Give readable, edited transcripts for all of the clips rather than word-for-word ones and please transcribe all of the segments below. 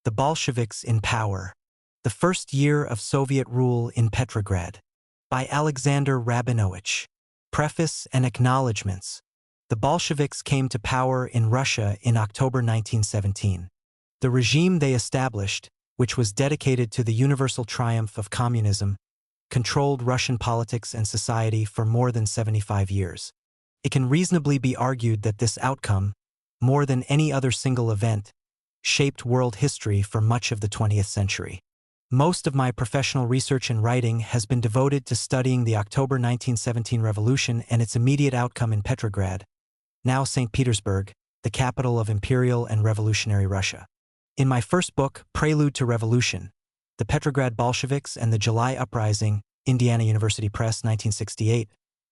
The Bolsheviks in Power. The First Year of Soviet Rule in Petrograd. By Alexander Rabinowitch. Preface and Acknowledgments. The Bolsheviks came to power in Russia in October 1917. The regime they established, which was dedicated to the universal triumph of communism, controlled Russian politics and society for more than 75 years. It can reasonably be argued that this outcome, more than any other single event, shaped world history for much of the 20th century. Most of my professional research and writing has been devoted to studying the October 1917 revolution and its immediate outcome in Petrograd, now St. Petersburg, the capital of Imperial and Revolutionary Russia. In my first book, Prelude to Revolution, The Petrograd Bolsheviks and the July Uprising, Indiana University Press, 1968,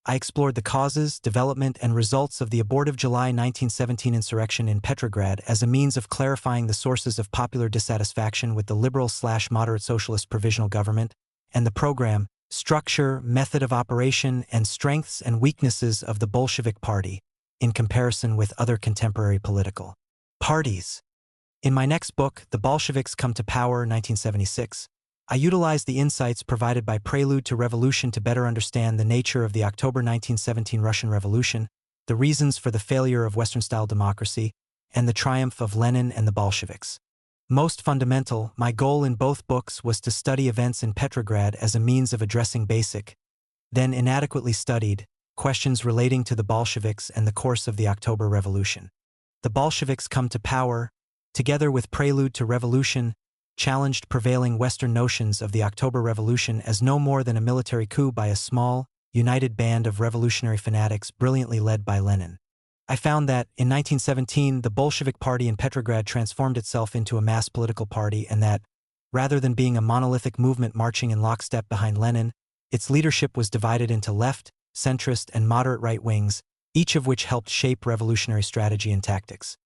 I explored the causes, development, and results of the abortive July 1917 insurrection in Petrograd as a means of clarifying the sources of popular dissatisfaction with the liberal/moderate socialist provisional government and the program, structure, method of operation, and strengths and weaknesses of the Bolshevik Party in comparison with other contemporary political parties. In my next book, The Bolsheviks Come to Power, 1976, I utilized the insights provided by Prelude to Revolution to better understand the nature of the October 1917 Russian Revolution, the reasons for the failure of Western-style democracy, and the triumph of Lenin and the Bolsheviks. Most fundamental, my goal in both books was to study events in Petrograd as a means of addressing basic, then inadequately studied, questions relating to the Bolsheviks and the course of the October Revolution. The Bolsheviks Come to Power, together with Prelude to Revolution, challenged prevailing Western notions of the October Revolution as no more than a military coup by a small, united band of revolutionary fanatics brilliantly led by Lenin. I found that, in 1917, the Bolshevik Party in Petrograd transformed itself into a mass political party and that, rather than being a monolithic movement marching in lockstep behind Lenin, its leadership was divided into left, centrist, and moderate right wings, each of which helped shape revolutionary strategy and tactics.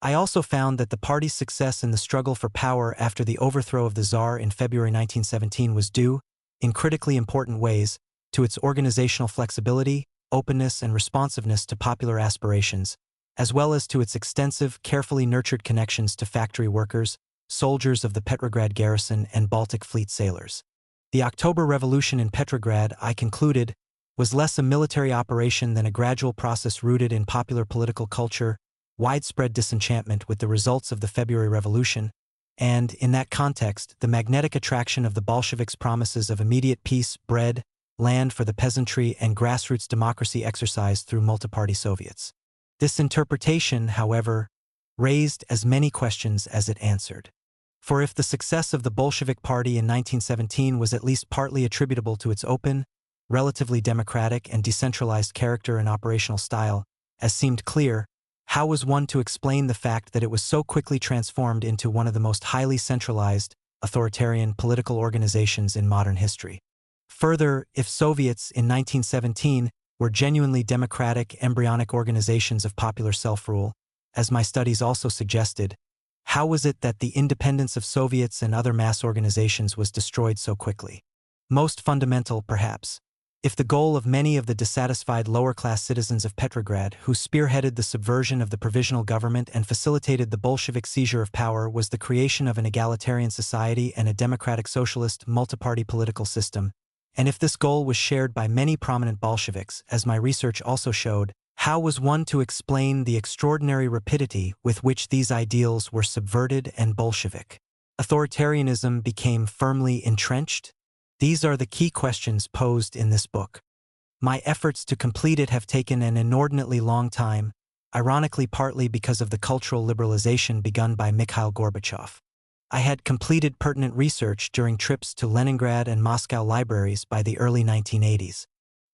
I also found that the party's success in the struggle for power after the overthrow of the Tsar in February 1917 was due, in critically important ways, to its organizational flexibility, openness, and responsiveness to popular aspirations, as well as to its extensive, carefully nurtured connections to factory workers, soldiers of the Petrograd garrison, and Baltic Fleet sailors. The October Revolution in Petrograd, I concluded, was less a military operation than a gradual process rooted in popular political culture, widespread disenchantment with the results of the February Revolution, and, in that context, the magnetic attraction of the Bolsheviks' promises of immediate peace, bread, land for the peasantry, and grassroots democracy exercised through multi-party Soviets. This interpretation, however, raised as many questions as it answered. For if the success of the Bolshevik Party in 1917 was at least partly attributable to its open, relatively democratic and decentralized character and operational style, as seemed clear, how was one to explain the fact that it was so quickly transformed into one of the most highly centralized, authoritarian political organizations in modern history? Further, if Soviets in 1917 were genuinely democratic, embryonic organizations of popular self-rule, as my studies also suggested, how was it that the independence of Soviets and other mass organizations was destroyed so quickly? Most fundamental, perhaps, if the goal of many of the dissatisfied lower-class citizens of Petrograd who spearheaded the subversion of the provisional government and facilitated the Bolshevik seizure of power was the creation of an egalitarian society and a democratic socialist multi-party political system, and if this goal was shared by many prominent Bolsheviks, as my research also showed, how was one to explain the extraordinary rapidity with which these ideals were subverted and Bolshevik authoritarianism became firmly entrenched? These are the key questions posed in this book. My efforts to complete it have taken an inordinately long time, ironically partly because of the cultural liberalization begun by Mikhail Gorbachev. I had completed pertinent research during trips to Leningrad and Moscow libraries by the early 1980s.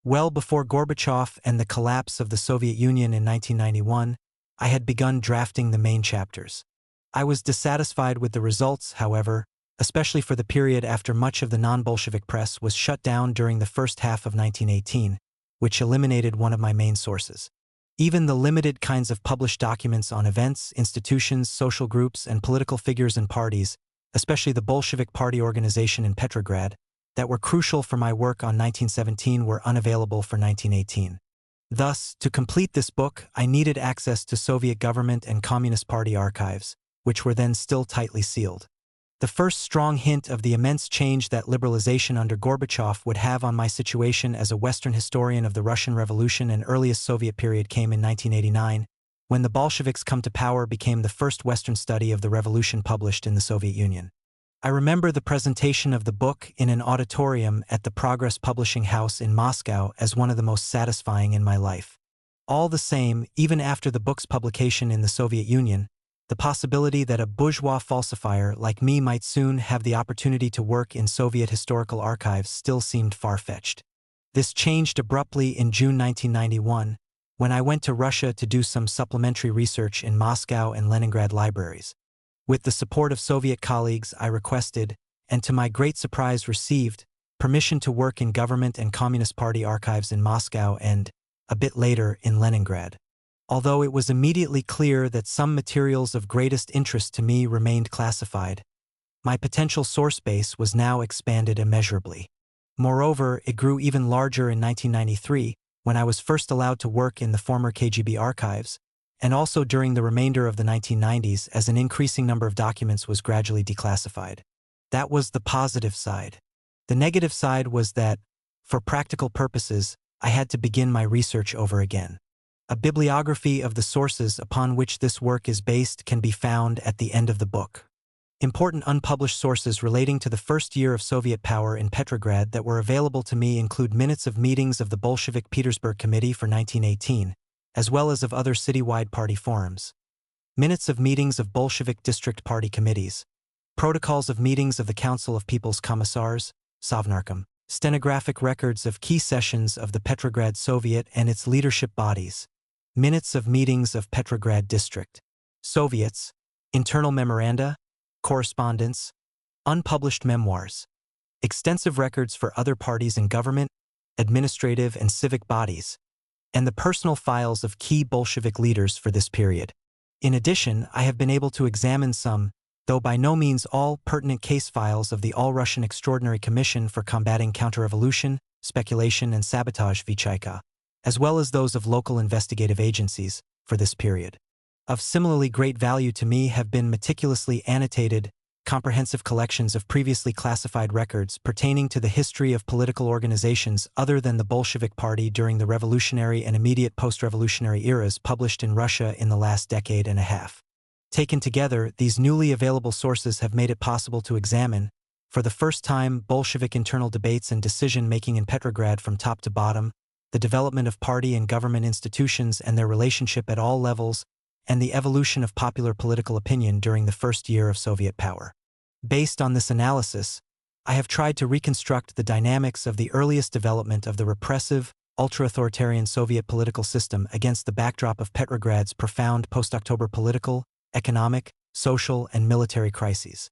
Well before Gorbachev and the collapse of the Soviet Union in 1991, I had begun drafting the main chapters. I was dissatisfied with the results, however, especially for the period after much of the non-Bolshevik press was shut down during the first half of 1918, which eliminated one of my main sources. Even the limited kinds of published documents on events, institutions, social groups, and political figures and parties, especially the Bolshevik Party organization in Petrograd, that were crucial for my work on 1917 were unavailable for 1918. Thus, to complete this book, I needed access to Soviet government and Communist Party archives, which were then still tightly sealed. The first strong hint of the immense change that liberalization under Gorbachev would have on my situation as a Western historian of the Russian Revolution and earliest Soviet period came in 1989, when the Bolsheviks come to power became the first Western study of the revolution published in the Soviet Union. I remember the presentation of the book in an auditorium at the Progress Publishing House in Moscow as one of the most satisfying in my life. All the same, even after the book's publication in the Soviet Union, the possibility that a bourgeois falsifier like me might soon have the opportunity to work in Soviet historical archives still seemed far-fetched. This changed abruptly in June 1991, when I went to Russia to do some supplementary research in Moscow and Leningrad libraries. With the support of Soviet colleagues, I requested, and to my great surprise received, permission to work in government and Communist Party archives in Moscow and, a bit later, in Leningrad. Although it was immediately clear that some materials of greatest interest to me remained classified, my potential source base was now expanded immeasurably. Moreover, it grew even larger in 1993, when I was first allowed to work in the former KGB archives, and also during the remainder of the 1990s as an increasing number of documents was gradually declassified. That was the positive side. The negative side was that, for practical purposes, I had to begin my research over again. A bibliography of the sources upon which this work is based can be found at the end of the book. Important unpublished sources relating to the first year of Soviet power in Petrograd that were available to me include minutes of meetings of the Bolshevik Petersburg Committee for 1918, as well as of other citywide party forums, minutes of meetings of Bolshevik district party committees, protocols of meetings of the Council of People's Commissars, Sovnarkom, stenographic records of key sessions of the Petrograd Soviet and its leadership bodies, minutes of meetings of Petrograd District, Soviets, internal memoranda, correspondence, unpublished memoirs, extensive records for other parties in government, administrative and civic bodies, and the personal files of key Bolshevik leaders for this period. In addition, I have been able to examine some, though by no means all, pertinent case files of the All-Russian Extraordinary Commission for Combating Counter-Revolution, Speculation and Sabotage Vichayka, as well as those of local investigative agencies, for this period. Of similarly great value to me have been meticulously annotated, comprehensive collections of previously classified records pertaining to the history of political organizations other than the Bolshevik Party during the revolutionary and immediate post-revolutionary eras published in Russia in the last decade and a half. Taken together, these newly available sources have made it possible to examine, for the first time, Bolshevik internal debates and decision-making in Petrograd from top to bottom, the development of party and government institutions and their relationship at all levels, and the evolution of popular political opinion during the first year of Soviet power. Based on this analysis, I have tried to reconstruct the dynamics of the earliest development of the repressive, ultra-authoritarian Soviet political system against the backdrop of Petrograd's profound post-October political, economic, social, and military crises.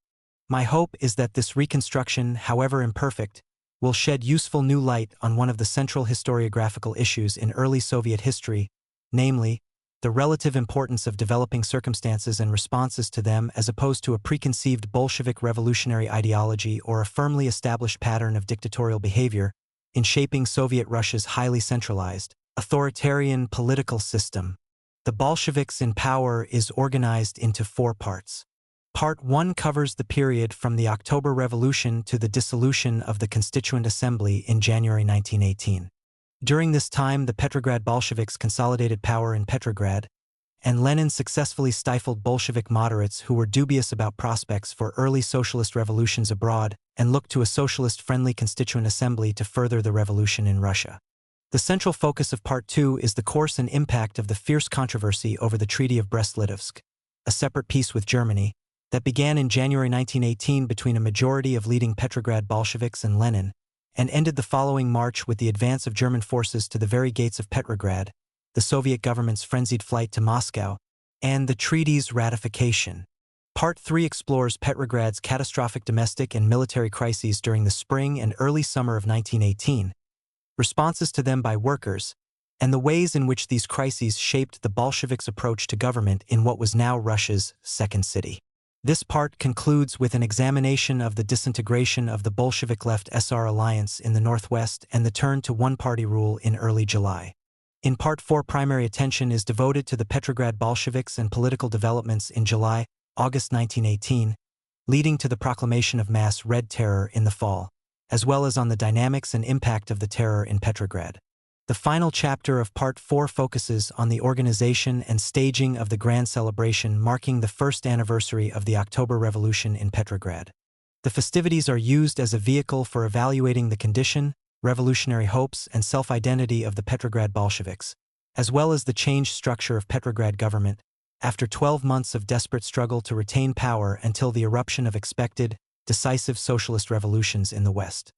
My hope is that this reconstruction, however imperfect, will shed useful new light on one of the central historiographical issues in early Soviet history, namely, the relative importance of developing circumstances and responses to them as opposed to a preconceived Bolshevik revolutionary ideology or a firmly established pattern of dictatorial behavior in shaping Soviet Russia's highly centralized, authoritarian political system. The Bolsheviks in power is organized into 4 parts. Part 1 covers the period from the October Revolution to the dissolution of the Constituent Assembly in January 1918. During this time, the Petrograd Bolsheviks consolidated power in Petrograd, and Lenin successfully stifled Bolshevik moderates who were dubious about prospects for early socialist revolutions abroad and looked to a socialist-friendly Constituent Assembly to further the revolution in Russia. The central focus of Part 2 is the course and impact of the fierce controversy over the Treaty of Brest-Litovsk, a separate peace with Germany, that began in January 1918 between a majority of leading Petrograd Bolsheviks and Lenin, and ended the following March with the advance of German forces to the very gates of Petrograd, the Soviet government's frenzied flight to Moscow, and the treaty's ratification. Part 3 explores Petrograd's catastrophic domestic and military crises during the spring and early summer of 1918, responses to them by workers, and the ways in which these crises shaped the Bolsheviks' approach to government in what was now Russia's second city. This part concludes with an examination of the disintegration of the Bolshevik left-SR alliance in the Northwest and the turn to one-party rule in early July. In Part 4, primary attention is devoted to the Petrograd Bolsheviks and political developments in July, August 1918, leading to the proclamation of mass Red Terror in the fall, as well as on the dynamics and impact of the terror in Petrograd. The final chapter of Part 4 focuses on the organization and staging of the grand celebration marking the first anniversary of the October Revolution in Petrograd. The festivities are used as a vehicle for evaluating the condition, revolutionary hopes, and self-identity of the Petrograd Bolsheviks, as well as the changed structure of Petrograd government, after 12 months of desperate struggle to retain power until the eruption of expected, decisive socialist revolutions in the West.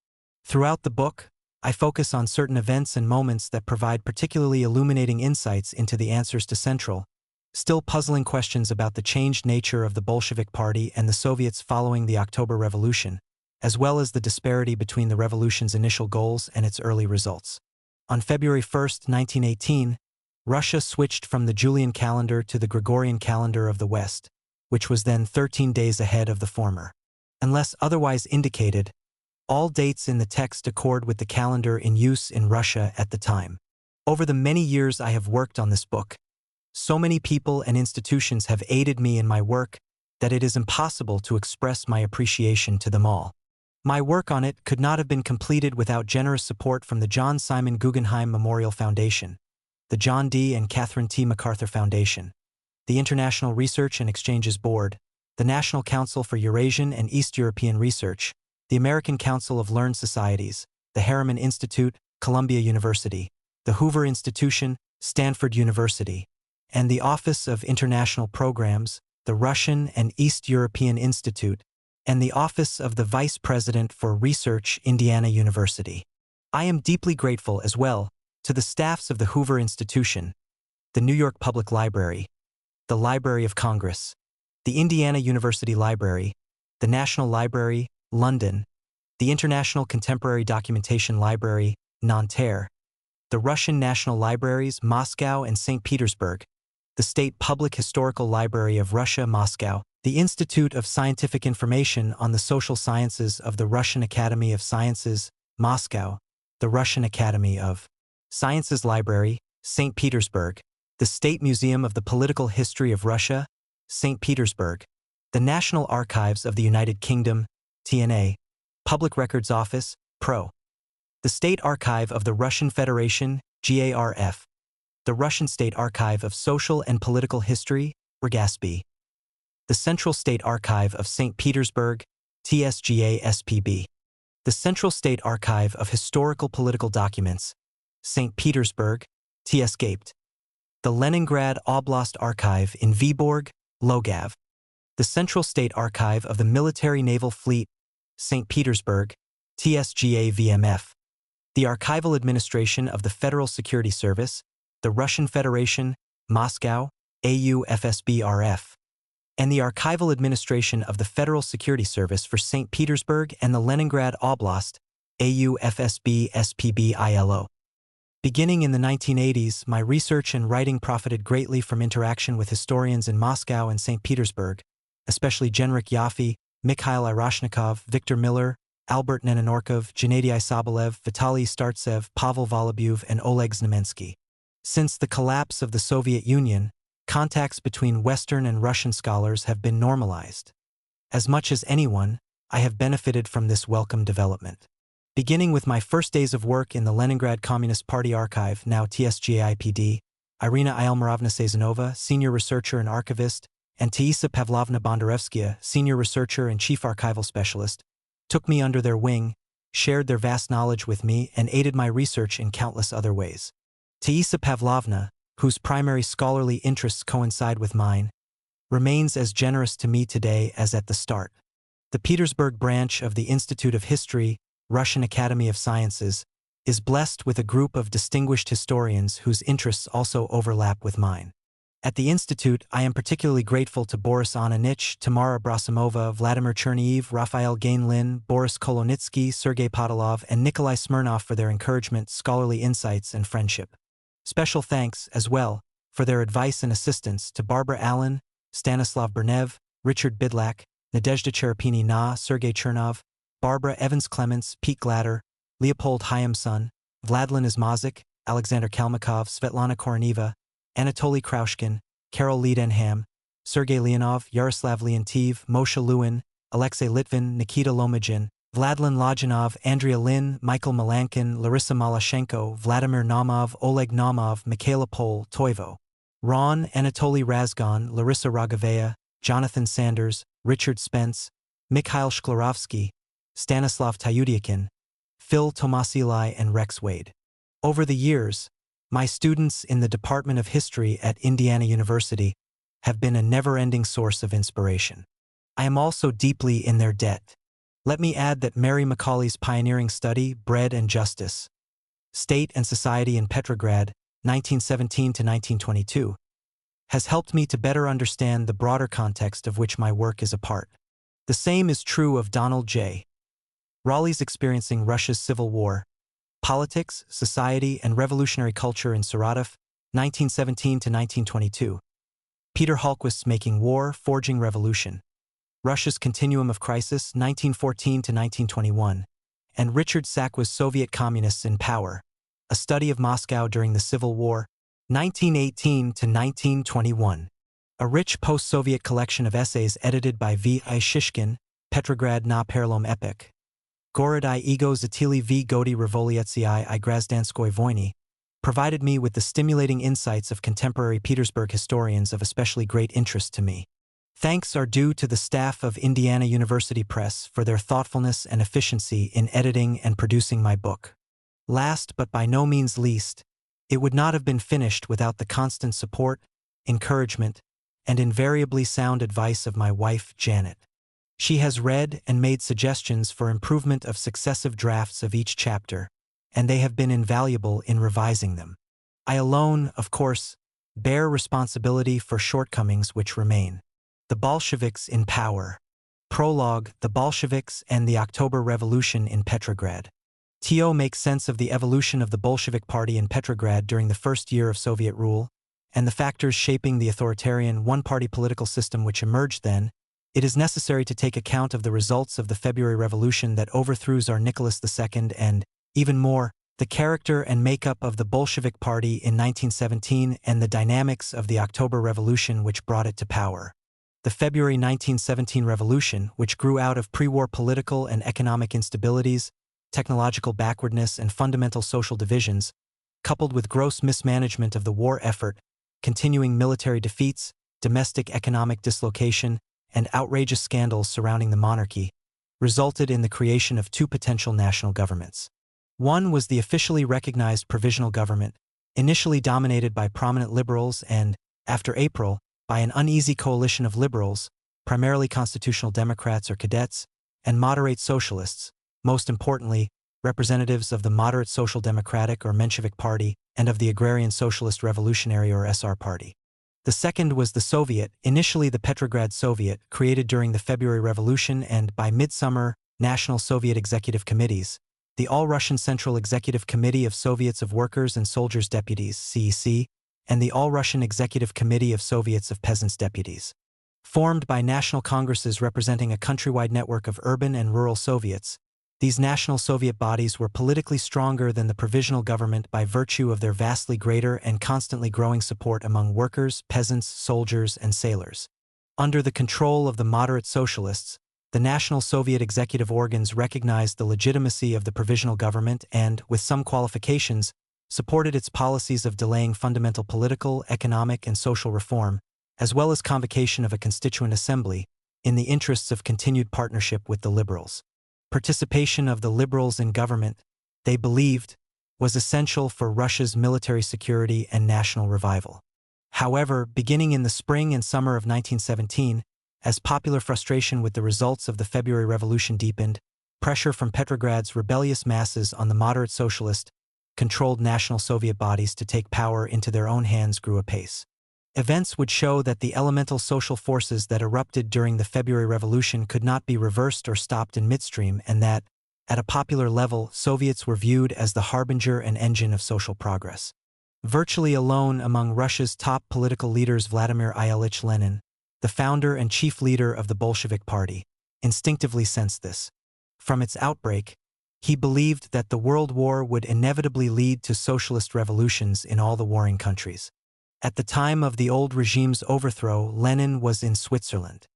Throughout the book, I focus on certain events and moments that provide particularly illuminating insights into the answers to central, still puzzling questions about the changed nature of the Bolshevik Party and the Soviets following the October Revolution, as well as the disparity between the revolution's initial goals and its early results. On February 1, 1918, Russia switched from the Julian calendar to the Gregorian calendar of the West, which was then 13 days ahead of the former. Unless otherwise indicated, all dates in the text accord with the calendar in use in Russia at the time. Over the many years I have worked on this book, so many people and institutions have aided me in my work that it is impossible to express my appreciation to them all. My work on it could not have been completed without generous support from the John Simon Guggenheim Memorial Foundation, the John D. and Catherine T. MacArthur Foundation, the International Research and Exchanges Board, the National Council for Eurasian and East European Research, the American Council of Learned Societies, the Harriman Institute, Columbia University, the Hoover Institution, Stanford University, and the Office of International Programs, the Russian and East European Institute, and the Office of the Vice President for Research, Indiana University. I am deeply grateful as well to the staffs of the Hoover Institution, the New York Public Library, the Library of Congress, the Indiana University Library, the National Library, London, the International Contemporary Documentation Library, Nanterre, the Russian National Libraries, Moscow and St. Petersburg, the State Public Historical Library of Russia, Moscow, the Institute of Scientific Information on the Social Sciences of the Russian Academy of Sciences, Moscow, the Russian Academy of Sciences Library, St. Petersburg, the State Museum of the Political History of Russia, St. Petersburg, the National Archives of the United Kingdom, TNA, Public Records Office, PRO, the State Archive of the Russian Federation, GARF, the Russian State Archive of Social and Political History, RGASB, the Central State Archive of St. Petersburg, TSGA-SPB, the Central State Archive of Historical Political Documents, St. Petersburg, TSGAPT, the Leningrad Oblast Archive in Vyborg, Logav, the Central State Archive of the Military Naval Fleet, St. Petersburg, TSGA-VMF, the Archival Administration of the Federal Security Service, the Russian Federation, Moscow, AUFSB-RF, and the Archival Administration of the Federal Security Service for St. Petersburg and the Leningrad Oblast, AUFSB-SPB-ILO. Beginning in the 1980s, my research and writing profited greatly from interaction with historians in Moscow and St. Petersburg, especially Genrikh Yaffe, Mikhail Iroshnikov, Victor Miller, Albert Nenanorkov, Gennady Sobolev, Vitaly Startsev, Pavel Volobyov, and Oleg Znamensky. Since the collapse of the Soviet Union, contacts between Western and Russian scholars have been normalized. As much as anyone, I have benefited from this welcome development. Beginning with my first days of work in the Leningrad Communist Party Archive, now TSGA-IPD, Irina Aylmerovna Sazonova, senior researcher and archivist, and Taissa Pavlovna Bondarevskaya, senior researcher and chief archival specialist, took me under their wing, shared their vast knowledge with me, and aided my research in countless other ways. Taissa Pavlovna, whose primary scholarly interests coincide with mine, remains as generous to me today as at the start. The Petersburg branch of the Institute of History, Russian Academy of Sciences, is blessed with a group of distinguished historians whose interests also overlap with mine. At the Institute, I am particularly grateful to Boris Ananich, Tamara Brasimova, Vladimir Cherniev, Raphael Gainlin, Boris Kolonitsky, Sergei Podolov, and Nikolai Smirnov for their encouragement, scholarly insights, and friendship. Special thanks, as well, for their advice and assistance to Barbara Allen, Stanislav Bernev, Richard Bidlak, Nadezhda Cherepini-Na, Sergei Chernov, Barbara Evans-Clements, Pete Glatter, Leopold Hayamson, Vladlen Izmazik, Alexander Kalmykov, Svetlana Koroneva, Anatoly Kraushkin, Carol Lee Denham, Sergei Leonov, Yaroslav Leontiev, Moshe Lewin, Alexei Litvin, Nikita Lomagin, Vladlen Lodyanov, Andrea Lin, Michael Melankin, Larissa Malashenko, Vladimir Naumov, Oleg Naumov, Mikhaila Pol, Toivo, Ron, Anatoly Razgon, Larissa Rogavea, Jonathan Sanders, Richard Spence, Mikhail Shklorovsky, Stanislav Tyudyakin, Phil Tomasili, and Rex Wade. Over the years, my students in the Department of History at Indiana University have been a never-ending source of inspiration. I am also deeply in their debt. Let me add that Mary Macaulay's pioneering study, Bread and Justice, State and Society in Petrograd, 1917 to 1922, has helped me to better understand the broader context of which my work is a part. The same is true of Donald J. Raleigh's Experiencing Russia's Civil War, Politics, Society, and Revolutionary Culture in Saratov, 1917 to 1922. Peter Hallquist's Making War, Forging Revolution, Russia's Continuum of Crisis, 1914 to 1921, and Richard Sakwa's Soviet Communists in Power, A Study of Moscow During the Civil War, 1918 to 1921. A rich post-Soviet collection of essays edited by V. I. Shishkin, Petrograd na Perlom Epoch. Gorod I Ego Zatili v Godi Revolietsii I Grazdanskoi Voyni, provided me with the stimulating insights of contemporary Petersburg historians of especially great interest to me. Thanks are due to the staff of Indiana University Press for their thoughtfulness and efficiency in editing and producing my book. Last but by no means least, it would not have been finished without the constant support, encouragement, and invariably sound advice of my wife, Janet. She has read and made suggestions for improvement of successive drafts of each chapter, and they have been invaluable in revising them. I alone, of course, bear responsibility for shortcomings which remain. The Bolsheviks in Power. Prologue, The Bolsheviks and the October Revolution in Petrograd. T.O. makes sense of the evolution of the Bolshevik Party in Petrograd during the first year of Soviet rule, and the factors shaping the authoritarian one-party political system which emerged then. It is necessary to take account of the results of the February Revolution that overthrew Tsar Nicholas II and, even more, the character and makeup of the Bolshevik Party in 1917 and the dynamics of the October Revolution which brought it to power. The February 1917 revolution, which grew out of pre-war political and economic instabilities, technological backwardness, and fundamental social divisions, coupled with gross mismanagement of the war effort, continuing military defeats, domestic economic dislocation, and outrageous scandals surrounding the monarchy, resulted in the creation of two potential national governments. One was the officially recognized provisional government, initially dominated by prominent liberals and, after April, by an uneasy coalition of liberals, primarily constitutional Democrats or cadets, and moderate socialists, most importantly, representatives of the Moderate Social Democratic or Menshevik Party and of the Agrarian Socialist Revolutionary or SR Party. The second was the Soviet, initially the Petrograd Soviet, created during the February Revolution and, by midsummer, National Soviet Executive Committees, the All-Russian Central Executive Committee of Soviets of Workers and Soldiers Deputies, CEC, and the All-Russian Executive Committee of Soviets of Peasants Deputies. Formed by national congresses representing a countrywide network of urban and rural Soviets, these national Soviet bodies were politically stronger than the provisional government by virtue of their vastly greater and constantly growing support among workers, peasants, soldiers, and sailors. Under the control of the moderate socialists, the National Soviet executive organs recognized the legitimacy of the provisional government and, with some qualifications, supported its policies of delaying fundamental political, economic, and social reform, as well as convocation of a Constituent Assembly, in the interests of continued partnership with the liberals. Participation of the liberals in government, they believed, was essential for Russia's military security and national revival. However, beginning in the spring and summer of 1917, as popular frustration with the results of the February Revolution deepened, pressure from Petrograd's rebellious masses on the moderate socialist, controlled national Soviet bodies to take power into their own hands grew apace. Events would show that the elemental social forces that erupted during the February Revolution could not be reversed or stopped in midstream and that, at a popular level, Soviets were viewed as the harbinger and engine of social progress. Virtually alone among Russia's top political leaders, Vladimir Ilyich Lenin, the founder and chief leader of the Bolshevik Party, instinctively sensed this. From its outbreak, he believed that the World War would inevitably lead to socialist revolutions in all the warring countries. At the time of the old regime's overthrow, Lenin was in Switzerland.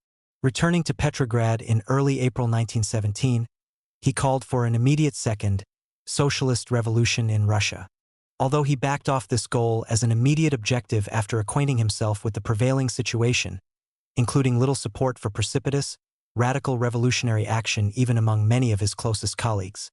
Returning to Petrograd in early April 1917, he called for an immediate second socialist revolution in Russia. Although he backed off this goal as an immediate objective after acquainting himself with the prevailing situation, including little support for precipitous, radical revolutionary action even among many of his closest colleagues.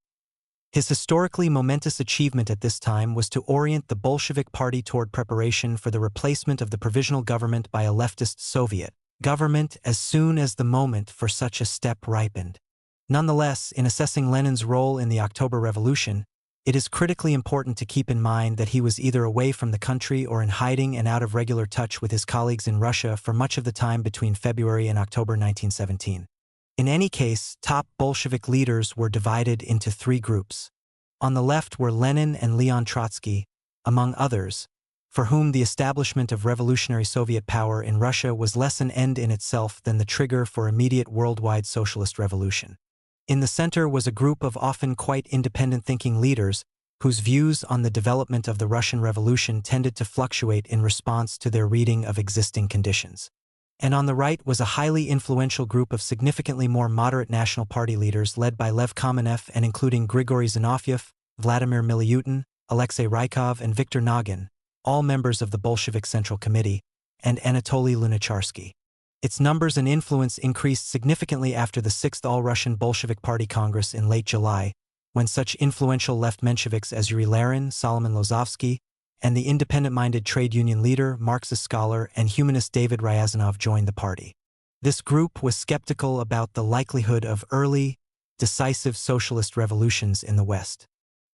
His historically momentous achievement at this time was to orient the Bolshevik Party toward preparation for the replacement of the provisional government by a leftist Soviet government as soon as the moment for such a step ripened. Nonetheless, in assessing Lenin's role in the October Revolution, it is critically important to keep in mind that he was either away from the country or in hiding and out of regular touch with his colleagues in Russia for much of the time between February and October 1917. In any case, top Bolshevik leaders were divided into three groups. On the left were Lenin and Leon Trotsky, among others, for whom the establishment of revolutionary Soviet power in Russia was less an end in itself than the trigger for immediate worldwide socialist revolution. In the center was a group of often quite independent-thinking leaders whose views on the development of the Russian Revolution tended to fluctuate in response to their reading of existing conditions. And on the right was a highly influential group of significantly more moderate National Party leaders led by Lev Kamenev and including Grigory Zinoviev, Vladimir Miliutin, Alexei Rykov, and Viktor Nagin, all members of the Bolshevik Central Committee, and Anatoly Lunacharsky. Its numbers and influence increased significantly after the 6th All-Russian Bolshevik Party Congress in late July, when such influential left Mensheviks as Yuri Larin, Solomon Lozovsky, and the independent-minded trade union leader, Marxist scholar, and humanist David Ryazanov joined the party. This group was skeptical about the likelihood of early, decisive socialist revolutions in the West.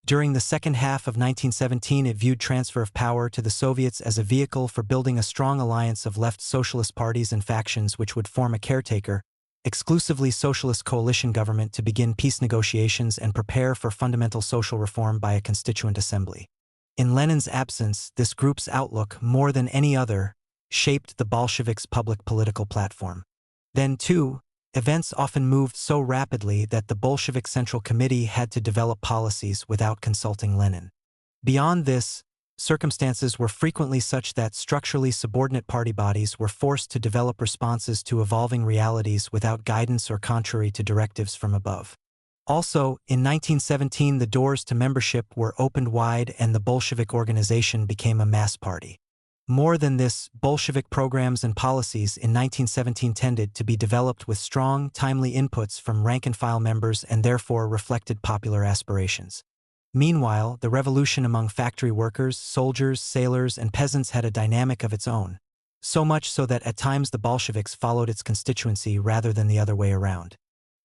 During the second half of 1917, it viewed transfer of power to the Soviets as a vehicle for building a strong alliance of left socialist parties and factions which would form a caretaker, exclusively socialist coalition government to begin peace negotiations and prepare for fundamental social reform by a Constituent Assembly. In Lenin's absence, this group's outlook, more than any other, shaped the Bolsheviks' public political platform. Then, too, events often moved so rapidly that the Bolshevik Central Committee had to develop policies without consulting Lenin. Beyond this, circumstances were frequently such that structurally subordinate party bodies were forced to develop responses to evolving realities without guidance or contrary to directives from above. Also, in 1917, the doors to membership were opened wide and the Bolshevik organization became a mass party. More than this, Bolshevik programs and policies in 1917 tended to be developed with strong, timely inputs from rank-and-file members and therefore reflected popular aspirations. Meanwhile, the revolution among factory workers, soldiers, sailors, and peasants had a dynamic of its own, so much so that at times the Bolsheviks followed its constituency rather than the other way around.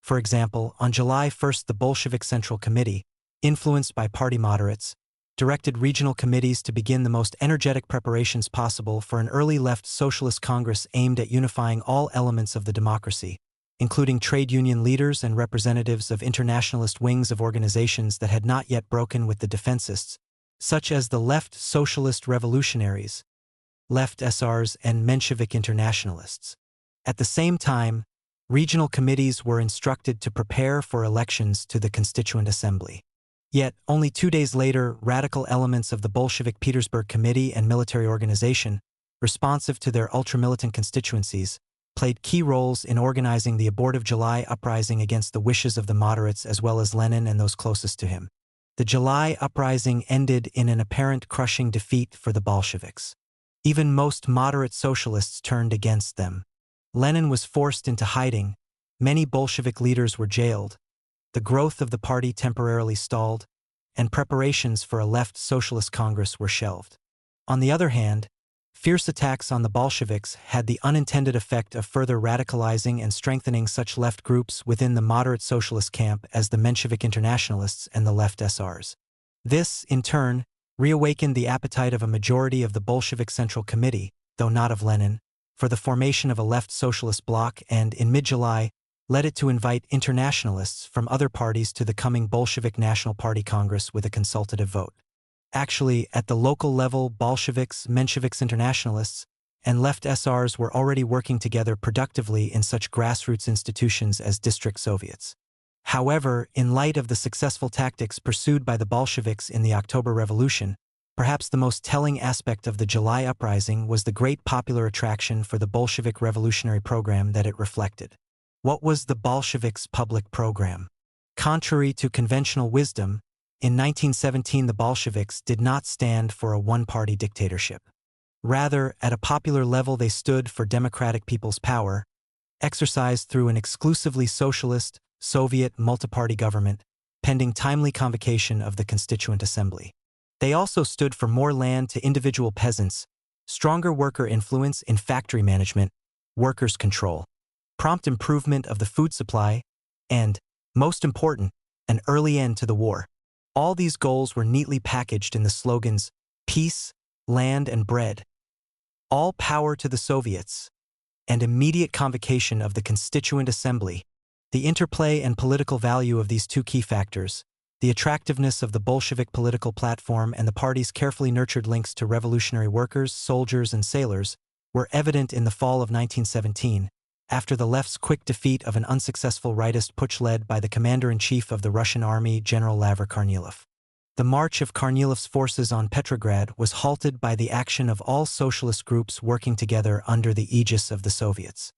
For example, on July 1st, the Bolshevik Central Committee, influenced by party moderates, directed regional committees to begin the most energetic preparations possible for an early left socialist congress aimed at unifying all elements of the democracy, including trade union leaders and representatives of internationalist wings of organizations that had not yet broken with the defensists, such as the left socialist revolutionaries, left SRs, and Menshevik internationalists. At the same time, regional committees were instructed to prepare for elections to the Constituent Assembly. Yet, only 2 days later, radical elements of the Bolshevik Petersburg Committee and military organization, responsive to their ultra-militant constituencies, played key roles in organizing the abortive July uprising against the wishes of the moderates as well as Lenin and those closest to him. The July uprising ended in an apparent crushing defeat for the Bolsheviks. Even most moderate socialists turned against them. Lenin was forced into hiding, many Bolshevik leaders were jailed, the growth of the party temporarily stalled, and preparations for a left socialist congress were shelved. On the other hand, fierce attacks on the Bolsheviks had the unintended effect of further radicalizing and strengthening such left groups within the moderate socialist camp as the Menshevik internationalists and the left SRs. This, in turn, reawakened the appetite of a majority of the Bolshevik Central Committee, though not of Lenin, for the formation of a left socialist bloc and, in mid-July, led it to invite internationalists from other parties to the coming Bolshevik National Party Congress with a consultative vote. Actually, at the local level, Bolsheviks, Mensheviks internationalists, and left SRs were already working together productively in such grassroots institutions as district Soviets. However, in light of the successful tactics pursued by the Bolsheviks in the October Revolution, Perhaps the most telling aspect of the July uprising was the great popular attraction for the Bolshevik revolutionary program that it reflected. What was the Bolsheviks' public program? Contrary to conventional wisdom, in 1917 the Bolsheviks did not stand for a one-party dictatorship. Rather, at a popular level they stood for democratic people's power, exercised through an exclusively socialist, Soviet multi-party government, pending timely convocation of the Constituent Assembly. They also stood for more land to individual peasants, stronger worker influence in factory management, workers' control, prompt improvement of the food supply, and, most important, an early end to the war. All these goals were neatly packaged in the slogans, peace, land and bread, all power to the Soviets, and immediate convocation of the Constituent Assembly. The interplay and political value of these two key factors, the attractiveness of the Bolshevik political platform and the party's carefully nurtured links to revolutionary workers, soldiers, and sailors, were evident in the fall of 1917, after the left's quick defeat of an unsuccessful rightist putsch led by the commander-in-chief of the Russian army, General Lavr Kornilov. The march of Kornilov's forces on Petrograd was halted by the action of all socialist groups working together under the aegis of the Soviets.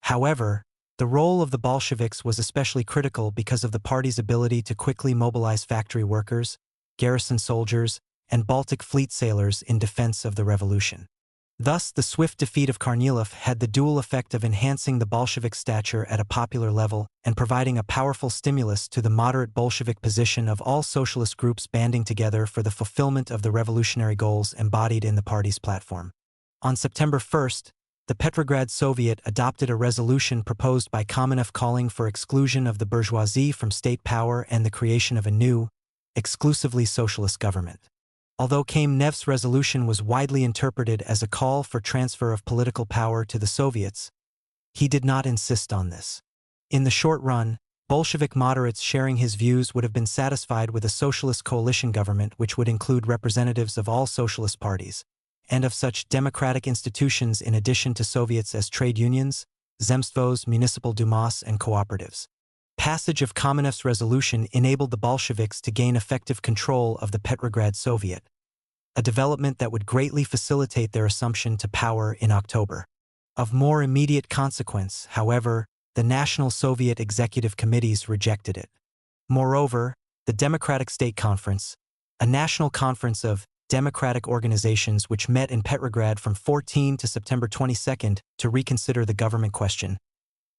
However, the role of the Bolsheviks was especially critical because of the party's ability to quickly mobilize factory workers, garrison soldiers, and Baltic fleet sailors in defense of the revolution. Thus, the swift defeat of Kornilov had the dual effect of enhancing the Bolshevik stature at a popular level and providing a powerful stimulus to the moderate Bolshevik position of all socialist groups banding together for the fulfillment of the revolutionary goals embodied in the party's platform. On September 1st, the Petrograd Soviet adopted a resolution proposed by Kamenev calling for exclusion of the bourgeoisie from state power and the creation of a new, exclusively socialist government. Although Kamenev's resolution was widely interpreted as a call for transfer of political power to the Soviets, he did not insist on this. In the short run, Bolshevik moderates sharing his views would have been satisfied with a socialist coalition government which would include representatives of all socialist parties, and of such democratic institutions in addition to Soviets as trade unions, zemstvos, municipal dumas, and cooperatives. Passage of Kamenev's resolution enabled the Bolsheviks to gain effective control of the Petrograd Soviet, a development that would greatly facilitate their assumption to power in October. Of more immediate consequence, however, the National Soviet Executive Committees rejected it. Moreover, the Democratic State Conference, a national conference of democratic organizations which met in Petrograd from 14 to September 22 to reconsider the government question,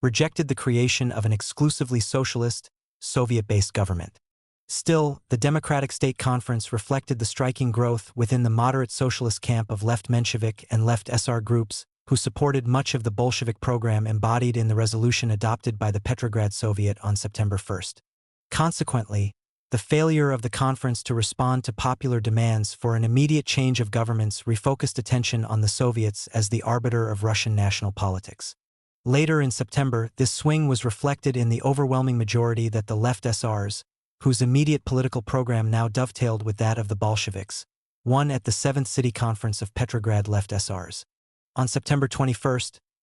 rejected the creation of an exclusively socialist, Soviet-based government. Still, the Democratic State Conference reflected the striking growth within the moderate socialist camp of left Menshevik and left SR groups, who supported much of the Bolshevik program embodied in the resolution adopted by the Petrograd Soviet on September 1. Consequently, the failure of the conference to respond to popular demands for an immediate change of governments refocused attention on the Soviets as the arbiter of Russian national politics. Later in September, this swing was reflected in the overwhelming majority that the left SRs, whose immediate political program now dovetailed with that of the Bolsheviks, won at the 7th City Conference of Petrograd left SRs. On September 21,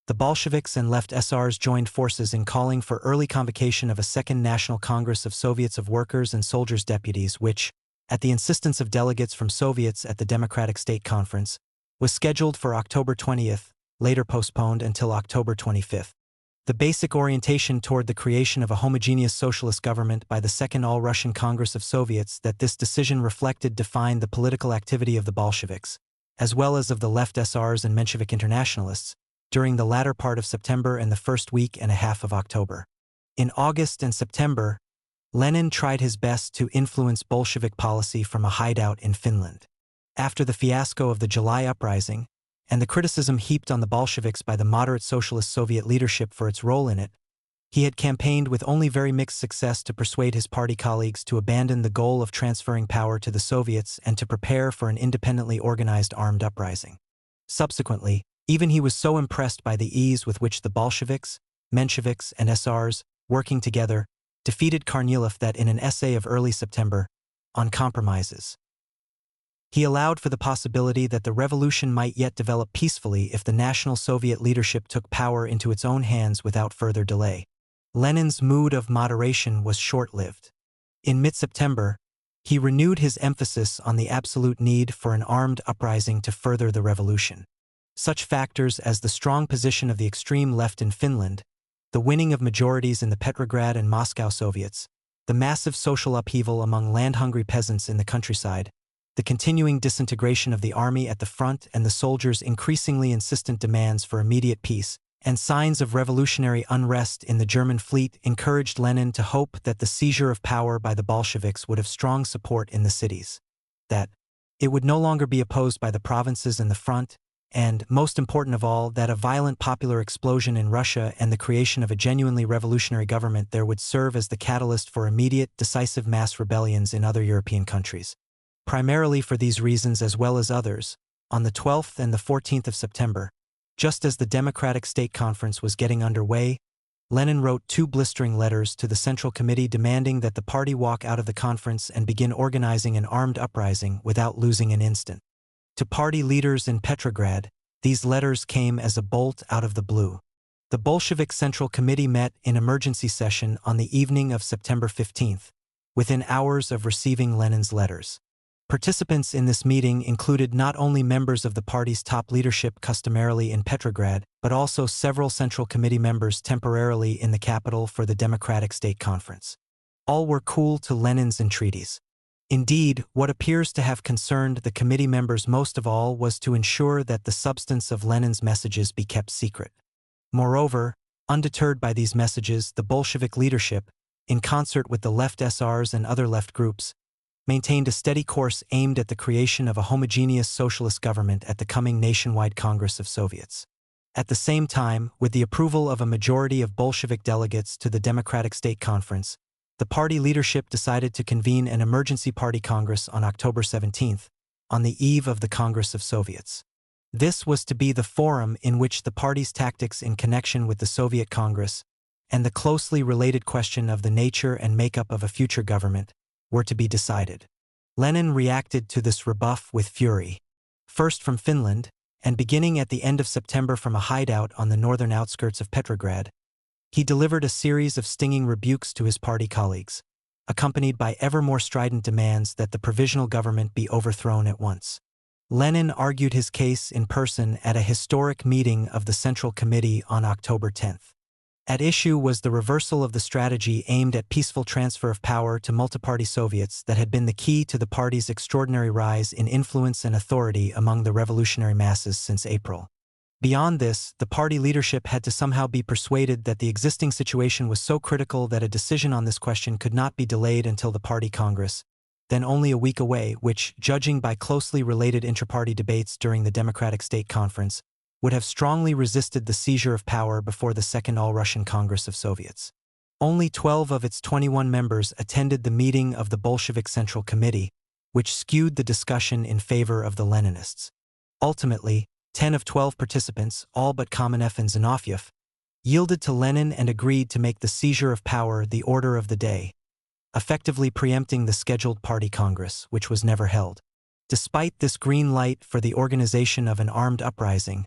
the Bolsheviks and left SRs joined forces in calling for early convocation of a Second National Congress of Soviets of Workers and Soldiers Deputies which, at the insistence of delegates from Soviets at the Democratic State Conference, was scheduled for October 20th, later postponed until October 25th. The basic orientation toward the creation of a homogeneous socialist government by the Second All-Russian Congress of Soviets that this decision reflected defined the political activity of the Bolsheviks, as well as of the left SRs and Menshevik internationalists, during the latter part of September and the first week and a half of October. In August and September, Lenin tried his best to influence Bolshevik policy from a hideout in Finland. After the fiasco of the July uprising, and the criticism heaped on the Bolsheviks by the moderate socialist Soviet leadership for its role in it, he had campaigned with only very mixed success to persuade his party colleagues to abandon the goal of transferring power to the Soviets and to prepare for an independently organized armed uprising. Subsequently, even he was so impressed by the ease with which the Bolsheviks, Mensheviks, and SRs, working together, defeated Kornilov that in an essay of early September, on compromises, he allowed for the possibility that the revolution might yet develop peacefully if the National Soviet leadership took power into its own hands without further delay. Lenin's mood of moderation was short-lived. In mid-September, He renewed his emphasis on the absolute need for an armed uprising to further the revolution. Such factors as the strong position of the extreme left in Finland, the winning of majorities in the Petrograd and Moscow Soviets, the massive social upheaval among land-hungry peasants in the countryside, the continuing disintegration of the army at the front and the soldiers' increasingly insistent demands for immediate peace, and signs of revolutionary unrest in the German fleet encouraged Lenin to hope that the seizure of power by the Bolsheviks would have strong support in the cities, that it would no longer be opposed by the provinces and the front, and, most important of all, that a violent popular explosion in Russia and the creation of a genuinely revolutionary government there would serve as the catalyst for immediate, decisive mass rebellions in other European countries. Primarily for these reasons as well as others, on the 12th and the 14th of September, just as the Democratic State Conference was getting underway, Lenin wrote 2 blistering letters to the Central Committee demanding that the party walk out of the conference and begin organizing an armed uprising without losing an instant. To party leaders in Petrograd, these letters came as a bolt out of the blue. The Bolshevik Central Committee met in emergency session on the evening of September 15th, within hours of receiving Lenin's letters. Participants in this meeting included not only members of the party's top leadership customarily in Petrograd, but also several Central Committee members temporarily in the capital for the Democratic State Conference. All were cool to Lenin's entreaties. Indeed, what appears to have concerned the committee members most of all was to ensure that the substance of Lenin's messages be kept secret. Moreover, undeterred by these messages, the Bolshevik leadership, in concert with the left SRs and other left groups, maintained a steady course aimed at the creation of a homogeneous socialist government at the coming nationwide Congress of Soviets. At the same time, with the approval of a majority of Bolshevik delegates to the Democratic State Conference, the party leadership decided to convene an emergency party congress on October 17th, on the eve of the Congress of Soviets. This was to be the forum in which the party's tactics in connection with the Soviet Congress and the closely related question of the nature and makeup of a future government were to be decided. Lenin reacted to this rebuff with fury. First from Finland, and beginning at the end of September from a hideout on the northern outskirts of Petrograd, he delivered a series of stinging rebukes to his party colleagues, accompanied by ever more strident demands that the provisional government be overthrown at once. Lenin argued his case in person at a historic meeting of the Central Committee on October 10th. At issue was the reversal of the strategy aimed at peaceful transfer of power to multiparty Soviets that had been the key to the party's extraordinary rise in influence and authority among the revolutionary masses since April. Beyond this, the party leadership had to somehow be persuaded that the existing situation was so critical that a decision on this question could not be delayed until the party congress, then only a week away, which, judging by closely related intra-party debates during the Democratic State Conference, would have strongly resisted the seizure of power before the Second All-Russian Congress of Soviets. Only 12 of its 21 members attended the meeting of the Bolshevik Central Committee, which skewed the discussion in favor of the Leninists. Ultimately, 10 of 12 participants, all but Kamenev and Zinoviev, yielded to Lenin and agreed to make the seizure of power the order of the day, effectively preempting the scheduled party congress, which was never held. Despite this green light for the organization of an armed uprising,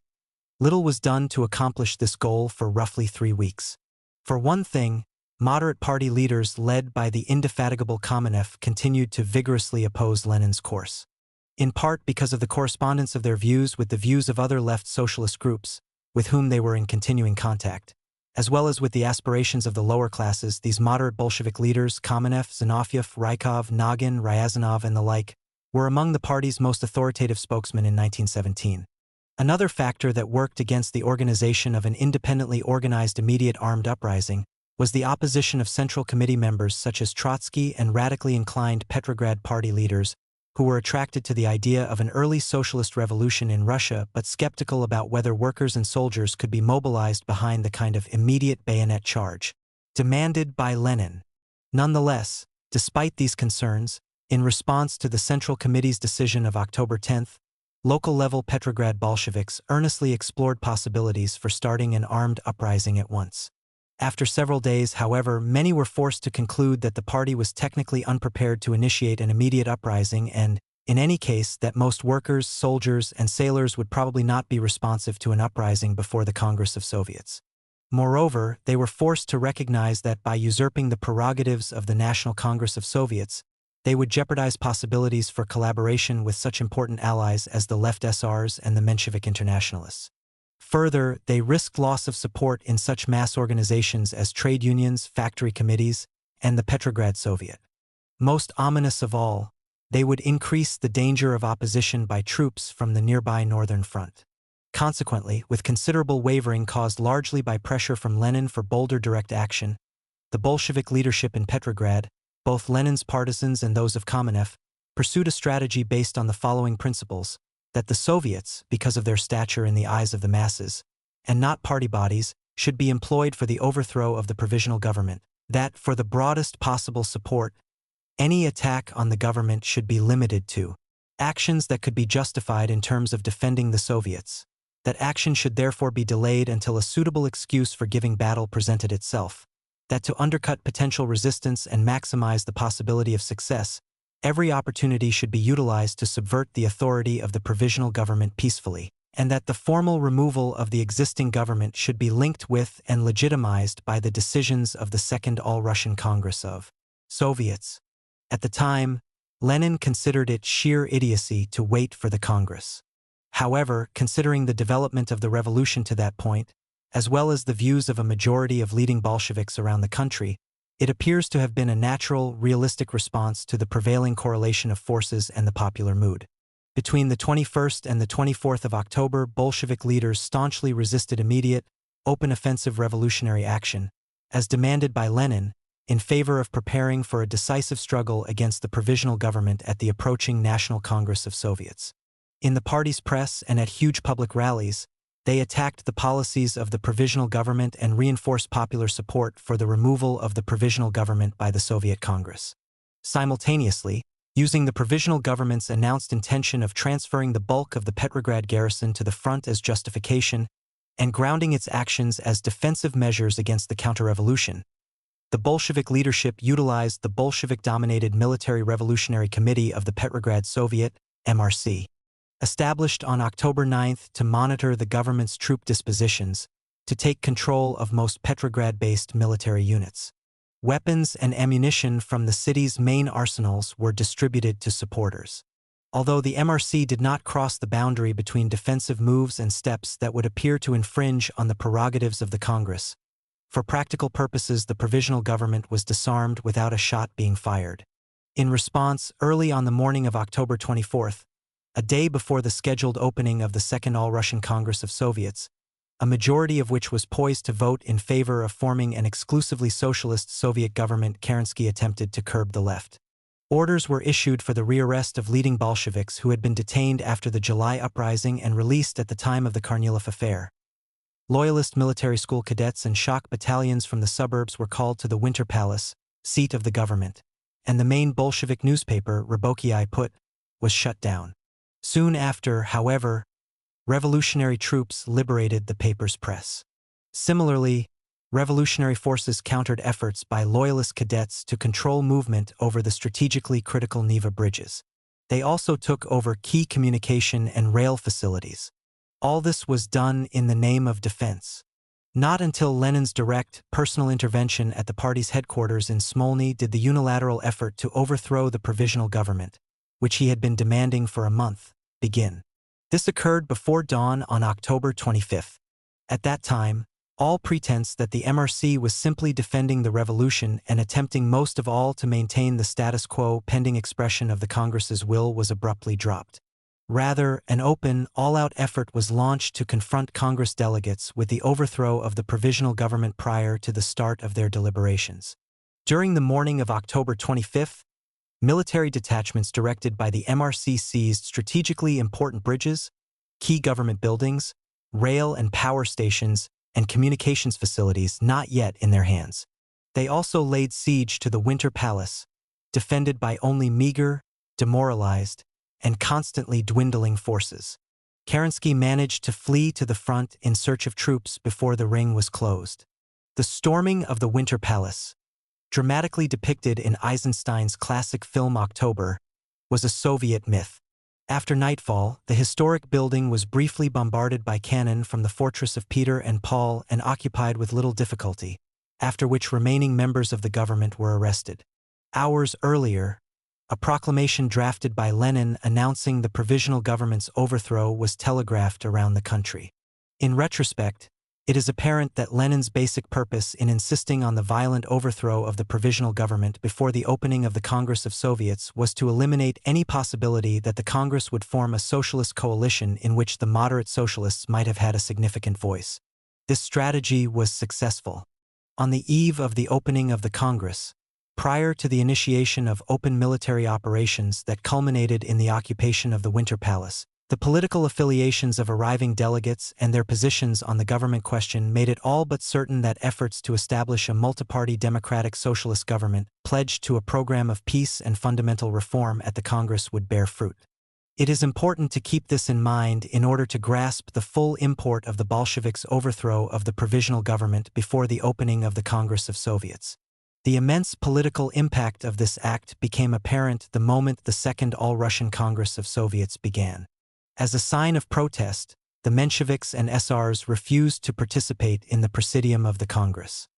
little was done to accomplish this goal for roughly 3 weeks. For one thing, moderate party leaders led by the indefatigable Kamenev continued to vigorously oppose Lenin's course. In part because of the correspondence of their views with the views of other left socialist groups, with whom they were in continuing contact, as well as with the aspirations of the lower classes, these moderate Bolshevik leaders, Kamenev, Zinoviev, Rykov, Nagin, Ryazanov, and the like, were among the party's most authoritative spokesmen in 1917. Another factor that worked against the organization of an independently organized immediate armed uprising was the opposition of Central Committee members such as Trotsky and radically inclined Petrograd party leaders, who were attracted to the idea of an early socialist revolution in Russia but skeptical about whether workers and soldiers could be mobilized behind the kind of immediate bayonet charge demanded by Lenin. Nonetheless, despite these concerns, in response to the Central Committee's decision of October 10th, local-level Petrograd Bolsheviks earnestly explored possibilities for starting an armed uprising at once. After several days, however, many were forced to conclude that the party was technically unprepared to initiate an immediate uprising and, in any case, that most workers, soldiers, and sailors would probably not be responsive to an uprising before the Congress of Soviets. Moreover, they were forced to recognize that by usurping the prerogatives of the National Congress of Soviets, They would jeopardize possibilities for collaboration with such important allies as the Left SRs and the Menshevik Internationalists. Further, they risked loss of support in such mass organizations as trade unions, factory committees, and the Petrograd Soviet. Most ominous of all, they would increase the danger of opposition by troops from the nearby Northern Front. Consequently, with considerable wavering caused largely by pressure from Lenin for bolder direct action, the Bolshevik leadership in Petrograd, both Lenin's partisans and those of Kamenev, pursued a strategy based on the following principles: that the Soviets, because of their stature in the eyes of the masses, and not party bodies, should be employed for the overthrow of the provisional government; that, for the broadest possible support, any attack on the government should be limited to actions that could be justified in terms of defending the Soviets; that action should therefore be delayed until a suitable excuse for giving battle presented itself; that to undercut potential resistance and maximize the possibility of success, every opportunity should be utilized to subvert the authority of the provisional government peacefully; and that the formal removal of the existing government should be linked with and legitimized by the decisions of the Second All-Russian Congress of Soviets. At the time, Lenin considered it sheer idiocy to wait for the Congress. However, considering the development of the revolution to that point, as well as the views of a majority of leading Bolsheviks around the country, it appears to have been a natural, realistic response to the prevailing correlation of forces and the popular mood. Between the 21st and the 24th of October, Bolshevik leaders staunchly resisted immediate, open offensive revolutionary action, as demanded by Lenin, in favor of preparing for a decisive struggle against the provisional government at the approaching National Congress of Soviets. In the party's press and at huge public rallies, they attacked the policies of the provisional government and reinforced popular support for the removal of the provisional government by the Soviet Congress. Simultaneously, using the provisional government's announced intention of transferring the bulk of the Petrograd garrison to the front as justification and grounding its actions as defensive measures against the counter-revolution, the Bolshevik leadership utilized the Bolshevik-dominated Military Revolutionary Committee of the Petrograd Soviet, MRC, established on October 9 to monitor the government's troop dispositions, to take control of most Petrograd-based military units. Weapons and ammunition from the city's main arsenals were distributed to supporters. Although the MRC did not cross the boundary between defensive moves and steps that would appear to infringe on the prerogatives of the Congress, for practical purposes the provisional government was disarmed without a shot being fired. In response, early on the morning of October 24, a day before the scheduled opening of the Second All-Russian Congress of Soviets, a majority of which was poised to vote in favor of forming an exclusively socialist Soviet government, Kerensky attempted to curb the left. Orders were issued for the rearrest of leading Bolsheviks who had been detained after the July uprising and released at the time of the Kornilov affair. Loyalist military school cadets and shock battalions from the suburbs were called to the Winter Palace, seat of the government, and the main Bolshevik newspaper, Rabochiy Put, was shut down. Soon after, however, revolutionary troops liberated the paper's press. Similarly, revolutionary forces countered efforts by loyalist cadets to control movement over the strategically critical Neva bridges. They also took over key communication and rail facilities. All this was done in the name of defense. Not until Lenin's direct, personal intervention at the party's headquarters in Smolny did the unilateral effort to overthrow the provisional government, which he had been demanding for a month, begin. This occurred before dawn on October 25. At that time, all pretense that the MRC was simply defending the revolution and attempting most of all to maintain the status quo pending expression of the Congress's will was abruptly dropped. Rather, an open, all-out effort was launched to confront Congress delegates with the overthrow of the provisional government prior to the start of their deliberations. During the morning of October 25, military detachments directed by the MRC seized strategically important bridges, key government buildings, rail and power stations, and communications facilities not yet in their hands. They also laid siege to the Winter Palace, defended by only meager, demoralized, and constantly dwindling forces. Kerensky managed to flee to the front in search of troops before the ring was closed. The storming of the Winter Palace, dramatically depicted in Eisenstein's classic film October, was a Soviet myth. After nightfall, the historic building was briefly bombarded by cannon from the fortress of Peter and Paul and occupied with little difficulty, after which remaining members of the government were arrested. Hours earlier, A proclamation drafted by Lenin announcing the provisional government's overthrow was telegraphed around the country. In retrospect, it is apparent that Lenin's basic purpose in insisting on the violent overthrow of the provisional government before the opening of the Congress of Soviets was to eliminate any possibility that the Congress would form a socialist coalition in which the moderate socialists might have had a significant voice. This strategy was successful. On the eve of the opening of the Congress, prior to the initiation of open military operations that culminated in the occupation of the Winter Palace, the political affiliations of arriving delegates and their positions on the government question made it all but certain that efforts to establish a multi-party democratic socialist government pledged to a program of peace and fundamental reform at the Congress would bear fruit. It is important to keep this in mind in order to grasp the full import of the Bolsheviks' overthrow of the provisional government before the opening of the Congress of Soviets. The immense political impact of this act became apparent the moment the Second All-Russian Congress of Soviets began. As a sign of protest, the Mensheviks and SRs refused to participate in the Presidium of the Congress.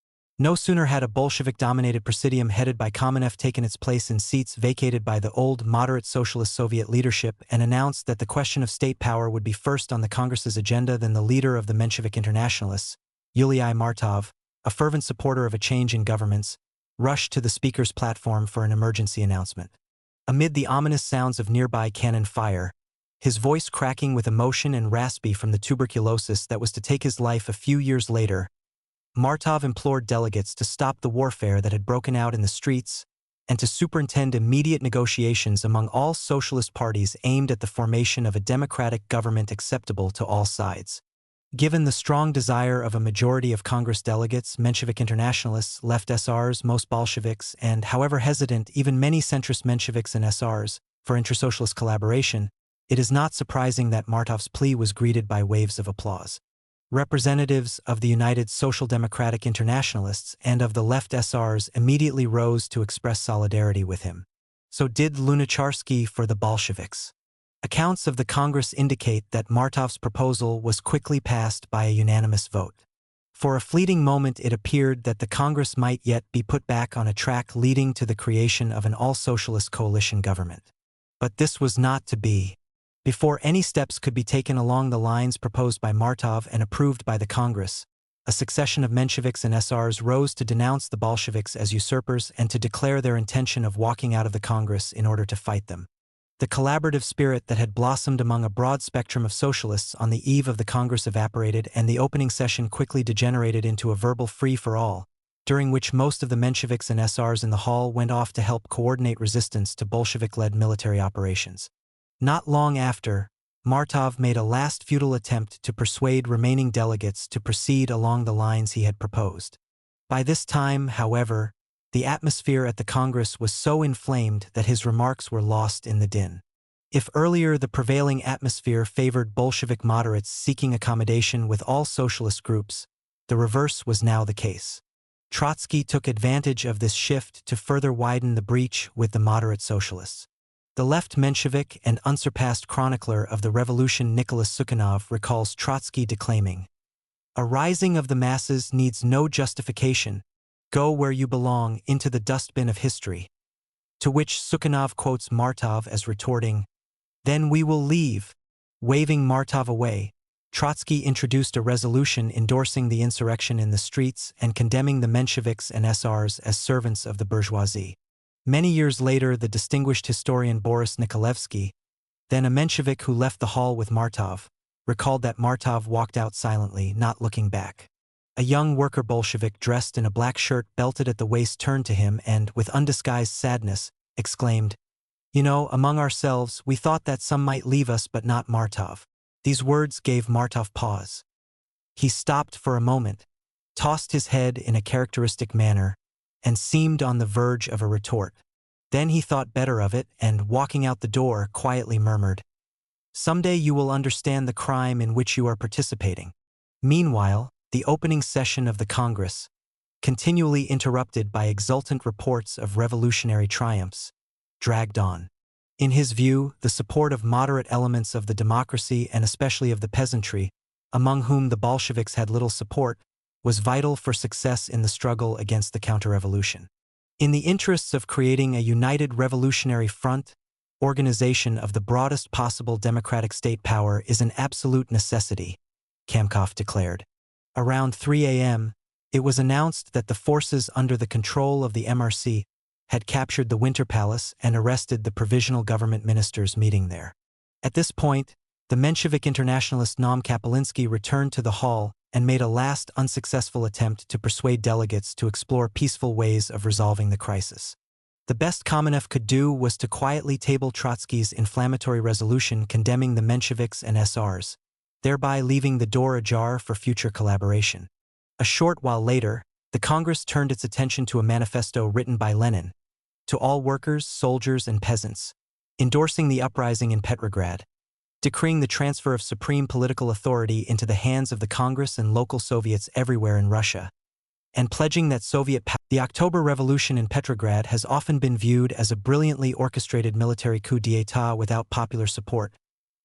No sooner had a Bolshevik-dominated Presidium headed by Kamenev taken its place in seats vacated by the old moderate socialist Soviet leadership and announced that the question of state power would be first on the Congress's agenda than the leader of the Menshevik internationalists, Yuliy Martov, a fervent supporter of a change in governments, rushed to the speaker's platform for an emergency announcement. Amid the ominous sounds of nearby cannon fire, his voice cracking with emotion and raspy from the tuberculosis that was to take his life a few years later, Martov implored delegates to stop the warfare that had broken out in the streets and to superintend immediate negotiations among all socialist parties aimed at the formation of a democratic government acceptable to all sides. Given the strong desire of a majority of Congress delegates, Menshevik internationalists, left SRs, most Bolsheviks, and, however hesitant, even many centrist Mensheviks and SRs, for intersocialist collaboration, it is not surprising that Martov's plea was greeted by waves of applause. Representatives of the United Social Democratic Internationalists and of the left SRs immediately rose to express solidarity with him. So did Lunacharsky for the Bolsheviks. Accounts of the Congress indicate that Martov's proposal was quickly passed by a unanimous vote. For a fleeting moment it appeared that the Congress might yet be put back on a track leading to the creation of an all-socialist coalition government. But this was not to be. Before any steps could be taken along the lines proposed by Martov and approved by the Congress, a succession of Mensheviks and SRs rose to denounce the Bolsheviks as usurpers and to declare their intention of walking out of the Congress in order to fight them. The collaborative spirit that had blossomed among a broad spectrum of socialists on the eve of the Congress evaporated, and the opening session quickly degenerated into a verbal free-for-all, during which most of the Mensheviks and SRs in the hall went off to help coordinate resistance to Bolshevik-led military operations. Not long after, Martov made a last futile attempt to persuade remaining delegates to proceed along the lines he had proposed. By this time, however, the atmosphere at the Congress was so inflamed that his remarks were lost in the din. If earlier the prevailing atmosphere favored Bolshevik moderates seeking accommodation with all socialist groups, the reverse was now the case. Trotsky took advantage of this shift to further widen the breach with the moderate socialists. The left Menshevik and unsurpassed chronicler of the revolution Nicholas Sukhanov recalls Trotsky declaiming, "A rising of the masses needs no justification. Go where you belong, into the dustbin of history." To which Sukhanov quotes Martov as retorting, "Then we will leave." Waving Martov away, Trotsky introduced a resolution endorsing the insurrection in the streets and condemning the Mensheviks and SRs as servants of the bourgeoisie. Many years later, the distinguished historian Boris Nikolevsky, then a Menshevik who left the hall with Martov, recalled that Martov walked out silently, not looking back. A young worker Bolshevik dressed in a black shirt belted at the waist turned to him and, with undisguised sadness, exclaimed, "You know, among ourselves, we thought that some might leave us but not Martov." These words gave Martov pause. He stopped for a moment, tossed his head in a characteristic manner, and seemed on the verge of a retort. Then he thought better of it and, walking out the door, quietly murmured, "Someday you will understand the crime in which you are participating." Meanwhile, the opening session of the Congress, continually interrupted by exultant reports of revolutionary triumphs, dragged on. In his view, the support of moderate elements of the democracy and especially of the peasantry, among whom the Bolsheviks had little support, was vital for success in the struggle against the counter-revolution. In the interests of creating a united revolutionary front, organization of the broadest possible democratic state power is an absolute necessity, Kamkov declared. Around 3 a.m., it was announced that the forces under the control of the MRC had captured the Winter Palace and arrested the provisional government ministers meeting there. At this point, the Menshevik internationalist Naum Kapelinski returned to the hall and made a last unsuccessful attempt to persuade delegates to explore peaceful ways of resolving the crisis. The best Kamenev could do was to quietly table Trotsky's inflammatory resolution condemning the Mensheviks and SRs, thereby leaving the door ajar for future collaboration. A short while later, the Congress turned its attention to a manifesto written by Lenin, to all workers, soldiers, and peasants, endorsing the uprising in Petrograd, decreeing the transfer of supreme political authority into the hands of the Congress and local Soviets everywhere in Russia, and pledging that Soviet power. The October Revolution in Petrograd has often been viewed as a brilliantly orchestrated military coup d'état without popular support,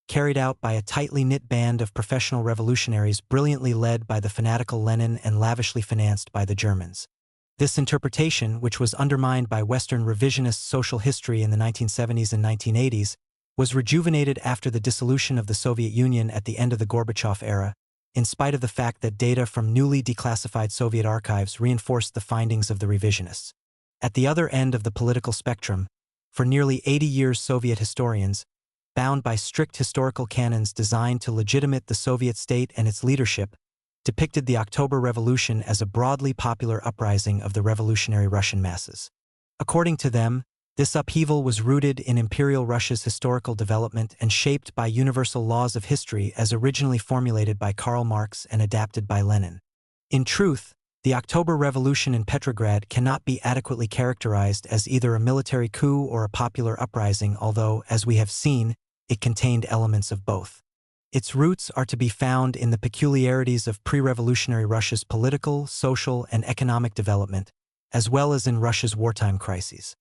carried out by a tightly knit band of professional revolutionaries brilliantly led by the fanatical Lenin and lavishly financed by the Germans. This interpretation, which was undermined by Western revisionist social history in the 1970s and 1980s, was rejuvenated after the dissolution of the Soviet Union at the end of the Gorbachev era, in spite of the fact that data from newly declassified Soviet archives reinforced the findings of the revisionists. At the other end of the political spectrum, for nearly 80 years Soviet historians, bound by strict historical canons designed to legitimate the Soviet state and its leadership, depicted the October Revolution as a broadly popular uprising of the revolutionary Russian masses. According to them, this upheaval was rooted in Imperial Russia's historical development and shaped by universal laws of history as originally formulated by Karl Marx and adapted by Lenin. In truth, the October Revolution in Petrograd cannot be adequately characterized as either a military coup or a popular uprising, although, as we have seen, it contained elements of both. Its roots are to be found in the peculiarities of pre-revolutionary Russia's political, social, and economic development, as well as in Russia's wartime crises.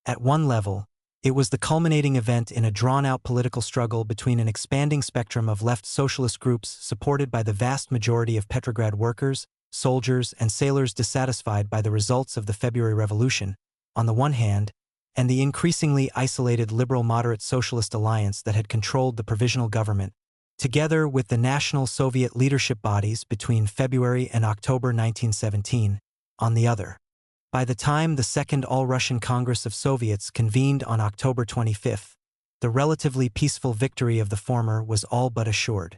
At one level, it was the culminating event in a drawn-out political struggle between an expanding spectrum of left socialist groups supported by the vast majority of Petrograd workers, soldiers, and sailors dissatisfied by the results of the February Revolution, on the one hand, and the increasingly isolated liberal-moderate socialist alliance that had controlled the provisional government, together with the National Soviet leadership bodies between February and October 1917, on the other. By the time the Second All-Russian Congress of Soviets convened on October 25, the relatively peaceful victory of the former was all but assured.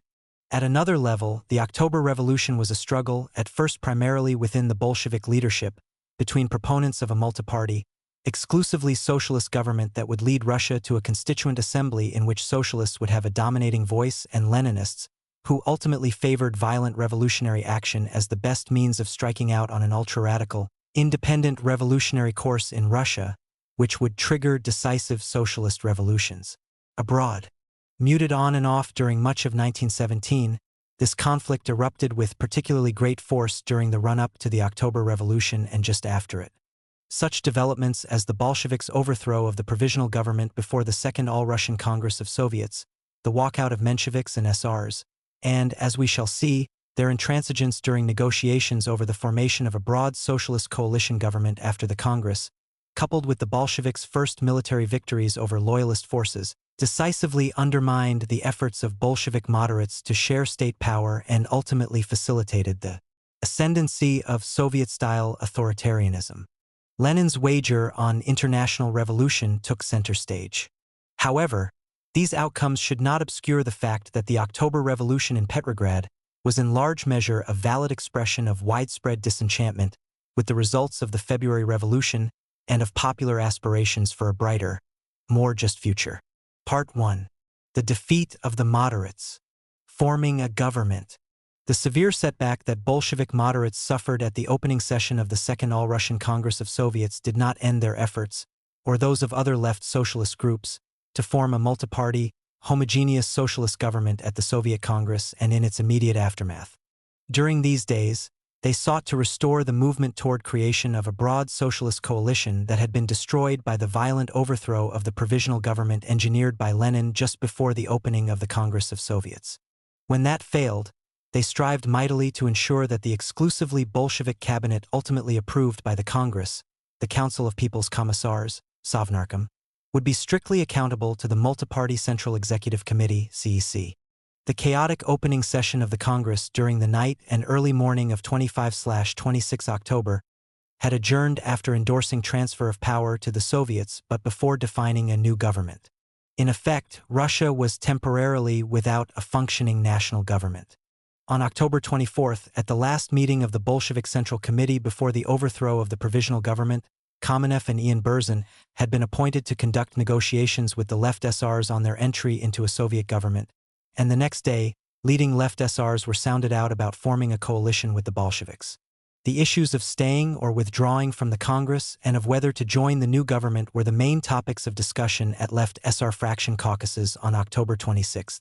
At another level, the October Revolution was a struggle, at first primarily within the Bolshevik leadership, between proponents of a multi-party, exclusively socialist government that would lead Russia to a Constituent Assembly in which socialists would have a dominating voice, and Leninists, who ultimately favored violent revolutionary action as the best means of striking out on an ultra-radical, independent revolutionary course in Russia, which would trigger decisive socialist revolutions. Abroad, muted on and off during much of 1917, this conflict erupted with particularly great force during the run-up to the October Revolution and just after it. Such developments as the Bolsheviks' overthrow of the provisional government before the Second All-Russian Congress of Soviets, the walkout of Mensheviks and SRs, and, as we shall see, their intransigence during negotiations over the formation of a broad socialist coalition government after the Congress, coupled with the Bolsheviks' first military victories over loyalist forces, decisively undermined the efforts of Bolshevik moderates to share state power and ultimately facilitated the ascendancy of Soviet-style authoritarianism. Lenin's wager on international revolution took center stage. However, these outcomes should not obscure the fact that the October Revolution in Petrograd was in large measure a valid expression of widespread disenchantment with the results of the February Revolution and of popular aspirations for a brighter, more just future. Part 1. The defeat of the moderates. Forming a government. The severe setback that Bolshevik moderates suffered at the opening session of the Second All-Russian Congress of Soviets did not end their efforts, or those of other left socialist groups, to form a multi-party, homogeneous socialist government at the Soviet Congress and in its immediate aftermath. During these days, they sought to restore the movement toward creation of a broad socialist coalition that had been destroyed by the violent overthrow of the provisional government engineered by Lenin just before the opening of the Congress of Soviets. When that failed, they strived mightily to ensure that the exclusively Bolshevik cabinet ultimately approved by the Congress, the Council of People's Commissars, Sovnarkom, would be strictly accountable to the Multi-Party Central Executive Committee, CEC. The chaotic opening session of the Congress during the night and early morning of 25/26 October had adjourned after endorsing transfer of power to the Soviets but before defining a new government. In effect, Russia was temporarily without a functioning national government. On October 24, at the last meeting of the Bolshevik Central Committee before the overthrow of the provisional government, Kamenev and Ian Berzin had been appointed to conduct negotiations with the left SRs on their entry into a Soviet government, and the next day, leading left SRs were sounded out about forming a coalition with the Bolsheviks. The issues of staying or withdrawing from the Congress and of whether to join the new government were the main topics of discussion at left SR fraction caucuses on October 26.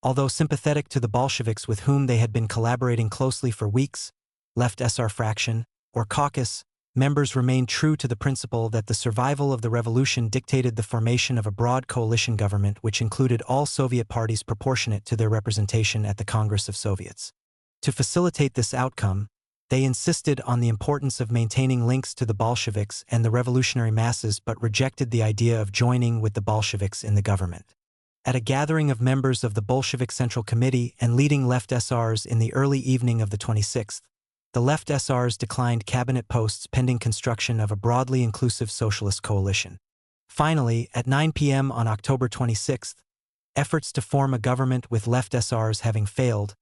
Although sympathetic to the Bolsheviks with whom they had been collaborating closely for weeks, left SR fraction, or caucus, members remained true to the principle that the survival of the revolution dictated the formation of a broad coalition government which included all Soviet parties proportionate to their representation at the Congress of Soviets. To facilitate this outcome, they insisted on the importance of maintaining links to the Bolsheviks and the revolutionary masses but rejected the idea of joining with the Bolsheviks in the government. At a gathering of members of the Bolshevik Central Committee and leading left SRs in the early evening of the 26th, the left SRs declined cabinet posts pending construction of a broadly inclusive socialist coalition. Finally, at 9 p.m. on October 26th, efforts to form a government with left SRs having failed,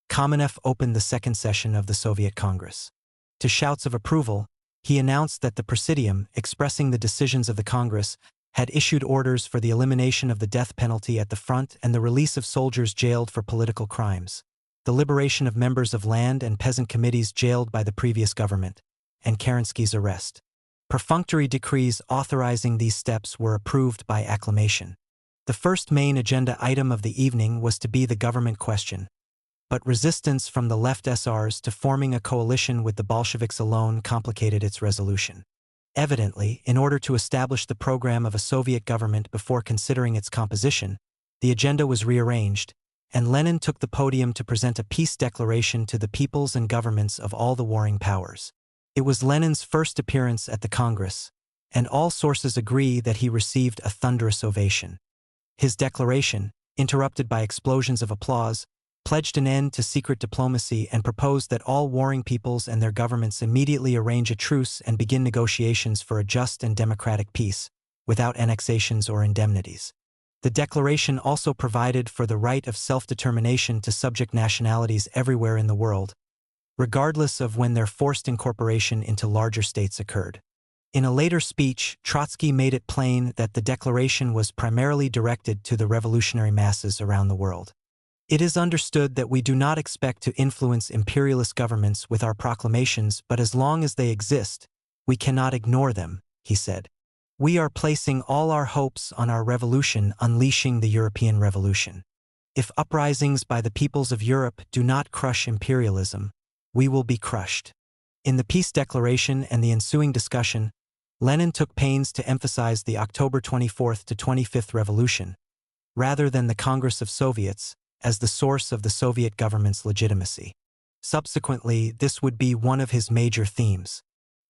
Kamenev opened the second session of the Soviet Congress. To shouts of approval, he announced that the Presidium, expressing the decisions of the Congress, had issued orders for the elimination of the death penalty at the front and the release of soldiers jailed for political crimes, the liberation of members of land and peasant committees jailed by the previous government, and Kerensky's arrest. Perfunctory decrees authorizing these steps were approved by acclamation. The first main agenda item of the evening was to be the government question, but resistance from the left SRs to forming a coalition with the Bolsheviks alone complicated its resolution. Evidently, in order to establish the program of a Soviet government before considering its composition, the agenda was rearranged, and Lenin took the podium to present a peace declaration to the peoples and governments of all the warring powers. It was Lenin's first appearance at the Congress, and all sources agree that he received a thunderous ovation. His declaration, interrupted by explosions of applause, pledged an end to secret diplomacy and proposed that all warring peoples and their governments immediately arrange a truce and begin negotiations for a just and democratic peace, without annexations or indemnities. The declaration also provided for the right of self-determination to subject nationalities everywhere in the world, regardless of when their forced incorporation into larger states occurred. In a later speech, Trotsky made it plain that the declaration was primarily directed to the revolutionary masses around the world. It is understood that we do not expect to influence imperialist governments with our proclamations, but as long as they exist, we cannot ignore them, he said. We are placing all our hopes on our revolution unleashing the European Revolution. If uprisings by the peoples of Europe do not crush imperialism, we will be crushed. In the peace declaration and the ensuing discussion, Lenin took pains to emphasize the October 24th to 25th revolution, rather than the Congress of Soviets, as the source of the Soviet government's legitimacy. Subsequently, this would be one of his major themes.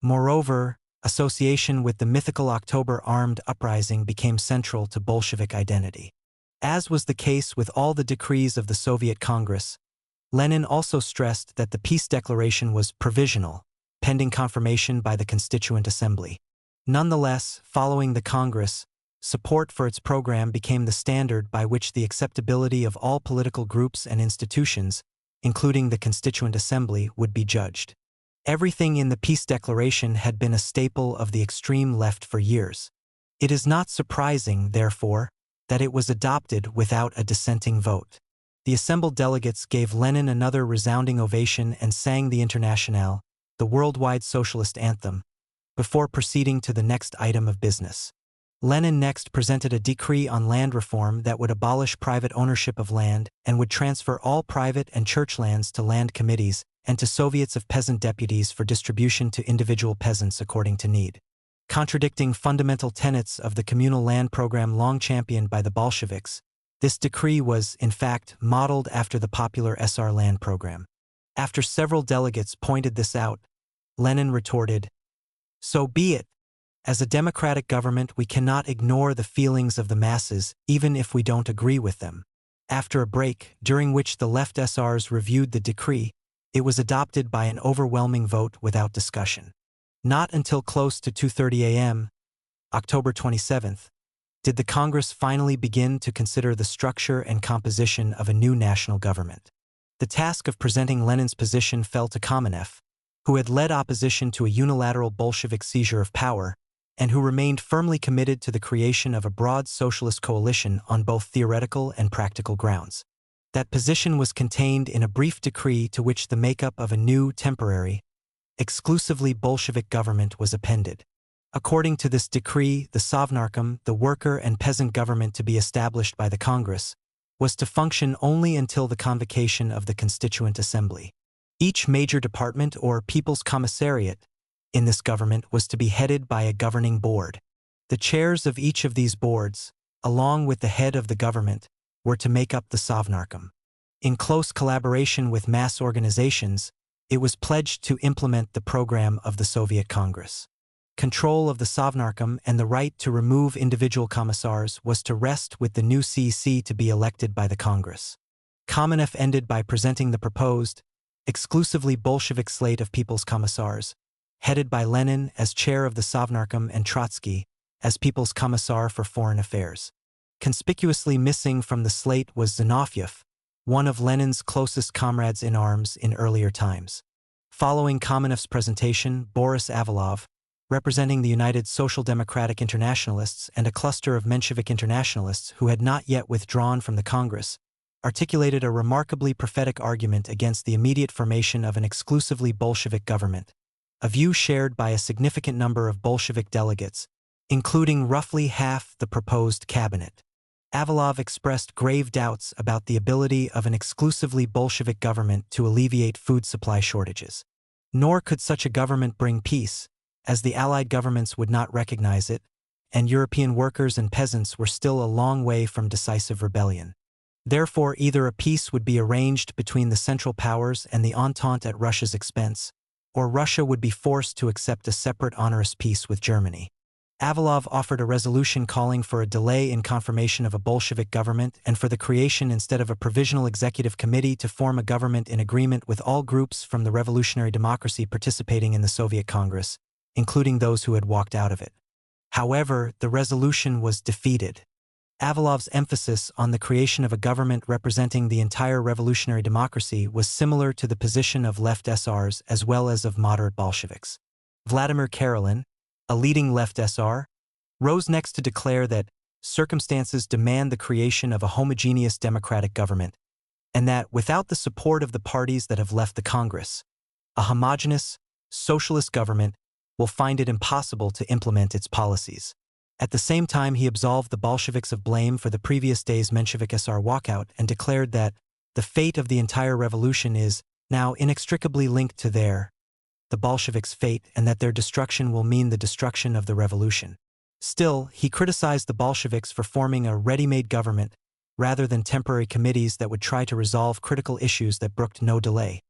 Moreover, association with the mythical October armed uprising became central to Bolshevik identity. As was the case with all the decrees of the Soviet Congress, Lenin also stressed that the peace declaration was provisional, pending confirmation by the Constituent Assembly. Nonetheless, following the Congress, support for its program became the standard by which the acceptability of all political groups and institutions, including the Constituent Assembly, would be judged. Everything in the peace declaration had been a staple of the extreme left for years. It is not surprising, therefore, that it was adopted without a dissenting vote. The assembled delegates gave Lenin another resounding ovation and sang the Internationale, the worldwide socialist anthem, before proceeding to the next item of business. Lenin next presented a decree on land reform that would abolish private ownership of land and would transfer all private and church lands to land committees and to Soviets of peasant deputies for distribution to individual peasants according to need. Contradicting fundamental tenets of the communal land program long championed by the Bolsheviks, this decree was, in fact, modeled after the popular SR land program. After several delegates pointed this out, Lenin retorted, "So be it, As a democratic government, we cannot ignore the feelings of the masses, even if we don't agree with them. After a break, during which the left SRs reviewed the decree, it was adopted by an overwhelming vote without discussion. Not until close to 2:30 a.m., October 27th, did the Congress finally begin to consider the structure and composition of a new national government. The task of presenting Lenin's position fell to Kamenev, who had led opposition to a unilateral Bolshevik seizure of power, and who remained firmly committed to the creation of a broad socialist coalition on both theoretical and practical grounds. That position was contained in a brief decree to which the makeup of a new, temporary, exclusively Bolshevik government was appended. According to this decree, the Sovnarkom, the worker and peasant government to be established by the Congress, was to function only until the convocation of the Constituent Assembly. Each major department or People's Commissariat in this government was to be headed by a governing board. The chairs of each of these boards, along with the head of the government, were to make up the Sovnarkom. In close collaboration with mass organizations, it was pledged to implement the program of the Soviet Congress. Control of the Sovnarkom and the right to remove individual commissars was to rest with the new CEC to be elected by the Congress. Kamenev ended by presenting the proposed, exclusively Bolshevik slate of People's Commissars, headed by Lenin as chair of the Sovnarkom and Trotsky as People's Commissar for Foreign Affairs. Conspicuously missing from the slate was Zinoviev, one of Lenin's closest comrades in arms in earlier times. Following Kamenev's presentation, Boris Avalov, representing the United Social Democratic Internationalists and a cluster of Menshevik internationalists who had not yet withdrawn from the Congress, articulated a remarkably prophetic argument against the immediate formation of an exclusively Bolshevik government, a view shared by a significant number of Bolshevik delegates, including roughly half the proposed cabinet. Avalov expressed grave doubts about the ability of an exclusively Bolshevik government to alleviate food supply shortages. Nor could such a government bring peace, as the Allied governments would not recognize it, and European workers and peasants were still a long way from decisive rebellion. Therefore, either a peace would be arranged between the Central Powers and the Entente at Russia's expense, or Russia would be forced to accept a separate onerous peace with Germany. Avalov offered a resolution calling for a delay in confirmation of a Bolshevik government and for the creation instead of a provisional executive committee to form a government in agreement with all groups from the revolutionary democracy participating in the Soviet Congress, including those who had walked out of it. However, the resolution was defeated. Avalov's emphasis on the creation of a government representing the entire revolutionary democracy was similar to the position of left SRs as well as of moderate Bolsheviks. Vladimir Karelin, a leading left SR, rose next to declare that circumstances demand the creation of a homogeneous democratic government, and that without the support of the parties that have left the Congress, a homogeneous, socialist government will find it impossible to implement its policies. At the same time, he absolved the Bolsheviks of blame for the previous day's Menshevik SR walkout and declared that the fate of the entire revolution is now inextricably linked to the Bolsheviks' fate, and that their destruction will mean the destruction of the revolution. Still, he criticized the Bolsheviks for forming a ready-made government rather than temporary committees that would try to resolve critical issues that brooked no delay,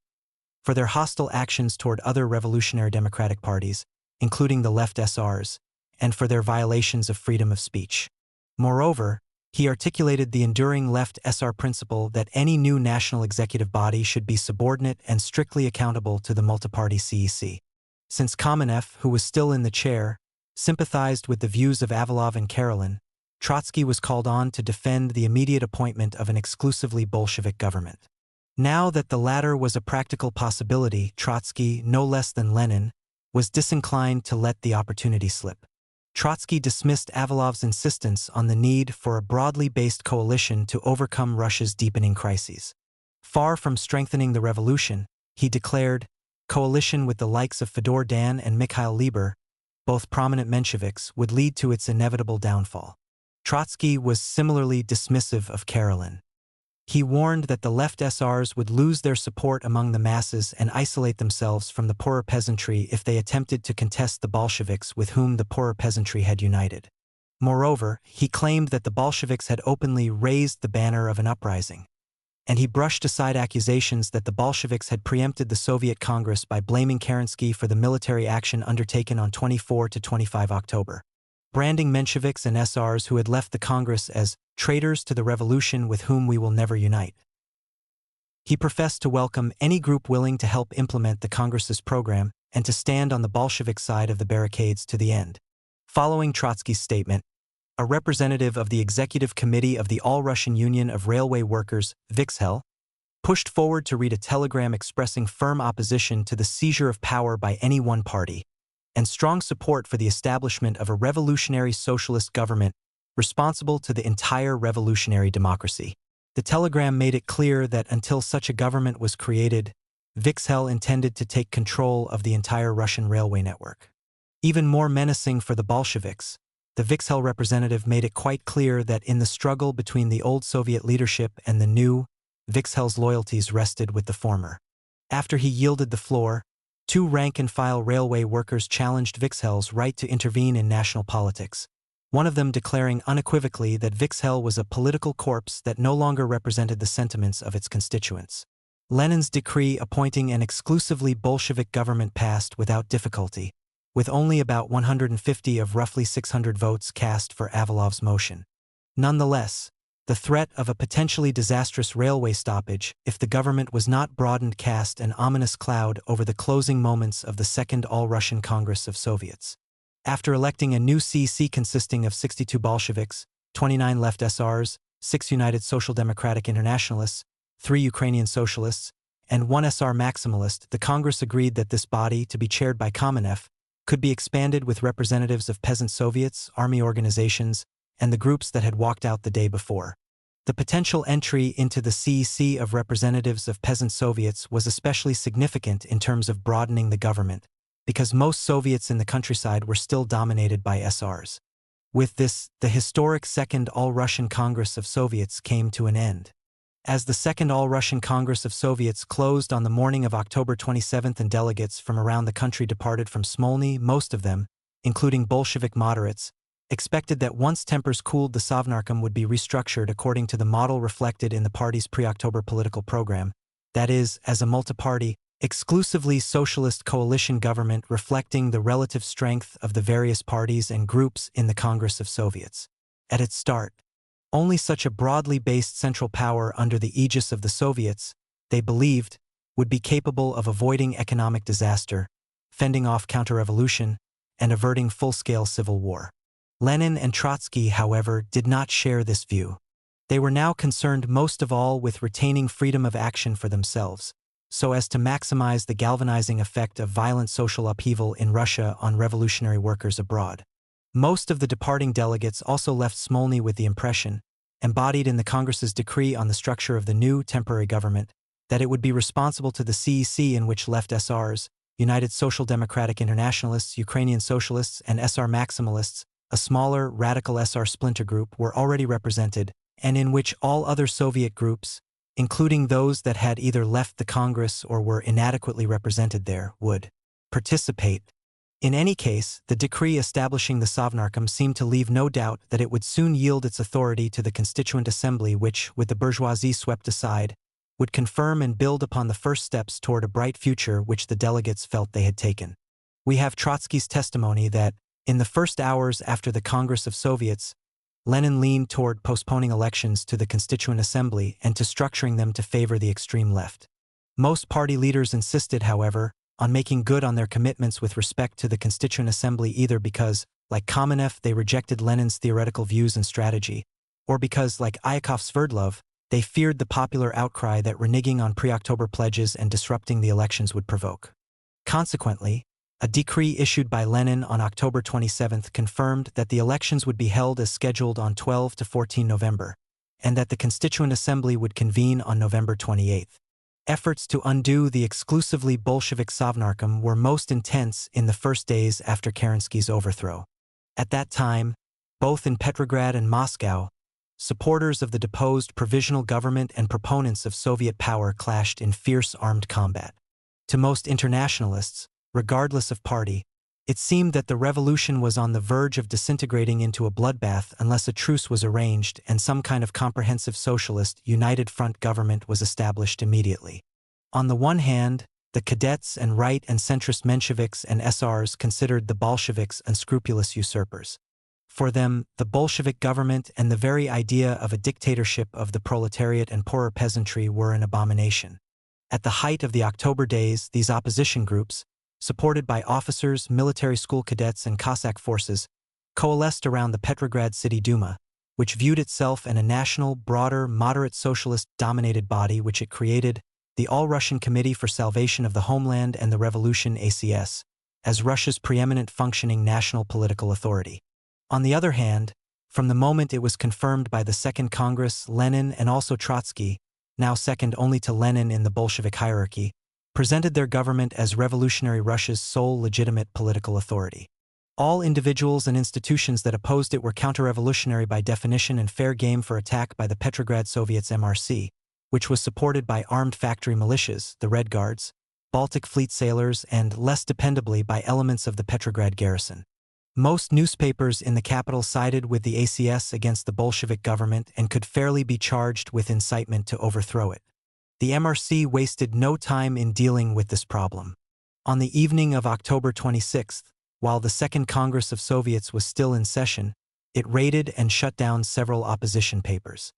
for their hostile actions toward other revolutionary democratic parties, including the left SRs, and for their violations of freedom of speech. Moreover, he articulated the enduring left SR principle that any new national executive body should be subordinate and strictly accountable to the multiparty CEC. Since Kamenev, who was still in the chair, sympathized with the views of Avalov and Karelin, Trotsky was called on to defend the immediate appointment of an exclusively Bolshevik government. Now that the latter was a practical possibility, Trotsky, no less than Lenin, was disinclined to let the opportunity slip. Trotsky dismissed Avalov's insistence on the need for a broadly based coalition to overcome Russia's deepening crises. Far from strengthening the revolution, he declared, coalition with the likes of Fedor Dan and Mikhail Lieber, both prominent Mensheviks, would lead to its inevitable downfall. Trotsky was similarly dismissive of Karelin. He warned that the left SRs would lose their support among the masses and isolate themselves from the poorer peasantry if they attempted to contest the Bolsheviks with whom the poorer peasantry had united. Moreover, he claimed that the Bolsheviks had openly raised the banner of an uprising. and he brushed aside accusations that the Bolsheviks had preempted the Soviet Congress by blaming Kerensky for the military action undertaken on 24 to 25 October, branding Mensheviks and SRs who had left the Congress as traitors to the revolution with whom we will never unite. He professed to welcome any group willing to help implement the Congress's program and to stand on the Bolshevik side of the barricades to the end. Following Trotsky's statement, a representative of the Executive Committee of the All-Russian Union of Railway Workers, Vikshel, pushed forward to read a telegram expressing firm opposition to the seizure of power by any one party, and strong support for the establishment of a revolutionary socialist government responsible to the entire revolutionary democracy. The telegram made it clear that until such a government was created, Vikshel intended to take control of the entire Russian railway network. Even more menacing for the Bolsheviks, the Vikshel representative made it quite clear that in the struggle between the old Soviet leadership and the new, Vikshel's loyalties rested with the former. After he yielded the floor, two rank-and-file railway workers challenged Vikshel's right to intervene in national politics, one of them declaring unequivocally that Vikshel was a political corpse that no longer represented the sentiments of its constituents. Lenin's decree appointing an exclusively Bolshevik government passed without difficulty, with only about 150 of roughly 600 votes cast for Avalov's motion. Nonetheless, the threat of a potentially disastrous railway stoppage if the government was not broadened cast an ominous cloud over the closing moments of the Second All-Russian Congress of Soviets. After electing a new CEC consisting of 62 Bolsheviks, 29 left SRs, 6 United Social Democratic Internationalists, 3 Ukrainian Socialists, and 1 SR Maximalist, the Congress agreed that this body, to be chaired by Kamenev, could be expanded with representatives of peasant soviets, army organizations, and the groups that had walked out the day before. The potential entry into the CEC of representatives of peasant soviets was especially significant in terms of broadening the government, because most Soviets in the countryside were still dominated by SRs. With this, the historic Second All-Russian Congress of Soviets came to an end. As the Second All-Russian Congress of Soviets closed on the morning of October 27 and delegates from around the country departed from Smolny, most of them, including Bolshevik moderates, expected that once tempers cooled the Sovnarkom would be restructured according to the model reflected in the party's pre-October political program, that is, as a multi-party, exclusively socialist coalition government reflecting the relative strength of the various parties and groups in the Congress of Soviets. At its start, only such a broadly based central power under the aegis of the Soviets, they believed, would be capable of avoiding economic disaster, fending off counter-revolution, and averting full-scale civil war. Lenin and Trotsky, however, did not share this view. They were now concerned most of all with retaining freedom of action for themselves, so as to maximize the galvanizing effect of violent social upheaval in Russia on revolutionary workers abroad. Most of the departing delegates also left Smolny with the impression, embodied in the Congress's decree on the structure of the new temporary government, that it would be responsible to the CEC in which left SRs, United Social Democratic Internationalists, Ukrainian Socialists, and SR Maximalists, a smaller, radical SR splinter group, were already represented, and in which all other Soviet groups, including those that had either left the Congress or were inadequately represented there, would participate. In any case, the decree establishing the Sovnarkom seemed to leave no doubt that it would soon yield its authority to the Constituent Assembly which, with the bourgeoisie swept aside, would confirm and build upon the first steps toward a bright future which the delegates felt they had taken. We have Trotsky's testimony that, in the first hours after the Congress of Soviets, Lenin leaned toward postponing elections to the Constituent Assembly and to structuring them to favor the extreme left. Most party leaders insisted, however, on making good on their commitments with respect to the Constituent Assembly either because, like Kamenev, they rejected Lenin's theoretical views and strategy, or because, like Iakov Sverdlov, they feared the popular outcry that reneging on pre-October pledges and disrupting the elections would provoke. Consequently, a decree issued by Lenin on October 27 confirmed that the elections would be held as scheduled on 12 to 14 November, and that the Constituent Assembly would convene on November 28. Efforts to undo the exclusively Bolshevik Sovnarkom were most intense in the first days after Kerensky's overthrow. At that time, both in Petrograd and Moscow, supporters of the deposed provisional government and proponents of Soviet power clashed in fierce armed combat. To most internationalists, regardless of party, It seemed that the revolution was on the verge of disintegrating into a bloodbath unless a truce was arranged and some kind of comprehensive socialist united front government was established immediately. On the one hand, the cadets and right and centrist Mensheviks and SRs considered the Bolsheviks unscrupulous usurpers. For them, the Bolshevik government and the very idea of a dictatorship of the proletariat and poorer peasantry were an abomination. At the height of the October days, these opposition groups, supported by officers, military school cadets, and Cossack forces, coalesced around the Petrograd City Duma, which viewed itself as a national, broader, moderate socialist-dominated body which it created, the All-Russian Committee for Salvation of the Homeland and the Revolution ACS, as Russia's preeminent functioning national political authority. On the other hand, from the moment it was confirmed by the Second Congress, Lenin and also Trotsky, now second only to Lenin in the Bolshevik hierarchy, presented their government as revolutionary Russia's sole legitimate political authority. All individuals and institutions that opposed it were counter-revolutionary by definition and fair game for attack by the Petrograd Soviet's MRC, which was supported by armed factory militias, the Red Guards, Baltic Fleet sailors, and, less dependably, by elements of the Petrograd garrison. Most newspapers in the capital sided with the ACS against the Bolshevik government and could fairly be charged with incitement to overthrow it. The MRC wasted no time in dealing with this problem. On the evening of October 26, while the Second Congress of Soviets was still in session, it raided and shut down several opposition papers.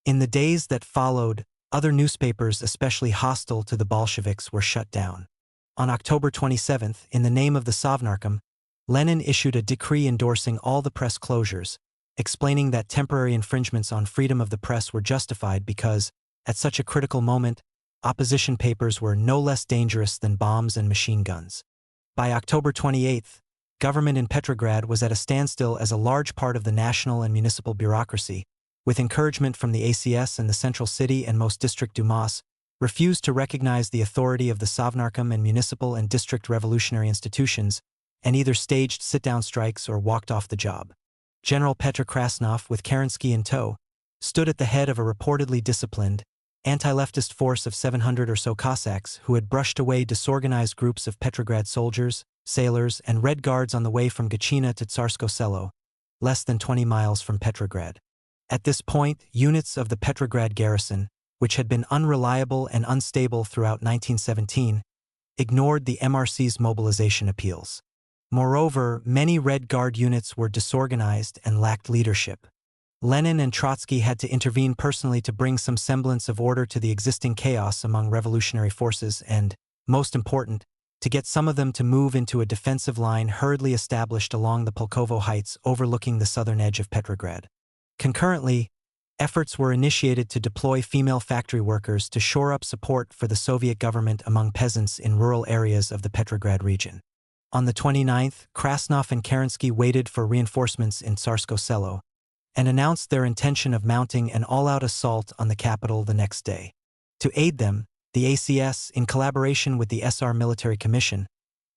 In the days that followed, other newspapers especially hostile to the Bolsheviks were shut down. On October 27, in the name of the Sovnarkom, Lenin issued a decree endorsing all the press closures, explaining that temporary infringements on freedom of the press were justified because, at such a critical moment, opposition papers were no less dangerous than bombs and machine guns. By October 28, government in Petrograd was at a standstill as a large part of the national and municipal bureaucracy, with encouragement from the ACS and the central city and most district dumas, refused to recognize the authority of the Sovnarkom and municipal and district revolutionary institutions, and either staged sit-down strikes or walked off the job. General Petr Krasnov, with Kerensky in tow, stood at the head of a reportedly disciplined, anti-leftist force of 700 or so Cossacks who had brushed away disorganized groups of Petrograd soldiers, sailors, and Red Guards on the way from Gachina to Tsarsko Selo, less than 20 miles from Petrograd. At this point, units of the Petrograd garrison, which had been unreliable and unstable throughout 1917, ignored the MRC's mobilization appeals. Moreover, many Red Guard units were disorganized and lacked leadership. Lenin and Trotsky had to intervene personally to bring some semblance of order to the existing chaos among revolutionary forces and, most important, to get some of them to move into a defensive line hurriedly established along the Pulkovo Heights overlooking the southern edge of Petrograd. Concurrently, efforts were initiated to deploy female factory workers to shore up support for the Soviet government among peasants in rural areas of the Petrograd region. On the 29th, Krasnov and Kerensky waited for reinforcements in Tsarsko Selo and announced their intention of mounting an all-out assault on the capital the next day. To aid them, the ACS, in collaboration with the SR Military Commission,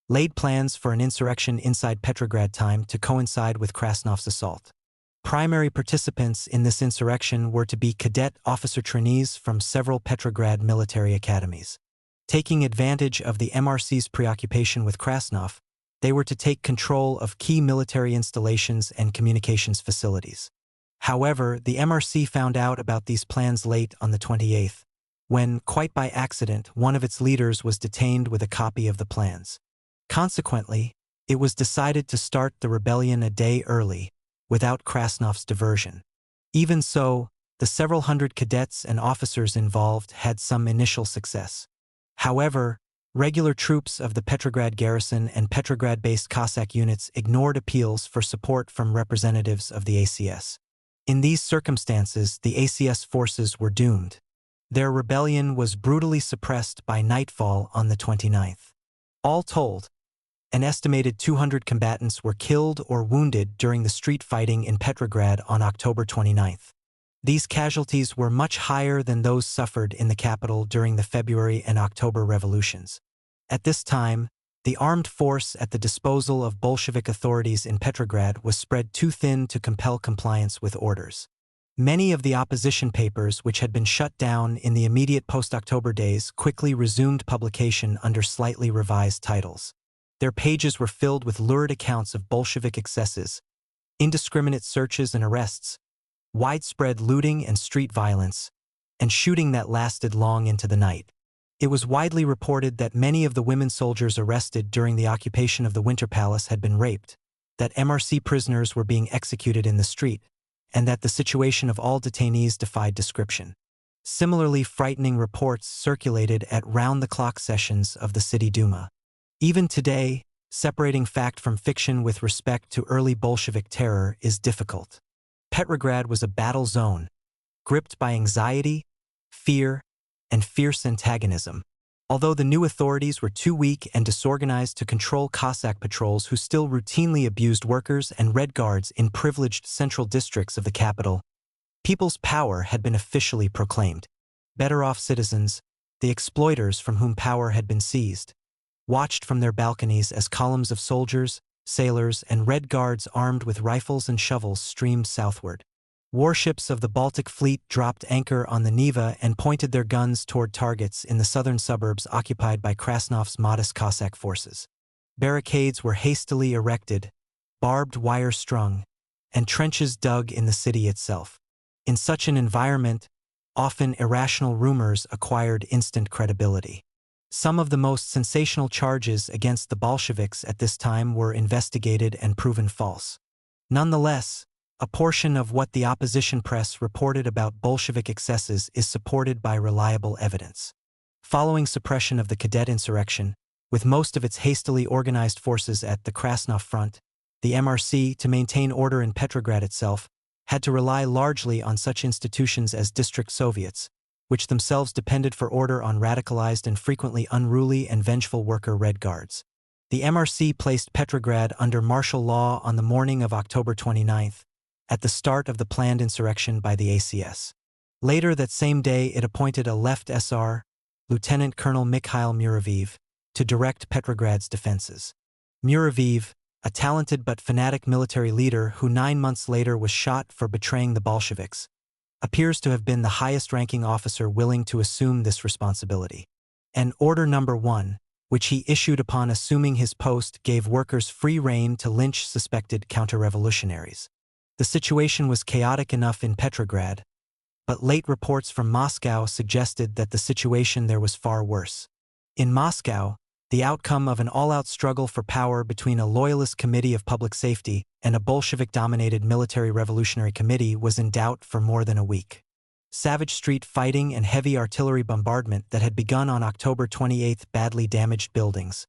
laid plans for an insurrection inside Petrograd time to coincide with Krasnov's assault. Primary participants in this insurrection were to be cadet officer trainees from several Petrograd military academies. Taking advantage of the MRC's preoccupation with Krasnov, they were to take control of key military installations and communications facilities. However, the MRC found out about these plans late on the 28th, when, quite by accident, one of its leaders was detained with a copy of the plans. Consequently, it was decided to start the rebellion a day early, without Krasnov's diversion. Even so, the several hundred cadets and officers involved had some initial success. However, regular troops of the Petrograd garrison and Petrograd-based Cossack units ignored appeals for support from representatives of the ACS. In these circumstances, the ACS forces were doomed. Their rebellion was brutally suppressed by nightfall on the 29th. All told, an estimated 200 combatants were killed or wounded during the street fighting in Petrograd on October 29th. These casualties were much higher than those suffered in the capital during the February and October revolutions. At this time, the armed force at the disposal of Bolshevik authorities in Petrograd was spread too thin to compel compliance with orders. Many of the opposition papers which had been shut down in the immediate post-October days quickly resumed publication under slightly revised titles. Their pages were filled with lurid accounts of Bolshevik excesses, indiscriminate searches and arrests, widespread looting and street violence, and shooting that lasted long into the night. It was widely reported that many of the women soldiers arrested during the occupation of the Winter Palace had been raped, that MRC prisoners were being executed in the street, and that the situation of all detainees defied description. Similarly frightening reports circulated at round-the-clock sessions of the City Duma. Even today, separating fact from fiction with respect to early Bolshevik terror is difficult. Petrograd was a battle zone, gripped by anxiety, fear, and fierce antagonism. Although the new authorities were too weak and disorganized to control Cossack patrols who still routinely abused workers and Red Guards in privileged central districts of the capital, people's power had been officially proclaimed. Better-off citizens, the exploiters from whom power had been seized, watched from their balconies as columns of soldiers, sailors, and Red Guards armed with rifles and shovels streamed southward. Warships of the Baltic Fleet dropped anchor on the Neva and pointed their guns toward targets in the southern suburbs occupied by Krasnov's modest Cossack forces. Barricades were hastily erected, barbed wire strung, and trenches dug in the city itself. In such an environment, often irrational rumors acquired instant credibility. Some of the most sensational charges against the Bolsheviks at this time were investigated and proven false. Nonetheless, a portion of what the opposition press reported about Bolshevik excesses is supported by reliable evidence. Following suppression of the cadet insurrection, with most of its hastily organized forces at the Krasnov front, the MRC, to maintain order in Petrograd itself, had to rely largely on such institutions as district soviets, which themselves depended for order on radicalized and frequently unruly and vengeful worker Red Guards. The MRC placed Petrograd under martial law on the morning of October 29th, at the start of the planned insurrection by the ACS. Later that same day it appointed a left SR, Lieutenant Colonel Mikhail Muraviv, to direct Petrograd's defenses. Muraviv, a talented but fanatic military leader who 9 months later was shot for betraying the Bolsheviks, appears to have been the highest-ranking officer willing to assume this responsibility. And Order No. 1, which he issued upon assuming his post, gave workers free rein to lynch suspected counter-revolutionaries. The situation was chaotic enough in Petrograd, but late reports from Moscow suggested that the situation there was far worse. In Moscow, the outcome of an all-out struggle for power between a loyalist committee of public safety and a Bolshevik-dominated military revolutionary committee was in doubt for more than a week. Savage street fighting and heavy artillery bombardment that had begun on October 28 badly damaged buildings,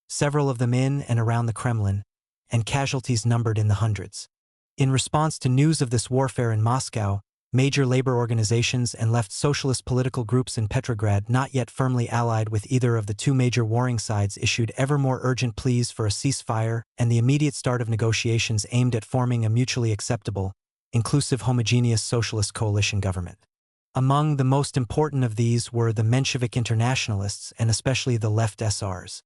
several of them in and around the Kremlin, and casualties numbered in the hundreds. In response to news of this warfare in Moscow, major labor organizations and left socialist political groups in Petrograd not yet firmly allied with either of the two major warring sides issued ever more urgent pleas for a ceasefire and the immediate start of negotiations aimed at forming a mutually acceptable, inclusive homogeneous socialist coalition government. Among the most important of these were the Menshevik internationalists and especially the left SRs.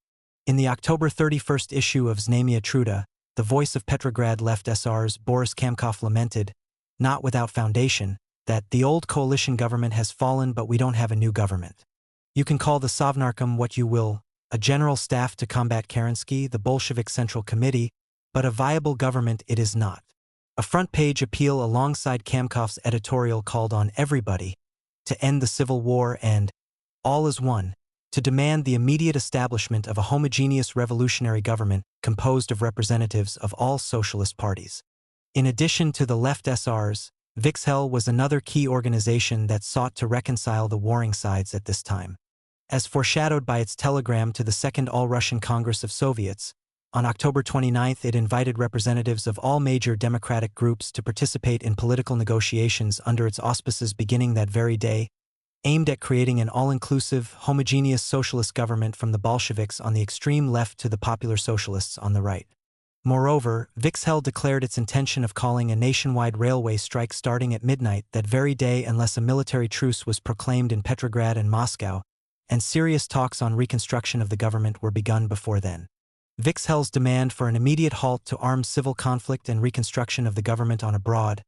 In the October 31st issue of Znamia Truda, the voice of Petrograd left SRs Boris Kamkov lamented, not without foundation, that the old coalition government has fallen but we don't have a new government. You can call the Sovnarkom what you will, a general staff to combat Kerensky, the Bolshevik Central Committee, but a viable government it is not. A front-page appeal alongside Kamkov's editorial called on everybody to end the civil war and, all as one, to demand the immediate establishment of a homogeneous revolutionary government composed of representatives of all socialist parties. In addition to the left SRs, Vixhel was another key organization that sought to reconcile the warring sides at this time. As foreshadowed by its telegram to the Second All-Russian Congress of Soviets, on October 29 it invited representatives of all major democratic groups to participate in political negotiations under its auspices beginning that very day, aimed at creating an all-inclusive, homogeneous socialist government from the Bolsheviks on the extreme left to the popular socialists on the right. Moreover, Vixhel declared its intention of calling a nationwide railway strike starting at midnight that very day unless a military truce was proclaimed in Petrograd and Moscow, and serious talks on reconstruction of the government were begun before then. Vixhel's demand for an immediate halt to armed civil conflict and reconstruction of the government on a broad,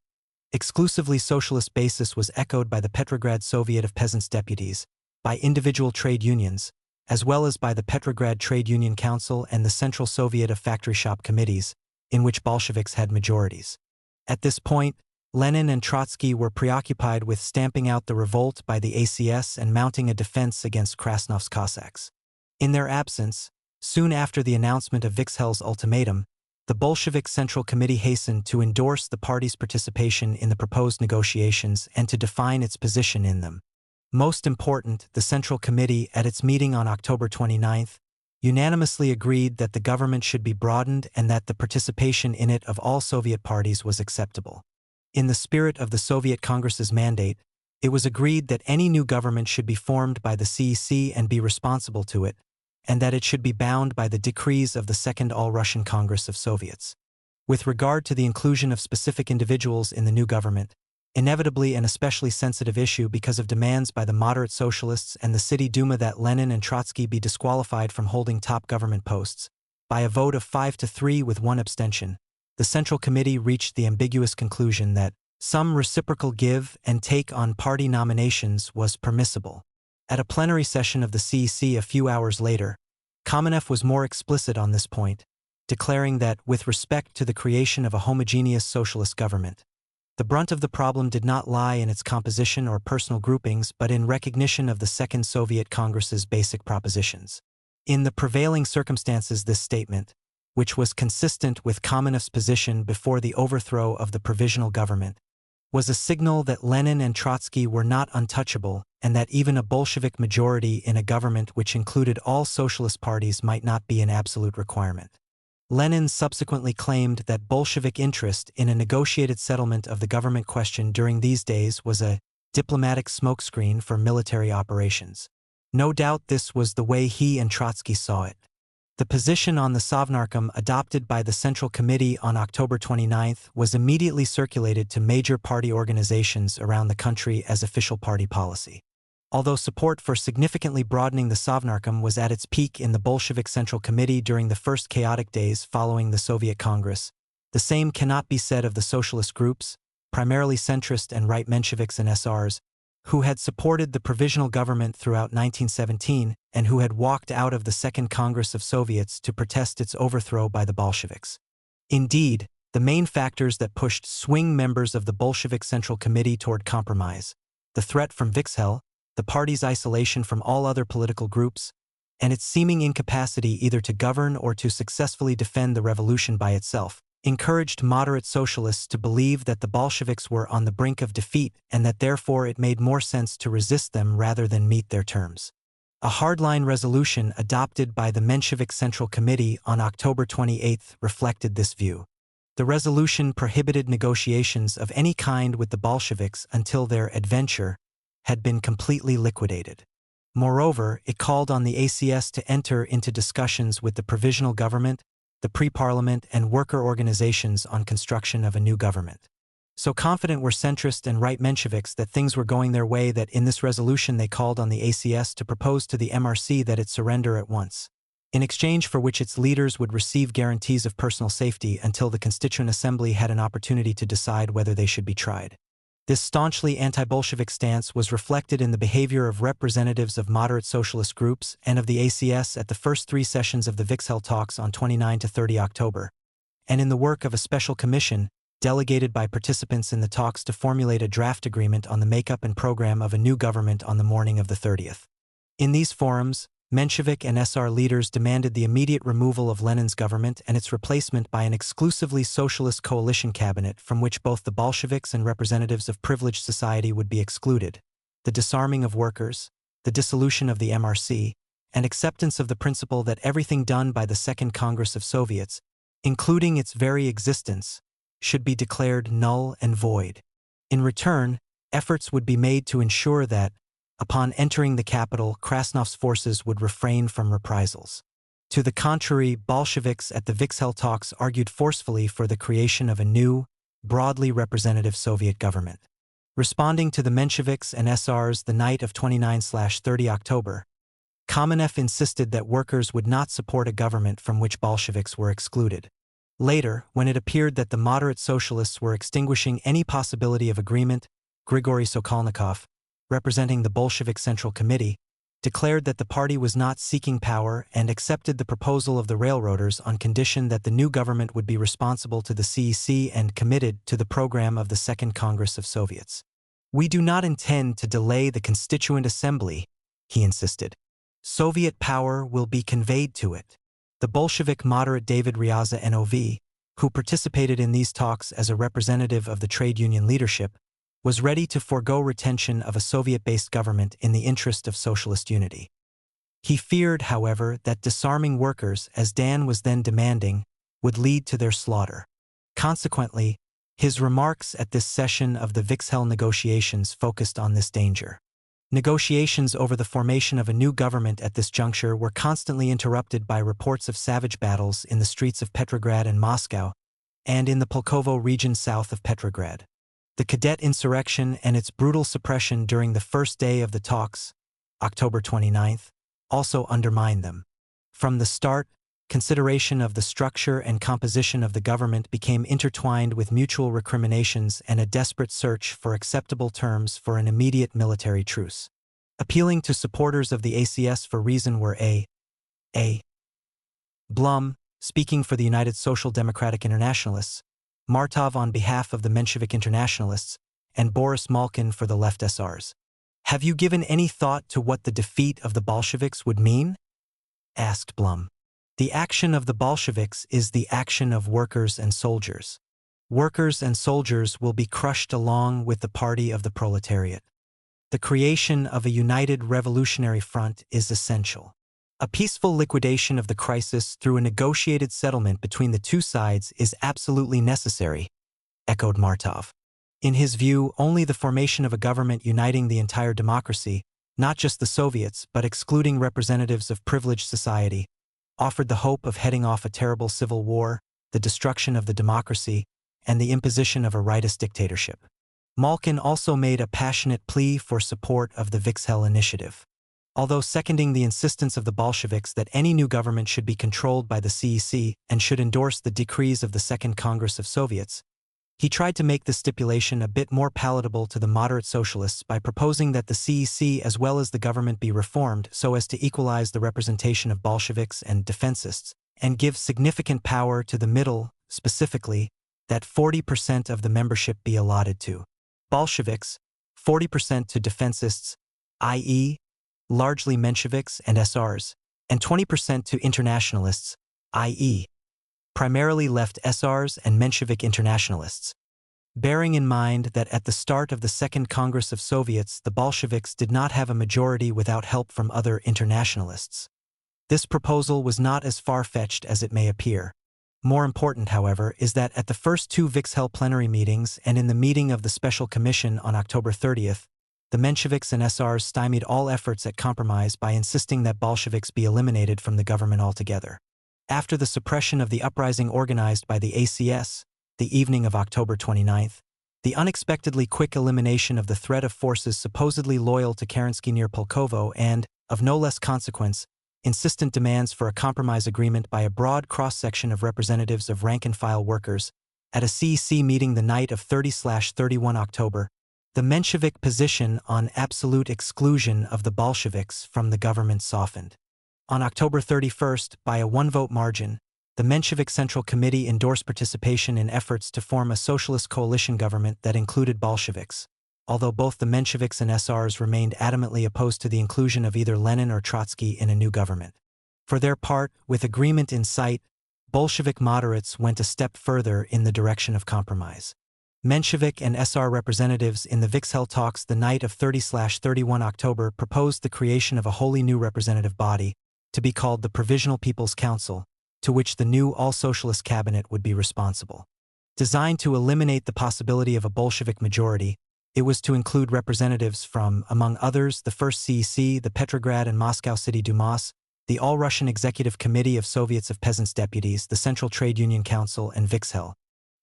exclusively socialist basis was echoed by the Petrograd Soviet of Peasants' Deputies, by individual trade unions, as well as by the Petrograd Trade Union Council and the Central Soviet of Factory Shop Committees, in which Bolsheviks had majorities. At this point, Lenin and Trotsky were preoccupied with stamping out the revolt by the ACS and mounting a defense against Krasnov's Cossacks. In their absence, soon after the announcement of Viksel's ultimatum, the Bolshevik Central Committee hastened to endorse the party's participation in the proposed negotiations and to define its position in them. Most important, the Central Committee, at its meeting on October 29, unanimously agreed that the government should be broadened and that the participation in it of all Soviet parties was acceptable. In the spirit of the Soviet Congress's mandate, it was agreed that any new government should be formed by the CEC and be responsible to it, and that it should be bound by the decrees of the Second All-Russian Congress of Soviets. With regard to the inclusion of specific individuals in the new government, inevitably an especially sensitive issue because of demands by the moderate socialists and the City Duma that Lenin and Trotsky be disqualified from holding top government posts, by a vote of 5-3 with one abstention, the Central Committee reached the ambiguous conclusion that some reciprocal give and take on party nominations was permissible. At a plenary session of the CEC a few hours later, Kamenev was more explicit on this point, declaring that, with respect to the creation of a homogeneous socialist government, the brunt of the problem did not lie in its composition or personal groupings but in recognition of the Second Soviet Congress's basic propositions. In the prevailing circumstances, this statement, which was consistent with Kamenev's position before the overthrow of the provisional government, was a signal that Lenin and Trotsky were not untouchable and that even a Bolshevik majority in a government which included all socialist parties might not be an absolute requirement. Lenin subsequently claimed that Bolshevik interest in a negotiated settlement of the government question during these days was a diplomatic smokescreen for military operations. No doubt this was the way he and Trotsky saw it. The position on the Sovnarkom adopted by the Central Committee on October 29 was immediately circulated to major party organizations around the country as official party policy. Although support for significantly broadening the Sovnarkom was at its peak in the Bolshevik Central Committee during the first chaotic days following the Soviet Congress, the same cannot be said of the socialist groups, primarily centrist and right Mensheviks and SRs, who had supported the provisional government throughout 1917 and who had walked out of the Second Congress of Soviets to protest its overthrow by the Bolsheviks. Indeed, the main factors that pushed swing members of the Bolshevik Central Committee toward compromise, the threat from Viksel, the party's isolation from all other political groups, and its seeming incapacity either to govern or to successfully defend the revolution by itself, encouraged moderate socialists to believe that the Bolsheviks were on the brink of defeat and that therefore it made more sense to resist them rather than meet their terms. A hardline resolution adopted by the Menshevik Central Committee on October 28 reflected this view. The resolution prohibited negotiations of any kind with the Bolsheviks until their adventure had been completely liquidated. Moreover, it called on the ACS to enter into discussions with the provisional government, the pre-parliament and worker organizations on construction of a new government. So confident were centrist and right Mensheviks that things were going their way that in this resolution they called on the ACS to propose to the MRC that it surrender at once, in exchange for which its leaders would receive guarantees of personal safety until the Constituent Assembly had an opportunity to decide whether they should be tried. This staunchly anti-Bolshevik stance was reflected in the behavior of representatives of moderate socialist groups and of the ACS at the first three sessions of the Viksel talks on 29 to 30 October, and in the work of a special commission delegated by participants in the talks to formulate a draft agreement on the makeup and program of a new government on the morning of the 30th. In these forums, Menshevik and SR leaders demanded the immediate removal of Lenin's government and its replacement by an exclusively socialist coalition cabinet from which both the Bolsheviks and representatives of privileged society would be excluded, the disarming of workers, the dissolution of the MRC, and acceptance of the principle that everything done by the Second Congress of Soviets, including its very existence, should be declared null and void. In return, efforts would be made to ensure that, upon entering the capital, Krasnov's forces would refrain from reprisals. To the contrary, Bolsheviks at the Viksel talks argued forcefully for the creation of a new, broadly representative Soviet government. Responding to the Mensheviks and SRs the night of 29/30 October, Kamenev insisted that workers would not support a government from which Bolsheviks were excluded. Later, when it appeared that the moderate socialists were extinguishing any possibility of agreement, Grigory Sokolnikov, representing the Bolshevik Central Committee, declared that the party was not seeking power and accepted the proposal of the railroaders on condition that the new government would be responsible to the CEC and committed to the program of the Second Congress of Soviets. "We do not intend to delay the Constituent Assembly," he insisted. "Soviet power will be conveyed to it." The Bolshevik moderate David Ryaza NOV, who participated in these talks as a representative of the trade union leadership, was ready to forego retention of a Soviet-based government in the interest of socialist unity. He feared, however, that disarming workers, as Dan was then demanding, would lead to their slaughter. Consequently, his remarks at this session of the Vixhel negotiations focused on this danger. Negotiations over the formation of a new government at this juncture were constantly interrupted by reports of savage battles in the streets of Petrograd and Moscow, and in the Pulkovo region south of Petrograd. The cadet insurrection and its brutal suppression during the first day of the talks, October 29th, also undermined them. From the start, consideration of the structure and composition of the government became intertwined with mutual recriminations and a desperate search for acceptable terms for an immediate military truce. Appealing to supporters of the ACS for reason were A. Blum, speaking for the United Social Democratic Internationalists, Martov on behalf of the Menshevik Internationalists, and Boris Malkin for the left SRs. "Have you given any thought to what the defeat of the Bolsheviks would mean?" asked Blum. "The action of the Bolsheviks is the action of workers and soldiers. Workers and soldiers will be crushed along with the party of the proletariat. The creation of a united revolutionary front is essential. A peaceful liquidation of the crisis through a negotiated settlement between the two sides is absolutely necessary," echoed Martov. In his view, only the formation of a government uniting the entire democracy, not just the Soviets but excluding representatives of privileged society, offered the hope of heading off a terrible civil war, the destruction of the democracy, and the imposition of a rightist dictatorship. Malkin also made a passionate plea for support of the Vixhel initiative. Although seconding the insistence of the Bolsheviks that any new government should be controlled by the CEC and should endorse the decrees of the Second Congress of Soviets, he tried to make the stipulation a bit more palatable to the moderate socialists by proposing that the CEC as well as the government be reformed so as to equalize the representation of Bolsheviks and defensists, and give significant power to the middle, specifically, that 40% of the membership be allotted to Bolsheviks, 40% to defensists, i.e., largely Mensheviks and SRs, and 20% to internationalists, i.e., primarily left SRs and Menshevik internationalists. Bearing in mind that at the start of the Second Congress of Soviets the Bolsheviks did not have a majority without help from other internationalists. This proposal was not as far-fetched as it may appear. More important, however, is that at the first two Vixhel plenary meetings and in the meeting of the Special Commission on October 30th, the Mensheviks and SRs stymied all efforts at compromise by insisting that Bolsheviks be eliminated from the government altogether. After the suppression of the uprising organized by the ACS, the evening of October 29th, the unexpectedly quick elimination of the threat of forces supposedly loyal to Kerensky near Pulkovo and, of no less consequence, insistent demands for a compromise agreement by a broad cross-section of representatives of rank-and-file workers, at a CEC meeting the night of 30/31 October, the Menshevik position on absolute exclusion of the Bolsheviks from the government softened. On October 31st, by a one-vote margin, the Menshevik Central Committee endorsed participation in efforts to form a socialist coalition government that included Bolsheviks, although both the Mensheviks and SRs remained adamantly opposed to the inclusion of either Lenin or Trotsky in a new government. For their part, with agreement in sight, Bolshevik moderates went a step further in the direction of compromise. Menshevik and SR representatives in the Vixhel talks the night of 30/31 October proposed the creation of a wholly new representative body, to be called the Provisional People's Council, to which the new all-socialist cabinet would be responsible. Designed to eliminate the possibility of a Bolshevik majority, it was to include representatives from, among others, the First CEC, the Petrograd and Moscow City Dumas, the All-Russian Executive Committee of Soviets of Peasants' Deputies, the Central Trade Union Council, and Vixhel.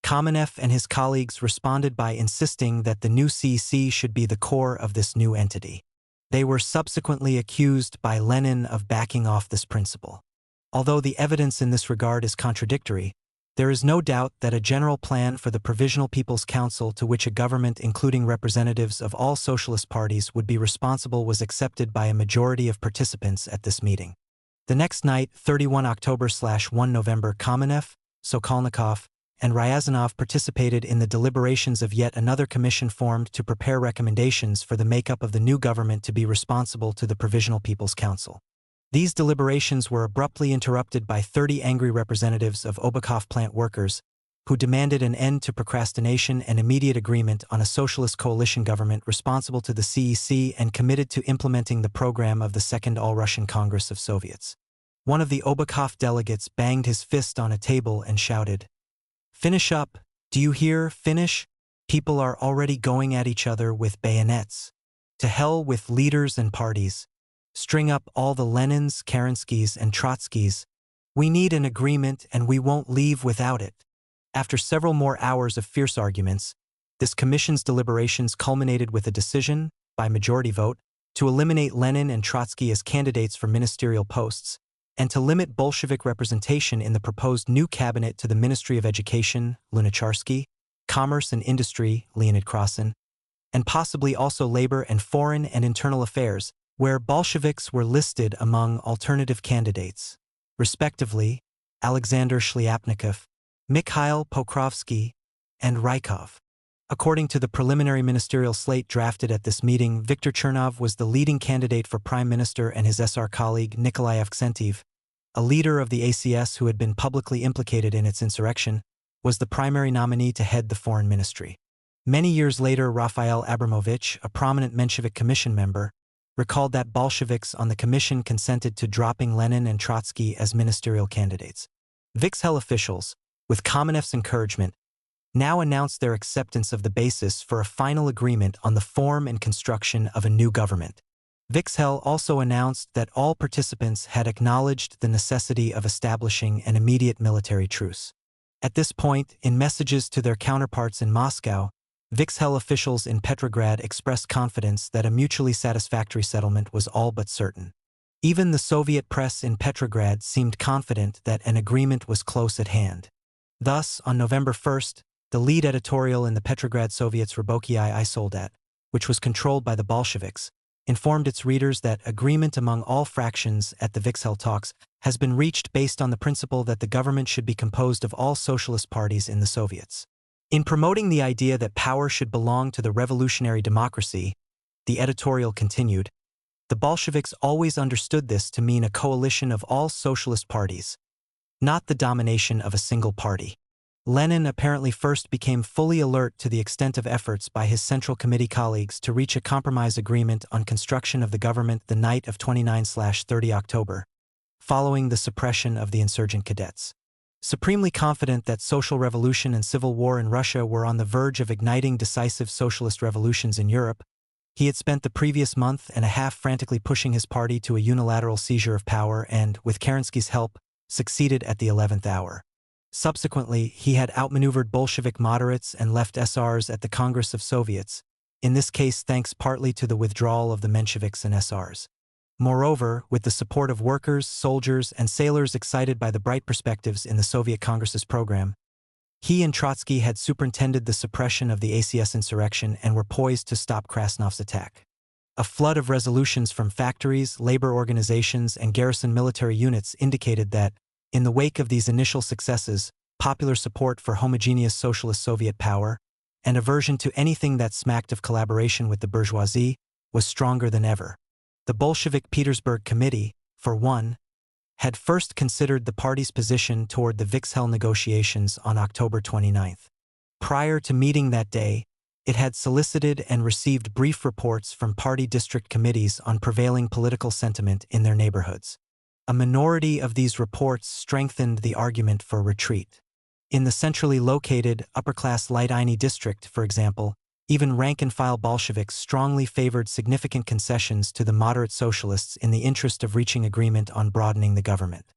Kamenev and his colleagues responded by insisting that the new CEC should be the core of this new entity. They were subsequently accused by Lenin of backing off this principle. Although the evidence in this regard is contradictory, There is no doubt that a general plan for the Provisional People's Council to which a government including representatives of all socialist parties would be responsible was accepted by a majority of participants at this meeting. The next night, 31 October/1 November, Kamenev, Sokolnikov, and Ryazanov participated in the deliberations of yet another commission formed to prepare recommendations for the makeup of the new government to be responsible to the Provisional People's Council. These deliberations were abruptly interrupted by 30 angry representatives of Obakov plant workers, who demanded an end to procrastination and immediate agreement on a socialist coalition government responsible to the CEC and committed to implementing the program of the Second All-Russian Congress of Soviets. One of the Obakov delegates banged his fist on a table and shouted, "Finish up! Do you hear? Finish! People are already going at each other with bayonets. To hell with leaders and parties. String up all the Lenins, Kerenskys, and Trotskys. We need an agreement and we won't leave without it." After several more hours of fierce arguments, this commission's deliberations culminated with a decision, by majority vote, to eliminate Lenin and Trotsky as candidates for ministerial posts, and to limit Bolshevik representation in the proposed new cabinet to the Ministry of Education, Lunacharsky, Commerce and Industry, Leonid Krasin, and possibly also Labor and Foreign and Internal Affairs, where Bolsheviks were listed among alternative candidates, respectively, Alexander Shliapnikov, Mikhail Pokrovsky, and Rykov. According to the preliminary ministerial slate drafted at this meeting, Viktor Chernov was the leading candidate for prime minister and his SR colleague Nikolai Avksentiv, a leader of the ACS who had been publicly implicated in its insurrection, was the primary nominee to head the foreign ministry. Many years later, Raphael Abramovich, a prominent Menshevik commission member, recalled that Bolsheviks on the commission consented to dropping Lenin and Trotsky as ministerial candidates. Vikshel officials, with Kamenev's encouragement, now announced their acceptance of the basis for a final agreement on the form and construction of a new government. Vikshel also announced that all participants had acknowledged the necessity of establishing an immediate military truce. At this point, in messages to their counterparts in Moscow, Vikshel officials in Petrograd expressed confidence that a mutually satisfactory settlement was all but certain. Even the Soviet press in Petrograd seemed confident that an agreement was close at hand. Thus, on November 1st, the lead editorial in the Petrograd Soviet's Rabochiy I Soldat, which was controlled by the Bolsheviks, informed its readers that agreement among all fractions at the Vikshel talks has been reached based on the principle that the government should be composed of all socialist parties in the Soviets. In promoting the idea that power should belong to the revolutionary democracy, the editorial continued, the Bolsheviks always understood this to mean a coalition of all socialist parties, not the domination of a single party. Lenin apparently first became fully alert to the extent of efforts by his Central Committee colleagues to reach a compromise agreement on construction of the government the night of 29/30 October, following the suppression of the insurgent cadets. Supremely confident that social revolution and civil war in Russia were on the verge of igniting decisive socialist revolutions in Europe, he had spent the previous month and a half frantically pushing his party to a unilateral seizure of power and, with Kerensky's help, succeeded at the 11th hour. Subsequently, he had outmaneuvered Bolshevik moderates and left SRs at the Congress of Soviets, in this case thanks partly to the withdrawal of the Mensheviks and SRs. Moreover, with the support of workers, soldiers, and sailors excited by the bright perspectives in the Soviet Congress's program, he and Trotsky had superintended the suppression of the ACS insurrection and were poised to stop Krasnov's attack. A flood of resolutions from factories, labor organizations, and garrison military units indicated that, in the wake of these initial successes, popular support for homogeneous socialist Soviet power, and aversion to anything that smacked of collaboration with the bourgeoisie, was stronger than ever. The Bolshevik Petersburg Committee, for one, had first considered the party's position toward the Vikshel negotiations on October 29. Prior to meeting that day, it had solicited and received brief reports from party district committees on prevailing political sentiment in their neighborhoods. A minority of these reports strengthened the argument for retreat. In the centrally located, upper-class Light-Ini district, for example, even rank-and-file Bolsheviks strongly favored significant concessions to the moderate socialists in the interest of reaching agreement on broadening the government.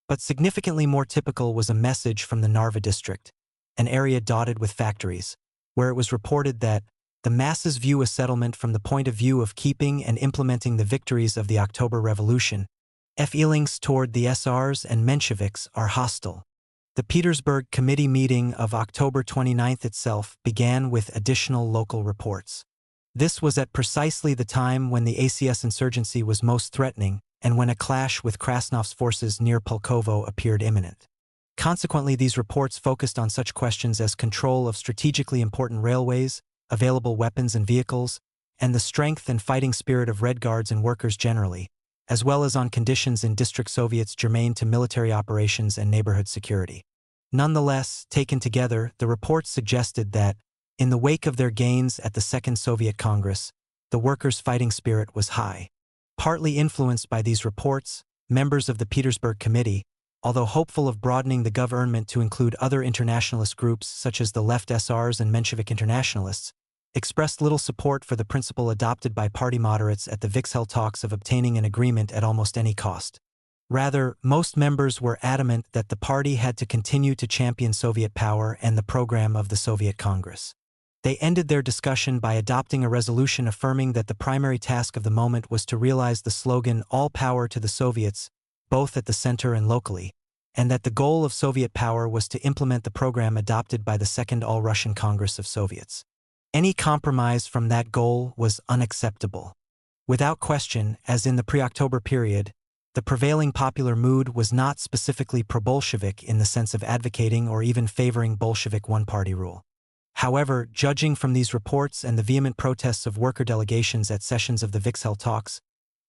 But significantly more typical was a message from the Narva district, an area dotted with factories, where it was reported that the masses view a settlement from the point of view of keeping and implementing the victories of the October Revolution. Feelings toward the SRs and Mensheviks are hostile. The Petersburg Committee meeting of October 29 itself began with additional local reports. This was at precisely the time when the ACS insurgency was most threatening and when a clash with Krasnov's forces near Pulkovo appeared imminent. Consequently, these reports focused on such questions as control of strategically important railways, available weapons and vehicles, and the strength and fighting spirit of Red Guards and workers generally, as well as on conditions in district Soviets germane to military operations and neighborhood security. Nonetheless, taken together, the reports suggested that, in the wake of their gains at the Second Soviet Congress, the workers' fighting spirit was high. Partly influenced by these reports, members of the Petersburg Committee, although hopeful of broadening the government to include other internationalist groups such as the Left SRs and Menshevik internationalists, expressed little support for the principle adopted by party moderates at the Vixhel talks of obtaining an agreement at almost any cost. Rather, most members were adamant that the party had to continue to champion Soviet power and the program of the Soviet Congress. They ended their discussion by adopting a resolution affirming that the primary task of the moment was to realize the slogan "All Power to the Soviets," both at the center and locally, and that the goal of Soviet power was to implement the program adopted by the Second All-Russian Congress of Soviets. Any compromise from that goal was unacceptable. Without question, as in the pre-October period, the prevailing popular mood was not specifically pro-Bolshevik in the sense of advocating or even favoring Bolshevik one-party rule. However, judging from these reports and the vehement protests of worker delegations at sessions of the Vixhel talks,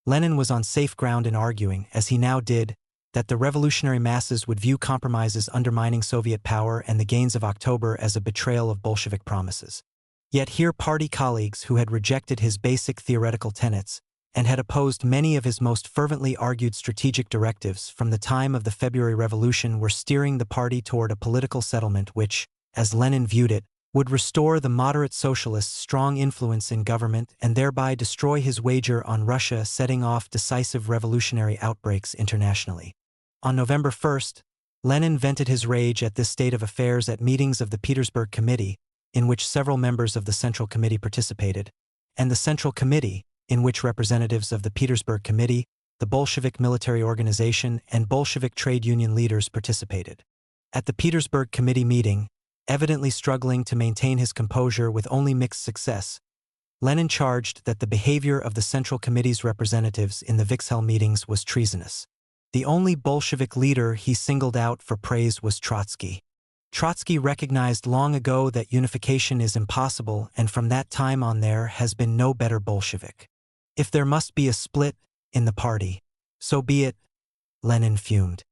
Lenin was on safe ground in arguing, as he now did, that the revolutionary masses would view compromises undermining Soviet power and the gains of October as a betrayal of Bolshevik promises. Yet here party colleagues who had rejected his basic theoretical tenets and had opposed many of his most fervently argued strategic directives from the time of the February Revolution were steering the party toward a political settlement which, as Lenin viewed it, would restore the moderate socialists' strong influence in government and thereby destroy his wager on Russia setting off decisive revolutionary outbreaks internationally. On November 1st, Lenin vented his rage at this state of affairs at meetings of the Petersburg Committee, in which several members of the Central Committee participated, and the Central Committee, in which representatives of the Petersburg Committee, the Bolshevik military organization, and Bolshevik trade union leaders participated. At the Petersburg Committee meeting, evidently struggling to maintain his composure with only mixed success, Lenin charged that the behavior of the Central Committee's representatives in the Vixhel meetings was treasonous. The only Bolshevik leader he singled out for praise was Trotsky. Trotsky recognized long ago that unification is impossible, and from that time on there has been no better Bolshevik. If there must be a split in the party, so be it, Lenin fumed.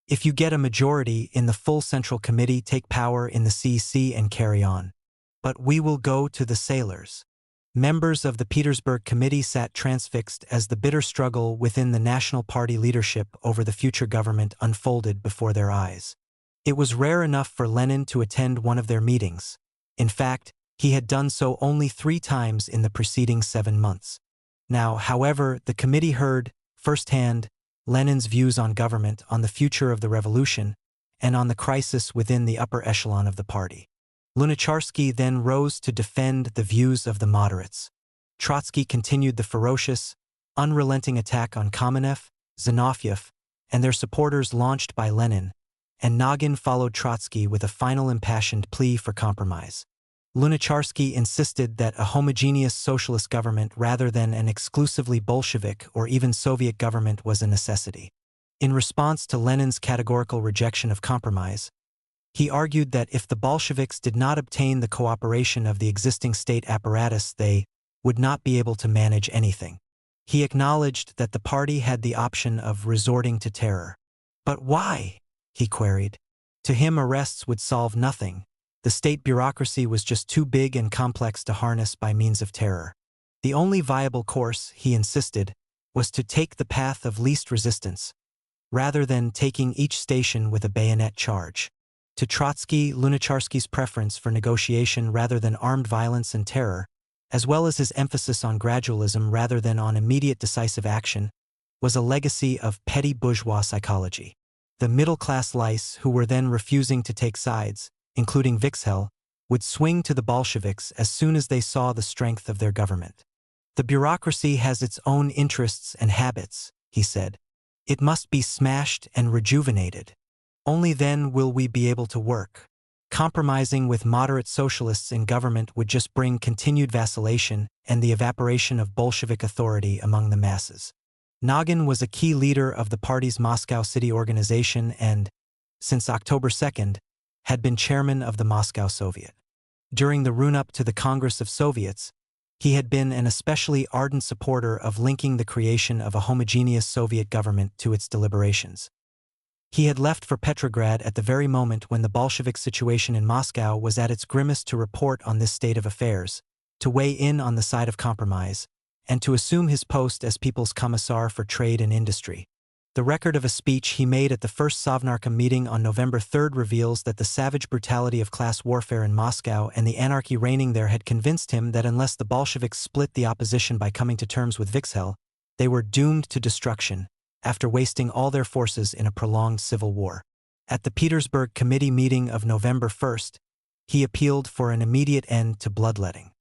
If you get a majority in the full Central Committee, take power in the CC and carry on. But we will go to the sailors. Members of the Petersburg Committee sat transfixed as the bitter struggle within the National Party leadership over the future government unfolded before their eyes. It was rare enough for Lenin to attend one of their meetings. In fact, he had done so only 3 times in the preceding 7 months. Now, however, the committee heard, firsthand, Lenin's views on government, on the future of the revolution, and on the crisis within the upper echelon of the party. Lunacharsky then rose to defend the views of the moderates. Trotsky continued the ferocious, unrelenting attack on Kamenev, Zinoviev, and their supporters launched by Lenin, and Nagin followed Trotsky with a final impassioned plea for compromise. Lunacharsky insisted that a homogeneous socialist government rather than an exclusively Bolshevik or even Soviet government was a necessity. In response to Lenin's categorical rejection of compromise, he argued that if the Bolsheviks did not obtain the cooperation of the existing state apparatus, they would not be able to manage anything. He acknowledged that the party had the option of resorting to terror. But why? He queried. To him, arrests would solve nothing. The state bureaucracy was just too big and complex to harness by means of terror. The only viable course, he insisted, was to take the path of least resistance, rather than taking each station with a bayonet charge. To Trotsky, Lunacharsky's preference for negotiation rather than armed violence and terror, as well as his emphasis on gradualism rather than on immediate decisive action, was a legacy of petty bourgeois psychology. The middle-class lice, who were then refusing to take sides, including Vixhel, would swing to the Bolsheviks as soon as they saw the strength of their government. The bureaucracy has its own interests and habits, he said. It must be smashed and rejuvenated. Only then will we be able to work. Compromising with moderate socialists in government would just bring continued vacillation and the evaporation of Bolshevik authority among the masses. Nagin was a key leader of the party's Moscow City organization and, since October 2nd, had been chairman of the Moscow Soviet. During the run-up to the Congress of Soviets, he had been an especially ardent supporter of linking the creation of a homogeneous Soviet government to its deliberations. He had left for Petrograd at the very moment when the Bolshevik situation in Moscow was at its grimmest to report on this state of affairs, to weigh in on the side of compromise, and to assume his post as People's Commissar for Trade and Industry. The record of a speech he made at the first Sovnarkom meeting on November 3rd reveals that the savage brutality of class warfare in Moscow and the anarchy reigning there had convinced him that unless the Bolsheviks split the opposition by coming to terms with Vikzhel, they were doomed to destruction, after wasting all their forces in a prolonged civil war. At the Petersburg Committee meeting of November 1st, he appealed for an immediate end to bloodletting.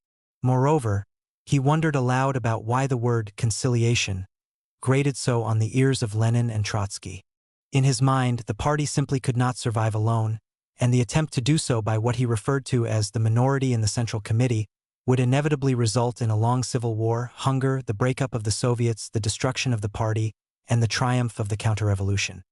Moreover, he wondered aloud about why the word conciliation grated so on the ears of Lenin and Trotsky. In his mind, the party simply could not survive alone, and the attempt to do so by what he referred to as the minority in the Central Committee would inevitably result in a long civil war, hunger, the breakup of the Soviets, the destruction of the party, and the triumph of the counter-revolution.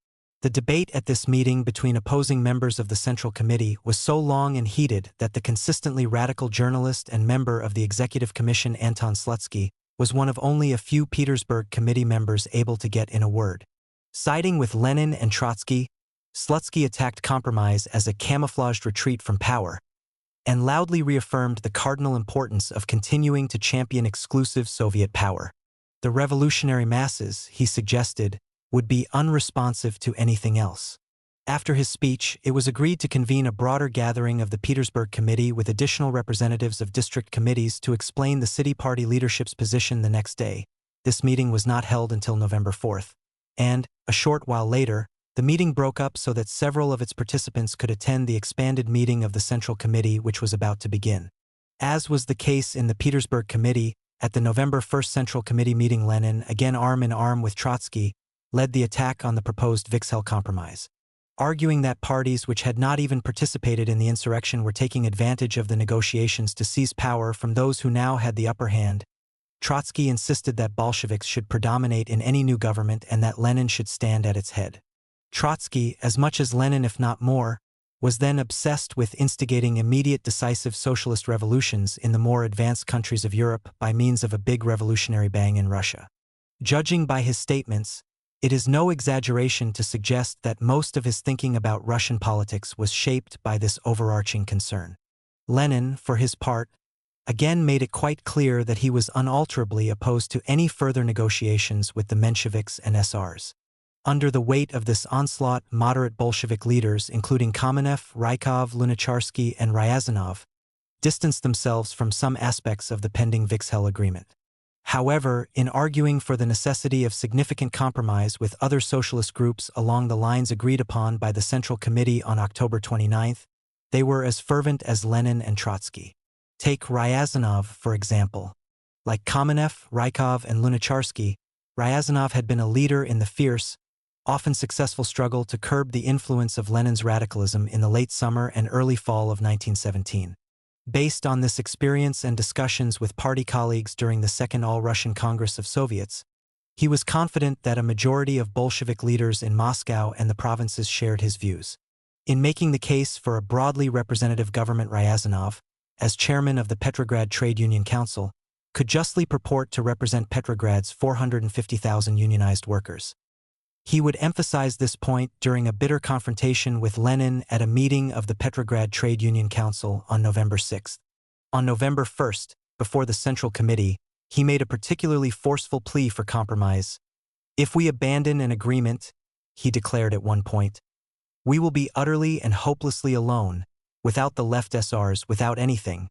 The debate at this meeting between opposing members of the Central Committee was so long and heated that the consistently radical journalist and member of the Executive Commission Anton Slutsky was one of only a few Petersburg Committee members able to get in a word. Siding with Lenin and Trotsky, Slutsky attacked compromise as a camouflaged retreat from power, and loudly reaffirmed the cardinal importance of continuing to champion exclusive Soviet power. The revolutionary masses, he suggested, would be unresponsive to anything else. After his speech, it was agreed to convene a broader gathering of the Petersburg Committee with additional representatives of district committees to explain the city party leadership's position the next day. This meeting was not held until November 4th, and, a short while later, the meeting broke up so that several of its participants could attend the expanded meeting of the Central Committee which was about to begin. As was the case in the Petersburg Committee, at the November 1st Central Committee meeting Lenin, again arm in arm with Trotsky, led the attack on the proposed Vikzhel Compromise. Arguing that parties which had not even participated in the insurrection were taking advantage of the negotiations to seize power from those who now had the upper hand, Trotsky insisted that Bolsheviks should predominate in any new government and that Lenin should stand at its head. Trotsky, as much as Lenin if not more, was then obsessed with instigating immediate decisive socialist revolutions in the more advanced countries of Europe by means of a big revolutionary bang in Russia. Judging by his statements, it is no exaggeration to suggest that most of his thinking about Russian politics was shaped by this overarching concern. Lenin, for his part, again made it quite clear that he was unalterably opposed to any further negotiations with the Mensheviks and SRs. Under the weight of this onslaught, moderate Bolshevik leaders, including Kamenev, Rykov, Lunacharsky, and Ryazanov, distanced themselves from some aspects of the pending Vikzhel agreement. However, in arguing for the necessity of significant compromise with other socialist groups along the lines agreed upon by the Central Committee on October 29th, they were as fervent as Lenin and Trotsky. Take Ryazanov, for example. Like Kamenev, Rykov, and Lunacharsky, Ryazanov had been a leader in the fierce, often successful struggle to curb the influence of Lenin's radicalism in the late summer and early fall of 1917. Based on this experience and discussions with party colleagues during the Second All-Russian Congress of Soviets, he was confident that a majority of Bolshevik leaders in Moscow and the provinces shared his views. In making the case for a broadly representative government, Ryazanov, as chairman of the Petrograd Trade Union Council, could justly purport to represent Petrograd's 450,000 unionized workers. He would emphasize this point during a bitter confrontation with Lenin at a meeting of the Petrograd Trade Union Council on November 6. On November 1st, before the Central Committee, he made a particularly forceful plea for compromise. "If we abandon an agreement," he declared at one point, "we will be utterly and hopelessly alone, without the left SRs, without anything.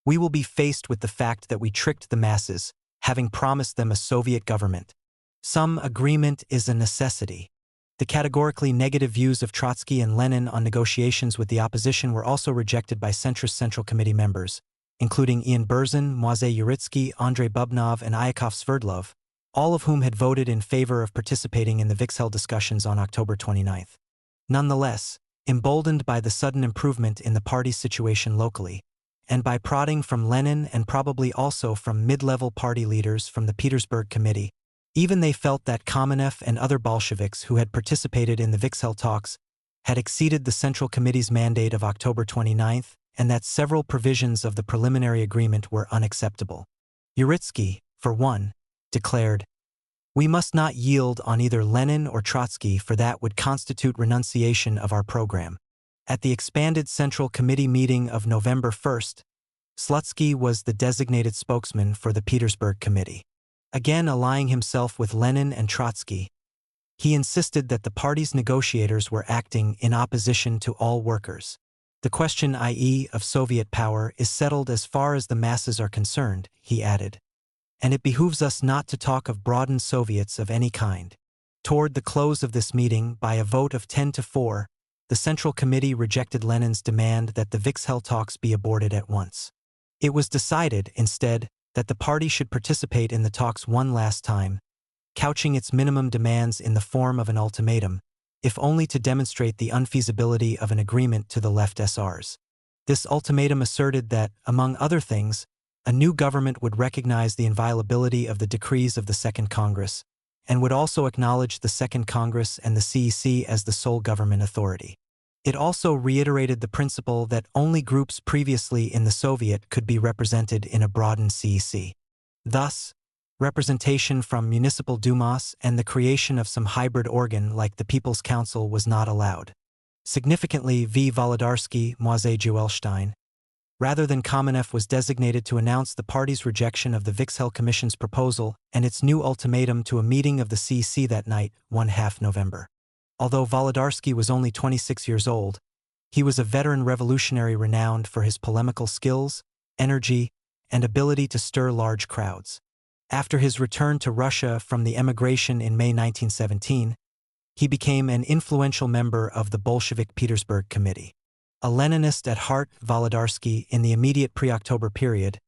We will be faced with the fact that we tricked the masses, having promised them a Soviet government. Some agreement is a necessity." The categorically negative views of Trotsky and Lenin on negotiations with the opposition were also rejected by centrist Central Committee members, including Ian Berzin, Moisey Uritsky, Andrei Bubnov, and Yakov Sverdlov, all of whom had voted in favor of participating in the Vikzhel discussions on October 29. Nonetheless, emboldened by the sudden improvement in the party's situation locally, and by prodding from Lenin and probably also from mid-level party leaders from the Petersburg Committee, even they felt that Kamenev and other Bolsheviks who had participated in the Vikzel talks had exceeded the Central Committee's mandate of October 29, and that several provisions of the preliminary agreement were unacceptable. Uritsky, for one, declared, "We must not yield on either Lenin or Trotsky, for that would constitute renunciation of our program." At the expanded Central Committee meeting of November 1, Slutsky was the designated spokesman for the Petersburg Committee. Again allying himself with Lenin and Trotsky, he insisted that the party's negotiators were acting in opposition to all workers. The question, i.e., of Soviet power, is settled as far as the masses are concerned, he added. And it behooves us not to talk of broadened Soviets of any kind. Toward the close of this meeting, by a vote of 10-4, the Central Committee rejected Lenin's demand that the Vikzel talks be aborted at once. It was decided, instead, that the party should participate in the talks one last time, couching its minimum demands in the form of an ultimatum, if only to demonstrate the unfeasibility of an agreement to the left SRs. This ultimatum asserted that, among other things, a new government would recognize the inviolability of the decrees of the Second Congress, and would also acknowledge the Second Congress and the CEC as the sole government authority. It also reiterated the principle that only groups previously in the Soviet could be represented in a broadened CEC. Thus, representation from municipal dumas and the creation of some hybrid organ like the People's Council was not allowed. Significantly, V. Volodarsky, Moise Jewelstein, rather than Kamenev, was designated to announce the party's rejection of the Vikzel Commission's proposal and its new ultimatum to a meeting of the CEC that night, 1/2 November. Although Volodarsky was only 26 years old, he was a veteran revolutionary renowned for his polemical skills, energy, and ability to stir large crowds. After his return to Russia from the emigration in May 1917, he became an influential member of the Bolshevik Petersburg Committee. A Leninist at heart, Volodarsky, in the immediate pre-October period,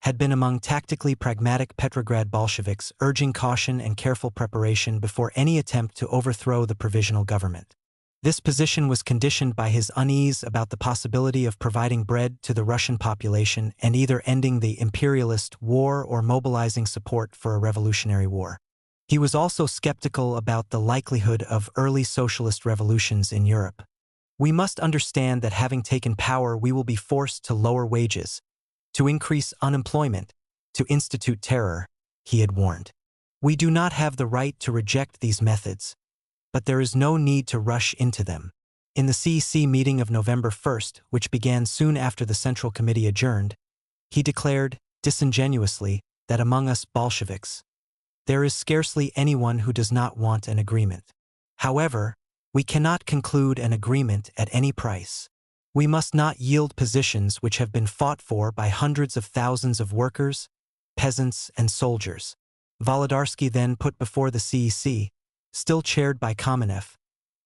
had been among tactically pragmatic Petrograd Bolsheviks urging caution and careful preparation before any attempt to overthrow the provisional government. This position was conditioned by his unease about the possibility of providing bread to the Russian population and either ending the imperialist war or mobilizing support for a revolutionary war. He was also skeptical about the likelihood of early socialist revolutions in Europe. "We must understand that having taken power we will be forced to lower wages, to increase unemployment, to institute terror," he had warned. "We do not have the right to reject these methods, but there is no need to rush into them." In the CEC meeting of November 1, which began soon after the Central Committee adjourned, he declared, disingenuously, that among us Bolsheviks, there is scarcely anyone who does not want an agreement. However, we cannot conclude an agreement at any price. We must not yield positions which have been fought for by hundreds of thousands of workers, peasants, and soldiers. Volodarsky then put before the CEC, still chaired by Kamenev,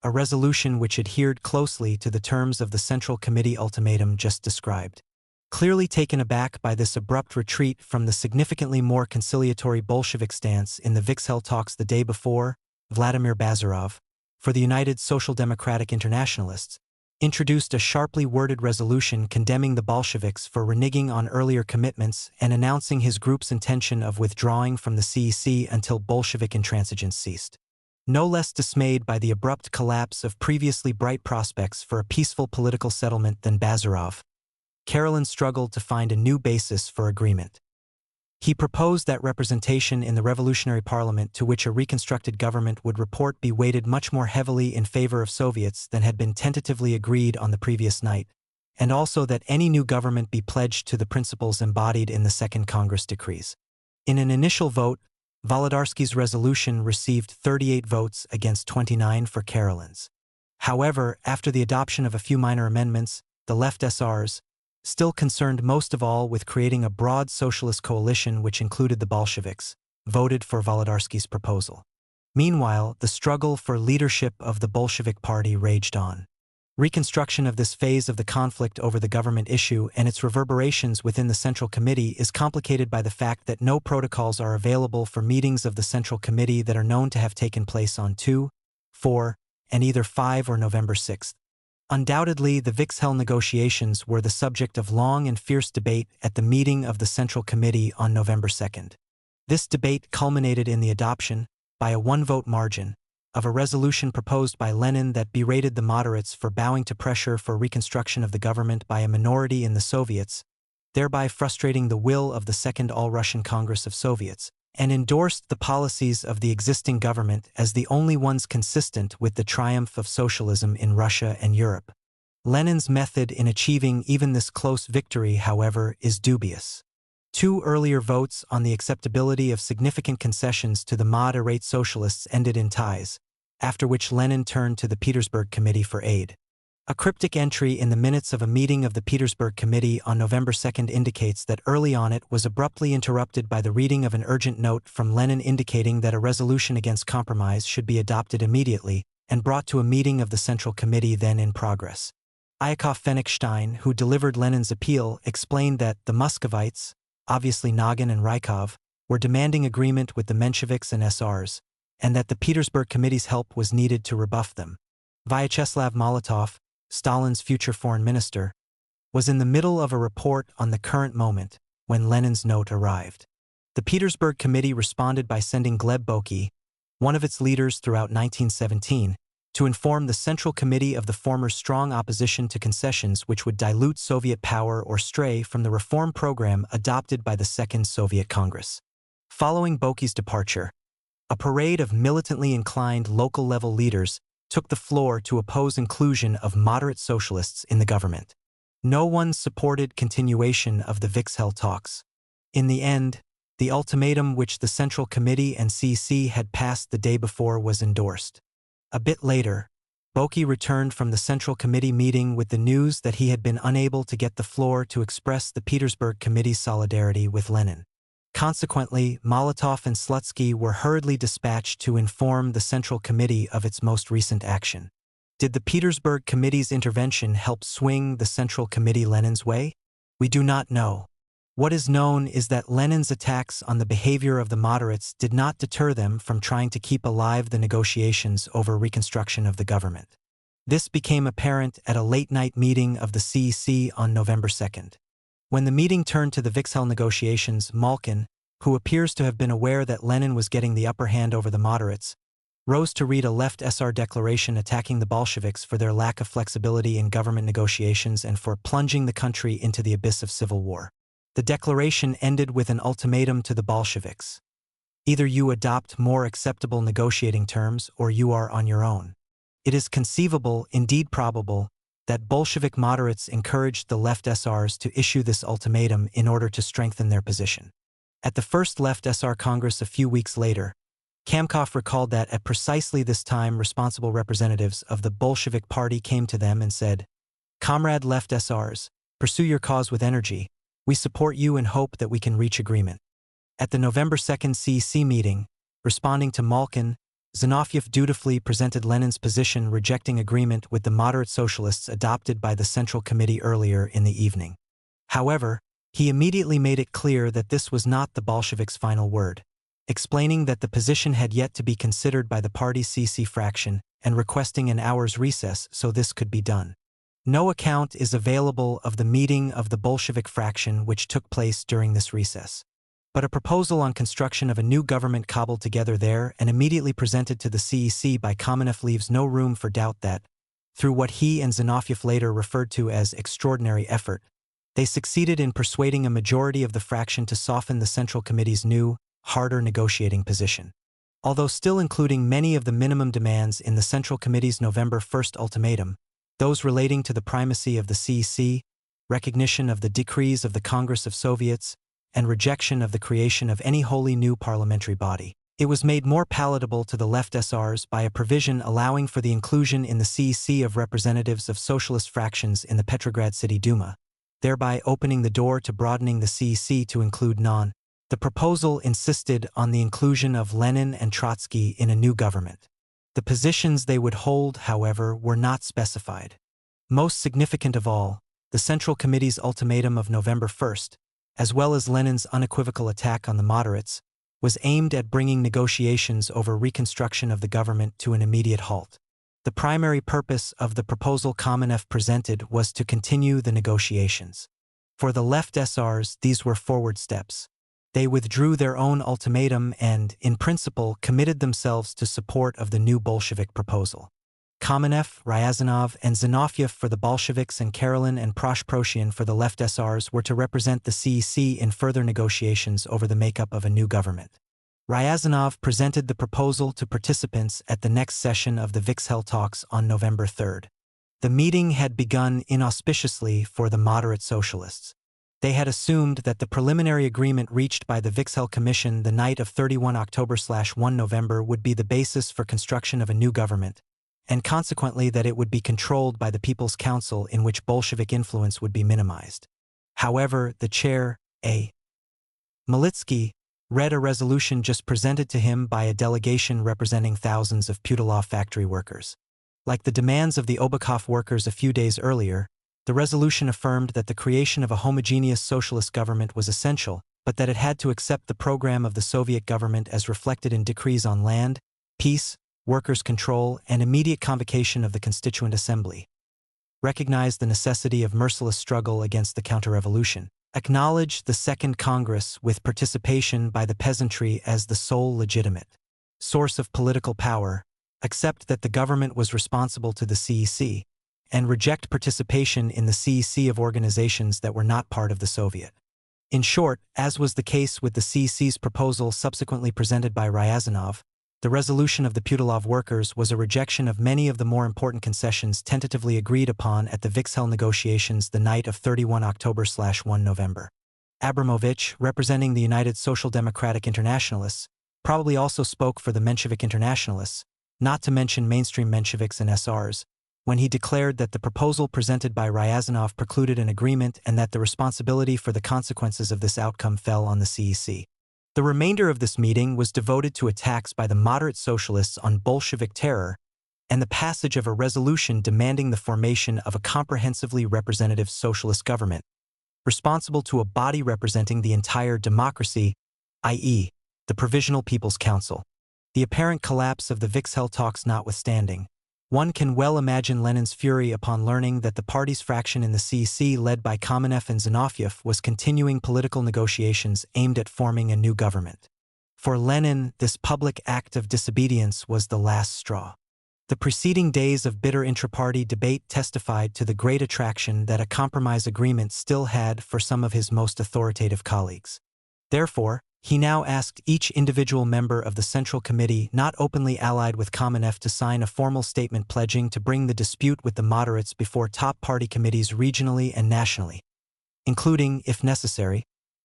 a resolution which adhered closely to the terms of the Central Committee ultimatum just described. Clearly taken aback by this abrupt retreat from the significantly more conciliatory Bolshevik stance in the Vikzel talks the day before, Vladimir Bazarov, for the United Social Democratic Internationalists, introduced a sharply worded resolution condemning the Bolsheviks for reneging on earlier commitments and announcing his group's intention of withdrawing from the CEC until Bolshevik intransigence ceased. No less dismayed by the abrupt collapse of previously bright prospects for a peaceful political settlement than Bazarov, Karelin struggled to find a new basis for agreement. He proposed that representation in the Revolutionary Parliament to which a reconstructed government would report be weighted much more heavily in favor of Soviets than had been tentatively agreed on the previous night, and also that any new government be pledged to the principles embodied in the Second Congress decrees. In an initial vote, Volodarsky's resolution received 38 votes against 29 for Karelin's. However, after the adoption of a few minor amendments, the left SRs, still concerned most of all with creating a broad socialist coalition which included the Bolsheviks, voted for Volodarsky's proposal. Meanwhile, the struggle for leadership of the Bolshevik Party raged on. Reconstruction of this phase of the conflict over the government issue and its reverberations within the Central Committee is complicated by the fact that no protocols are available for meetings of the Central Committee that are known to have taken place on 2, 4, and either 5 or November 6. Undoubtedly, the Vixhel negotiations were the subject of long and fierce debate at the meeting of the Central Committee on November 2. This debate culminated in the adoption, by a one-vote margin, of a resolution proposed by Lenin that berated the moderates for bowing to pressure for reconstruction of the government by a minority in the Soviets, thereby frustrating the will of the Second All-Russian Congress of Soviets, and endorsed the policies of the existing government as the only ones consistent with the triumph of socialism in Russia and Europe. Lenin's method in achieving even this close victory, however, is dubious. 2 earlier votes on the acceptability of significant concessions to the moderate socialists ended in ties, after which Lenin turned to the Petersburg Committee for aid. A cryptic entry in the minutes of a meeting of the Petersburg Committee on November 2 indicates that early on it was abruptly interrupted by the reading of an urgent note from Lenin indicating that a resolution against compromise should be adopted immediately and brought to a meeting of the Central Committee then in progress. Yakov Fenigstein, who delivered Lenin's appeal, explained that the Muscovites, obviously Nagin and Rykov, were demanding agreement with the Mensheviks and SRs, and that the Petersburg Committee's help was needed to rebuff them. Vyacheslav Molotov, Stalin's future foreign minister, was in the middle of a report on the current moment when Lenin's note arrived. The Petersburg Committee responded by sending Gleb Boki, one of its leaders throughout 1917, to inform the Central Committee of the former's strong opposition to concessions which would dilute Soviet power or stray from the reform program adopted by the Second Soviet Congress. Following Boki's departure, a parade of militantly inclined local-level leaders took the floor to oppose inclusion of moderate socialists in the government. No one supported continuation of the Vixhel talks. In the end, the ultimatum which the Central Committee and CC had passed the day before was endorsed. A bit later, Boki returned from the Central Committee meeting with the news that he had been unable to get the floor to express the Petersburg Committee's solidarity with Lenin. Consequently, Molotov and Slutsky were hurriedly dispatched to inform the Central Committee of its most recent action. Did the Petersburg Committee's intervention help swing the Central Committee Lenin's way? We do not know. What is known is that Lenin's attacks on the behavior of the moderates did not deter them from trying to keep alive the negotiations over reconstruction of the government. This became apparent at a late-night meeting of the CEC on November 2. When the meeting turned to the Vixhel negotiations, Malkin, who appears to have been aware that Lenin was getting the upper hand over the moderates, rose to read a left SR declaration attacking the Bolsheviks for their lack of flexibility in government negotiations and for plunging the country into the abyss of civil war. The declaration ended with an ultimatum to the Bolsheviks. Either you adopt more acceptable negotiating terms or you are on your own. It is conceivable, indeed probable, that Bolshevik moderates encouraged the left SRs to issue this ultimatum in order to strengthen their position. At the first left SR Congress a few weeks later, Kamkov recalled that at precisely this time responsible representatives of the Bolshevik Party came to them and said, "Comrade left SRs, pursue your cause with energy. We support you and hope that we can reach agreement." At the November 2 CEC meeting, responding to Malkin, Zinoviev dutifully presented Lenin's position rejecting agreement with the moderate socialists adopted by the Central Committee earlier in the evening. However, he immediately made it clear that this was not the Bolsheviks' final word, explaining that the position had yet to be considered by the party's CC fraction and requesting an hour's recess so this could be done. No account is available of the meeting of the Bolshevik fraction which took place during this recess. But a proposal on construction of a new government cobbled together there and immediately presented to the CEC by Kamenev leaves no room for doubt that, through what he and Zinoviev later referred to as extraordinary effort, they succeeded in persuading a majority of the fraction to soften the Central Committee's new, harder negotiating position. Although still including many of the minimum demands in the Central Committee's November 1 ultimatum, those relating to the primacy of the CEC, recognition of the decrees of the Congress of Soviets, and rejection of the creation of any wholly new parliamentary body. It was made more palatable to the left SRs by a provision allowing for the inclusion in the CEC of representatives of socialist fractions in the Petrograd City Duma, thereby opening the door to broadening the CEC to include The proposal insisted on the inclusion of Lenin and Trotsky in a new government. The positions they would hold, however, were not specified. Most significant of all, the Central Committee's ultimatum of November 1, as well as Lenin's unequivocal attack on the moderates, was aimed at bringing negotiations over reconstruction of the government to an immediate halt. The primary purpose of the proposal Kamenev presented was to continue the negotiations. For the left SRs, these were forward steps. They withdrew their own ultimatum and, in principle, committed themselves to support of the new Bolshevik proposal. Kamenev, Ryazanov, and Zinoviev for the Bolsheviks and Karelin and Proshproshian for the left SRs were to represent the CEC in further negotiations over the makeup of a new government. Ryazanov presented the proposal to participants at the next session of the Vixhel talks on November 3. The meeting had begun inauspiciously for the moderate socialists. They had assumed that the preliminary agreement reached by the Vixhel Commission the night of 31 October/1 November would be the basis for construction of a new government, and consequently that it would be controlled by the People's Council in which Bolshevik influence would be minimized. However, the chair, A. Malitsky, read a resolution just presented to him by a delegation representing thousands of Putilov factory workers. Like the demands of the Obakov workers a few days earlier, the resolution affirmed that the creation of a homogeneous socialist government was essential, but that it had to accept the program of the Soviet government as reflected in decrees on land, peace, workers' control, and immediate convocation of the Constituent Assembly. Recognize the necessity of merciless struggle against the counter-revolution. Acknowledge the Second Congress with participation by the peasantry as the sole legitimate source of political power, accept that the government was responsible to the CEC, and reject participation in the CEC of organizations that were not part of the Soviet. In short, as was the case with the CEC's proposal subsequently presented by Ryazanov, the resolution of the Putilov workers was a rejection of many of the more important concessions tentatively agreed upon at the Vixhel negotiations the night of 31 October/1 November. Abramovich, representing the United Social Democratic Internationalists, probably also spoke for the Menshevik Internationalists, not to mention mainstream Mensheviks and SRs, when he declared that the proposal presented by Ryazanov precluded an agreement and that the responsibility for the consequences of this outcome fell on the CEC. The remainder of this meeting was devoted to attacks by the moderate socialists on Bolshevik terror and the passage of a resolution demanding the formation of a comprehensively representative socialist government, responsible to a body representing the entire democracy, i.e., the Provisional People's Council. The apparent collapse of the Vixhel talks notwithstanding, one can well imagine Lenin's fury upon learning that the party's fraction in the CEC led by Kamenev and Zinoviev was continuing political negotiations aimed at forming a new government. For Lenin, this public act of disobedience was the last straw. The preceding days of bitter intra-party debate testified to the great attraction that a compromise agreement still had for some of his most authoritative colleagues. Therefore, he now asked each individual member of the Central Committee not openly allied with Kamenev to sign a formal statement pledging to bring the dispute with the moderates before top party committees regionally and nationally, including, if necessary,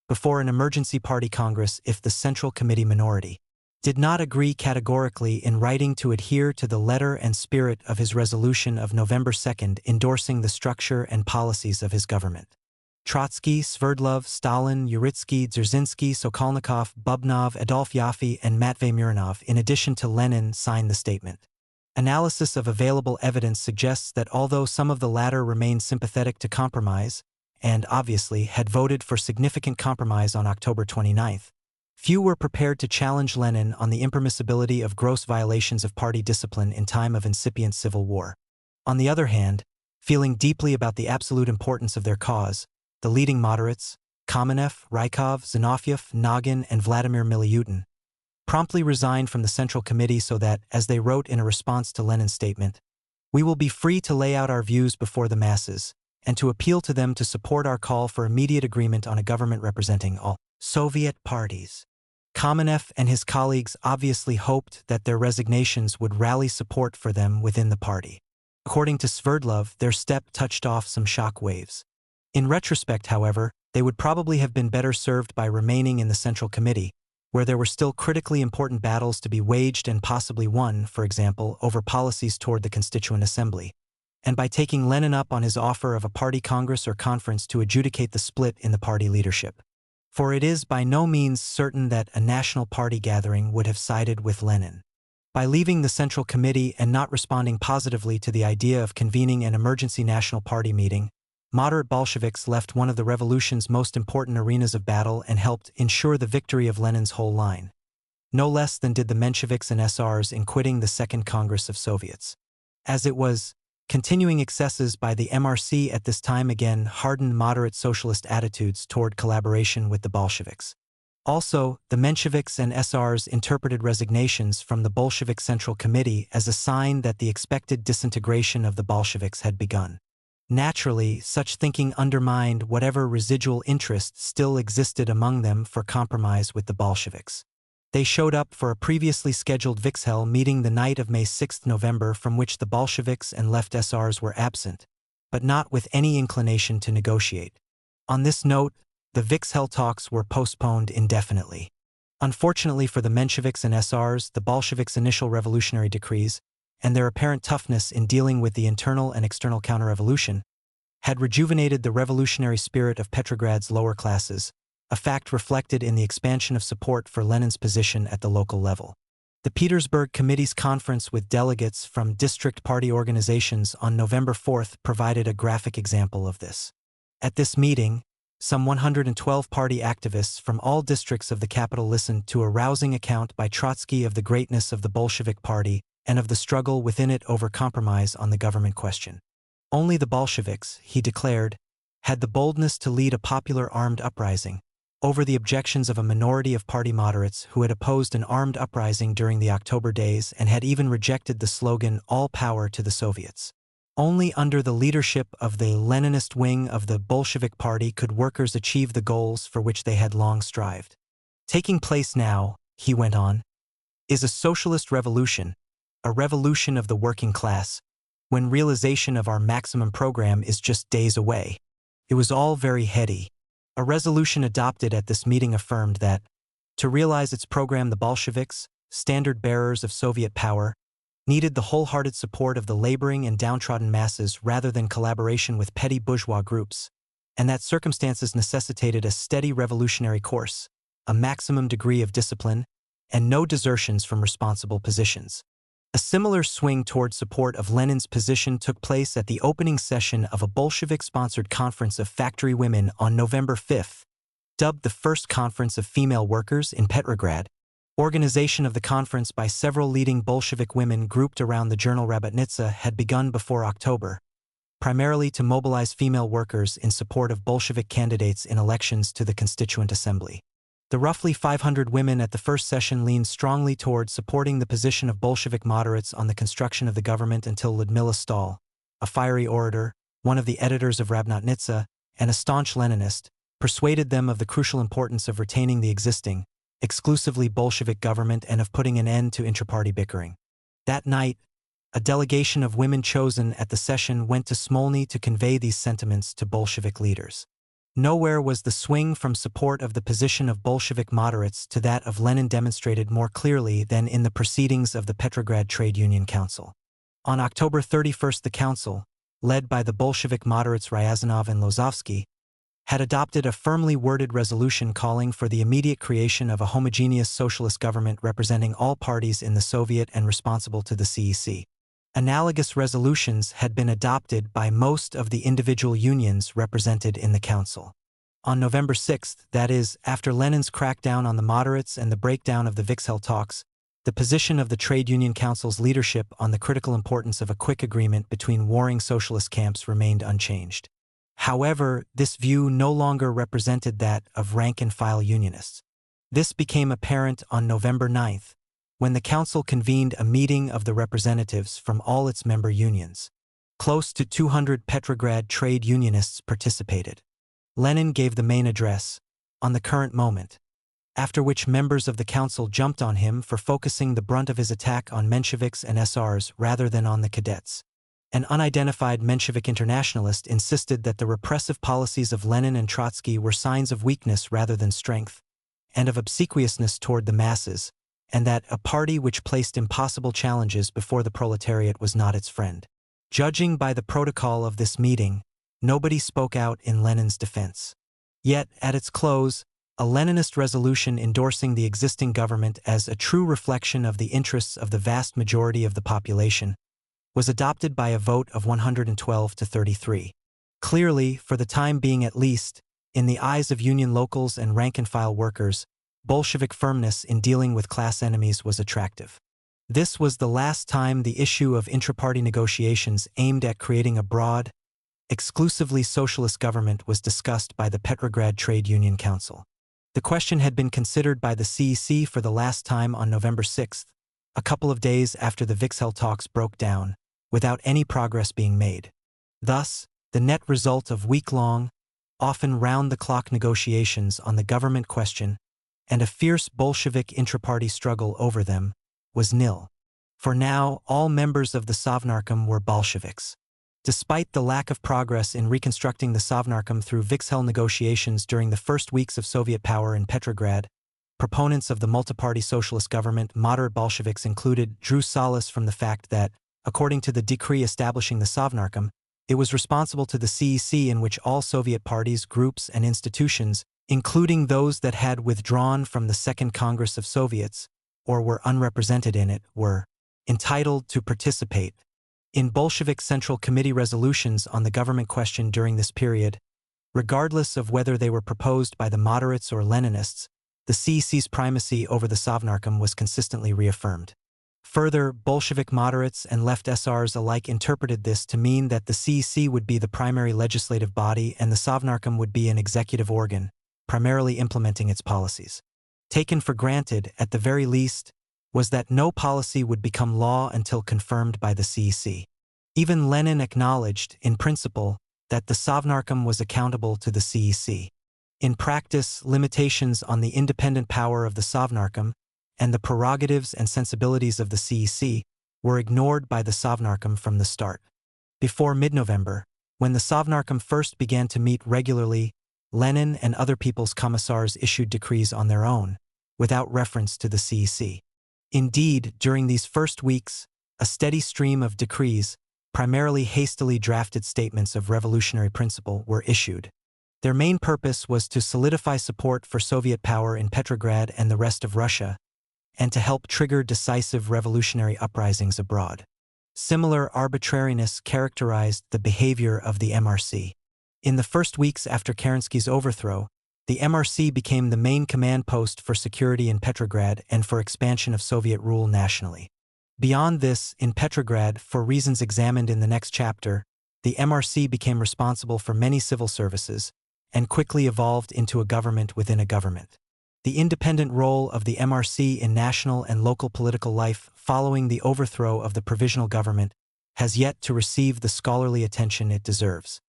before an emergency party congress if the Central Committee minority did not agree categorically in writing to adhere to the letter and spirit of his resolution of November 2 endorsing the structure and policies of his government. Trotsky, Sverdlov, Stalin, Uritsky, Dzerzhinsky, Sokolnikov, Bubnov, Adolf Yaffe, and Matvey Muranov, in addition to Lenin, signed the statement. Analysis of available evidence suggests that although some of the latter remained sympathetic to compromise, and obviously had voted for significant compromise on October 29, few were prepared to challenge Lenin on the impermissibility of gross violations of party discipline in time of incipient civil war. On the other hand, feeling deeply about the absolute importance of their cause, the leading moderates, Kamenev, Rykov, Zinoviev, Nagin, and Vladimir Miliutin, promptly resigned from the Central Committee so that, as they wrote in a response to Lenin's statement, "We will be free to lay out our views before the masses, and to appeal to them to support our call for immediate agreement on a government representing all Soviet parties." Kamenev and his colleagues obviously hoped that their resignations would rally support for them within the party. According to Sverdlov, their step touched off some shock waves. In retrospect, however, they would probably have been better served by remaining in the Central Committee, where there were still critically important battles to be waged and possibly won, for example, over policies toward the Constituent Assembly, and by taking Lenin up on his offer of a party congress or conference to adjudicate the split in the party leadership. For it is by no means certain that a national party gathering would have sided with Lenin. By leaving the Central Committee and not responding positively to the idea of convening an emergency national party meeting, moderate Bolsheviks left one of the revolution's most important arenas of battle and helped ensure the victory of Lenin's whole line, no less than did the Mensheviks and SRs in quitting the Second Congress of Soviets. As it was, continuing excesses by the MRC at this time again hardened moderate socialist attitudes toward collaboration with the Bolsheviks. Also, the Mensheviks and SRs interpreted resignations from the Bolshevik Central Committee as a sign that the expected disintegration of the Bolsheviks had begun. Naturally, such thinking undermined whatever residual interest still existed among them for compromise with the Bolsheviks. They showed up for a previously scheduled Vikshel meeting the night of May 6 November from which the Bolsheviks and left SRs were absent, but not with any inclination to negotiate. On this note, the Vikshel talks were postponed indefinitely. Unfortunately for the Mensheviks and SRs, the Bolsheviks' initial revolutionary decrees, and their apparent toughness in dealing with the internal and external counter-revolution, had rejuvenated the revolutionary spirit of Petrograd's lower classes, a fact reflected in the expansion of support for Lenin's position at the local level. The Petersburg Committee's conference with delegates from district party organizations on November 4 provided a graphic example of this. At this meeting, some 112 party activists from all districts of the capital listened to a rousing account by Trotsky of the greatness of the Bolshevik Party and of the struggle within it over compromise on the government question. Only the Bolsheviks, he declared, had the boldness to lead a popular armed uprising, over the objections of a minority of party moderates who had opposed an armed uprising during the October days and had even rejected the slogan "All Power to the Soviets." Only under the leadership of the Leninist wing of the Bolshevik Party could workers achieve the goals for which they had long strived. Taking place now, he went on, is a socialist revolution, a revolution of the working class, when realization of our maximum program is just days away. It was all very heady. A resolution adopted at this meeting affirmed that, to realize its program, the Bolsheviks, standard bearers of Soviet power, needed the wholehearted support of the laboring and downtrodden masses rather than collaboration with petty bourgeois groups, and that circumstances necessitated a steady revolutionary course, a maximum degree of discipline, and no desertions from responsible positions. A similar swing toward support of Lenin's position took place at the opening session of a Bolshevik-sponsored conference of factory women on November 5, dubbed the First Conference of Female Workers in Petrograd. Organization of the conference by several leading Bolshevik women grouped around the journal Rabinowitch had begun before October, primarily to mobilize female workers in support of Bolshevik candidates in elections to the Constituent Assembly. The roughly 500 women at the first session leaned strongly toward supporting the position of Bolshevik moderates on the construction of the government until Lyudmila Stahl, a fiery orator, one of the editors of Rabinowitch, and a staunch Leninist, persuaded them of the crucial importance of retaining the existing, exclusively Bolshevik government and of putting an end to intra-party bickering. That night, a delegation of women chosen at the session went to Smolny to convey these sentiments to Bolshevik leaders. Nowhere was the swing from support of the position of Bolshevik moderates to that of Lenin demonstrated more clearly than in the proceedings of the Petrograd Trade Union Council. On October 31, the council, led by the Bolshevik moderates Ryazanov and Lozovsky, had adopted a firmly worded resolution calling for the immediate creation of a homogeneous socialist government representing all parties in the Soviet and responsible to the CEC. Analogous resolutions had been adopted by most of the individual unions represented in the council. On November 6, that is, after Lenin's crackdown on the moderates and the breakdown of the Vikshel talks, the position of the Trade Union Council's leadership on the critical importance of a quick agreement between warring socialist camps remained unchanged. However, this view no longer represented that of rank-and-file unionists. This became apparent on November 9, when the council convened a meeting of the representatives from all its member unions. Close to 200 Petrograd trade unionists participated. Lenin gave the main address, on the current moment, after which members of the council jumped on him for focusing the brunt of his attack on Mensheviks and SRs rather than on the cadets. An unidentified Menshevik internationalist insisted that the repressive policies of Lenin and Trotsky were signs of weakness rather than strength, and of obsequiousness toward the masses, and that a party which placed impossible challenges before the proletariat was not its friend. Judging by the protocol of this meeting, nobody spoke out in Lenin's defense. Yet, at its close, a Leninist resolution endorsing the existing government as a true reflection of the interests of the vast majority of the population was adopted by a vote of 112 to 33. Clearly, for the time being at least, in the eyes of union locals and rank-and-file workers, Bolshevik firmness in dealing with class enemies was attractive. This was the last time the issue of intra-party negotiations aimed at creating a broad, exclusively socialist government was discussed by the Petrograd Trade Union Council. The question had been considered by the CEC for the last time on November 6, a couple of days after the Vixhel talks broke down, without any progress being made. Thus, the net result of week-long, often round-the-clock negotiations on the government question and a fierce Bolshevik intra-party struggle over them was nil. For now, all members of the Sovnarkom were Bolsheviks. Despite the lack of progress in reconstructing the Sovnarkom through Vixhel negotiations during the first weeks of Soviet power in Petrograd, proponents of the multi-party socialist government, moderate Bolsheviks included, drew solace from the fact that, according to the decree establishing the Sovnarkom, it was responsible to the CEC in which all Soviet parties, groups, and institutions, including those that had withdrawn from the Second Congress of Soviets, or were unrepresented in it, were entitled to participate in Bolshevik Central Committee resolutions on the government question during this period. Regardless of whether they were proposed by the moderates or Leninists, the CEC's primacy over the Sovnarkom was consistently reaffirmed. Further, Bolshevik moderates and left SRs alike interpreted this to mean that the CEC would be the primary legislative body and the Sovnarkom would be an executive organ, primarily implementing its policies. Taken for granted, at the very least, was that no policy would become law until confirmed by the CEC. Even Lenin acknowledged, in principle, that the Sovnarkom was accountable to the CEC. In practice, limitations on the independent power of the Sovnarkom and the prerogatives and sensibilities of the CEC were ignored by the Sovnarkom from the start. Before mid-November, when the Sovnarkom first began to meet regularly, Lenin and other people's commissars issued decrees on their own, without reference to the CEC. Indeed, during these first weeks, a steady stream of decrees, primarily hastily drafted statements of revolutionary principle, were issued. Their main purpose was to solidify support for Soviet power in Petrograd and the rest of Russia, and to help trigger decisive revolutionary uprisings abroad. Similar arbitrariness characterized the behavior of the MRC. In the first weeks after Kerensky's overthrow, the MRC became the main command post for security in Petrograd and for expansion of Soviet rule nationally. Beyond this, in Petrograd, for reasons examined in the next chapter, the MRC became responsible for many civil services and quickly evolved into a government within a government. The independent role of the MRC in national and local political life following the overthrow of the provisional government has yet to receive the scholarly attention it deserves.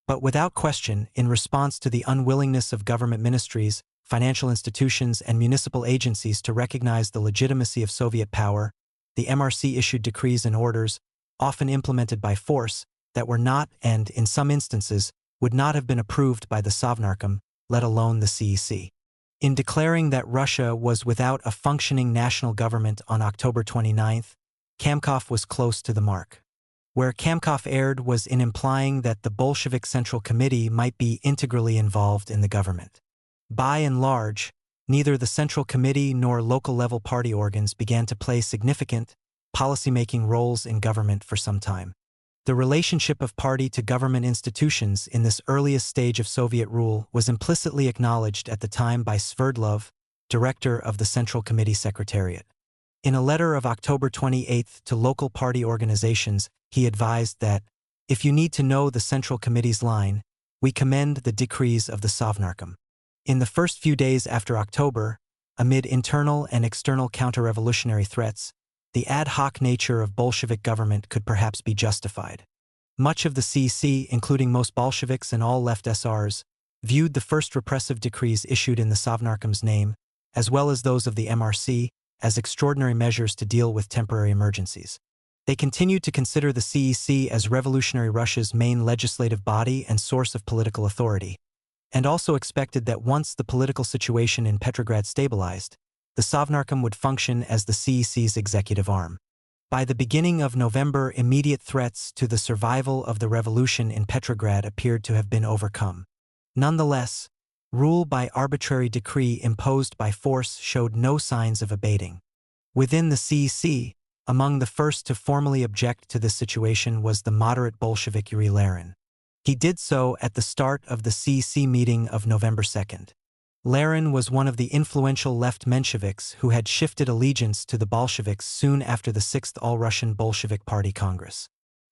But without question, in response to the unwillingness of government ministries, financial institutions, and municipal agencies to recognize the legitimacy of Soviet power, the MRC issued decrees and orders, often implemented by force, that were not and, in some instances, would not have been approved by the Sovnarkom, let alone the CEC. In declaring that Russia was without a functioning national government on October 29, Kamkov was close to the mark. Where Kamkov erred was in implying that the Bolshevik Central Committee might be integrally involved in the government. By and large, neither the Central Committee nor local-level party organs began to play significant, policymaking roles in government for some time. The relationship of party to government institutions in this earliest stage of Soviet rule was implicitly acknowledged at the time by Sverdlov, director of the Central Committee Secretariat. In a letter of October 28 to local party organizations, he advised that, if you need to know the Central Committee's line, we commend the decrees of the Sovnarkom. In the first few days after October, amid internal and external counter-revolutionary threats, the ad hoc nature of Bolshevik government could perhaps be justified. Much of the CEC, including most Bolsheviks and all left SRs, viewed the first repressive decrees issued in the Sovnarkom's name, as well as those of the MRC, as extraordinary measures to deal with temporary emergencies. They continued to consider the CEC as revolutionary Russia's main legislative body and source of political authority, and also expected that once the political situation in Petrograd stabilized, the Sovnarkom would function as the CEC's executive arm. By the beginning of November, immediate threats to the survival of the revolution in Petrograd appeared to have been overcome. Nonetheless, rule by arbitrary decree imposed by force showed no signs of abating. Within the CEC, among the first to formally object to this situation was the moderate Bolshevik Yuri Larin. He did so at the start of the CEC meeting of November 2. Lenin was one of the influential left Mensheviks who had shifted allegiance to the Bolsheviks soon after the Sixth All-Russian Bolshevik Party Congress.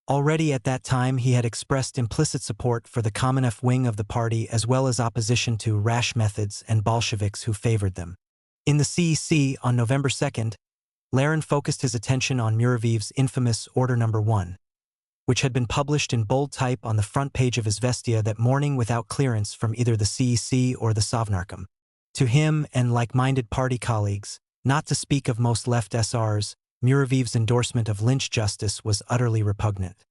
Already at that time he had expressed implicit support for the Kamenev wing of the party as well as opposition to rash methods and Bolsheviks who favored them. In the CEC on November 2nd, Lenin focused his attention on Muravyev's infamous Order No. 1, which had been published in bold type on the front page of Izvestia that morning without clearance from either the CEC or the Sovnarkom. To him and like-minded party colleagues, not to speak of most left SRs, Muravyev's endorsement of lynch justice was utterly repugnant.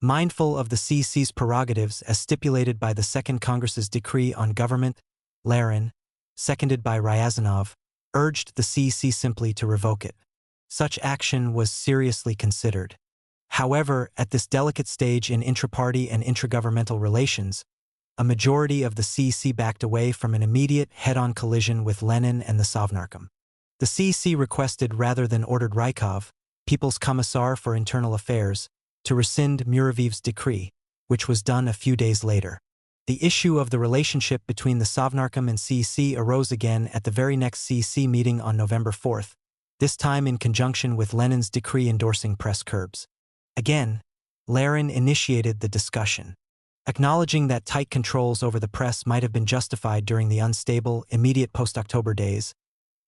Mindful of the CEC's prerogatives as stipulated by the Second Congress's decree on government, Lenin, seconded by Ryazanov, urged the CEC simply to revoke it. Such action was seriously considered. However, at this delicate stage in intra-party and intragovernmental relations, a majority of the CEC backed away from an immediate head-on collision with Lenin and the Sovnarkom. The CEC requested rather than ordered Rykov, People's Commissar for Internal Affairs, to rescind Muravyev's decree, which was done a few days later. The issue of the relationship between the Sovnarkom and CEC arose again at the very next CEC meeting on November 4th, this time in conjunction with Lenin's decree endorsing press curbs. Again, Lenin initiated the discussion. Acknowledging that tight controls over the press might have been justified during the unstable, immediate post-October days,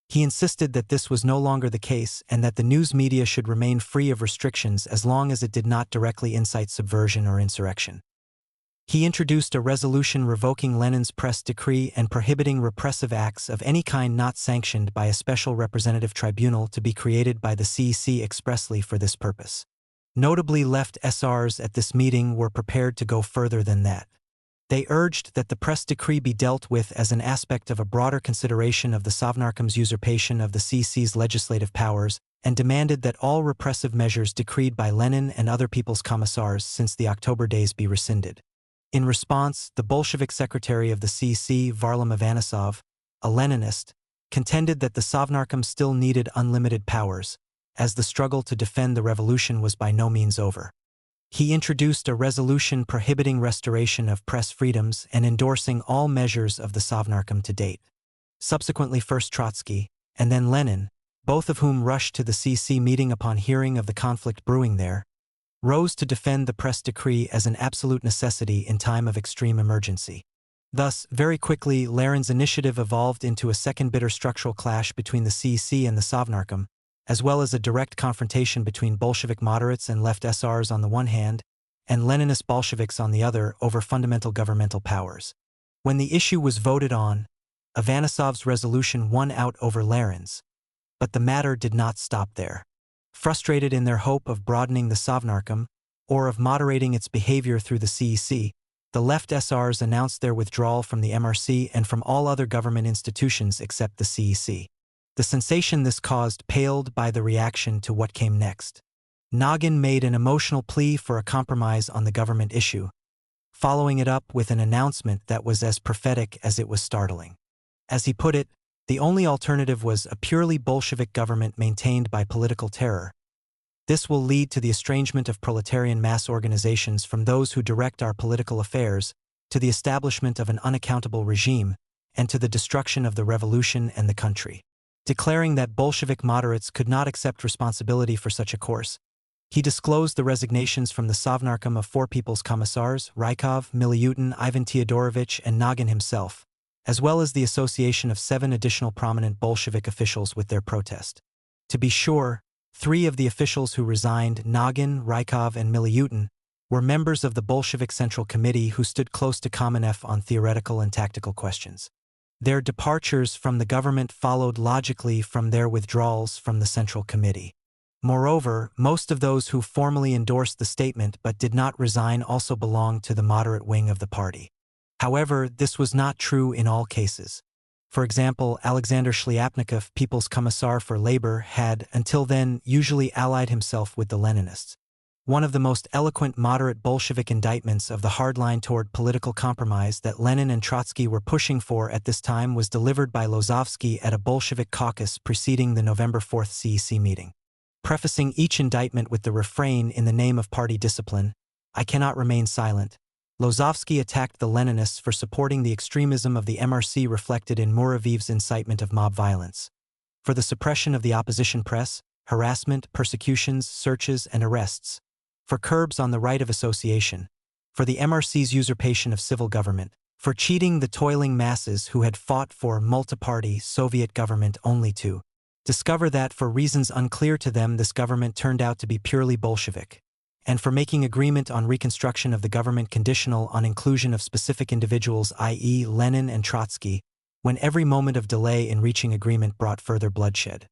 he insisted that this was no longer the case and that the news media should remain free of restrictions as long as it did not directly incite subversion or insurrection. He introduced a resolution revoking Lenin's press decree and prohibiting repressive acts of any kind not sanctioned by a special representative tribunal to be created by the CEC expressly for this purpose. Notably, left SRs at this meeting were prepared to go further than that. They urged that the press decree be dealt with as an aspect of a broader consideration of the Sovnarkom's usurpation of the CEC's legislative powers and demanded that all repressive measures decreed by Lenin and other People's Commissars since the October days be rescinded. In response, the Bolshevik secretary of the CEC, Varlam Ivanisov, a Leninist, contended that the Sovnarkom still needed unlimited powers, as the struggle to defend the revolution was by no means over. He introduced a resolution prohibiting restoration of press freedoms and endorsing all measures of the Sovnarkom to date. Subsequently first Trotsky, and then Lenin, both of whom rushed to the CEC meeting upon hearing of the conflict brewing there, rose to defend the press decree as an absolute necessity in time of extreme emergency. Thus, very quickly, Lenin's initiative evolved into a second bitter structural clash between the CEC and the Sovnarkom, as well as a direct confrontation between Bolshevik moderates and left SRs on the one hand, and Leninist Bolsheviks on the other over fundamental governmental powers. When the issue was voted on, Ivanisov's resolution won out over Lenin's. But the matter did not stop there. Frustrated in their hope of broadening the Sovnarkom, or of moderating its behavior through the CEC, the left SRs announced their withdrawal from the MRC and from all other government institutions except the CEC. The sensation this caused paled by the reaction to what came next. Nagin made an emotional plea for a compromise on the government issue, following it up with an announcement that was as prophetic as it was startling. As he put it, the only alternative was a purely Bolshevik government maintained by political terror. This will lead to the estrangement of proletarian mass organizations from those who direct our political affairs, to the establishment of an unaccountable regime, and to the destruction of the revolution and the country. Declaring that Bolshevik moderates could not accept responsibility for such a course, he disclosed the resignations from the Sovnarkom of 4 People's Commissars, Rykov, Miliutin, Ivan Teodorovich, and Nagin himself, as well as the association of 7 additional prominent Bolshevik officials with their protest. To be sure, 3 of the officials who resigned, Nagin, Rykov, and Miliutin, were members of the Bolshevik Central Committee who stood close to Kamenev on theoretical and tactical questions. Their departures from the government followed logically from their withdrawals from the Central Committee. Moreover, most of those who formally endorsed the statement but did not resign also belonged to the moderate wing of the party. However, this was not true in all cases. For example, Alexander Shliapnikov, People's Commissar for Labor, had, until then, usually allied himself with the Leninists. One of the most eloquent moderate Bolshevik indictments of the hard line toward political compromise that Lenin and Trotsky were pushing for at this time was delivered by Lozovsky at a Bolshevik caucus preceding the November 4th CEC meeting. Prefacing each indictment with the refrain in the name of party discipline, "I cannot remain silent," Lozovsky attacked the Leninists for supporting the extremism of the MRC reflected in Muravyev's incitement of mob violence, for the suppression of the opposition press, harassment, persecutions, searches, and arrests, for curbs on the right of association, for the MRC's usurpation of civil government, for cheating the toiling masses who had fought for multi-party Soviet government only to discover that for reasons unclear to them this government turned out to be purely Bolshevik, and for making agreement on reconstruction of the government conditional on inclusion of specific individuals, i.e. Lenin and Trotsky, when every moment of delay in reaching agreement brought further bloodshed.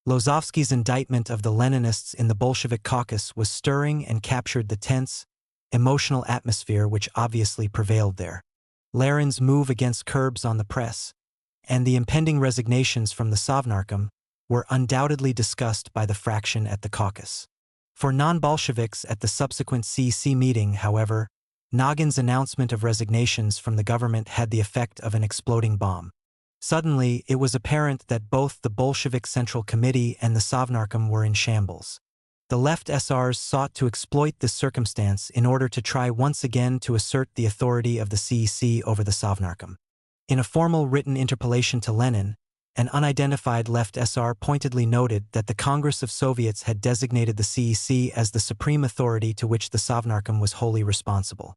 Lozovsky's indictment of the Leninists in the Bolshevik caucus was stirring and captured the tense, emotional atmosphere which obviously prevailed there. Lenin's move against curbs on the press and the impending resignations from the Sovnarkom were undoubtedly discussed by the fraction at the caucus. For non-Bolsheviks at the subsequent CC meeting, however, Nogin's announcement of resignations from the government had the effect of an exploding bomb. Suddenly, it was apparent that both the Bolshevik Central Committee and the Sovnarkom were in shambles. The left SRs sought to exploit this circumstance in order to try once again to assert the authority of the CEC over the Sovnarkom. In a formal written interpellation to Lenin, an unidentified left SR pointedly noted that the Congress of Soviets had designated the CEC as the supreme authority to which the Sovnarkom was wholly responsible.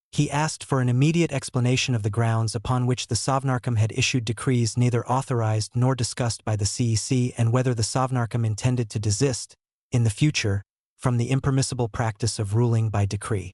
He asked for an immediate explanation of the grounds upon which the Sovnarkom had issued decrees neither authorized nor discussed by the CEC and whether the Sovnarkom intended to desist, in the future, from the impermissible practice of ruling by decree.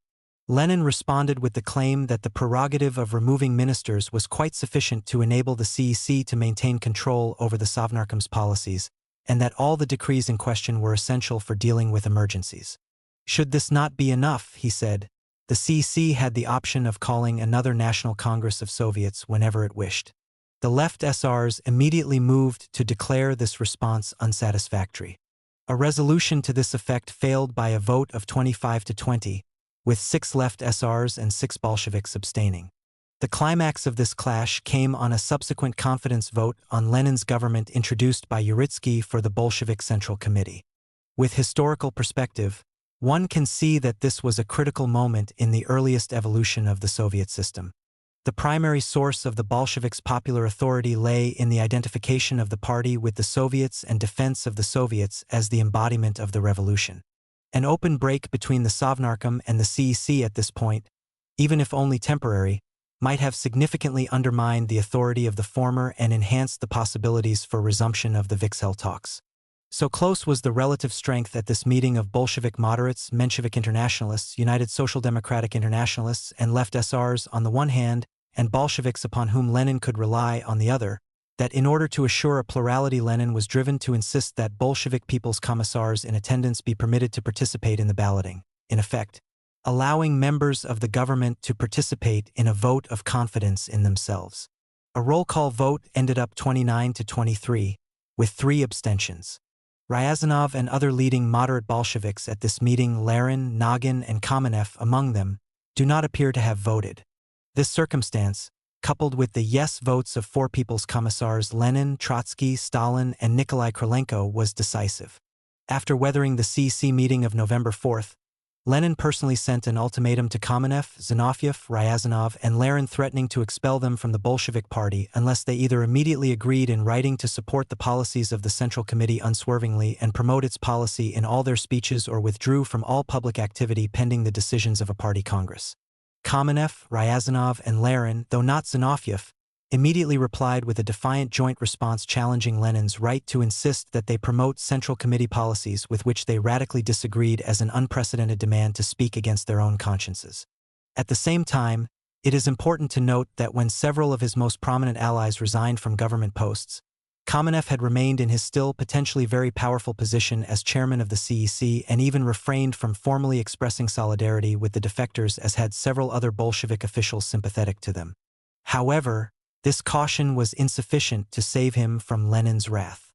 Lenin responded with the claim that the prerogative of removing ministers was quite sufficient to enable the CEC to maintain control over the Sovnarkom's policies, and that all the decrees in question were essential for dealing with emergencies. Should this not be enough, he said, the CEC had the option of calling another National Congress of Soviets whenever it wished. The left SRs immediately moved to declare this response unsatisfactory. A resolution to this effect failed by a vote of 25 to 20, with 6 left SRs and 6 Bolsheviks abstaining. The climax of this clash came on a subsequent confidence vote on Lenin's government introduced by Uritsky for the Bolshevik Central Committee. With historical perspective, one can see that this was a critical moment in the earliest evolution of the Soviet system. The primary source of the Bolsheviks' popular authority lay in the identification of the party with the Soviets and defense of the Soviets as the embodiment of the revolution. An open break between the Sovnarkom and the CEC at this point, even if only temporary, might have significantly undermined the authority of the former and enhanced the possibilities for resumption of the Vixhel talks. So close was the relative strength at this meeting of Bolshevik moderates, Menshevik internationalists, United Social Democratic internationalists, and left SRs on the one hand, and Bolsheviks upon whom Lenin could rely on the other, that in order to assure a plurality Lenin was driven to insist that Bolshevik People's Commissars in attendance be permitted to participate in the balloting, in effect, allowing members of the government to participate in a vote of confidence in themselves. A roll call vote ended up 29 to 23, with 3 abstentions. Ryazanov and other leading moderate Bolsheviks at this meeting, Lenin, Nogin, and Kamenev among them, do not appear to have voted. This circumstance, coupled with the yes votes of 4 People's Commissars Lenin, Trotsky, Stalin, and Nikolai Krylenko, was decisive. After weathering the CC meeting of November 4th, Lenin personally sent an ultimatum to Kamenev, Zinoviev, Ryazanov, and Lenin threatening to expel them from the Bolshevik Party unless they either immediately agreed in writing to support the policies of the Central Committee unswervingly and promote its policy in all their speeches or withdrew from all public activity pending the decisions of a party congress. Kamenev, Ryazanov, and Lenin, though not Zinoviev, immediately replied with a defiant joint response challenging Lenin's right to insist that they promote Central Committee policies with which they radically disagreed as an unprecedented demand to speak against their own consciences. At the same time, it is important to note that when several of his most prominent allies resigned from government posts, Kamenev had remained in his still potentially very powerful position as chairman of the CEC and even refrained from formally expressing solidarity with the defectors as had several other Bolshevik officials sympathetic to them. However, this caution was insufficient to save him from Lenin's wrath.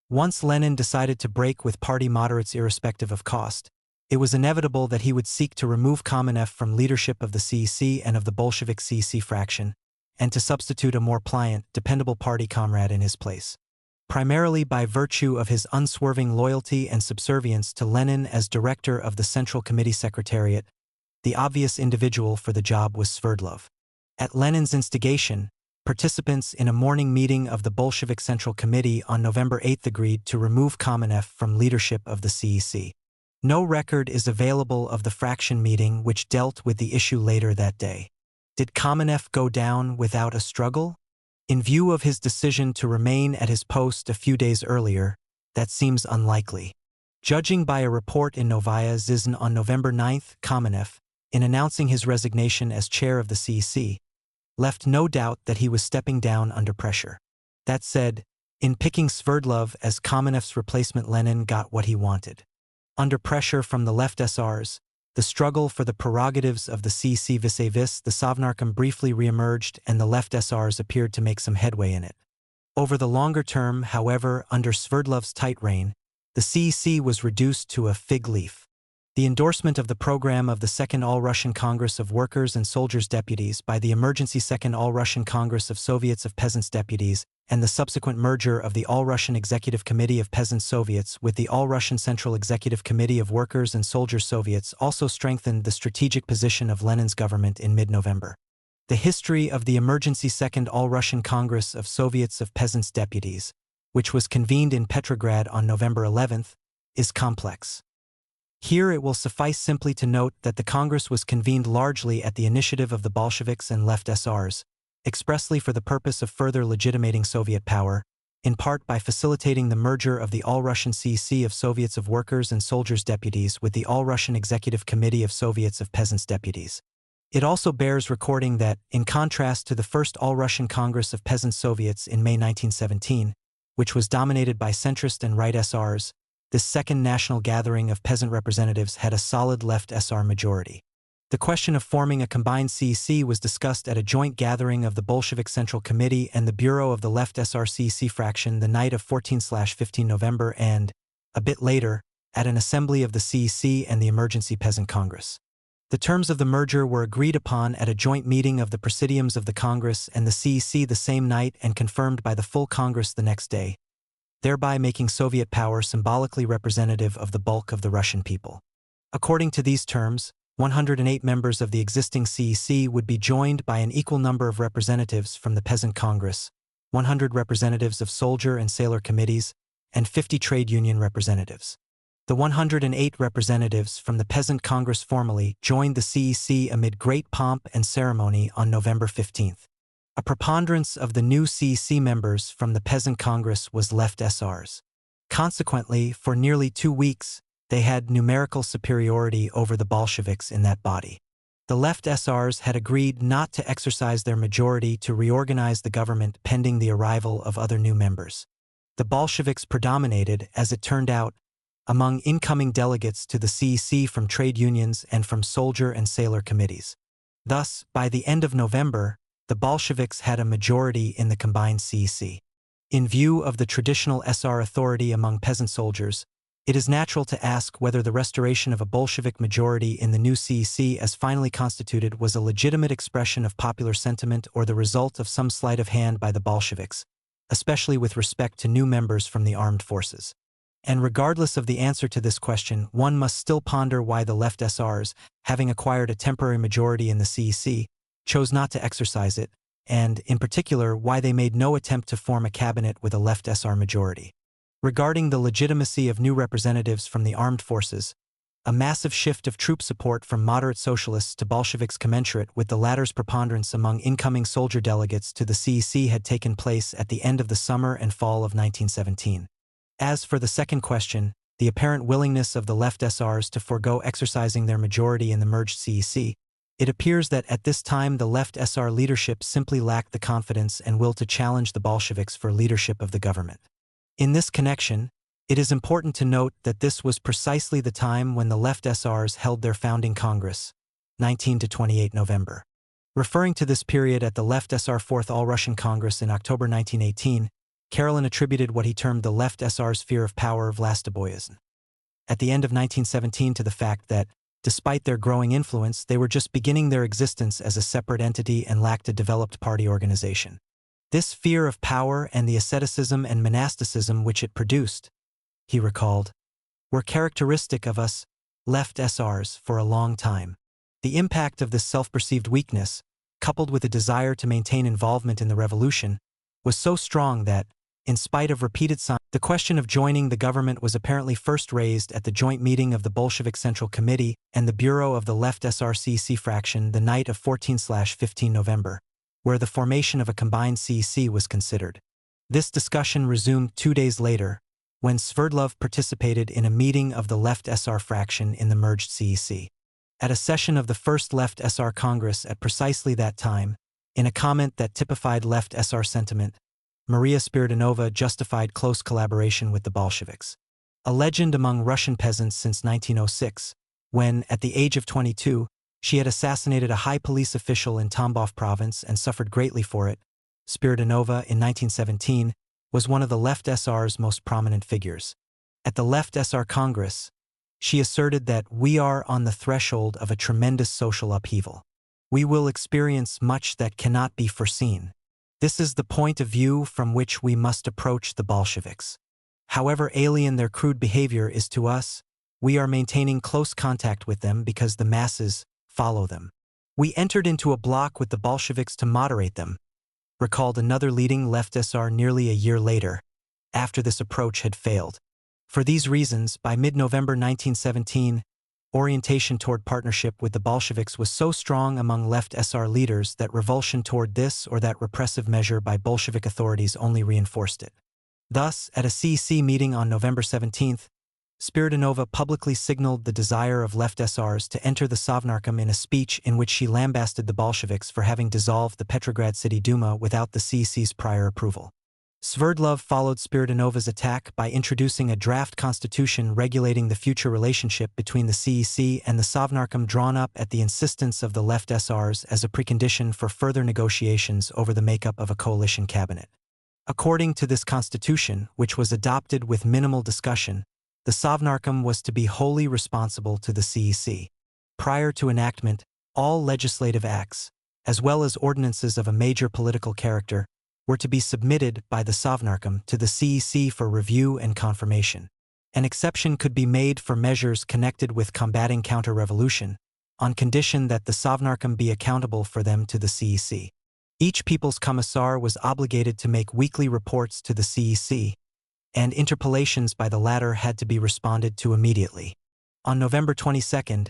Once Lenin decided to break with party moderates irrespective of cost, it was inevitable that he would seek to remove Kamenev from leadership of the CEC and of the Bolshevik CEC fraction, and to substitute a more pliant, dependable party comrade in his place. Primarily by virtue of his unswerving loyalty and subservience to Lenin as director of the Central Committee Secretariat, The obvious individual for the job was Sverdlov. At Lenin's instigation, participants in a morning meeting of the Bolshevik Central Committee on November 8 agreed to remove Kamenev from leadership of the CEC. No record is available of the fraction meeting which dealt with the issue later that day. Did Kamenev go down without a struggle? In view of his decision to remain at his post a few days earlier, that seems unlikely. Judging by a report in Novaya Zhizn on November 9, Kamenev, in announcing his resignation as chair of the CEC, left no doubt that he was stepping down under pressure. That said, in picking Sverdlov as Kamenev's replacement, Lenin got what he wanted. Under pressure from the left SRs, the struggle for the prerogatives of the CEC vis-a-vis the Sovnarkom briefly reemerged and the left SRs appeared to make some headway in it. Over the longer term, however, under Sverdlov's tight reign, the CEC was reduced to a fig leaf. The endorsement of the program of the Second All-Russian Congress of Workers and Soldiers Deputies by the emergency Second All-Russian Congress of Soviets of Peasants Deputies and the subsequent merger of the All-Russian Executive Committee of Peasants Soviets with the All-Russian Central Executive Committee of Workers and Soldiers Soviets also strengthened the strategic position of Lenin's government in mid-November. The history of the emergency Second All-Russian Congress of Soviets of Peasants Deputies, which was convened in Petrograd on November 11, is complex. Here it will suffice simply to note that the Congress was convened largely at the initiative of the Bolsheviks and left SRs, expressly for the purpose of further legitimating Soviet power, in part by facilitating the merger of the All-Russian CEC of Soviets of Workers and Soldiers Deputies with the All-Russian Executive Committee of Soviets of Peasants Deputies. It also bears recording that, in contrast to the First All-Russian Congress of Peasants Soviets in May 1917, which was dominated by centrist and right SRs, this second national gathering of peasant representatives had a solid left SR majority. The question of forming a combined CEC was discussed at a joint gathering of the Bolshevik Central Committee and the Bureau of the Left SR CEC fraction the night of 14/15 November and, a bit later, at an assembly of the CEC and the Emergency Peasant Congress. The terms of the merger were agreed upon at a joint meeting of the presidiums of the Congress and the CEC the same night and confirmed by the full Congress the next day, thereby making Soviet power symbolically representative of the bulk of the Russian people. According to these terms, 108 members of the existing CEC would be joined by an equal number of representatives from the Peasant Congress, 100 representatives of soldier and sailor committees, and 50 trade union representatives. The 108 representatives from the Peasant Congress formally joined the CEC amid great pomp and ceremony on November 15. A preponderance of the new CEC members from the Peasant Congress was left SRs. Consequently, for nearly 2 weeks, they had numerical superiority over the Bolsheviks in that body. The left SRs had agreed not to exercise their majority to reorganize the government pending the arrival of other new members. The Bolsheviks predominated, as it turned out, among incoming delegates to the CEC from trade unions and from soldier and sailor committees. Thus, by the end of November, the Bolsheviks had a majority in the combined CEC. In view of the traditional SR authority among peasant soldiers, it is natural to ask whether the restoration of a Bolshevik majority in the new CEC as finally constituted was a legitimate expression of popular sentiment or the result of some sleight of hand by the Bolsheviks, especially with respect to new members from the armed forces. And regardless of the answer to this question, one must still ponder why the left SRs, having acquired a temporary majority in the CEC, chose not to exercise it, and, in particular, why they made no attempt to form a cabinet with a left SR majority. Regarding the legitimacy of new representatives from the armed forces, a massive shift of troop support from moderate socialists to Bolsheviks commensurate with the latter's preponderance among incoming soldier delegates to the CEC had taken place at the end of the summer and fall of 1917. As for the second question, the apparent willingness of the left SRs to forego exercising their majority in the merged CEC, it appears that at this time the left SR leadership simply lacked the confidence and will to challenge the Bolsheviks for leadership of the government. In this connection, it is important to note that this was precisely the time when the left SRs held their founding Congress, 19 to 28 November. Referring to this period at the left SR Fourth All-Russian Congress in October 1918, Karelin attributed what he termed the left SR's fear of power Vlastoboyazn at the end of 1917 to the fact that, despite their growing influence, they were just beginning their existence as a separate entity and lacked a developed party organization. This fear of power and the asceticism and monasticism which it produced, he recalled, were characteristic of us left SRs for a long time. The impact of this self-perceived weakness, coupled with a desire to maintain involvement in the revolution, was so strong that, in spite of repeated signs, the question of joining the government was apparently first raised at the joint meeting of the Bolshevik Central Committee and the Bureau of the Left SRCC fraction the night of 14/15 November, where the formation of a combined CEC was considered. This discussion resumed 2 days later, when Sverdlov participated in a meeting of the Left SR fraction in the merged CEC. At a session of the First Left SR Congress at precisely that time, in a comment that typified Left SR sentiment, Maria Spiridonova justified close collaboration with the Bolsheviks. A legend among Russian peasants since 1906, when, at the age of 22, she had assassinated a high police official in Tambov province and suffered greatly for it, Spiridonova, in 1917, was one of the Left SR's most prominent figures. At the Left SR Congress, she asserted that we are on the threshold of a tremendous social upheaval. We will experience much that cannot be foreseen. This is the point of view from which we must approach the Bolsheviks. However alien their crude behavior is to us, we are maintaining close contact with them because the masses follow them. We entered into a bloc with the Bolsheviks to moderate them, recalled another leading Left SR nearly a year later, after this approach had failed. For these reasons, by mid-November 1917, orientation toward partnership with the Bolsheviks was so strong among Left SR leaders that revulsion toward this or that repressive measure by Bolshevik authorities only reinforced it. Thus, at a CEC meeting on November 17, Spiridonova publicly signaled the desire of Left SRs to enter the Sovnarkom in a speech in which she lambasted the Bolsheviks for having dissolved the Petrograd City Duma without the CEC's prior approval. Sverdlov followed Spiridonova's attack by introducing a draft constitution regulating the future relationship between the CEC and the Sovnarkom, drawn up at the insistence of the Left SRs as a precondition for further negotiations over the makeup of a coalition cabinet. According to this constitution, which was adopted with minimal discussion, the Sovnarkom was to be wholly responsible to the CEC. Prior to enactment, all legislative acts, as well as ordinances of a major political character, were to be submitted by the Sovnarkom to the CEC for review and confirmation. An exception could be made for measures connected with combating counter-revolution, on condition that the Sovnarkom be accountable for them to the CEC. Each People's Commissar was obligated to make weekly reports to the CEC, and interpellations by the latter had to be responded to immediately. On November 22,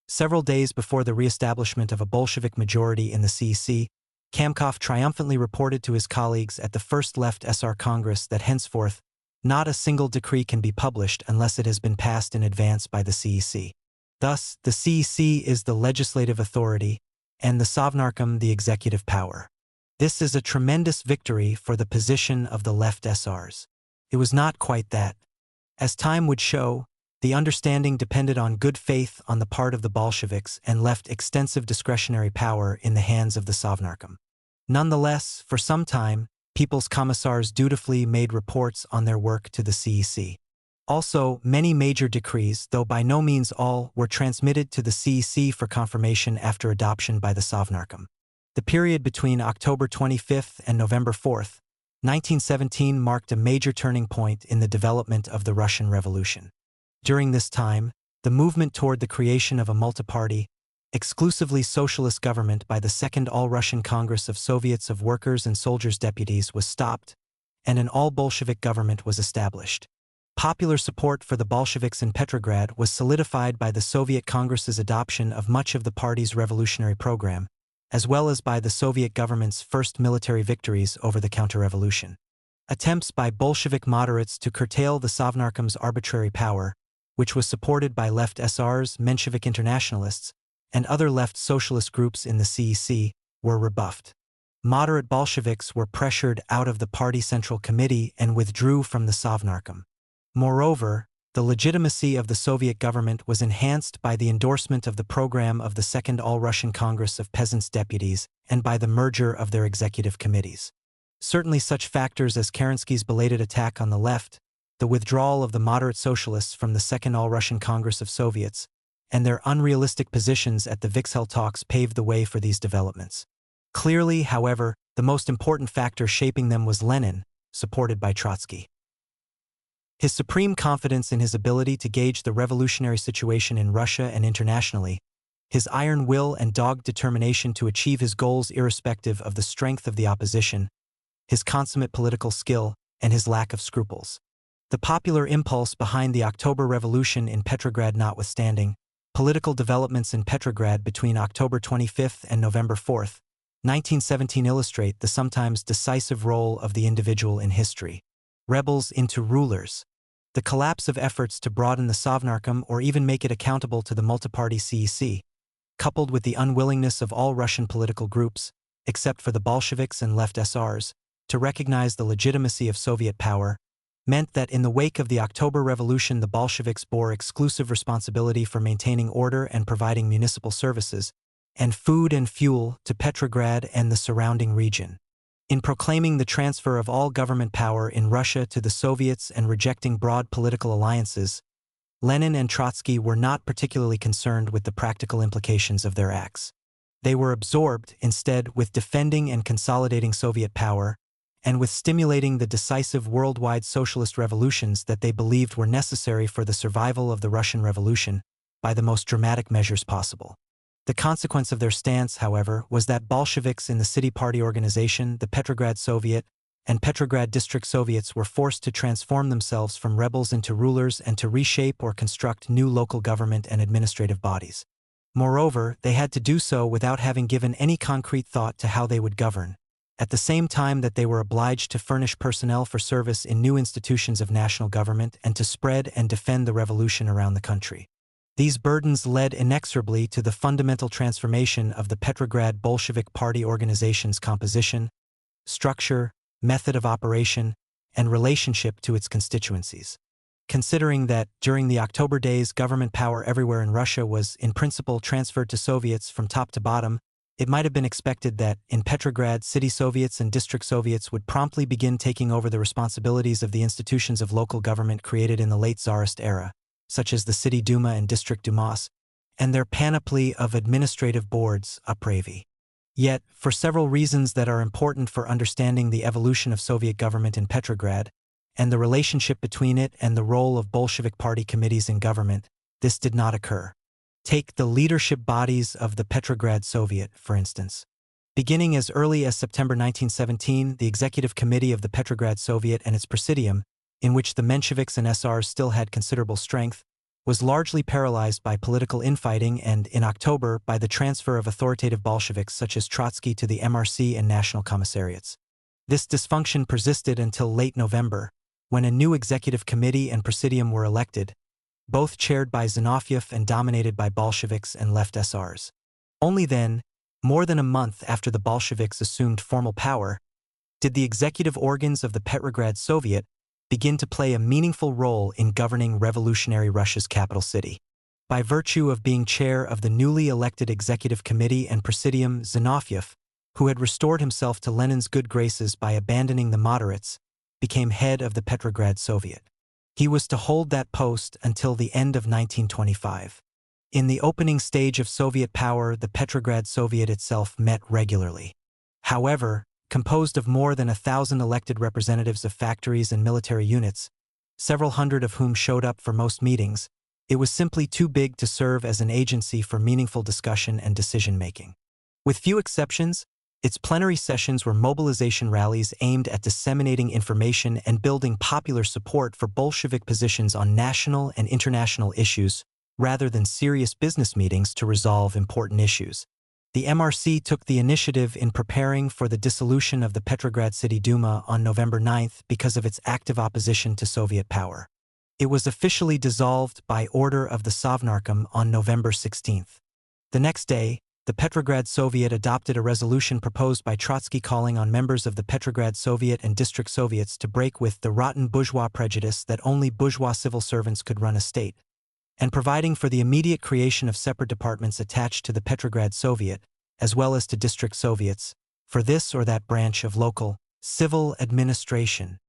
several days before the re-establishment of a Bolshevik majority in the CEC, Kamkov triumphantly reported to his colleagues at the First Left SR Congress that henceforth, not a single decree can be published unless it has been passed in advance by the CEC. Thus, the CEC is the legislative authority, and the Sovnarkom the executive power. This is a tremendous victory for the position of the Left SRs. It was not quite that. As time would show, the understanding depended on good faith on the part of the Bolsheviks and left extensive discretionary power in the hands of the Sovnarkom. Nonetheless, for some time, People's Commissars dutifully made reports on their work to the CEC. Also, many major decrees, though by no means all, were transmitted to the CEC for confirmation after adoption by the Sovnarkom. The period between October 25 and November 4, 1917 marked a major turning point in the development of the Russian Revolution. During this time, the movement toward the creation of a multi-party, exclusively socialist government by the Second All-Russian Congress of Soviets of Workers' and Soldiers' Deputies was stopped, and an all-Bolshevik government was established. Popular support for the Bolsheviks in Petrograd was solidified by the Soviet Congress's adoption of much of the party's revolutionary program, as well as by the Soviet government's first military victories over the counter-revolution. Attempts by Bolshevik moderates to curtail the Sovnarkom's arbitrary power, which was supported by Left SRs, Menshevik internationalists, and other left socialist groups in the CEC, were rebuffed. Moderate Bolsheviks were pressured out of the Party Central Committee and withdrew from the Sovnarkom. Moreover, the legitimacy of the Soviet government was enhanced by the endorsement of the program of the Second All-Russian Congress of Peasants' Deputies and by the merger of their executive committees. Certainly such factors as Kerensky's belated attack on the left, the withdrawal of the moderate socialists from the Second All-Russian Congress of Soviets, and their unrealistic positions at the Vixhel talks paved the way for these developments. Clearly, however, the most important factor shaping them was Lenin, supported by Trotsky. His supreme confidence in his ability to gauge the revolutionary situation in Russia and internationally, His iron will and dogged determination to achieve his goals irrespective of the strength of the opposition, his consummate political skill, and his lack of scruples. The popular impulse behind the October Revolution in Petrograd notwithstanding, political developments in Petrograd between October 25 and November 4, 1917 illustrate the sometimes decisive role of the individual in history. Rebels into rulers. The collapse of efforts to broaden the Sovnarkom or even make it accountable to the multiparty CEC, coupled with the unwillingness of all Russian political groups, except for the Bolsheviks and left SRs, to recognize the legitimacy of Soviet power, meant that in the wake of the October Revolution the Bolsheviks bore exclusive responsibility for maintaining order and providing municipal services, and food and fuel to Petrograd and the surrounding region. In proclaiming the transfer of all government power in Russia to the Soviets and rejecting broad political alliances, Lenin and Trotsky were not particularly concerned with the practical implications of their acts. They were absorbed, instead, with defending and consolidating Soviet power, and with stimulating the decisive worldwide socialist revolutions that they believed were necessary for the survival of the Russian Revolution by the most dramatic measures possible. The consequence of their stance, however, was that Bolsheviks in the city party organization, the Petrograd Soviet, and Petrograd District Soviets were forced to transform themselves from rebels into rulers and to reshape or construct new local government and administrative bodies. Moreover, they had to do so without having given any concrete thought to how they would govern, at the same time that they were obliged to furnish personnel for service in new institutions of national government and to spread and defend the revolution around the country. These burdens led inexorably to the fundamental transformation of the Petrograd Bolshevik Party organization's composition, structure, method of operation, and relationship to its constituencies. Considering that, during the October days, government power everywhere in Russia was, in principle, transferred to Soviets from top to bottom, it might have been expected that, in Petrograd, city Soviets and district Soviets would promptly begin taking over the responsibilities of the institutions of local government created in the late Tsarist era, such as the City Duma and District Dumas, and their panoply of administrative boards, upravy. Yet, for several reasons that are important for understanding the evolution of Soviet government in Petrograd, and the relationship between it and the role of Bolshevik Party committees in government, this did not occur. Take the leadership bodies of the Petrograd Soviet, for instance. Beginning as early as September 1917, the Executive Committee of the Petrograd Soviet and its Presidium, in which the Mensheviks and SRs still had considerable strength, was largely paralyzed by political infighting and, in October, by the transfer of authoritative Bolsheviks such as Trotsky to the MRC and national commissariats. This dysfunction persisted until late November, when a new Executive Committee and Presidium were elected, both chaired by Zinoviev and dominated by Bolsheviks and left SRs. Only then, more than a month after the Bolsheviks assumed formal power, did the executive organs of the Petrograd Soviet begin to play a meaningful role in governing revolutionary Russia's capital city. By virtue of being chair of the newly elected Executive Committee and Presidium, Zinoviev, who had restored himself to Lenin's good graces by abandoning the moderates, became head of the Petrograd Soviet. He was to hold that post until the end of 1925. In the opening stage of Soviet power, the Petrograd Soviet itself met regularly. However, composed of more than 1,000 elected representatives of factories and military units, several hundred of whom showed up for most meetings, it was simply too big to serve as an agency for meaningful discussion and decision-making. With few exceptions, its plenary sessions were mobilization rallies aimed at disseminating information and building popular support for Bolshevik positions on national and international issues, rather than serious business meetings to resolve important issues. The MRC took the initiative in preparing for the dissolution of the Petrograd City Duma on November 9 because of its active opposition to Soviet power. It was officially dissolved by order of the Sovnarkom on November 16. The next day, the Petrograd Soviet adopted a resolution proposed by Trotsky calling on members of the Petrograd Soviet and District Soviets to break with the rotten bourgeois prejudice that only bourgeois civil servants could run a state, and providing for the immediate creation of separate departments attached to the Petrograd Soviet, as well as to District Soviets, for this or that branch of local, civil administration.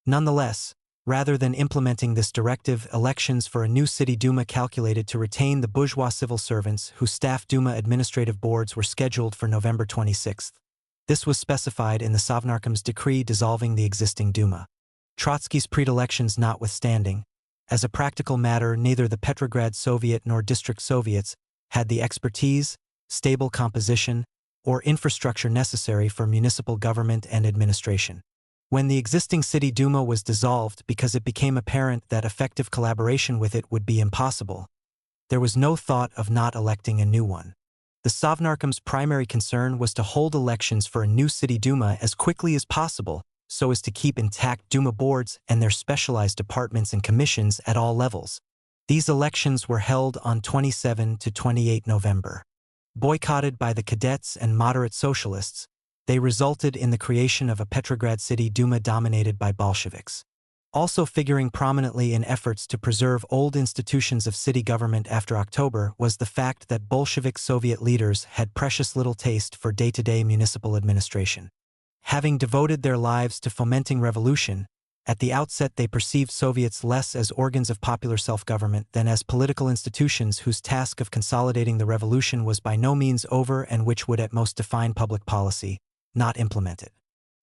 Nonetheless, rather than implementing this directive, elections for a new city Duma calculated to retain the bourgeois civil servants who staff Duma administrative boards were scheduled for November 26. This was specified in the Sovnarkom's decree dissolving the existing Duma. Trotsky's predilections notwithstanding, as a practical matter, neither the Petrograd Soviet nor District Soviets had the expertise, stable composition, or infrastructure necessary for municipal government and administration. When the existing City Duma was dissolved because it became apparent that effective collaboration with it would be impossible, there was no thought of not electing a new one. The Sovnarkom's primary concern was to hold elections for a new City Duma as quickly as possible so as to keep intact Duma boards and their specialized departments and commissions at all levels. These elections were held on 27 to 28 November. Boycotted by the cadets and moderate socialists, they resulted in the creation of a Petrograd City Duma dominated by Bolsheviks. Also figuring prominently in efforts to preserve old institutions of city government after October was the fact that Bolshevik Soviet leaders had precious little taste for day-to-day municipal administration. Having devoted their lives to fomenting revolution, at the outset they perceived Soviets less as organs of popular self-government than as political institutions whose task of consolidating the revolution was by no means over and which would at most define public policy, not implement it.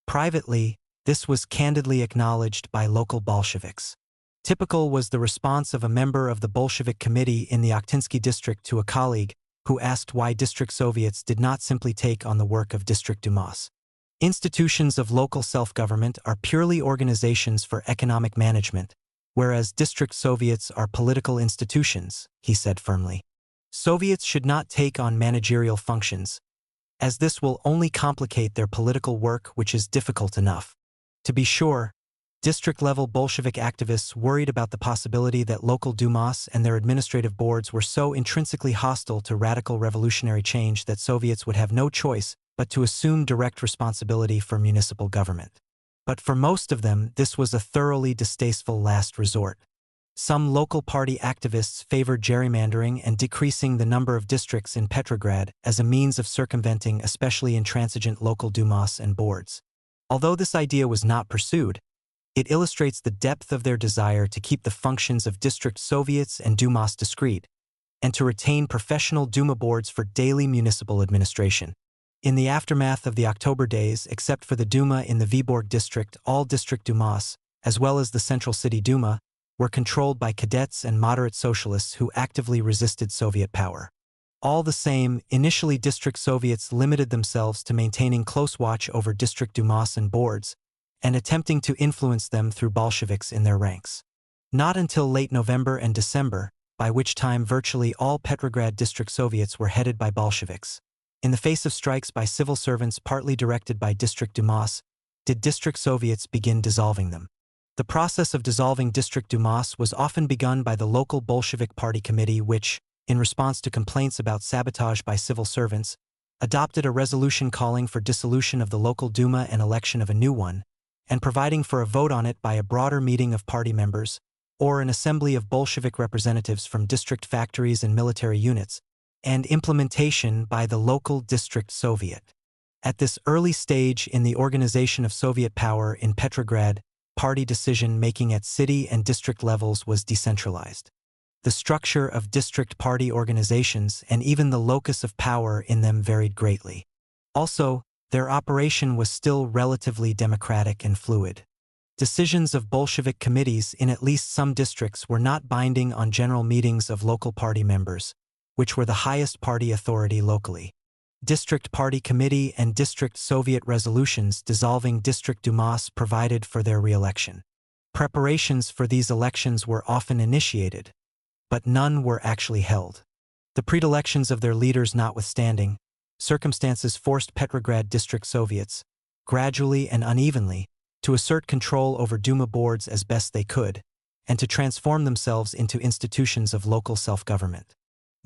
Privately, this was candidly acknowledged by local Bolsheviks. Typical was the response of a member of the Bolshevik committee in the Okhtinsky district to a colleague who asked why district Soviets did not simply take on the work of district Dumas. Institutions of local self-government are purely organizations for economic management, whereas district Soviets are political institutions, he said firmly. Soviets should not take on managerial functions, as this will only complicate their political work, which is difficult enough. To be sure, district-level Bolshevik activists worried about the possibility that local Dumas and their administrative boards were so intrinsically hostile to radical revolutionary change that Soviets would have no choice but to assume direct responsibility for municipal government. But for most of them, this was a thoroughly distasteful last resort. Some local party activists favored gerrymandering and decreasing the number of districts in Petrograd as a means of circumventing especially intransigent local Dumas and boards. Although this idea was not pursued, it illustrates the depth of their desire to keep the functions of district Soviets and Dumas discrete, and to retain professional Duma boards for daily municipal administration. In the aftermath of the October days, except for the Duma in the Vyborg district, all district Dumas, as well as the Central City Duma, were controlled by cadets and moderate socialists who actively resisted Soviet power. All the same, initially district Soviets limited themselves to maintaining close watch over district Dumas and boards, and attempting to influence them through Bolsheviks in their ranks. Not until late November and December, by which time virtually all Petrograd district Soviets were headed by Bolsheviks, in the face of strikes by civil servants partly directed by district Dumas, did district Soviets begin dissolving them. The process of dissolving district Dumas was often begun by the local Bolshevik Party Committee which, in response to complaints about sabotage by civil servants, adopted a resolution calling for dissolution of the local Duma and election of a new one, and providing for a vote on it by a broader meeting of party members, or an assembly of Bolshevik representatives from district factories and military units, and implementation by the local district Soviet. At this early stage in the organization of Soviet power in Petrograd, party decision-making at city and district levels was decentralized. The structure of district party organizations and even the locus of power in them varied greatly. Also, their operation was still relatively democratic and fluid. Decisions of Bolshevik committees in at least some districts were not binding on general meetings of local party members, which were the highest party authority locally. District Party Committee and District Soviet resolutions dissolving District Dumas provided for their re-election. Preparations for these elections were often initiated, but none were actually held. The predilections of their leaders notwithstanding, circumstances forced Petrograd District Soviets, gradually and unevenly, to assert control over Duma boards as best they could, and to transform themselves into institutions of local self-government.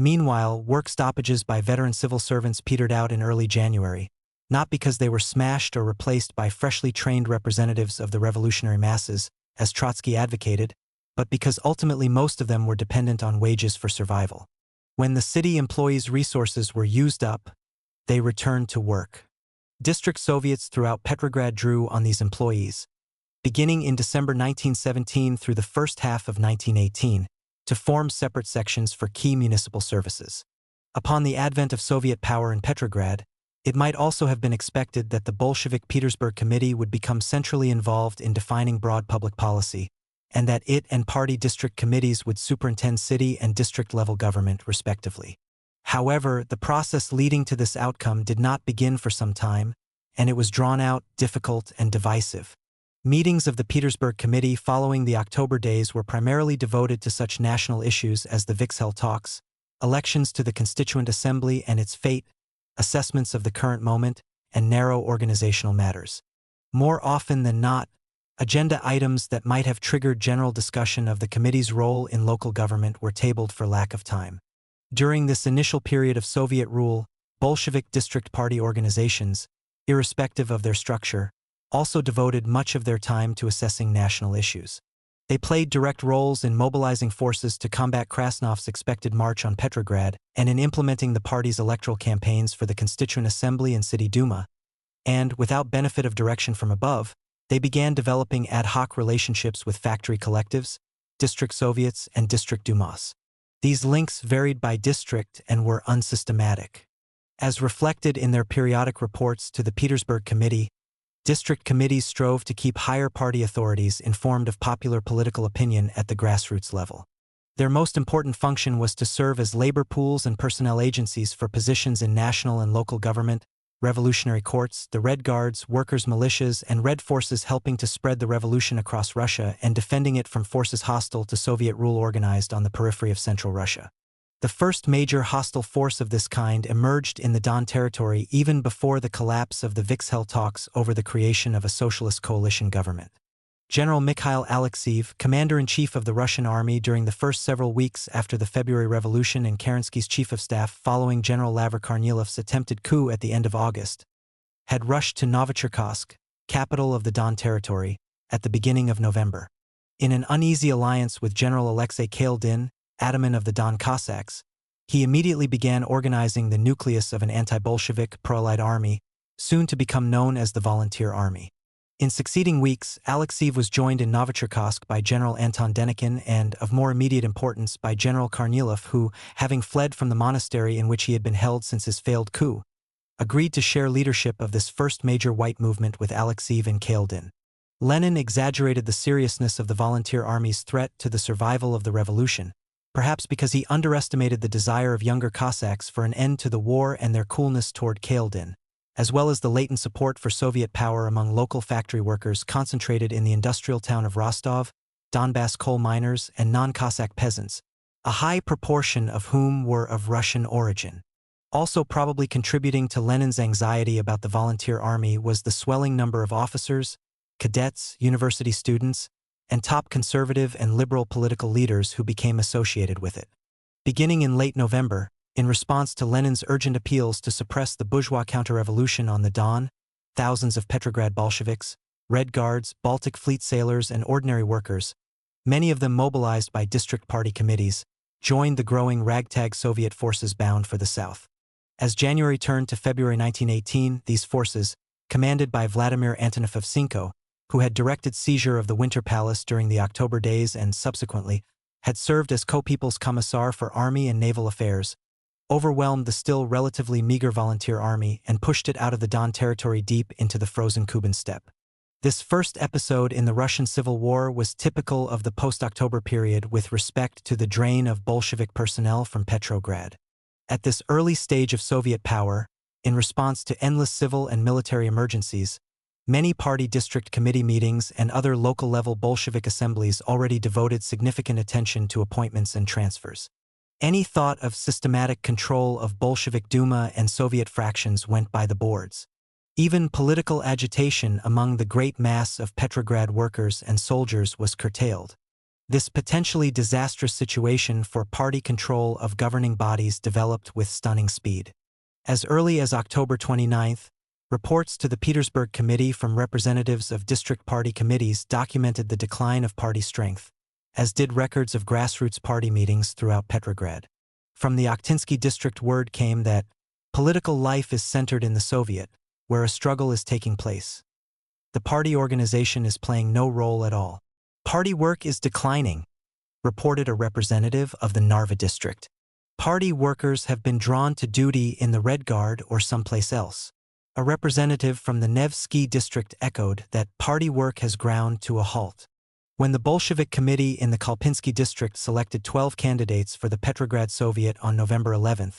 Meanwhile, work stoppages by veteran civil servants petered out in early January, not because they were smashed or replaced by freshly trained representatives of the revolutionary masses, as Trotsky advocated, but because ultimately most of them were dependent on wages for survival. When the city employees' resources were used up, they returned to work. District Soviets throughout Petrograd drew on these employees, beginning in December 1917 through the first half of 1918, to form separate sections for key municipal services. Upon the advent of Soviet power in Petrograd, it might also have been expected that the Bolshevik Petersburg Committee would become centrally involved in defining broad public policy, and that it and party district committees would superintend city and district-level government respectively. However, the process leading to this outcome did not begin for some time, and it was drawn out, difficult, and divisive. Meetings of the Petersburg Committee following the October days were primarily devoted to such national issues as the Vixhel talks, elections to the Constituent Assembly and its fate, assessments of the current moment, and narrow organizational matters. More often than not, agenda items that might have triggered general discussion of the committee's role in local government were tabled for lack of time. During this initial period of Soviet rule, Bolshevik district party organizations, irrespective of their structure, also devoted much of their time to assessing national issues. They played direct roles in mobilizing forces to combat Krasnov's expected march on Petrograd and in implementing the party's electoral campaigns for the Constituent Assembly and City Duma, and, without benefit of direction from above, they began developing ad hoc relationships with factory collectives, district soviets, and district dumas. These links varied by district and were unsystematic. As reflected in their periodic reports to the Petersburg Committee, district committees strove to keep higher party authorities informed of popular political opinion at the grassroots level. Their most important function was to serve as labor pools and personnel agencies for positions in national and local government, revolutionary courts, the Red Guards, workers' militias, and Red forces helping to spread the revolution across Russia and defending it from forces hostile to Soviet rule organized on the periphery of Central Russia. The first major hostile force of this kind emerged in the Don territory even before the collapse of the Vixhel talks over the creation of a socialist coalition government. General Mikhail Alexeyev, commander-in-chief of the Russian army during the first several weeks after the February Revolution and Kerensky's chief of staff following General Lavr Kornilov's attempted coup at the end of August, had rushed to Novocherkassk, capital of the Don territory, at the beginning of November. In an uneasy alliance with General Alexei Kayldin, ataman of the Don Cossacks, he immediately began organizing the nucleus of an anti-Bolshevik pro-Allied army, soon to become known as the Volunteer Army. In succeeding weeks, Alexeyev was joined in Novocherkassk by General Anton Denikin and, of more immediate importance, by General Kornilov who, having fled from the monastery in which he had been held since his failed coup, agreed to share leadership of this first major white movement with Alexeyev and Kayldin. Lenin exaggerated the seriousness of the Volunteer Army's threat to the survival of the revolution, perhaps because he underestimated the desire of younger Cossacks for an end to the war and their coolness toward Kayldin, as well as the latent support for Soviet power among local factory workers concentrated in the industrial town of Rostov, Donbass coal miners, and non-Cossack peasants, a high proportion of whom were of Russian origin. Also probably contributing to Lenin's anxiety about the Volunteer Army was the swelling number of officers, cadets, university students, and top conservative and liberal political leaders who became associated with it. Beginning in late November, in response to Lenin's urgent appeals to suppress the bourgeois counter-revolution on the Don, thousands of Petrograd Bolsheviks, Red Guards, Baltic Fleet sailors, and ordinary workers, many of them mobilized by district party committees, joined the growing ragtag Soviet forces bound for the south. As January turned to February 1918, these forces, commanded by Vladimir Antonov-Evsenko, who had directed seizure of the Winter Palace during the October days and subsequently had served as co-people's commissar for army and naval affairs, overwhelmed the still relatively meager Volunteer Army and pushed it out of the Don territory deep into the frozen Kuban steppe. This first episode in the Russian Civil War was typical of the post-October period with respect to the drain of Bolshevik personnel from Petrograd. At this early stage of Soviet power, in response to endless civil and military emergencies, many party district committee meetings and other local-level Bolshevik assemblies already devoted significant attention to appointments and transfers. Any thought of systematic control of Bolshevik Duma and Soviet fractions went by the boards. Even political agitation among the great mass of Petrograd workers and soldiers was curtailed. This potentially disastrous situation for party control of governing bodies developed with stunning speed. As early as October 29, reports to the Petersburg Committee from representatives of district party committees documented the decline of party strength, as did records of grassroots party meetings throughout Petrograd. From the Okhtinsky district word came that political life is centered in the Soviet, where a struggle is taking place. The party organization is playing no role at all. Party work is declining, reported a representative of the Narva district. Party workers have been drawn to duty in the Red Guard or someplace else. A representative from the Nevsky district echoed that party work has ground to a halt. When the Bolshevik Committee in the Kolpinsky district selected 12 candidates for the Petrograd Soviet on November 11,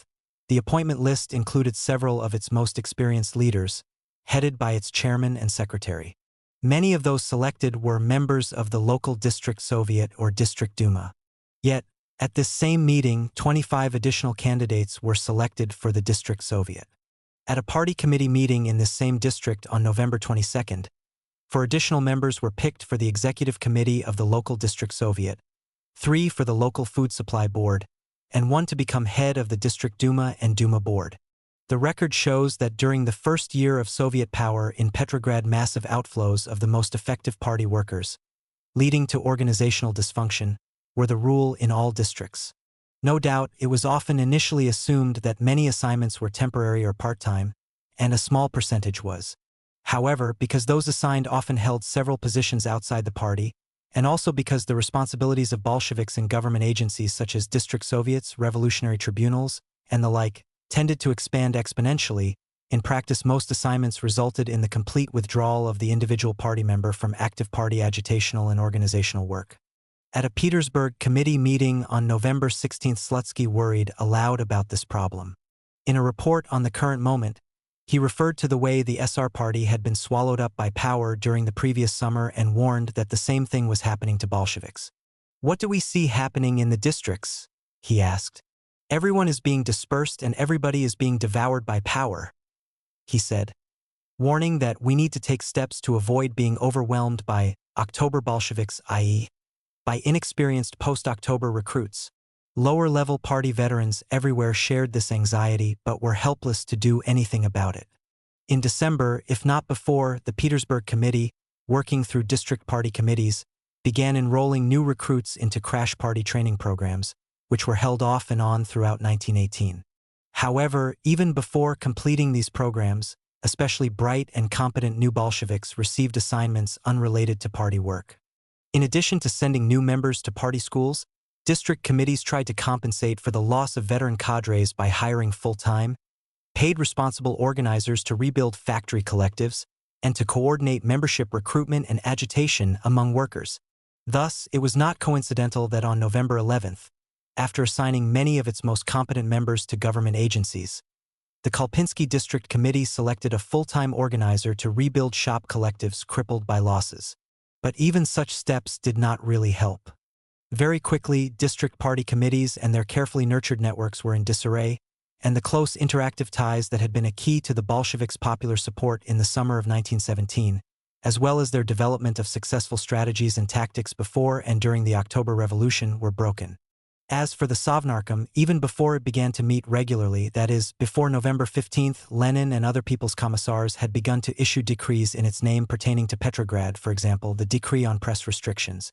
The appointment list included several of its most experienced leaders, headed by its chairman and secretary. Many of those selected were members of the local district Soviet or district Duma. Yet, at this same meeting, 25 additional candidates were selected for the district Soviet. At a party committee meeting in this same district on November 22nd, 4 additional members were picked for the executive committee of the local district Soviet, 3 for the local food supply board, and 1 to become head of the district Duma and Duma board. The record shows that during the first year of Soviet power in Petrograd, massive outflows of the most effective party workers, leading to organizational dysfunction, were the rule in all districts. No doubt, it was often initially assumed that many assignments were temporary or part-time, and a small percentage was. However, because those assigned often held several positions outside the party, and also because the responsibilities of Bolsheviks in government agencies such as district Soviets, revolutionary tribunals, and the like, tended to expand exponentially, in practice most assignments resulted in the complete withdrawal of the individual party member from active party agitational and organizational work. At a Petersburg committee meeting on November 16, Slutsky worried aloud about this problem. In a report on the current moment, he referred to the way the SR party had been swallowed up by power during the previous summer and warned that the same thing was happening to Bolsheviks. "What do we see happening in the districts?" he asked. "Everyone is being dispersed and everybody is being devoured by power," he said, warning that we need to take steps to avoid being overwhelmed by October Bolsheviks, i.e., by inexperienced post-October recruits. Lower-level party veterans everywhere shared this anxiety but were helpless to do anything about it. In December, if not before, the Petersburg Committee, working through district party committees, began enrolling new recruits into crash party training programs, which were held off and on throughout 1918. However, even before completing these programs, especially bright and competent new Bolsheviks received assignments unrelated to party work. In addition to sending new members to party schools, district committees tried to compensate for the loss of veteran cadres by hiring full-time, paid responsible organizers to rebuild factory collectives, and to coordinate membership recruitment and agitation among workers. Thus, it was not coincidental that on November 11th, after assigning many of its most competent members to government agencies, the Kolpinsky District Committee selected a full-time organizer to rebuild shop collectives crippled by losses. But even such steps did not really help. Very quickly, district party committees and their carefully nurtured networks were in disarray, and the close interactive ties that had been a key to the Bolsheviks' popular support in the summer of 1917, as well as their development of successful strategies and tactics before and during the October Revolution, were broken. As for the Sovnarkom, even before it began to meet regularly, that is, before November 15th, Lenin and other people's commissars had begun to issue decrees in its name pertaining to Petrograd, for example, the decree on press restrictions.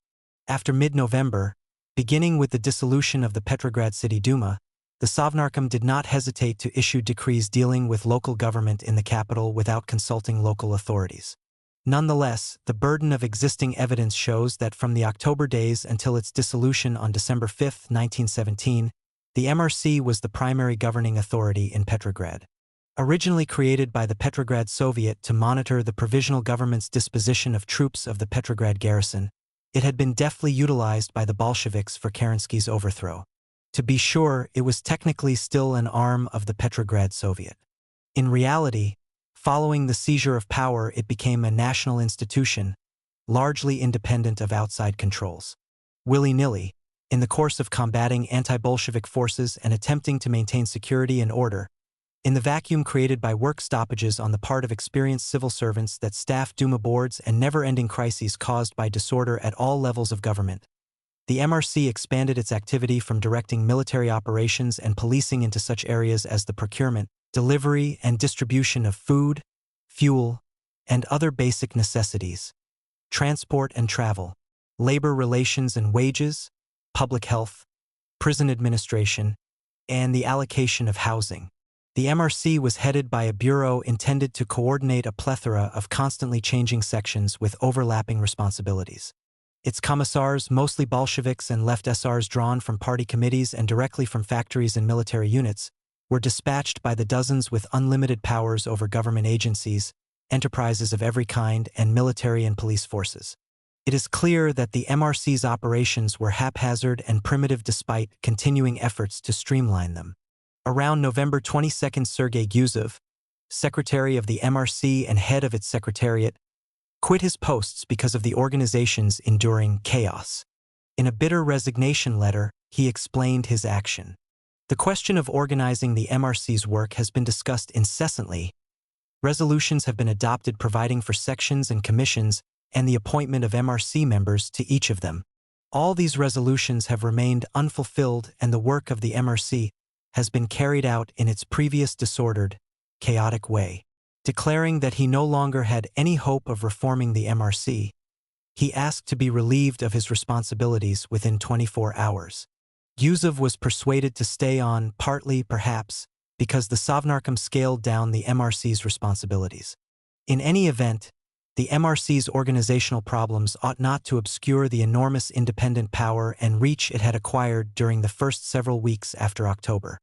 After mid-November, beginning with the dissolution of the Petrograd City Duma, the Sovnarkom did not hesitate to issue decrees dealing with local government in the capital without consulting local authorities. Nonetheless, the burden of existing evidence shows that from the October days until its dissolution on December 5, 1917, the MRC was the primary governing authority in Petrograd. Originally created by the Petrograd Soviet to monitor the provisional government's disposition of troops of the Petrograd garrison, it had been deftly utilized by the Bolsheviks for Kerensky's overthrow. To be sure, it was technically still an arm of the Petrograd Soviet. In reality, following the seizure of power, it became a national institution, largely independent of outside controls. Willy-nilly, in the course of combating anti-Bolshevik forces and attempting to maintain security and order, in the vacuum created by work stoppages on the part of experienced civil servants that staffed Duma boards and never-ending crises caused by disorder at all levels of government, the MRC expanded its activity from directing military operations and policing into such areas as the procurement, delivery, and distribution of food, fuel, and other basic necessities, transport and travel, labor relations and wages, public health, prison administration, and the allocation of housing. The MRC was headed by a bureau intended to coordinate a plethora of constantly changing sections with overlapping responsibilities. Its commissars, mostly Bolsheviks and left SRs drawn from party committees and directly from factories and military units, were dispatched by the dozens with unlimited powers over government agencies, enterprises of every kind, and military and police forces. It is clear that the MRC's operations were haphazard and primitive despite continuing efforts to streamline them. Around November 22, Sergei Guzov, secretary of the MRC and head of its secretariat, quit his posts because of the organization's enduring chaos. In a bitter resignation letter, he explained his action. The question of organizing the MRC's work has been discussed incessantly. Resolutions have been adopted providing for sections and commissions and the appointment of MRC members to each of them. All these resolutions have remained unfulfilled, and the work of the MRC has been carried out in its previous disordered, chaotic way. Declaring that he no longer had any hope of reforming the MRC, he asked to be relieved of his responsibilities within 24 hours. Guzov was persuaded to stay on, partly, perhaps, because the Sovnarkom scaled down the MRC's responsibilities. In any event, the MRC's organizational problems ought not to obscure the enormous independent power and reach it had acquired during the first several weeks after October.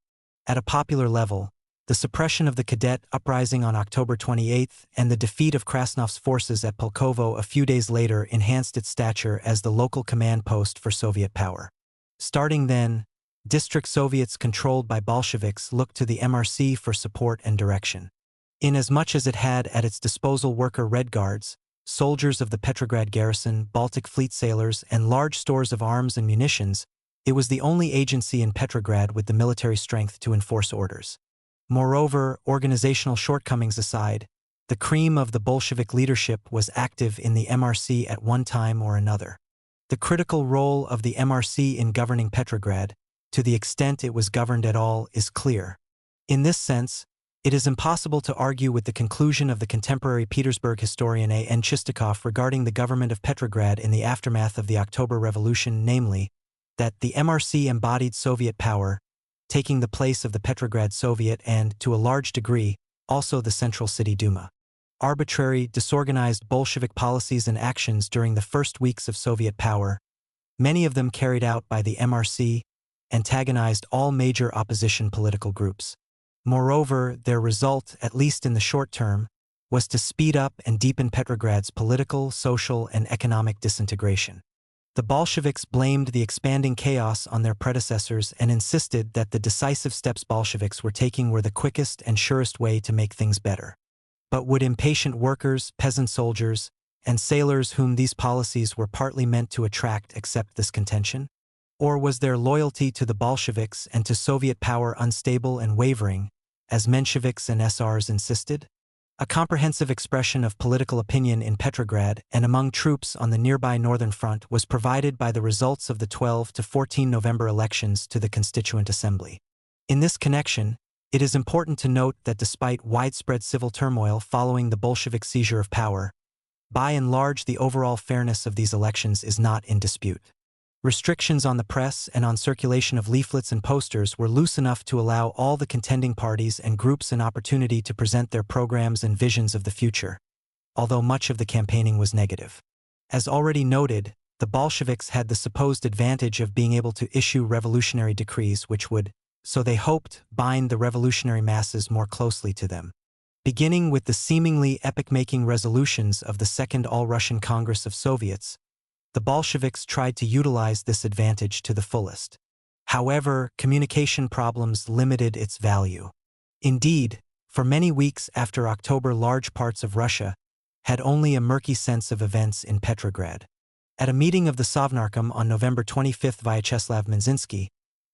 At a popular level, the suppression of the cadet uprising on October 28 and the defeat of Krasnov's forces at Pulkovo a few days later enhanced its stature as the local command post for Soviet power. Starting then, district Soviets controlled by Bolsheviks looked to the MRC for support and direction. Inasmuch as it had at its disposal worker Red Guards, soldiers of the Petrograd garrison, Baltic fleet sailors, and large stores of arms and munitions, it was the only agency in Petrograd with the military strength to enforce orders. Moreover, organizational shortcomings aside, the cream of the Bolshevik leadership was active in the MRC at one time or another. The critical role of the MRC in governing Petrograd, to the extent it was governed at all, is clear. In this sense, it is impossible to argue with the conclusion of the contemporary Petersburg historian A. N. Chistikov regarding the government of Petrograd in the aftermath of the October Revolution, namely, that the MRC embodied Soviet power, taking the place of the Petrograd Soviet and, to a large degree, also the Central City Duma. Arbitrary, disorganized Bolshevik policies and actions during the first weeks of Soviet power, many of them carried out by the MRC, antagonized all major opposition political groups. Moreover, their result, at least in the short term, was to speed up and deepen Petrograd's political, social, and economic disintegration. The Bolsheviks blamed the expanding chaos on their predecessors and insisted that the decisive steps Bolsheviks were taking were the quickest and surest way to make things better. But would impatient workers, peasant soldiers, and sailors whom these policies were partly meant to attract accept this contention? Or was their loyalty to the Bolsheviks and to Soviet power unstable and wavering, as Mensheviks and SRs insisted? A comprehensive expression of political opinion in Petrograd and among troops on the nearby Northern Front was provided by the results of the 12 to 14 November elections to the Constituent Assembly. In this connection, it is important to note that despite widespread civil turmoil following the Bolshevik seizure of power, by and large the overall fairness of these elections is not in dispute. Restrictions on the press and on circulation of leaflets and posters were loose enough to allow all the contending parties and groups an opportunity to present their programs and visions of the future, although much of the campaigning was negative. As already noted, the Bolsheviks had the supposed advantage of being able to issue revolutionary decrees which would, so they hoped, bind the revolutionary masses more closely to them. Beginning with the seemingly epoch-making resolutions of the Second All-Russian Congress of Soviets, the Bolsheviks tried to utilize this advantage to the fullest. However, communication problems limited its value. Indeed, for many weeks after October large parts of Russia had only a murky sense of events in Petrograd. At a meeting of the Sovnarkom on November 25, Vyacheslav Minzinsky,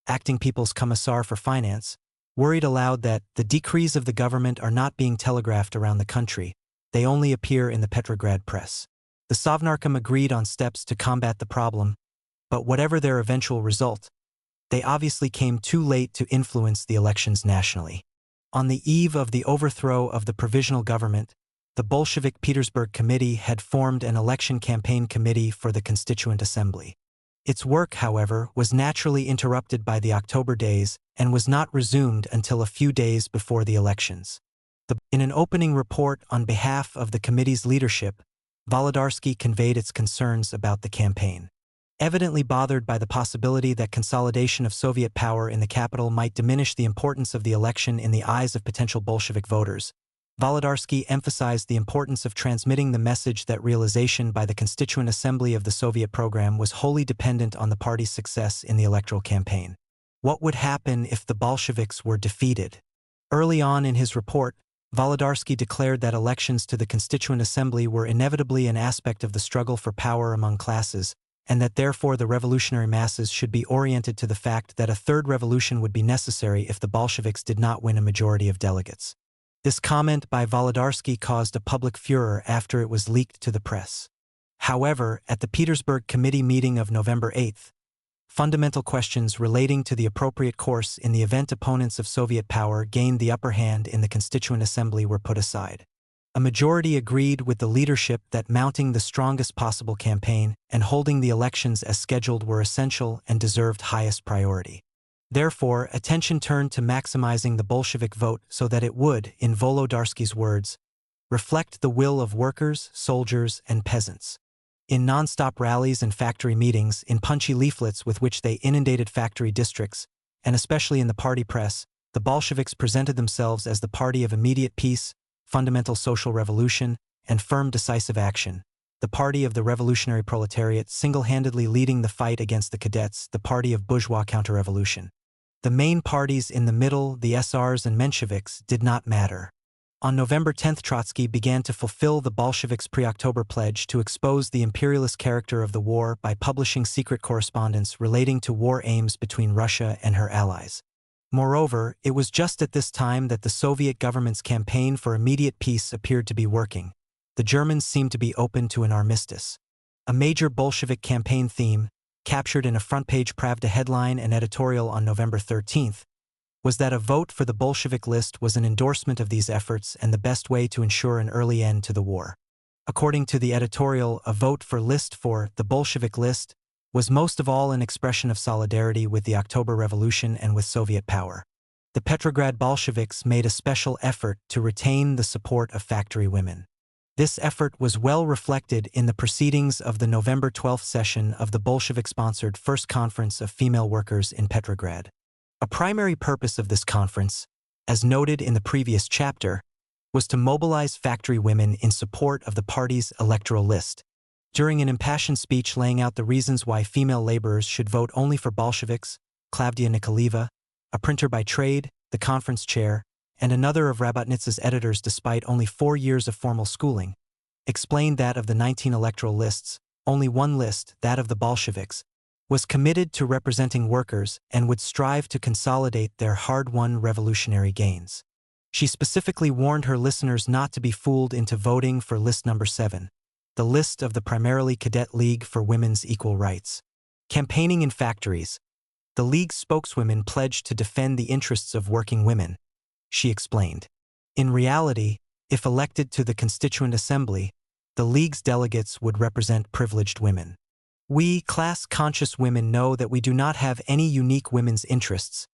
acting People's Commissar for Finance, worried aloud that the decrees of the government are not being telegraphed around the country, they only appear in the Petrograd press. The Sovnarkom agreed on steps to combat the problem, but whatever their eventual result, they obviously came too late to influence the elections nationally. On the eve of the overthrow of the provisional government, the Bolshevik Petersburg Committee had formed an election campaign committee for the Constituent Assembly. Its work, however, was naturally interrupted by the October days and was not resumed until a few days before the elections. In an opening report on behalf of the committee's leadership, Volodarsky conveyed its concerns about the campaign. Evidently bothered by the possibility that consolidation of Soviet power in the capital might diminish the importance of the election in the eyes of potential Bolshevik voters, Volodarsky emphasized the importance of transmitting the message that realization by the Constituent Assembly of the Soviet program was wholly dependent on the party's success in the electoral campaign. What would happen if the Bolsheviks were defeated? Early on in his report, Volodarsky declared that elections to the Constituent Assembly were inevitably an aspect of the struggle for power among classes, and that therefore the revolutionary masses should be oriented to the fact that a third revolution would be necessary if the Bolsheviks did not win a majority of delegates. This comment by Volodarsky caused a public furor after it was leaked to the press. However, at the Petersburg Committee meeting of November 8, fundamental questions relating to the appropriate course in the event opponents of Soviet power gained the upper hand in the Constituent Assembly were put aside. A majority agreed with the leadership that mounting the strongest possible campaign and holding the elections as scheduled were essential and deserved highest priority. Therefore, attention turned to maximizing the Bolshevik vote so that it would, in Volodarsky's words, reflect the will of workers, soldiers, and peasants. In non-stop rallies and factory meetings, in punchy leaflets with which they inundated factory districts, and especially in the party press, the Bolsheviks presented themselves as the party of immediate peace, fundamental social revolution, and firm decisive action, the party of the revolutionary proletariat single-handedly leading the fight against the cadets, the party of bourgeois counter-revolution. The main parties in the middle, the SRs and Mensheviks, did not matter. On November 10, Trotsky began to fulfill the Bolsheviks' pre-October pledge to expose the imperialist character of the war by publishing secret correspondence relating to war aims between Russia and her allies. Moreover, it was just at this time that the Soviet government's campaign for immediate peace appeared to be working. The Germans seemed to be open to an armistice. A major Bolshevik campaign theme, captured in a front-page Pravda headline and editorial on November 13, was that a vote for the Bolshevik list was an endorsement of these efforts and the best way to ensure an early end to the war. According to the editorial, a vote for the Bolshevik list was most of all an expression of solidarity with the October Revolution and with Soviet power. The Petrograd Bolsheviks made a special effort to retain the support of factory women. This effort was well reflected in the proceedings of the November 12 session of the Bolshevik-sponsored First Conference of Female Workers in Petrograd. A primary purpose of this conference, as noted in the previous chapter, was to mobilize factory women in support of the party's electoral list. During an impassioned speech laying out the reasons why female laborers should vote only for Bolsheviks, Klavdia Nikolieva, a printer by trade, the conference chair, and another of Rabotnitsa's editors despite only 4 years of formal schooling, explained that of the 19 electoral lists, only one list, that of the Bolsheviks, was committed to representing workers and would strive to consolidate their hard-won revolutionary gains. She specifically warned her listeners not to be fooled into voting for list number 7, the list of the primarily Cadet League for Women's Equal Rights. Campaigning in factories, the League's spokeswomen pledged to defend the interests of working women, she explained. In reality, if elected to the Constituent Assembly, the League's delegates would represent privileged women. We, class-conscious women, know that we do not have any unique women's interests,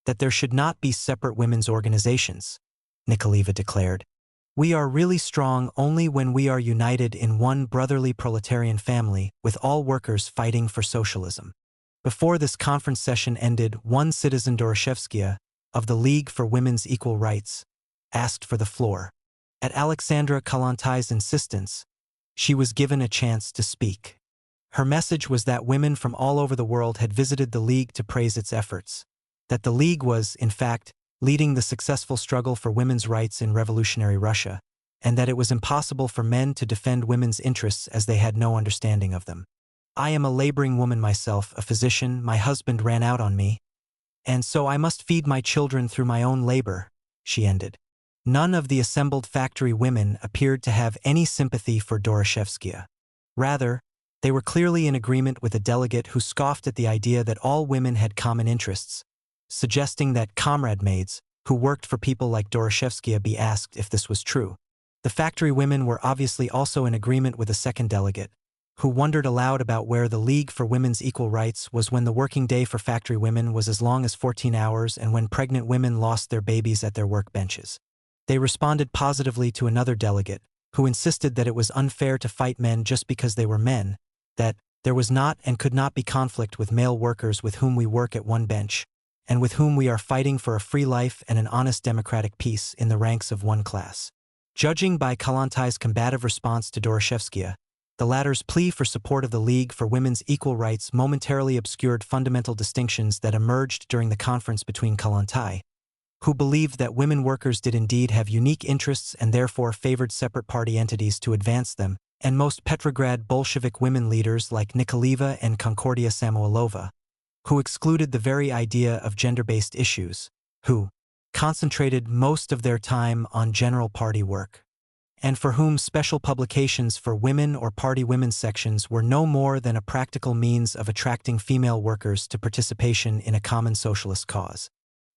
that there should not be separate women's organizations, Nikolieva declared. We are really strong only when we are united in one brotherly proletarian family with all workers fighting for socialism. Before this conference session ended, one citizen Doroshevskaya, of the League for Women's Equal Rights, asked for the floor. At Alexandra Kalantai's insistence, she was given a chance to speak. Her message was that women from all over the world had visited the League to praise its efforts, that the League was, in fact, leading the successful struggle for women's rights in revolutionary Russia, and that it was impossible for men to defend women's interests as they had no understanding of them. I am a laboring woman myself, a physician, my husband ran out on me, and so I must feed my children through my own labor, she ended. None of the assembled factory women appeared to have any sympathy for Doroshevskaya. Rather, they were clearly in agreement with a delegate who scoffed at the idea that all women had common interests, suggesting that comrade maids, who worked for people like Doroshevskaya, be asked if this was true. The factory women were obviously also in agreement with a second delegate, who wondered aloud about where the League for Women's Equal Rights was when the working day for factory women was as long as 14 hours and when pregnant women lost their babies at their workbenches. They responded positively to another delegate, who insisted that it was unfair to fight men just because they were men, that there was not and could not be conflict with male workers with whom we work at one bench, and with whom we are fighting for a free life and an honest democratic peace in the ranks of one class. Judging by Kalantai's combative response to Doroshevskaya, The latter's plea for support of the League for Women's Equal Rights momentarily obscured fundamental distinctions that emerged during the conference between Kollontai, who believed that women workers did indeed have unique interests and therefore favored separate party entities to advance them, and most Petrograd Bolshevik women leaders like Nikolieva and Concordia Samoilova, who excluded the very idea of gender-based issues, who concentrated most of their time on general party work, and for whom special publications for women or party women's sections were no more than a practical means of attracting female workers to participation in a common socialist cause.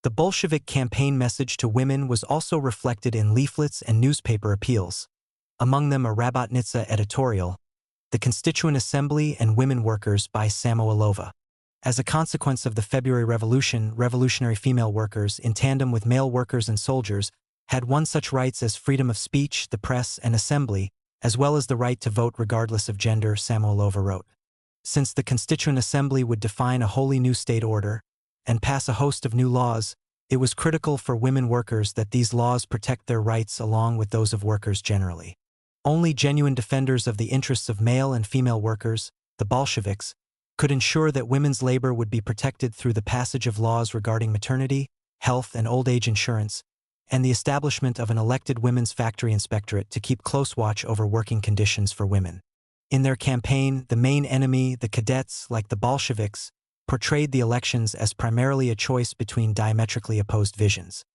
The Bolshevik campaign message to women was also reflected in leaflets and newspaper appeals, among them a Rabotnitsa editorial, The Constituent Assembly and Women Workers by Samoilova. As a consequence of the February Revolution, revolutionary female workers, in tandem with male workers and soldiers, had won such rights as freedom of speech, the press, and assembly, as well as the right to vote regardless of gender, Samoilova wrote. Since the Constituent Assembly would define a wholly new state order and pass a host of new laws, it was critical for women workers that these laws protect their rights along with those of workers generally. Only genuine defenders of the interests of male and female workers, the Bolsheviks, could ensure that women's labor would be protected through the passage of laws regarding maternity, health, and old age insurance, and the establishment of an elected women's factory inspectorate to keep close watch over working conditions for women. In their campaign, the main enemy, the cadets, like the Bolsheviks, portrayed the elections as primarily a choice between diametrically opposed visions.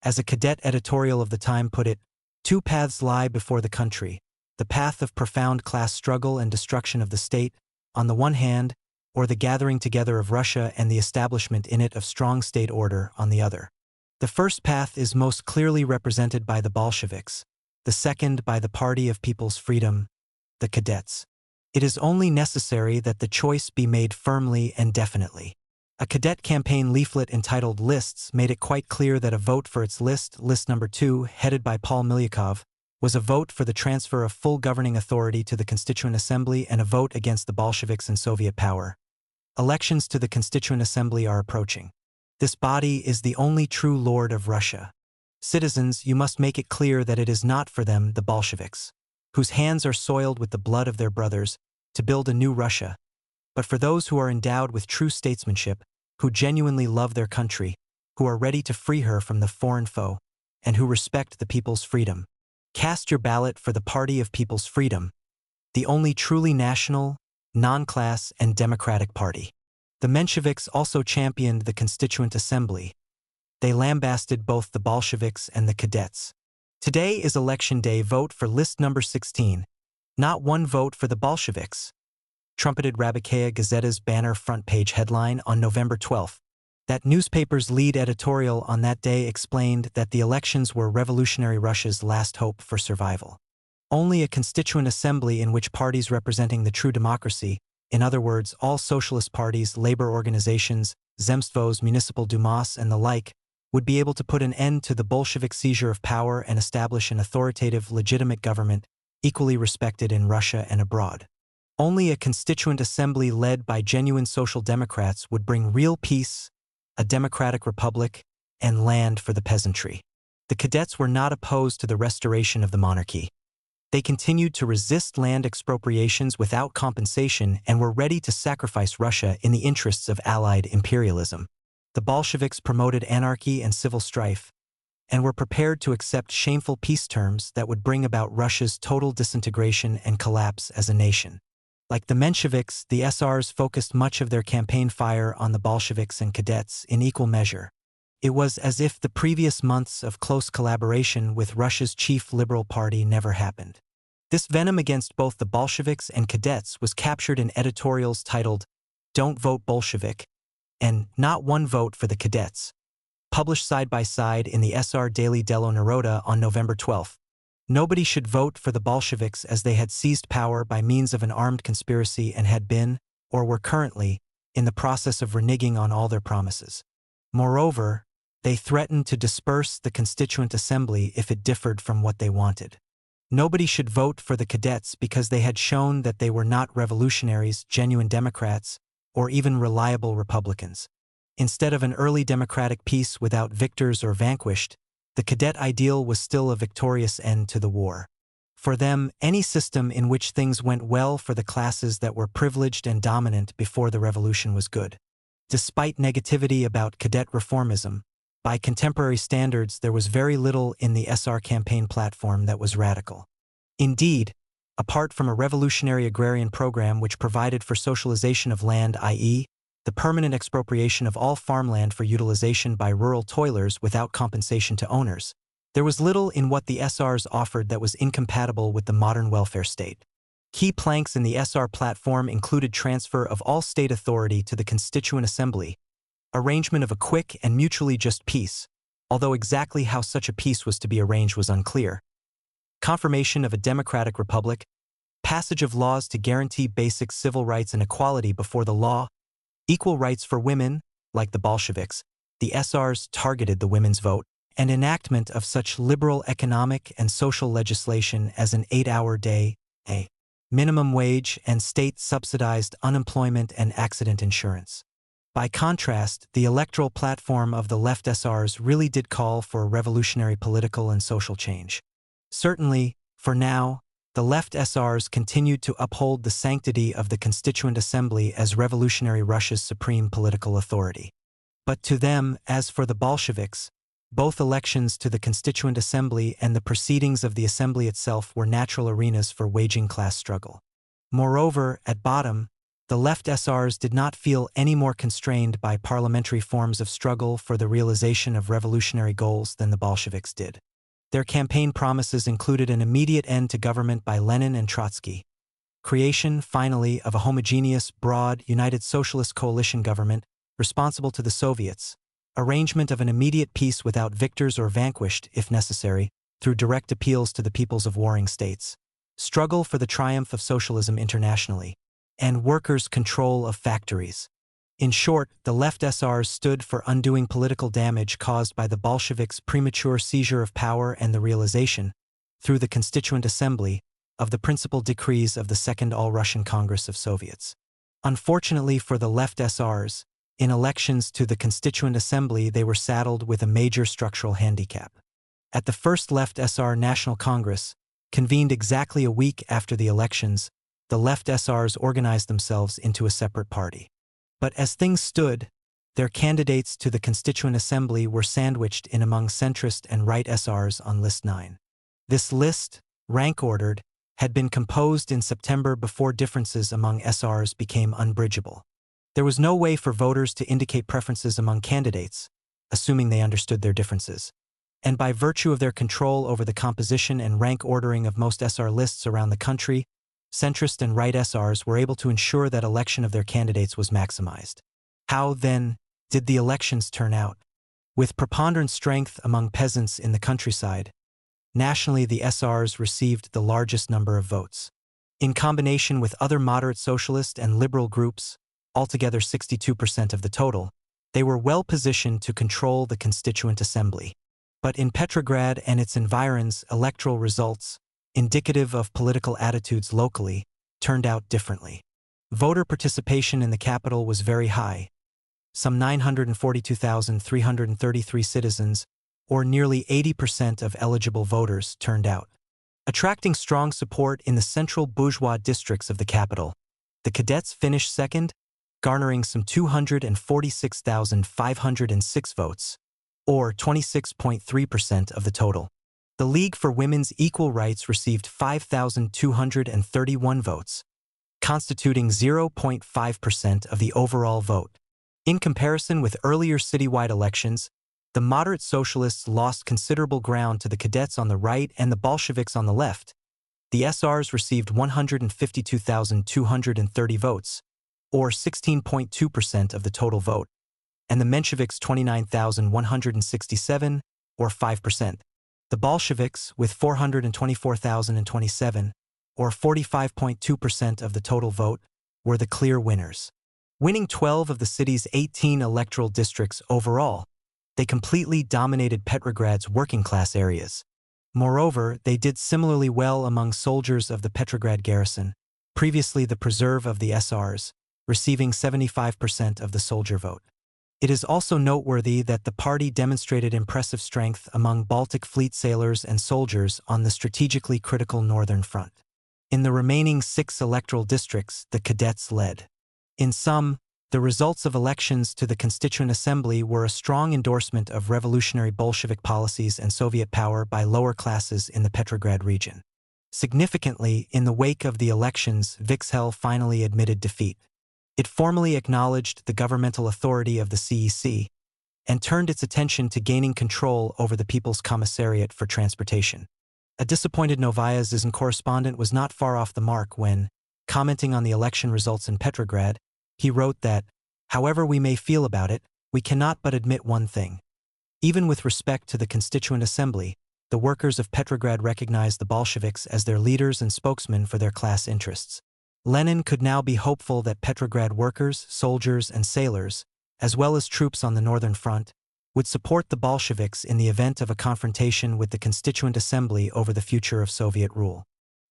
As a cadet editorial of the time put it, two paths lie before the country: the path of profound class struggle and destruction of the state, on the one hand, or the gathering together of Russia and the establishment in it of strong state order, on the other. The first path is most clearly represented by the Bolsheviks, the second by the Party of People's Freedom, the Cadets. It is only necessary that the choice be made firmly and definitely. A cadet campaign leaflet entitled Lists made it quite clear that a vote for its list number 2, headed by Paul Milyakov, was a vote for the transfer of full governing authority to the Constituent Assembly and a vote against the Bolsheviks and Soviet power. Elections to the Constituent Assembly are approaching. This body is the only true lord of Russia. Citizens, you must make it clear that it is not for them, the Bolsheviks, whose hands are soiled with the blood of their brothers, to build a new Russia, but for those who are endowed with true statesmanship, who genuinely love their country, who are ready to free her from the foreign foe, and who respect the people's freedom. Cast your ballot for the Party of People's Freedom, the only truly national, non-class, and democratic party. The Mensheviks also championed the Constituent Assembly. They lambasted both the Bolsheviks and the cadets. Today is election day. Vote for list number 16. Not one vote for the Bolsheviks, trumpeted Rabikaya Gazetta's banner front page headline on November 12. That newspaper's lead editorial on that day explained that the elections were revolutionary Russia's last hope for survival. Only a constituent assembly in which parties representing the true democracy, in other words, all socialist parties, labor organizations, zemstvos, municipal dumas, and the like, would be able to put an end to the Bolshevik seizure of power and establish an authoritative, legitimate government, equally respected in Russia and abroad. Only a constituent assembly led by genuine social democrats would bring real peace, a democratic republic, and land for the peasantry. The cadets were not opposed to the restoration of the monarchy. They continued to resist land expropriations without compensation and were ready to sacrifice Russia in the interests of Allied imperialism. The Bolsheviks promoted anarchy and civil strife, and were prepared to accept shameful peace terms that would bring about Russia's total disintegration and collapse as a nation. Like the Mensheviks, the SRs focused much of their campaign fire on the Bolsheviks and cadets in equal measure. It was as if the previous months of close collaboration with Russia's chief liberal party never happened. This venom against both the Bolsheviks and cadets was captured in editorials titled, "Don't Vote Bolshevik," and "Not One Vote for the Cadets," published side by side in the SR Daily Delo Naroda on November 12. Nobody should vote for the Bolsheviks as they had seized power by means of an armed conspiracy and had been, or were currently, in the process of reneging on all their promises. Moreover, they threatened to disperse the Constituent Assembly if it differed from what they wanted. Nobody should vote for the cadets because they had shown that they were not revolutionaries, genuine Democrats, or even reliable Republicans. Instead of an early democratic peace without victors or vanquished, the cadet ideal was still a victorious end to the war. For them, any system in which things went well for the classes that were privileged and dominant before the revolution was good. Despite negativity about cadet reformism, by contemporary standards there was very little in the SR campaign platform that was radical. Indeed, apart from a revolutionary agrarian program which provided for socialization of land, i.e., the permanent expropriation of all farmland for utilization by rural toilers without compensation to owners, there was little in what the SRs offered that was incompatible with the modern welfare state. Key planks in the SR platform included transfer of all state authority to the Constituent Assembly, arrangement of a quick and mutually just peace, although exactly how such a peace was to be arranged was unclear, confirmation of a democratic republic, passage of laws to guarantee basic civil rights and equality before the law, equal rights for women, like the Bolsheviks, the SRs targeted the women's vote, and enactment of such liberal economic and social legislation as an 8-hour day, a minimum wage, and state-subsidized unemployment and accident insurance. By contrast, the electoral platform of the left SRs really did call for a revolutionary political and social change. Certainly, for now, the left SRs continued to uphold the sanctity of the Constituent Assembly as revolutionary Russia's supreme political authority. But to them, as for the Bolsheviks, both elections to the Constituent Assembly and the proceedings of the Assembly itself were natural arenas for waging class struggle. Moreover, at bottom, the left SRs did not feel any more constrained by parliamentary forms of struggle for the realization of revolutionary goals than the Bolsheviks did. Their campaign promises included an immediate end to government by Lenin and Trotsky, creation, finally, of a homogeneous, broad, united socialist coalition government responsible to the Soviets, arrangement of an immediate peace without victors or vanquished, if necessary, through direct appeals to the peoples of warring states, struggle for the triumph of socialism internationally, and workers' control of factories. In short, the left SRs stood for undoing political damage caused by the Bolsheviks' premature seizure of power and the realization, through the Constituent Assembly, of the principal decrees of the Second All-Russian Congress of Soviets. Unfortunately for the left SRs, in elections to the Constituent Assembly they were saddled with a major structural handicap. At the first left SR National Congress, convened exactly a week after the elections, the left SRs organized themselves into a separate party. But as things stood, their candidates to the Constituent Assembly were sandwiched in among centrist and right SRs on List 9. This list, rank-ordered, had been composed in September before differences among SRs became unbridgeable. There was no way for voters to indicate preferences among candidates, assuming they understood their differences. And by virtue of their control over the composition and rank ordering of most SR lists around the country, centrist and right SRs were able to ensure that election of their candidates was maximized. How, then, did the elections turn out? With preponderant strength among peasants in the countryside, nationally the SRs received the largest number of votes. In combination with other moderate socialist and liberal groups, altogether 62% of the total, they were well positioned to control the Constituent Assembly. But in Petrograd and its environs, electoral results, indicative of political attitudes locally, turned out differently. Voter participation in the capital was very high. Some 942,333 citizens, or nearly 80% of eligible voters, turned out, attracting strong support in the central bourgeois districts of the capital. The cadets finished second, garnering some 246,506 votes, or 26.3% of the total. The League for Women's Equal Rights received 5,231 votes, constituting 0.5% of the overall vote. In comparison with earlier citywide elections, the moderate socialists lost considerable ground to the cadets on the right and the Bolsheviks on the left. The SRs received 152,230 votes, or 16.2% of the total vote, and the Mensheviks 29,167, or 5%. The Bolsheviks, with 424,027, or 45.2% of the total vote, were the clear winners. Winning 12 of the city's 18 electoral districts overall, they completely dominated Petrograd's working-class areas. Moreover, they did similarly well among soldiers of the Petrograd garrison, previously the preserve of the SRs, receiving 75% of the soldier vote. It is also noteworthy that the party demonstrated impressive strength among Baltic Fleet sailors and soldiers on the strategically critical Northern Front. In the remaining 6 electoral districts, the cadets led. In sum, the results of elections to the Constituent Assembly were a strong endorsement of revolutionary Bolshevik policies and Soviet power by lower classes in the Petrograd region. Significantly, in the wake of the elections, Vikshel finally admitted defeat. It formally acknowledged the governmental authority of the CEC and turned its attention to gaining control over the People's Commissariat for Transportation. A disappointed Novaya Zizn correspondent was not far off the mark when, commenting on the election results in Petrograd, he wrote that, "However we may feel about it, we cannot but admit one thing. Even with respect to the Constituent Assembly, the workers of Petrograd recognized the Bolsheviks as their leaders and spokesmen for their class interests. Lenin could now be hopeful that Petrograd workers, soldiers, and sailors, as well as troops on the Northern Front, would support the Bolsheviks in the event of a confrontation with the Constituent Assembly over the future of Soviet rule."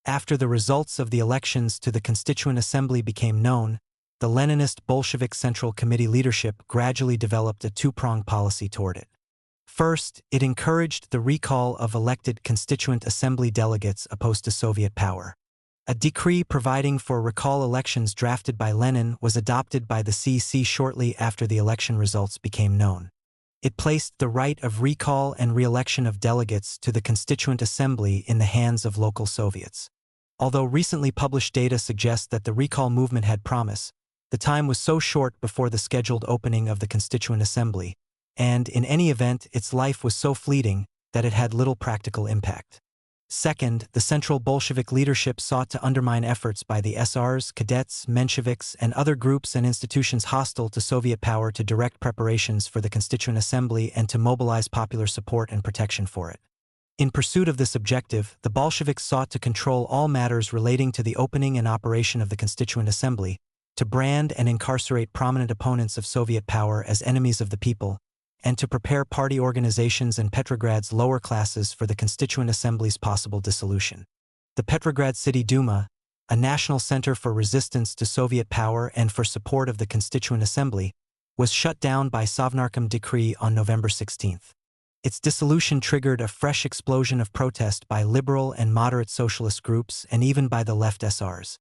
After the results of the elections to the Constituent Assembly became known, the Leninist Bolshevik Central Committee leadership gradually developed a two-pronged policy toward it. First, it encouraged the recall of elected Constituent Assembly delegates opposed to Soviet power. A decree providing for recall elections drafted by Lenin was adopted by the CEC shortly after the election results became known. It placed the right of recall and re-election of delegates to the Constituent Assembly in the hands of local Soviets. Although recently published data suggests that the recall movement had promise, the time was so short before the scheduled opening of the Constituent Assembly, and, in any event, its life was so fleeting that it had little practical impact. Second, the Central Bolshevik leadership sought to undermine efforts by the SRs, cadets, Mensheviks, and other groups and institutions hostile to Soviet power to direct preparations for the Constituent Assembly and to mobilize popular support and protection for it. In pursuit of this objective, the Bolsheviks sought to control all matters relating to the opening and operation of the Constituent Assembly, to brand and incarcerate prominent opponents of Soviet power as enemies of the people, and to prepare party organizations and Petrograd's lower classes for the Constituent Assembly's possible dissolution. The Petrograd City Duma, a national center for resistance to Soviet power and for support of the Constituent Assembly, was shut down by Sovnarkom decree on November 16. Its dissolution triggered a fresh explosion of protest by liberal and moderate socialist groups and even by the left SRs.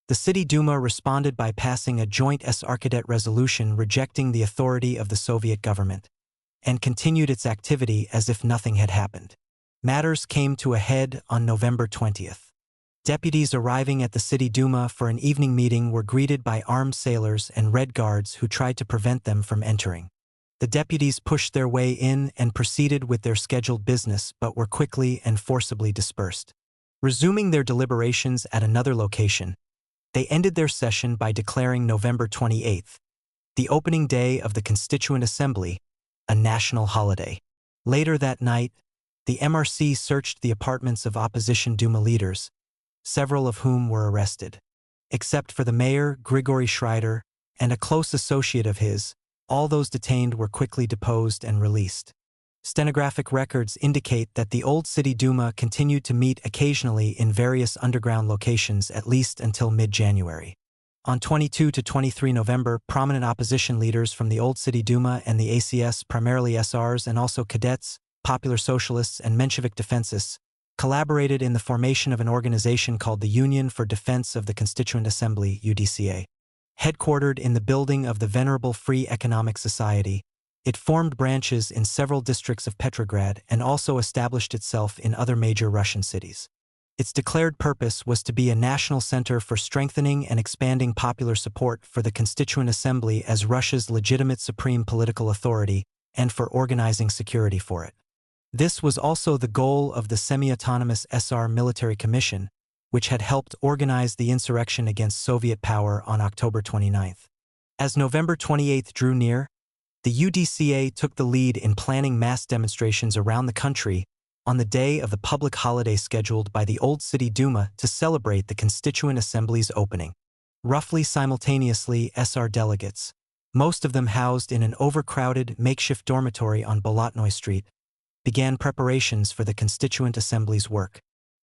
The City Duma responded by passing a joint SR-Cadet resolution rejecting the authority of the Soviet government, and continued its activity as if nothing had happened. Matters came to a head on November 20th. Deputies arriving at the City Duma for an evening meeting were greeted by armed sailors and Red Guards who tried to prevent them from entering. The deputies pushed their way in and proceeded with their scheduled business but were quickly and forcibly dispersed. Resuming their deliberations at another location, they ended their session by declaring November 28th, the opening day of the Constituent Assembly, a national holiday. Later that night, the MRC searched the apartments of opposition Duma leaders, several of whom were arrested. Except for the mayor, Grigory Schreider, and a close associate of his, all those detained were quickly deposed and released. Stenographic records indicate that the old City Duma continued to meet occasionally in various underground locations at least until mid-January. On 22 to 23 November, prominent opposition leaders from the old City Duma and the ACS, primarily SRs and also cadets, popular socialists, and Menshevik defensists, collaborated in the formation of an organization called the Union for Defense of the Constituent Assembly, UDCA. Headquartered in the building of the Venerable Free Economic Society, it formed branches in several districts of Petrograd and also established itself in other major Russian cities. Its declared purpose was to be a national center for strengthening and expanding popular support for the Constituent Assembly as Russia's legitimate supreme political authority and for organizing security for it. This was also the goal of the semi-autonomous SR Military Commission, which had helped organize the insurrection against Soviet power on October 29. As November 28 drew near, the UDCA took the lead in planning mass demonstrations around the country on the day of the public holiday scheduled by the Old City Duma to celebrate the Constituent Assembly's opening. Roughly simultaneously, SR delegates, most of them housed in an overcrowded makeshift dormitory on Bolotnoy Street, began preparations for the Constituent Assembly's work.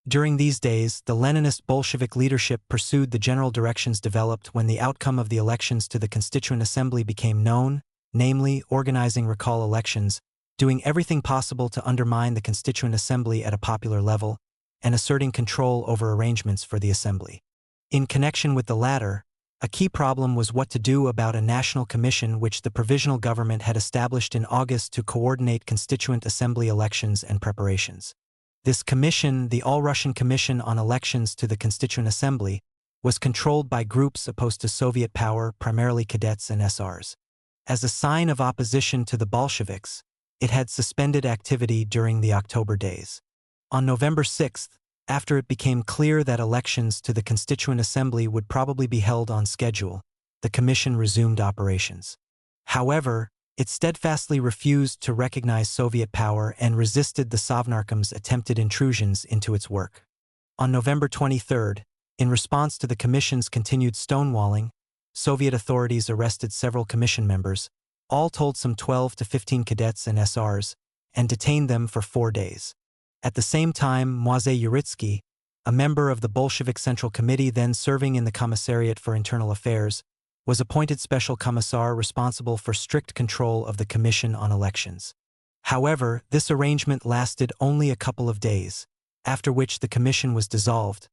During these days, the Leninist Bolshevik leadership pursued the general directions developed when the outcome of the elections to the Constituent Assembly became known namely organizing recall elections, doing everything possible to undermine the Constituent Assembly at a popular level, and asserting control over arrangements for the Assembly. In connection with the latter, a key problem was what to do about a national commission which the provisional government had established in August to coordinate Constituent Assembly elections and preparations. This commission, the All-Russian Commission on Elections to the Constituent Assembly, was controlled by groups opposed to Soviet power, primarily cadets and SRs. As a sign of opposition to the Bolsheviks, it had suspended activity during the October days. On November 6, after it became clear that elections to the Constituent Assembly would probably be held on schedule, the commission resumed operations. However, it steadfastly refused to recognize Soviet power and resisted the Sovnarkom's attempted intrusions into its work. On November 23, in response to the commission's continued stonewalling, Soviet authorities arrested several commission members, all told some 12 to 15 cadets and SRs, and detained them for 4 days. At the same time, Moise Uritsky, a member of the Bolshevik Central Committee then serving in the Commissariat for Internal Affairs, was appointed special commissar responsible for strict control of the Commission on Elections. However, this arrangement lasted only a couple of days, after which the commission was dissolved,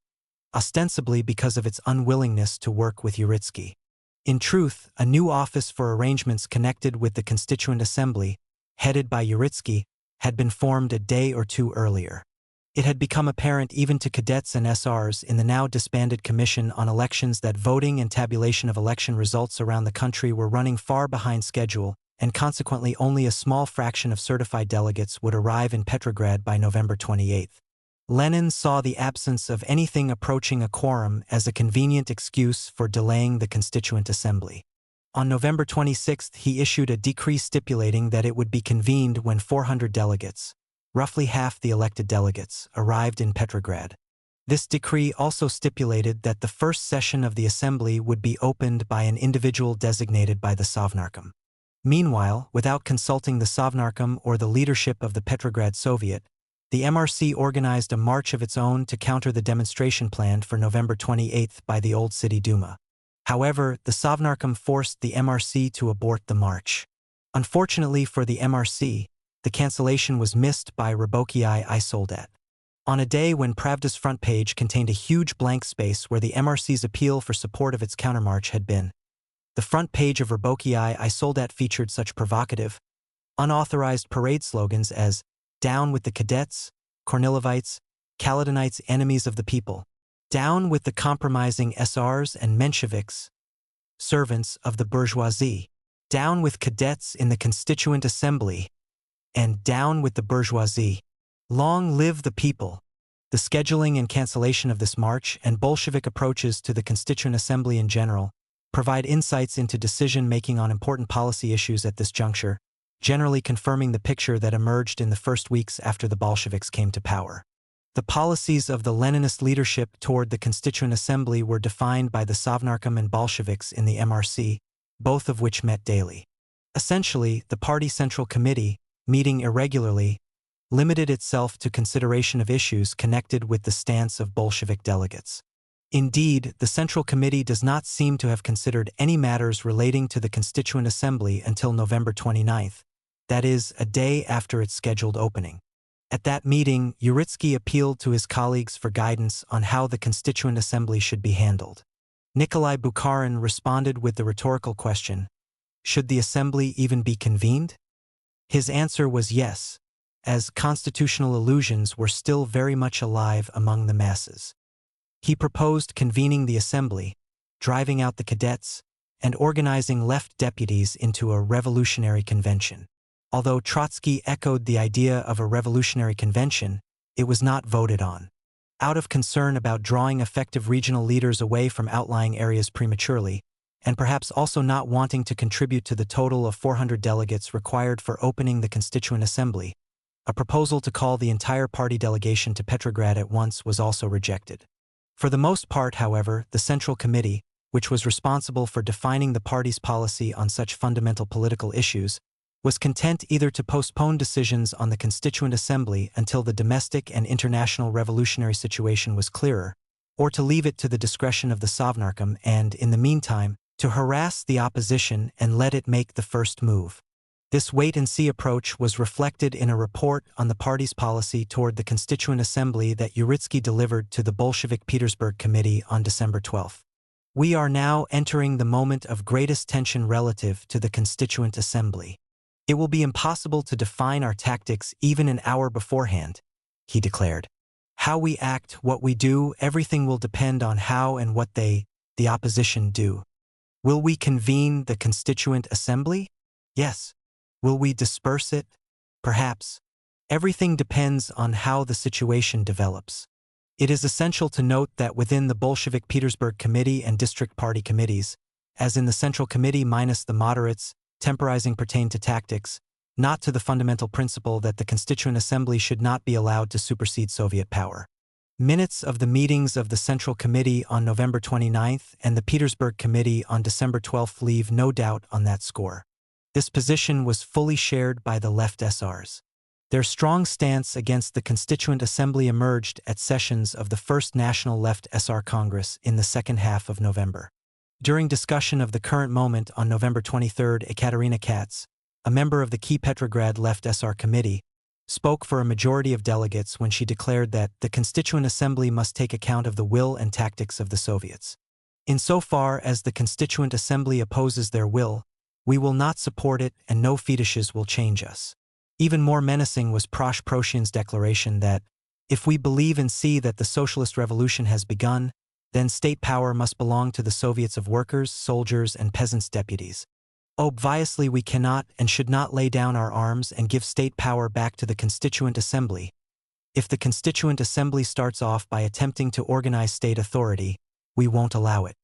ostensibly because of its unwillingness to work with Uritsky. In truth, a new office for arrangements connected with the Constituent Assembly, headed by Uritsky, had been formed a day or two earlier. It had become apparent even to cadets and SRs in the now disbanded Commission on Elections that voting and tabulation of election results around the country were running far behind schedule, and consequently only a small fraction of certified delegates would arrive in Petrograd by November 28. Lenin saw the absence of anything approaching a quorum as a convenient excuse for delaying the Constituent Assembly. On November 26 he issued a decree stipulating that it would be convened when 400 delegates, roughly half the elected delegates, arrived in Petrograd. This decree also stipulated that the first session of the Assembly would be opened by an individual designated by the Sovnarkom. Meanwhile, without consulting the Sovnarkom or the leadership of the Petrograd Soviet, the MRC organized a march of its own to counter the demonstration planned for November 28 by the Old City Duma. However, the Sovnarkom forced the MRC to abort the march. Unfortunately for the MRC, the cancellation was missed by Rabinowitch I Soldat. On a day when Pravda's front page contained a huge blank space where the MRC's appeal for support of its countermarch had been, the front page of Rabinowitch I Soldat featured such provocative, unauthorized parade slogans as "Down with the Cadets," "Kornilovites," "Kaledonites, enemies of the people," "Down with the compromising SRs and Mensheviks, servants of the bourgeoisie," "Down with cadets in the Constituent Assembly," and "Down with the bourgeoisie. Long live the people." The scheduling and cancellation of this march and Bolshevik approaches to the Constituent Assembly in general provide insights into decision-making on important policy issues at this juncture, generally confirming the picture that emerged in the first weeks after the Bolsheviks came to power. The policies of the Leninist leadership toward the Constituent Assembly were defined by the Sovnarkom and Bolsheviks in the MRC, both of which met daily. Essentially, the party Central Committee, meeting irregularly, limited itself to consideration of issues connected with the stance of Bolshevik delegates. Indeed, the Central Committee does not seem to have considered any matters relating to the Constituent Assembly until November 29, that is, a day after its scheduled opening. At that meeting, Uritsky appealed to his colleagues for guidance on how the Constituent Assembly should be handled. Nikolai Bukharin responded with the rhetorical question, "Should the Assembly even be convened?" His answer was yes, as constitutional illusions were still very much alive among the masses. He proposed convening the Assembly, driving out the cadets, and organizing left deputies into a revolutionary convention. Although Trotsky echoed the idea of a revolutionary convention, it was not voted on. Out of concern about drawing effective regional leaders away from outlying areas prematurely, and perhaps also not wanting to contribute to the total of 400 delegates required for opening the Constituent Assembly, a proposal to call the entire party delegation to Petrograd at once was also rejected. For the most part, however, the Central Committee, which was responsible for defining the party's policy on such fundamental political issues, was content either to postpone decisions on the Constituent Assembly until the domestic and international revolutionary situation was clearer, or to leave it to the discretion of the Sovnarkom and, in the meantime, to harass the opposition and let it make the first move. This wait-and-see approach was reflected in a report on the party's policy toward the Constituent Assembly that Uritsky delivered to the Bolshevik Petersburg Committee on December 12. We are now entering the moment of greatest tension relative to the Constituent Assembly. It will be impossible to define our tactics even an hour beforehand, he declared. How we act, what we do, everything will depend on how and what they, the opposition, do. Will we convene the Constituent Assembly? Yes. Will we disperse it? Perhaps. Everything depends on how the situation develops. It is essential to note that within the Bolshevik Petersburg Committee and District Party committees, as in the Central Committee minus the moderates, temporizing pertain to tactics, not to the fundamental principle that the Constituent Assembly should not be allowed to supersede Soviet power. Minutes of the meetings of the Central Committee on November 29 and the Petersburg Committee on December 12 leave no doubt on that score. This position was fully shared by the left SRs. Their strong stance against the Constituent Assembly emerged at sessions of the First National Left SR Congress in the second half of November. During discussion of the current moment on November 23, Ekaterina Katz, a member of the key Petrograd Left SR Committee, spoke for a majority of delegates when she declared that the Constituent Assembly must take account of the will and tactics of the Soviets. Insofar as the Constituent Assembly opposes their will, we will not support it and no fetishes will change us. Even more menacing was Proshian's declaration that, if we believe and see that the socialist revolution has begun, then state power must belong to the Soviets of workers, soldiers, and peasants' deputies. Obviously we cannot and should not lay down our arms and give state power back to the Constituent Assembly. If the Constituent Assembly starts off by attempting to organize state authority, we won't allow it.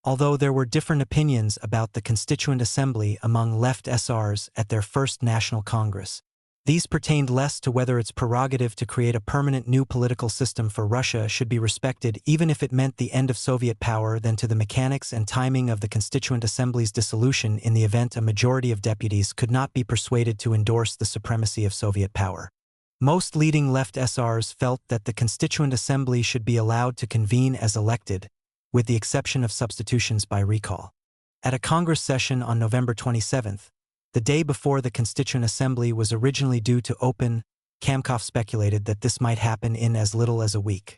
Although there were different opinions about the Constituent Assembly among left SRs at their first National Congress, these pertained less to whether its prerogative to create a permanent new political system for Russia should be respected even if it meant the end of Soviet power than to the mechanics and timing of the Constituent Assembly's dissolution in the event a majority of deputies could not be persuaded to endorse the supremacy of Soviet power. Most leading left SRs felt that the Constituent Assembly should be allowed to convene as elected, with the exception of substitutions by recall. At a Congress session on November 27, the day before the Constituent Assembly was originally due to open, Kamkov speculated that this might happen in as little as a week.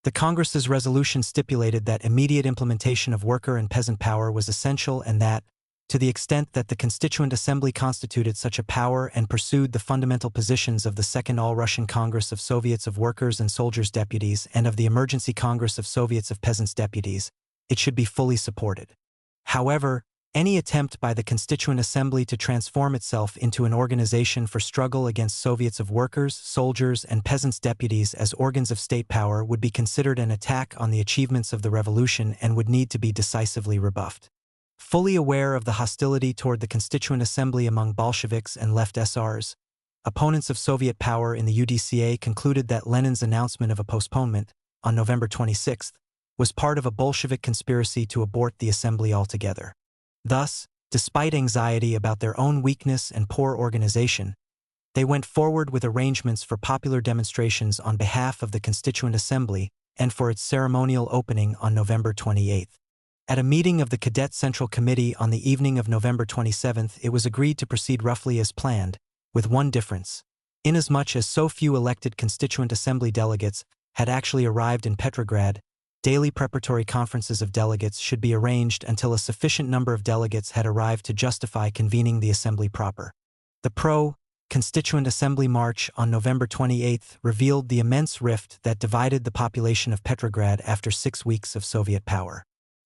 The Congress's resolution stipulated that immediate implementation of worker and peasant power was essential and that, to the extent that the Constituent Assembly constituted such a power and pursued the fundamental positions of the Second All-Russian Congress of Soviets of Workers and Soldiers Deputies and of the Emergency Congress of Soviets of Peasants Deputies, it should be fully supported. However, any attempt by the Constituent Assembly to transform itself into an organization for struggle against Soviets of Workers, Soldiers, and Peasants Deputies as organs of state power would be considered an attack on the achievements of the revolution and would need to be decisively rebuffed. Fully aware of the hostility toward the Constituent Assembly among Bolsheviks and left SRs, opponents of Soviet power in the UDCA concluded that Lenin's announcement of a postponement, on November 26, was part of a Bolshevik conspiracy to abort the assembly altogether. Thus, despite anxiety about their own weakness and poor organization, they went forward with arrangements for popular demonstrations on behalf of the Constituent Assembly and for its ceremonial opening on November 28. At a meeting of the Cadet Central Committee on the evening of November 27, it was agreed to proceed roughly as planned, with one difference. Inasmuch as so few elected Constituent Assembly delegates had actually arrived in Petrograd, daily preparatory conferences of delegates should be arranged until a sufficient number of delegates had arrived to justify convening the Assembly proper. The Constituent Assembly March on November 28 revealed the immense rift that divided the population of Petrograd after 6 weeks of Soviet power.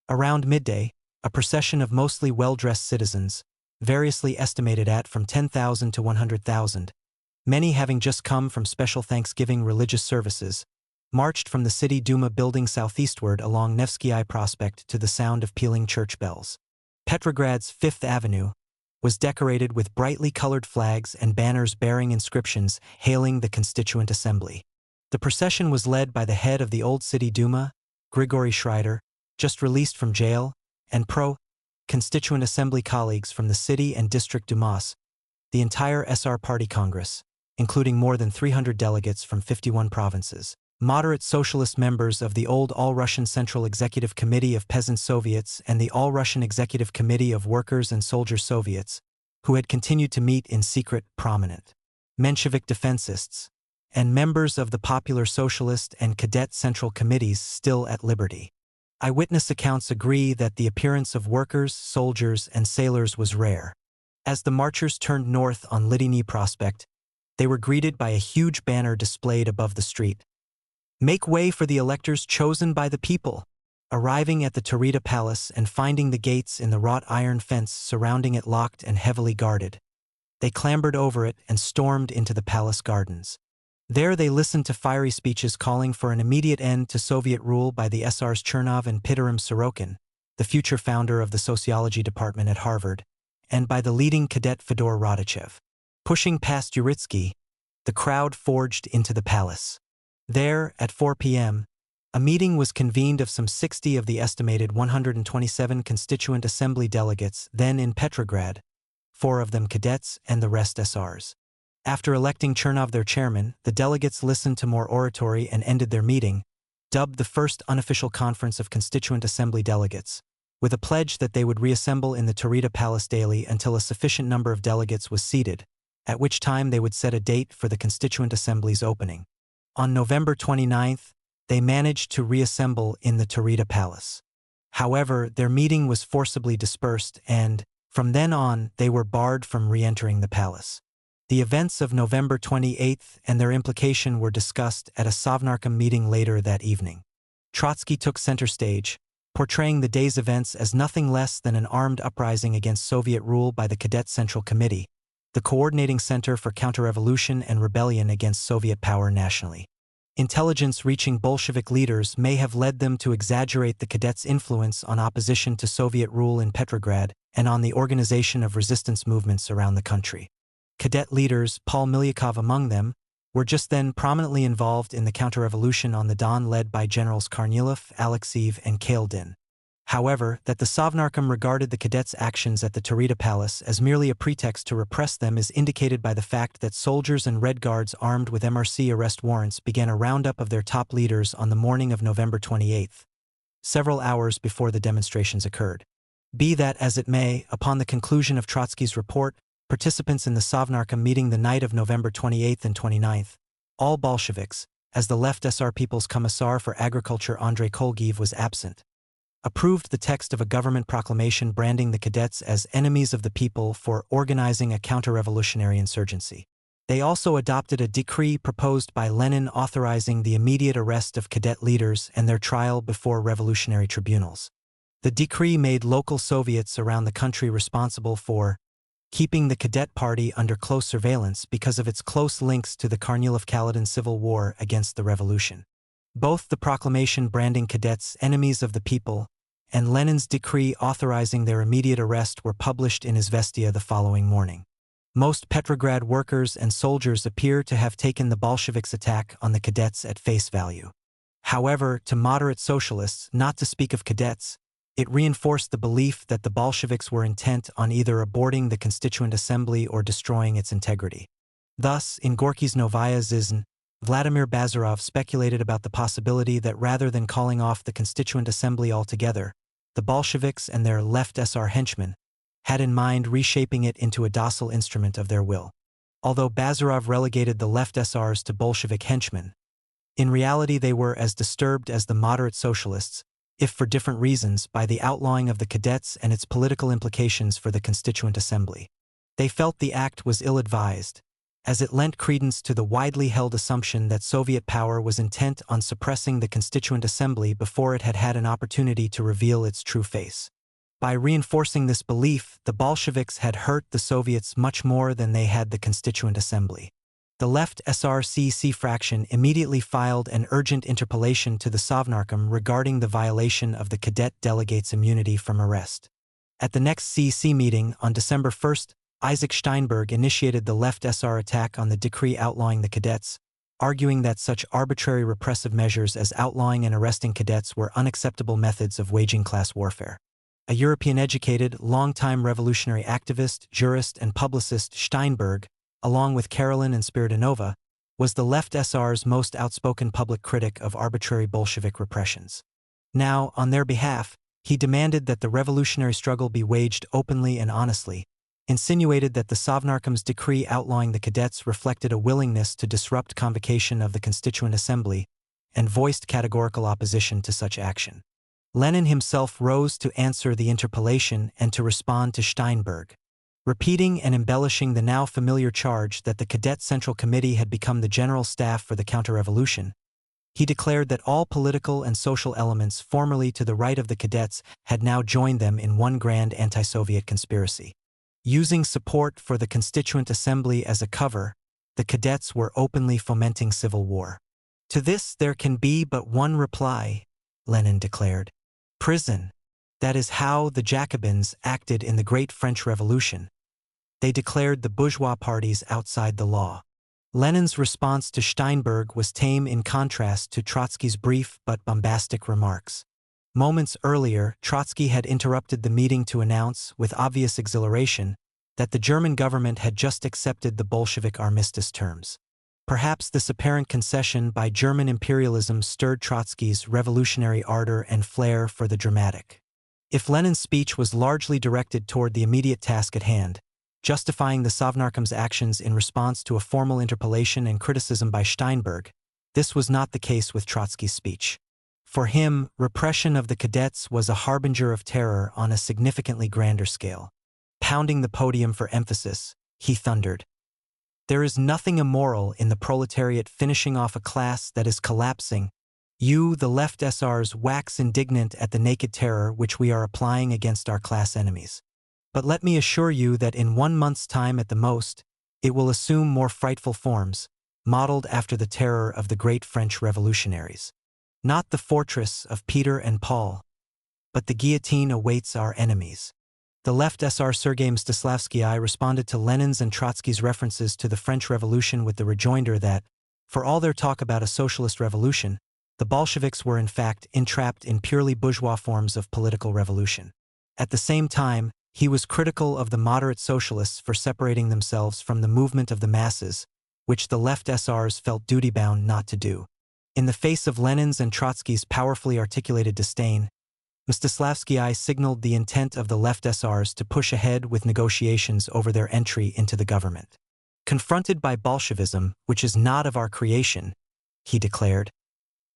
Around midday, a procession of mostly well-dressed citizens, variously estimated at from 10,000 to 100,000, many having just come from special Thanksgiving religious services, marched from the City Duma building southeastward along Nevsky Prospect to the sound of pealing church bells. Petrograd's Fifth Avenue was decorated with brightly colored flags and banners bearing inscriptions hailing the Constituent Assembly. The procession was led by the head of the old City Duma, Grigory Schreider, just released from jail, and Constituent Assembly colleagues from the city and district Dumas, the entire SR Party Congress, including more than 300 delegates from 51 provinces. Moderate socialist members of the old All-Russian Central Executive Committee of Peasant Soviets and the All-Russian Executive Committee of Workers' and Soldier Soviets, who had continued to meet in secret, prominent Menshevik defensists, and members of the Popular Socialist and Cadet Central Committees still at liberty. Eyewitness accounts agree that the appearance of workers, soldiers, and sailors was rare. As the marchers turned north on Litiny Prospect, they were greeted by a huge banner displayed above the street. "Make way for the electors chosen by the people." Arriving at the Taurida Palace and finding the gates in the wrought iron fence surrounding it locked and heavily guarded, they clambered over it and stormed into the palace gardens. There they listened to fiery speeches calling for an immediate end to Soviet rule by the SRs Chernov and Pitirim Sorokin, the future founder of the sociology department at Harvard, and by the leading cadet Fyodor Radachev. Pushing past Uritsky, the crowd forged into the palace. There, at 4 p.m., a meeting was convened of some 60 of the estimated 127 Constituent Assembly delegates then in Petrograd, 4 of them cadets and the rest SRs. After electing Chernov their chairman, the delegates listened to more oratory and ended their meeting, dubbed the first unofficial conference of Constituent Assembly delegates, with a pledge that they would reassemble in the Taurida Palace daily until a sufficient number of delegates was seated, at which time they would set a date for the Constituent Assembly's opening. On November 29th, they managed to reassemble in the Taurida Palace. However, their meeting was forcibly dispersed and, from then on, they were barred from re-entering the palace. The events of November 28th and their implication were discussed at a Sovnarkom meeting later that evening. Trotsky took center stage, portraying the day's events as nothing less than an armed uprising against Soviet rule by the Cadet Central Committee, the coordinating center for counter-revolution and rebellion against Soviet power nationally. Intelligence reaching Bolshevik leaders may have led them to exaggerate the cadets' influence on opposition to Soviet rule in Petrograd and on the organization of resistance movements around the country. Cadet leaders, Paul Milyakov among them, were just then prominently involved in the counter-revolution on the Don led by Generals Kornilov, Alexeyev, and Kaleydin. However, that the Sovnarkom regarded the cadets' actions at the Taurida Palace as merely a pretext to repress them is indicated by the fact that soldiers and Red Guards armed with MRC arrest warrants began a roundup of their top leaders on the morning of November 28th, several hours before the demonstrations occurred. Be that as it may, upon the conclusion of Trotsky's report, participants in the Sovnarkom meeting the night of November 28th and 29th, all Bolsheviks, as the Left SR People's Commissar for Agriculture Andrei Kolgiev was absent, approved the text of a government proclamation branding the cadets as enemies of the people for organizing a counter-revolutionary insurgency. They also adopted a decree proposed by Lenin authorizing the immediate arrest of cadet leaders and their trial before revolutionary tribunals. The decree made local Soviets around the country responsible for keeping the cadet party under close surveillance because of its close links to the Kornilov-Kaleydin civil war against the revolution. Both the proclamation branding cadets enemies of the people and Lenin's decree authorizing their immediate arrest were published in Izvestia the following morning. Most Petrograd workers and soldiers appear to have taken the Bolsheviks' attack on the cadets at face value. However, to moderate socialists, not to speak of cadets, it reinforced the belief that the Bolsheviks were intent on either aborting the Constituent Assembly or destroying its integrity. Thus, in Gorky's Novaya Zhizn, Vladimir Bazarov speculated about the possibility that rather than calling off the Constituent Assembly altogether, the Bolsheviks and their Left SR henchmen had in mind reshaping it into a docile instrument of their will. Although Bazarov relegated the Left SRs to Bolshevik henchmen, in reality they were as disturbed as the moderate socialists, if for different reasons, by the outlawing of the cadets and its political implications for the Constituent Assembly. They felt the act was ill-advised, as it lent credence to the widely held assumption that Soviet power was intent on suppressing the Constituent Assembly before it had had an opportunity to reveal its true face. By reinforcing this belief, the Bolsheviks had hurt the Soviets much more than they had the Constituent Assembly. The Left SRCC fraction immediately filed an urgent interpellation to the Sovnarkom regarding the violation of the cadet delegates' immunity from arrest. At the next CC meeting on December 1st, Isaac Steinberg initiated the Left SR attack on the decree outlawing the cadets, arguing that such arbitrary repressive measures as outlawing and arresting cadets were unacceptable methods of waging class warfare. A European-educated, long-time revolutionary activist, jurist, and publicist, Steinberg, along with Karolin and Spiridonova, was the left SR's most outspoken public critic of arbitrary Bolshevik repressions. Now, on their behalf, he demanded that the revolutionary struggle be waged openly and honestly, insinuated that the Sovnarkom's decree outlawing the cadets reflected a willingness to disrupt convocation of the Constituent Assembly, and voiced categorical opposition to such action. Lenin himself rose to answer the interpellation and to respond to Steinberg. Repeating and embellishing the now familiar charge that the Cadet Central Committee had become the general staff for the counter-revolution, he declared that all political and social elements formerly to the right of the cadets had now joined them in one grand anti-Soviet conspiracy. Using support for the Constituent Assembly as a cover, the cadets were openly fomenting civil war. To this there can be but one reply, Lenin declared. Prison. That is how the Jacobins acted in the Great French Revolution. They declared the bourgeois parties outside the law. Lenin's response to Steinberg was tame in contrast to Trotsky's brief but bombastic remarks. Moments earlier, Trotsky had interrupted the meeting to announce, with obvious exhilaration, that the German government had just accepted the Bolshevik armistice terms. Perhaps this apparent concession by German imperialism stirred Trotsky's revolutionary ardor and flair for the dramatic. If Lenin's speech was largely directed toward the immediate task at hand, justifying the Sovnarkom's actions in response to a formal interpellation and criticism by Steinberg, this was not the case with Trotsky's speech. For him, repression of the cadets was a harbinger of terror on a significantly grander scale. Pounding the podium for emphasis, he thundered, "There is nothing immoral in the proletariat finishing off a class that is collapsing. You, the left SRs, wax indignant at the naked terror which we are applying against our class enemies. But let me assure you that in 1 month's time at the most, it will assume more frightful forms, modeled after the terror of the great French revolutionaries. Not the fortress of Peter and Paul, but the guillotine awaits our enemies." The left SR Sergei Mstislavsky responded to Lenin's and Trotsky's references to the French Revolution with the rejoinder that, for all their talk about a socialist revolution, the Bolsheviks were in fact entrapped in purely bourgeois forms of political revolution. At the same time, he was critical of the moderate socialists for separating themselves from the movement of the masses, which the left SRs felt duty-bound not to do. In the face of Lenin's and Trotsky's powerfully articulated disdain, Mstislavsky signaled the intent of the left SRs to push ahead with negotiations over their entry into the government. Confronted by Bolshevism, which is not of our creation, he declared,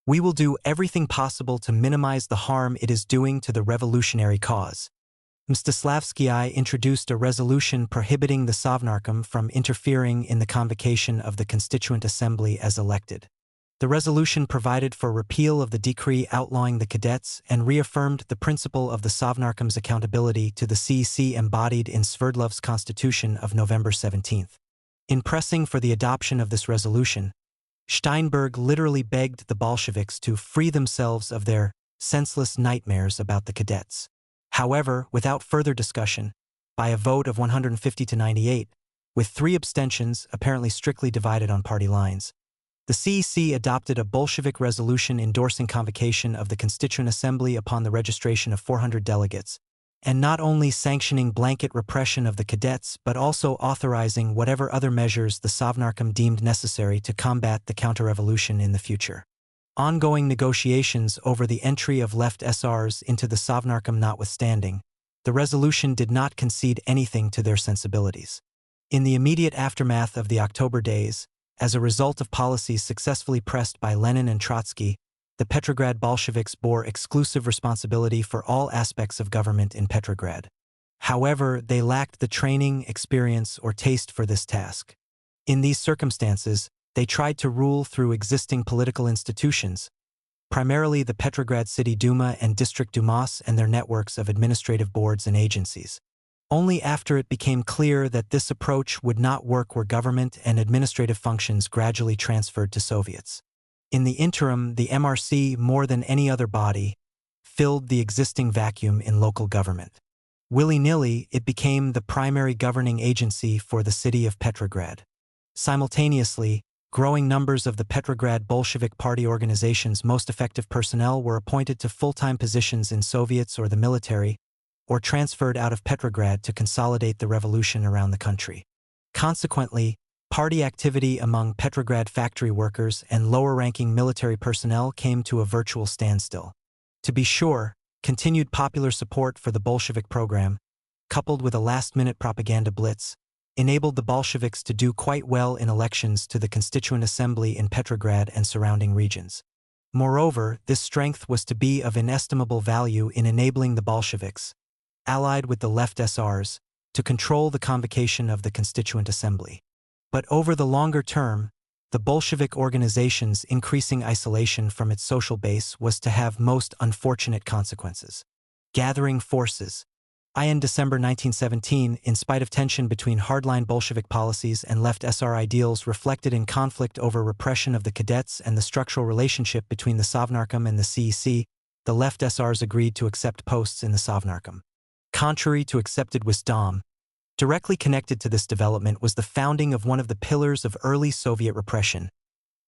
we will do everything possible to minimize the harm it is doing to the revolutionary cause. Mstislavsky introduced a resolution prohibiting the Sovnarkom from interfering in the convocation of the Constituent Assembly as elected. The resolution provided for repeal of the decree outlawing the cadets and reaffirmed the principle of the Sovnarkom's accountability to the CEC embodied in Sverdlov's Constitution of November 17. In pressing for the adoption of this resolution, Steinberg literally begged the Bolsheviks to free themselves of their senseless nightmares about the cadets. However, without further discussion, by a vote of 150 to 98, with 3 abstentions apparently strictly divided on party lines, the CEC adopted a Bolshevik resolution endorsing convocation of the Constituent Assembly upon the registration of 400 delegates, and not only sanctioning blanket repression of the cadets but also authorizing whatever other measures the Sovnarkom deemed necessary to combat the counter-revolution in the future. Ongoing negotiations over the entry of left SRs into the Sovnarkom notwithstanding, the resolution did not concede anything to their sensibilities. In the immediate aftermath of the October days, as a result of policies successfully pressed by Lenin and Trotsky, the Petrograd Bolsheviks bore exclusive responsibility for all aspects of government in Petrograd. However, they lacked the training, experience, or taste for this task. In these circumstances, they tried to rule through existing political institutions, primarily the Petrograd City Duma and District Dumas and their networks of administrative boards and agencies. Only after it became clear that this approach would not work were government and administrative functions gradually transferred to Soviets. In the interim, the MRC, more than any other body, filled the existing vacuum in local government. Willy-nilly, it became the primary governing agency for the city of Petrograd. Simultaneously, growing numbers of the Petrograd Bolshevik Party organization's most effective personnel were appointed to full-time positions in Soviets or the military, or transferred out of Petrograd to consolidate the revolution around the country. Consequently, party activity among Petrograd factory workers and lower-ranking military personnel came to a virtual standstill. To be sure, continued popular support for the Bolshevik program, coupled with a last-minute propaganda blitz, enabled the Bolsheviks to do quite well in elections to the Constituent Assembly in Petrograd and surrounding regions. Moreover, this strength was to be of inestimable value in enabling the Bolsheviks, allied with the left SRs, to control the convocation of the Constituent Assembly. But over the longer term, the Bolshevik organization's increasing isolation from its social base was to have most unfortunate consequences. Gathering forces. In December 1917, in spite of tension between hardline Bolshevik policies and left SR ideals reflected in conflict over repression of the cadets and the structural relationship between the Sovnarkom and the CEC, the left SRs agreed to accept posts in the Sovnarkom. Contrary to accepted wisdom, directly connected to this development was the founding of one of the pillars of early Soviet repression,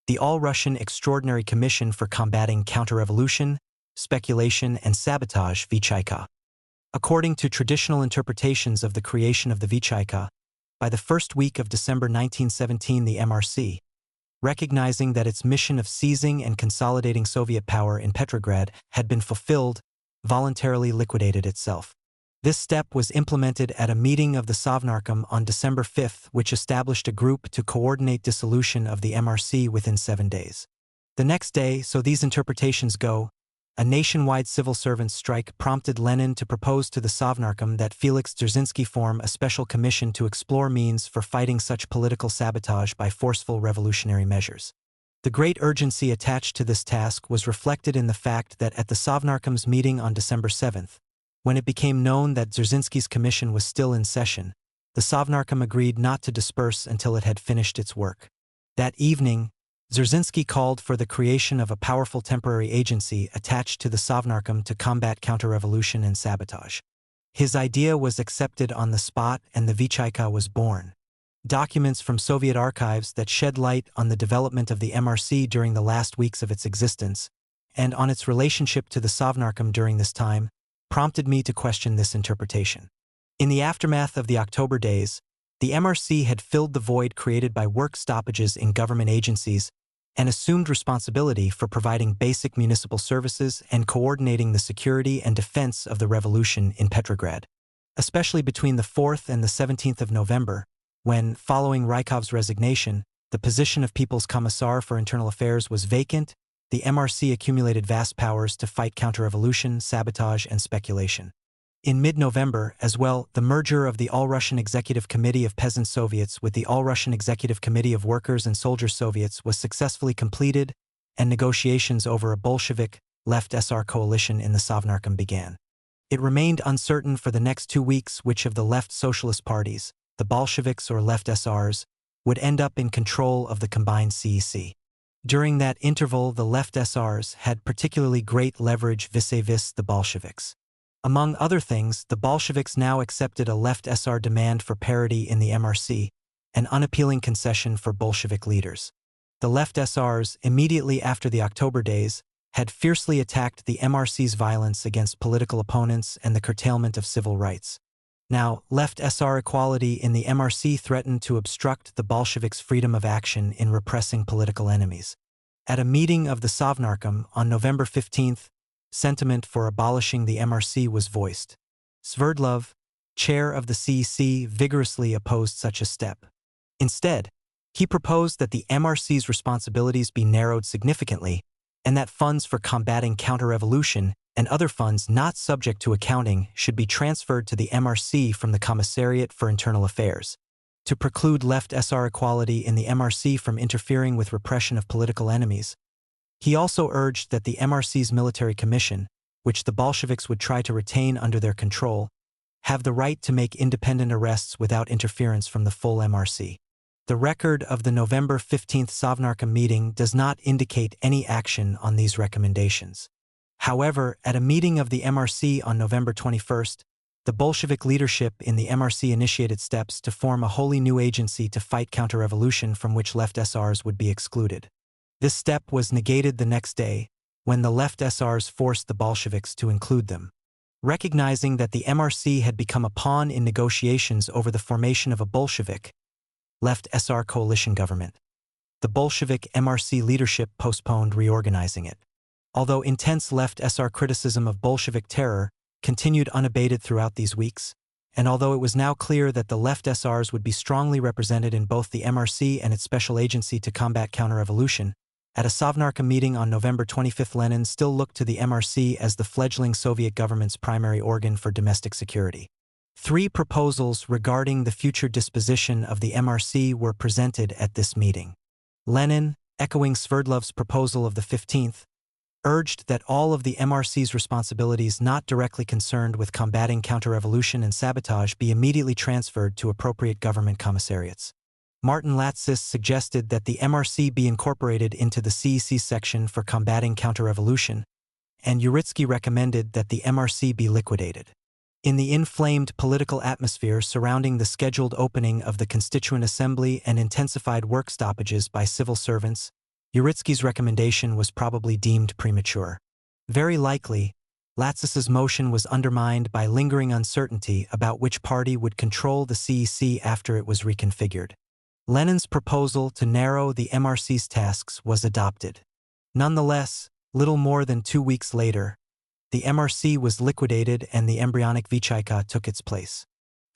the All-Russian Extraordinary Commission for Combating Counter-Revolution, Speculation and Sabotage (Vichayka). According to traditional interpretations of the creation of the Vichayka, by the first week of December 1917 the MRC, recognizing that its mission of seizing and consolidating Soviet power in Petrograd had been fulfilled, voluntarily liquidated itself. This step was implemented at a meeting of the Sovnarkom on December 5, which established a group to coordinate dissolution of the MRC within 7 days. The next day, so these interpretations go, a nationwide civil servants' strike prompted Lenin to propose to the Sovnarkom that Felix Dzerzhinsky form a special commission to explore means for fighting such political sabotage by forceful revolutionary measures. The great urgency attached to this task was reflected in the fact that at the Sovnarkom's meeting on December 7, when it became known that Dzerzhinsky's commission was still in session, the Sovnarkom agreed not to disperse until it had finished its work. That evening, Dzerzhinsky called for the creation of a powerful temporary agency attached to the Sovnarkom to combat counter-revolution and sabotage. His idea was accepted on the spot and the Vichayka was born. Documents from Soviet archives that shed light on the development of the MRC during the last weeks of its existence, and on its relationship to the Sovnarkom during this time, prompted me to question this interpretation. In the aftermath of the October days, the MRC had filled the void created by work stoppages in government agencies and assumed responsibility for providing basic municipal services and coordinating the security and defense of the revolution in Petrograd. Especially between the 4th and the 17th of November, when, following Rykov's resignation, the position of People's Commissar for Internal Affairs was vacant, the MRC accumulated vast powers to fight counter-revolution, sabotage, and speculation. In mid-November, as well, the merger of the All-Russian Executive Committee of Peasant Soviets with the All-Russian Executive Committee of Workers' and Soldiers' Soviets was successfully completed, and negotiations over a Bolshevik, left SR coalition in the Sovnarkom began. It remained uncertain for the next 2 weeks which of the left socialist parties, the Bolsheviks or left SRs, would end up in control of the combined CEC. During that interval, the left SRs had particularly great leverage vis-a-vis the Bolsheviks. Among other things, the Bolsheviks now accepted a left SR demand for parity in the MRC, an unappealing concession for Bolshevik leaders. The left SRs, immediately after the October days, had fiercely attacked the MRC's violence against political opponents and the curtailment of civil rights. Now, left SR equality in the MRC threatened to obstruct the Bolsheviks' freedom of action in repressing political enemies. At a meeting of the Sovnarkom on November 15th, sentiment for abolishing the MRC was voiced. Sverdlov, chair of the CEC, vigorously opposed such a step. Instead, he proposed that the MRC's responsibilities be narrowed significantly and that funds for combating counter-revolution and other funds not subject to accounting should be transferred to the MRC from the Commissariat for Internal Affairs. To preclude left SR equality in the MRC from interfering with repression of political enemies, he also urged that the MRC's military commission, which the Bolsheviks would try to retain under their control, have the right to make independent arrests without interference from the full MRC. The record of the November 15th Sovnarkom meeting does not indicate any action on these recommendations. However, at a meeting of the MRC on November 21st, the Bolshevik leadership in the MRC initiated steps to form a wholly new agency to fight counter-revolution from which left SRs would be excluded. This step was negated the next day, when the left SRs forced the Bolsheviks to include them. Recognizing that the MRC had become a pawn in negotiations over the formation of a Bolshevik, left SR coalition government. The Bolshevik MRC leadership postponed reorganizing it. Although intense left SR criticism of Bolshevik terror continued unabated throughout these weeks, and although it was now clear that the left SRs would be strongly represented in both the MRC and its Special Agency to Combat Counter-Revolution, at a Sovnarkom meeting on November 25, Lenin still looked to the MRC as the fledgling Soviet government's primary organ for domestic security. 3 proposals regarding the future disposition of the MRC were presented at this meeting. Lenin, echoing Sverdlov's proposal of the 15th, urged that all of the MRC's responsibilities not directly concerned with combating counter-revolution and sabotage be immediately transferred to appropriate government commissariats. Martin Latsis suggested that the MRC be incorporated into the CEC section for combating counter-revolution, and Uritsky recommended that the MRC be liquidated. In the inflamed political atmosphere surrounding the scheduled opening of the Constituent Assembly and intensified work stoppages by civil servants, Uritsky's recommendation was probably deemed premature. Very likely, Latsis's motion was undermined by lingering uncertainty about which party would control the CEC after it was reconfigured. Lenin's proposal to narrow the MRC's tasks was adopted. Nonetheless, little more than 2 weeks later, the MRC was liquidated and the embryonic Vichayka took its place.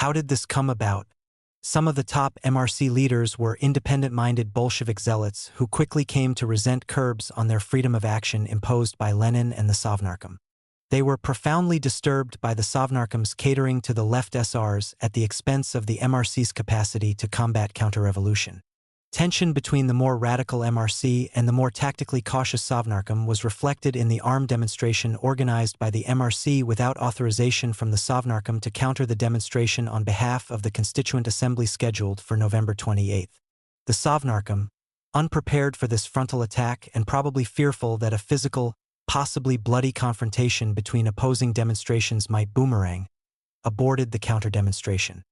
How did this come about? Some of the top MRC leaders were independent-minded Bolshevik zealots who quickly came to resent curbs on their freedom of action imposed by Lenin and the Sovnarkom. They were profoundly disturbed by the Sovnarkom's catering to the left SRs at the expense of the MRC's capacity to combat counter-revolution. Tension between the more radical MRC and the more tactically cautious Sovnarkom was reflected in the armed demonstration organized by the MRC without authorization from the Sovnarkom to counter the demonstration on behalf of the Constituent Assembly scheduled for November 28. The Sovnarkom, unprepared for this frontal attack and probably fearful that a physical, possibly bloody confrontation between opposing demonstrations might boomerang, aborted the counter-demonstration.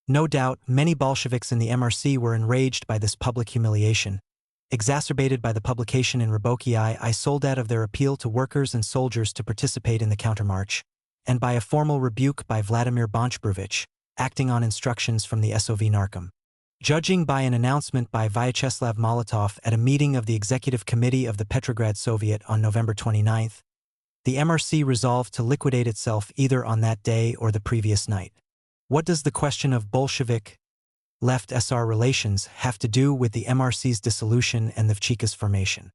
No doubt, many Bolsheviks in the MRC were enraged by this public humiliation, exacerbated by the publication in Raboki I Soldat of their appeal to workers and soldiers to participate in the countermarch, and by a formal rebuke by Vladimir Bonchbrovich, acting on instructions from the SOV Narkom. Judging by an announcement by Vyacheslav Molotov at a meeting of the Executive Committee of the Petrograd Soviet on November 29, the MRC resolved to liquidate itself either on that day or the previous night. What does the question of Bolshevik-left SR relations have to do with the MRC's dissolution and the Vchika's formation?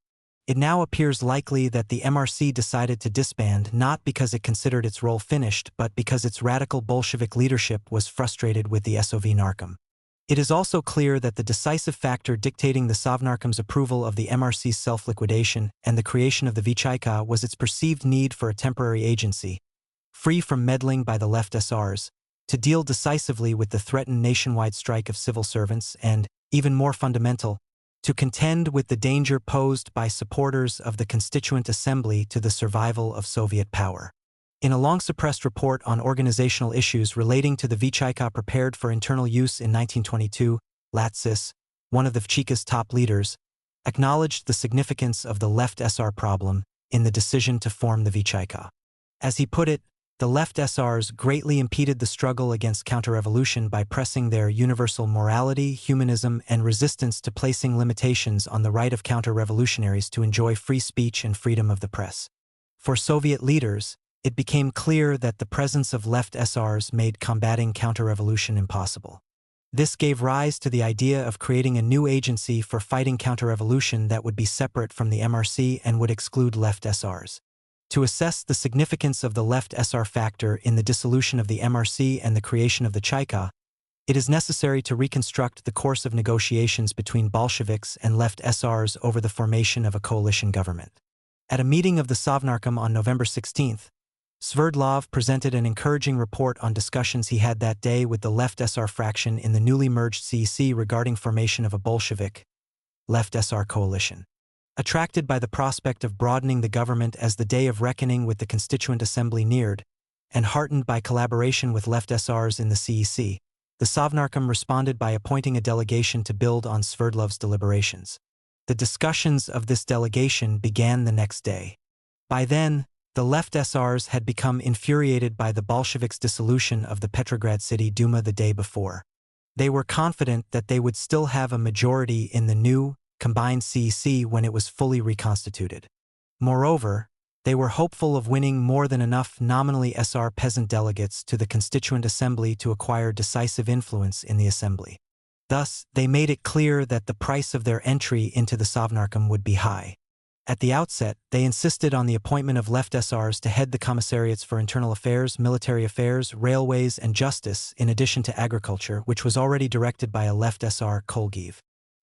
It now appears likely that the MRC decided to disband not because it considered its role finished but because its radical Bolshevik leadership was frustrated with the SOV Narkom. It is also clear that the decisive factor dictating the Sovnarkom's approval of the MRC's self-liquidation and the creation of the Vichayka was its perceived need for a temporary agency, free from meddling by the left SRs, to deal decisively with the threatened nationwide strike of civil servants and, even more fundamental, to contend with the danger posed by supporters of the Constituent Assembly to the survival of Soviet power. In a long-suppressed report on organizational issues relating to the Vichayka prepared for internal use in 1922, Latsis, one of the Vchika's top leaders, acknowledged the significance of the left SR problem in the decision to form the Vichayka. As he put it, the left SRs greatly impeded the struggle against counter-revolution by pressing their universal morality, humanism, and resistance to placing limitations on the right of counter-revolutionaries to enjoy free speech and freedom of the press. For Soviet leaders, it became clear that the presence of left SRs made combating counter-revolution impossible. This gave rise to the idea of creating a new agency for fighting counter-revolution that would be separate from the MRC and would exclude left SRs. To assess the significance of the left SR factor in the dissolution of the MRC and the creation of the Chayka, it is necessary to reconstruct the course of negotiations between Bolsheviks and left SRs over the formation of a coalition government. At a meeting of the Sovnarkom on November 16, Sverdlov presented an encouraging report on discussions he had that day with the left SR fraction in the newly merged CEC regarding formation of a Bolshevik left SR coalition. Attracted by the prospect of broadening the government as the day of reckoning with the Constituent Assembly neared, and heartened by collaboration with left SRs in the CEC, the Sovnarkom responded by appointing a delegation to build on Sverdlov's deliberations. The discussions of this delegation began the next day. By then, the left SRs had become infuriated by the Bolsheviks' dissolution of the Petrograd City Duma the day before. They were confident that they would still have a majority in the new, combined CEC when it was fully reconstituted. Moreover, they were hopeful of winning more than enough nominally SR peasant delegates to the Constituent Assembly to acquire decisive influence in the Assembly. Thus, they made it clear that the price of their entry into the Sovnarkom would be high. At the outset, they insisted on the appointment of left SRs to head the commissariats for internal affairs, military affairs, railways, and justice, in addition to agriculture, which was already directed by a left SR, Kolgiv.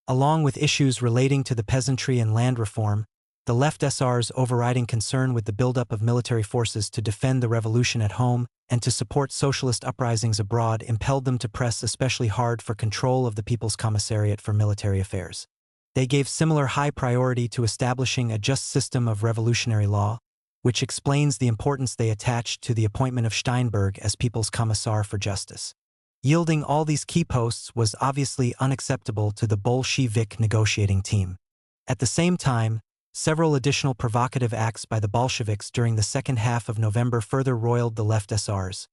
Along with issues relating to the peasantry and land reform, the left SR's overriding concern with the buildup of military forces to defend the revolution at home and to support socialist uprisings abroad impelled them to press especially hard for control of the People's Commissariat for Military Affairs. They gave similar high priority to establishing a just system of revolutionary law, which explains the importance they attached to the appointment of Steinberg as People's Commissar for Justice. Yielding all these key posts was obviously unacceptable to the Bolshevik negotiating team. At the same time, several additional provocative acts by the Bolsheviks during the second half of November further roiled the left SRs,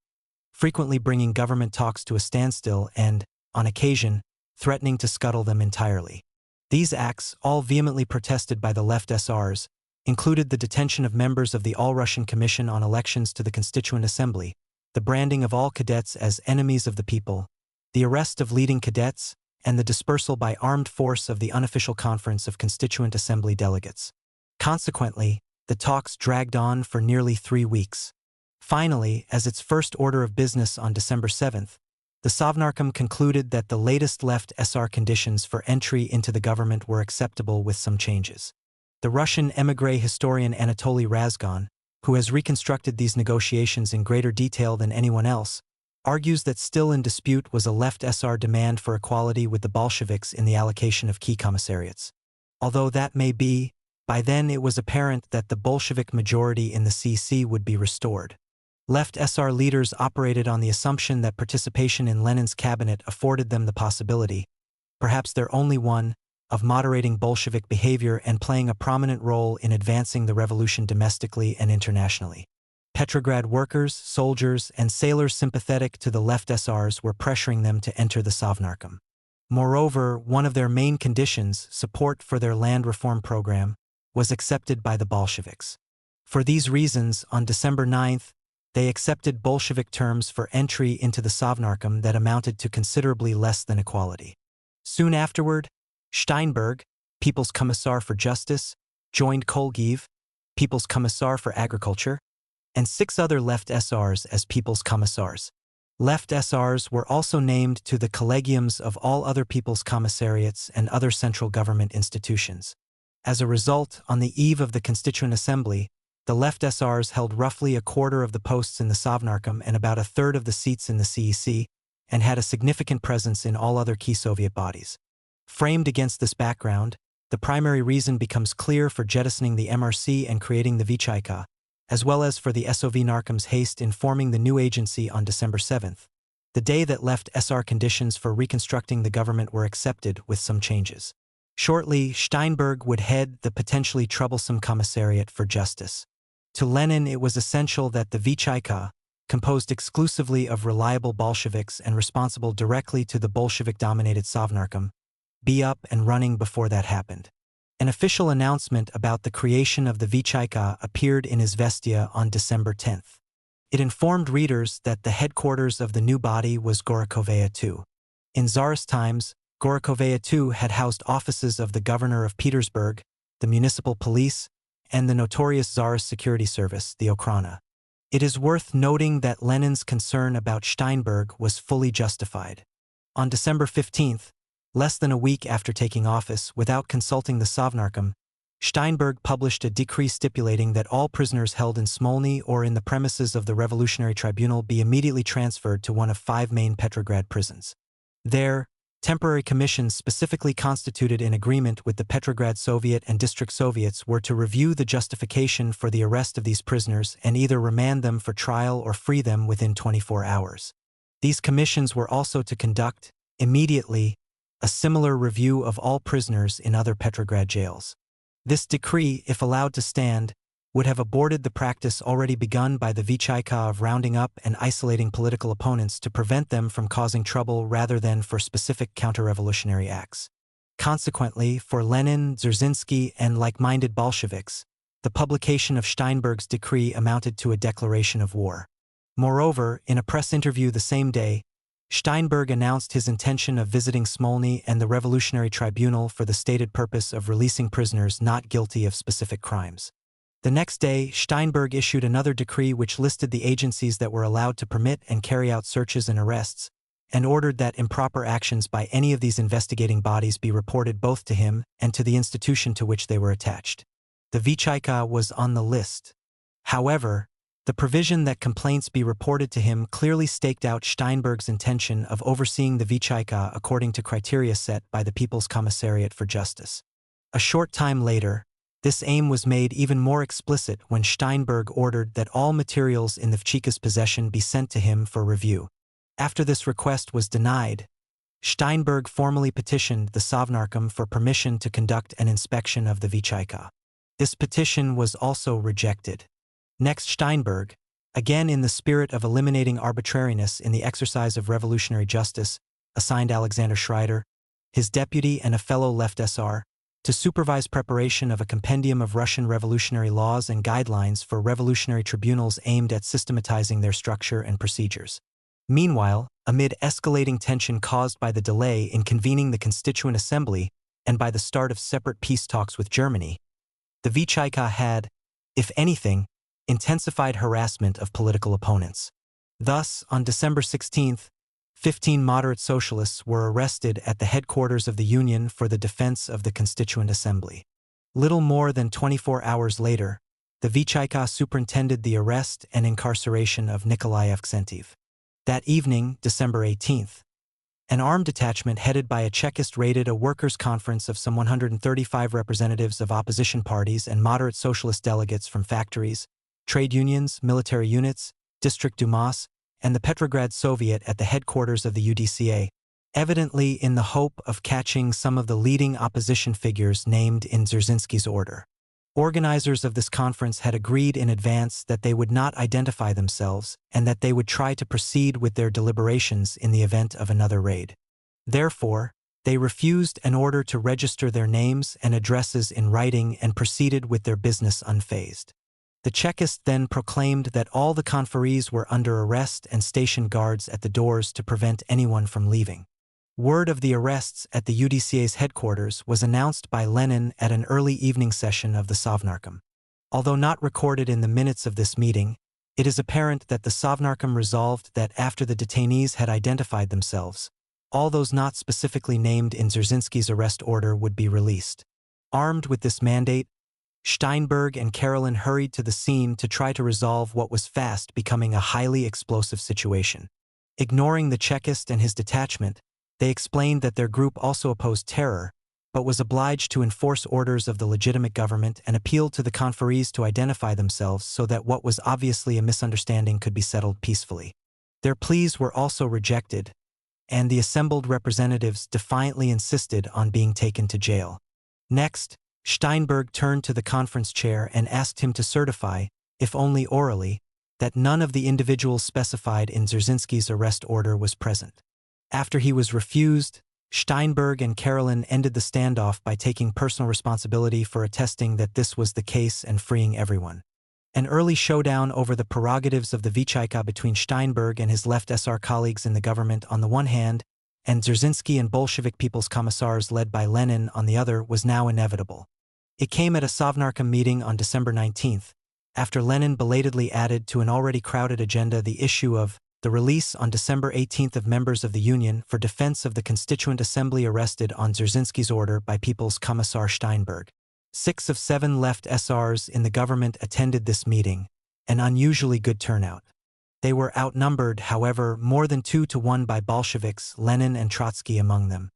frequently bringing government talks to a standstill and, on occasion, threatening to scuttle them entirely. These acts, all vehemently protested by the left SRs, included the detention of members of the All-Russian Commission on Elections to the Constituent Assembly, the branding of all cadets as enemies of the people, the arrest of leading cadets, and the dispersal by armed force of the unofficial conference of Constituent Assembly delegates. Consequently, the talks dragged on for nearly 3 weeks. Finally, as its first order of business on December 7th, the Sovnarkom concluded that the latest left SR conditions for entry into the government were acceptable with some changes. The Russian émigré historian Anatoly Razgon, who has reconstructed these negotiations in greater detail than anyone else, argues that still in dispute was a left SR demand for equality with the Bolsheviks in the allocation of key commissariats. Although that may be, by then it was apparent that the Bolshevik majority in the CC would be restored. Left SR leaders operated on the assumption that participation in Lenin's cabinet afforded them the possibility, perhaps their only one, of moderating Bolshevik behavior and playing a prominent role in advancing the revolution domestically and internationally. Petrograd workers, soldiers, and sailors sympathetic to the left SRs were pressuring them to enter the Sovnarkom. Moreover, one of their main conditions, support for their land reform program, was accepted by the Bolsheviks. For these reasons, on December 9th, they accepted Bolshevik terms for entry into the Sovnarkom that amounted to considerably less than equality. Soon afterward, Steinberg, People's Commissar for Justice, joined Kolgiv, People's Commissar for Agriculture, and 6 other left SRs as People's Commissars. Left SRs were also named to the collegiums of all other People's Commissariats and other central government institutions. As a result, on the eve of the Constituent Assembly, the left SRs held roughly a quarter of the posts in the Sovnarkom and about a third of the seats in the CEC, and had a significant presence in all other key Soviet bodies. Framed against this background, the primary reason becomes clear for jettisoning the MRC and creating the Vichayka, as well as for the Sovnarkom's haste in forming the new agency on December 7th, the day that left SR conditions for reconstructing the government were accepted with some changes. Shortly, Steinberg would head the potentially troublesome Commissariat for Justice. To Lenin, it was essential that the Vichayka, composed exclusively of reliable Bolsheviks and responsible directly to the Bolshevik-dominated Sovnarkom, be up and running before that happened. An official announcement about the creation of the Vichayka appeared in Izvestia on December 10th. It informed readers that the headquarters of the new body was Gorokovaya II. In Tsarist times, Gorokovaya II had housed offices of the governor of Petersburg, the municipal police, and the notorious Tsarist security service, the Okhrana. It is worth noting that Lenin's concern about Steinberg was fully justified. On December 15th, less than a week after taking office, without consulting the Sovnarkom, Steinberg published a decree stipulating that all prisoners held in Smolny or in the premises of the Revolutionary Tribunal be immediately transferred to one of 5 main Petrograd prisons. There, temporary commissions specifically constituted in agreement with the Petrograd Soviet and District Soviets were to review the justification for the arrest of these prisoners and either remand them for trial or free them within 24 hours. These commissions were also to conduct, immediately, a similar review of all prisoners in other Petrograd jails. This decree, if allowed to stand, would have aborted the practice already begun by the Vichayka of rounding up and isolating political opponents to prevent them from causing trouble rather than for specific counter-revolutionary acts. Consequently, for Lenin, Dzerzhinsky, and like-minded Bolsheviks, the publication of Steinberg's decree amounted to a declaration of war. Moreover, in a press interview the same day, Steinberg announced his intention of visiting Smolny and the Revolutionary Tribunal for the stated purpose of releasing prisoners not guilty of specific crimes. The next day, Steinberg issued another decree which listed the agencies that were allowed to permit and carry out searches and arrests, and ordered that improper actions by any of these investigating bodies be reported both to him and to the institution to which they were attached. The Vichayka was on the list. However, the provision that complaints be reported to him clearly staked out Steinberg's intention of overseeing the Vichayka according to criteria set by the People's Commissariat for Justice. A short time later, this aim was made even more explicit when Steinberg ordered that all materials in the Vichayka's possession be sent to him for review. After this request was denied, Steinberg formally petitioned the Sovnarkom for permission to conduct an inspection of the Vichayka. This petition was also rejected. Next, Steinberg, again in the spirit of eliminating arbitrariness in the exercise of revolutionary justice, assigned Alexander Schreider, his deputy and a fellow left SR, to supervise preparation of a compendium of Russian revolutionary laws and guidelines for revolutionary tribunals aimed at systematizing their structure and procedures. Meanwhile, amid escalating tension caused by the delay in convening the Constituent Assembly and by the start of separate peace talks with Germany, the Vichayka had, if anything, intensified harassment of political opponents. Thus, on December 16, 15 moderate socialists were arrested at the headquarters of the Union for the defense of the Constituent Assembly. Little more than 24 hours later, the Vichayka superintended the arrest and incarceration of Nikolai Avksentiv. That evening, December 18, an armed detachment headed by a Chekist raided a workers' conference of some 135 representatives of opposition parties and moderate socialist delegates from factories, trade unions, military units, district dumas, and the Petrograd Soviet at the headquarters of the UDCA, evidently in the hope of catching some of the leading opposition figures named in Dzerzhinsky's order. Organizers of this conference had agreed in advance that they would not identify themselves and that they would try to proceed with their deliberations in the event of another raid. Therefore, they refused an order to register their names and addresses in writing and proceeded with their business unfazed. The Chekists then proclaimed that all the conferees were under arrest and stationed guards at the doors to prevent anyone from leaving. Word of the arrests at the UDCA's headquarters was announced by Lenin at an early evening session of the Sovnarkom. Although not recorded in the minutes of this meeting, it is apparent that the Sovnarkom resolved that after the detainees had identified themselves, all those not specifically named in Dzerzhinsky's arrest order would be released. Armed with this mandate, Steinberg and Karelin hurried to the scene to try to resolve what was fast becoming a highly explosive situation. Ignoring the Chekist and his detachment, they explained that their group also opposed terror, but was obliged to enforce orders of the legitimate government and appealed to the conferees to identify themselves so that what was obviously a misunderstanding could be settled peacefully. Their pleas were also rejected, and the assembled representatives defiantly insisted on being taken to jail. Next, Steinberg turned to the conference chair and asked him to certify, if only orally, that none of the individuals specified in Dzerzhinsky's arrest order was present. After he was refused, Steinberg and Karelin ended the standoff by taking personal responsibility for attesting that this was the case and freeing everyone. An early showdown over the prerogatives of the Vichayka between Steinberg and his left SR colleagues in the government on the one hand, and Dzerzhinsky and Bolshevik People's Commissars led by Lenin on the other was now inevitable. It came at a Sovnarkom meeting on December 19th, after Lenin belatedly added to an already crowded agenda the issue of the release on December 18th of members of the Union for defense of the Constituent Assembly arrested on Dzerzhinsky's order by People's Commissar Steinberg. 6 of 7 left SRs in the government attended this meeting, an unusually good turnout. They were outnumbered, however, more than 2-1 by Bolsheviks, Lenin and Trotsky among them.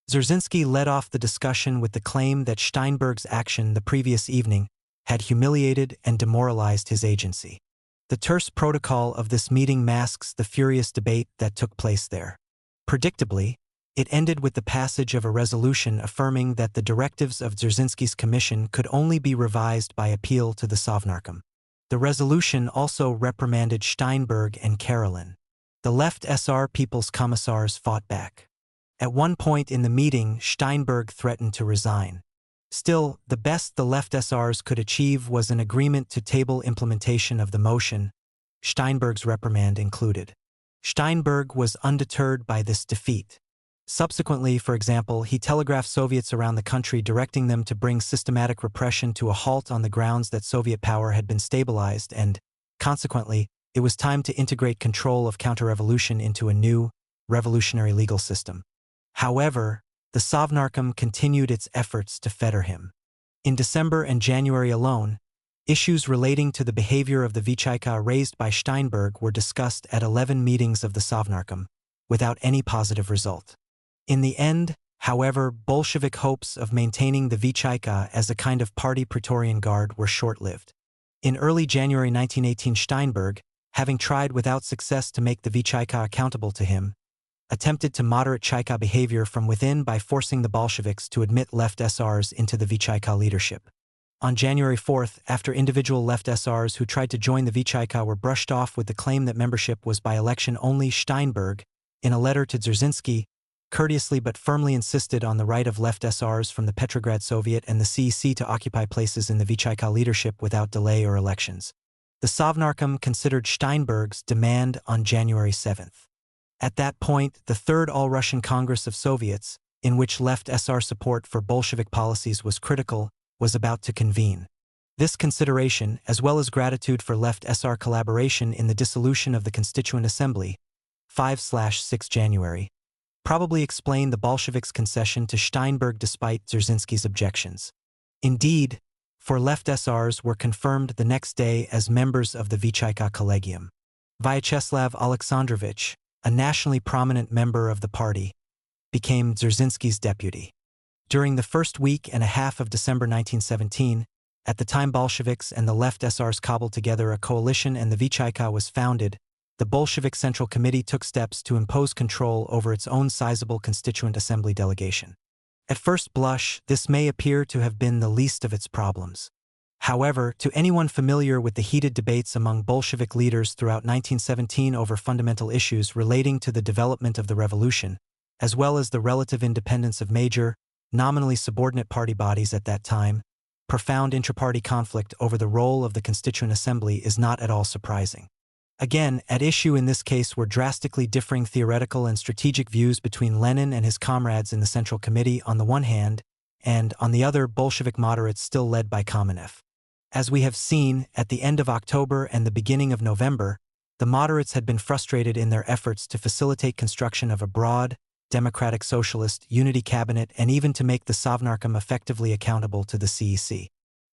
Dzerzhinsky led off the discussion with the claim that Steinberg's action the previous evening had humiliated and demoralized his agency. The terse protocol of this meeting masks the furious debate that took place there. Predictably, It ended with the passage of a resolution affirming that the directives of Dzerzhinsky's commission could only be revised by appeal to the Sovnarkom. The resolution also reprimanded Steinberg and Karelin. The left SR People's Commissars fought back. At one point in the meeting, Steinberg threatened to resign. Still, the best the left SRs could achieve was an agreement to table implementation of the motion, Steinberg's reprimand included. Steinberg was undeterred by this defeat. Subsequently, for example, he telegraphed Soviets around the country directing them to bring systematic repression to a halt on the grounds that Soviet power had been stabilized and, consequently, it was time to integrate control of counter-revolution into a new, revolutionary legal system. However, the Sovnarkom continued its efforts to fetter him. In December and January alone, issues relating to the behavior of the Vichayka raised by Steinberg were discussed at 11 meetings of the Sovnarkom, without any positive result. In the end, however, Bolshevik hopes of maintaining the Vichayka as a kind of party Praetorian Guard were short-lived. In early January 1918, Steinberg, having tried without success to make the Vichayka accountable to him, attempted to moderate Chayka behavior from within by forcing the Bolsheviks to admit left SRs into the Vichayka leadership. On January 4, after individual left SRs who tried to join the Vichayka were brushed off with the claim that membership was by election only, Steinberg, in a letter to Dzerzhinsky, courteously but firmly insisted on the right of left SRs from the Petrograd Soviet and the CEC to occupy places in the Vichayka leadership without delay or elections. The Sovnarkom considered Steinberg's demand on January 7. At that point, the Third All-Russian Congress of Soviets, in which left SR support for Bolshevik policies was critical, was about to convene. This consideration, as well as gratitude for left SR collaboration in the dissolution of the Constituent Assembly, 5/6 January, probably explained the Bolsheviks' concession to Steinberg despite Dzerzhinsky's objections. Indeed, four left SRs were confirmed the next day as members of the Vichayka Collegium. Vyacheslav Alexandrovich, a nationally prominent member of the party, became Dzerzhinsky's deputy. During the first week and a half of December 1917, at the time Bolsheviks and the left SRs cobbled together a coalition and the Vichayka was founded, the Bolshevik Central Committee took steps to impose control over its own sizable Constituent Assembly delegation. At first blush, this may appear to have been the least of its problems. However, to anyone familiar with the heated debates among Bolshevik leaders throughout 1917 over fundamental issues relating to the development of the revolution, as well as the relative independence of major, nominally subordinate party bodies at that time, profound intra-party conflict over the role of the Constituent Assembly is not at all surprising. Again, at issue in this case were drastically differing theoretical and strategic views between Lenin and his comrades in the Central Committee on the one hand, and, on the other, Bolshevik moderates still led by Kamenev. As we have seen, at the end of October and the beginning of November, the moderates had been frustrated in their efforts to facilitate construction of a broad, democratic socialist unity cabinet and even to make the Sovnarkom effectively accountable to the CEC.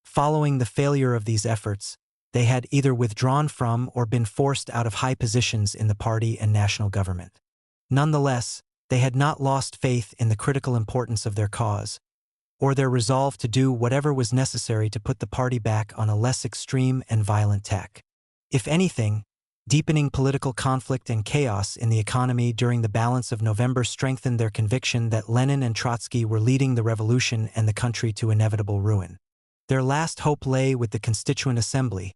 Following the failure of these efforts, they had either withdrawn from or been forced out of high positions in the party and national government. Nonetheless, they had not lost faith in the critical importance of their cause, or their resolve to do whatever was necessary to put the party back on a less extreme and violent tack. If anything, deepening political conflict and chaos in the economy during the balance of November strengthened their conviction that Lenin and Trotsky were leading the revolution and the country to inevitable ruin. Their last hope lay with the Constituent Assembly,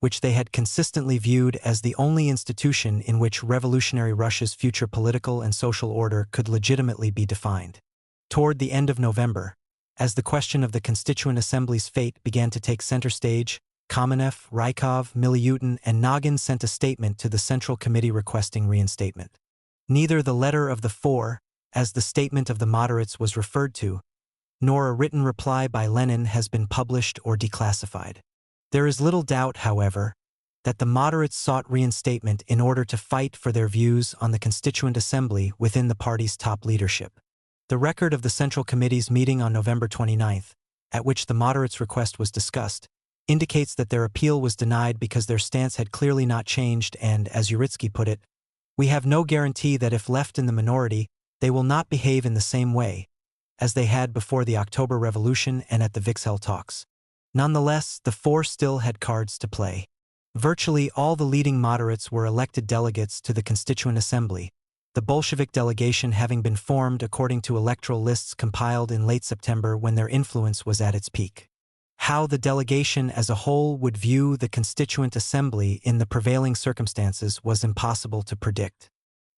which they had consistently viewed as the only institution in which revolutionary Russia's future political and social order could legitimately be defined. Toward the end of November, as the question of the Constituent Assembly's fate began to take center stage, Kamenev, Rykov, Miliutin, and Nagin sent a statement to the Central Committee requesting reinstatement. Neither the letter of the four, as the statement of the moderates was referred to, nor a written reply by Lenin has been published or declassified. There is little doubt, however, that the moderates sought reinstatement in order to fight for their views on the Constituent Assembly within the party's top leadership. The record of the Central Committee's meeting on November 29, at which the moderates' request was discussed, indicates that their appeal was denied because their stance had clearly not changed and, as Uritsky put it, "We have no guarantee that if left in the minority, they will not behave in the same way as they had before the October Revolution and at the Vixhel talks." Nonetheless, the four still had cards to play. Virtually all the leading moderates were elected delegates to the Constituent Assembly, the Bolshevik delegation having been formed according to electoral lists compiled in late September when their influence was at its peak. How the delegation as a whole would view the Constituent Assembly in the prevailing circumstances was impossible to predict.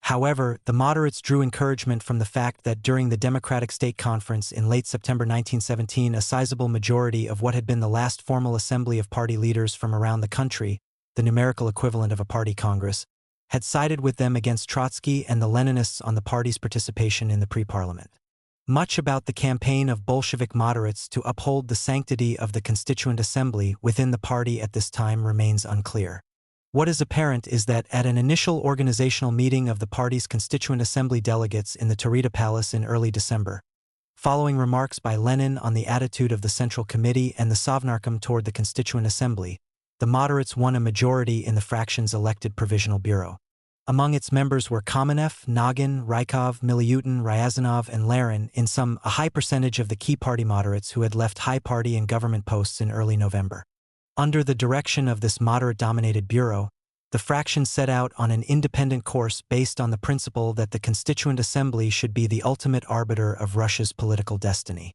However, the moderates drew encouragement from the fact that during the Democratic State Conference in late September 1917, a sizable majority of what had been the last formal assembly of party leaders from around the country, the numerical equivalent of a party congress, had sided with them against Trotsky and the Leninists on the party's participation in the pre-parliament. Much about the campaign of Bolshevik moderates to uphold the sanctity of the Constituent Assembly within the party at this time remains unclear. What is apparent is that at an initial organizational meeting of the party's Constituent Assembly delegates in the Taurida Palace in early December, following remarks by Lenin on the attitude of the Central Committee and the Sovnarkom toward the Constituent Assembly, the moderates won a majority in the fraction's elected Provisional Bureau. Among its members were Kamenev, Nagin, Rykov, Miliutin, Ryazanov, and Larin, in sum a high percentage of the key party moderates who had left high party and government posts in early November. Under the direction of this moderate-dominated bureau, the fraction set out on an independent course based on the principle that the Constituent Assembly should be the ultimate arbiter of Russia's political destiny.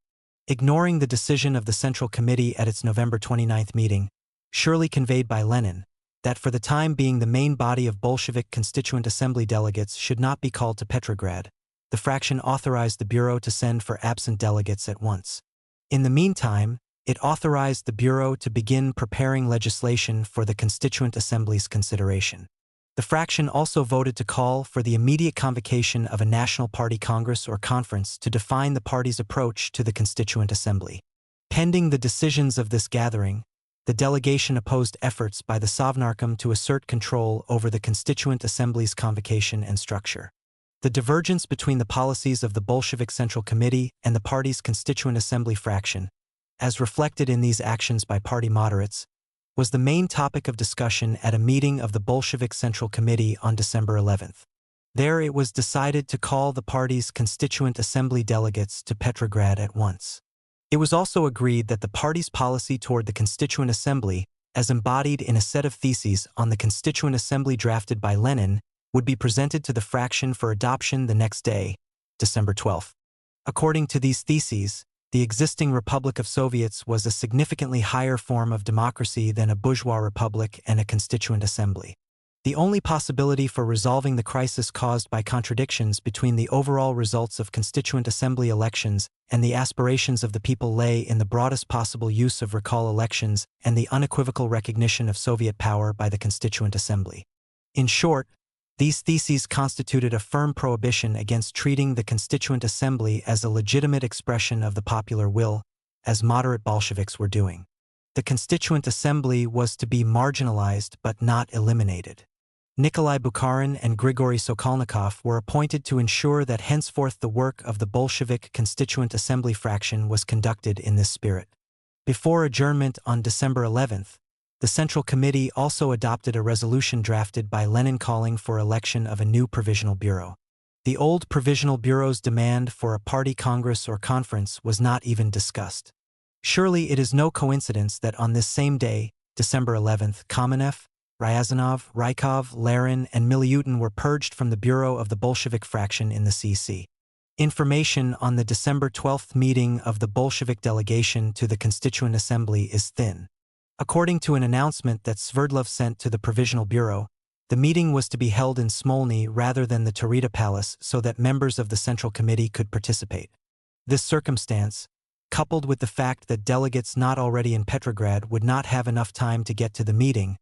Ignoring the decision of the Central Committee at its November 29 meeting, surely conveyed by Lenin, that for the time being the main body of Bolshevik Constituent Assembly delegates should not be called to Petrograd, the fraction authorized the Bureau to send for absent delegates at once. In the meantime, it authorized the Bureau to begin preparing legislation for the Constituent Assembly's consideration. The fraction also voted to call for the immediate convocation of a National Party Congress or conference to define the party's approach to the Constituent Assembly. Pending the decisions of this gathering, the delegation opposed efforts by the Sovnarkom to assert control over the Constituent Assembly's convocation and structure. The divergence between the policies of the Bolshevik Central Committee and the party's Constituent Assembly fraction, as reflected in these actions by party moderates, was the main topic of discussion at a meeting of the Bolshevik Central Committee on December 11. There it was decided to call the party's Constituent Assembly delegates to Petrograd at once. It was also agreed that the party's policy toward the Constituent Assembly, as embodied in a set of theses on the Constituent Assembly drafted by Lenin, would be presented to the fraction for adoption the next day, December 12. According to these theses, the existing Republic of Soviets was a significantly higher form of democracy than a bourgeois republic and a Constituent Assembly. The only possibility for resolving the crisis caused by contradictions between the overall results of Constituent Assembly elections and the aspirations of the people lay in the broadest possible use of recall elections and the unequivocal recognition of Soviet power by the Constituent Assembly. In short, these theses constituted a firm prohibition against treating the Constituent Assembly as a legitimate expression of the popular will, as moderate Bolsheviks were doing. The Constituent Assembly was to be marginalized but not eliminated. Nikolai Bukharin and Grigory Sokolnikov were appointed to ensure that henceforth the work of the Bolshevik Constituent Assembly fraction was conducted in this spirit. Before adjournment on December 11th, the Central Committee also adopted a resolution drafted by Lenin calling for election of a new Provisional Bureau. The old Provisional Bureau's demand for a party congress or conference was not even discussed. Surely it is no coincidence that on this same day, December 11th, Kamenev, Ryazanov, Rykov, Larin, and Miliutin were purged from the Bureau of the Bolshevik fraction in the CC. Information on the December 12th meeting of the Bolshevik delegation to the Constituent Assembly is thin. According to an announcement that Sverdlov sent to the Provisional Bureau, the meeting was to be held in Smolny rather than the Taurida Palace so that members of the Central Committee could participate. This circumstance, coupled with the fact that delegates not already in Petrograd would not have enough time to get to the meeting,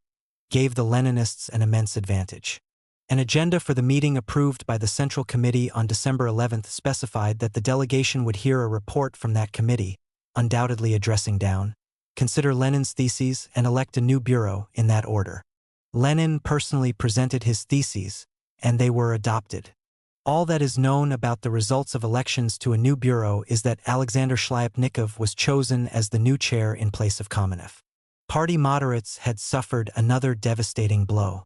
gave the Leninists an immense advantage. An agenda for the meeting approved by the Central Committee on December 11th specified that the delegation would hear a report from that committee, undoubtedly addressing down, consider Lenin's theses and elect a new bureau in that order. Lenin personally presented his theses, and they were adopted. All that is known about the results of elections to a new bureau is that Alexander Shlyapnikov was chosen as the new chair in place of Kamenev. Party moderates had suffered another devastating blow.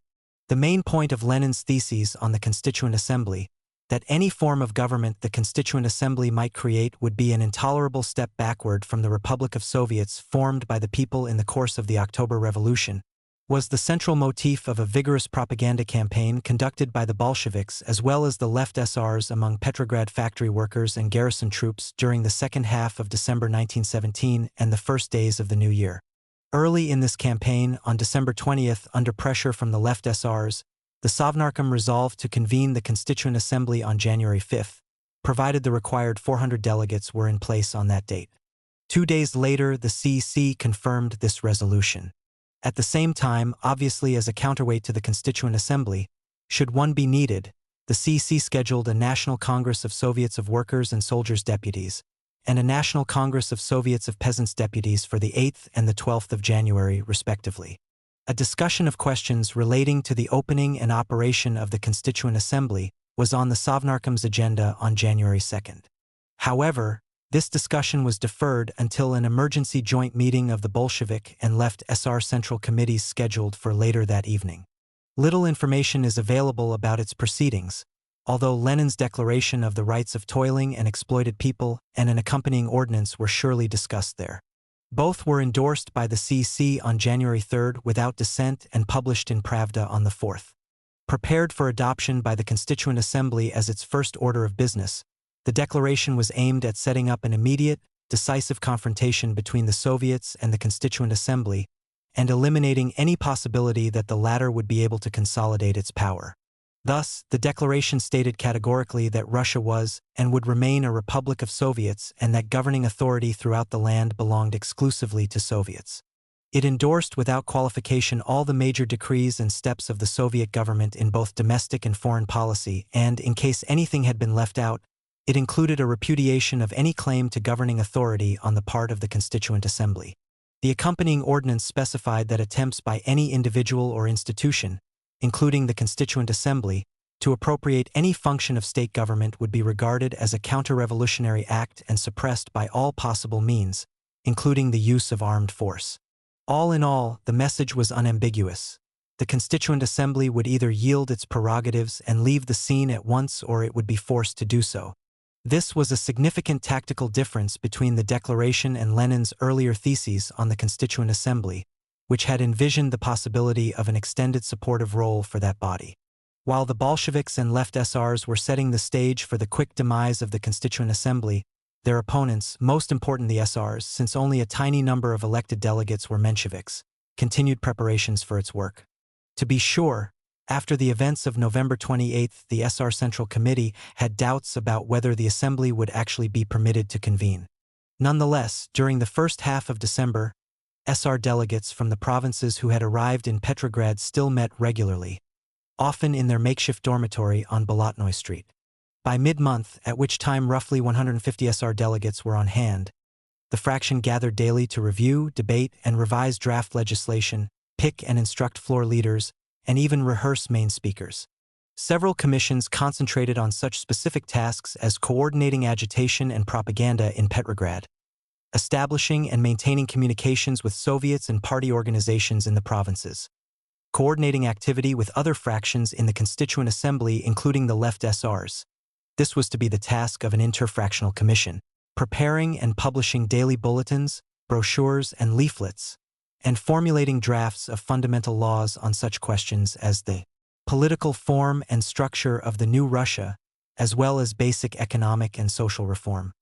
The main point of Lenin's theses on the Constituent Assembly, that any form of government the Constituent Assembly might create would be an intolerable step backward from the Republic of Soviets formed by the people in the course of the October Revolution, was the central motif of a vigorous propaganda campaign conducted by the Bolsheviks as well as the left SRs among Petrograd factory workers and garrison troops during the second half of December 1917 and the first days of the new year. Early in this campaign, on December 20th, under pressure from the left SRs, the Sovnarkom resolved to convene the Constituent Assembly on January 5th, provided the required 400 delegates were in place on that date. 2 days later, the CC confirmed this resolution. At the same time, obviously as a counterweight to the Constituent Assembly, should one be needed, the CC scheduled a National Congress of Soviets of Workers and Soldiers Deputies, and a National Congress of Soviets of Peasants Deputies for the 8th and the 12th of January, respectively. A discussion of questions relating to the opening and operation of the Constituent Assembly was on the Sovnarkom's agenda on January 2nd. However, this discussion was deferred until an emergency joint meeting of the Bolshevik and Left SR Central Committees scheduled for later that evening. Little information is available about its proceedings, although Lenin's declaration of the rights of toiling and exploited people and an accompanying ordinance were surely discussed there. Both were endorsed by the CC on January 3rd without dissent and published in Pravda on the 4th. Prepared for adoption by the Constituent Assembly as its first order of business, the declaration was aimed at setting up an immediate, decisive confrontation between the Soviets and the Constituent Assembly and eliminating any possibility that the latter would be able to consolidate its power. Thus, the declaration stated categorically that Russia was and would remain a republic of Soviets and that governing authority throughout the land belonged exclusively to Soviets. It endorsed without qualification all the major decrees and steps of the Soviet government in both domestic and foreign policy, and, in case anything had been left out, it included a repudiation of any claim to governing authority on the part of the Constituent Assembly. The accompanying ordinance specified that attempts by any individual or institution, including the Constituent Assembly, to appropriate any function of state government would be regarded as a counter-revolutionary act and suppressed by all possible means, including the use of armed force. All in all, the message was unambiguous. The Constituent Assembly would either yield its prerogatives and leave the scene at once, or it would be forced to do so. This was a significant tactical difference between the declaration and Lenin's earlier theses on the Constituent Assembly, which had envisioned the possibility of an extended supportive role for that body. While the Bolsheviks and left SRs were setting the stage for the quick demise of the Constituent Assembly, their opponents, most important the SRs, since only a tiny number of elected delegates were Mensheviks, continued preparations for its work. To be sure, after the events of November 28, the SR Central Committee had doubts about whether the Assembly would actually be permitted to convene. Nonetheless, during the first half of December, SR delegates from the provinces who had arrived in Petrograd still met regularly, often in their makeshift dormitory on Bolotnoy Street. By mid-month, at which time roughly 150 SR delegates were on hand, the fraction gathered daily to review, debate, and revise draft legislation, pick and instruct floor leaders, and even rehearse main speakers. Several commissions concentrated on such specific tasks as coordinating agitation and propaganda in Petrograd, establishing and maintaining communications with Soviets and party organizations in the provinces, coordinating activity with other fractions in the Constituent Assembly, including the left SRs. This was to be the task of an interfractional commission, preparing and publishing daily bulletins, brochures, and leaflets, and formulating drafts of fundamental laws on such questions as the political form and structure of the new Russia, as well as basic economic and social reform.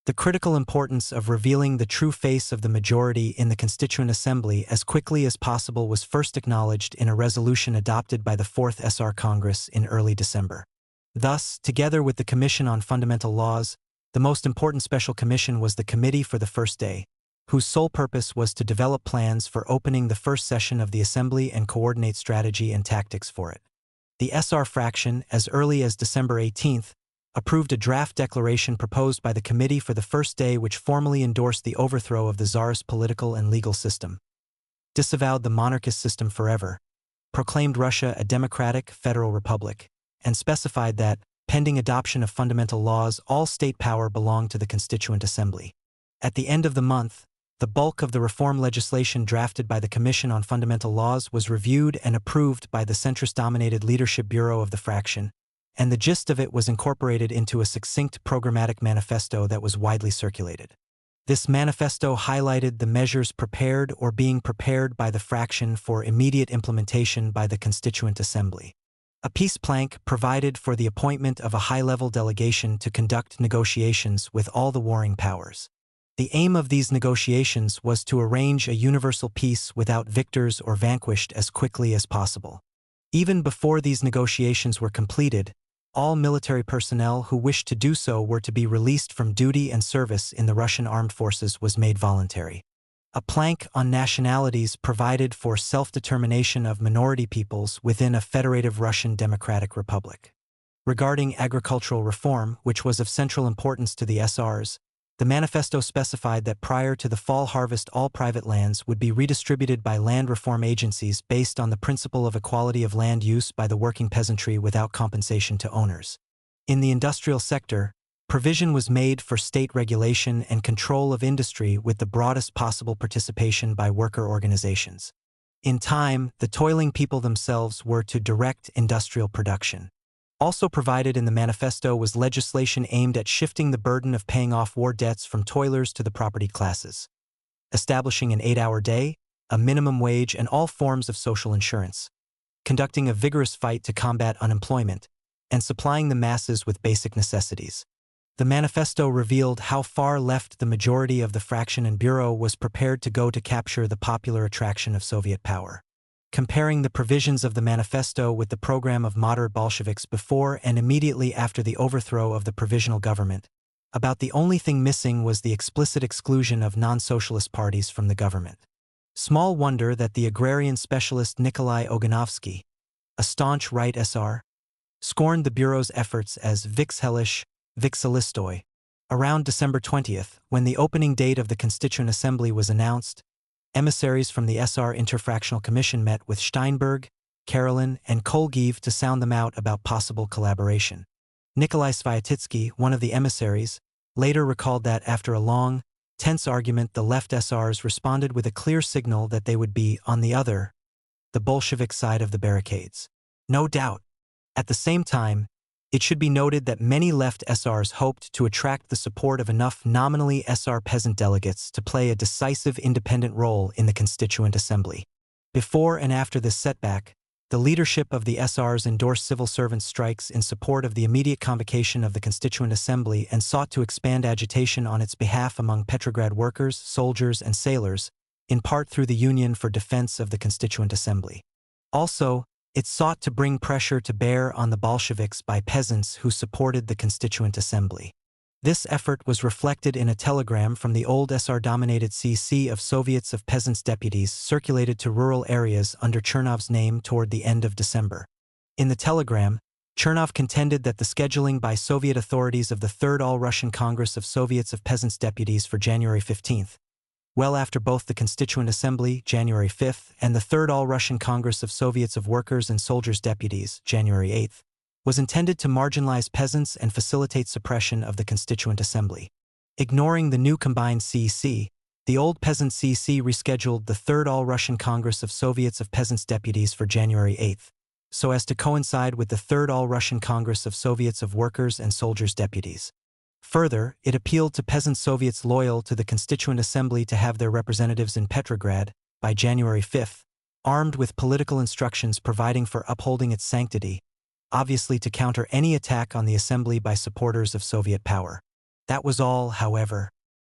The critical importance of revealing the true face of the majority in the Constituent Assembly as quickly as possible was first acknowledged in a resolution adopted by the 4th SR Congress in early December. Thus, together with the Commission on Fundamental Laws, the most important special commission was the Committee for the First Day, whose sole purpose was to develop plans for opening the first session of the Assembly and coordinate strategy and tactics for it. The SR fraction, as early as December 18th, approved a draft declaration proposed by the Committee for the First Day which formally endorsed the overthrow of the Tsarist political and legal system, disavowed the monarchist system forever, proclaimed Russia a democratic federal republic, and specified that, pending adoption of fundamental laws, all state power belonged to the Constituent Assembly. At the end of the month, the bulk of the reform legislation drafted by the Commission on Fundamental Laws was reviewed and approved by the centrist-dominated Leadership Bureau of the fraction, and the gist of it was incorporated into a succinct programmatic manifesto that was widely circulated. This manifesto highlighted the measures prepared or being prepared by the fraction for immediate implementation by the Constituent Assembly. A peace plank provided for the appointment of a high-level delegation to conduct negotiations with all the warring powers. The aim of these negotiations was to arrange a universal peace without victors or vanquished as quickly as possible. Even before these negotiations were completed, all military personnel who wished to do so were to be released from duty, and service in the Russian armed forces was made voluntary. A plank on nationalities provided for self-determination of minority peoples within a federative Russian Democratic Republic. Regarding agricultural reform, which was of central importance to the SRs, the manifesto specified that prior to the fall harvest all private lands would be redistributed by land reform agencies based on the principle of equality of land use by the working peasantry without compensation to owners. In the industrial sector, provision was made for state regulation and control of industry with the broadest possible participation by worker organizations. In time, the toiling people themselves were to direct industrial production. Also provided in the manifesto was legislation aimed at shifting the burden of paying off war debts from toilers to the propertied classes, establishing an 8-hour day, a minimum wage, and all forms of social insurance, conducting a vigorous fight to combat unemployment, and supplying the masses with basic necessities. The manifesto revealed how far left the majority of the fraction and bureau was prepared to go to capture the popular attraction of Soviet power. Comparing the provisions of the manifesto with the program of moderate Bolsheviks before and immediately after the overthrow of the provisional government, about the only thing missing was the explicit exclusion of non-socialist parties from the government. Small wonder that the agrarian specialist Nikolai Oganovsky, a staunch right SR, scorned the Bureau's efforts as Vixhelish, Vixelistoi. Around December 20th, when the opening date of the Constituent Assembly was announced, emissaries from the SR Interfractional Commission met with Steinberg, Karelin, and Kolgev to sound them out about possible collaboration. Nikolai Sviatitsky, one of the emissaries, later recalled that after a long, tense argument the left SRs responded with a clear signal that they would be on the Bolshevik side of the barricades. No doubt. At the same time, it should be noted that many left SRs hoped to attract the support of enough nominally SR peasant delegates to play a decisive independent role in the Constituent Assembly. Before and after this setback, the leadership of the SRs endorsed civil servants' strikes in support of the immediate convocation of the Constituent Assembly and sought to expand agitation on its behalf among Petrograd workers, soldiers, and sailors, in part through the Union for Defense of the Constituent Assembly. Also, it sought to bring pressure to bear on the Bolsheviks by peasants who supported the Constituent Assembly. This effort was reflected in a telegram from the old SR-dominated CC of Soviets of Peasants' Deputies circulated to rural areas under Chernov's name toward the end of December. In the telegram, Chernov contended that the scheduling by Soviet authorities of the Third All-Russian Congress of Soviets of Peasants' Deputies for January 15th, well after both the Constituent Assembly, January 5th, and the Third All-Russian Congress of Soviets of Workers and Soldiers' Deputies, January 8th, was intended to marginalize peasants and facilitate suppression of the Constituent Assembly. Ignoring the new combined CEC, the old Peasant CEC rescheduled the Third All-Russian Congress of Soviets of Peasants' Deputies for January 8th, so as to coincide with the Third All-Russian Congress of Soviets of Workers and Soldiers' Deputies. Further, it appealed to peasant Soviets loyal to the Constituent Assembly to have their representatives in Petrograd, by January 5th, armed with political instructions providing for upholding its sanctity, obviously to counter any attack on the Assembly by supporters of Soviet power. That was all, however.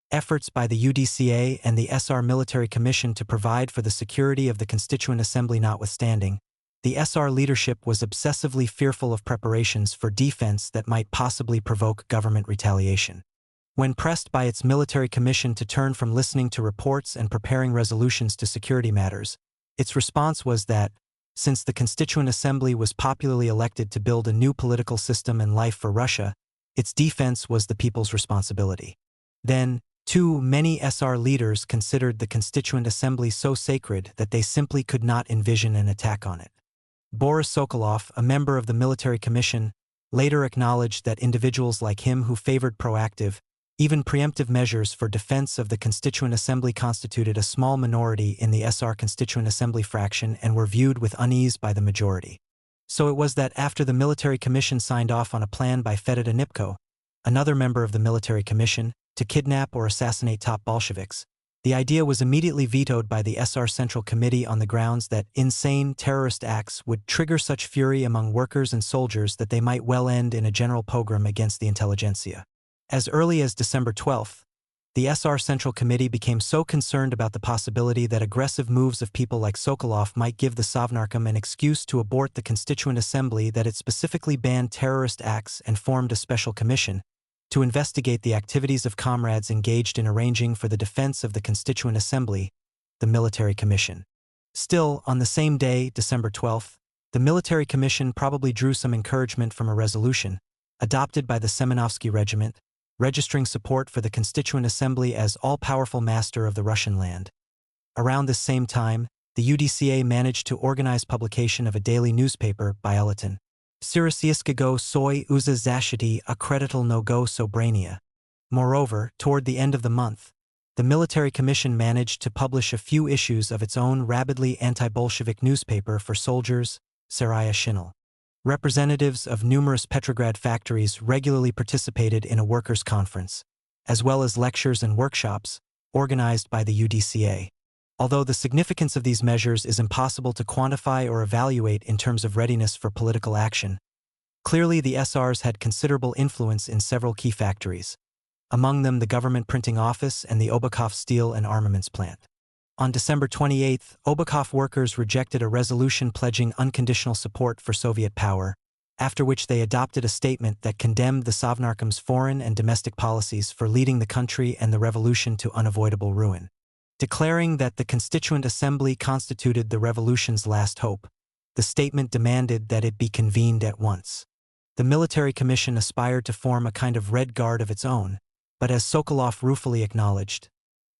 Efforts by the UDCA and the SR Military Commission to provide for the security of the Constituent Assembly notwithstanding, the SR leadership was obsessively fearful of preparations for defense that might possibly provoke government retaliation. When pressed by its military commission to turn from listening to reports and preparing resolutions to security matters, its response was that, since the Constituent Assembly was popularly elected to build a new political system and life for Russia, its defense was the people's responsibility. Then, too many SR leaders considered the Constituent Assembly so sacred that they simply could not envision an attack on it. Boris Sokolov, a member of the military commission, later acknowledged that individuals like him who favored proactive, even preemptive measures for defense of the Constituent Assembly constituted a small minority in the SR Constituent Assembly fraction and were viewed with unease by the majority. So it was that after the military commission signed off on a plan by Fedot Anipko, another member of the military commission, to kidnap or assassinate top Bolsheviks. The idea was immediately vetoed by the SR Central Committee on the grounds that insane terrorist acts would trigger such fury among workers and soldiers that they might well end in a general pogrom against the intelligentsia. As early as December 12, the SR Central Committee became so concerned about the possibility that aggressive moves of people like Sokolov might give the Sovnarkom an excuse to abort the Constituent Assembly that it specifically banned terrorist acts and formed a special commission to investigate the activities of comrades engaged in arranging for the defense of the Constituent Assembly, the Military Commission. Still, on the same day, December 12, the Military Commission probably drew some encouragement from a resolution, adopted by the Semenovsky Regiment, registering support for the Constituent Assembly as all-powerful master of the Russian land. Around this same time, the UDCA managed to organize publication of a daily newspaper, Biuletin. Syrosiaskiego soi uza zashiti akreditelnogo sobrania. Moreover, toward the end of the month, the Military Commission managed to publish a few issues of its own rabidly anti-Bolshevik newspaper for soldiers, Saraya Shinel. Representatives of numerous Petrograd factories regularly participated in a workers' conference, as well as lectures and workshops organized by the UDCA. Although the significance of these measures is impossible to quantify or evaluate in terms of readiness for political action, clearly the SRs had considerable influence in several key factories, among them the government printing office and the Obukhov steel and armaments plant. On December 28, Obukhov workers rejected a resolution pledging unconditional support for Soviet power, after which they adopted a statement that condemned the Sovnarkom's foreign and domestic policies for leading the country and the revolution to unavoidable ruin. Declaring that the Constituent Assembly constituted the revolution's last hope, the statement demanded that it be convened at once. The Military Commission aspired to form a kind of Red Guard of its own, but as Sokolov ruefully acknowledged,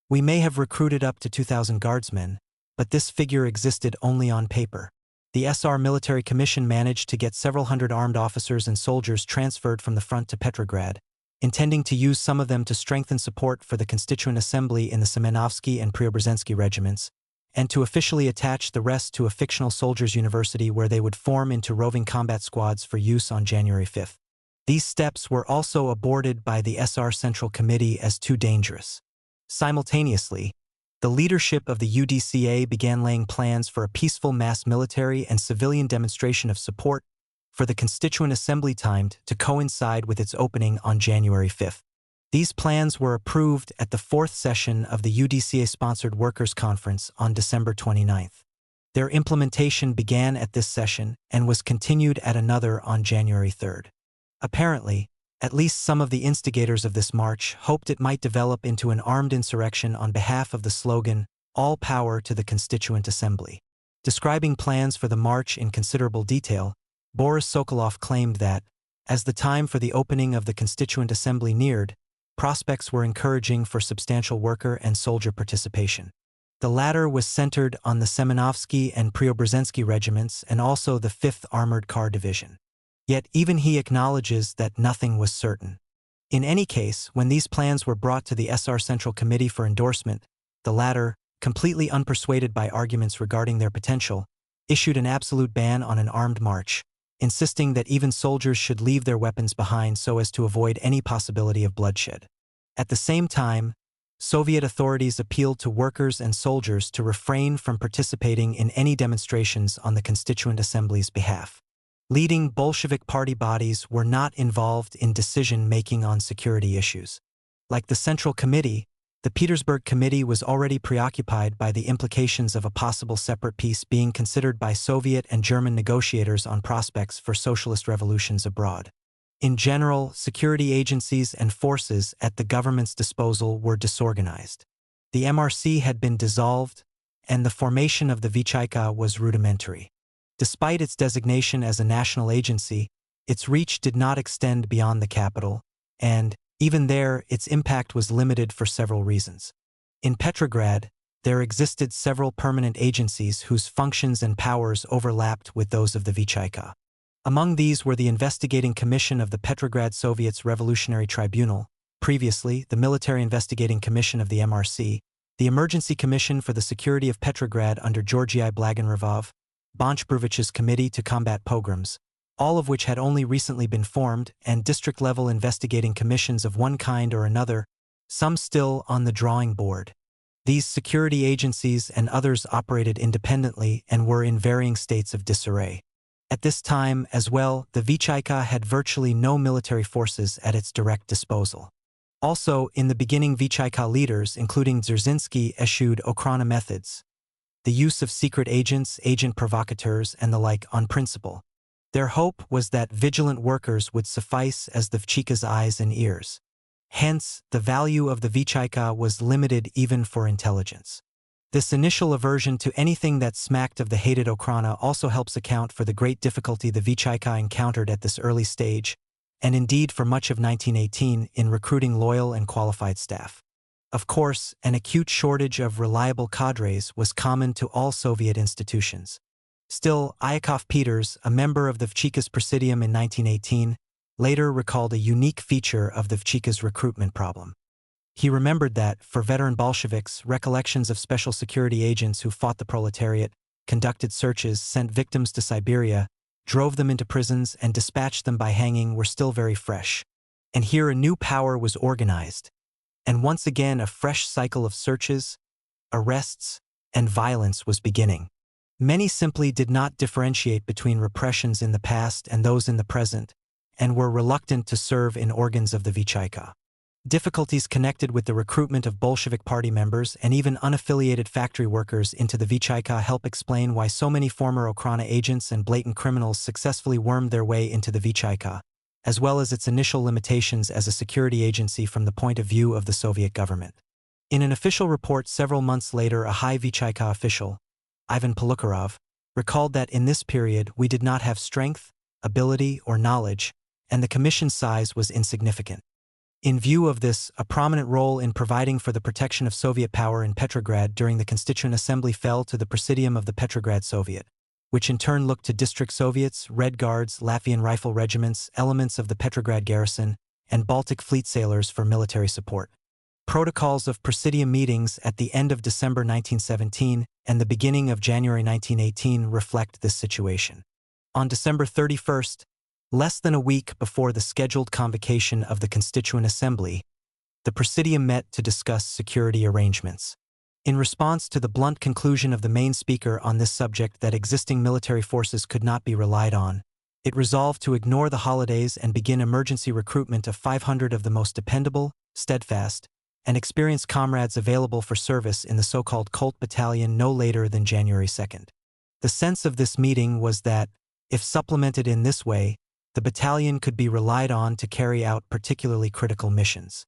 "We may have recruited up to 2,000 guardsmen, but this figure existed only on paper." The SR Military Commission managed to get several hundred armed officers and soldiers transferred from the front to Petrograd, intending to use some of them to strengthen support for the Constituent Assembly in the Semenovsky and Preobrazhensky regiments, and to officially attach the rest to a fictional soldiers' university where they would form into roving combat squads for use on January 5. These steps were also aborted by the SR Central Committee as too dangerous. Simultaneously, the leadership of the UDCA began laying plans for a peaceful mass military and civilian demonstration of support for the Constituent Assembly timed to coincide with its opening on January 5. These plans were approved at the fourth session of the UDCA-sponsored Workers' Conference on December 29. Their implementation began at this session and was continued at another on January 3. Apparently, at least some of the instigators of this march hoped it might develop into an armed insurrection on behalf of the slogan, "All Power to the Constituent Assembly." Describing plans for the march in considerable detail, Boris Sokolov claimed that, as the time for the opening of the Constituent Assembly neared, prospects were encouraging for substantial worker and soldier participation. The latter was centered on the Semenovsky and Preobrazhensky regiments and also the 5th Armored Car Division. Yet even he acknowledges that nothing was certain. In any case, when these plans were brought to the SR Central Committee for endorsement, the latter, completely unpersuaded by arguments regarding their potential, issued an absolute ban on an armed march, insisting that even soldiers should leave their weapons behind so as to avoid any possibility of bloodshed. At the same time, Soviet authorities appealed to workers and soldiers to refrain from participating in any demonstrations on the Constituent Assembly's behalf. Leading Bolshevik party bodies were not involved in decision-making on security issues. Like the Central Committee, the Petersburg Committee was already preoccupied by the implications of a possible separate peace being considered by Soviet and German negotiators on prospects for socialist revolutions abroad. In general, security agencies and forces at the government's disposal were disorganized. The MRC had been dissolved, and the formation of the Vichayka was rudimentary. Despite its designation as a national agency, its reach did not extend beyond the capital, and, even there, its impact was limited for several reasons. In Petrograd, there existed several permanent agencies whose functions and powers overlapped with those of the Vichayka. Among these were the Investigating Commission of the Petrograd Soviet's Revolutionary Tribunal, previously the Military Investigating Commission of the MRC, the Emergency Commission for the Security of Petrograd under Georgii Blagonervov, Bolsheviks' Committee to Combat Pogroms, all of which had only recently been formed, and district-level investigating commissions of one kind or another, some still on the drawing board. These security agencies and others operated independently and were in varying states of disarray. At this time, as well, the Vychaika had virtually no military forces at its direct disposal. Also, in the beginning, Vychaika leaders, including Dzerzhinsky, eschewed Okhrana methods, the use of secret agents, agent provocateurs, and the like on principle. Their hope was that vigilant workers would suffice as the Vychaika's eyes and ears. Hence, the value of the Vychaika was limited even for intelligence. This initial aversion to anything that smacked of the hated Okhrana also helps account for the great difficulty the Vychaika encountered at this early stage, and indeed for much of 1918, in recruiting loyal and qualified staff. Of course, an acute shortage of reliable cadres was common to all Soviet institutions. Still, Yakov Peters, a member of the Vychaika's Presidium in 1918, later recalled a unique feature of the Vychaika's recruitment problem. He remembered that, for veteran Bolsheviks, recollections of special security agents who fought the proletariat, conducted searches, sent victims to Siberia, drove them into prisons, and dispatched them by hanging were still very fresh. And here a new power was organized, and once again a fresh cycle of searches, arrests, and violence was beginning. Many simply did not differentiate between repressions in the past and those in the present, and were reluctant to serve in organs of the Vychaika. Difficulties connected with the recruitment of Bolshevik party members and even unaffiliated factory workers into the Vychaika help explain why so many former Okhrana agents and blatant criminals successfully wormed their way into the Vychaika, as well as its initial limitations as a security agency from the point of view of the Soviet government. In an official report several months later, a high Vychaika official, Ivan Polukharov, recalled that in this period we did not have strength, ability, or knowledge, and the commission's size was insignificant. In view of this, a prominent role in providing for the protection of Soviet power in Petrograd during the Constituent Assembly fell to the Presidium of the Petrograd Soviet, which in turn looked to district Soviets, Red Guards, Latvian rifle regiments, elements of the Petrograd garrison, and Baltic fleet sailors for military support. Protocols of Presidium meetings at the end of December 1917 and the beginning of January 1918 reflect this situation. On December 31st, less than a week before the scheduled convocation of the Constituent Assembly, the Presidium met to discuss security arrangements. In response to the blunt conclusion of the main speaker on this subject that existing military forces could not be relied on, it resolved to ignore the holidays and begin emergency recruitment of 500 of the most dependable, steadfast, and experienced comrades available for service in the so-called Colt Battalion no later than January 2nd. The sense of this meeting was that, if supplemented in this way, the battalion could be relied on to carry out particularly critical missions.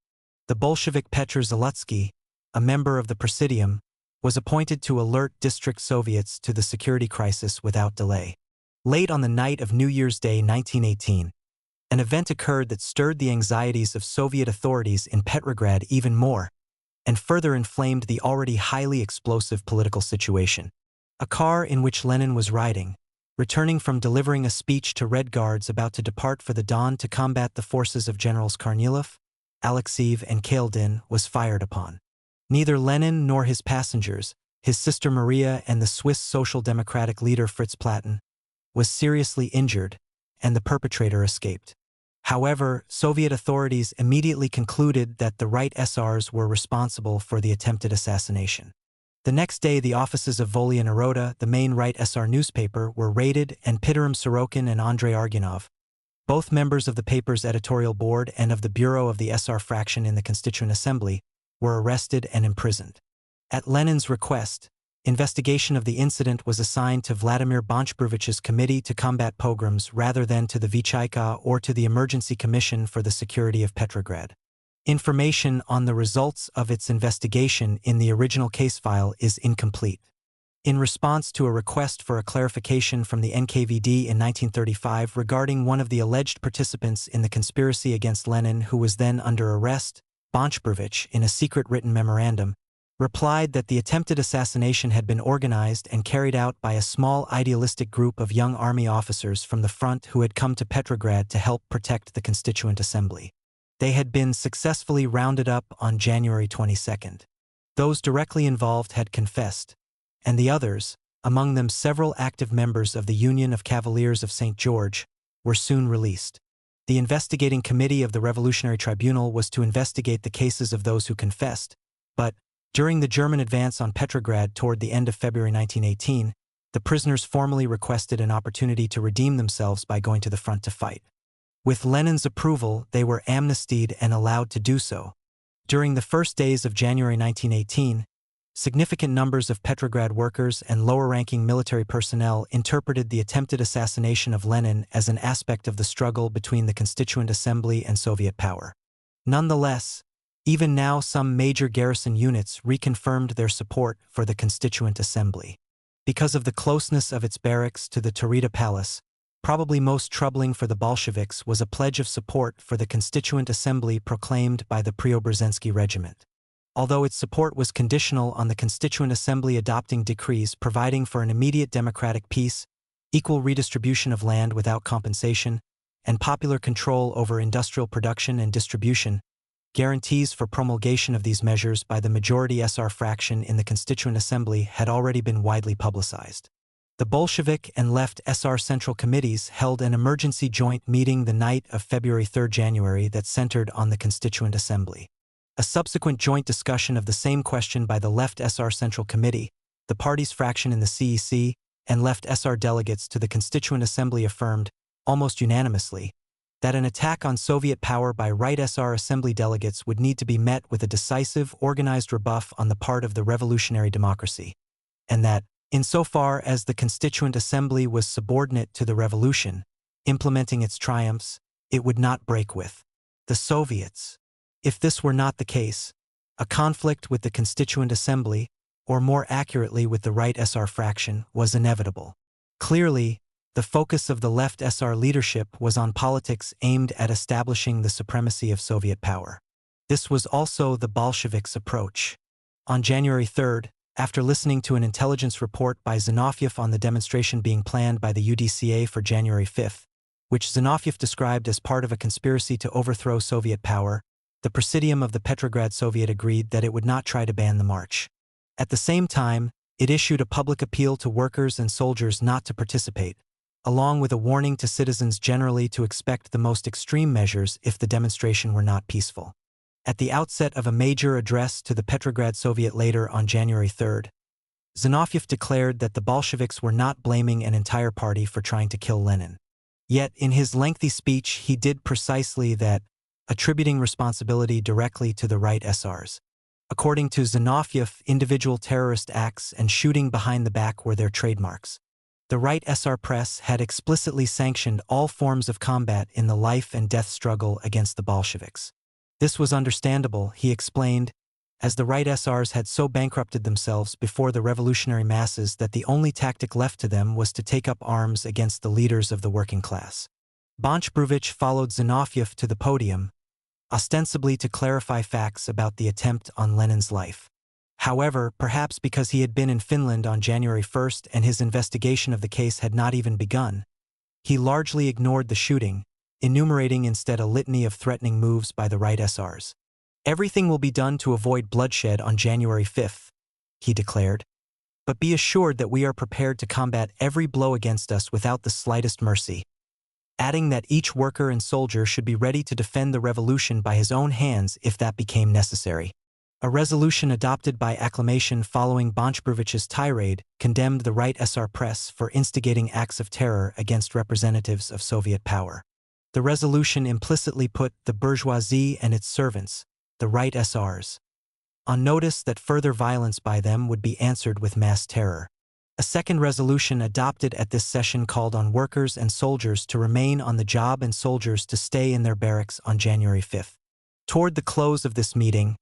The Bolshevik Petr Zalutsky, a member of the Presidium, was appointed to alert district Soviets to the security crisis without delay. Late on the night of New Year's Day 1918, an event occurred that stirred the anxieties of Soviet authorities in Petrograd even more, and further inflamed the already highly explosive political situation. A car in which Lenin was riding, returning from delivering a speech to Red Guards about to depart for the Don to combat the forces of Generals Kornilov, Alexeyev, and Kaledin, was fired upon. Neither Lenin nor his passengers, his sister Maria and the Swiss Social Democratic leader Fritz Platen, was seriously injured, and the perpetrator escaped. However, Soviet authorities immediately concluded that the Right SRs were responsible for the attempted assassination. The next day, the offices of Volya Naroda, the main Right SR newspaper, were raided, and Pyotr Sorokin and Andrei Argunov, both members of the paper's editorial board and of the bureau of the SR fraction in the Constituent Assembly, were arrested and imprisoned. At Lenin's request, investigation of the incident was assigned to Vladimir Bonchbrovich's Committee to Combat Pogroms rather than to the Vychaika or to the Emergency Commission for the Security of Petrograd. Information on the results of its investigation in the original case file is incomplete. In response to a request for a clarification from the NKVD in 1935 regarding one of the alleged participants in the conspiracy against Lenin who was then under arrest, Bonchbrovich, in a secret written memorandum, replied that the attempted assassination had been organized and carried out by a small idealistic group of young army officers from the front who had come to Petrograd to help protect the Constituent Assembly. They had been successfully rounded up on January 22nd. Those directly involved had confessed, and the others, among them several active members of the Union of Cavaliers of St. George, were soon released. The investigating committee of the Revolutionary Tribunal was to investigate the cases of those who confessed, but, during the German advance on Petrograd toward the end of February 1918, the prisoners formally requested an opportunity to redeem themselves by going to the front to fight. With Lenin's approval, they were amnestied and allowed to do so. During the first days of January 1918, significant numbers of Petrograd workers and lower-ranking military personnel interpreted the attempted assassination of Lenin as an aspect of the struggle between the Constituent Assembly and Soviet power. Nonetheless, even now some major garrison units reconfirmed their support for the Constituent Assembly. Because of the closeness of its barracks to the Taurida Palace, probably most troubling for the Bolsheviks was a pledge of support for the Constituent Assembly proclaimed by the Preobrazhensky Regiment. Although its support was conditional on the Constituent Assembly adopting decrees providing for an immediate democratic peace, equal redistribution of land without compensation, and popular control over industrial production and distribution, guarantees for promulgation of these measures by the majority SR fraction in the Constituent Assembly had already been widely publicized. The Bolshevik and Left SR Central Committees held an emergency joint meeting the night of February 3 January that centered on the Constituent Assembly. A subsequent joint discussion of the same question by the Left SR Central Committee, the party's fraction in the CEC, and Left SR delegates to the Constituent Assembly affirmed, almost unanimously, that an attack on Soviet power by Right SR Assembly delegates would need to be met with a decisive, organized rebuff on the part of the revolutionary democracy, and that, insofar as the Constituent Assembly was subordinate to the revolution, implementing its triumphs, it would not break with the Soviets. If this were not the case, a conflict with the Constituent Assembly, or more accurately with the Right SR fraction, was inevitable. Clearly, the focus of the Left SR leadership was on politics aimed at establishing the supremacy of Soviet power. This was also the Bolsheviks' approach. On January 3, after listening to an intelligence report by Zinoviev on the demonstration being planned by the UDCA for January 5, which Zinoviev described as part of a conspiracy to overthrow Soviet power, the Presidium of the Petrograd Soviet agreed that it would not try to ban the march. At the same time, it issued a public appeal to workers and soldiers not to participate, along with a warning to citizens generally to expect the most extreme measures if the demonstration were not peaceful. At the outset of a major address to the Petrograd Soviet later on January 3, Zinoviev declared that the Bolsheviks were not blaming an entire party for trying to kill Lenin. Yet in his lengthy speech he did precisely that, attributing responsibility directly to the Right SRs. According to Zinoviev, individual terrorist acts and shooting behind the back were their trademarks. The Right SR press had explicitly sanctioned all forms of combat in the life and death struggle against the Bolsheviks. This was understandable, he explained, as the Right SRs had so bankrupted themselves before the revolutionary masses that the only tactic left to them was to take up arms against the leaders of the working class. Bolsheviks followed Zinoviev to the podium, ostensibly to clarify facts about the attempt on Lenin's life. However, perhaps because he had been in Finland on January 1 and his investigation of the case had not even begun, he largely ignored the shooting, enumerating instead a litany of threatening moves by the Right SRs. "Everything will be done to avoid bloodshed on January 5, he declared. "But be assured that we are prepared to combat every blow against us without the slightest mercy," adding that each worker and soldier should be ready to defend the revolution by his own hands if that became necessary. A resolution adopted by acclamation following Bolsheviks' tirade condemned the Right SR press for instigating acts of terror against representatives of Soviet power. The resolution implicitly put the bourgeoisie and its servants, the Right SRs, on notice that further violence by them would be answered with mass terror. A second resolution adopted at this session called on workers and soldiers to remain on the job and soldiers to stay in their barracks on January 5. Toward the close of this meeting,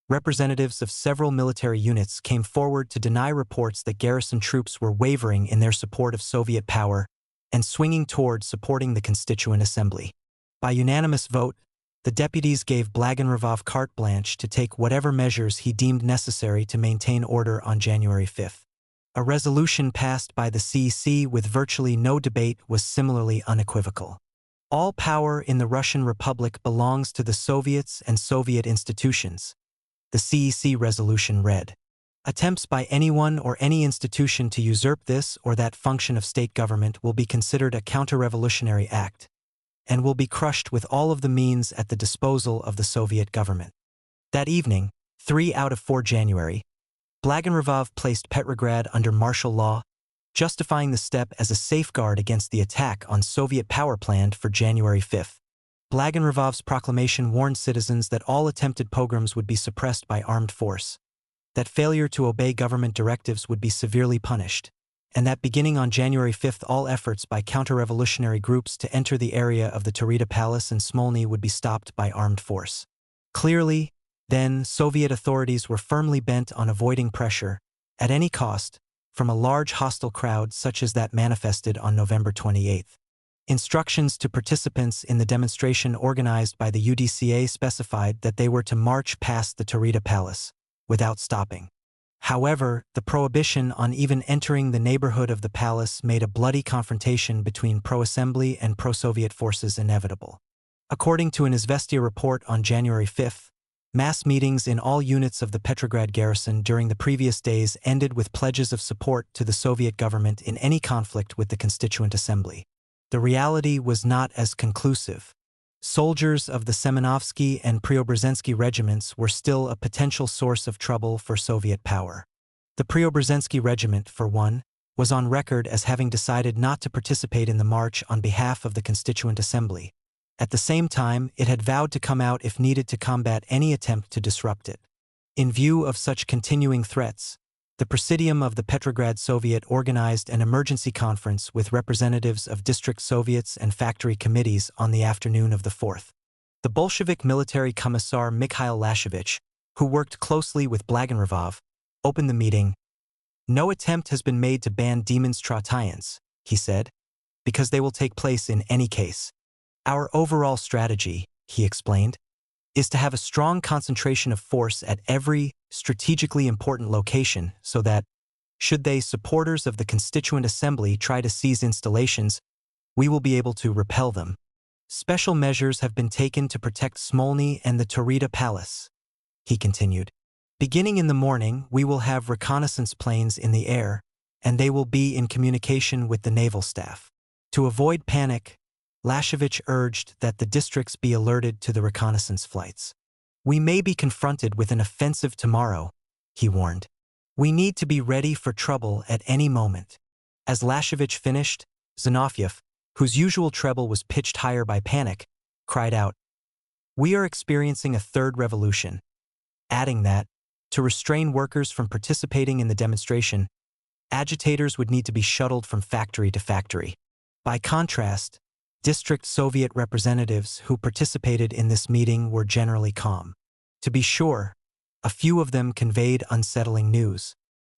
representatives of several military units came forward to deny reports that garrison troops were wavering in their support of Soviet power and swinging toward supporting the Constituent Assembly. By unanimous vote, the deputies gave Blagonerov carte blanche to take whatever measures he deemed necessary to maintain order on January 5. A resolution passed by the CEC with virtually no debate was similarly unequivocal. All power in the Russian Republic belongs to the Soviets and Soviet institutions, the CEC resolution read. Attempts by anyone or any institution to usurp this or that function of state government will be considered a counter-revolutionary act, and will be crushed with all of the means at the disposal of the Soviet government. That evening, 3 out of 4 January, Blagoevgrad placed Petrograd under martial law, justifying the step as a safeguard against the attack on Soviet power planned for January 5. Blagoevgrad's proclamation warned citizens that all attempted pogroms would be suppressed by armed force, that failure to obey government directives would be severely punished, and that beginning on January 5 all efforts by counter-revolutionary groups to enter the area of the Taurida Palace in Smolny would be stopped by armed force. Clearly, then, Soviet authorities were firmly bent on avoiding pressure, at any cost, from a large hostile crowd such as that manifested on November 28. Instructions to participants in the demonstration organized by the UDCA specified that they were to march past the Taurida Palace, without stopping. However, the prohibition on even entering the neighborhood of the palace made a bloody confrontation between pro-Assembly and pro-Soviet forces inevitable. According to an Izvestia report on January 5, mass meetings in all units of the Petrograd garrison during the previous days ended with pledges of support to the Soviet government in any conflict with the Constituent Assembly. The reality was not as conclusive. Soldiers of the Semenovsky and Preobrazhensky regiments were still a potential source of trouble for Soviet power. The Preobrazhensky regiment, for one, was on record as having decided not to participate in the march on behalf of the Constituent Assembly. At the same time, it had vowed to come out if needed to combat any attempt to disrupt it. In view of such continuing threats, the Presidium of the Petrograd Soviet organized an emergency conference with representatives of district Soviets and factory committees on the afternoon of the 4th. The Bolshevik military commissar Mikhail Lashevich, who worked closely with Blagoevgrad, opened the meeting. "No attempt has been made to ban demonstrations," he said, "because they will take place in any case. Our overall strategy," he explained, "is to have a strong concentration of force at every strategically important location so that, should they, supporters of the Constituent Assembly, try to seize installations, we will be able to repel them. Special measures have been taken to protect Smolny and the Taurida Palace," he continued. "Beginning in the morning, we will have reconnaissance planes in the air, and they will be in communication with the naval staff. To avoid panic, Lashevich urged that the districts be alerted to the reconnaissance flights. "We may be confronted with an offensive tomorrow," he warned. "We need to be ready for trouble at any moment." As Lashevich finished, Zinoviev, whose usual treble was pitched higher by panic, cried out, "We are experiencing a third revolution," adding that, to restrain workers from participating in the demonstration, agitators would need to be shuttled from factory to factory. By contrast, district Soviet representatives who participated in this meeting were generally calm. To be sure, a few of them conveyed unsettling news.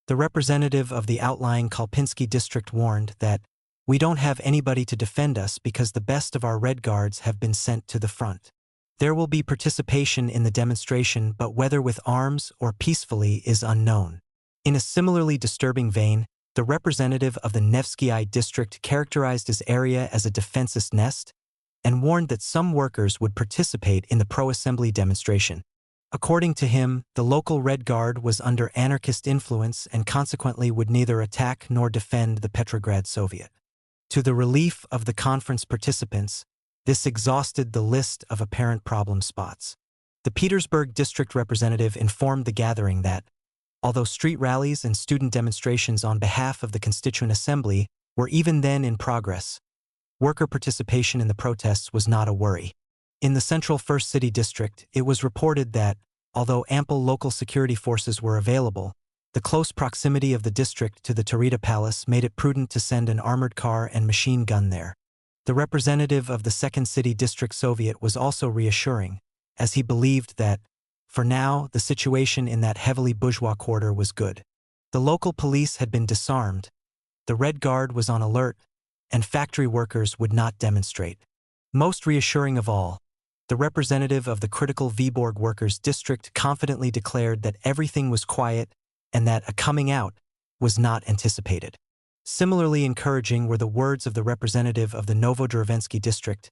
The representative of the outlying Kolpinsky district warned that, "We don't have anybody to defend us because the best of our Red Guards have been sent to the front. There will be participation in the demonstration, but whether with arms or peacefully is unknown." In a similarly disturbing vein, the representative of the Nevsky district characterized his area as a defenseless nest and warned that some workers would participate in the pro-assembly demonstration. According to him, the local Red Guard was under anarchist influence and consequently would neither attack nor defend the Petrograd Soviet. To the relief of the conference participants, this exhausted the list of apparent problem spots. The Petersburg district representative informed the gathering that, although street rallies and student demonstrations on behalf of the Constituent Assembly were even then in progress, worker participation in the protests was not a worry. In the central First City District, it was reported that, although ample local security forces were available, the close proximity of the district to the Taurida Palace made it prudent to send an armored car and machine gun there. The representative of the Second City District Soviet was also reassuring, as he believed that, for now, the situation in that heavily bourgeois quarter was good. The local police had been disarmed, the Red Guard was on alert, and factory workers would not demonstrate. Most reassuring of all, the representative of the critical Vyborg workers' district confidently declared that everything was quiet and that a coming out was not anticipated. Similarly encouraging were the words of the representative of the Novodvorensky district.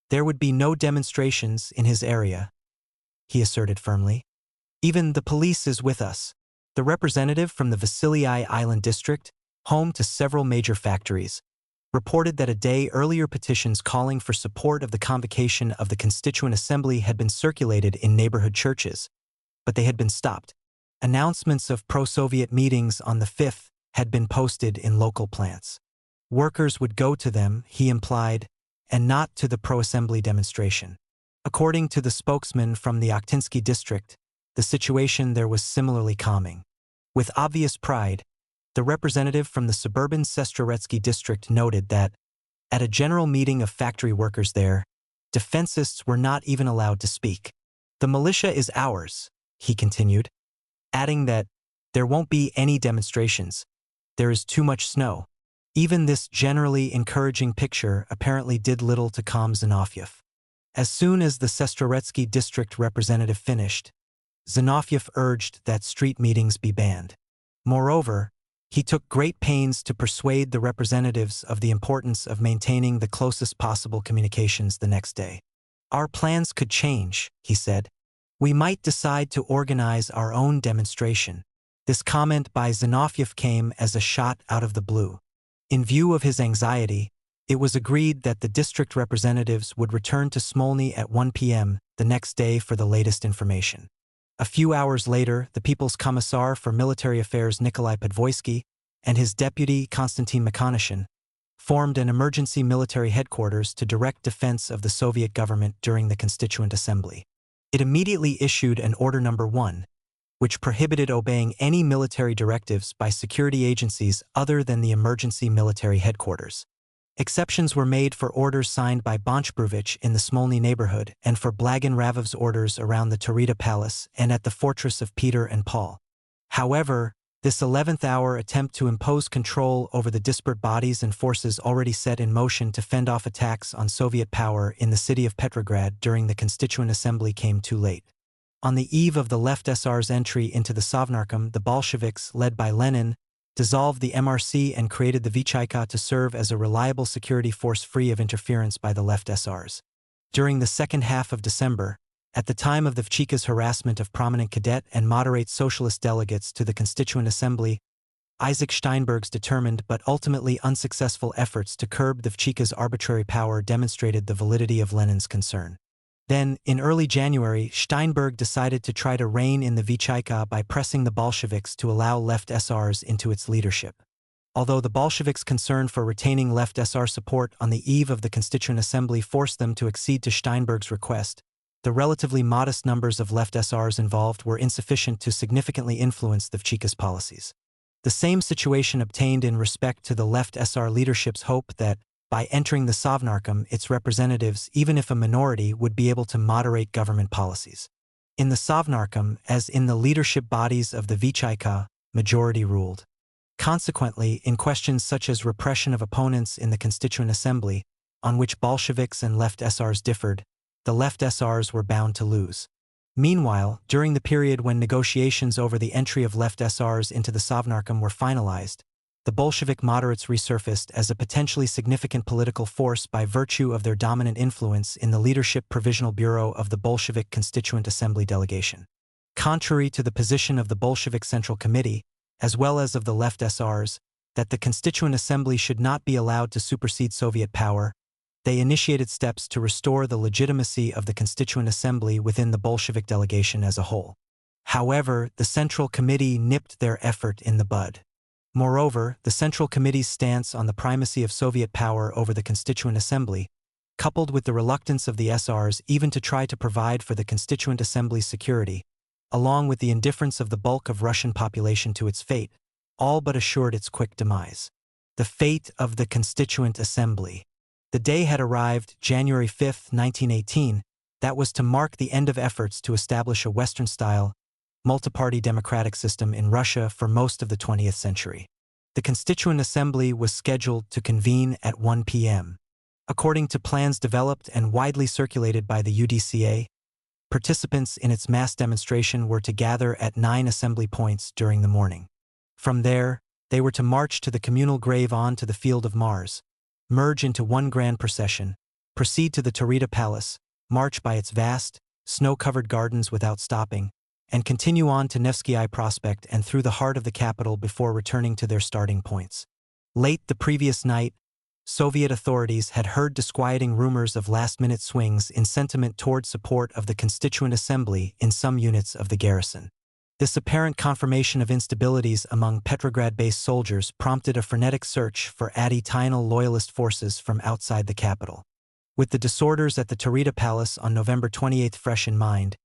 "There would be no demonstrations in his area," he asserted firmly. "Even the police is with us." The representative from the Vasily Island district, home to several major factories, reported that a day earlier petitions calling for support of the convocation of the Constituent Assembly had been circulated in neighborhood churches, but they had been stopped. Announcements of pro-Soviet meetings on the 5th had been posted in local plants. Workers would go to them, he implied, and not to the pro-assembly demonstration. According to the spokesman from the Okhtinsky district, the situation there was similarly calming. With obvious pride, the representative from the suburban Sestroretsky district noted that, at a general meeting of factory workers there, defensists were not even allowed to speak. "The militia is ours," he continued, adding that, "there won't be any demonstrations. There is too much snow." Even this generally encouraging picture apparently did little to calm Zinoviev. As soon as the Sestroretsky district representative finished, Zinoviev urged that street meetings be banned. Moreover, he took great pains to persuade the representatives of the importance of maintaining the closest possible communications the next day. "Our plans could change," he said. "We might decide to organize our own demonstration." This comment by Zinoviev came as a shot out of the blue. In view of his anxiety, it was agreed that the district representatives would return to Smolny at 1 p.m. the next day for the latest information. A few hours later, the People's Commissar for Military Affairs Nikolai Podvoisky and his deputy Konstantin Mikonishin formed an emergency military headquarters to direct defense of the Soviet government during the Constituent Assembly. It immediately issued an Order No. 1, which prohibited obeying any military directives by security agencies other than the emergency military headquarters. Exceptions were made for orders signed by Bolsheviks in the Smolny neighborhood and for Blagan Ravov's orders around the Taurida Palace and at the fortress of Peter and Paul. However, this 11th-hour attempt to impose control over the disparate bodies and forces already set in motion to fend off attacks on Soviet power in the city of Petrograd during the Constituent Assembly came too late. On the eve of the Left SR's entry into the Sovnarkom, the Bolsheviks, led by Lenin, dissolved the MRC and created the Vichayka to serve as a reliable security force free of interference by the Left SRs. During the second half of December, at the time of the Vichayka's harassment of prominent cadet and moderate socialist delegates to the Constituent Assembly, Isaac Steinberg's determined but ultimately unsuccessful efforts to curb the Vichayka's arbitrary power demonstrated the validity of Lenin's concern. Then, in early January, Steinberg decided to try to rein in the Vichayka by pressing the Bolsheviks to allow Left SRs into its leadership. Although the Bolsheviks' concern for retaining Left SR support on the eve of the Constituent Assembly forced them to accede to Steinberg's request, the relatively modest numbers of Left SRs involved were insufficient to significantly influence the Vichayka's policies. The same situation obtained in respect to the Left SR leadership's hope that, by entering the Sovnarkom, its representatives, even if a minority, would be able to moderate government policies. In the Sovnarkom, as in the leadership bodies of the Vichayka, majority ruled. Consequently, in questions such as repression of opponents in the Constituent Assembly, on which Bolsheviks and Left SRs differed, the Left SRs were bound to lose. Meanwhile, during the period when negotiations over the entry of Left SRs into the Sovnarkom were finalized, the Bolshevik moderates resurfaced as a potentially significant political force by virtue of their dominant influence in the Leadership Provisional Bureau of the Bolshevik Constituent Assembly delegation. Contrary to the position of the Bolshevik Central Committee, as well as of the Left SRs, that the Constituent Assembly should not be allowed to supersede Soviet power, they initiated steps to restore the legitimacy of the Constituent Assembly within the Bolshevik delegation as a whole. However, the Central Committee nipped their effort in the bud. Moreover, the Central Committee's stance on the primacy of Soviet power over the Constituent Assembly, coupled with the reluctance of the SRs even to try to provide for the Constituent Assembly's security, along with the indifference of the bulk of Russian population to its fate, all but assured its quick demise. The fate of the Constituent Assembly. The day had arrived, January 5, 1918, that was to mark the end of efforts to establish a Western-style, multi-party democratic system in Russia for most of the 20th century. The Constituent Assembly was scheduled to convene at 1 p.m. According to plans developed and widely circulated by the UDCA, participants in its mass demonstration were to gather at 9 assembly points during the morning. From there, they were to march to the communal grave on to the Field of Mars, merge into one grand procession, proceed to the Taurida Palace, march by its vast, snow-covered gardens without stopping, and continue on to Nevsky Prospect and through the heart of the capital before returning to their starting points. Late the previous night, Soviet authorities had heard disquieting rumors of last-minute swings in sentiment toward support of the Constituent Assembly in some units of the garrison. This apparent confirmation of instabilities among Petrograd-based soldiers prompted a frenetic search for anti-Tynal loyalist forces from outside the capital. With the disorders at the Taurida Palace on November 28 fresh in mind,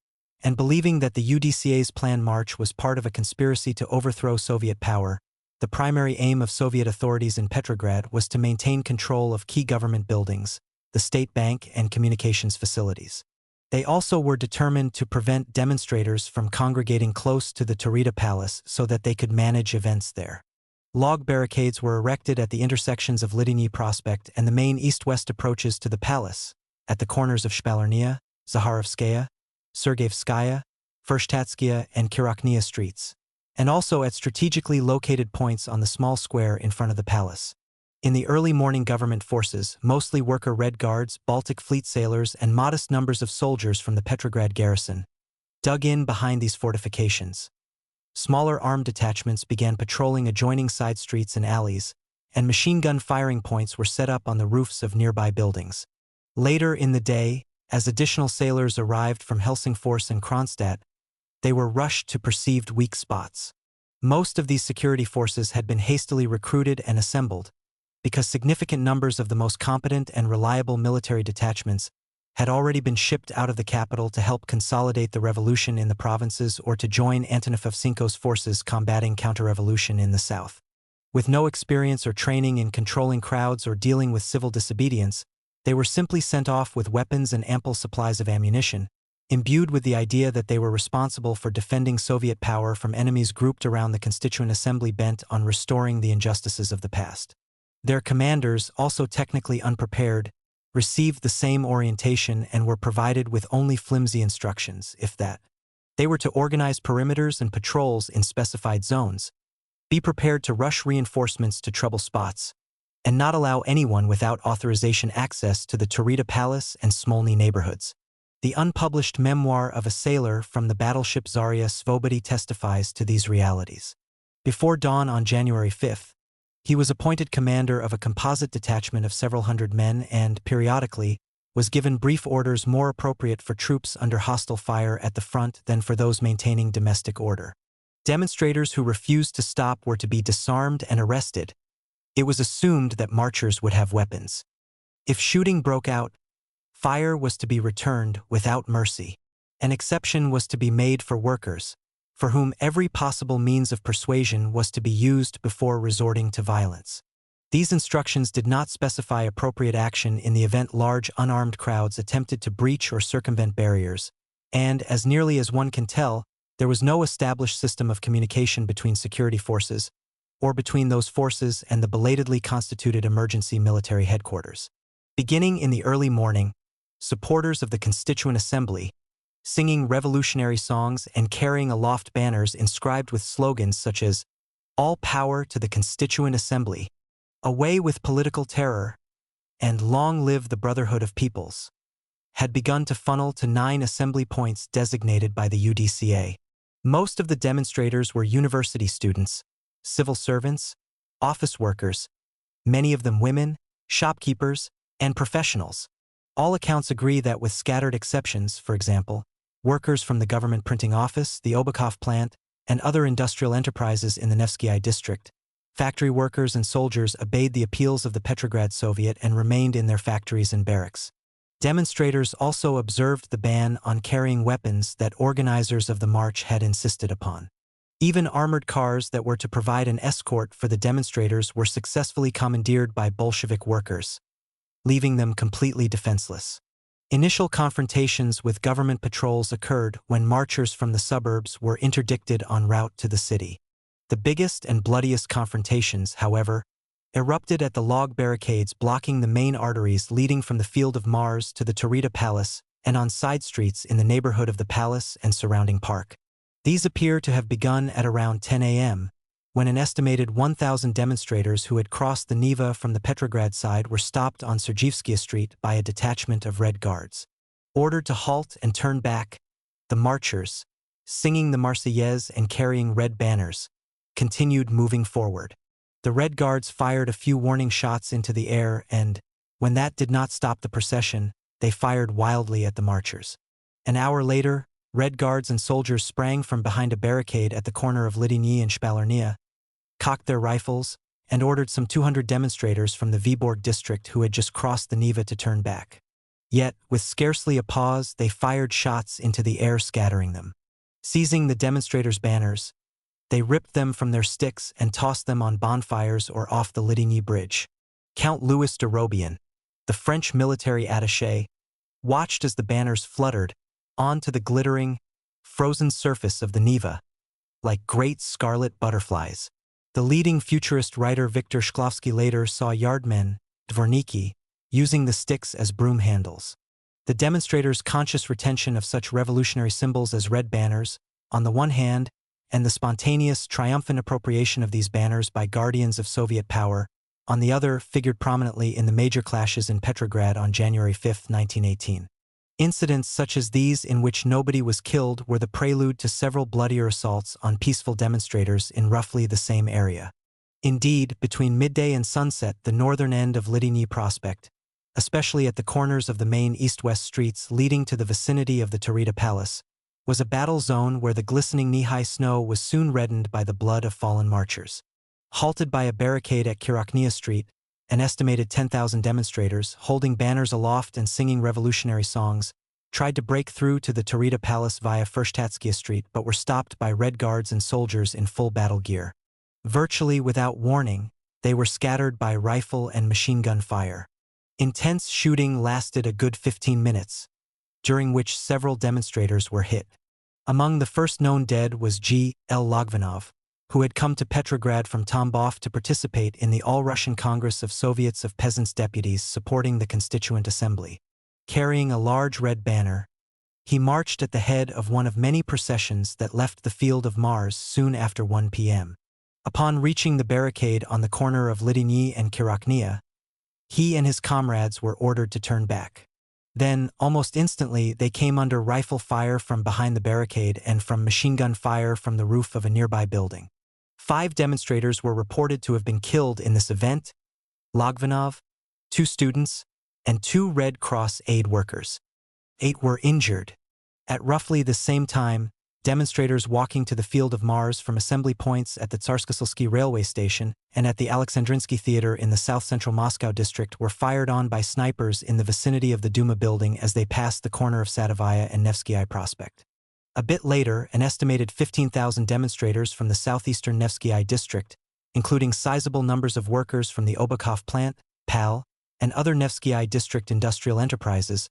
and believing that the UDCA's planned march was part of a conspiracy to overthrow Soviet power, the primary aim of Soviet authorities in Petrograd was to maintain control of key government buildings, the state bank, and communications facilities. They also were determined to prevent demonstrators from congregating close to the Taurida Palace so that they could manage events there. Log barricades were erected at the intersections of Litiny Prospect and the main east-west approaches to the palace, at the corners of Shpalernia, Zaharovskaya, Sergeyevskaya, Furshtatskaya, and Kirachnia streets, and also at strategically located points on the small square in front of the palace. In the early morning, government forces, mostly worker Red Guards, Baltic Fleet sailors, and modest numbers of soldiers from the Petrograd garrison, dug in behind these fortifications. Smaller armed detachments began patrolling adjoining side streets and alleys, and machine gun firing points were set up on the roofs of nearby buildings. Later in the day, as additional sailors arrived from Helsingfors and Kronstadt, they were rushed to perceived weak spots. Most of these security forces had been hastily recruited and assembled, because significant numbers of the most competent and reliable military detachments had already been shipped out of the capital to help consolidate the revolution in the provinces or to join Antonov-Evsenko's forces combating counter-revolution in the south. With no experience or training in controlling crowds or dealing with civil disobedience, they were simply sent off with weapons and ample supplies of ammunition, imbued with the idea that they were responsible for defending Soviet power from enemies grouped around the Constituent Assembly bent on restoring the injustices of the past. Their commanders, also technically unprepared, received the same orientation and were provided with only flimsy instructions, if that. They were to organize perimeters and patrols in specified zones, be prepared to rush reinforcements to trouble spots, and not allow anyone without authorization access to the Taurida Palace and Smolny neighborhoods. The unpublished memoir of a sailor from the battleship Zarya Svobody testifies to these realities. Before dawn on January 5th, he was appointed commander of a composite detachment of several hundred men and, periodically, was given brief orders more appropriate for troops under hostile fire at the front than for those maintaining domestic order. Demonstrators who refused to stop were to be disarmed and arrested. It was assumed that marchers would have weapons. If shooting broke out, fire was to be returned without mercy. An exception was to be made for workers, for whom every possible means of persuasion was to be used before resorting to violence. These instructions did not specify appropriate action in the event large unarmed crowds attempted to breach or circumvent barriers, and, as nearly as one can tell, there was no established system of communication between security forces, or between those forces and the belatedly constituted emergency military headquarters. Beginning in the early morning, supporters of the Constituent Assembly, singing revolutionary songs and carrying aloft banners inscribed with slogans such as "All Power to the Constituent Assembly," "Away with Political Terror," and "Long Live the Brotherhood of Peoples," had begun to funnel to 9 assembly points designated by the UDCA. Most of the demonstrators were university students, civil servants, office workers, many of them women, shopkeepers, and professionals. All accounts agree that, with scattered exceptions, for example, workers from the government printing office, the Obakov plant, and other industrial enterprises in the Nevsky district, factory workers and soldiers obeyed the appeals of the Petrograd Soviet and remained in their factories and barracks. Demonstrators also observed the ban on carrying weapons that organizers of the march had insisted upon. Even armored cars that were to provide an escort for the demonstrators were successfully commandeered by Bolshevik workers, leaving them completely defenseless. Initial confrontations with government patrols occurred when marchers from the suburbs were interdicted en route to the city. The biggest and bloodiest confrontations, however, erupted at the log barricades blocking the main arteries leading from the Field of Mars to the Taurida Palace and on side streets in the neighborhood of the palace and surrounding park. These appear to have begun at around 10 a.m., when an estimated 1,000 demonstrators who had crossed the Neva from the Petrograd side were stopped on Sergeyevskaya Street by a detachment of Red Guards. Ordered to halt and turn back, the marchers, singing the Marseillaise and carrying red banners, continued moving forward. The Red Guards fired a few warning shots into the air and, when that did not stop the procession, they fired wildly at the marchers. An hour later, Red Guards and soldiers sprang from behind a barricade at the corner of Lidigny and Spallernia, cocked their rifles, and ordered some 200 demonstrators from the Vyborg district who had just crossed the Neva to turn back. Yet, with scarcely a pause, they fired shots into the air, scattering them. Seizing the demonstrators' banners, they ripped them from their sticks and tossed them on bonfires or off the Lidigny bridge. Count Louis de Robian, the French military attaché, watched as the banners fluttered onto the glittering, frozen surface of the Neva, like great scarlet butterflies. The leading futurist writer Viktor Shklovsky later saw yardmen, dvorniki, using the sticks as broom handles. The demonstrators' conscious retention of such revolutionary symbols as red banners, on the one hand, and the spontaneous, triumphant appropriation of these banners by guardians of Soviet power, on the other, figured prominently in the major clashes in Petrograd on January 5, 1918. Incidents such as these, in which nobody was killed, were the prelude to several bloodier assaults on peaceful demonstrators in roughly the same area. Indeed, between midday and sunset, the northern end of Lidigny Prospect, especially at the corners of the main east-west streets leading to the vicinity of the Taurida Palace, was a battle zone where the glistening knee-high snow was soon reddened by the blood of fallen marchers. Halted by a barricade at Kirachnia Street, an estimated 10,000 demonstrators, holding banners aloft and singing revolutionary songs, tried to break through to the Taurida Palace via Furshtatskia Street but were stopped by Red Guards and soldiers in full battle gear. Virtually without warning, they were scattered by rifle and machine gun fire. Intense shooting lasted a good 15 minutes, during which several demonstrators were hit. Among the first known dead was G. L. Logvinov, who had come to Petrograd from Tambov to participate in the All-Russian Congress of Soviets of Peasants' Deputies supporting the Constituent Assembly. Carrying a large red banner, he marched at the head of one of many processions that left the Field of Mars soon after 1 p.m. Upon reaching the barricade on the corner of Lidigny and Kirachnia, he and his comrades were ordered to turn back. Then, almost instantly, they came under rifle fire from behind the barricade and from machine gun fire from the roof of a nearby building. 5 demonstrators were reported to have been killed in this event: Logvinov, 2 students, and 2 Red Cross aid workers. 8 were injured. At roughly the same time, demonstrators walking to the Field of Mars from assembly points at the Tsarskoselsky railway station and at the Alexandrinsky Theater in the south-central Moscow district were fired on by snipers in the vicinity of the Duma building as they passed the corner of Sadovaya and Nevsky Prospect. A bit later, an estimated 15,000 demonstrators from the southeastern Nevsky district, including sizable numbers of workers from the Obakov plant, PAL, and other Nevsky district industrial enterprises,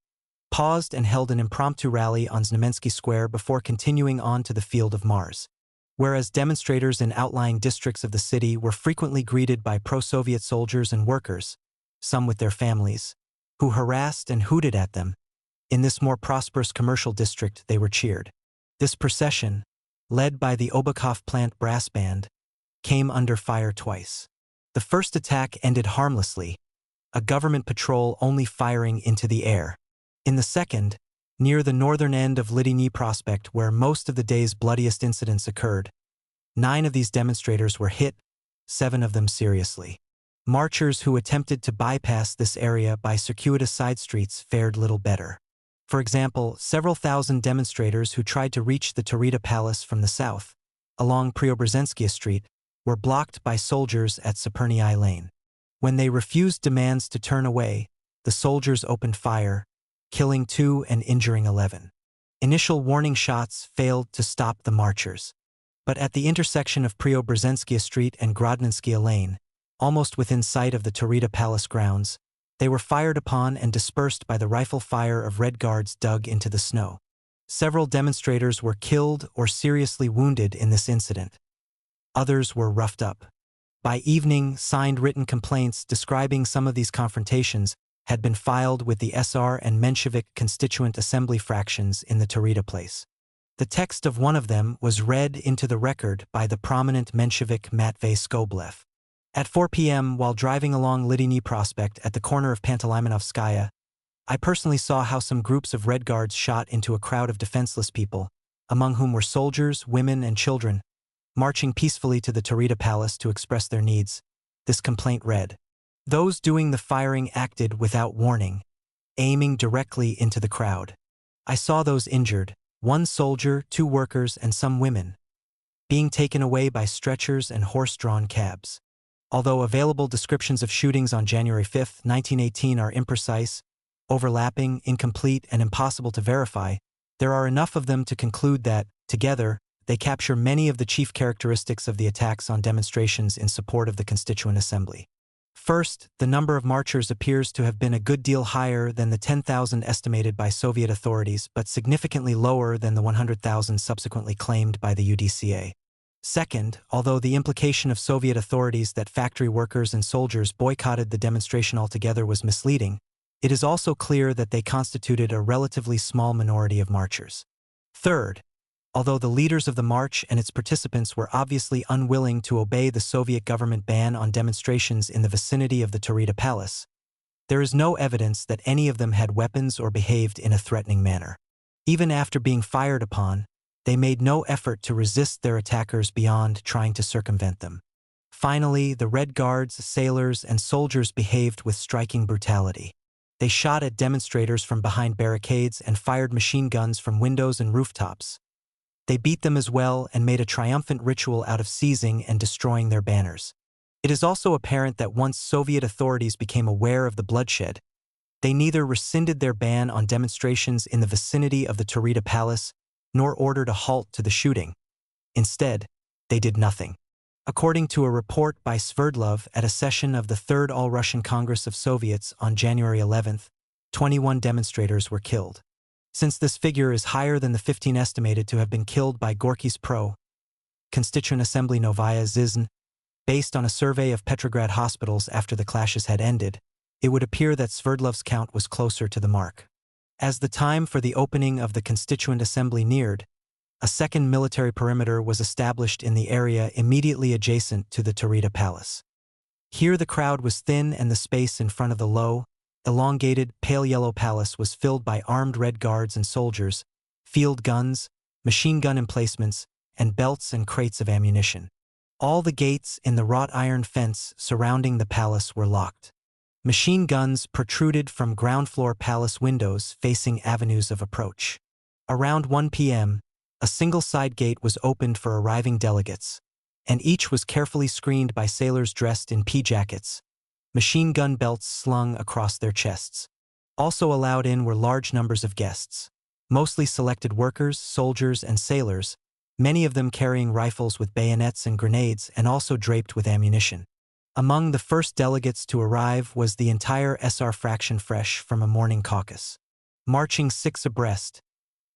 paused and held an impromptu rally on Znamensky Square before continuing on to the Field of Mars. Whereas demonstrators in outlying districts of the city were frequently greeted by pro-Soviet soldiers and workers, some with their families, who harassed and hooted at them, in this more prosperous commercial district they were cheered. This procession, led by the Obakov plant brass band, came under fire twice. The first attack ended harmlessly, a government patrol only firing into the air. In the second, near the northern end of Lidigny Prospect where most of the day's bloodiest incidents occurred, 9 of these demonstrators were hit, 7 of them seriously. Marchers who attempted to bypass this area by circuitous side streets fared little better. For example, several thousand demonstrators who tried to reach the Taurida Palace from the south, along Preobrazhenskia Street, were blocked by soldiers at Sapernyi Lane. When they refused demands to turn away, the soldiers opened fire, killing 2 and injuring 11. Initial warning shots failed to stop the marchers. But at the intersection of Preobrazhenskia Street and Grodnenskia Lane, almost within sight of the Taurida Palace grounds, they were fired upon and dispersed by the rifle fire of Red Guards dug into the snow. Several demonstrators were killed or seriously wounded in this incident. Others were roughed up. By evening, signed written complaints describing some of these confrontations had been filed with the SR and Menshevik Constituent Assembly fractions in the Taurida place. The text of one of them was read into the record by the prominent Menshevik Matvey Skoblev. At 4 p.m., while driving along Lidigny Prospect at the corner of Panteleimonovskaya, I personally saw how some groups of Red Guards shot into a crowd of defenseless people, among whom were soldiers, women, and children, marching peacefully to the Taurida Palace to express their needs. This complaint read, "Those doing the firing acted without warning, aiming directly into the crowd. I saw those injured, one soldier, 2 workers, and some women, being taken away by stretchers and horse-drawn cabs. Although available descriptions of shootings on January 5, 1918 are imprecise, overlapping, incomplete, and impossible to verify, there are enough of them to conclude that, together, they capture many of the chief characteristics of the attacks on demonstrations in support of the Constituent Assembly. First, the number of marchers appears to have been a good deal higher than the 10,000 estimated by Soviet authorities, but significantly lower than the 100,000 subsequently claimed by the UDCA. Second, although the implication of Soviet authorities that factory workers and soldiers boycotted the demonstration altogether was misleading, it is also clear that they constituted a relatively small minority of marchers. Third, although the leaders of the march and its participants were obviously unwilling to obey the Soviet government ban on demonstrations in the vicinity of the Taurida Palace, there is no evidence that any of them had weapons or behaved in a threatening manner. Even after being fired upon, they made no effort to resist their attackers beyond trying to circumvent them. Finally, the Red Guards, sailors, and soldiers behaved with striking brutality. They shot at demonstrators from behind barricades and fired machine guns from windows and rooftops. They beat them as well and made a triumphant ritual out of seizing and destroying their banners. It is also apparent that once Soviet authorities became aware of the bloodshed, they neither rescinded their ban on demonstrations in the vicinity of the Taurida Palace nor ordered a halt to the shooting. Instead, they did nothing. According to a report by Sverdlov at a session of the Third All-Russian Congress of Soviets on January 11, 21 demonstrators were killed. Since this figure is higher than the 15 estimated to have been killed by Gorky's Constituent Assembly Novaya Zhizn, based on a survey of Petrograd hospitals after the clashes had ended, it would appear that Sverdlov's count was closer to the mark. As the time for the opening of the Constituent Assembly neared, a second military perimeter was established in the area immediately adjacent to the Taurida Palace. Here the crowd was thin and the space in front of the low, elongated, pale yellow palace was filled by armed Red Guards and soldiers, field guns, machine gun emplacements, and belts and crates of ammunition. All the gates in the wrought iron fence surrounding the palace were locked. Machine guns protruded from ground-floor palace windows facing avenues of approach. Around 1 p.m., a single side gate was opened for arriving delegates, and each was carefully screened by sailors dressed in pea jackets, machine gun belts slung across their chests. Also allowed in were large numbers of guests, mostly selected workers, soldiers, and sailors, many of them carrying rifles with bayonets and grenades and also draped with ammunition. Among the first delegates to arrive was the entire SR fraction fresh from a morning caucus. Marching 6 abreast,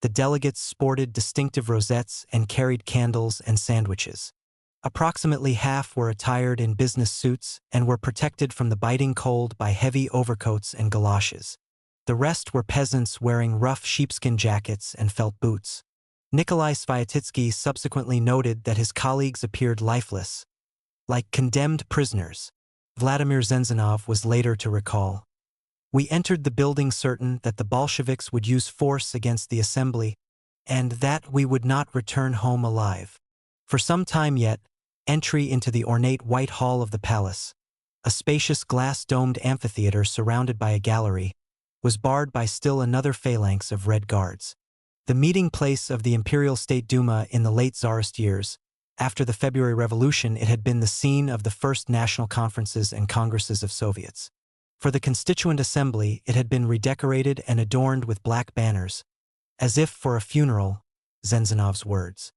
the delegates sported distinctive rosettes and carried candles and sandwiches. Approximately half were attired in business suits and were protected from the biting cold by heavy overcoats and galoshes. The rest were peasants wearing rough sheepskin jackets and felt boots. Nikolai Sviatitsky subsequently noted that his colleagues appeared lifeless, like condemned prisoners. Vladimir Zenzinov was later to recall, "We entered the building certain that the Bolsheviks would use force against the assembly and that we would not return home alive." For some time yet, entry into the ornate white hall of the palace, a spacious glass-domed amphitheater surrounded by a gallery, was barred by still another phalanx of Red Guards. The meeting place of the Imperial State Duma in the late Tsarist years, after the February Revolution, it had been the scene of the first national conferences and congresses of Soviets. For the Constituent Assembly, it had been redecorated and adorned with black banners, as if for a funeral, Zenzinov's words.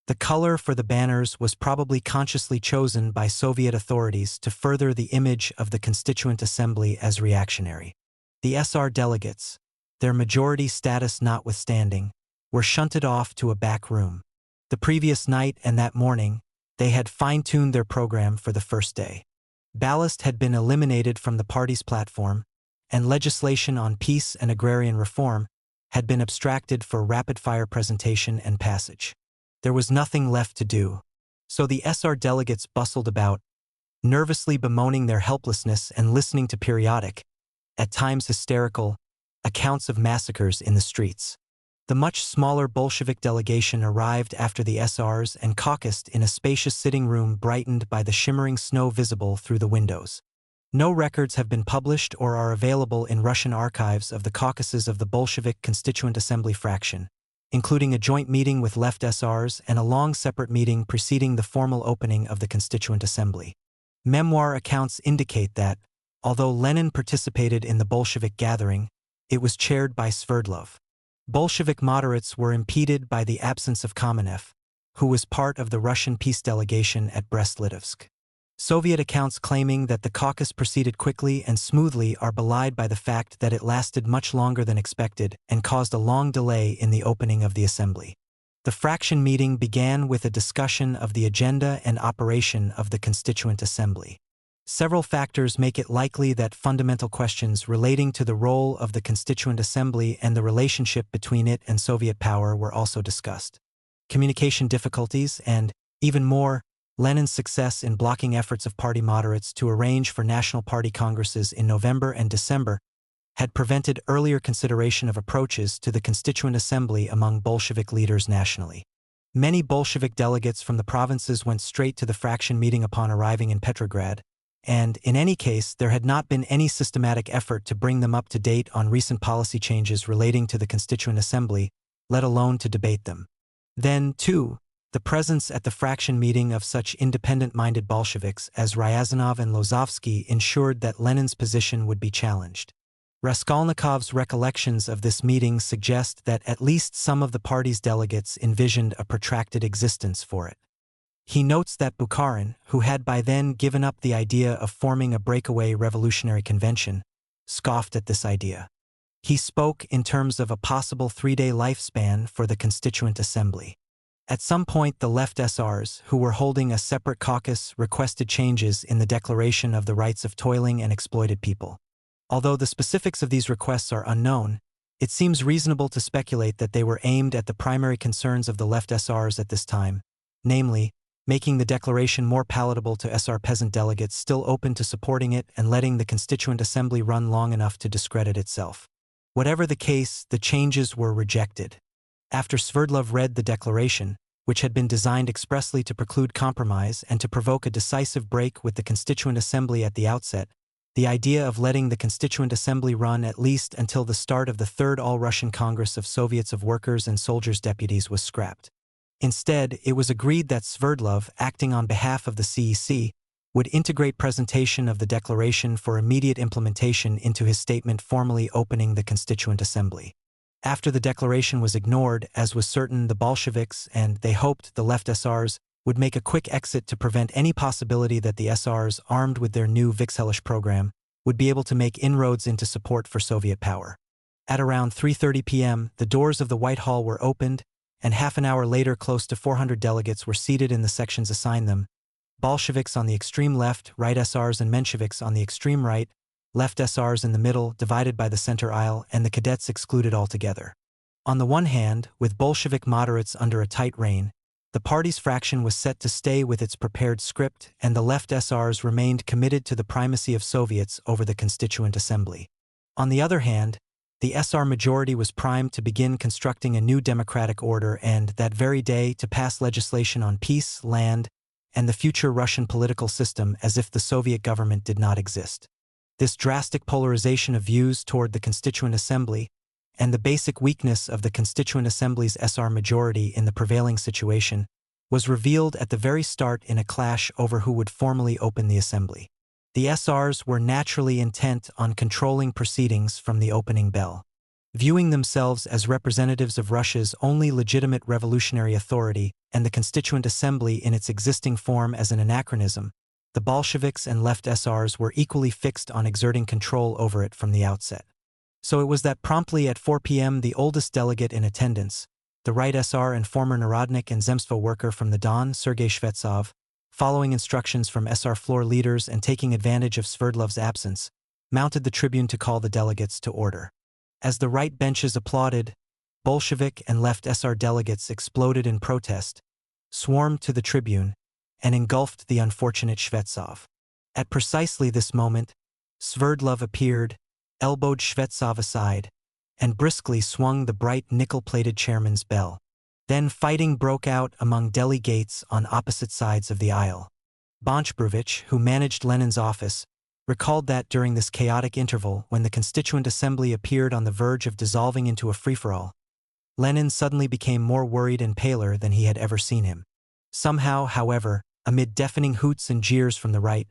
The color for the banners was probably consciously chosen by Soviet authorities to further the image of the Constituent Assembly as reactionary. The SR delegates, their majority status notwithstanding, were shunted off to a back room. The previous night and that morning, they had fine-tuned their program for the first day. Ballast had been eliminated from the party's platform, and legislation on peace and agrarian reform had been abstracted for rapid-fire presentation and passage. There was nothing left to do, so the SR delegates bustled about, nervously bemoaning their helplessness and listening to periodic, at times hysterical, accounts of massacres in the streets. The much smaller Bolshevik delegation arrived after the SRs and caucused in a spacious sitting room brightened by the shimmering snow visible through the windows. No records have been published or are available in Russian archives of the caucuses of the Bolshevik Constituent Assembly fraction, including a joint meeting with left SRs and a long separate meeting preceding the formal opening of the Constituent Assembly. Memoir accounts indicate that, although Lenin participated in the Bolshevik gathering, it was chaired by Sverdlov. Bolshevik moderates were impeded by the absence of Kamenev, who was part of the Russian peace delegation at Brest-Litovsk. Soviet accounts claiming that the caucus proceeded quickly and smoothly are belied by the fact that it lasted much longer than expected and caused a long delay in the opening of the assembly. The fraction meeting began with a discussion of the agenda and operation of the Constituent Assembly. Several factors make it likely that fundamental questions relating to the role of the Constituent Assembly and the relationship between it and Soviet power were also discussed. Communication difficulties and, even more, Lenin's success in blocking efforts of party moderates to arrange for National Party congresses in November and December had prevented earlier consideration of approaches to the Constituent Assembly among Bolshevik leaders nationally. Many Bolshevik delegates from the provinces went straight to the fraction meeting upon arriving in Petrograd, and, in any case, there had not been any systematic effort to bring them up to date on recent policy changes relating to the Constituent Assembly, let alone to debate them. Then, too, the presence at the fraction meeting of such independent-minded Bolsheviks as Ryazanov and Lozovsky ensured that Lenin's position would be challenged. Raskolnikov's recollections of this meeting suggest that at least some of the party's delegates envisioned a protracted existence for it. He notes that Bukharin, who had by then given up the idea of forming a breakaway revolutionary convention, scoffed at this idea. He spoke in terms of a possible 3-day lifespan for the Constituent Assembly. At some point, the left SRs, who were holding a separate caucus, requested changes in the Declaration of the Rights of Toiling and Exploited People. Although the specifics of these requests are unknown, it seems reasonable to speculate that they were aimed at the primary concerns of the left SRs at this time, namely, making the declaration more palatable to SR peasant delegates still open to supporting it and letting the Constituent Assembly run long enough to discredit itself. Whatever the case, the changes were rejected. After Sverdlov read the declaration, which had been designed expressly to preclude compromise and to provoke a decisive break with the Constituent Assembly at the outset, the idea of letting the Constituent Assembly run at least until the start of the Third All-Russian Congress of Soviets of Workers' and Soldiers' Deputies was scrapped. Instead, it was agreed that Sverdlov, acting on behalf of the CEC, would integrate presentation of the declaration for immediate implementation into his statement formally opening the Constituent Assembly. After the declaration was ignored, as was certain, the Bolsheviks, and they hoped the left SRs, would make a quick exit to prevent any possibility that the SRs, armed with their new Vikzhelish program, would be able to make inroads into support for Soviet power. At around 3:30 p.m., the doors of the White Hall were opened, and half an hour later close to 400 delegates were seated in the sections assigned them, Bolsheviks on the extreme left, right SRs and Mensheviks on the extreme right, left SRs in the middle, divided by the center aisle, and the cadets excluded altogether. On the one hand, with Bolshevik moderates under a tight rein, the party's fraction was set to stay with its prepared script, and the left SRs remained committed to the primacy of Soviets over the Constituent Assembly. On the other hand, the SR majority was primed to begin constructing a new democratic order and, that very day, to pass legislation on peace, land, and the future Russian political system as if the Soviet government did not exist. This drastic polarization of views toward the Constituent Assembly, and the basic weakness of the Constituent Assembly's SR majority in the prevailing situation, was revealed at the very start in a clash over who would formally open the assembly. The SRs were naturally intent on controlling proceedings from the opening bell. Viewing themselves as representatives of Russia's only legitimate revolutionary authority and the Constituent Assembly in its existing form as an anachronism, the Bolsheviks and left SRs were equally fixed on exerting control over it from the outset. So it was that promptly at 4 p.m. the oldest delegate in attendance, the right SR and former Narodnik and Zemstvo worker from the Don, Sergei Shvetsov, following instructions from SR floor leaders and taking advantage of Sverdlov's absence, mounted the tribune to call the delegates to order. As the right benches applauded, Bolshevik and left SR delegates exploded in protest, swarmed to the tribune, and engulfed the unfortunate Shvetsov. At precisely this moment, Sverdlov appeared, elbowed Shvetsov aside, and briskly swung the bright nickel-plated chairman's bell. Then fighting broke out among delegates on opposite sides of the aisle. Bolsheviks, who managed Lenin's office, recalled that during this chaotic interval when the Constituent Assembly appeared on the verge of dissolving into a free-for-all, Lenin suddenly became more worried and paler than he had ever seen him. Somehow, however, amid deafening hoots and jeers from the right,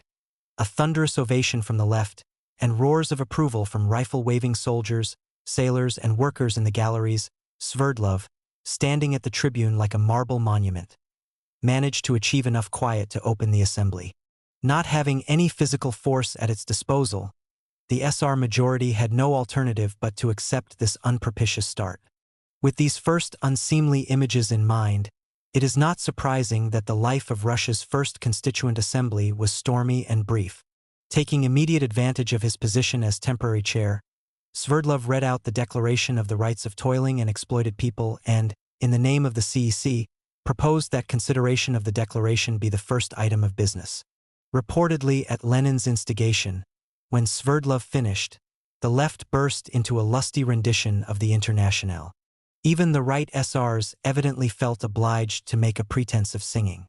a thunderous ovation from the left, and roars of approval from rifle-waving soldiers, sailors, and workers in the galleries, Sverdlov, standing at the tribune like a marble monument, managed to achieve enough quiet to open the assembly. Not having any physical force at its disposal, the SR majority had no alternative but to accept this unpropitious start. With these first unseemly images in mind, it is not surprising that the life of Russia's first Constituent Assembly was stormy and brief. Taking immediate advantage of his position as temporary chair, Sverdlov read out the Declaration of the Rights of Toiling and Exploited People and, in the name of the CEC, proposed that consideration of the declaration be the first item of business. Reportedly at Lenin's instigation, when Sverdlov finished, the left burst into a lusty rendition of the Internationale. Even the right SRs evidently felt obliged to make a pretense of singing.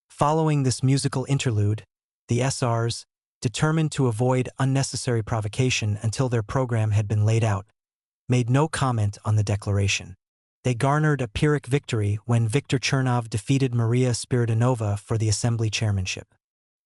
Following this musical interlude, the SRs, determined to avoid unnecessary provocation until their program had been laid out, made no comment on the declaration. They garnered a Pyrrhic victory when Viktor Chernov defeated Maria Spiridonova for the assembly chairmanship.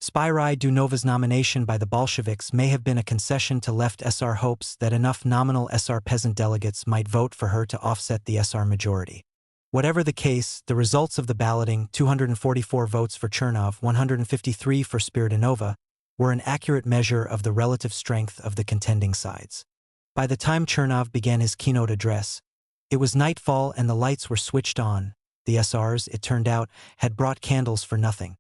Spirai Dunova's nomination by the Bolsheviks may have been a concession to left SR hopes that enough nominal SR peasant delegates might vote for her to offset the SR majority. Whatever the case, the results of the balloting, 244 votes for Chernov, 153 for Spiridonova, were an accurate measure of the relative strength of the contending sides. By the time Chernov began his keynote address, it was nightfall and the lights were switched on. The SRs, it turned out, had brought candles for nothing.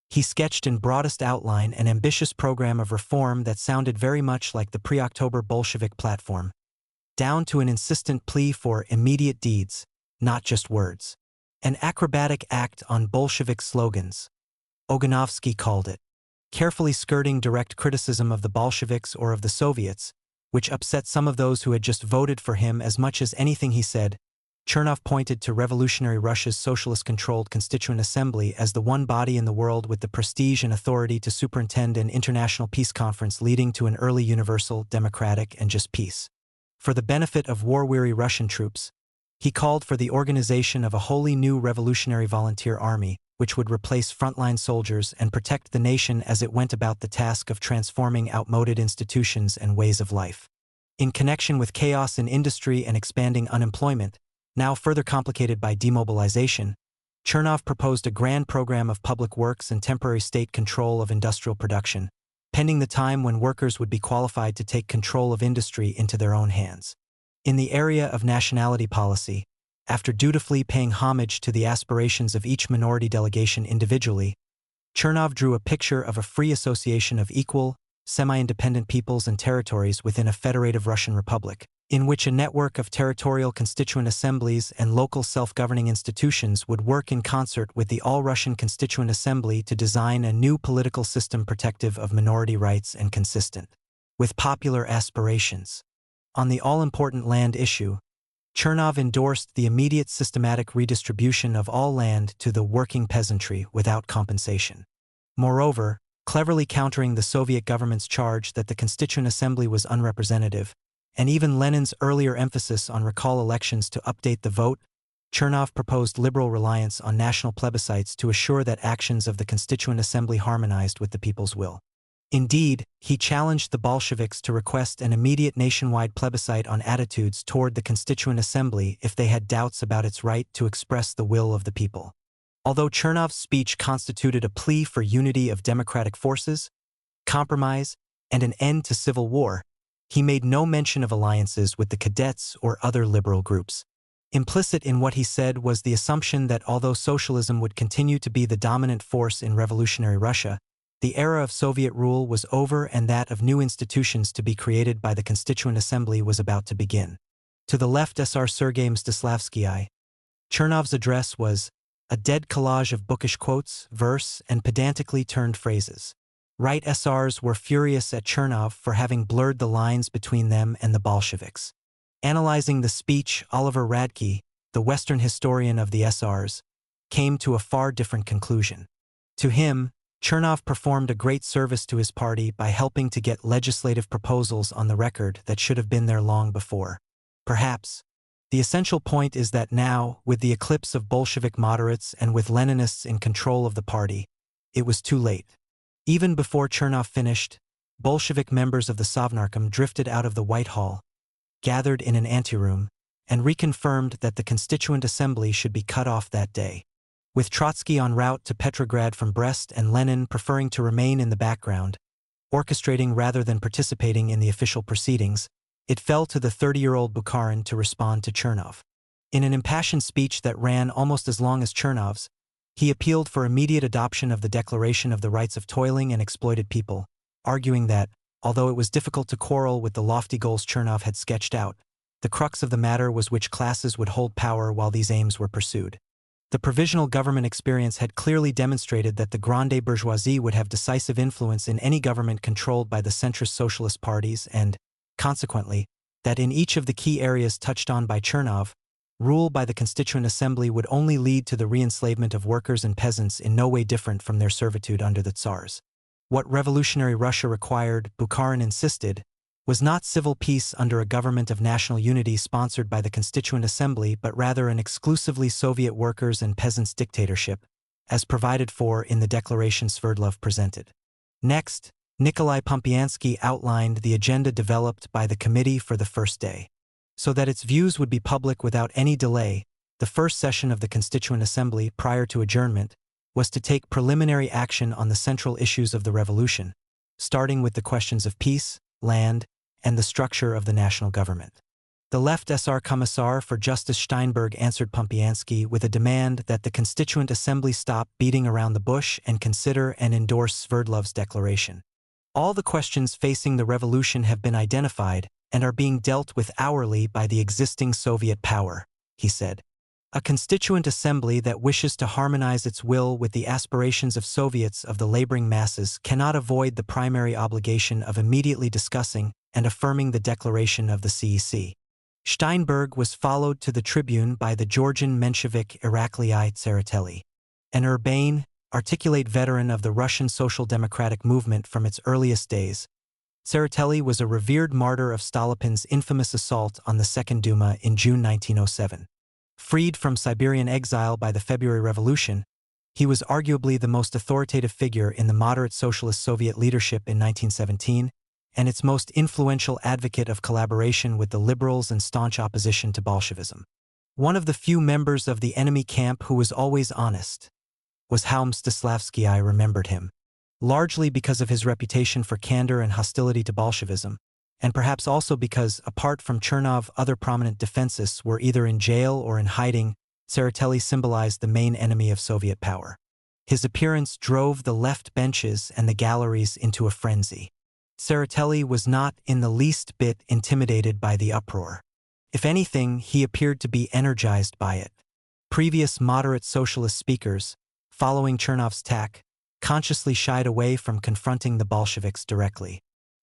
He sketched in broadest outline an ambitious program of reform that sounded very much like the pre-October Bolshevik platform, down to an insistent plea for immediate deeds, not just words. An acrobatic act on Bolshevik slogans, Oganovsky called it, carefully skirting direct criticism of the Bolsheviks or of the Soviets, which upset some of those who had just voted for him as much as anything he said. Chernov pointed to revolutionary Russia's socialist-controlled Constituent Assembly as the one body in the world with the prestige and authority to superintend an international peace conference leading to an early universal, democratic, and just peace. For the benefit of war-weary Russian troops, he called for the organization of a wholly new revolutionary volunteer army, which would replace frontline soldiers and protect the nation as it went about the task of transforming outmoded institutions and ways of life. In connection with chaos in industry and expanding unemployment, now further complicated by demobilization, Chernov proposed a grand program of public works and temporary state control of industrial production, pending the time when workers would be qualified to take control of industry into their own hands. In the area of nationality policy, after dutifully paying homage to the aspirations of each minority delegation individually, Chernov drew a picture of a free association of equal, semi-independent peoples and territories within a federative Russian republic, in which a network of territorial constituent assemblies and local self-governing institutions would work in concert with the All-Russian Constituent Assembly to design a new political system protective of minority rights and consistent with popular aspirations. On the all-important land issue, Chernov endorsed the immediate systematic redistribution of all land to the working peasantry without compensation. Moreover, cleverly countering the Soviet government's charge that the Constituent Assembly was unrepresentative, and even Lenin's earlier emphasis on recall elections to update the vote, Chernov proposed liberal reliance on national plebiscites to assure that actions of the Constituent Assembly harmonized with the people's will. Indeed, he challenged the Bolsheviks to request an immediate nationwide plebiscite on attitudes toward the Constituent Assembly if they had doubts about its right to express the will of the people. Although Chernov's speech constituted a plea for unity of democratic forces, compromise, and an end to civil war, he made no mention of alliances with the cadets or other liberal groups. Implicit in what he said was the assumption that although socialism would continue to be the dominant force in revolutionary Russia, the era of Soviet rule was over and that of new institutions to be created by the Constituent Assembly was about to begin. To the left SR Sergei Mstislavsky, Chernov's address was a dead collage of bookish quotes, verse, and pedantically turned phrases. Right SRs were furious at Chernov for having blurred the lines between them and the Bolsheviks. Analyzing the speech, Oliver Radke, the Western historian of the SRs, came to a far different conclusion. To him, Chernov performed a great service to his party by helping to get legislative proposals on the record that should have been there long before. Perhaps, the essential point is that now, with the eclipse of Bolshevik moderates and with Leninists in control of the party, it was too late. Even before Chernov finished, Bolshevik members of the Sovnarkom drifted out of the Whitehall, gathered in an anteroom, and reconfirmed that the Constituent Assembly should be cut off that day. With Trotsky en route to Petrograd from Brest and Lenin preferring to remain in the background, orchestrating rather than participating in the official proceedings, it fell to the 30-year-old Bukharin to respond to Chernov. In an impassioned speech that ran almost as long as Chernov's, he appealed for immediate adoption of the Declaration of the Rights of Toiling and Exploited People, arguing that, although it was difficult to quarrel with the lofty goals Chernov had sketched out, the crux of the matter was which classes would hold power while these aims were pursued. The provisional government experience had clearly demonstrated that the grande bourgeoisie would have decisive influence in any government controlled by the centrist socialist parties and, consequently, that in each of the key areas touched on by Chernov, rule by the Constituent Assembly would only lead to the re-enslavement of workers and peasants in no way different from their servitude under the Tsars. What revolutionary Russia required, Bukharin insisted, was not civil peace under a government of national unity sponsored by the Constituent Assembly but rather an exclusively Soviet workers' and peasants' dictatorship, as provided for in the declaration Sverdlov presented. Next, Nikolai Pompiansky outlined the agenda developed by the committee for the first day. So that its views would be public without any delay, the first session of the Constituent Assembly prior to adjournment was to take preliminary action on the central issues of the revolution, starting with the questions of peace, land, and the structure of the national government. The left SR Commissar for Justice Steinberg answered Pompiansky with a demand that the Constituent Assembly stop beating around the bush and consider and endorse Sverdlov's declaration. All the questions facing the revolution have been identified and are being dealt with hourly by the existing Soviet power, he said. A Constituent Assembly that wishes to harmonize its will with the aspirations of Soviets of the laboring masses cannot avoid the primary obligation of immediately discussing and affirming the declaration of the CEC. Steinberg was followed to the tribune by the Georgian Menshevik Iraklii Tsereteli, an urbane, articulate veteran of the Russian Social Democratic movement from its earliest days. Tsereteli was a revered martyr of Stolypin's infamous assault on the Second Duma in June 1907. Freed from Siberian exile by the February Revolution, he was arguably the most authoritative figure in the moderate socialist Soviet leadership in 1917, and its most influential advocate of collaboration with the liberals and staunch opposition to Bolshevism. One of the few members of the enemy camp who was always honest was how Mstislavsky I remembered him, largely because of his reputation for candor and hostility to Bolshevism, and perhaps also because, apart from Chernov, other prominent defensists were either in jail or in hiding. Tsereteli symbolized the main enemy of Soviet power. His appearance drove the left benches and the galleries into a frenzy. Tsereteli was not in the least bit intimidated by the uproar. If anything, he appeared to be energized by it. Previous moderate socialist speakers, following Chernov's tack, consciously shied away from confronting the Bolsheviks directly.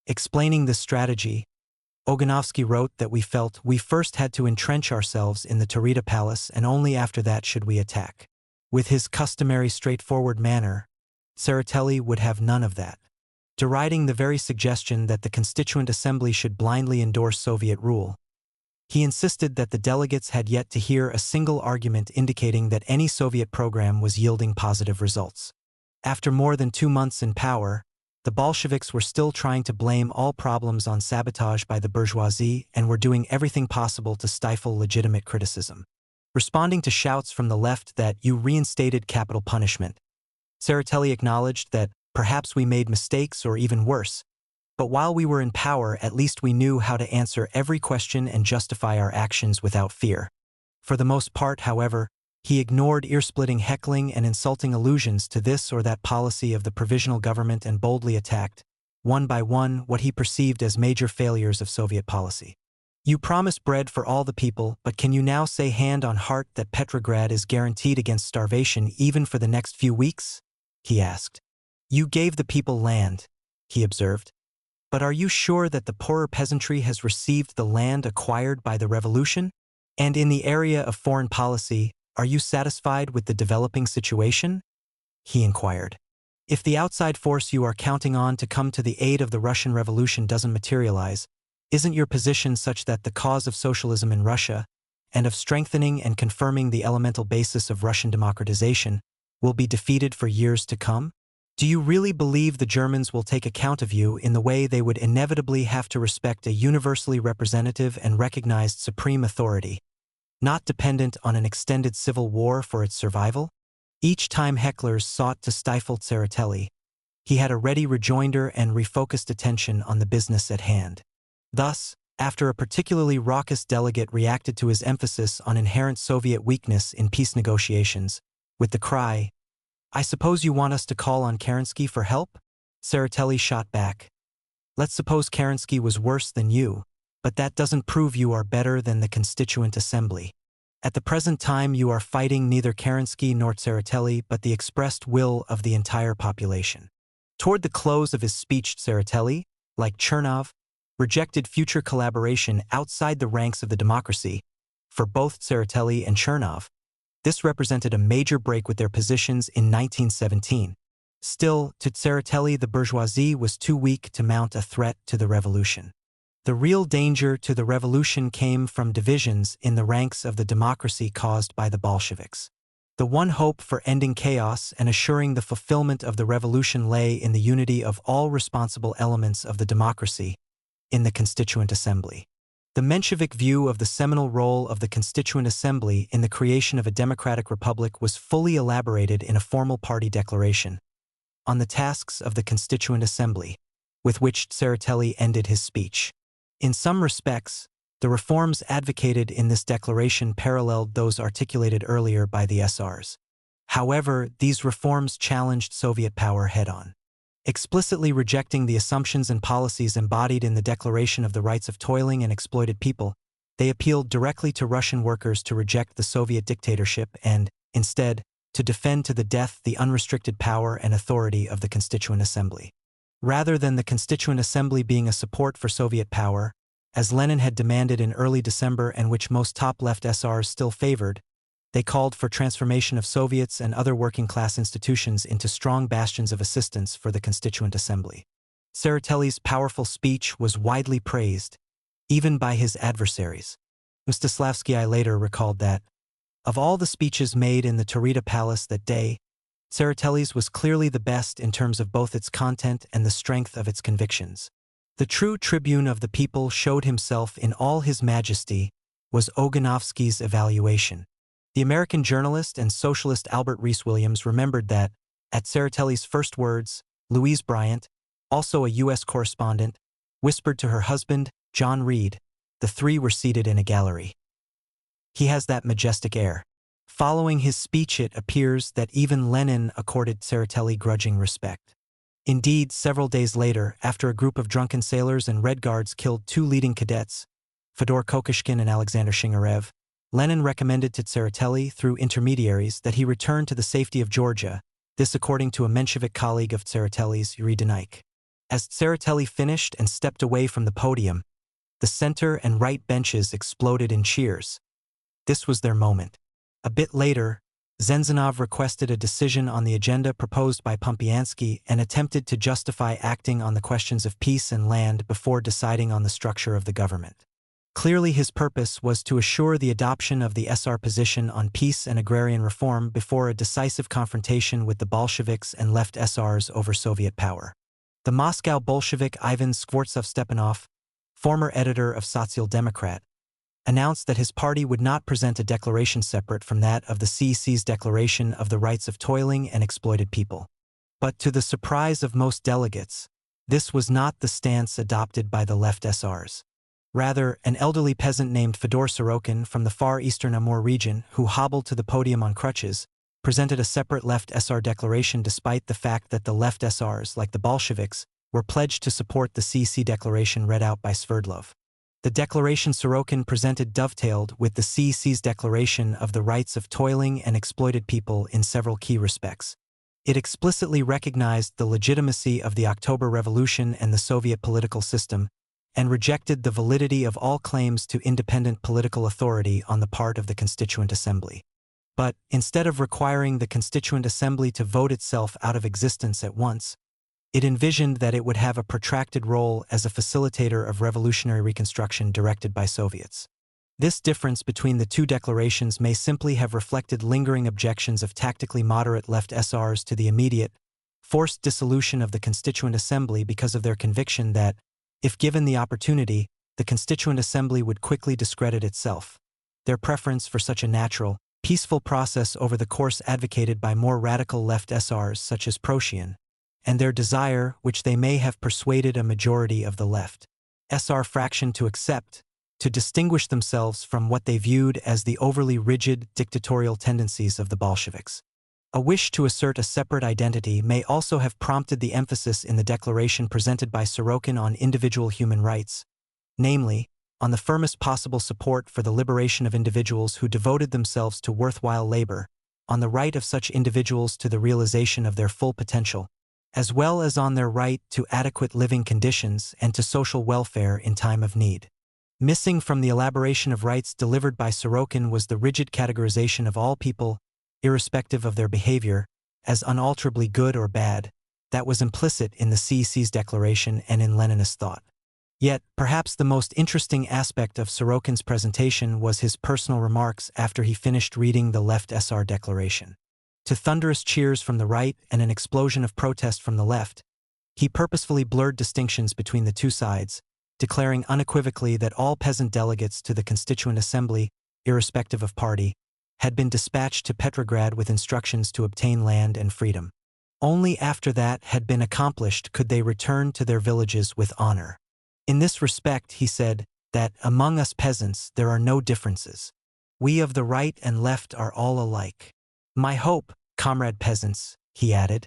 Explaining this strategy, Oganovsky wrote that we felt we first had to entrench ourselves in the Taurida Palace and only after that should we attack. With his customary straightforward manner, Tsereteli would have none of that. Deriding the very suggestion that the Constituent Assembly should blindly endorse Soviet rule, he insisted that the delegates had yet to hear a single argument indicating that any Soviet program was yielding positive results. After more than 2 months in power, the Bolsheviks were still trying to blame all problems on sabotage by the bourgeoisie and were doing everything possible to stifle legitimate criticism. Responding to shouts from the left that you reinstated capital punishment, Tsereteli acknowledged that perhaps we made mistakes or even worse, but while we were in power at least we knew how to answer every question and justify our actions without fear. For the most part, however, he ignored ear-splitting heckling and insulting allusions to this or that policy of the provisional government and boldly attacked, one by one, what he perceived as major failures of Soviet policy. You promised bread for all the people, but can you now say hand on heart that Petrograd is guaranteed against starvation even for the next few weeks? He asked. You gave the people land, he observed. But are you sure that the poorer peasantry has received the land acquired by the revolution? And in the area of foreign policy, are you satisfied with the developing situation? He inquired. If the outside force you are counting on to come to the aid of the Russian Revolution doesn't materialize, isn't your position such that the cause of socialism in Russia, and of strengthening and confirming the elemental basis of Russian democratization, will be defeated for years to come? Do you really believe the Germans will take account of you in the way they would inevitably have to respect a universally representative and recognized supreme authority, not dependent on an extended civil war for its survival? Each time hecklers sought to stifle Tseretelli, he had a ready rejoinder and refocused attention on the business at hand. Thus, after a particularly raucous delegate reacted to his emphasis on inherent Soviet weakness in peace negotiations, with the cry, "I suppose you want us to call on Kerensky for help?" Tseretelli shot back. "Let's suppose Kerensky was worse than you, but that doesn't prove you are better than the Constituent Assembly. At the present time you are fighting neither Kerensky nor Tseretelli but the expressed will of the entire population." Toward the close of his speech, Tseretelli, like Chernov, rejected future collaboration outside the ranks of the democracy. For both Tseretelli and Chernov, this represented a major break with their positions in 1917. Still, to Tseretelli the bourgeoisie was too weak to mount a threat to the revolution. The real danger to the revolution came from divisions in the ranks of the democracy caused by the Bolsheviks. The one hope for ending chaos and assuring the fulfillment of the revolution lay in the unity of all responsible elements of the democracy, in the Constituent Assembly. The Menshevik view of the seminal role of the Constituent Assembly in the creation of a democratic republic was fully elaborated in a formal party declaration on the tasks of the Constituent Assembly, with which Tseretelli ended his speech. In some respects, the reforms advocated in this declaration paralleled those articulated earlier by the SRs. However, these reforms challenged Soviet power head-on. Explicitly rejecting the assumptions and policies embodied in the Declaration of the Rights of Toiling and Exploited People, they appealed directly to Russian workers to reject the Soviet dictatorship and, instead, to defend to the death the unrestricted power and authority of the Constituent Assembly. Rather than the Constituent Assembly being a support for Soviet power, as Lenin had demanded in early December and which most top-left SRs still favored, they called for transformation of Soviets and other working-class institutions into strong bastions of assistance for the Constituent Assembly. Tseretelli's powerful speech was widely praised, even by his adversaries. Mstislavsky later recalled that, of all the speeches made in the Taurida Palace that day, Tseretelli's was clearly the best in terms of both its content and the strength of its convictions. The true tribune of the people showed himself in all his majesty, was Oganovsky's evaluation. The American journalist and socialist Albert Rees Williams remembered that, at Tseretelli's first words, Louise Bryant, also a U.S. correspondent, whispered to her husband, John Reed. The three were seated in a gallery. "He has that majestic air." Following his speech, it appears that even Lenin accorded Tseretelli grudging respect. Indeed, several days later, after a group of drunken sailors and Red Guards killed two leading cadets, Fyodor Kokoshkin and Alexander Shingarev, Lenin recommended to Tseretelli, through intermediaries, that he return to the safety of Georgia, this according to a Menshevik colleague of Tseretelli's, Yuri Denyk. As Tseretelli finished and stepped away from the podium, the center and right benches exploded in cheers. This was their moment. A bit later, Zenzinov requested a decision on the agenda proposed by Pompiansky and attempted to justify acting on the questions of peace and land before deciding on the structure of the government. Clearly his purpose was to assure the adoption of the SR position on peace and agrarian reform before a decisive confrontation with the Bolsheviks and left SRs over Soviet power. The Moscow Bolshevik Ivan Skvortsov-Stepanov, former editor of Social Democrat, announced that his party would not present a declaration separate from that of the CEC's Declaration of the Rights of Toiling and Exploited People. But to the surprise of most delegates, this was not the stance adopted by the left SRs. Rather, an elderly peasant named Fyodor Sorokin from the far eastern Amur region, who hobbled to the podium on crutches, presented a separate left SR declaration despite the fact that the left SRs, like the Bolsheviks, were pledged to support the CEC declaration read out by Sverdlov. The declaration Sorokin presented dovetailed with the CEC's Declaration of the Rights of Toiling and Exploited People in several key respects. It explicitly recognized the legitimacy of the October Revolution and the Soviet political system, and rejected the validity of all claims to independent political authority on the part of the Constituent Assembly. But, instead of requiring the Constituent Assembly to vote itself out of existence at once, it envisioned that it would have a protracted role as a facilitator of revolutionary reconstruction directed by Soviets. This difference between the two declarations may simply have reflected lingering objections of tactically moderate left SRs to the immediate, forced dissolution of the Constituent Assembly because of their conviction that, if given the opportunity, the Constituent Assembly would quickly discredit itself. Their preference for such a natural, peaceful process over the course advocated by more radical left SRs such as Procyon, and their desire, which they may have persuaded a majority of the left SR fraction to accept, to distinguish themselves from what they viewed as the overly rigid, dictatorial tendencies of the Bolsheviks. A wish to assert a separate identity may also have prompted the emphasis in the declaration presented by Sorokin on individual human rights, namely, on the firmest possible support for the liberation of individuals who devoted themselves to worthwhile labor, on the right of such individuals to the realization of their full potential, as well as on their right to adequate living conditions and to social welfare in time of need. Missing from the elaboration of rights delivered by Sorokin was the rigid categorization of all people, irrespective of their behavior, as unalterably good or bad, that was implicit in the CEC's declaration and in Leninist thought. Yet, perhaps the most interesting aspect of Sorokin's presentation was his personal remarks after he finished reading the Left SR declaration. To thunderous cheers from the right and an explosion of protest from the left, he purposefully blurred distinctions between the two sides, declaring unequivocally that all peasant delegates to the Constituent Assembly, irrespective of party, had been dispatched to Petrograd with instructions to obtain land and freedom. Only after that had been accomplished could they return to their villages with honor. In this respect, he said, that among us peasants there are no differences. We of the right and left are all alike. My hope, comrade peasants, he added,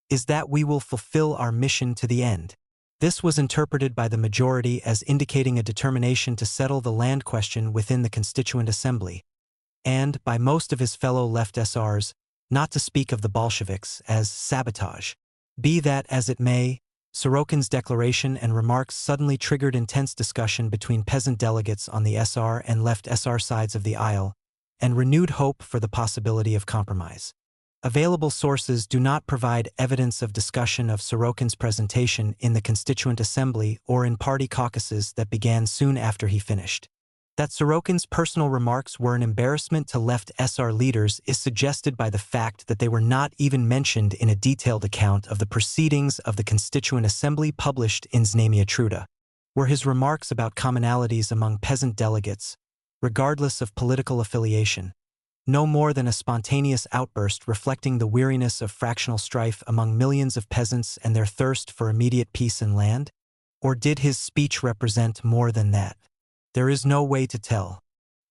is that we will fulfill our mission to the end. This was interpreted by the majority as indicating a determination to settle the land question within the Constituent Assembly, and, by most of his fellow left SRs, not to speak of the Bolsheviks, as sabotage. Be that as it may, Sorokin's declaration and remarks suddenly triggered intense discussion between peasant delegates on the SR and left SR sides of the aisle, and renewed hope for the possibility of compromise. Available sources do not provide evidence of discussion of Sorokin's presentation in the Constituent Assembly or in party caucuses that began soon after he finished. That Sorokin's personal remarks were an embarrassment to left SR leaders is suggested by the fact that they were not even mentioned in a detailed account of the proceedings of the Constituent Assembly published in Znamia Truda, were his remarks about commonalities among peasant delegates, regardless of political affiliation, no more than a spontaneous outburst reflecting the weariness of fractional strife among millions of peasants and their thirst for immediate peace and land? Or did his speech represent more than that? There is no way to tell.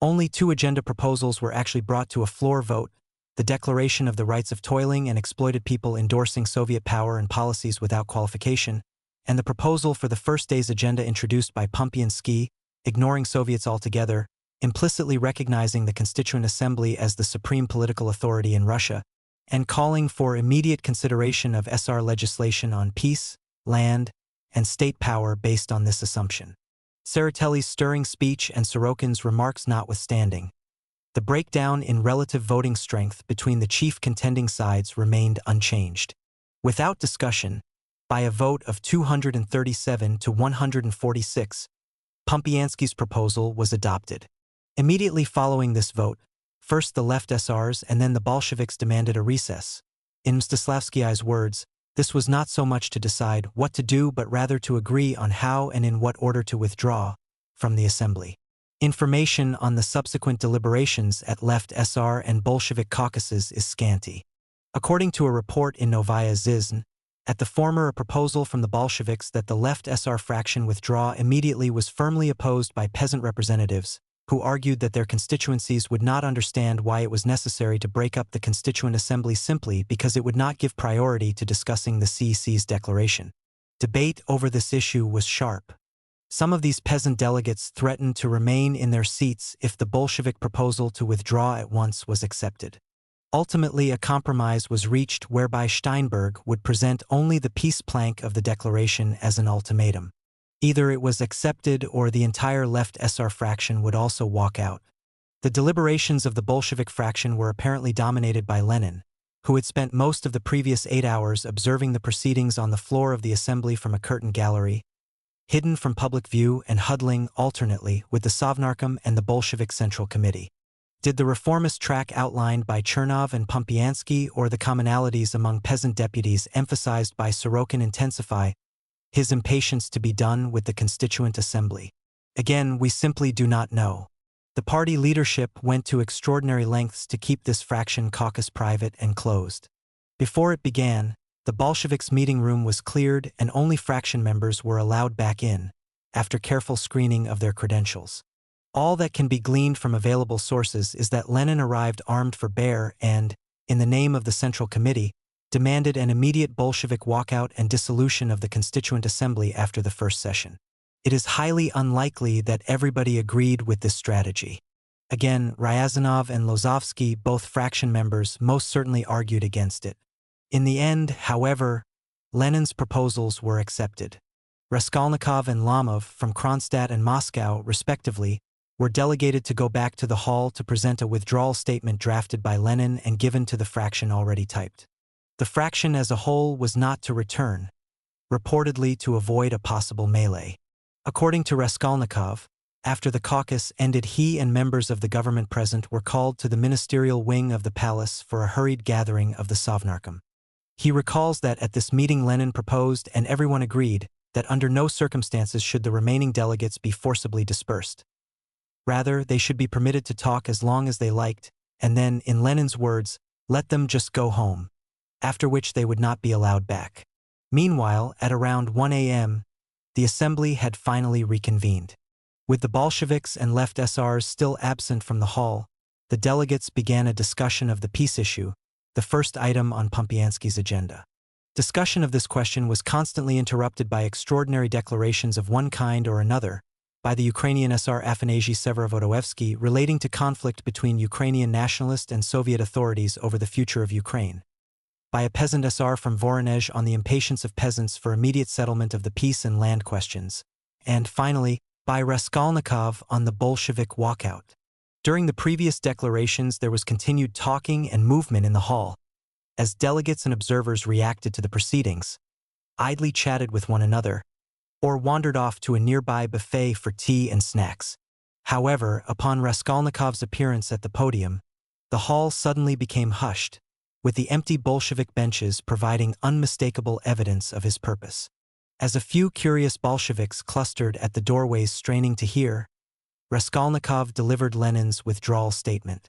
Only two agenda proposals were actually brought to a floor vote: the Declaration of the Rights of Toiling and Exploited People endorsing Soviet power and policies without qualification, and the proposal for the first day's agenda introduced by Pompiansky, ignoring Soviets altogether, implicitly recognizing the Constituent Assembly as the supreme political authority in Russia, and calling for immediate consideration of SR legislation on peace, land, and state power based on this assumption. Tseretelli's stirring speech and Sorokin's remarks notwithstanding, the breakdown in relative voting strength between the chief contending sides remained unchanged. Without discussion, by a vote of 237 to 146, Pompiansky's proposal was adopted. Immediately following this vote, first the left SRs and then the Bolsheviks demanded a recess. In Mstislavsky's words, this was not so much to decide what to do but rather to agree on how and in what order to withdraw from the assembly. Information on the subsequent deliberations at left SR and Bolshevik caucuses is scanty. According to a report in Novaya Zhizn, at the former a proposal from the Bolsheviks that the left SR fraction withdraw immediately was firmly opposed by peasant representatives, who argued that their constituencies would not understand why it was necessary to break up the Constituent Assembly simply because it would not give priority to discussing the CEC's declaration. Debate over this issue was sharp. Some of these peasant delegates threatened to remain in their seats if the Bolshevik proposal to withdraw at once was accepted. Ultimately, a compromise was reached whereby Steinberg would present only the peace plank of the declaration as an ultimatum. Either it was accepted or the entire left SR fraction would also walk out. The deliberations of the Bolshevik fraction were apparently dominated by Lenin, who had spent most of the previous 8 hours observing the proceedings on the floor of the assembly from a curtained gallery, hidden from public view and huddling alternately with the Sovnarkom and the Bolshevik Central Committee. Did the reformist track outlined by Chernov and Pompiansky or the commonalities among peasant deputies emphasized by Sorokin intensify his impatience to be done with the Constituent Assembly? Again, we simply do not know. The party leadership went to extraordinary lengths to keep this fraction caucus private and closed. Before it began, the Bolsheviks' meeting room was cleared and only fraction members were allowed back in, after careful screening of their credentials. All that can be gleaned from available sources is that Lenin arrived armed for bear and, in the name of the Central Committee, demanded an immediate Bolshevik walkout and dissolution of the Constituent Assembly after the first session. It is highly unlikely that everybody agreed with this strategy. Again, Ryazanov and Lozovsky, both fraction members, most certainly argued against it. In the end, however, Lenin's proposals were accepted. Raskolnikov and Lomov, from Kronstadt and Moscow, respectively, were delegated to go back to the hall to present a withdrawal statement drafted by Lenin and given to the fraction already typed. The fraction as a whole was not to return, reportedly to avoid a possible melee. According to Raskolnikov, after the caucus ended, he and members of the government present were called to the ministerial wing of the palace for a hurried gathering of the Sovnarkom. He recalls that at this meeting Lenin proposed, and everyone agreed, that under no circumstances should the remaining delegates be forcibly dispersed. Rather, they should be permitted to talk as long as they liked, and then, in Lenin's words, let them just go home, after which they would not be allowed back. Meanwhile, at around 1 a.m., the assembly had finally reconvened. With the Bolsheviks and left SRs still absent from the hall, the delegates began a discussion of the peace issue, the first item on Pompiansky's agenda. Discussion of this question was constantly interrupted by extraordinary declarations of one kind or another, by the Ukrainian SR Afanasy Severovodoevsky relating to conflict between Ukrainian nationalist and Soviet authorities over the future of Ukraine, by a peasant SR from Voronezh on the impatience of peasants for immediate settlement of the peace and land questions, and, finally, by Raskolnikov on the Bolshevik walkout. During the previous declarations there was continued talking and movement in the hall, as delegates and observers reacted to the proceedings, idly chatted with one another, or wandered off to a nearby buffet for tea and snacks. However, upon Raskolnikov's appearance at the podium, the hall suddenly became hushed, with the empty Bolshevik benches providing unmistakable evidence of his purpose. As a few curious Bolsheviks clustered at the doorways straining to hear, Raskolnikov delivered Lenin's withdrawal statement.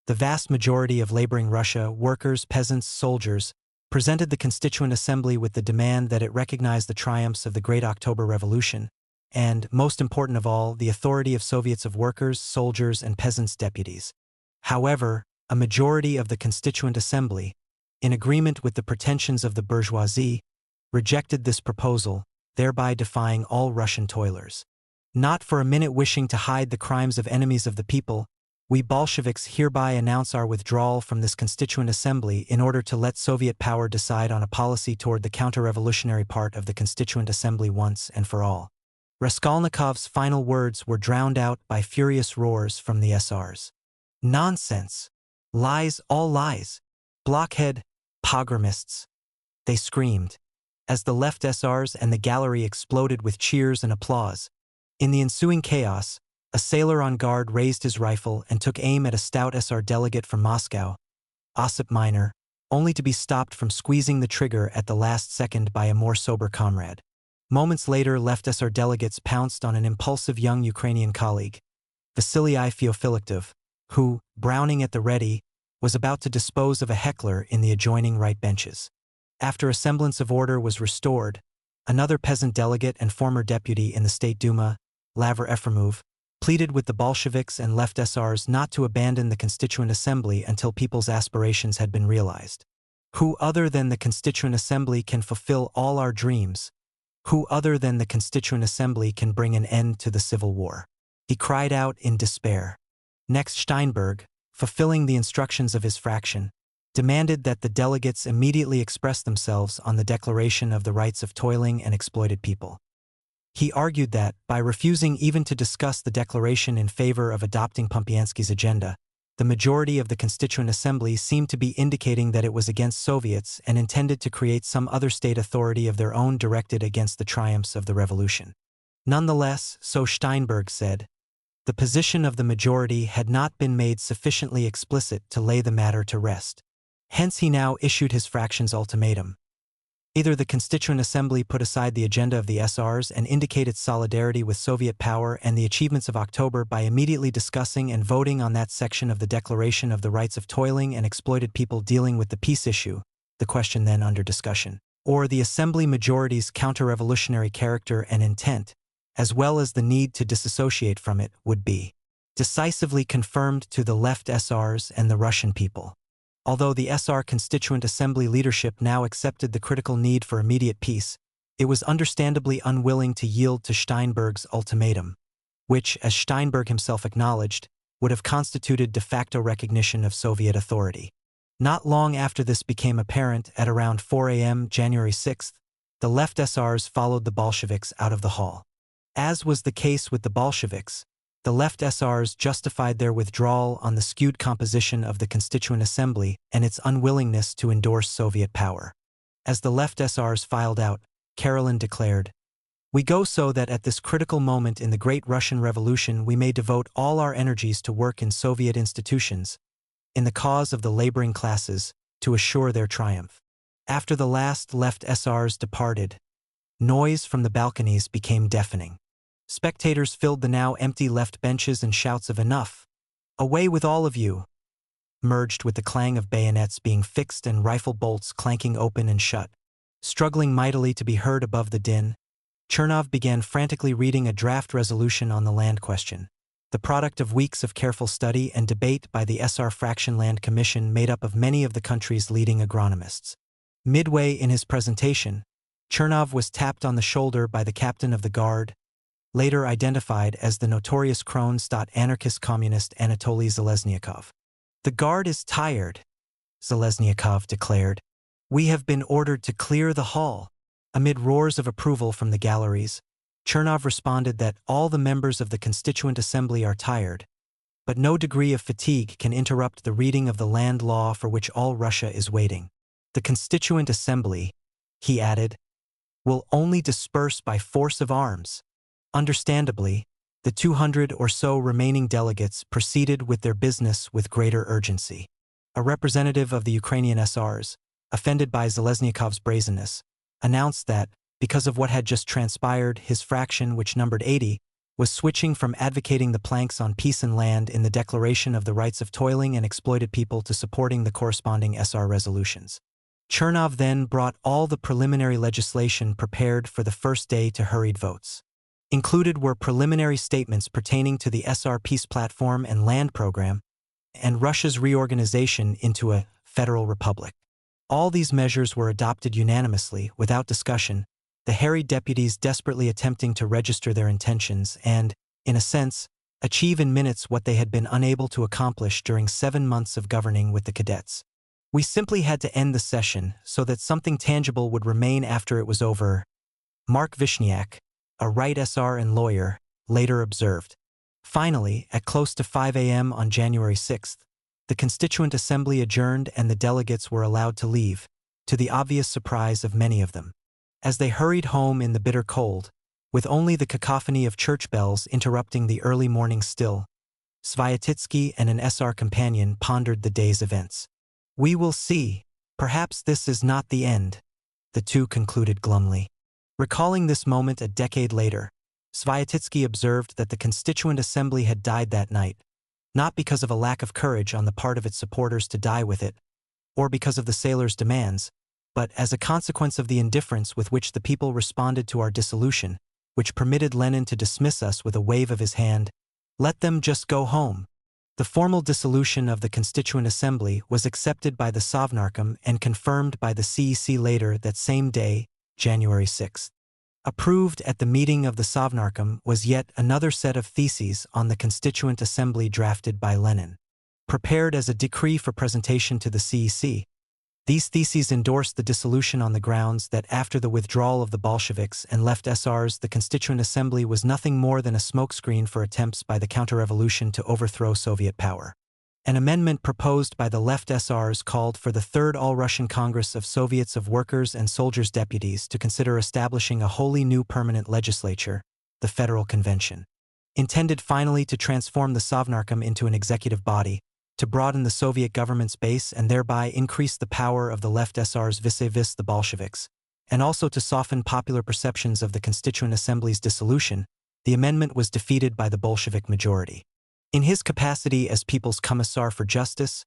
The vast majority of laboring Russia, workers, peasants, soldiers, presented the Constituent Assembly with the demand that it recognize the triumphs of the Great October Revolution, and, most important of all, the authority of Soviets of workers, soldiers, and peasants' deputies. However, a majority of the Constituent Assembly, in agreement with the pretensions of the bourgeoisie, rejected this proposal, thereby defying all Russian toilers. Not for a minute wishing to hide the crimes of enemies of the people, we Bolsheviks hereby announce our withdrawal from this Constituent Assembly in order to let Soviet power decide on a policy toward the counter-revolutionary part of the Constituent Assembly once and for all. Raskolnikov's final words were drowned out by furious roars from the SRs. Nonsense! Lies, all lies! Blockhead! Pogromists! They screamed, as the left SRs and the gallery exploded with cheers and applause. In the ensuing chaos, a sailor on guard raised his rifle and took aim at a stout SR delegate from Moscow, Osip Minor, only to be stopped from squeezing the trigger at the last second by a more sober comrade. Moments later, left SR delegates pounced on an impulsive young Ukrainian colleague, Vasily Feofilektov, who, browning at the ready, was about to dispose of a heckler in the adjoining right benches. After a semblance of order was restored, another peasant delegate and former deputy in the State Duma, Lavr Efremov, pleaded with the Bolsheviks and left SRs not to abandon the Constituent Assembly until people's aspirations had been realized. Who other than the Constituent Assembly can fulfill all our dreams? Who other than the Constituent Assembly can bring an end to the Civil War? He cried out in despair. Next, Steinberg, fulfilling the instructions of his fraction, demanded that the delegates immediately express themselves on the Declaration of the Rights of Toiling and Exploited People. He argued that, by refusing even to discuss the declaration in favor of adopting Pompiansky's agenda, the majority of the Constituent Assembly seemed to be indicating that it was against Soviets and intended to create some other state authority of their own directed against the triumphs of the revolution. Nonetheless, so Steinberg said, the position of the majority had not been made sufficiently explicit to lay the matter to rest. Hence he now issued his fraction's ultimatum. Either the Constituent Assembly put aside the agenda of the SRs and indicate its solidarity with Soviet power and the achievements of October by immediately discussing and voting on that section of the Declaration of the Rights of Toiling and Exploited People dealing with the peace issue, the question then under discussion, or the Assembly majority's counter-revolutionary character and intent, as well as the need to disassociate from it, would be decisively confirmed to the left SRs and the Russian people. Although the SR Constituent Assembly leadership now accepted the critical need for immediate peace, it was understandably unwilling to yield to Steinberg's ultimatum, which, as Steinberg himself acknowledged, would have constituted de facto recognition of Soviet authority. Not long after this became apparent, at around 4 a.m. January 6, the left SRs followed the Bolsheviks out of the hall. As was the case with the Bolsheviks, the left SRs justified their withdrawal on the skewed composition of the Constituent Assembly and its unwillingness to endorse Soviet power. As the left SRs filed out, Karelin declared, "We go so that at this critical moment in the Great Russian Revolution we may devote all our energies to work in Soviet institutions, in the cause of the laboring classes, to assure their triumph." After the last left SRs departed, noise from the balconies became deafening. Spectators filled the now empty left benches and shouts of "Enough! Away with all of you!" merged with the clang of bayonets being fixed and rifle bolts clanking open and shut. Struggling mightily to be heard above the din, Chernov began frantically reading a draft resolution on the land question, the product of weeks of careful study and debate by the SR Fraction Land Commission made up of many of the country's leading agronomists. Midway in his presentation, Chernov was tapped on the shoulder by the captain of the guard, later identified as the notorious Kronstadt communist Anatoly Zalesnyakov. "The guard is tired," Zalesnyakov declared. "We have been ordered to clear the hall." Amid roars of approval from the galleries, Chernov responded that all the members of the Constituent Assembly are tired, but no degree of fatigue can interrupt the reading of the land law for which all Russia is waiting. "The Constituent Assembly," he added, "will only disperse by force of arms." Understandably, the 200 or so remaining delegates proceeded with their business with greater urgency. A representative of the Ukrainian SRs, offended by Zalesnyakov's brazenness, announced that, because of what had just transpired, his fraction, which numbered 80, was switching from advocating the planks on peace and land in the Declaration of the Rights of Toiling and Exploited People to supporting the corresponding SR resolutions. Chernov then brought all the preliminary legislation prepared for the first day to hurried votes. Included were preliminary statements pertaining to the SR peace platform and land program, and Russia's reorganization into a federal republic. All these measures were adopted unanimously, without discussion, the harried deputies desperately attempting to register their intentions and, in a sense, achieve in minutes what they had been unable to accomplish during 7 months of governing with the cadets. "We simply had to end the session so that something tangible would remain after it was over," Mark Vishniak, a right SR and lawyer, later observed. Finally, at close to 5 a.m. on January 6, the Constituent Assembly adjourned and the delegates were allowed to leave, to the obvious surprise of many of them. As they hurried home in the bitter cold, with only the cacophony of church bells interrupting the early morning still, Sviatitsky and an SR companion pondered the day's events. "We will see. Perhaps this is not the end," the two concluded glumly. Recalling this moment a decade later, Sviatitsky observed that the Constituent Assembly had died that night, not because of a lack of courage on the part of its supporters to die with it, or because of the sailors' demands, but as a consequence of the indifference with which the people responded to our dissolution, which permitted Lenin to dismiss us with a wave of his hand, "Let them just go home." The formal dissolution of the Constituent Assembly was accepted by the Sovnarkom and confirmed by the CEC later that same day, January 6. Approved at the meeting of the Sovnarkom was yet another set of theses on the Constituent Assembly drafted by Lenin. prepared as a decree for presentation to the CEC. These theses endorsed the dissolution on the grounds that after the withdrawal of the Bolsheviks and left SRs, the Constituent Assembly was nothing more than a smokescreen for attempts by the counter-revolution to overthrow Soviet power. An amendment proposed by the left SRs called for the Third All-Russian Congress of Soviets of Workers and Soldiers Deputies to consider establishing a wholly new permanent legislature, the Federal Convention. Intended finally to transform the Sovnarkom into an executive body, to broaden the Soviet government's base and thereby increase the power of the left SRs vis-a-vis the Bolsheviks, and also to soften popular perceptions of the Constituent Assembly's dissolution, the amendment was defeated by the Bolshevik majority. In his capacity as People's Commissar for Justice,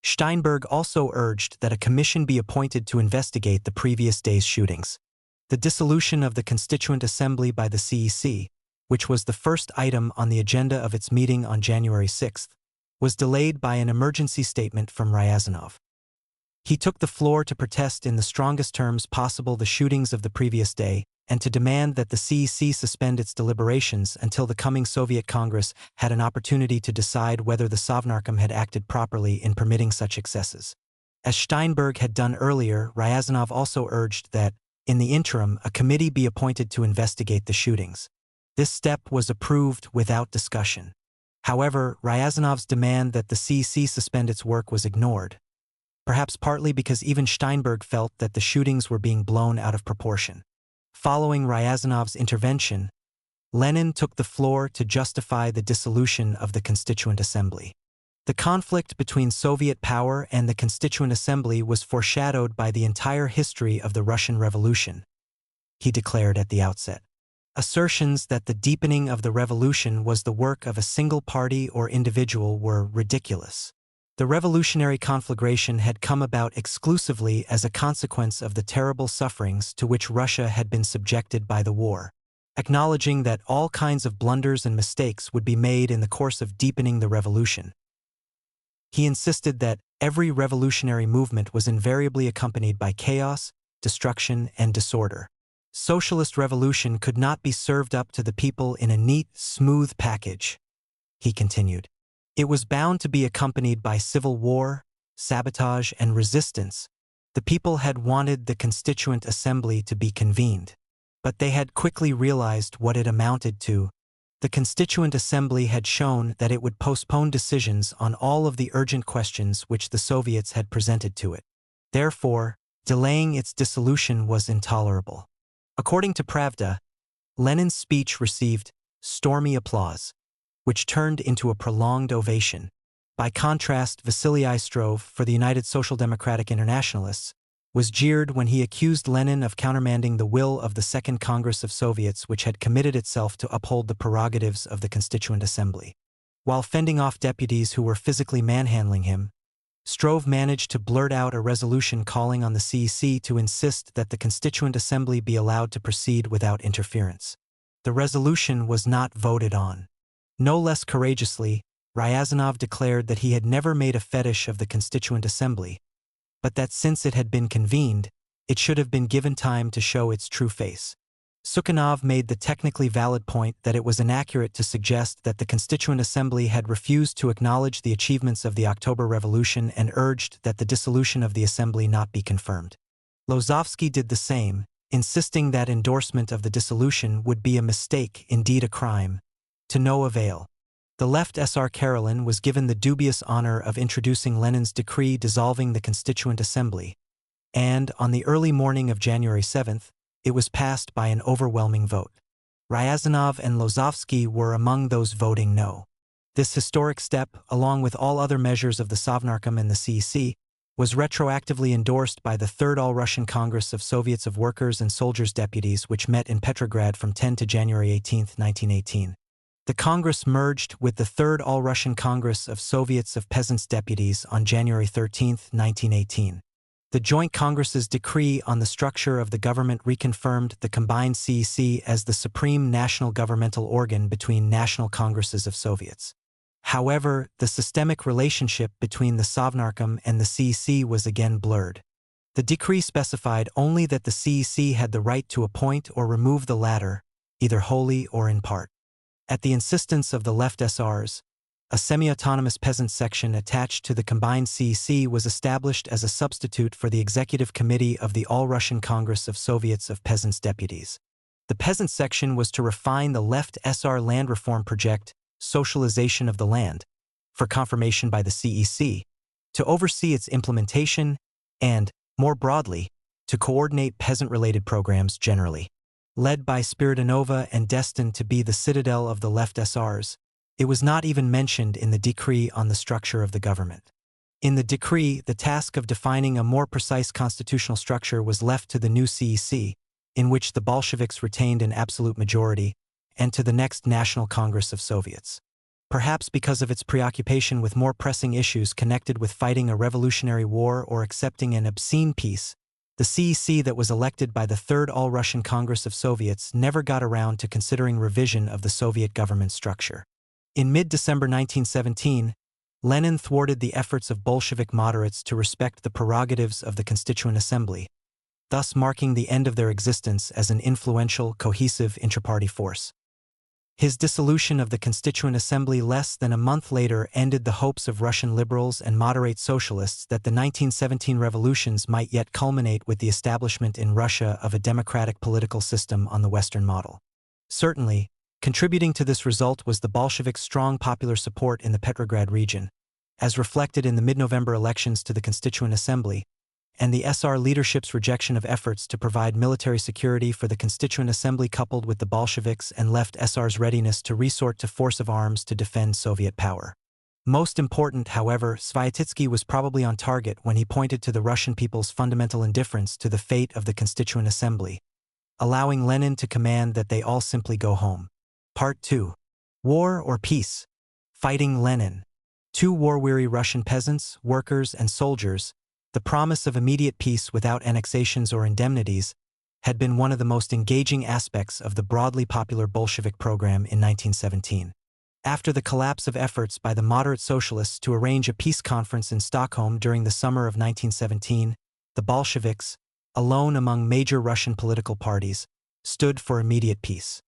Steinberg also urged that a commission be appointed to investigate the previous day's shootings. The dissolution of the Constituent Assembly by the CEC, which was the first item on the agenda of its meeting on January 6, was delayed by an emergency statement from Ryazanov. He took the floor to protest in the strongest terms possible the shootings of the previous day and to demand that the CEC suspend its deliberations until the coming Soviet Congress had an opportunity to decide whether the Sovnarkom had acted properly in permitting such excesses. As Steinberg had done earlier, Ryazanov also urged that, in the interim, a committee be appointed to investigate the shootings. This step was approved without discussion. However, Ryazanov's demand that the CEC suspend its work was ignored, perhaps partly because even Steinberg felt that the shootings were being blown out of proportion. Following Ryazanov's intervention, Lenin took the floor to justify the dissolution of the Constituent Assembly. The conflict between Soviet power and the Constituent Assembly was foreshadowed by the entire history of the Russian Revolution, he declared at the outset. Assertions that the deepening of the revolution was the work of a single party or individual were ridiculous. The revolutionary conflagration had come about exclusively as a consequence of the terrible sufferings to which Russia had been subjected by the war. Acknowledging that all kinds of blunders and mistakes would be made in the course of deepening the revolution, he insisted that every revolutionary movement was invariably accompanied by chaos, destruction, and disorder. Socialist revolution could not be served up to the people in a neat, smooth package, he continued. It was bound to be accompanied by civil war, sabotage, and resistance. The people had wanted the Constituent Assembly to be convened, but they had quickly realized what it amounted to. The Constituent Assembly had shown that it would postpone decisions on all of the urgent questions which the Soviets had presented to it. Therefore, delaying its dissolution was intolerable. According to Pravda, Lenin's speech received stormy applause, which turned into a prolonged ovation. By contrast, Vasily Istrov, for the United Social Democratic Internationalists, was jeered when he accused Lenin of countermanding the will of the Second Congress of Soviets, which had committed itself to uphold the prerogatives of the Constituent Assembly. While fending off deputies who were physically manhandling him, Strove managed to blurt out a resolution calling on the CEC to insist that the Constituent Assembly be allowed to proceed without interference. The resolution was not voted on. No less courageously, Ryazanov declared that he had never made a fetish of the Constituent Assembly, but that since it had been convened, it should have been given time to show its true face. Sukhanov made the technically valid point that it was inaccurate to suggest that the Constituent Assembly had refused to acknowledge the achievements of the October Revolution and urged that the dissolution of the Assembly not be confirmed. Lozovsky did the same, insisting that endorsement of the dissolution would be a mistake, indeed a crime. To no avail. The left SR Karelin was given the dubious honor of introducing Lenin's decree dissolving the Constituent Assembly, and, on the early morning of January 7th, it was passed by an overwhelming vote. Ryazanov and Lozovsky were among those voting no. This historic step, along with all other measures of the Sovnarkom and the CEC, was retroactively endorsed by the Third All-Russian Congress of Soviets of Workers and Soldiers Deputies, which met in Petrograd from 10 to January 18, 1918. The Congress merged with the Third All-Russian Congress of Soviets of Peasants Deputies on January 13, 1918. The Joint Congress's decree on the structure of the government reconfirmed the combined CEC as the supreme national governmental organ between national congresses of Soviets. However, the systemic relationship between the Sovnarkom and the CEC was again blurred. The decree specified only that the CEC had the right to appoint or remove the latter, either wholly or in part. At the insistence of the left SRs, a semi-autonomous peasant section attached to the combined CEC, was established as a substitute for the Executive Committee of the All-Russian Congress of Soviets of Peasants' Deputies. The peasant section was to refine the left SR land reform project, Socialization of the Land, for confirmation by the CEC, to oversee its implementation, and, more broadly, to coordinate peasant-related programs generally. Led by Spiridonova and destined to be the citadel of the left SRs, it was not even mentioned in the decree on the structure of the government. In the decree, the task of defining a more precise constitutional structure was left to the new CEC, in which the Bolsheviks retained an absolute majority, and to the next National Congress of Soviets. Perhaps because of its preoccupation with more pressing issues connected with fighting a revolutionary war or accepting an obscene peace, the CEC that was elected by the Third All-Russian Congress of Soviets never got around to considering revision of the Soviet government structure. In mid-December 1917, Lenin thwarted the efforts of Bolshevik moderates to respect the prerogatives of the Constituent Assembly, thus marking the end of their existence as an influential, cohesive intraparty force. His dissolution of the Constituent Assembly less than a month later ended the hopes of Russian liberals and moderate socialists that the 1917 revolutions might yet culminate with the establishment in Russia of a democratic political system on the Western model. Certainly, contributing to this result was the Bolsheviks' strong popular support in the Petrograd region, as reflected in the mid-November elections to the Constituent Assembly, and the SR leadership's rejection of efforts to provide military security for the Constituent Assembly coupled with the Bolsheviks and left SR's readiness to resort to force of arms to defend Soviet power. Most important, however, Sviatitsky was probably on target when he pointed to the Russian people's fundamental indifference to the fate of the Constituent Assembly, allowing Lenin to command that they all simply go home. Part 2. War or Peace? Fighting Lenin. Two war-weary Russian peasants, workers, and soldiers, the promise of immediate peace without annexations or indemnities, had been one of the most engaging aspects of the broadly popular Bolshevik program in 1917. After the collapse of efforts by the moderate socialists to arrange a peace conference in Stockholm during the summer of 1917, the Bolsheviks, alone among major Russian political parties, stood for immediate peace.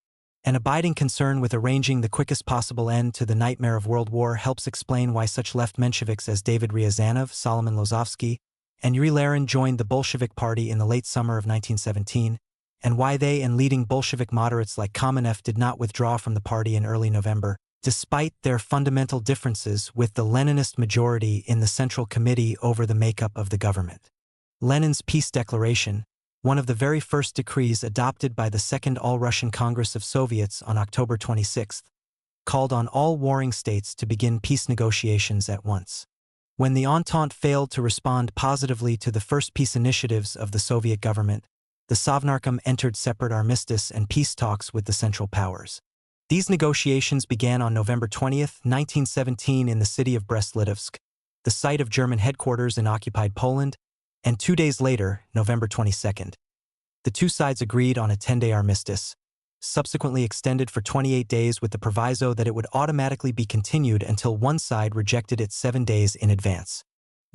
An abiding concern with arranging the quickest possible end to the nightmare of World War helps explain why such left Mensheviks as David Ryazanov, Solomon Lozovsky, and Yuri Larin joined the Bolshevik Party in the late summer of 1917, and why they and leading Bolshevik moderates like Kamenev did not withdraw from the party in early November, despite their fundamental differences with the Leninist majority in the Central Committee over the makeup of the government. Lenin's peace declaration, one of the very first decrees adopted by the Second All-Russian Congress of Soviets on October 26, called on all warring states to begin peace negotiations at once. When the Entente failed to respond positively to the first peace initiatives of the Soviet government, the Sovnarkom entered separate armistice and peace talks with the Central Powers. These negotiations began on November 20, 1917 in the city of Brest-Litovsk, the site of German headquarters in occupied Poland, and 2 days later, November 22. The two sides agreed on a 10-day armistice, subsequently extended for 28 days with the proviso that it would automatically be continued until one side rejected it 7 days in advance.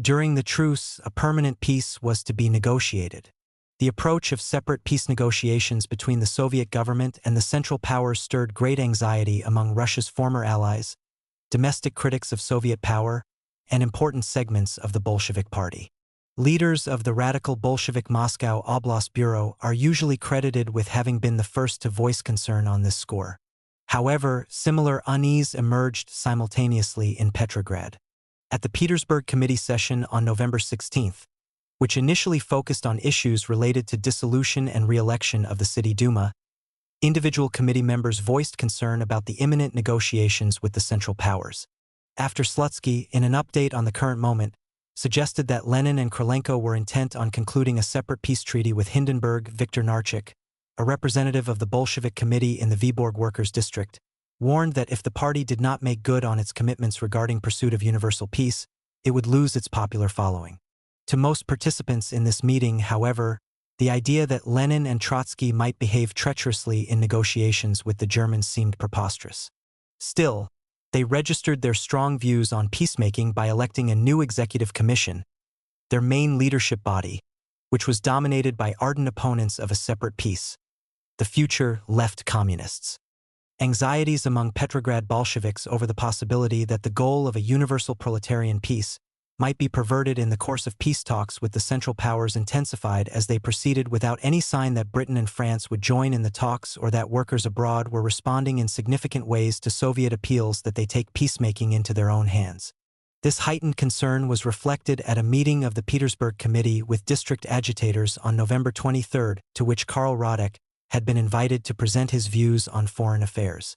During the truce, a permanent peace was to be negotiated. The approach of separate peace negotiations between the Soviet government and the Central Powers stirred great anxiety among Russia's former allies, domestic critics of Soviet power, and important segments of the Bolshevik Party. Leaders of the radical Bolshevik Moscow Oblast Bureau are usually credited with having been the first to voice concern on this score. However, similar unease emerged simultaneously in Petrograd. At the Petersburg Committee session on November 16, which initially focused on issues related to dissolution and re-election of the City Duma, individual committee members voiced concern about the imminent negotiations with the Central Powers. After Slutsky, in an update on the current moment, suggested that Lenin and Krylenko were intent on concluding a separate peace treaty with Hindenburg. Viktor Narchik, a representative of the Bolshevik Committee in the Vyborg Workers' District, warned that if the party did not make good on its commitments regarding pursuit of universal peace, it would lose its popular following. To most participants in this meeting, however, the idea that Lenin and Trotsky might behave treacherously in negotiations with the Germans seemed preposterous. Still, they registered their strong views on peacemaking by electing a new executive commission, their main leadership body, which was dominated by ardent opponents of a separate peace, the future left communists. Anxieties among Petrograd Bolsheviks over the possibility that the goal of a universal proletarian peace might be perverted in the course of peace talks with the Central Powers intensified as they proceeded without any sign that Britain and France would join in the talks or that workers abroad were responding in significant ways to Soviet appeals that they take peacemaking into their own hands. This heightened concern was reflected at a meeting of the Petersburg Committee with district agitators on November 23, to which Karl Radek had been invited to present his views on foreign affairs.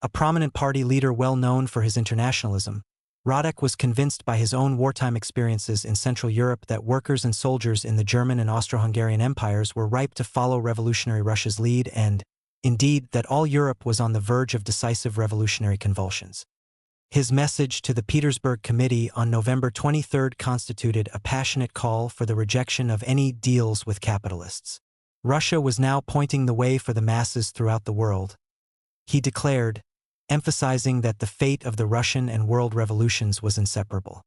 A prominent party leader well known for his internationalism, Radek was convinced by his own wartime experiences in Central Europe that workers and soldiers in the German and Austro-Hungarian empires were ripe to follow revolutionary Russia's lead and, indeed, that all Europe was on the verge of decisive revolutionary convulsions. His message to the Petersburg Committee on November 23 constituted a passionate call for the rejection of any deals with capitalists. Russia was now pointing the way for the masses throughout the world. He declared, emphasizing that the fate of the Russian and world revolutions was inseparable.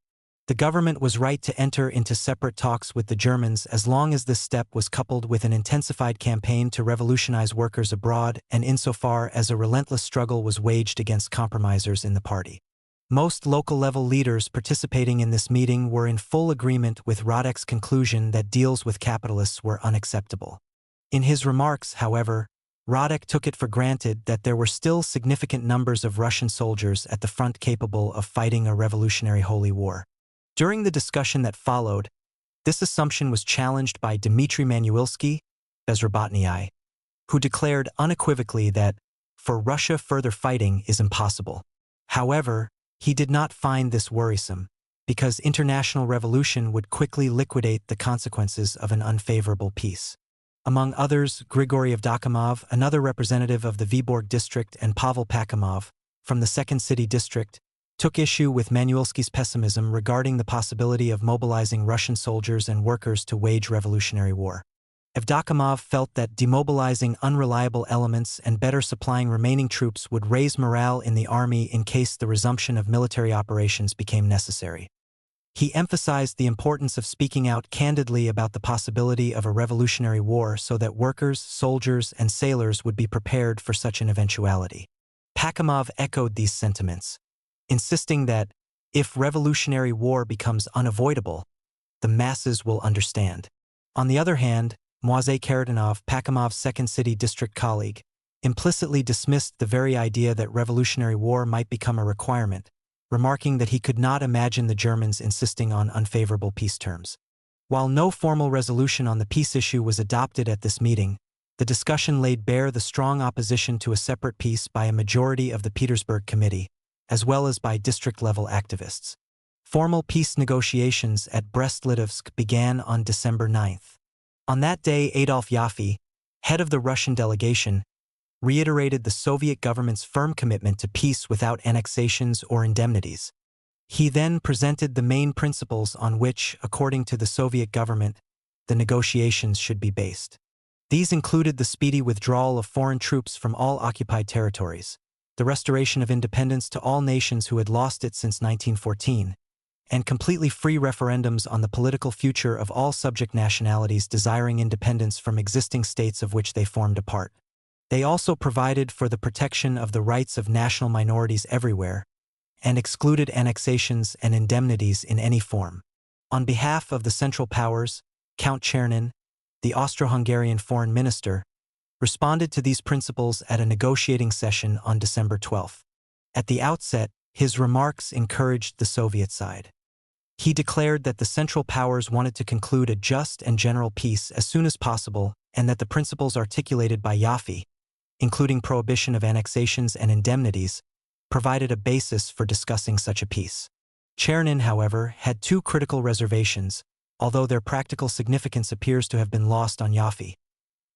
The government was right to enter into separate talks with the Germans as long as this step was coupled with an intensified campaign to revolutionize workers abroad and insofar as a relentless struggle was waged against compromisers in the party. Most local-level leaders participating in this meeting were in full agreement with Radek's conclusion that deals with capitalists were unacceptable. In his remarks, however, Radek took it for granted that there were still significant numbers of Russian soldiers at the front capable of fighting a revolutionary holy war. During the discussion that followed, this assumption was challenged by Dmitry Manuilsky, Bezrobotny, who declared unequivocally that, for Russia further fighting is impossible. However, he did not find this worrisome, because international revolution would quickly liquidate the consequences of an unfavorable peace. Among others, Grigory Evdokimov, another representative of the Vyborg district, and Pavel Pakimov, from the Second City district, took issue with Manuilsky's pessimism regarding the possibility of mobilizing Russian soldiers and workers to wage revolutionary war. Evdokimov felt that demobilizing unreliable elements and better supplying remaining troops would raise morale in the army in case the resumption of military operations became necessary. He emphasized the importance of speaking out candidly about the possibility of a revolutionary war so that workers, soldiers, and sailors would be prepared for such an eventuality. Pakimov echoed these sentiments, insisting that, if revolutionary war becomes unavoidable, the masses will understand. On the other hand, Moise Karatanov, Pakimov's Second City district colleague, implicitly dismissed the very idea that revolutionary war might become a requirement, remarking that he could not imagine the Germans insisting on unfavorable peace terms. While no formal resolution on the peace issue was adopted at this meeting, the discussion laid bare the strong opposition to a separate peace by a majority of the Petersburg Committee, as well as by district-level activists. Formal peace negotiations at Brest-Litovsk began on December 9. On that day, Adolf Yaffe, head of the Russian delegation, reiterated the Soviet government's firm commitment to peace without annexations or indemnities. He then presented the main principles on which, according to the Soviet government, the negotiations should be based. These included the speedy withdrawal of foreign troops from all occupied territories, the restoration of independence to all nations who had lost it since 1914, and completely free referendums on the political future of all subject nationalities desiring independence from existing states of which they formed a part. They also provided for the protection of the rights of national minorities everywhere, and excluded annexations and indemnities in any form. On behalf of the Central Powers, Count Chernin, the Austro-Hungarian foreign minister, responded to these principles at a negotiating session on December 12. At the outset, his remarks encouraged the Soviet side. He declared that the Central Powers wanted to conclude a just and general peace as soon as possible and that the principles articulated by Yaffe, including prohibition of annexations and indemnities, provided a basis for discussing such a peace. Chernin, however, had two critical reservations, although their practical significance appears to have been lost on Yaffe.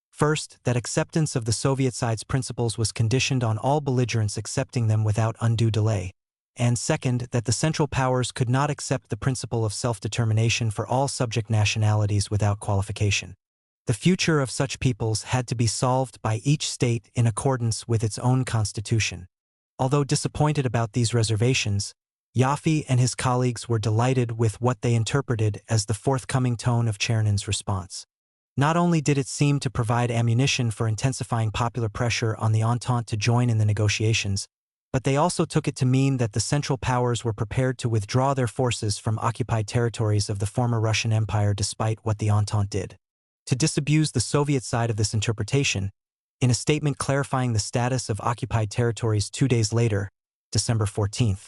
First, that acceptance of the Soviet side's principles was conditioned on all belligerents accepting them without undue delay, and second, that the Central Powers could not accept the principle of self-determination for all subject nationalities without qualification. The future of such peoples had to be solved by each state in accordance with its own constitution. Although disappointed about these reservations, Yaffe and his colleagues were delighted with what they interpreted as the forthcoming tone of Chernin's response. Not only did it seem to provide ammunition for intensifying popular pressure on the Entente to join in the negotiations, but they also took it to mean that the Central Powers were prepared to withdraw their forces from occupied territories of the former Russian Empire despite what the Entente did. To disabuse the Soviet side of this interpretation, in a statement clarifying the status of occupied territories 2 days later, December 14th,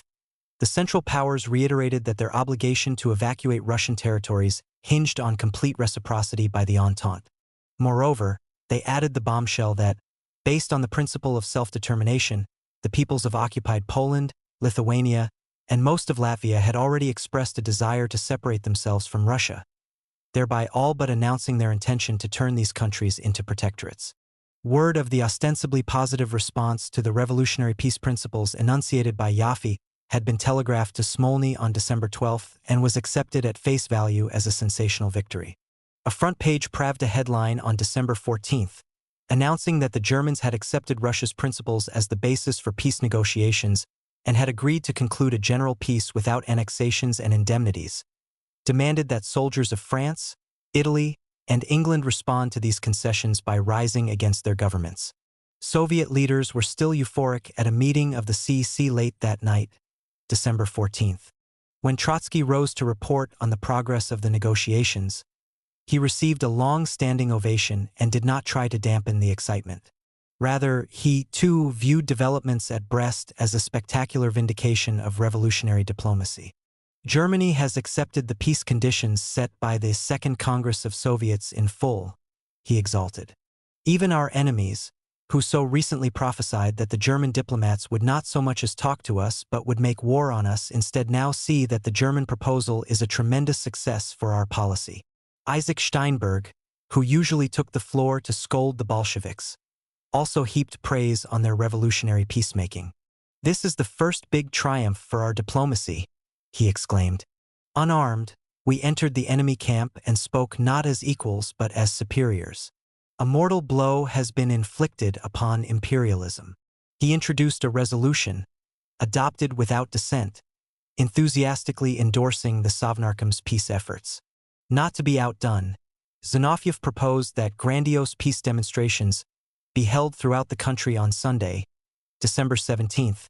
the Central Powers reiterated that their obligation to evacuate Russian territories hinged on complete reciprocity by the Entente. Moreover, they added the bombshell that, based on the principle of self-determination, the peoples of occupied Poland, Lithuania, and most of Latvia had already expressed a desire to separate themselves from Russia, thereby all but announcing their intention to turn these countries into protectorates. Word of the ostensibly positive response to the revolutionary peace principles enunciated by Yaffe had been telegraphed to Smolny on December 12 and was accepted at face value as a sensational victory. A front-page Pravda headline on December 14, announcing that the Germans had accepted Russia's principles as the basis for peace negotiations and had agreed to conclude a general peace without annexations and indemnities, demanded that soldiers of France, Italy, and England respond to these concessions by rising against their governments. Soviet leaders were still euphoric at a meeting of the CEC late that night, December 14. When Trotsky rose to report on the progress of the negotiations, he received a long-standing ovation and did not try to dampen the excitement. Rather, he, too, viewed developments at Brest as a spectacular vindication of revolutionary diplomacy. Germany has accepted the peace conditions set by the Second Congress of Soviets in full, he exulted. Even our enemies, who so recently prophesied that the German diplomats would not so much as talk to us but would make war on us, instead now see that the German proposal is a tremendous success for our policy. Isaac Steinberg, who usually took the floor to scold the Bolsheviks, also heaped praise on their revolutionary peacemaking. "This is the first big triumph for our diplomacy," he exclaimed. "Unarmed, we entered the enemy camp and spoke not as equals but as superiors. A mortal blow has been inflicted upon imperialism." He introduced a resolution, adopted without dissent, enthusiastically endorsing the Sovnarkom's peace efforts. Not to be outdone, Zinoviev proposed that grandiose peace demonstrations be held throughout the country on Sunday, December 17th,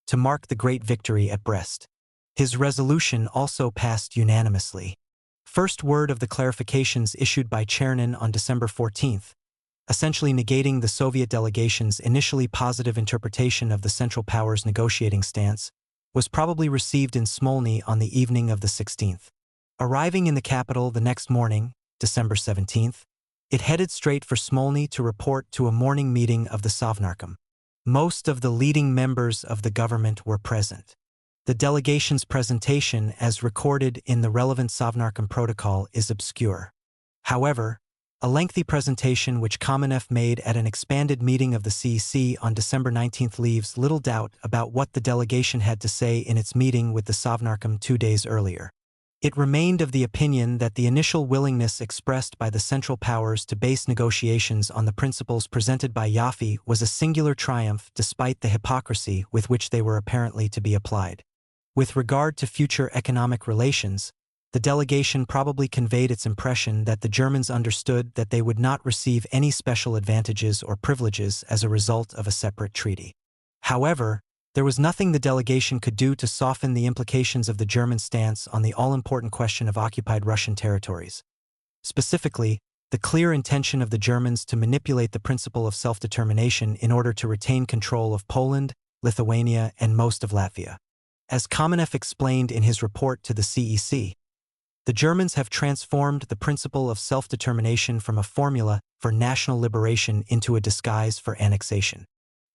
to mark the great victory at Brest. His resolution also passed unanimously. First word of the clarifications issued by Chernin on December 14th, essentially negating the Soviet delegation's initially positive interpretation of the Central Powers' negotiating stance, was probably received in Smolny on the evening of the 16th. Arriving in the capital the next morning, December 17th, it headed straight for Smolny to report to a morning meeting of the Sovnarkom. Most of the leading members of the government were present. The delegation's presentation, as recorded in the relevant Sovnarkom protocol, is obscure. However, a lengthy presentation which Kamenev made at an expanded meeting of the CEC on December 19th leaves little doubt about what the delegation had to say in its meeting with the Sovnarkom 2 days earlier. It remained of the opinion that the initial willingness expressed by the Central Powers to base negotiations on the principles presented by Yaffe was a singular triumph despite the hypocrisy with which they were apparently to be applied. With regard to future economic relations, the delegation probably conveyed its impression that the Germans understood that they would not receive any special advantages or privileges as a result of a separate treaty. However, there was nothing the delegation could do to soften the implications of the German stance on the all-important question of occupied Russian territories. Specifically, the clear intention of the Germans to manipulate the principle of self-determination in order to retain control of Poland, Lithuania, and most of Latvia. As Kamenev explained in his report to the CEC, the Germans have transformed the principle of self-determination from a formula for national liberation into a disguise for annexation.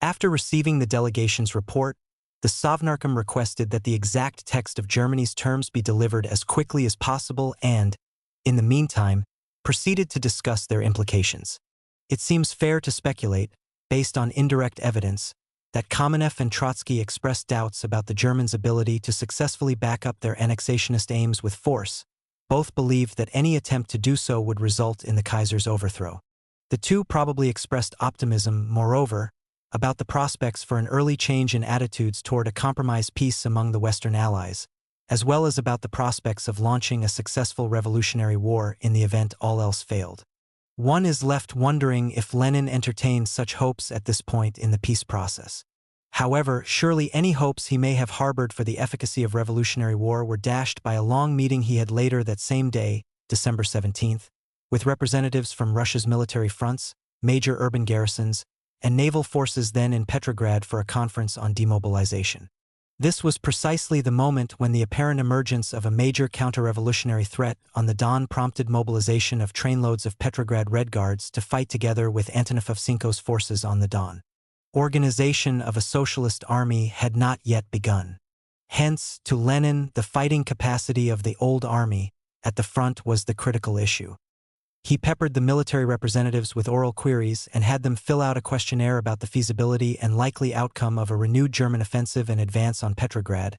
After receiving the delegation's report, the Sovnarkom requested that the exact text of Germany's terms be delivered as quickly as possible and, in the meantime, proceeded to discuss their implications. It seems fair to speculate, based on indirect evidence, that Kamenev and Trotsky expressed doubts about the Germans' ability to successfully back up their annexationist aims with force. Both believed that any attempt to do so would result in the Kaiser's overthrow. The two probably expressed optimism, moreover, about the prospects for an early change in attitudes toward a compromise peace among the Western Allies, as well as about the prospects of launching a successful revolutionary war in the event all else failed. One is left wondering if Lenin entertained such hopes at this point in the peace process. However, surely any hopes he may have harbored for the efficacy of revolutionary war were dashed by a long meeting he had later that same day, December 17th, with representatives from Russia's military fronts, major urban garrisons, and naval forces then in Petrograd for a conference on demobilization. This was precisely the moment when the apparent emergence of a major counter-revolutionary threat on the Don prompted mobilization of trainloads of Petrograd Red Guards to fight together with Antonov Ovchenko's forces on the Don. Organization of a socialist army had not yet begun. Hence, to Lenin, the fighting capacity of the old army at the front was the critical issue. He peppered the military representatives with oral queries and had them fill out a questionnaire about the feasibility and likely outcome of a renewed German offensive and advance on Petrograd,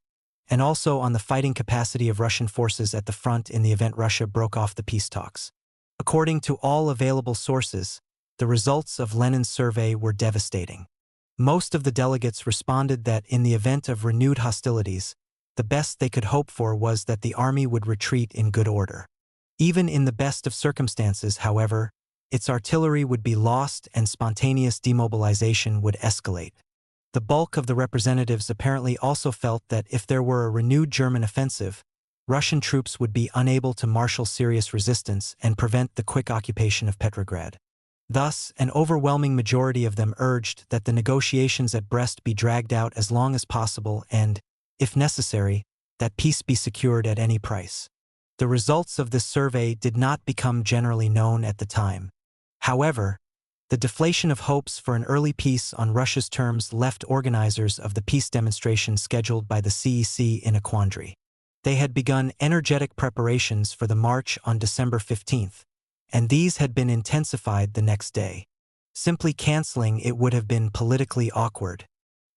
and also on the fighting capacity of Russian forces at the front in the event Russia broke off the peace talks. According to all available sources, the results of Lenin's survey were devastating. Most of the delegates responded that in the event of renewed hostilities, the best they could hope for was that the army would retreat in good order. Even in the best of circumstances, however, its artillery would be lost and spontaneous demobilization would escalate. The bulk of the representatives apparently also felt that if there were a renewed German offensive, Russian troops would be unable to marshal serious resistance and prevent the quick occupation of Petrograd. Thus, an overwhelming majority of them urged that the negotiations at Brest be dragged out as long as possible and, if necessary, that peace be secured at any price. The results of this survey did not become generally known at the time. However, the deflation of hopes for an early peace on Russia's terms left organizers of the peace demonstration scheduled by the CEC in a quandary. They had begun energetic preparations for the march on December 15th, and these had been intensified the next day. Simply canceling it would have been politically awkward.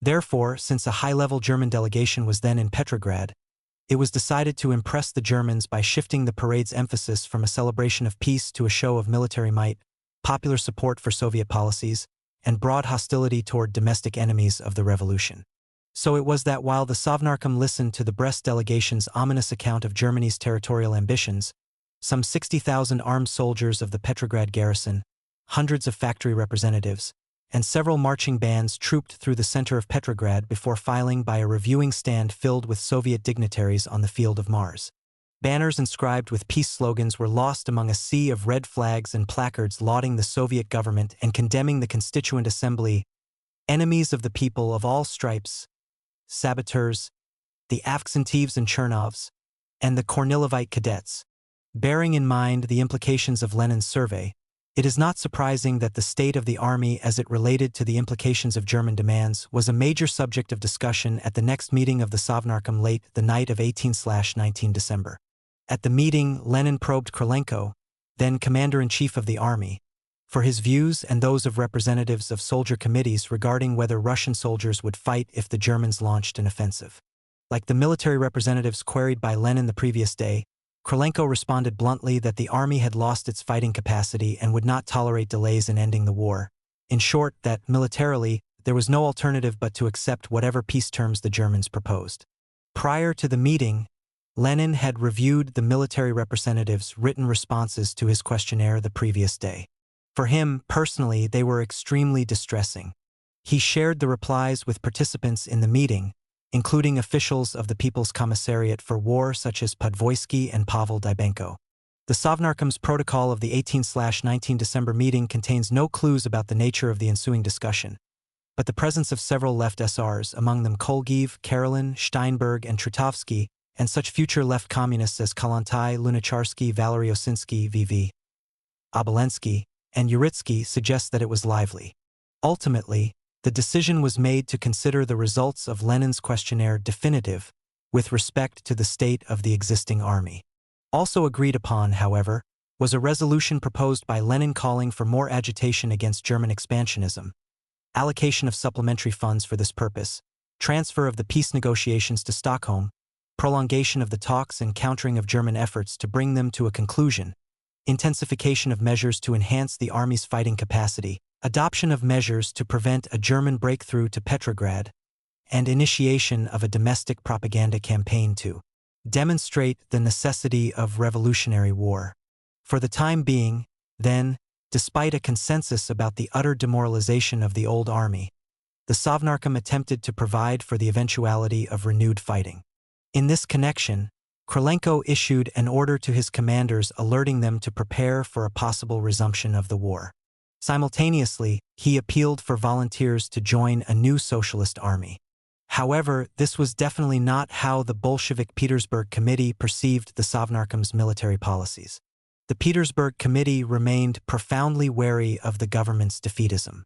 Therefore, since a high-level German delegation was then in Petrograd, it was decided to impress the Germans by shifting the parade's emphasis from a celebration of peace to a show of military might, popular support for Soviet policies, and broad hostility toward domestic enemies of the revolution. So it was that while the Sovnarkom listened to the Brest delegation's ominous account of Germany's territorial ambitions, some 60,000 armed soldiers of the Petrograd garrison, hundreds of factory representatives, and several marching bands trooped through the center of Petrograd before filing by a reviewing stand filled with Soviet dignitaries on the field of Mars. Banners inscribed with peace slogans were lost among a sea of red flags and placards lauding the Soviet government and condemning the Constituent Assembly, enemies of the people of all stripes, saboteurs, the Avksentivs and Chernovs, and the Kornilovite cadets. Bearing in mind the implications of Lenin's survey, it is not surprising that the state of the army as it related to the implications of German demands was a major subject of discussion at the next meeting of the Sovnarkom late the night of 18/19 December. At the meeting, Lenin probed Krylenko, then commander-in-chief of the army, for his views and those of representatives of soldier committees regarding whether Russian soldiers would fight if the Germans launched an offensive. Like the military representatives queried by Lenin the previous day, Krylenko responded bluntly that the army had lost its fighting capacity and would not tolerate delays in ending the war. In short, that, militarily, there was no alternative but to accept whatever peace terms the Germans proposed. Prior to the meeting, Lenin had reviewed the military representatives' written responses to his questionnaire the previous day. For him, personally, they were extremely distressing. He shared the replies with participants in the meeting, including officials of the People's Commissariat for War such as Podvoisky and Pavel Dybenko. The Sovnarkom's protocol of the 18/19 December meeting contains no clues about the nature of the ensuing discussion, but the presence of several left SRs, among them Kolgiev, Karelin, Steinberg, and Trutovsky, and such future left communists as Kalantai, Lunacharsky, Valery Osinsky, V.V. Obolensky, and Uritsky suggests that it was lively. Ultimately, the decision was made to consider the results of Lenin's questionnaire definitive with respect to the state of the existing army. Also agreed upon, however, was a resolution proposed by Lenin calling for more agitation against German expansionism, allocation of supplementary funds for this purpose, transfer of the peace negotiations to Stockholm, prolongation of the talks and countering of German efforts to bring them to a conclusion, intensification of measures to enhance the army's fighting capacity, adoption of measures to prevent a German breakthrough to Petrograd, and initiation of a domestic propaganda campaign to demonstrate the necessity of revolutionary war. For the time being, then, Despite a consensus about the utter demoralization of the old army, the Sovnarkom attempted to provide for the eventuality of renewed fighting. In this connection, Krylenko issued an order to his commanders alerting them to prepare for a possible resumption of the war. Simultaneously, he appealed for volunteers to join a new socialist army. However, this was definitely not how the Bolshevik Petersburg Committee perceived the Sovnarkom's military policies. The Petersburg Committee remained profoundly wary of the government's defeatism.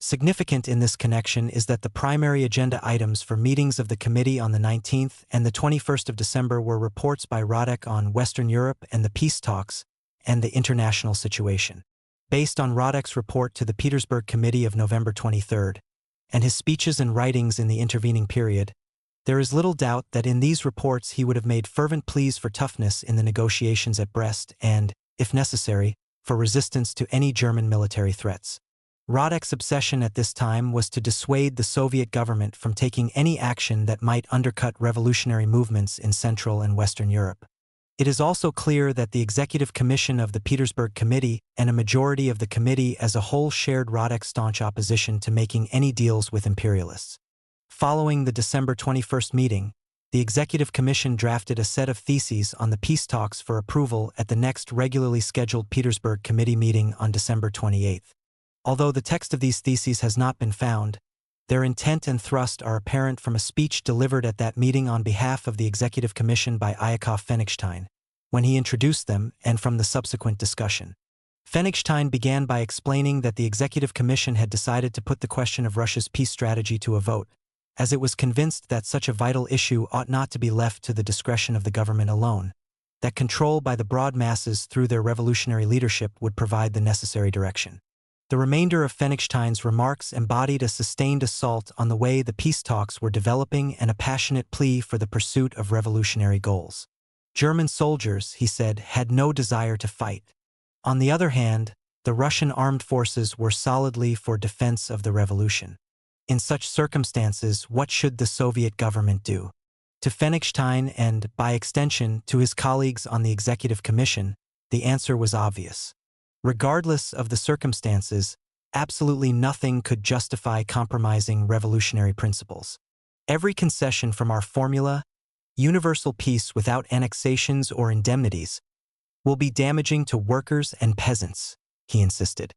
Significant in this connection is that the primary agenda items for meetings of the committee on the 19th and the 21st of December were reports by Radek on Western Europe and the peace talks and the international situation. Based on Radek's report to the Petersburg Committee of November 23 and his speeches and writings in the intervening period, there is little doubt that in these reports he would have made fervent pleas for toughness in the negotiations at Brest and, if necessary, for resistance to any German military threats. Radek's obsession at this time was to dissuade the Soviet government from taking any action that might undercut revolutionary movements in Central and Western Europe. It is also clear that the Executive Commission of the Petersburg Committee and a majority of the committee as a whole shared Radek's staunch opposition to making any deals with imperialists. Following the December 21st meeting, the Executive Commission drafted a set of theses on the peace talks for approval at the next regularly scheduled Petersburg Committee meeting on December 28. Although the text of these theses has not been found, their intent and thrust are apparent from a speech delivered at that meeting on behalf of the Executive Commission by Yakov Fenigstein, when he introduced them, and from the subsequent discussion. Fenigstein began by explaining that the Executive Commission had decided to put the question of Russia's peace strategy to a vote, as it was convinced that such a vital issue ought not to be left to the discretion of the government alone, that control by the broad masses through their revolutionary leadership would provide the necessary direction. The remainder of Fenigstein's remarks embodied a sustained assault on the way the peace talks were developing and a passionate plea for the pursuit of revolutionary goals. German soldiers, he said, had no desire to fight. On the other hand, the Russian armed forces were solidly for defense of the revolution. In such circumstances, what should the Soviet government do? To Fenigstein and, by extension, to his colleagues on the Executive Commission, the answer was obvious. Regardless of the circumstances, absolutely nothing could justify compromising revolutionary principles. Every concession from our formula, universal peace without annexations or indemnities, will be damaging to workers and peasants, he insisted.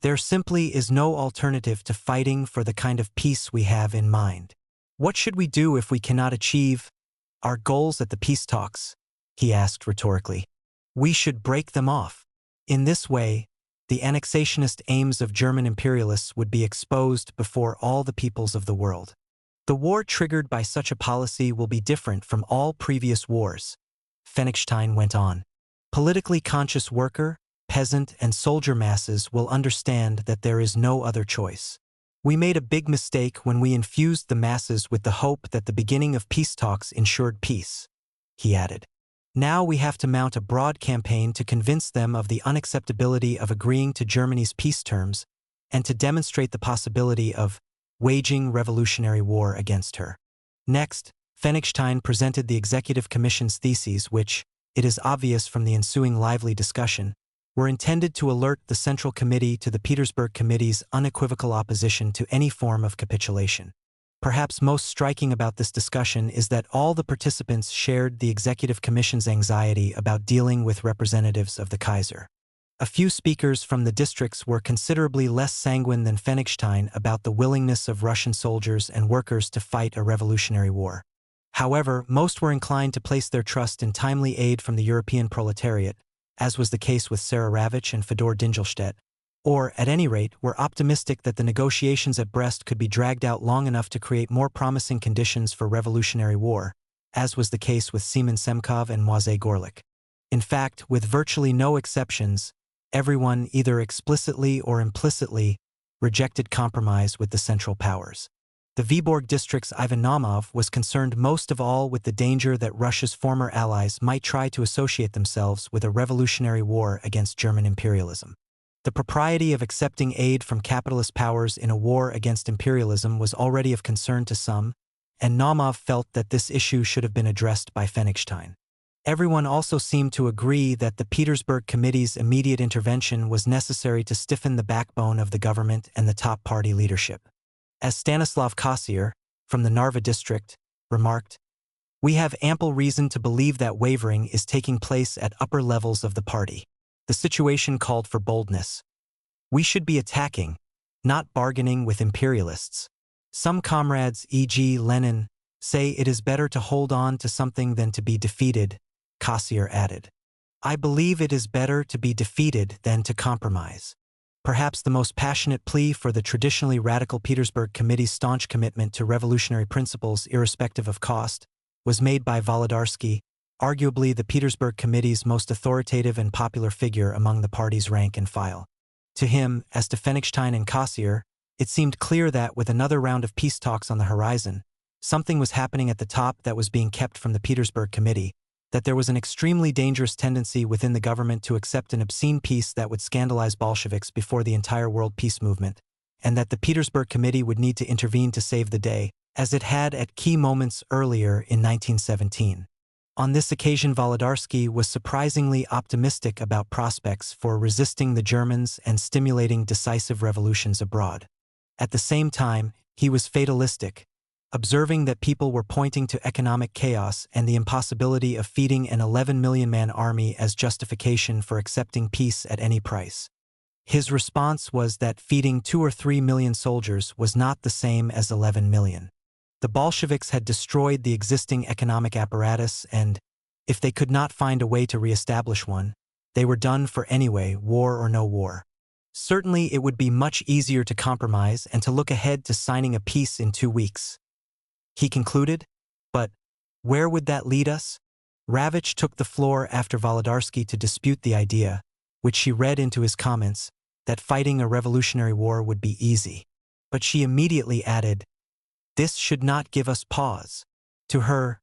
There simply is no alternative to fighting for the kind of peace we have in mind. What should we do if we cannot achieve our goals at the peace talks? He asked rhetorically. We should break them off. In this way, the annexationist aims of German imperialists would be exposed before all the peoples of the world. The war triggered by such a policy will be different from all previous wars, Fenigstein went on. Politically conscious worker, peasant, and soldier masses will understand that there is no other choice. We made a big mistake when we infused the masses with the hope that the beginning of peace talks ensured peace, he added. Now we have to mount a broad campaign to convince them of the unacceptability of agreeing to Germany's peace terms and to demonstrate the possibility of waging revolutionary war against her. Next, Fenigstein presented the Executive Commission's theses which, it is obvious from the ensuing lively discussion, were intended to alert the Central Committee to the Petersburg Committee's unequivocal opposition to any form of capitulation. Perhaps most striking about this discussion is that all the participants shared the Executive Commission's anxiety about dealing with representatives of the Kaiser. A few speakers from the districts were considerably less sanguine than Fenigstein about the willingness of Russian soldiers and workers to fight a revolutionary war. However, most were inclined to place their trust in timely aid from the European proletariat, as was the case with Rabinowitch and Fedor Dingelstedt, or, at any rate, were optimistic that the negotiations at Brest could be dragged out long enough to create more promising conditions for revolutionary war, as was the case with Semen Semkov and Moise Gorlik. In fact, with virtually no exceptions, everyone, either explicitly or implicitly, rejected compromise with the Central Powers. The Vyborg district's Ivan Naumov was concerned most of all with the danger that Russia's former allies might try to associate themselves with a revolutionary war against German imperialism. The propriety of accepting aid from capitalist powers in a war against imperialism was already of concern to some, and Naumov felt that this issue should have been addressed by Fenigstein. Everyone also seemed to agree that the Petersburg Committee's immediate intervention was necessary to stiffen the backbone of the government and the top party leadership. As Stanislav Kasier, from the Narva district, remarked, "We have ample reason to believe that wavering is taking place at upper levels of the party. The situation called for boldness. We should be attacking, not bargaining with imperialists. Some comrades, e.g. Lenin, say it is better to hold on to something than to be defeated," Kasier added. "I believe it is better to be defeated than to compromise." Perhaps the most passionate plea for the traditionally radical Petersburg Committee's staunch commitment to revolutionary principles irrespective of cost was made by Volodarsky, arguably the Petersburg Committee's most authoritative and popular figure among the party's rank and file. To him, as to Pfennigstein and Kasier, it seemed clear that, with another round of peace talks on the horizon, something was happening at the top that was being kept from the Petersburg Committee, that there was an extremely dangerous tendency within the government to accept an obscene peace that would scandalize Bolsheviks before the entire world peace movement, and that the Petersburg Committee would need to intervene to save the day, as it had at key moments earlier in 1917. On this occasion, Volodarsky was surprisingly optimistic about prospects for resisting the Germans and stimulating decisive revolutions abroad. At the same time, he was fatalistic, observing that people were pointing to economic chaos and the impossibility of feeding an 11 million-man army as justification for accepting peace at any price. His response was that feeding 2 or 3 million soldiers was not the same as 11 million. The Bolsheviks had destroyed the existing economic apparatus and, if they could not find a way to re-establish one, they were done for anyway, war or no war. Certainly it would be much easier to compromise and to look ahead to signing a peace in 2 weeks. He concluded, but where would that lead us? Rabinowitch took the floor after Volodarsky to dispute the idea, which she read into his comments, that fighting a revolutionary war would be easy. But she immediately added, "This should not give us pause." To her,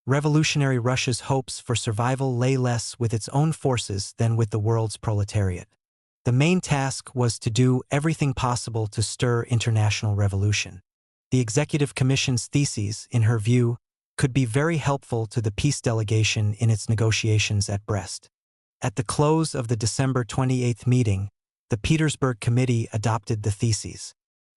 revolutionary Russia's hopes for survival lay less with its own forces than with the world's proletariat. The main task was to do everything possible to stir international revolution. The Executive Commission's theses, in her view, could be very helpful to the peace delegation in its negotiations at Brest. At the close of the December 28 meeting, the Petersburg Committee adopted the theses.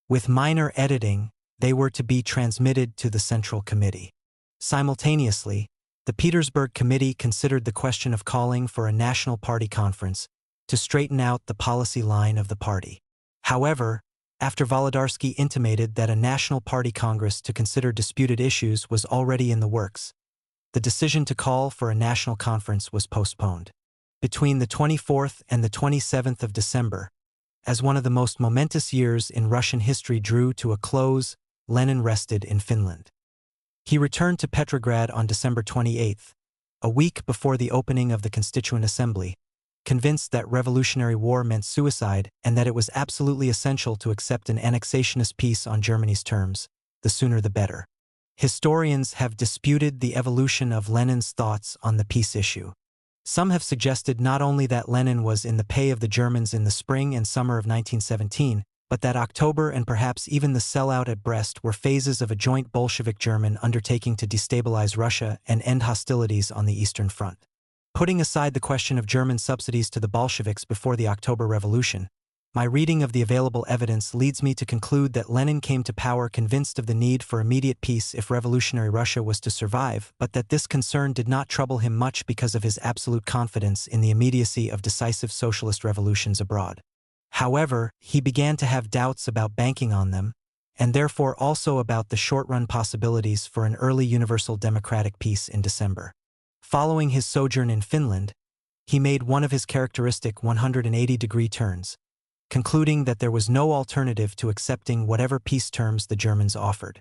With minor editing, they were to be transmitted to the Central Committee. Simultaneously, the Petersburg Committee considered the question of calling for a national party conference to straighten out the policy line of the party. However, after Volodarsky intimated that a national party congress to consider disputed issues was already in the works, the decision to call for a national conference was postponed. Between the 24th and the 27th of December, as one of the most momentous years in Russian history drew to a close, Lenin rested in Finland. He returned to Petrograd on December 28, a week before the opening of the Constituent Assembly, convinced that revolutionary war meant suicide and that it was absolutely essential to accept an annexationist peace on Germany's terms, the sooner the better. Historians have disputed the evolution of Lenin's thoughts on the peace issue. Some have suggested not only that Lenin was in the pay of the Germans in the spring and summer of 1917, but that October and perhaps even the sellout at Brest were phases of a joint Bolshevik-German undertaking to destabilize Russia and end hostilities on the Eastern Front. Putting aside the question of German subsidies to the Bolsheviks before the October Revolution, my reading of the available evidence leads me to conclude that Lenin came to power convinced of the need for immediate peace if revolutionary Russia was to survive, but that this concern did not trouble him much because of his absolute confidence in the immediacy of decisive socialist revolutions abroad. However, he began to have doubts about banking on them, and therefore also about the short-run possibilities for an early universal democratic peace in December. Following his sojourn in Finland, he made one of his characteristic 180-degree turns, concluding that there was no alternative to accepting whatever peace terms the Germans offered.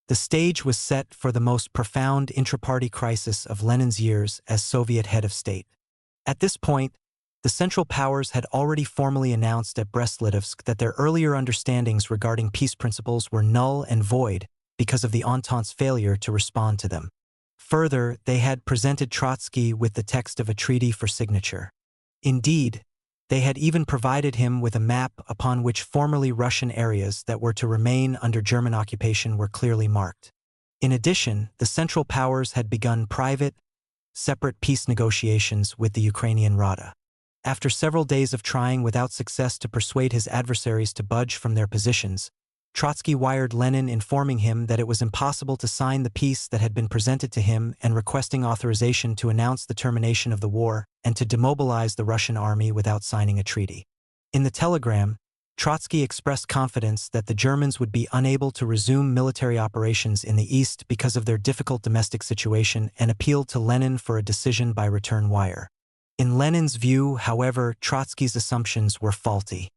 The stage was set for the most profound intra-party crisis of Lenin's years as Soviet head of state. At this point, the Central Powers had already formally announced at Brest-Litovsk that their earlier understandings regarding peace principles were null and void because of the Entente's failure to respond to them. Further, they had presented Trotsky with the text of a treaty for signature. Indeed, they had even provided him with a map upon which formerly Russian areas that were to remain under German occupation were clearly marked. In addition, the Central Powers had begun private, separate peace negotiations with the Ukrainian Rada. After several days of trying without success to persuade his adversaries to budge from their positions, Trotsky wired Lenin informing him that it was impossible to sign the peace that had been presented to him and requesting authorization to announce the termination of the war and to demobilize the Russian army without signing a treaty. In the telegram, Trotsky expressed confidence that the Germans would be unable to resume military operations in the east because of their difficult domestic situation and appealed to Lenin for a decision by return wire. In Lenin's view, however, Trotsky's assumptions were faulty.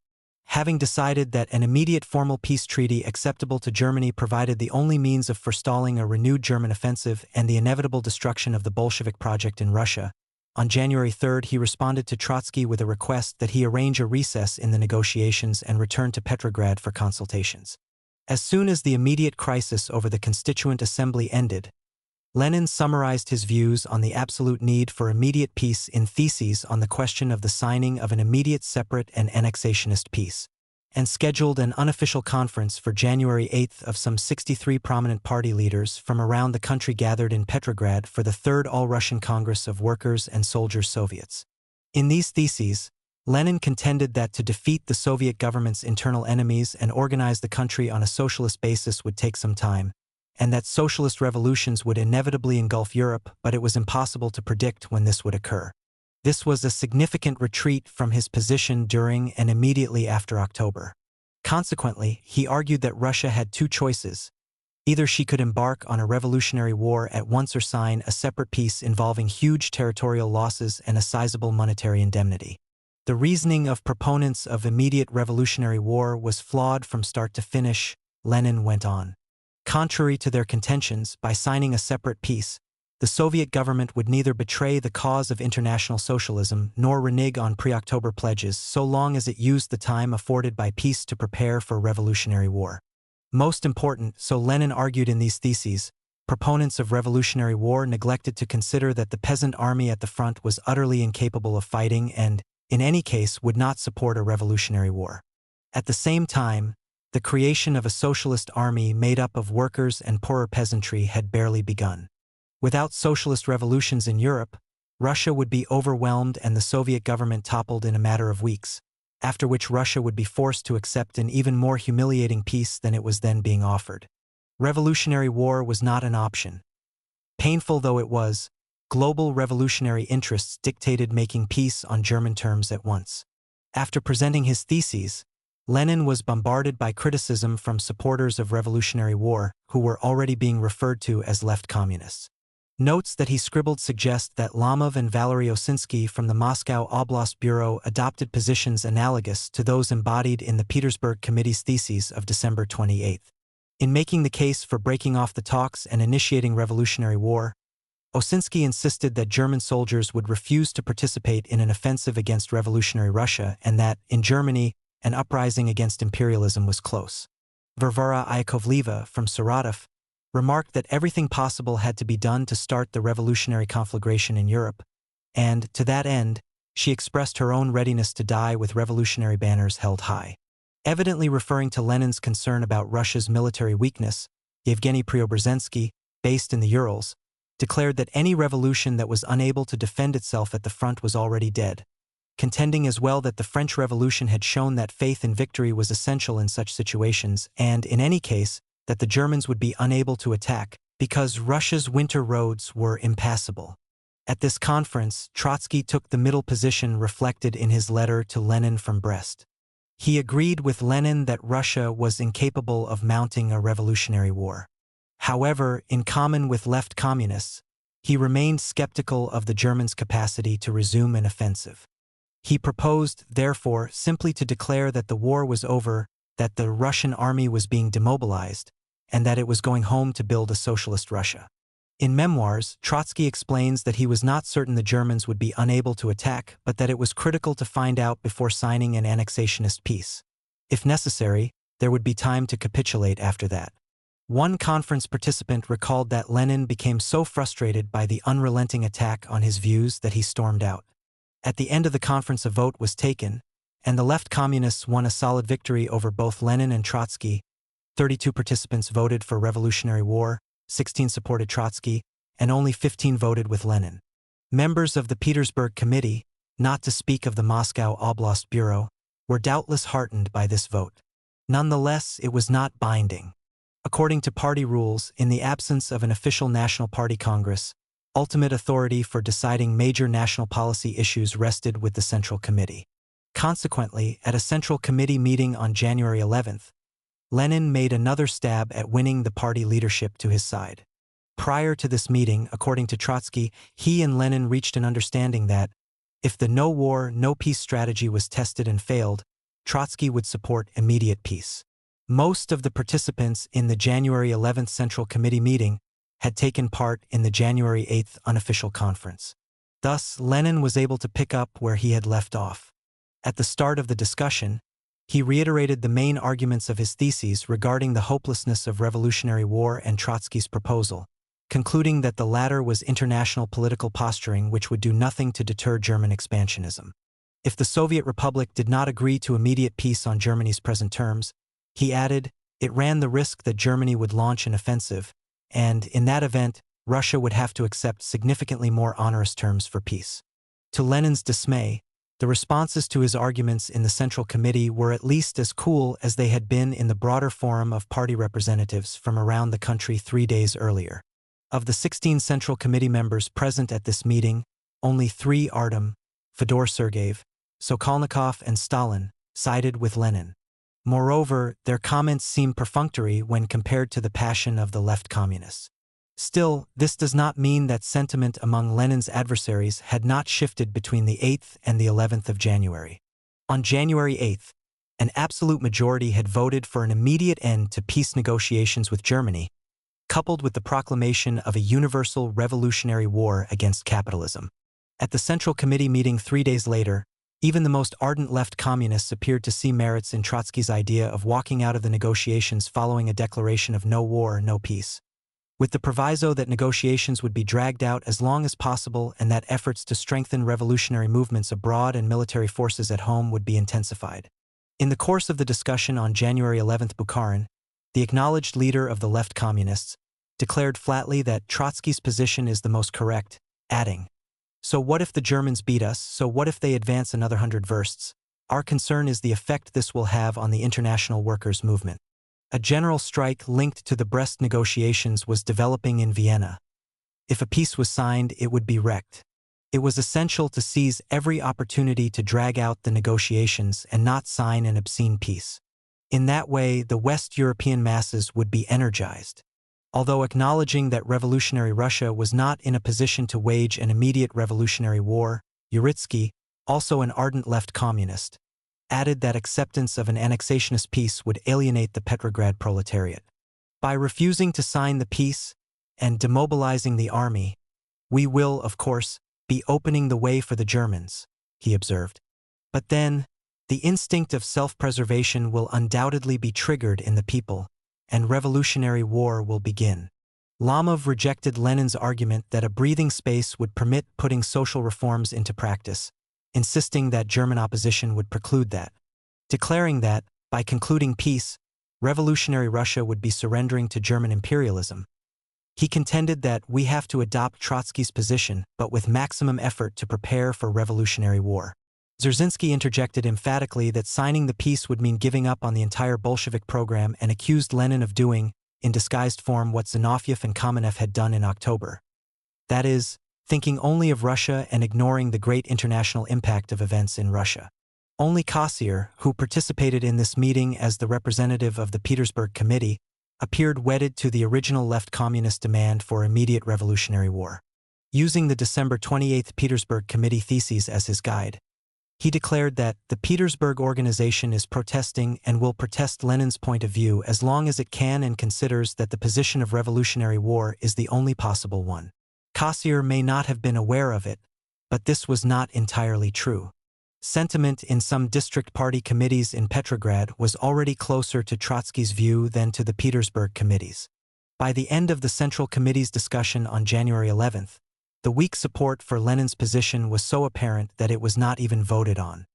Having decided that an immediate formal peace treaty acceptable to Germany provided the only means of forestalling a renewed German offensive and the inevitable destruction of the Bolshevik project in Russia, on January 3 he responded to Trotsky with a request that he arrange a recess in the negotiations and return to Petrograd for consultations. As soon as the immediate crisis over the Constituent Assembly ended, Lenin summarized his views on the absolute need for immediate peace in theses on the question of the signing of an immediate separate and annexationist peace, and scheduled an unofficial conference for January 8 of some 63 prominent party leaders from around the country gathered in Petrograd for the Third All-Russian Congress of Workers' and Soldiers' Soviets. In these theses, Lenin contended that to defeat the Soviet government's internal enemies and organize the country on a socialist basis would take some time, and that socialist revolutions would inevitably engulf Europe, but it was impossible to predict when this would occur. This was a significant retreat from his position during and immediately after October. Consequently, he argued that Russia had two choices. Either she could embark on a revolutionary war at once or sign a separate peace involving huge territorial losses and a sizable monetary indemnity. The reasoning of proponents of immediate revolutionary war was flawed from start to finish, Lenin went on. Contrary to their contentions, by signing a separate peace, the Soviet government would neither betray the cause of international socialism nor renege on pre-October pledges so long as it used the time afforded by peace to prepare for revolutionary war. Most important, so Lenin argued in these theses, proponents of revolutionary war neglected to consider that the peasant army at the front was utterly incapable of fighting and, in any case, would not support a revolutionary war. At the same time, the creation of a socialist army made up of workers and poorer peasantry had barely begun. Without socialist revolutions in Europe, Russia would be overwhelmed and the Soviet government toppled in a matter of weeks, after which Russia would be forced to accept an even more humiliating peace than it was then being offered. Revolutionary war was not an option. Painful though it was, global revolutionary interests dictated making peace on German terms at once. After presenting his theses, Lenin was bombarded by criticism from supporters of revolutionary war, who were already being referred to as left communists. Notes that he scribbled suggest that Lomov and Valery Osinsky from the Moscow Oblast Bureau adopted positions analogous to those embodied in the Petersburg Committee's theses of December 28. In making the case for breaking off the talks and initiating revolutionary war, Osinsky insisted that German soldiers would refuse to participate in an offensive against revolutionary Russia and that, in Germany, an uprising against imperialism was close. Varvara Iakovleva from Saratov remarked that everything possible had to be done to start the revolutionary conflagration in Europe, and, to that end, she expressed her own readiness to die with revolutionary banners held high. Evidently referring to Lenin's concern about Russia's military weakness, Yevgeny Preobrazhensky, based in the Urals, declared that any revolution that was unable to defend itself at the front was already dead, contending as well that the French Revolution had shown that faith in victory was essential in such situations and, in any case, that the Germans would be unable to attack because Russia's winter roads were impassable. At this conference, Trotsky took the middle position reflected in his letter to Lenin from Brest. He agreed with Lenin that Russia was incapable of mounting a revolutionary war. However, in common with left communists, he remained skeptical of the Germans' capacity to resume an offensive. He proposed, therefore, simply to declare that the war was over, that the Russian army was being demobilized, and that it was going home to build a socialist Russia. In Memoirs, Trotsky explains that he was not certain the Germans would be unable to attack, but that it was critical to find out before signing an annexationist peace. If necessary, there would be time to capitulate after that. One conference participant recalled that Lenin became so frustrated by the unrelenting attack on his views that he stormed out. At the end of the conference a vote was taken, and the left communists won a solid victory over both Lenin and Trotsky. 32 participants voted for revolutionary war, 16 supported Trotsky, and only 15 voted with Lenin. Members of the Petersburg Committee, not to speak of the Moscow Oblast Bureau, were doubtless heartened by this vote. Nonetheless, it was not binding. According to party rules, in the absence of an official National Party Congress, ultimate authority for deciding major national policy issues rested with the Central Committee. Consequently, at a Central Committee meeting on January 11th, Lenin made another stab at winning the party leadership to his side. Prior to this meeting, according to Trotsky, he and Lenin reached an understanding that, if the no war, no peace strategy was tested and failed, Trotsky would support immediate peace. Most of the participants in the January 11th Central Committee meeting had taken part in the January 8th unofficial conference. Thus, Lenin was able to pick up where he had left off. At the start of the discussion, he reiterated the main arguments of his theses regarding the hopelessness of revolutionary war and Trotsky's proposal, concluding that the latter was international political posturing which would do nothing to deter German expansionism. If the Soviet Republic did not agree to immediate peace on Germany's present terms, he added, it ran the risk that Germany would launch an offensive, and, in that event, Russia would have to accept significantly more onerous terms for peace. To Lenin's dismay, the responses to his arguments in the Central Committee were at least as cool as they had been in the broader forum of party representatives from around the country 3 days earlier. Of the 16 Central Committee members present at this meeting, only 3 Artem, Fyodor Sergeyev, Sokolnikov and Stalin sided with Lenin. Moreover, their comments seem perfunctory when compared to the passion of the left communists. Still, this does not mean that sentiment among Lenin's adversaries had not shifted between the 8th and the 11th of January. On January 8th, an absolute majority had voted for an immediate end to peace negotiations with Germany, coupled with the proclamation of a universal revolutionary war against capitalism. At the Central Committee meeting 3 days later, even the most ardent left communists appeared to see merits in Trotsky's idea of walking out of the negotiations following a declaration of no war, no peace, with the proviso that negotiations would be dragged out as long as possible and that efforts to strengthen revolutionary movements abroad and military forces at home would be intensified. In the course of the discussion on January 11th, Bukharin, the acknowledged leader of the left communists, declared flatly that Trotsky's position is the most correct, adding, "So what if the Germans beat us? So what if they advance another 100 versts? Our concern is the effect this will have on the international workers' movement." A general strike linked to the Brest negotiations was developing in Vienna. If a peace was signed, it would be wrecked. It was essential to seize every opportunity to drag out the negotiations and not sign an obscene peace. In that way, the West European masses would be energized. Although acknowledging that revolutionary Russia was not in a position to wage an immediate revolutionary war, Uritsky, also an ardent left communist, added that acceptance of an annexationist peace would alienate the Petrograd proletariat. By refusing to sign the peace and demobilizing the army, we will, of course, be opening the way for the Germans, he observed. But then, the instinct of self-preservation will undoubtedly be triggered in the people, and revolutionary war will begin. Lamov rejected Lenin's argument that a breathing space would permit putting social reforms into practice, insisting that German opposition would preclude that, declaring that, by concluding peace, revolutionary Russia would be surrendering to German imperialism. He contended that we have to adopt Trotsky's position, but with maximum effort to prepare for revolutionary war. Dzerzhinsky interjected emphatically that signing the peace would mean giving up on the entire Bolshevik program and accused Lenin of doing, in disguised form, what Zinoviev and Kamenev had done in October. That is, thinking only of Russia and ignoring the great international impact of events in Russia. Only Kossier, who participated in this meeting as the representative of the Petersburg Committee, appeared wedded to the original left communist demand for immediate revolutionary war. Using the December 28 Petersburg Committee theses as his guide, he declared that the Petersburg organization is protesting and will protest Lenin's point of view as long as it can and considers that the position of revolutionary war is the only possible one. Kossier may not have been aware of it, but this was not entirely true. Sentiment in some district party committees in Petrograd was already closer to Trotsky's view than to the Petersburg committees. By the end of the Central Committee's discussion on January 11th, the weak support for Lenin's position was so apparent that it was not even voted on.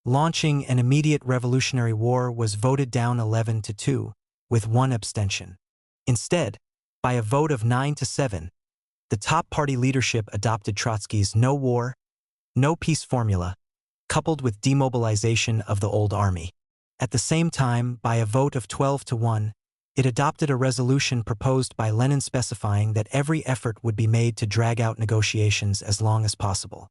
Launching an immediate revolutionary war was voted down 11-2, with 1 abstention. Instead, by a vote of 9-7, The top party leadership adopted Trotsky's no war, no peace formula, coupled with demobilization of the old army. At the same time, by a vote of 12-1, it adopted a resolution proposed by Lenin specifying that every effort would be made to drag out negotiations as long as possible.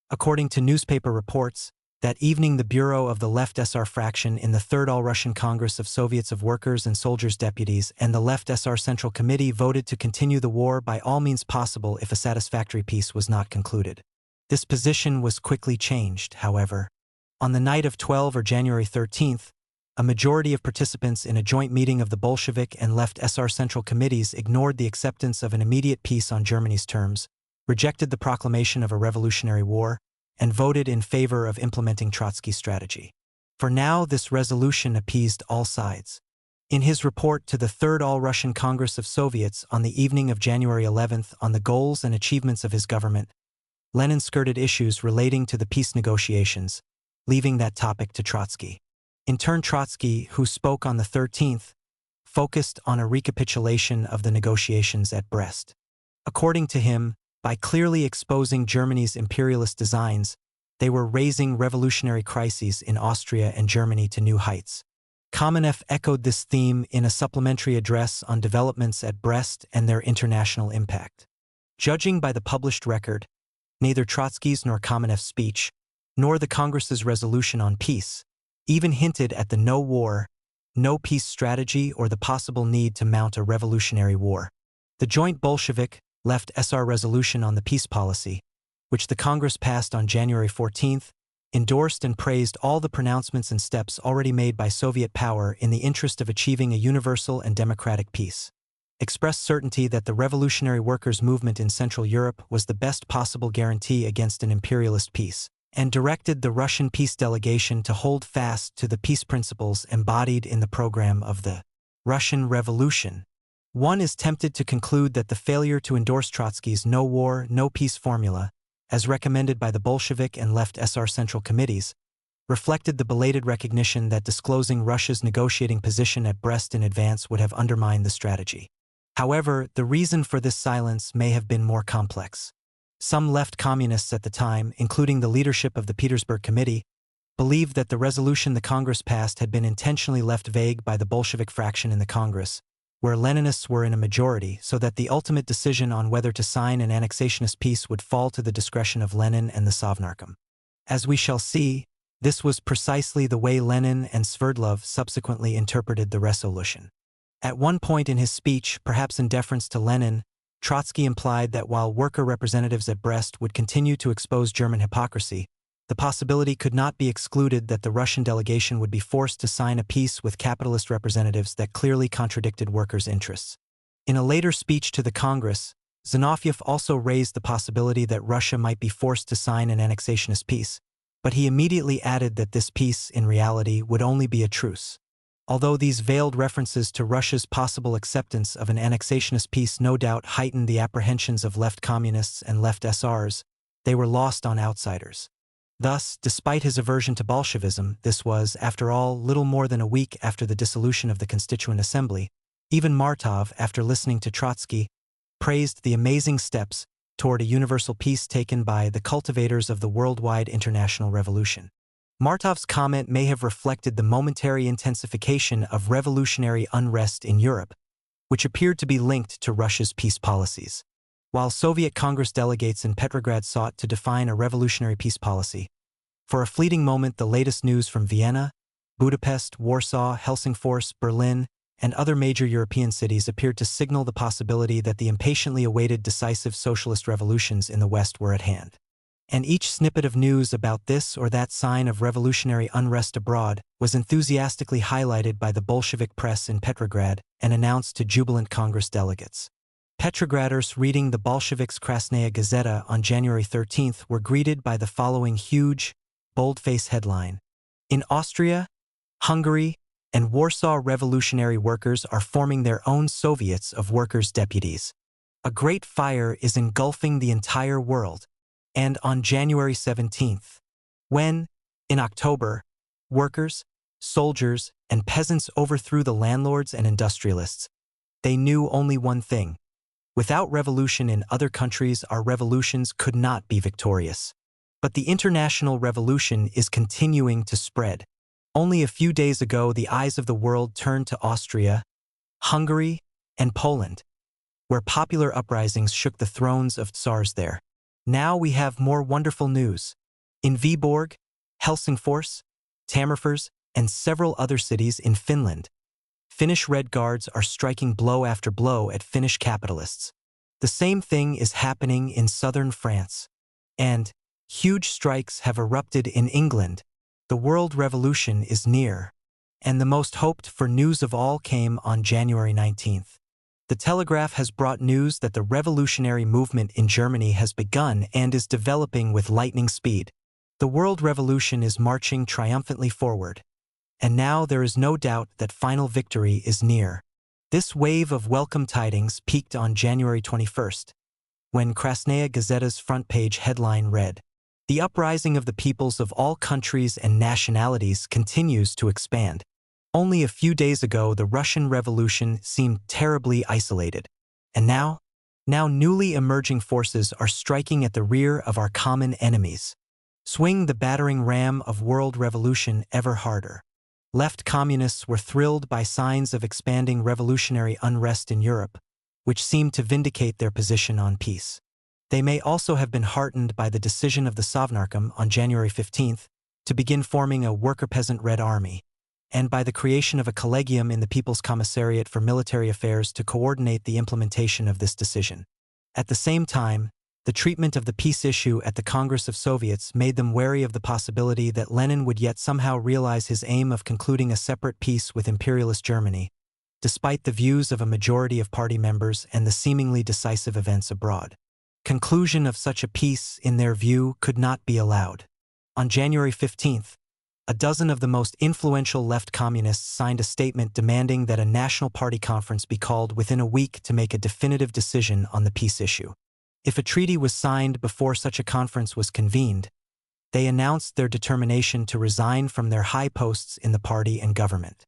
According to newspaper reports, that evening the Bureau of the Left SR fraction in the Third All-Russian Congress of Soviets of Workers and Soldiers Deputies and the Left SR Central Committee voted to continue the war by all means possible if a satisfactory peace was not concluded. This position was quickly changed, however. On the night of 12 or January 13th, a majority of participants in a joint meeting of the Bolshevik and Left SR Central Committees ignored the acceptance of an immediate peace on Germany's terms, rejected the proclamation of a revolutionary war, and voted in favor of implementing Trotsky's strategy. For now, this resolution appeased all sides. In his report to the Third All-Russian Congress of Soviets on the evening of January 11th on the goals and achievements of his government, Lenin skirted issues relating to the peace negotiations, leaving that topic to Trotsky. In turn, Trotsky, who spoke on the 13th, focused on a recapitulation of the negotiations at Brest. According to him, by clearly exposing Germany's imperialist designs, they were raising revolutionary crises in Austria and Germany to new heights. Kamenev echoed this theme in a supplementary address on developments at Brest and their international impact. Judging by the published record, neither Trotsky's nor Kamenev's speech, nor the Congress's resolution on peace, even hinted at the no war, no peace strategy or the possible need to mount a revolutionary war. The joint Bolshevik, Left SR resolution on the peace policy, which the Congress passed on January 14th, endorsed and praised all the pronouncements and steps already made by Soviet power in the interest of achieving a universal and democratic peace. Expressed certainty that the revolutionary workers' movement in Central Europe was the best possible guarantee against an imperialist peace, and directed the Russian peace delegation to hold fast to the peace principles embodied in the program of the Russian Revolution. One is tempted to conclude that the failure to endorse Trotsky's no war, no peace formula, as recommended by the Bolshevik and Left SR Central Committees, reflected the belated recognition that disclosing Russia's negotiating position at Brest in advance would have undermined the strategy. However, the reason for this silence may have been more complex. Some left communists at the time, including the leadership of the Petersburg Committee, believed that the resolution the Congress passed had been intentionally left vague by the Bolshevik fraction in the Congress, where Leninists were in a majority, so that the ultimate decision on whether to sign an annexationist peace would fall to the discretion of Lenin and the Sovnarkom. As we shall see, this was precisely the way Lenin and Sverdlov subsequently interpreted the resolution. At one point in his speech, perhaps in deference to Lenin, Trotsky implied that while worker representatives at Brest would continue to expose German hypocrisy, the possibility could not be excluded that the Russian delegation would be forced to sign a peace with capitalist representatives that clearly contradicted workers' interests. In a later speech to the Congress, Zinoviev also raised the possibility that Russia might be forced to sign an annexationist peace, but he immediately added that this peace, in reality, would only be a truce. Although these veiled references to Russia's possible acceptance of an annexationist peace no doubt heightened the apprehensions of left communists and left SRs, they were lost on outsiders. Thus, despite his aversion to Bolshevism, this was, after all, little more than a week after the dissolution of the Constituent Assembly. Even Martov, after listening to Trotsky, praised the amazing steps toward a universal peace taken by the cultivators of the worldwide international revolution. Martov's comment may have reflected the momentary intensification of revolutionary unrest in Europe, which appeared to be linked to Russia's peace policies. While Soviet Congress delegates in Petrograd sought to define a revolutionary peace policy, for a fleeting moment the latest news from Vienna, Budapest, Warsaw, Helsingfors, Berlin, and other major European cities appeared to signal the possibility that the impatiently awaited decisive socialist revolutions in the West were at hand. And each snippet of news about this or that sign of revolutionary unrest abroad was enthusiastically highlighted by the Bolshevik press in Petrograd and announced to jubilant Congress delegates. Petrograders reading the Bolsheviks' Krasnaya Gazeta on January 13th were greeted by the following huge, boldface headline: "In Austria, Hungary, and Warsaw, revolutionary workers are forming their own Soviets of workers' deputies. A great fire is engulfing the entire world." And on January 17th, when, in October, workers, soldiers, and peasants overthrew the landlords and industrialists, they knew only one thing: Without revolution in other countries, our revolutions could not be victorious. But the international revolution is continuing to spread. Only a few days ago, the eyes of the world turned to Austria, Hungary, and Poland, where popular uprisings shook the thrones of Tsars there. Now we have more wonderful news. In Viborg, Helsingfors, Tammerfors, and several other cities in Finland, Finnish Red Guards are striking blow after blow at Finnish capitalists. The same thing is happening in southern France. And huge strikes have erupted in England. The world revolution is near. And the most hoped-for news of all came on January 19th. The Telegraph has brought news that the revolutionary movement in Germany has begun and is developing with lightning speed. The world revolution is marching triumphantly forward. And now there is no doubt that final victory is near. This wave of welcome tidings peaked on January 21st, when Krasnaya Gazeta's front-page headline read, "The uprising of the peoples of all countries and nationalities continues to expand." Only a few days ago, the Russian Revolution seemed terribly isolated. And now newly emerging forces are striking at the rear of our common enemies. Swing the battering ram of world revolution ever harder. Left communists were thrilled by signs of expanding revolutionary unrest in Europe, which seemed to vindicate their position on peace. They may also have been heartened by the decision of the Sovnarkom on January 15th to begin forming a worker-peasant Red Army, and by the creation of a collegium in the People's Commissariat for Military Affairs to coordinate the implementation of this decision. At the same time, the treatment of the peace issue at the Congress of Soviets made them wary of the possibility that Lenin would yet somehow realize his aim of concluding a separate peace with imperialist Germany, despite the views of a majority of party members and the seemingly decisive events abroad. Conclusion of such a peace, in their view, could not be allowed. On January 15th, a dozen of the most influential left communists signed a statement demanding that a National Party conference be called within a week to make a definitive decision on the peace issue. If a treaty was signed before such a conference was convened, they announced their determination to resign from their high posts in the party and government.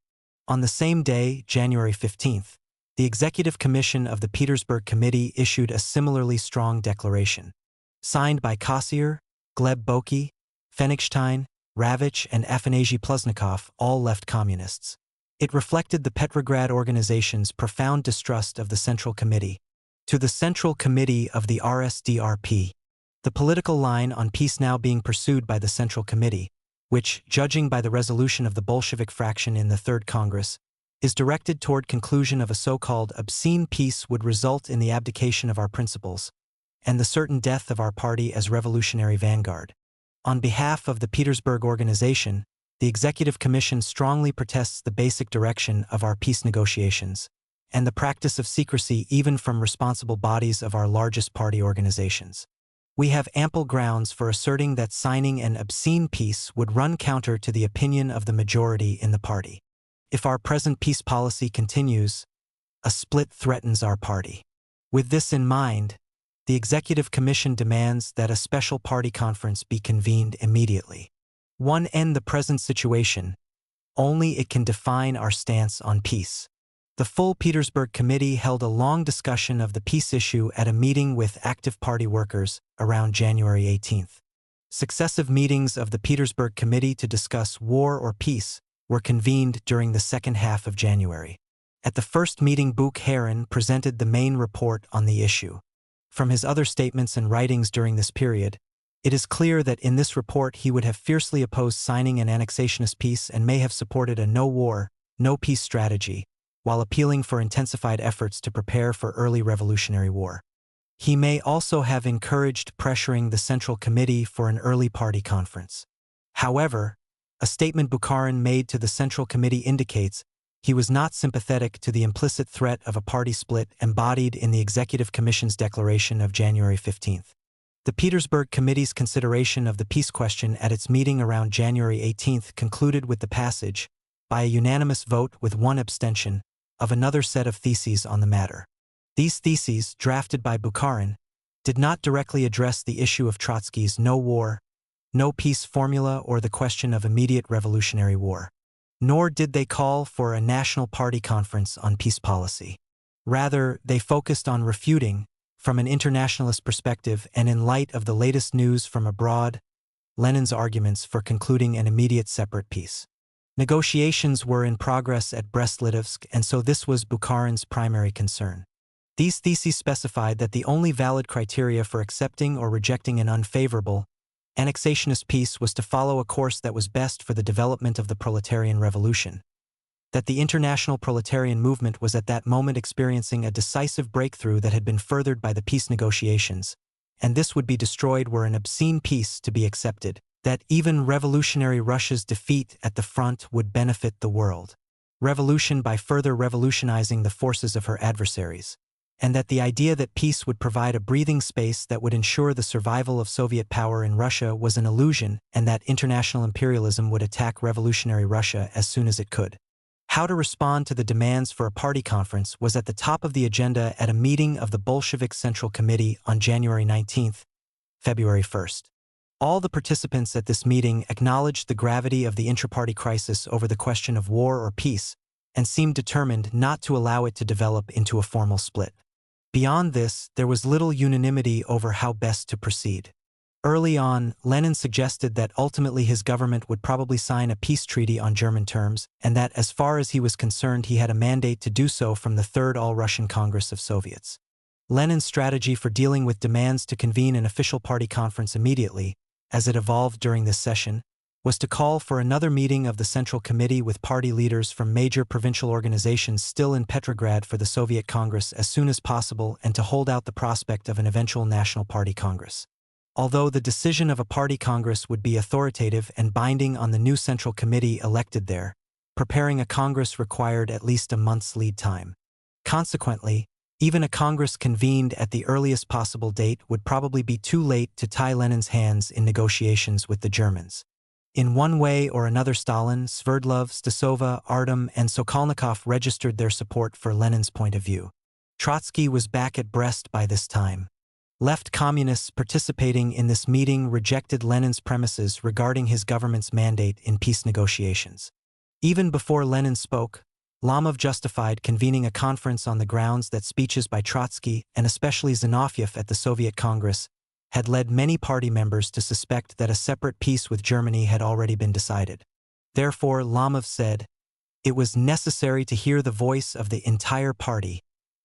On the same day, January 15th, the Executive Commission of the Petersburg Committee issued a similarly strong declaration. Signed by Kossier, Gleb Boki, Fenigstein, Ravitch, and Afanasy Pluznikov, all left communists. It reflected the Petrograd organization's profound distrust of the Central Committee. To the Central Committee of the RSDRP, the political line on peace now being pursued by the Central Committee, which, judging by the resolution of the Bolshevik fraction in the Third Congress, is directed toward conclusion of a so-called obscene peace, would result in the abdication of our principles and the certain death of our party as revolutionary vanguard. On behalf of the Petersburg organization, the Executive Commission strongly protests the basic direction of our peace negotiations and the practice of secrecy even from responsible bodies of our largest party organizations. We have ample grounds for asserting that signing an obscene peace would run counter to the opinion of the majority in the party. If our present peace policy continues, a split threatens our party. With this in mind, the Executive Commission demands that a special party conference be convened immediately. One, end the present situation. Only it can define our stance on peace. The full Petersburg Committee held a long discussion of the peace issue at a meeting with active party workers around January 18th. Successive meetings of the Petersburg Committee to discuss war or peace were convened during the second half of January. At the first meeting, Bukharin presented the main report on the issue. From his other statements and writings during this period, it is clear that in this report he would have fiercely opposed signing an annexationist peace and may have supported a no-war, no-peace strategy, while appealing for intensified efforts to prepare for early revolutionary war. He may also have encouraged pressuring the Central Committee for an early party conference. However, a statement Bukharin made to the Central Committee indicates he was not sympathetic to the implicit threat of a party split embodied in the Executive Commission's declaration of January 15th. The Petersburg Committee's consideration of the peace question at its meeting around January 18th concluded with the passage, by a unanimous vote with one abstention, of another set of theses on the matter. These theses, drafted by Bukharin, did not directly address the issue of Trotsky's no war, no peace formula or the question of immediate revolutionary war. Nor did they call for a national party conference on peace policy. Rather, they focused on refuting, from an internationalist perspective and in light of the latest news from abroad, Lenin's arguments for concluding an immediate separate peace. Negotiations were in progress at Brest-Litovsk, and so this was Bukharin's primary concern. These theses specified that the only valid criteria for accepting or rejecting an unfavorable, annexationist peace was to follow a course that was best for the development of the proletarian revolution, that the international proletarian movement was at that moment experiencing a decisive breakthrough that had been furthered by the peace negotiations, and this would be destroyed were an obscene peace to be accepted, that even revolutionary Russia's defeat at the front would benefit the world, revolution by further revolutionizing the forces of her adversaries, and that the idea that peace would provide a breathing space that would ensure the survival of Soviet power in Russia was an illusion, and that international imperialism would attack revolutionary Russia as soon as it could. How to respond to the demands for a party conference was at the top of the agenda at a meeting of the Bolshevik Central Committee on January 19, February 1st. All the participants at this meeting acknowledged the gravity of the intra-party crisis over the question of war or peace, and seemed determined not to allow it to develop into a formal split. Beyond this, there was little unanimity over how best to proceed. Early on, Lenin suggested that ultimately his government would probably sign a peace treaty on German terms, and that as far as he was concerned he had a mandate to do so from the Third All-Russian Congress of Soviets. Lenin's strategy for dealing with demands to convene an official party conference immediately, as it evolved during this session, was to call for another meeting of the Central Committee with party leaders from major provincial organizations still in Petrograd for the Soviet Congress as soon as possible and to hold out the prospect of an eventual National Party Congress. Although the decision of a party congress would be authoritative and binding on the new Central Committee elected there, preparing a congress required at least a month's lead time. Consequently, even a congress convened at the earliest possible date would probably be too late to tie Lenin's hands in negotiations with the Germans. In one way or another, Stalin, Sverdlov, Stasova, Artem, and Sokolnikov registered their support for Lenin's point of view. Trotsky was back at Brest by this time. Left communists participating in this meeting rejected Lenin's premises regarding his government's mandate in peace negotiations. Even before Lenin spoke, Lomov justified convening a conference on the grounds that speeches by Trotsky, and especially Zinoviev at the Soviet Congress, had led many party members to suspect that a separate peace with Germany had already been decided. Therefore, Lomov said, it was necessary to hear the voice of the entire party,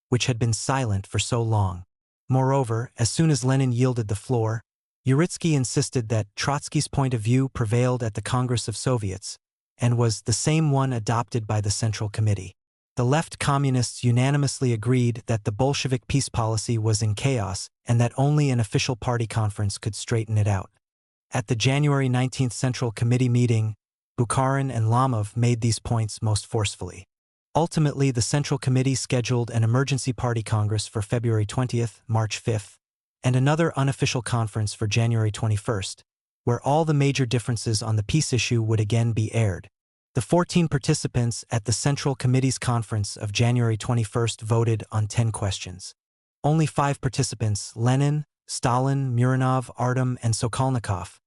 which had been silent for so long. Moreover, as soon as Lenin yielded the floor, Uritsky insisted that Trotsky's point of view prevailed at the Congress of Soviets, and was the same one adopted by the Central Committee. The left communists unanimously agreed that the Bolshevik peace policy was in chaos and that only an official party conference could straighten it out. At the January 19 Central Committee meeting, Bukharin and Lomov made these points most forcefully. Ultimately, the Central Committee scheduled an emergency party congress for February 20th, March 5th, and another unofficial conference for January 21st, where all the major differences on the peace issue would again be aired. The 14 participants at the Central Committee's conference of January 21st voted on 10 questions. Only 5 participants, Lenin, Stalin, Muranov, Artem, and Sokolnikov,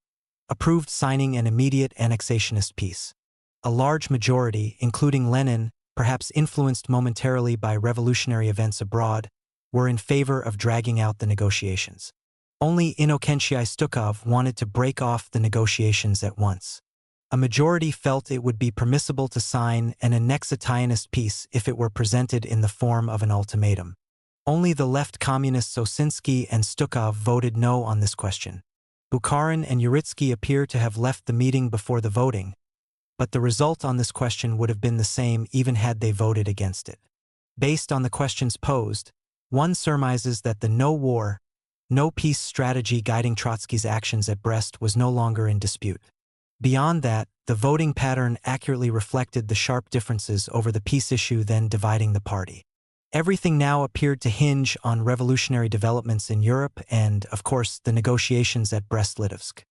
approved signing an immediate annexationist peace. A large majority, including Lenin, perhaps influenced momentarily by revolutionary events abroad, were in favor of dragging out the negotiations. Only Innokentii Stukov wanted to break off the negotiations at once. A majority felt it would be permissible to sign an annexationist peace if it were presented in the form of an ultimatum. Only the left communists Osinski and Stukov voted no on this question. Bukharin and Uritsky appear to have left the meeting before the voting, but the result on this question would have been the same even had they voted against it. Based on the questions posed, one surmises that the no war, no peace strategy guiding Trotsky's actions at Brest was no longer in dispute. Beyond that, the voting pattern accurately reflected the sharp differences over the peace issue then dividing the party. Everything now appeared to hinge on revolutionary developments in Europe and, of course, the negotiations at Brest-Litovsk.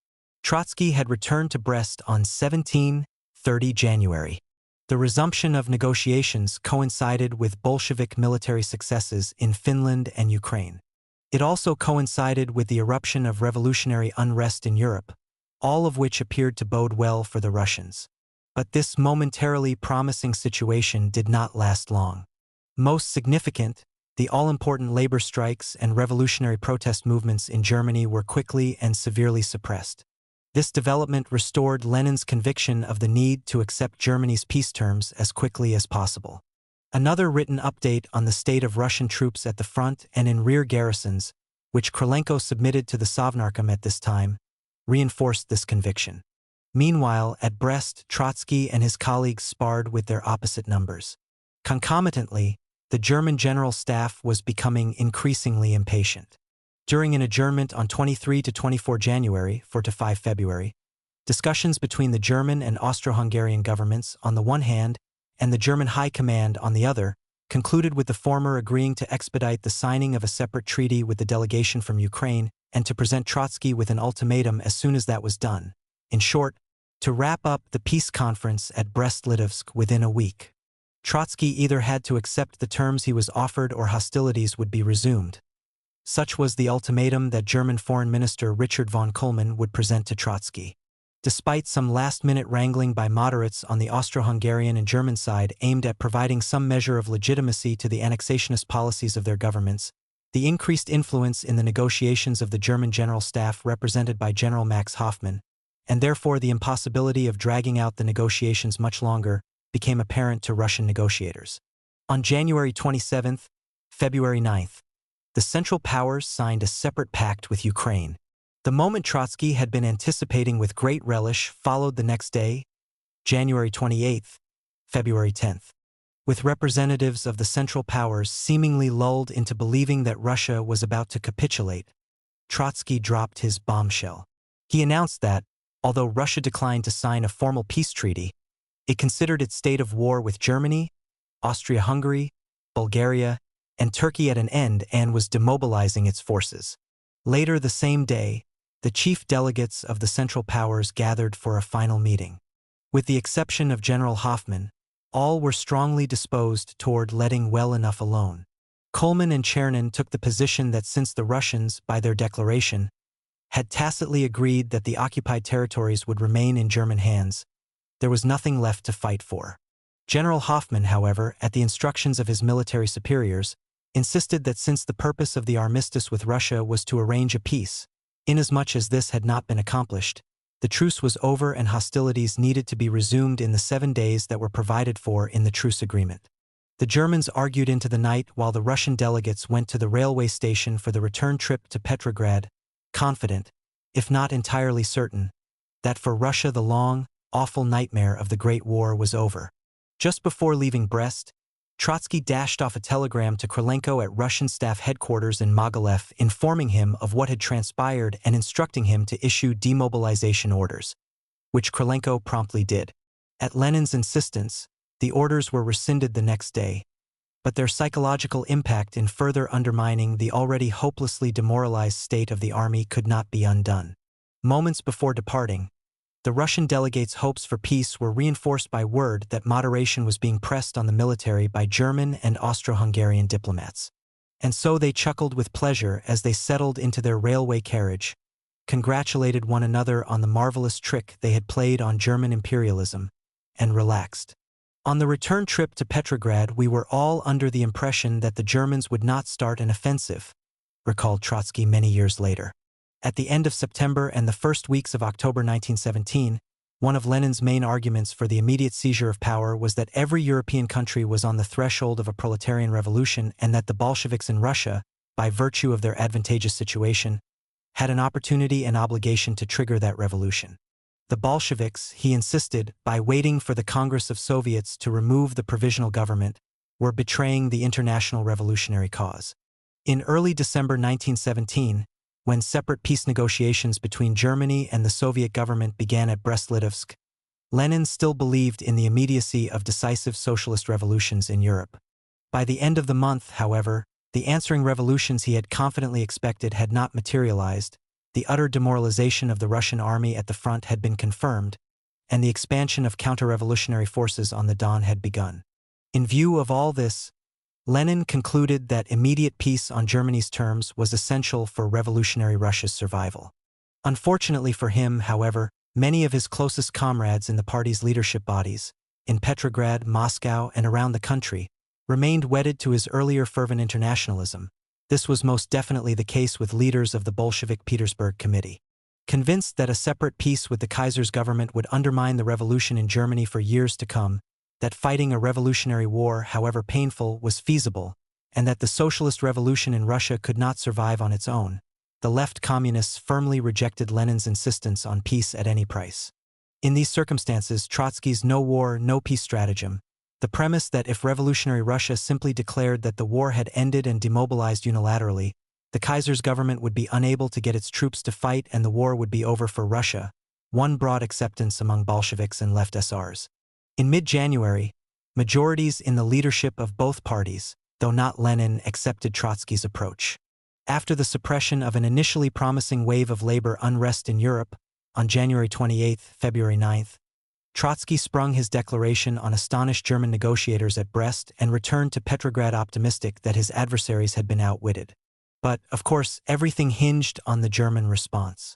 Trotsky had returned to Brest on 17-30 January. The resumption of negotiations coincided with Bolshevik military successes in Finland and Ukraine. It also coincided with the eruption of revolutionary unrest in Europe, all of which appeared to bode well for the Russians. But this momentarily promising situation did not last long. Most significant, The all-important labor strikes and revolutionary protest movements in Germany were quickly and severely suppressed. This development restored Lenin's conviction of the need to accept Germany's peace terms as quickly as possible. Another written update on the state of Russian troops at the front and in rear garrisons, which Krylenko submitted to the Sovnarkom at this time, reinforced this conviction. Meanwhile, at Brest, Trotsky and his colleagues sparred with their opposite numbers. Concomitantly, the German General Staff was becoming increasingly impatient. During an adjournment on 23 to 24 January, 4 to 5 February, discussions between the German and Austro-Hungarian governments on the one hand and the German High Command on the other concluded with the former agreeing to expedite the signing of a separate treaty with the delegation from Ukraine and to present Trotsky with an ultimatum as soon as that was done. In short, to wrap up the peace conference at Brest-Litovsk within a week. Trotsky either had to accept the terms he was offered or hostilities would be resumed. Such was the ultimatum that German Foreign Minister Richard von Kuhlmann would present to Trotsky. Despite some last-minute wrangling by moderates on the Austro-Hungarian and German side aimed at providing some measure of legitimacy to the annexationist policies of their governments, the increased influence in the negotiations of the German General Staff represented by General Max Hoffmann, and therefore the impossibility of dragging out the negotiations much longer, became apparent to Russian negotiators. On January 27, February 9, the Central Powers signed a separate pact with Ukraine. The moment Trotsky had been anticipating with great relish followed the next day, January 28, February 10. With representatives of the Central Powers seemingly lulled into believing that Russia was about to capitulate, Trotsky dropped his bombshell. He announced that, although Russia declined to sign a formal peace treaty, it considered its state of war with Germany, Austria-Hungary, Bulgaria, and Turkey at an end and was demobilizing its forces. Later the same day, the chief delegates of the Central Powers gathered for a final meeting. With the exception of General Hoffmann, all were strongly disposed toward letting well enough alone. Kuhlmann and Chernin took the position that since the Russians, by their declaration, had tacitly agreed that the occupied territories would remain in German hands, there was nothing left to fight for. General Hoffmann, however, at the instructions of his military superiors, insisted that since the purpose of the armistice with Russia was to arrange a peace, inasmuch as this had not been accomplished, the truce was over and hostilities needed to be resumed in the 7 days that were provided for in the truce agreement. The Germans argued into the night while the Russian delegates went to the railway station for the return trip to Petrograd, confident, if not entirely certain, that for Russia the long, awful nightmare of the Great War was over. Just before leaving Brest, Trotsky dashed off a telegram to Krylenko at Russian staff headquarters in Mogilev informing him of what had transpired and instructing him to issue demobilization orders, which Krylenko promptly did. At Lenin's insistence, the orders were rescinded the next day, but their psychological impact in further undermining the already hopelessly demoralized state of the army could not be undone. Moments before departing, the Russian delegates' hopes for peace were reinforced by word that moderation was being pressed on the military by German and Austro-Hungarian diplomats. And so they chuckled with pleasure as they settled into their railway carriage, congratulated one another on the marvelous trick they had played on German imperialism, and relaxed. On the return trip to Petrograd, we were all under the impression that the Germans would not start an offensive, recalled Trotsky many years later. At the end of September and the first weeks of October 1917, one of Lenin's main arguments for the immediate seizure of power was that every European country was on the threshold of a proletarian revolution and that the Bolsheviks in Russia, by virtue of their advantageous situation, had an opportunity and obligation to trigger that revolution. The Bolsheviks, he insisted, by waiting for the Congress of Soviets to remove the provisional government, were betraying the international revolutionary cause. In early December 1917, when separate peace negotiations between Germany and the Soviet government began at Brest-Litovsk, Lenin still believed in the immediacy of decisive socialist revolutions in Europe. By the end of the month, however, the answering revolutions he had confidently expected had not materialized, the utter demoralization of the Russian army at the front had been confirmed, and the expansion of counter-revolutionary forces on the Don had begun. In view of all this, Lenin concluded that immediate peace on Germany's terms was essential for revolutionary Russia's survival. Unfortunately for him, however, many of his closest comrades in the party's leadership bodies, in Petrograd, Moscow, and around the country, remained wedded to his earlier fervent internationalism. This was most definitely the case with leaders of the Bolshevik Petersburg Committee. Convinced that a separate peace with the Kaiser's government would undermine the revolution in Germany for years to come, that fighting a revolutionary war, however painful, was feasible, and that the socialist revolution in Russia could not survive on its own, the left communists firmly rejected Lenin's insistence on peace at any price. In these circumstances, Trotsky's no war, no peace stratagem, the premise that if revolutionary Russia simply declared that the war had ended and demobilized unilaterally, the Kaiser's government would be unable to get its troops to fight and the war would be over for Russia, won broad acceptance among Bolsheviks and left SRs. In mid-January, majorities in the leadership of both parties, though not Lenin, accepted Trotsky's approach. After the suppression of an initially promising wave of labor unrest in Europe, on January 28, February 9, Trotsky sprung his declaration on astonished German negotiators at Brest and returned to Petrograd optimistic that his adversaries had been outwitted. But, of course, everything hinged on the German response.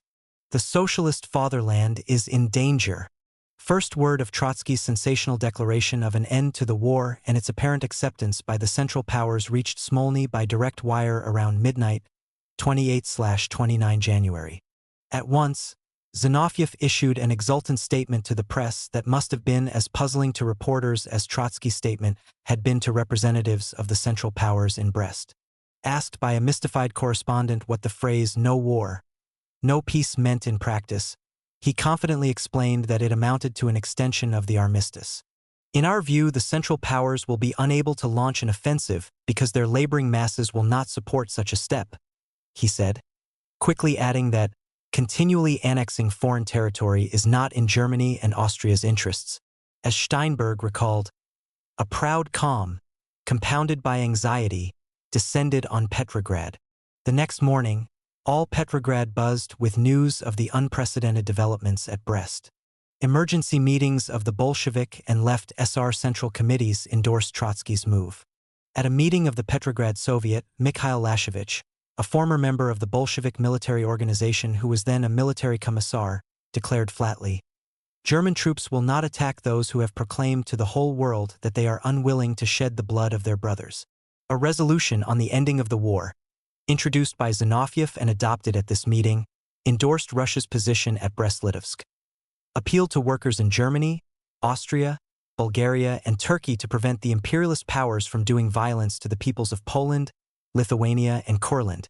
The socialist fatherland is in danger. First word of Trotsky's sensational declaration of an end to the war and its apparent acceptance by the Central Powers reached Smolny by direct wire around midnight, 28/29 January. At once, Zinoviev issued an exultant statement to the press that must have been as puzzling to reporters as Trotsky's statement had been to representatives of the Central Powers in Brest. Asked by a mystified correspondent what the phrase "no war, no peace" meant in practice, he confidently explained that it amounted to an extension of the armistice. In our view, the Central Powers will be unable to launch an offensive because their laboring masses will not support such a step, he said, quickly adding that continually annexing foreign territory is not in Germany and Austria's interests. As Steinberg recalled, a proud calm, compounded by anxiety, descended on Petrograd. The next morning, all Petrograd buzzed with news of the unprecedented developments at Brest. Emergency meetings of the Bolshevik and left SR Central Committees endorsed Trotsky's move. At a meeting of the Petrograd Soviet, Mikhail Lashevich, a former member of the Bolshevik military organization who was then a military commissar, declared flatly, "German troops will not attack those who have proclaimed to the whole world that they are unwilling to shed the blood of their brothers." A resolution on the ending of the war, introduced by Zinoviev and adopted at this meeting, endorsed Russia's position at Brest-Litovsk. Appealed to workers in Germany, Austria, Bulgaria, and Turkey to prevent the imperialist powers from doing violence to the peoples of Poland, Lithuania, and Courland,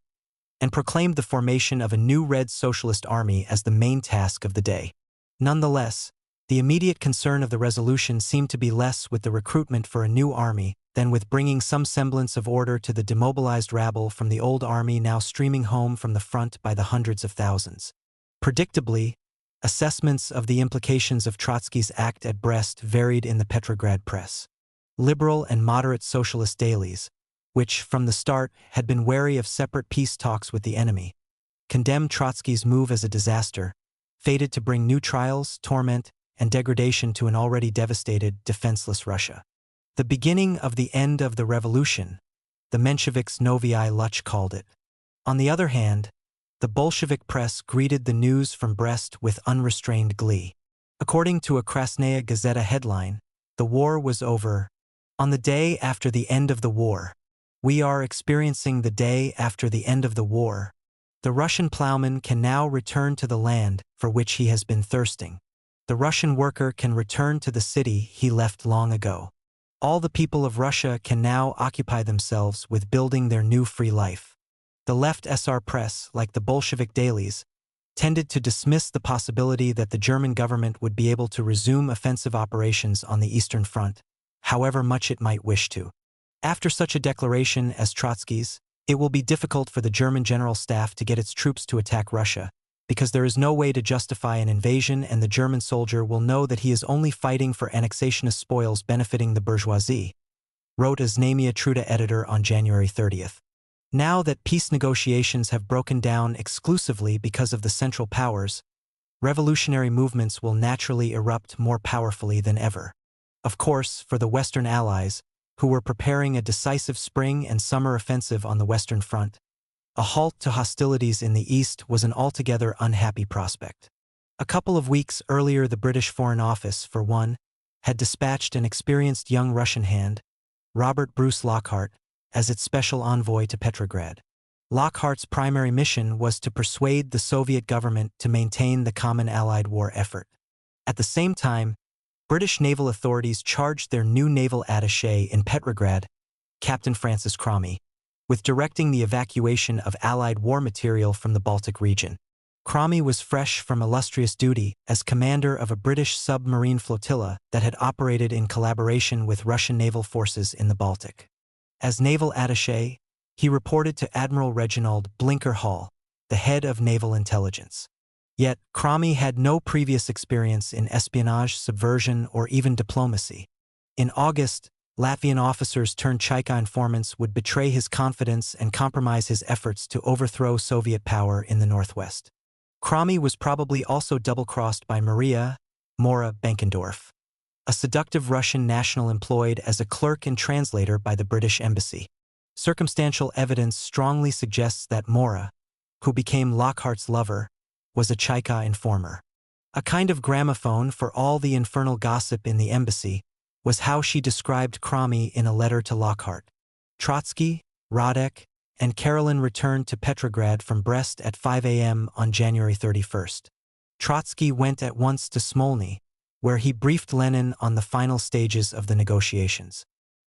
and proclaimed the formation of a new Red Socialist Army as the main task of the day. Nonetheless, the immediate concern of the resolution seemed to be less with the recruitment for a new army than with bringing some semblance of order to the demobilized rabble from the old army now streaming home from the front by the hundreds of thousands. Predictably, assessments of the implications of Trotsky's act at Brest varied in the Petrograd press. Liberal and moderate socialist dailies, which from the start had been wary of separate peace talks with the enemy, condemned Trotsky's move as a disaster, fated to bring new trials, torment, and degradation to an already devastated, defenseless Russia. The beginning of the end of the revolution, the Mensheviks Novyi Luch called it. On the other hand, the Bolshevik press greeted the news from Brest with unrestrained glee. According to a Krasnaya Gazeta headline, the war was over. On the day after the end of the war, we are experiencing the day after the end of the war. The Russian plowman can now return to the land for which he has been thirsting. The Russian worker can return to the city he left long ago. All the people of Russia can now occupy themselves with building their new free life. The left SR press, like the Bolshevik dailies, tended to dismiss the possibility that the German government would be able to resume offensive operations on the Eastern Front, however much it might wish to. After such a declaration as Trotsky's, it will be difficult for the German General Staff to get its troops to attack Russia, because there is no way to justify an invasion and the German soldier will know that he is only fighting for annexationist spoils benefiting the bourgeoisie, wrote a Znamia Truda editor on January 30th. Now that peace negotiations have broken down exclusively because of the Central Powers, revolutionary movements will naturally erupt more powerfully than ever. Of course, for the Western Allies, who were preparing a decisive spring and summer offensive on the Western Front, a halt to hostilities in the East was an altogether unhappy prospect. A couple of weeks earlier, the British Foreign Office, for one, had dispatched an experienced young Russian hand, Robert Bruce Lockhart, as its special envoy to Petrograd. Lockhart's primary mission was to persuade the Soviet government to maintain the common Allied war effort. At the same time, British naval authorities charged their new naval attaché in Petrograd, Captain Francis Cromie, with directing the evacuation of Allied war material from the Baltic region. Cromie was fresh from illustrious duty as commander of a British submarine flotilla that had operated in collaboration with Russian naval forces in the Baltic. As naval attaché, he reported to Admiral Reginald Blinker Hall, the head of naval intelligence. Yet, Cromie had no previous experience in espionage, subversion, or even diplomacy. In August, Latvian officers turned Cheka informants would betray his confidence and compromise his efforts to overthrow Soviet power in the northwest. Cromie was probably also double-crossed by Maria Mora Benkendorf, a seductive Russian national employed as a clerk and translator by the British Embassy. Circumstantial evidence strongly suggests that Mora, who became Lockhart's lover, was a Cheka informer. A kind of gramophone for all the infernal gossip in the embassy was how she described Cromie in a letter to Lockhart. Trotsky, Radek, and Karelin returned to Petrograd from Brest at 5 a.m. on January 31st. Trotsky went at once to Smolny, where he briefed Lenin on the final stages of the negotiations.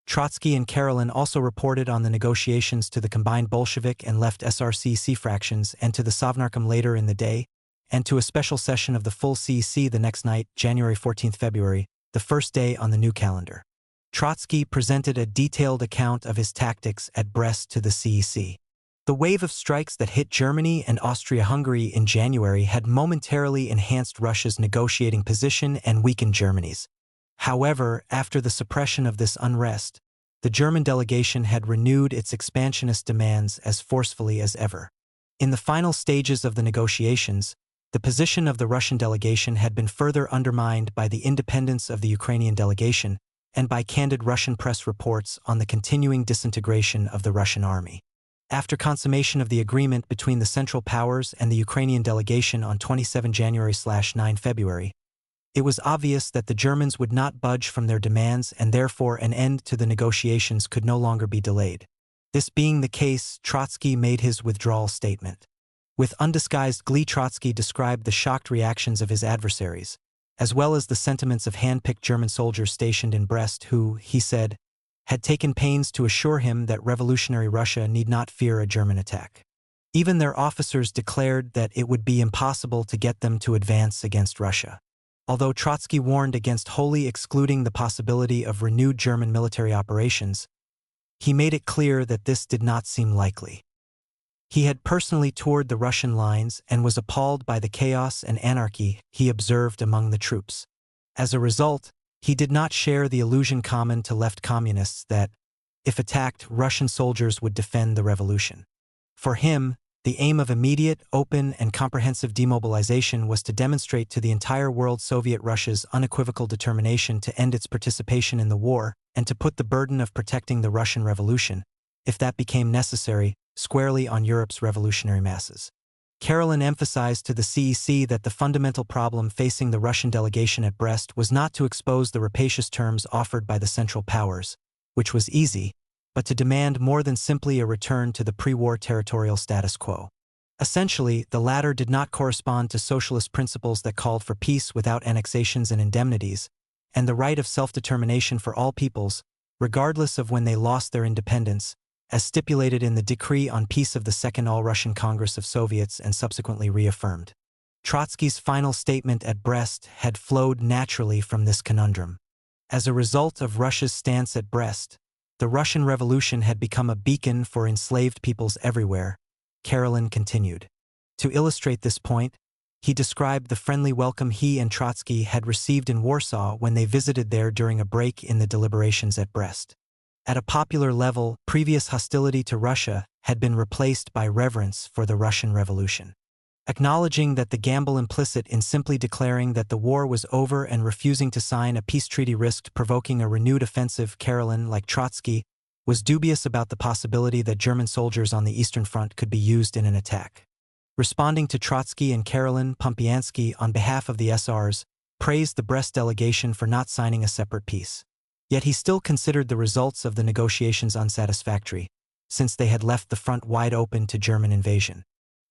Trotsky and Karelin also reported on the negotiations to the combined Bolshevik and left SRC fractions and to the Sovnarkom later in the day, and to a special session of the full CEC the next night, January 14th February, the first day on the new calendar. Trotsky presented a detailed account of his tactics at Brest to the CEC. The wave of strikes that hit Germany and Austria-Hungary in January had momentarily enhanced Russia's negotiating position and weakened Germany's. However, after the suppression of this unrest, the German delegation had renewed its expansionist demands as forcefully as ever. In the final stages of the negotiations, the position of the Russian delegation had been further undermined by the independence of the Ukrainian delegation and by candid Russian press reports on the continuing disintegration of the Russian army. After consummation of the agreement between the Central Powers and the Ukrainian delegation on 27 January/9 February, it was obvious that the Germans would not budge from their demands and therefore an end to the negotiations could no longer be delayed. This being the case, Trotsky made his withdrawal statement. With undisguised glee, Trotsky described the shocked reactions of his adversaries, as well as the sentiments of hand-picked German soldiers stationed in Brest who, he said, had taken pains to assure him that revolutionary Russia need not fear a German attack. Even their officers declared that it would be impossible to get them to advance against Russia. Although Trotsky warned against wholly excluding the possibility of renewed German military operations, he made it clear that this did not seem likely. He had personally toured the Russian lines and was appalled by the chaos and anarchy he observed among the troops. As a result, he did not share the illusion common to left communists that, if attacked, Russian soldiers would defend the revolution. For him, the aim of immediate, open, and comprehensive demobilization was to demonstrate to the entire world Soviet Russia's unequivocal determination to end its participation in the war and to put the burden of protecting the Russian Revolution, if that became necessary, squarely on Europe's revolutionary masses. Karelin emphasized to the CEC that the fundamental problem facing the Russian delegation at Brest was not to expose the rapacious terms offered by the Central Powers, which was easy, but to demand more than simply a return to the pre-war territorial status quo. Essentially, the latter did not correspond to socialist principles that called for peace without annexations and indemnities, and the right of self-determination for all peoples, regardless of when they lost their independence, as stipulated in the Decree on Peace of the Second All-Russian Congress of Soviets and subsequently reaffirmed. Trotsky's final statement at Brest had flowed naturally from this conundrum. As a result of Russia's stance at Brest, the Russian Revolution had become a beacon for enslaved peoples everywhere, Karelin continued. To illustrate this point, he described the friendly welcome he and Trotsky had received in Warsaw when they visited there during a break in the deliberations at Brest. At a popular level, previous hostility to Russia had been replaced by reverence for the Russian Revolution. Acknowledging that the gamble implicit in simply declaring that the war was over and refusing to sign a peace treaty risked provoking a renewed offensive, Karelin, like Trotsky, was dubious about the possibility that German soldiers on the Eastern Front could be used in an attack. Responding to Trotsky and Karelin, Pompiansky, on behalf of the SRs, praised the Brest delegation for not signing a separate peace. Yet he still considered the results of the negotiations unsatisfactory, since they had left the front wide open to German invasion.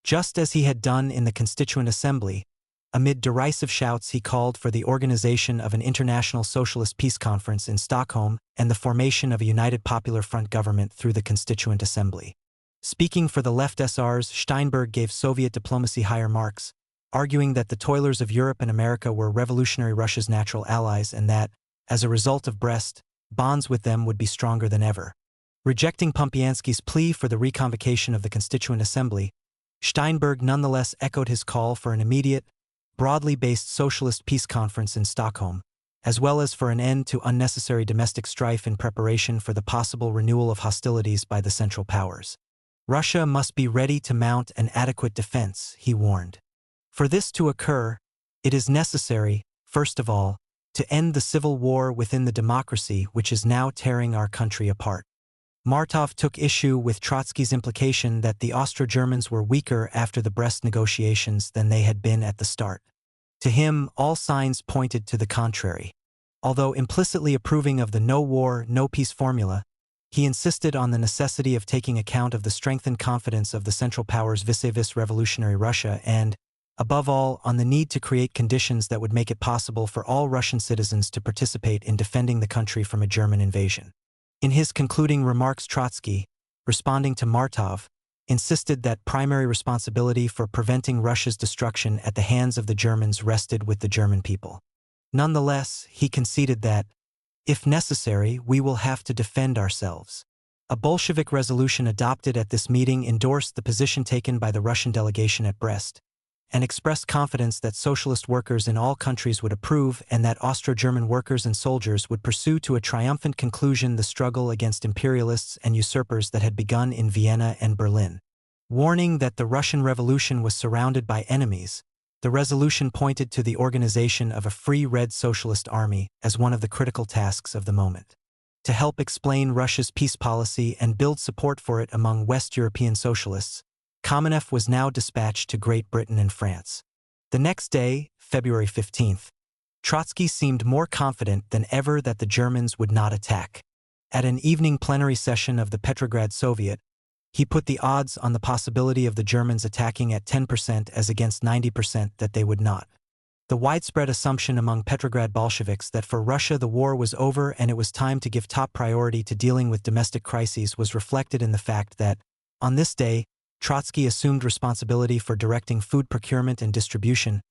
Just as he had done in the Constituent Assembly, amid derisive shouts he called for the organization of an international socialist peace conference in Stockholm and the formation of a united Popular Front government through the Constituent Assembly. Speaking for the left SRs, Steinberg gave Soviet diplomacy higher marks, arguing that the toilers of Europe and America were revolutionary Russia's natural allies and that, as a result of Brest, bonds with them would be stronger than ever. Rejecting Pompiansky's plea for the reconvocation of the Constituent Assembly, Steinberg nonetheless echoed his call for an immediate, broadly based socialist peace conference in Stockholm, as well as for an end to unnecessary domestic strife in preparation for the possible renewal of hostilities by the Central Powers. Russia must be ready to mount an adequate defense, he warned. For this to occur, it is necessary, first of all, to end the civil war within the democracy which is now tearing our country apart. Martov took issue with Trotsky's implication that the Austro-Germans were weaker after the Brest negotiations than they had been at the start. To him, all signs pointed to the contrary. Although implicitly approving of the no war, no peace formula, he insisted on the necessity of taking account of the strengthened confidence of the Central Powers vis-a-vis revolutionary Russia and, above all, on the need to create conditions that would make it possible for all Russian citizens to participate in defending the country from a German invasion. In his concluding remarks, Trotsky, responding to Martov, insisted that primary responsibility for preventing Russia's destruction at the hands of the Germans rested with the German people. Nonetheless, he conceded that, if necessary, we will have to defend ourselves. A Bolshevik resolution adopted at this meeting endorsed the position taken by the Russian delegation at Brest, and expressed confidence that socialist workers in all countries would approve and that Austro-German workers and soldiers would pursue to a triumphant conclusion the struggle against imperialists and usurpers that had begun in Vienna and Berlin. Warning that the Russian Revolution was surrounded by enemies, the resolution pointed to the organization of a free Red Socialist Army as one of the critical tasks of the moment. To help explain Russia's peace policy and build support for it among West European socialists, Kamenev was now dispatched to Great Britain and France. The next day, February 15th, Trotsky seemed more confident than ever that the Germans would not attack. At an evening plenary session of the Petrograd Soviet, he put the odds on the possibility of the Germans attacking at 10% as against 90% that they would not. The widespread assumption among Petrograd Bolsheviks that for Russia the war was over and it was time to give top priority to dealing with domestic crises was reflected in the fact that, on this day, Trotsky assumed responsibility for directing food procurement and distribution,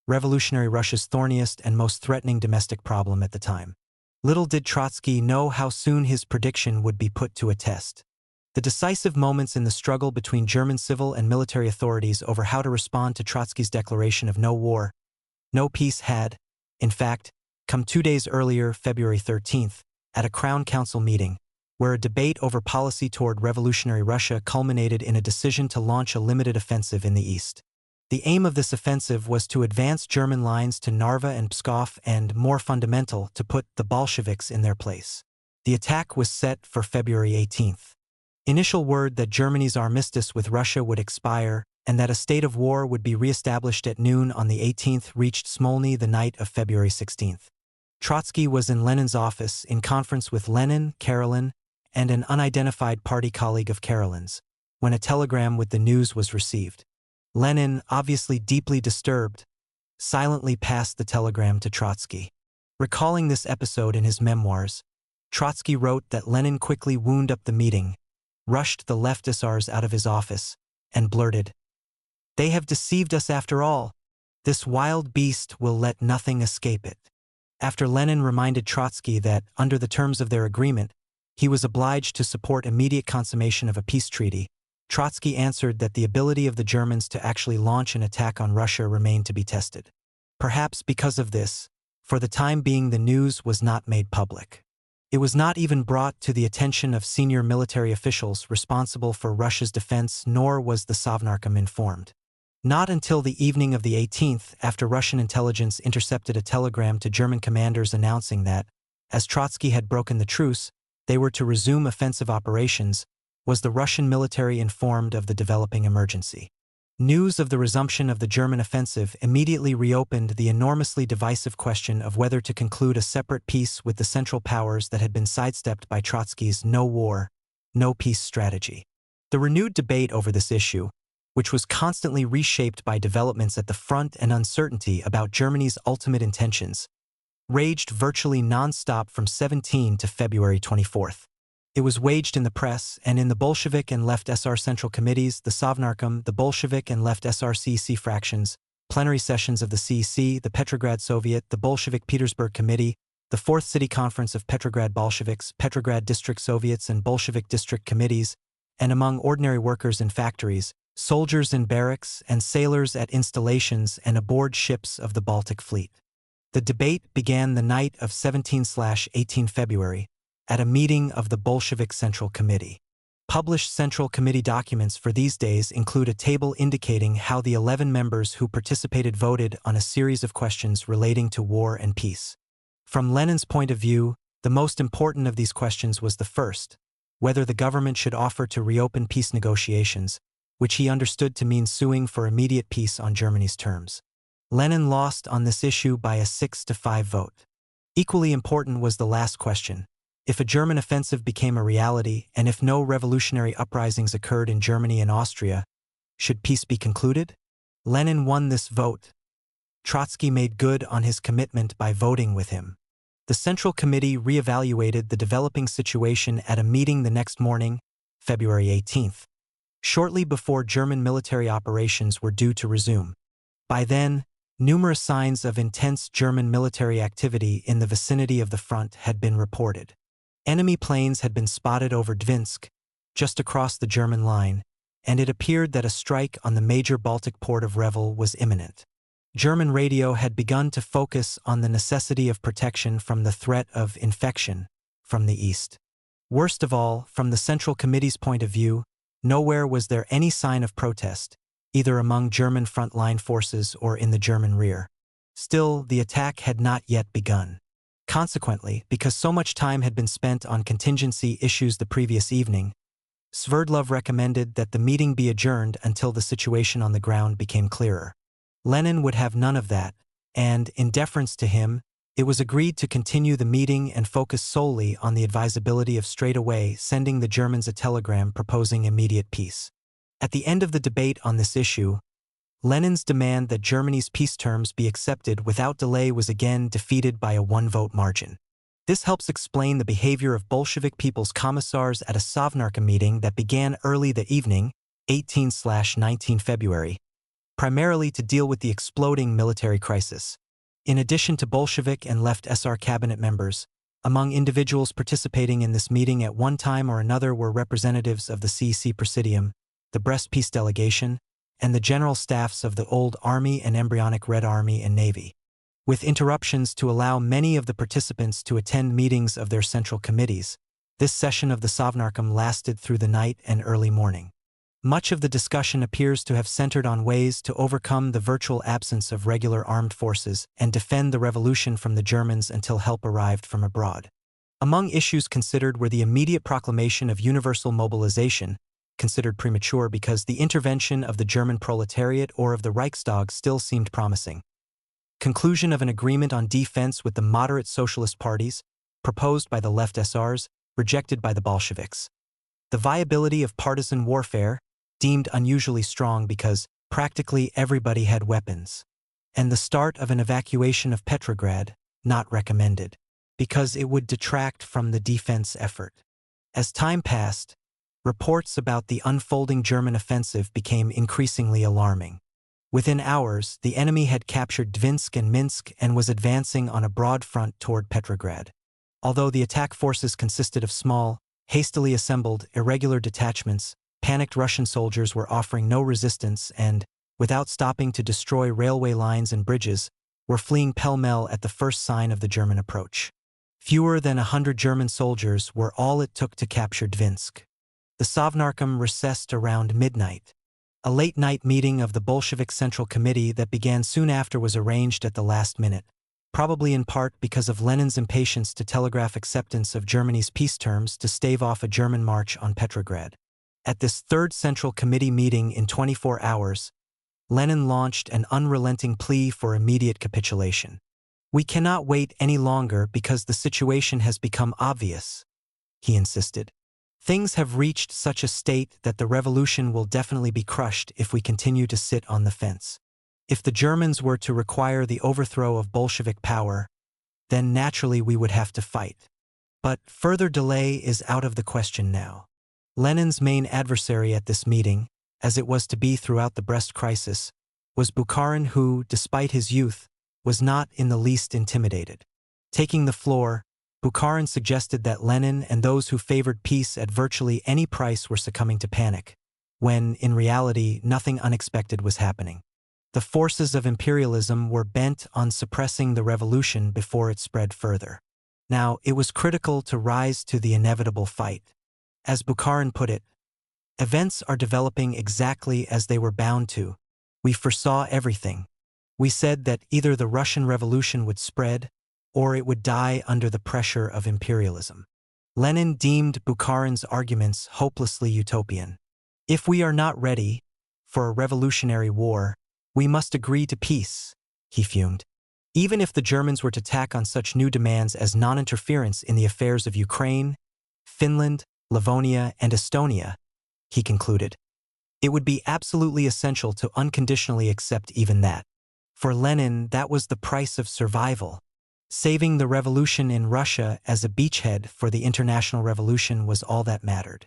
revolutionary Russia's thorniest and most threatening domestic problem at the time. Little did Trotsky know how soon his prediction would be put to a test. The decisive moments in the struggle between German civil and military authorities over how to respond to Trotsky's declaration of no war, no peace had, in fact, come 2 days earlier, February 13th, at a Crown Council meeting, where a debate over policy toward revolutionary Russia culminated in a decision to launch a limited offensive in the east. The aim of this offensive was to advance German lines to Narva and Pskov and, more fundamental, to put the Bolsheviks in their place. The attack was set for February 18th. Initial word that Germany's armistice with Russia would expire and that a state of war would be re-established at noon on the 18th reached Smolny the night of February 16th. Trotsky was in Lenin's office in conference with Lenin, Karelin, and an unidentified party colleague of Karelin's, when a telegram with the news was received. Lenin, obviously deeply disturbed, silently passed the telegram to Trotsky. Recalling this episode in his memoirs, Trotsky wrote that Lenin quickly wound up the meeting, rushed the left SRs out of his office, and blurted, "They have deceived us after all. This wild beast will let nothing escape it." After Lenin reminded Trotsky that, under the terms of their agreement, he was obliged to support immediate consummation of a peace treaty, Trotsky answered that the ability of the Germans to actually launch an attack on Russia remained to be tested. Perhaps because of this, for the time being the news was not made public. It was not even brought to the attention of senior military officials responsible for Russia's defense, nor was the Sovnarkom informed. Not until the evening of the 18th, after Russian intelligence intercepted a telegram to German commanders announcing that, as Trotsky had broken the truce, they were to resume offensive operations, was the Russian military informed of the developing emergency. News of the resumption of the German offensive immediately reopened the enormously divisive question of whether to conclude a separate peace with the Central Powers that had been sidestepped by Trotsky's no war, no peace strategy. The renewed debate over this issue, which was constantly reshaped by developments at the front and uncertainty about Germany's ultimate intentions, raged virtually non-stop from 17 to February 24. It was waged in the press and in the Bolshevik and Left SR Central Committees, the Sovnarkom, the Bolshevik and Left SR CC fractions, plenary sessions of the CC, the Petrograd Soviet, the Bolshevik Petersburg Committee, the Fourth City Conference of Petrograd Bolsheviks, Petrograd District Soviets and Bolshevik District Committees, and among ordinary workers in factories, soldiers in barracks, and sailors at installations and aboard ships of the Baltic Fleet. The debate began the night of 17/18 February, at a meeting of the Bolshevik Central Committee. Published Central Committee documents for these days include a table indicating how the 11 members who participated voted on a series of questions relating to war and peace. From Lenin's point of view, the most important of these questions was the first, whether the government should offer to reopen peace negotiations, which he understood to mean suing for immediate peace on Germany's terms. Lenin lost on this issue by a 6-5 vote. Equally important was the last question: if a German offensive became a reality and if no revolutionary uprisings occurred in Germany and Austria, should peace be concluded? Lenin won this vote. Trotsky made good on his commitment by voting with him. The Central Committee re-evaluated the developing situation at a meeting the next morning, February 18th, shortly before German military operations were due to resume. By then, numerous signs of intense German military activity in the vicinity of the front had been reported. Enemy planes had been spotted over Dvinsk, just across the German line, and it appeared that a strike on the major Baltic port of Revel was imminent. German radio had begun to focus on the necessity of protection from the threat of infection from the east. Worst of all, from the Central Committee's point of view, nowhere was there any sign of protest, either among German front-line forces or in the German rear. Still, the attack had not yet begun. Consequently, because so much time had been spent on contingency issues the previous evening, Sverdlov recommended that the meeting be adjourned until the situation on the ground became clearer. Lenin would have none of that, and, in deference to him, it was agreed to continue the meeting and focus solely on the advisability of straightaway sending the Germans a telegram proposing immediate peace. At the end of the debate on this issue, Lenin's demand that Germany's peace terms be accepted without delay was again defeated by a one-vote margin. This helps explain the behavior of Bolshevik People's Commissars at a Sovnarkom meeting that began early the evening, 18/19 February, primarily to deal with the exploding military crisis. In addition to Bolshevik and Left SR cabinet members, among individuals participating in this meeting at one time or another were representatives of the CC Presidium, the Brest Peace Delegation, and the general staffs of the Old Army and embryonic Red Army and Navy. With interruptions to allow many of the participants to attend meetings of their central committees, this session of the Sovnarkom lasted through the night and early morning. Much of the discussion appears to have centered on ways to overcome the virtual absence of regular armed forces and defend the revolution from the Germans until help arrived from abroad. Among issues considered were the immediate proclamation of universal mobilization, considered premature because the intervention of the German proletariat or of the Reichstag still seemed promising. Conclusion of an agreement on defense with the moderate socialist parties, proposed by the Left SRs, rejected by the Bolsheviks. The viability of partisan warfare, deemed unusually strong because practically everybody had weapons. And the start of an evacuation of Petrograd, not recommended, because it would detract from the defense effort. As time passed, reports about the unfolding German offensive became increasingly alarming. Within hours, the enemy had captured Dvinsk and Minsk and was advancing on a broad front toward Petrograd. Although the attack forces consisted of small, hastily assembled, irregular detachments, panicked Russian soldiers were offering no resistance and, without stopping to destroy railway lines and bridges, were fleeing pell-mell at the first sign of the German approach. Fewer than 100 German soldiers were all it took to capture Dvinsk. The Sovnarkom recessed around midnight. A late-night meeting of the Bolshevik Central Committee that began soon after was arranged at the last minute, probably in part because of Lenin's impatience to telegraph acceptance of Germany's peace terms to stave off a German march on Petrograd. At this third Central Committee meeting in 24 hours, Lenin launched an unrelenting plea for immediate capitulation. "We cannot wait any longer because the situation has become obvious," he insisted. "Things have reached such a state that the revolution will definitely be crushed if we continue to sit on the fence. If the Germans were to require the overthrow of Bolshevik power, then naturally we would have to fight. But further delay is out of the question now." Lenin's main adversary at this meeting, as it was to be throughout the Brest crisis, was Bukharin, who, despite his youth, was not in the least intimidated. Taking the floor, Bukharin suggested that Lenin and those who favored peace at virtually any price were succumbing to panic, when, in reality, nothing unexpected was happening. The forces of imperialism were bent on suppressing the revolution before it spread further. Now, it was critical to rise to the inevitable fight. As Bukharin put it, "Events are developing exactly as they were bound to. We foresaw everything. We said that either the Russian Revolution would spread, or it would die under the pressure of imperialism." Lenin deemed Bukharin's arguments hopelessly utopian. "If we are not ready for a revolutionary war, we must agree to peace," he fumed. "Even if the Germans were to tack on such new demands as non-interference in the affairs of Ukraine, Finland, Livonia, and Estonia," he concluded, "it would be absolutely essential to unconditionally accept even that." For Lenin, that was the price of survival. Saving the revolution in Russia as a beachhead for the international revolution was all that mattered.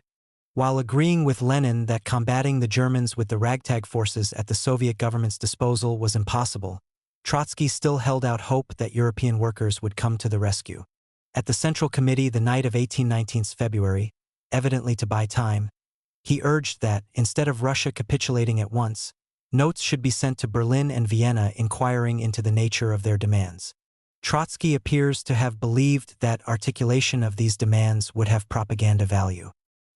While agreeing with Lenin that combating the Germans with the ragtag forces at the Soviet government's disposal was impossible, Trotsky still held out hope that European workers would come to the rescue. At the Central Committee the night of 1819 February, evidently to buy time, he urged that, instead of Russia capitulating at once, notes should be sent to Berlin and Vienna inquiring into the nature of their demands. Trotsky appears to have believed that articulation of these demands would have propaganda value.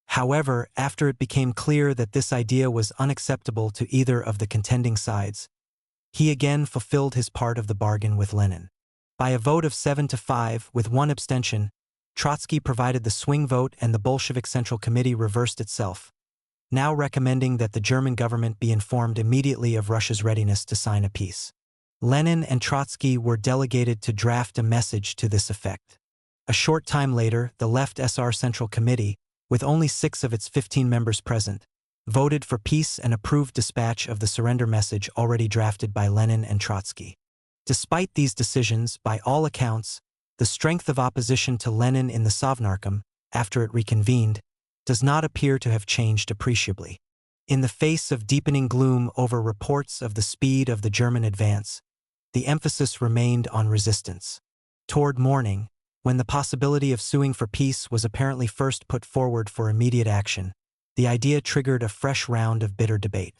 However, after it became clear that this idea was unacceptable to either of the contending sides, he again fulfilled his part of the bargain with Lenin. By a vote of 7-5, with one abstention, Trotsky provided the swing vote and the Bolshevik Central Committee reversed itself, now recommending that the German government be informed immediately of Russia's readiness to sign a peace. Lenin and Trotsky were delegated to draft a message to this effect. A short time later, the Left SR Central Committee, with only 6 of its 15 members present, voted for peace and approved dispatch of the surrender message already drafted by Lenin and Trotsky. Despite these decisions, by all accounts, the strength of opposition to Lenin in the Sovnarkom, after it reconvened, does not appear to have changed appreciably. In the face of deepening gloom over reports of the speed of the German advance, the emphasis remained on resistance. Toward morning, when the possibility of suing for peace was apparently first put forward for immediate action, the idea triggered a fresh round of bitter debate.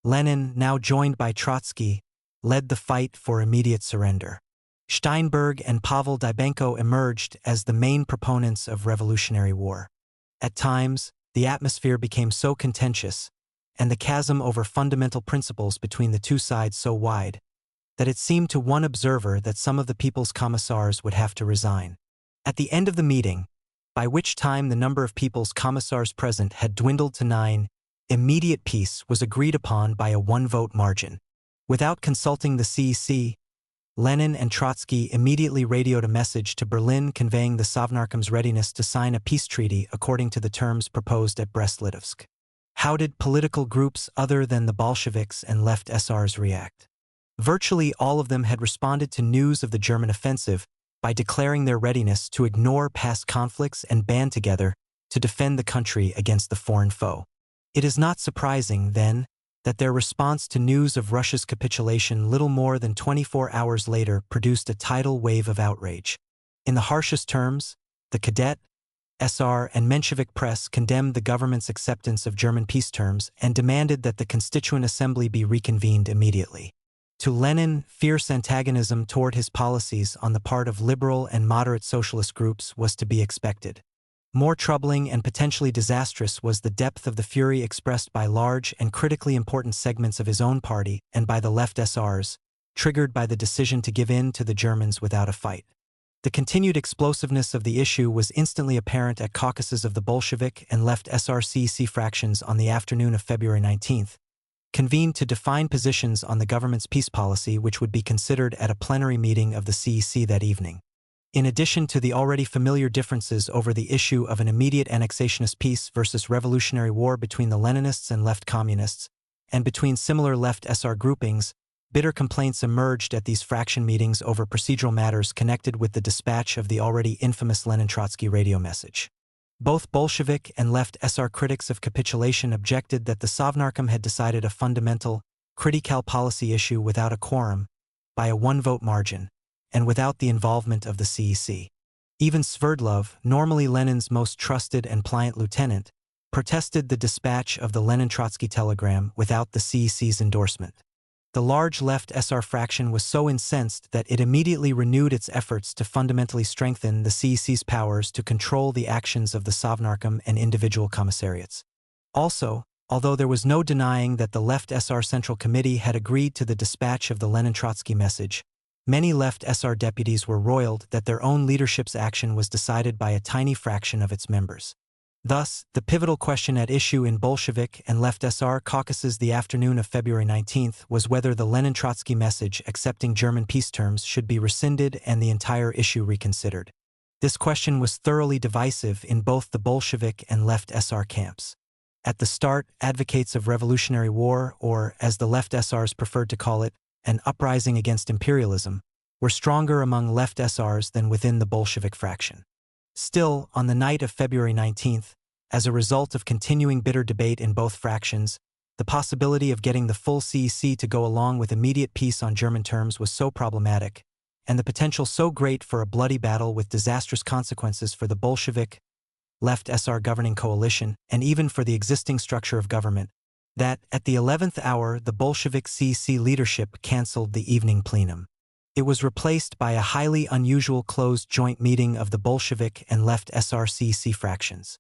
Lenin, now joined by Trotsky, led the fight for immediate surrender. Steinberg and Pavel Dybenko emerged as the main proponents of revolutionary war. At times, the atmosphere became so contentious, and the chasm over fundamental principles between the two sides so wide, that it seemed to one observer that some of the People's Commissars would have to resign. At the end of the meeting, by which time the number of People's Commissars present had dwindled to 9, immediate peace was agreed upon by a 1-vote margin. Without consulting the CEC, Lenin and Trotsky immediately radioed a message to Berlin conveying the Sovnarkom's readiness to sign a peace treaty according to the terms proposed at Brest-Litovsk. How did political groups other than the Bolsheviks and Left SRs react? Virtually all of them had responded to news of the German offensive by declaring their readiness to ignore past conflicts and band together to defend the country against the foreign foe. It is not surprising, then, that their response to news of Russia's capitulation little more than 24 hours later produced a tidal wave of outrage. In the harshest terms, the Cadet, SR, and Menshevik press condemned the government's acceptance of German peace terms and demanded that the Constituent Assembly be reconvened immediately. To Lenin, fierce antagonism toward his policies on the part of liberal and moderate socialist groups was to be expected. More troubling and potentially disastrous was the depth of the fury expressed by large and critically important segments of his own party and by the Left SRs, triggered by the decision to give in to the Germans without a fight. The continued explosiveness of the issue was instantly apparent at caucuses of the Bolshevik and Left SR CEC fractions on the afternoon of February 19, convened to define positions on the government's peace policy, which would be considered at a plenary meeting of the CEC that evening. In addition to the already familiar differences over the issue of an immediate annexationist peace versus revolutionary war between the Leninists and left communists, and between similar left SR groupings, bitter complaints emerged at these fraction meetings over procedural matters connected with the dispatch of the already infamous Lenin-Trotsky radio message. Both Bolshevik and left SR critics of capitulation objected that the Sovnarkom had decided a fundamental, critical policy issue without a quorum, by a one-vote margin, and without the involvement of the CEC. Even Sverdlov, normally Lenin's most trusted and pliant lieutenant, protested the dispatch of the Lenin-Trotsky telegram without the CEC's endorsement. The large left SR fraction was so incensed that it immediately renewed its efforts to fundamentally strengthen the CEC's powers to control the actions of the Sovnarkom and individual commissariats. Also, although there was no denying that the left SR Central Committee had agreed to the dispatch of the Lenin-Trotsky message, many left SR deputies were roiled that their own leadership's action was decided by a tiny fraction of its members. Thus, the pivotal question at issue in Bolshevik and left SR caucuses the afternoon of February 19 was whether the Lenin-Trotsky message accepting German peace terms should be rescinded and the entire issue reconsidered. This question was thoroughly divisive in both the Bolshevik and left SR camps. At the start, advocates of revolutionary war, or as the left SRs preferred to call it, an uprising against imperialism, were stronger among left SRs than within the Bolshevik fraction. Still, on the night of February 19, as a result of continuing bitter debate in both fractions, the possibility of getting the full CEC to go along with immediate peace on German terms was so problematic, and the potential so great for a bloody battle with disastrous consequences for the Bolshevik, left SR governing coalition, and even for the existing structure of government, that, at the 11th hour, the Bolshevik CEC leadership cancelled the evening plenum. It was replaced by a highly unusual closed joint meeting of the Bolshevik and left SR CEC fractions.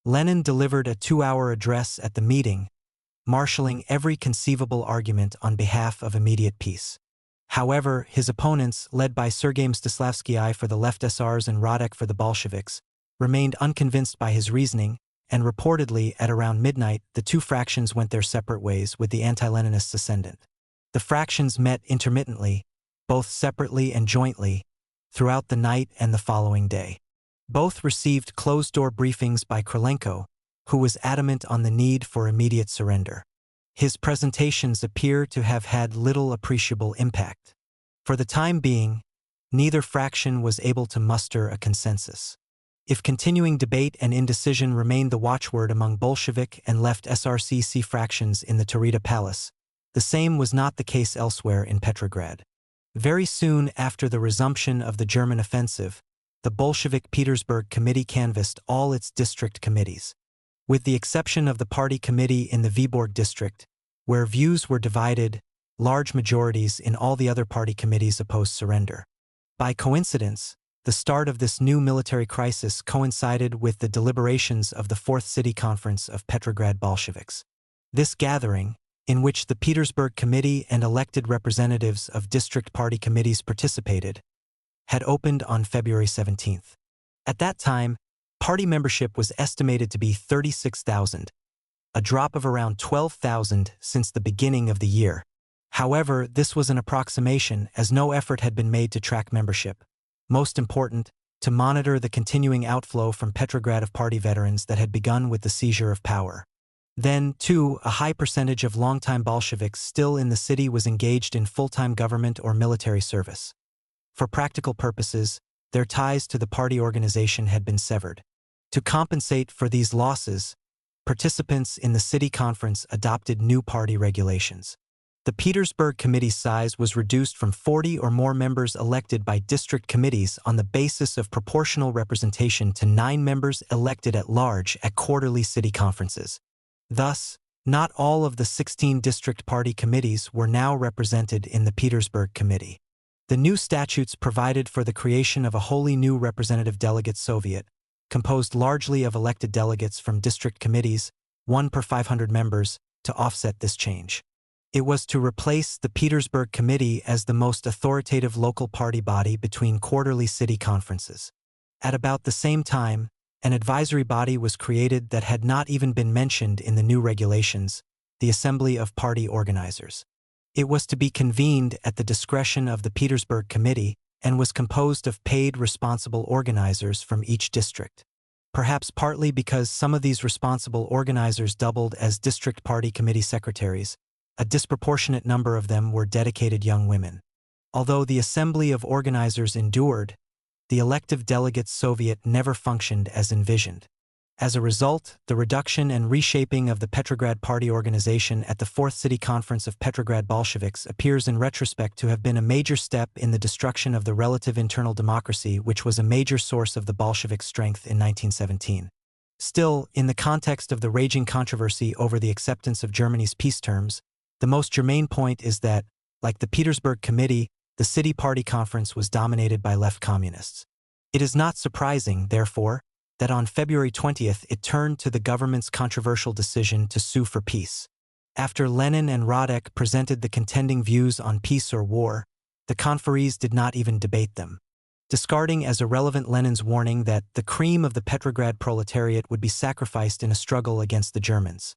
Lenin delivered a 2-hour address at the meeting, marshalling every conceivable argument on behalf of immediate peace. However, his opponents, led by Sergei Mstislavsky for the left SRs and Radek for the Bolsheviks, remained unconvinced by his reasoning, and reportedly, at around midnight, the two fractions went their separate ways with the anti-Leninists ascendant. The fractions met intermittently, both separately and jointly, throughout the night and the following day. Both received closed-door briefings by Krylenko, who was adamant on the need for immediate surrender. His presentations appear to have had little appreciable impact. For the time being, neither fraction was able to muster a consensus. If continuing debate and indecision remained the watchword among Bolshevik and left SRCC fractions in the Taurida Palace, the same was not the case elsewhere in Petrograd. Very soon after the resumption of the German offensive, the Bolshevik Petersburg Committee canvassed all its district committees. With the exception of the party committee in the Vyborg district, where views were divided, large majorities in all the other party committees opposed surrender. By coincidence, the start of this new military crisis coincided with the deliberations of the Fourth City Conference of Petrograd Bolsheviks. This gathering, in which the Petersburg Committee and elected representatives of district party committees participated, had opened on February 17. At that time, party membership was estimated to be 36,000, a drop of around 12,000 since the beginning of the year. However, this was an approximation as no effort had been made to track membership. Most important, to monitor the continuing outflow from Petrograd of party veterans that had begun with the seizure of power. Then, too, a high percentage of longtime Bolsheviks still in the city was engaged in full-time government or military service. For practical purposes, their ties to the party organization had been severed. To compensate for these losses, participants in the city conference adopted new party regulations. The Petersburg Committee's size was reduced from 40 or more members elected by district committees on the basis of proportional representation to 9 members elected at large at quarterly city conferences. Thus, not all of the 16 district party committees were now represented in the Petersburg Committee. The new statutes provided for the creation of a wholly new representative delegate Soviet, composed largely of elected delegates from district committees, 1 per 500 members, to offset this change. It was to replace the Petersburg Committee as the most authoritative local party body between quarterly city conferences. At about the same time, an advisory body was created that had not even been mentioned in the new regulations, the Assembly of Party Organizers. It was to be convened at the discretion of the Petersburg Committee and was composed of paid responsible organizers from each district. Perhaps partly because some of these responsible organizers doubled as district party committee secretaries, a disproportionate number of them were dedicated young women. Although the Assembly of Organizers endured, the elective delegates Soviet never functioned as envisioned. As a result, the reduction and reshaping of the Petrograd Party organization at the Fourth City Conference of Petrograd Bolsheviks appears in retrospect to have been a major step in the destruction of the relative internal democracy which was a major source of the Bolshevik strength in 1917. Still, in the context of the raging controversy over the acceptance of Germany's peace terms, the most germane point is that, like the Petersburg Committee, the City Party Conference was dominated by left communists. It is not surprising, therefore, that on February 20th it turned to the government's controversial decision to sue for peace. After Lenin and Radek presented the contending views on peace or war, the conferees did not even debate them. Discarding as irrelevant Lenin's warning that the cream of the Petrograd proletariat would be sacrificed in a struggle against the Germans,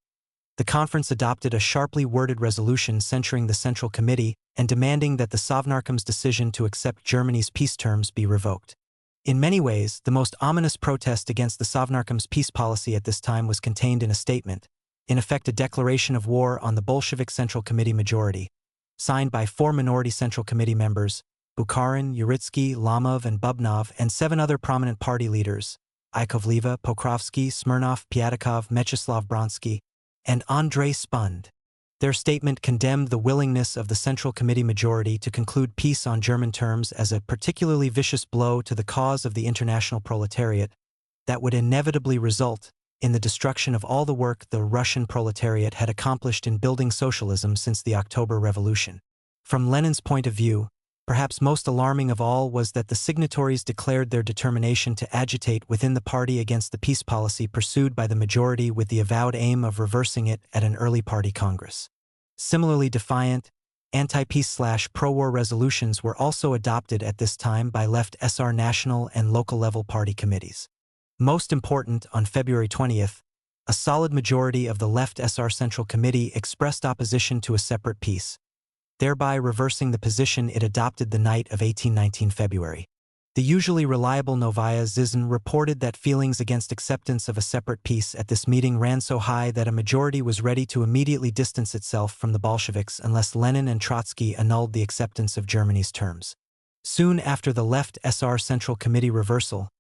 the conference adopted a sharply worded resolution censuring the Central Committee and demanding that the Sovnarkom's decision to accept Germany's peace terms be revoked. In many ways, the most ominous protest against the Sovnarkom's peace policy at this time was contained in a statement, in effect a declaration of war on the Bolshevik Central Committee majority, signed by 4 minority Central Committee members, Bukharin, Uritsky, Lamov, and Bubnov, and 7 other prominent party leaders, Ikovleva, Pokrovsky, Smirnov, Pyatakov, Mechislav Bronsky, and Andrei Spund. Their statement condemned the willingness of the Central Committee majority to conclude peace on German terms as a particularly vicious blow to the cause of the international proletariat that would inevitably result in the destruction of all the work the Russian proletariat had accomplished in building socialism since the October Revolution. From Lenin's point of view, perhaps most alarming of all was that the signatories declared their determination to agitate within the party against the peace policy pursued by the majority with the avowed aim of reversing it at an early party congress. Similarly defiant, anti-peace/pro-war resolutions were also adopted at this time by left SR national and local-level party committees. Most important, on February 20th, a solid majority of the left SR Central Committee expressed opposition to a separate peace, thereby reversing the position it adopted the night of 18-19 February. The usually reliable Novaya Zizn reported that feelings against acceptance of a separate peace at this meeting ran so high that a majority was ready to immediately distance itself from the Bolsheviks unless Lenin and Trotsky annulled the acceptance of Germany's terms. Soon after the left SR Central Committee reversal,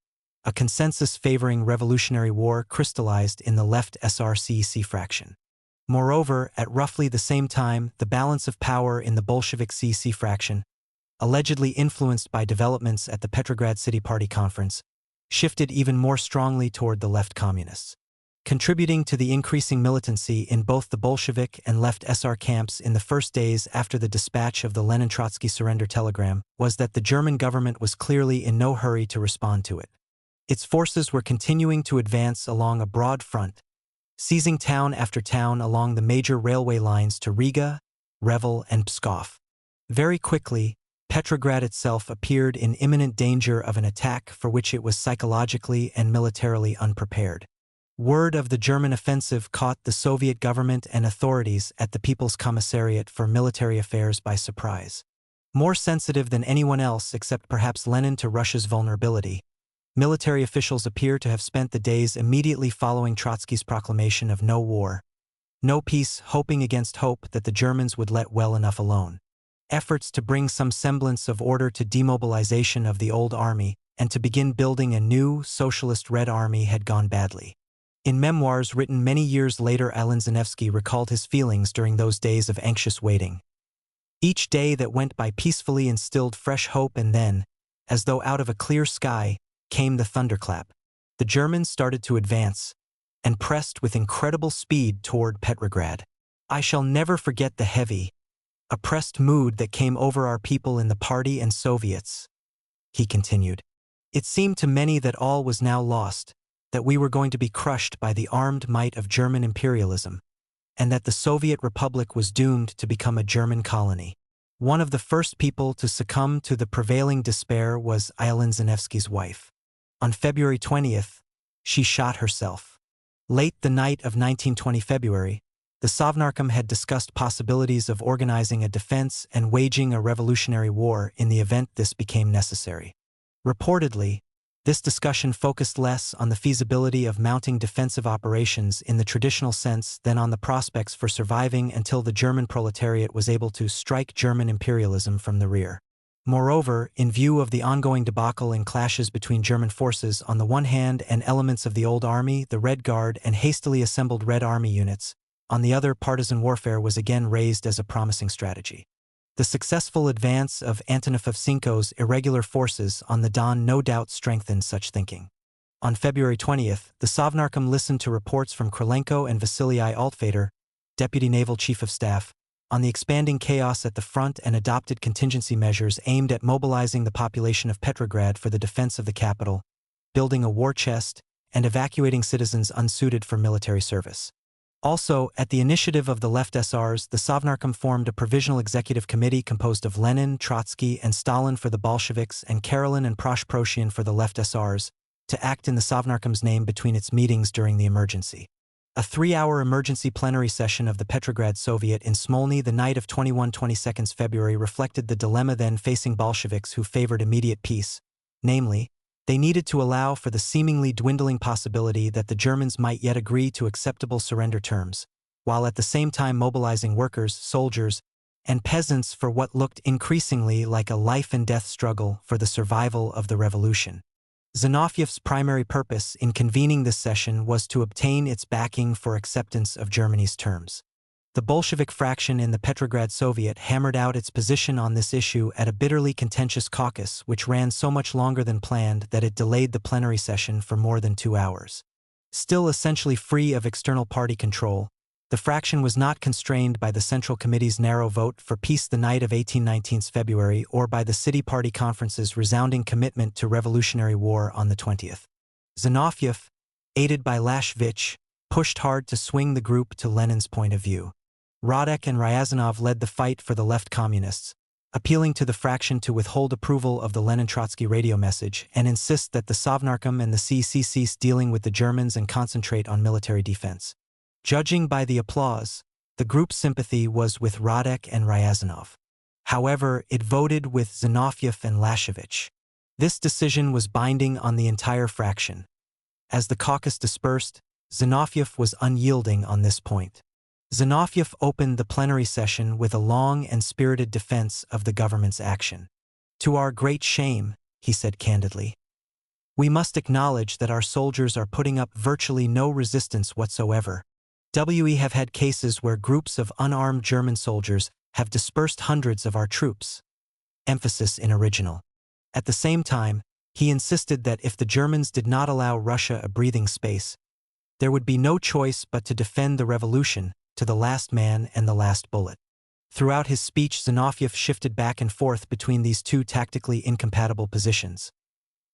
a consensus favoring revolutionary war crystallized in the left SR CEC fraction. Moreover, at roughly the same time, the balance of power in the Bolshevik CEC fraction, allegedly influenced by developments at the Petrograd City Party Conference, shifted even more strongly toward the left communists. Contributing to the increasing militancy in both the Bolshevik and left SR camps in the first days after the dispatch of the Lenin-Trotsky surrender telegram was that the German government was clearly in no hurry to respond to it. Its forces were continuing to advance along a broad front, seizing town after town along the major railway lines to Riga, Revel, and Pskov. Very quickly, Petrograd itself appeared in imminent danger of an attack for which it was psychologically and militarily unprepared. Word of the German offensive caught the Soviet government and authorities at the People's Commissariat for Military Affairs by surprise. More sensitive than anyone else except perhaps Lenin to Russia's vulnerability, military officials appear to have spent the days immediately following Trotsky's proclamation of no war, no peace, hoping against hope that the Germans would let well enough alone. Efforts to bring some semblance of order to demobilization of the old army and to begin building a new, socialist Red Army had gone badly. In memoirs written many years later, Alan Zanevsky recalled his feelings during those days of anxious waiting. Each day that went by peacefully instilled fresh hope, and then, as though out of a clear sky, came the thunderclap. The Germans started to advance and pressed with incredible speed toward Petrograd. I shall never forget the heavy, oppressed mood that came over our people in the party and Soviets, he continued. It seemed to many that all was now lost, that we were going to be crushed by the armed might of German imperialism, and that the Soviet Republic was doomed to become a German colony. One of the first people to succumb to the prevailing despair was Alan Zanevsky's wife. On February 20th, she shot herself. Late the night of 1920 February, the Sovnarkom had discussed possibilities of organizing a defense and waging a revolutionary war in the event this became necessary. Reportedly, this discussion focused less on the feasibility of mounting defensive operations in the traditional sense than on the prospects for surviving until the German proletariat was able to strike German imperialism from the rear. Moreover, in view of the ongoing debacle and clashes between German forces on the one hand and elements of the Old Army, the Red Guard, and hastily assembled Red Army units, on the other, partisan warfare was again raised as a promising strategy. The successful advance of Antonov-Ovchenko's irregular forces on the Don no doubt strengthened such thinking. On February 20th, the Sovnarkom listened to reports from Krylenko and Vasily Altfader, Deputy Naval Chief of Staff, on the expanding chaos at the front and adopted contingency measures aimed at mobilizing the population of Petrograd for the defense of the capital, building a war chest, and evacuating citizens unsuited for military service. Also, at the initiative of the Left SRs, the Sovnarkom formed a provisional executive committee composed of Lenin, Trotsky, and Stalin for the Bolsheviks and Karelin and Prosh-Proshian for the Left SRs, to act in the Sovnarkom's name between its meetings during the emergency. A 3-hour emergency plenary session of the Petrograd Soviet in Smolny the night of 21-22 February reflected the dilemma then facing Bolsheviks who favored immediate peace, namely, they needed to allow for the seemingly dwindling possibility that the Germans might yet agree to acceptable surrender terms, while at the same time mobilizing workers, soldiers, and peasants for what looked increasingly like a life-and-death struggle for the survival of the revolution. Zinovyev's primary purpose in convening this session was to obtain its backing for acceptance of Germany's terms. The Bolshevik fraction in the Petrograd Soviet hammered out its position on this issue at a bitterly contentious caucus which ran so much longer than planned that it delayed the plenary session for more than 2 hours. Still essentially free of external party control, the fraction was not constrained by the Central Committee's narrow vote for peace the night of 18-19 February or by the City Party Conference's resounding commitment to revolutionary war on the 20th. Zinovyev, aided by Bolshevich, pushed hard to swing the group to Lenin's point of view. Radek and Ryazanov led the fight for the left communists, appealing to the fraction to withhold approval of the Lenin-Trotsky radio message and insist that the Sovnarkom and the CC cease dealing with the Germans and concentrate on military defense. Judging by the applause, the group's sympathy was with Radek and Ryazanov. However, it voted with Zinovyev and Bolshevich. This decision was binding on the entire fraction. As the caucus dispersed, Zinovyev was unyielding on this point. Zinovyev opened the plenary session with a long and spirited defense of the government's action. "To our great shame," he said candidly, "we must acknowledge that our soldiers are putting up virtually no resistance whatsoever. We have had cases where groups of unarmed German soldiers have dispersed hundreds of our troops." Emphasis in original. At the same time, he insisted that if the Germans did not allow Russia a breathing space, there would be no choice but to defend the revolution to the last man and the last bullet. Throughout his speech, Zinovyev shifted back and forth between these two tactically incompatible positions.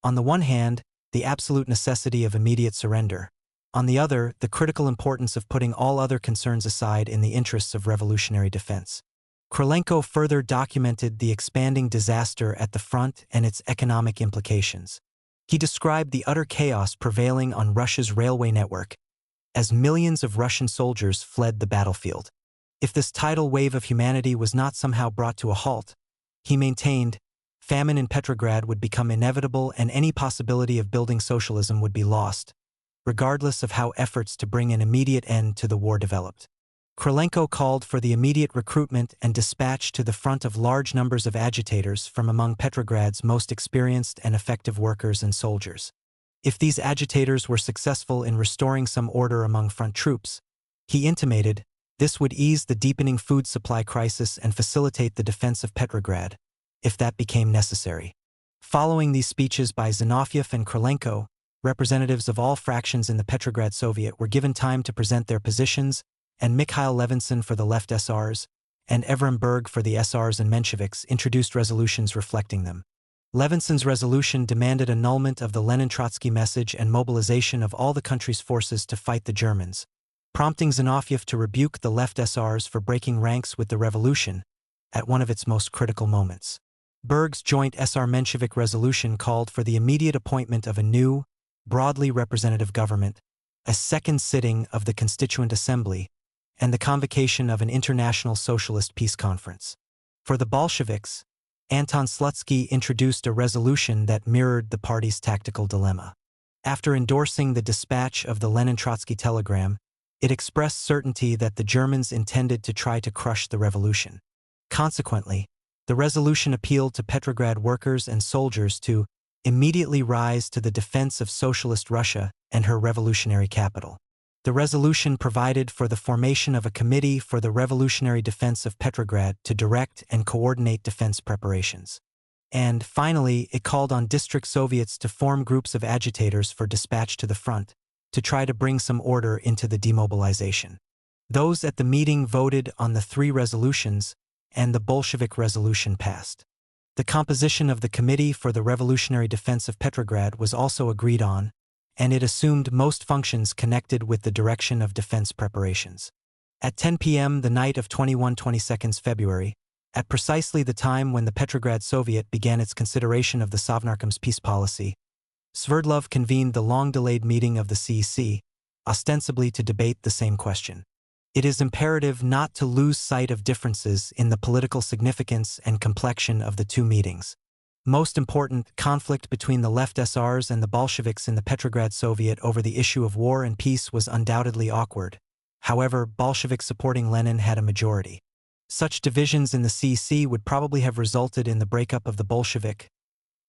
On the one hand, the absolute necessity of immediate surrender. On the other, the critical importance of putting all other concerns aside in the interests of revolutionary defense. Krylenko further documented the expanding disaster at the front and its economic implications. He described the utter chaos prevailing on Russia's railway network, as millions of Russian soldiers fled the battlefield. If this tidal wave of humanity was not somehow brought to a halt, he maintained, famine in Petrograd would become inevitable and any possibility of building socialism would be lost, regardless of how efforts to bring an immediate end to the war developed. Krylenko called for the immediate recruitment and dispatch to the front of large numbers of agitators from among Petrograd's most experienced and effective workers and soldiers. If these agitators were successful in restoring some order among front troops, he intimated, this would ease the deepening food supply crisis and facilitate the defense of Petrograd, if that became necessary. Following these speeches by Zinovyev and Krylenko, representatives of all fractions in the Petrograd Soviet were given time to present their positions, and Mikhail Levinson for the Left SRs, and Evren Berg for the SRs and Mensheviks introduced resolutions reflecting them. Levinson's resolution demanded annulment of the Lenin-Trotsky message and mobilization of all the country's forces to fight the Germans, prompting Zinovyev to rebuke the Left SRs for breaking ranks with the revolution at one of its most critical moments. Berg's joint SR-Menshevik resolution called for the immediate appointment of a new, broadly representative government, a second sitting of the Constituent Assembly, and the convocation of an international socialist peace conference. For the Bolsheviks, Anton Slutsky introduced a resolution that mirrored the party's tactical dilemma. After endorsing the dispatch of the Lenin-Trotsky telegram, it expressed certainty that the Germans intended to try to crush the revolution. Consequently, the resolution appealed to Petrograd workers and soldiers to immediately rise to the defense of socialist Russia and her revolutionary capital. The resolution provided for the formation of a committee for the revolutionary defense of Petrograd to direct and coordinate defense preparations. And, finally, it called on district Soviets to form groups of agitators for dispatch to the front, to try to bring some order into the demobilization. Those at the meeting voted on the 3 resolutions, and the Bolshevik resolution passed. The composition of the Committee for the Revolutionary Defense of Petrograd was also agreed on, and it assumed most functions connected with the direction of defense preparations. At 10 p.m. the night of 21-22 February, at precisely the time when the Petrograd Soviet began its consideration of the Sovnarkom's peace policy, Sverdlov convened the long-delayed meeting of the CEC, ostensibly to debate the same question. It is imperative not to lose sight of differences in the political significance and complexion of the 2 meetings. Most important, conflict between the left SRs and the Bolsheviks in the Petrograd Soviet over the issue of war and peace was undoubtedly awkward. However, Bolsheviks supporting Lenin had a majority. Such divisions in the CEC would probably have resulted in the breakup of the Bolshevik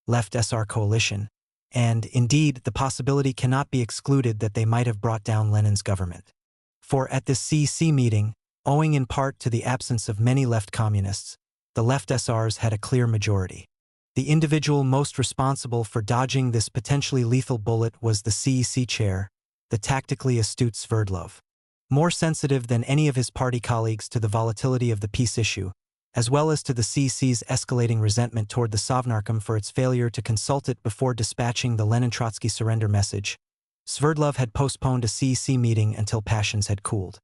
left SR coalition, and, indeed, the possibility cannot be excluded that they might have brought down Lenin's government. For at this CEC meeting, owing in part to the absence of many left communists, the left SRs had a clear majority. The individual most responsible for dodging this potentially lethal bullet was the CEC chair, the tactically astute Sverdlov. More sensitive than any of his party colleagues to the volatility of the peace issue, as well as to the CEC's escalating resentment toward the Sovnarkom for its failure to consult it before dispatching the Lenin-Trotsky surrender message, Sverdlov had postponed a CEC meeting until passions had cooled.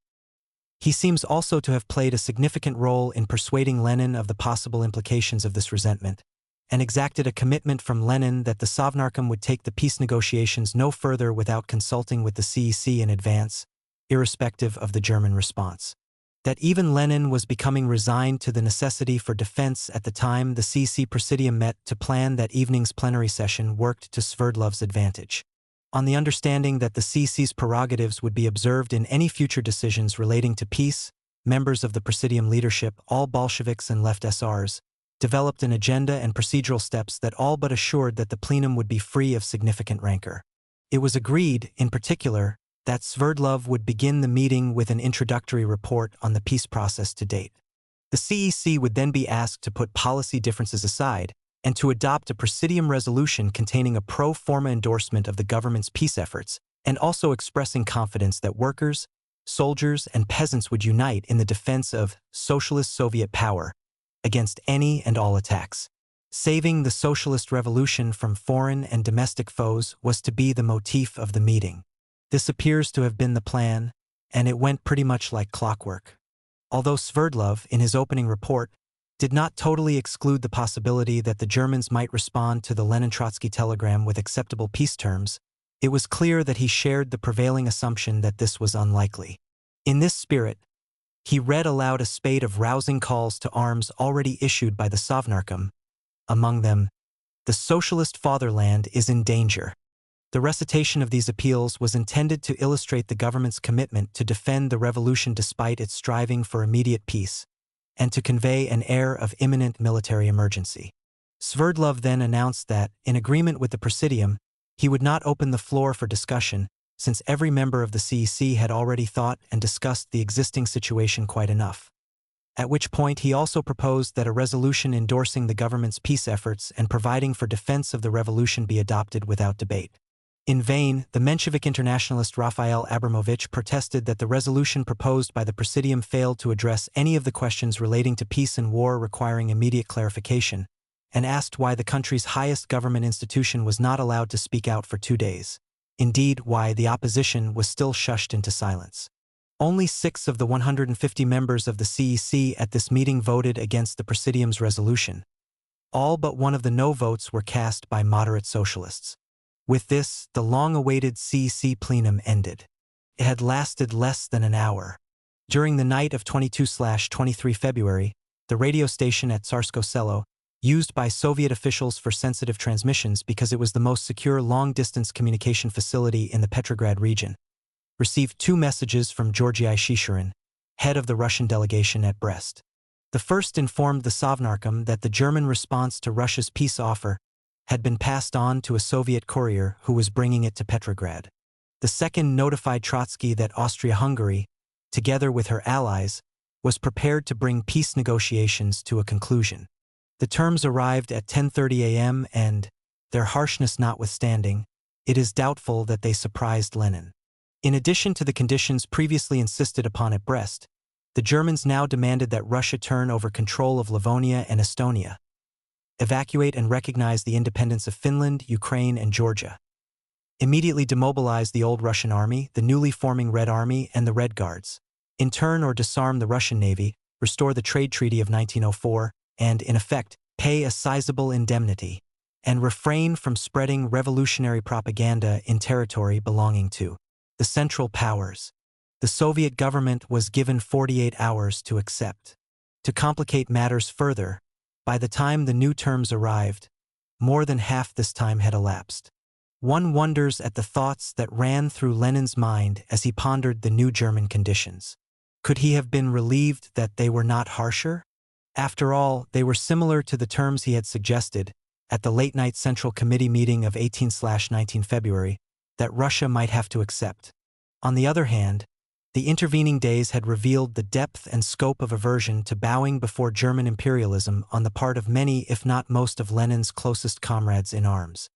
He seems also to have played a significant role in persuading Lenin of the possible implications of this resentment, and exacted a commitment from Lenin that the Sovnarkom would take the peace negotiations no further without consulting with the CEC in advance, irrespective of the German response. That even Lenin was becoming resigned to the necessity for defense at the time the CEC Presidium met to plan that evening's plenary session worked to Sverdlov's advantage. On the understanding that the CEC's prerogatives would be observed in any future decisions relating to peace, members of the Presidium leadership, all Bolsheviks and left SRs, developed an agenda and procedural steps that all but assured that the plenum would be free of significant rancor. It was agreed, in particular, that Sverdlov would begin the meeting with an introductory report on the peace process to date. The CEC would then be asked to put policy differences aside and to adopt a Presidium resolution containing a pro forma endorsement of the government's peace efforts and also expressing confidence that workers, soldiers, and peasants would unite in the defense of socialist Soviet power against any and all attacks. Saving the socialist revolution from foreign and domestic foes was to be the motif of the meeting. This appears to have been the plan, and it went pretty much like clockwork. Although Sverdlov, in his opening report, did not totally exclude the possibility that the Germans might respond to the Lenin-Trotsky telegram with acceptable peace terms, it was clear that he shared the prevailing assumption that this was unlikely. In this spirit, he read aloud a spate of rousing calls to arms already issued by the Sovnarkom. Among them, "The socialist fatherland is in danger." The recitation of these appeals was intended to illustrate the government's commitment to defend the revolution despite its striving for immediate peace, and to convey an air of imminent military emergency. Sverdlov then announced that, in agreement with the Presidium, he would not open the floor for discussion, since every member of the CEC had already thought and discussed the existing situation quite enough. At which point he also proposed that a resolution endorsing the government's peace efforts and providing for defense of the revolution be adopted without debate. In vain, the Menshevik internationalist Raphael Abramovich protested that the resolution proposed by the Presidium failed to address any of the questions relating to peace and war requiring immediate clarification, and asked why the country's highest government institution was not allowed to speak out for 2 days. Indeed, why the opposition was still shushed into silence. Only 6 of the 150 members of the CEC at this meeting voted against the Presidium's resolution. All but one of the no votes were cast by moderate socialists. With this, the long-awaited CEC plenum ended. It had lasted less than an hour. During the night of 22/23 February, the radio station at Tsarsko Selo, used by Soviet officials for sensitive transmissions because it was the most secure long-distance communication facility in the Petrograd region, received two messages from Georgii Shishirin, head of the Russian delegation at Brest. The first informed the Sovnarkom that the German response to Russia's peace offer had been passed on to a Soviet courier who was bringing it to Petrograd. The second notified Trotsky that Austria-Hungary, together with her allies, was prepared to bring peace negotiations to a conclusion. The terms arrived at 10:30 a.m. and, their harshness notwithstanding, it is doubtful that they surprised Lenin. In addition to the conditions previously insisted upon at Brest, the Germans now demanded that Russia turn over control of Livonia and Estonia, evacuate and recognize the independence of Finland, Ukraine, and Georgia, immediately demobilize the old Russian army, the newly forming Red Army, and the Red Guards, intern or disarm the Russian Navy, restore the trade treaty of 1904, and, in effect, pay a sizable indemnity, and refrain from spreading revolutionary propaganda in territory belonging to the Central Powers. The Soviet government was given 48 hours to accept. To complicate matters further, by the time the new terms arrived, more than half this time had elapsed. One wonders at the thoughts that ran through Lenin's mind as he pondered the new German conditions. Could he have been relieved that they were not harsher? After all, they were similar to the terms he had suggested, at the late-night Central Committee meeting of 18/19 February, that Russia might have to accept. On the other hand, the intervening days had revealed the depth and scope of aversion to bowing before German imperialism on the part of many, if not most, of Lenin's closest comrades in arms.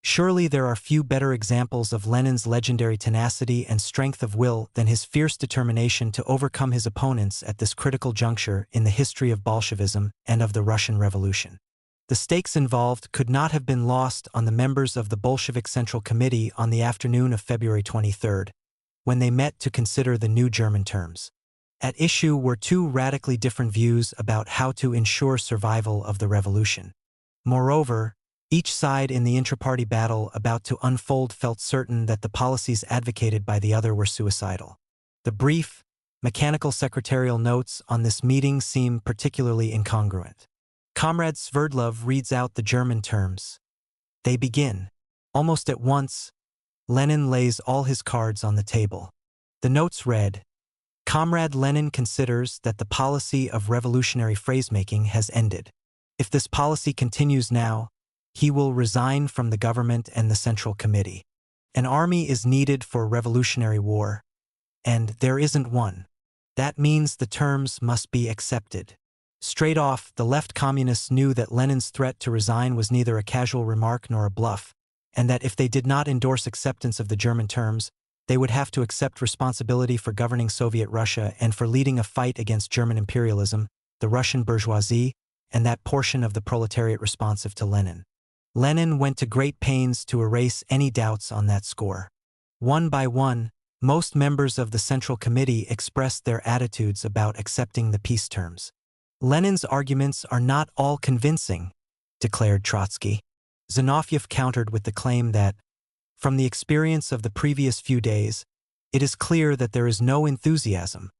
Surely there are few better examples of Lenin's legendary tenacity and strength of will than his fierce determination to overcome his opponents at this critical juncture in the history of Bolshevism and of the Russian Revolution. The stakes involved could not have been lost on the members of the Bolshevik Central Committee on the afternoon of February 23, when they met to consider the new German terms. At issue were two radically different views about how to ensure survival of the revolution. Moreover, each side in the intra-party battle about to unfold felt certain that the policies advocated by the other were suicidal. The brief, mechanical secretarial notes on this meeting seem particularly incongruent. Comrade Sverdlov reads out the German terms. They begin. Almost at once, Lenin lays all his cards on the table. The notes read, "Comrade Lenin considers that the policy of revolutionary phrasemaking has ended. If this policy continues now, he will resign from the government and the Central Committee. An army is needed for revolutionary war, and there isn't one. That means the terms must be accepted." Straight off, the left communists knew that Lenin's threat to resign was neither a casual remark nor a bluff, and that if they did not endorse acceptance of the German terms, they would have to accept responsibility for governing Soviet Russia and for leading a fight against German imperialism, the Russian bourgeoisie, and that portion of the proletariat responsive to Lenin. Lenin went to great pains to erase any doubts on that score. One by one, most members of the Central Committee expressed their attitudes about accepting the peace terms. "Lenin's arguments are not all convincing," declared Trotsky. Zinoviev countered with the claim that, from the experience of the previous few days, it is clear that there is no enthusiasm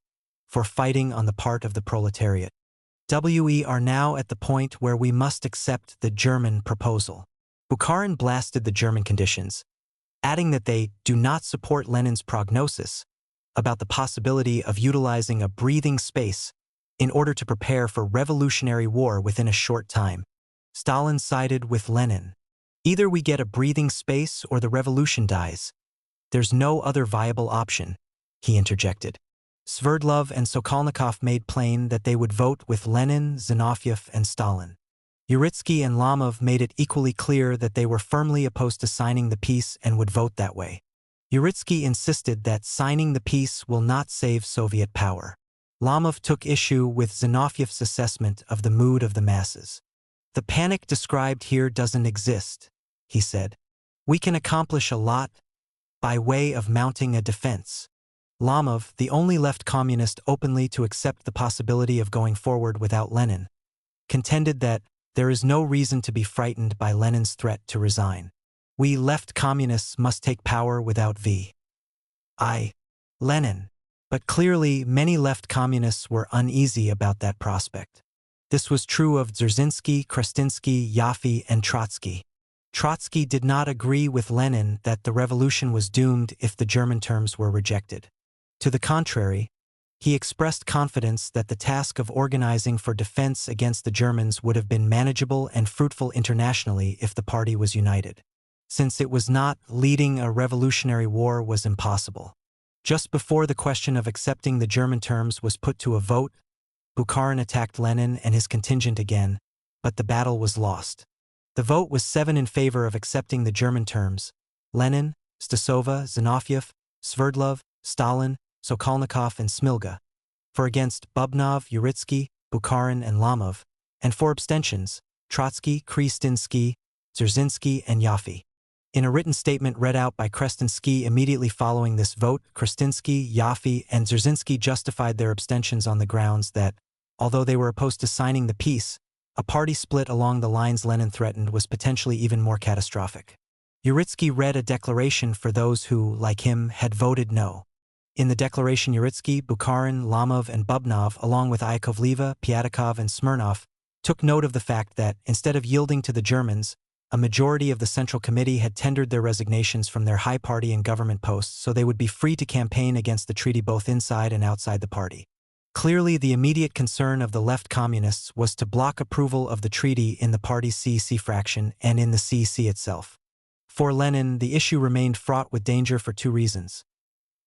for fighting on the part of the proletariat. We are now at the point where we must accept the German proposal. Bukharin blasted the German conditions, adding that they do not support Lenin's prognosis about the possibility of utilizing a breathing space in order to prepare for revolutionary war within a short time. Stalin sided with Lenin. "Either we get a breathing space or the revolution dies. There's no other viable option," he interjected. Sverdlov and Sokolnikov made plain that they would vote with Lenin, Zinoviev, and Stalin. Uritsky and Lamov made it equally clear that they were firmly opposed to signing the peace and would vote that way. Uritsky insisted that signing the peace will not save Soviet power. Lamov took issue with Zinoviev's assessment of the mood of the masses. "The panic described here doesn't exist," he said. "We can accomplish a lot by way of mounting a defense." Lamov, the only left communist openly to accept the possibility of going forward without Lenin, contended that there is no reason to be frightened by Lenin's threat to resign. "We left communists must take power without Lenin." But clearly, many left communists were uneasy about that prospect. This was true of Dzerzhinsky, Krestinsky, Yaffe, and Trotsky. Trotsky did not agree with Lenin that the revolution was doomed if the German terms were rejected. To the contrary, he expressed confidence that the task of organizing for defense against the Germans would have been manageable and fruitful internationally if the party was united. Since it was not, leading a revolutionary war was impossible. Just before the question of accepting the German terms was put to a vote, Bukharin attacked Lenin and his contingent again, but the battle was lost. The vote was 7 in favor of accepting the German terms: Lenin, Stasova, Zinoviev, Sverdlov, Stalin, Sokolnikov, and Smilga; 4 against Bubnov, Uritsky, Bukharin, and Lamov; and 4 abstentions: Trotsky, Krestinsky, Dzerzhinsky, and Yaffe. In a written statement read out by Krestinsky immediately following this vote, Krestinsky, Yaffe, and Dzerzhinsky justified their abstentions on the grounds that, although they were opposed to signing the peace, a party split along the lines Lenin threatened was potentially even more catastrophic. Uritsky read a declaration for those who, like him, had voted no. In the declaration, Uritsky, Bukharin, Lamov, and Bubnov, along with Yakovleva, Pyatakov, and Smirnov, took note of the fact that, instead of yielding to the Germans, a majority of the Central Committee had tendered their resignations from their high party and government posts so they would be free to campaign against the treaty both inside and outside the party. Clearly, the immediate concern of the left communists was to block approval of the treaty in the party's CEC fraction and in the CEC itself. For Lenin, the issue remained fraught with danger for 2 reasons.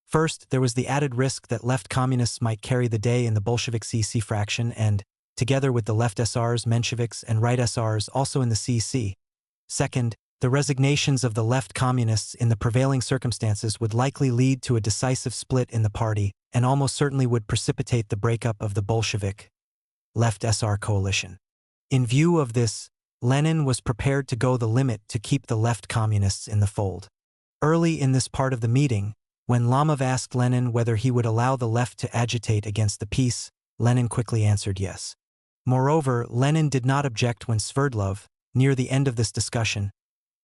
First, there was the added risk that left communists might carry the day in the Bolshevik CEC fraction and, together with the left SRs, Mensheviks, and right SRs also in the CEC. Second, the resignations of the left communists in the prevailing circumstances would likely lead to a decisive split in the party and almost certainly would precipitate the breakup of the Bolshevik left SR coalition. In view of this, Lenin was prepared to go the limit to keep the left communists in the fold. Early in this part of the meeting, when Lamov asked Lenin whether he would allow the left to agitate against the peace, Lenin quickly answered yes. Moreover, Lenin did not object when Sverdlov, near the end of this discussion,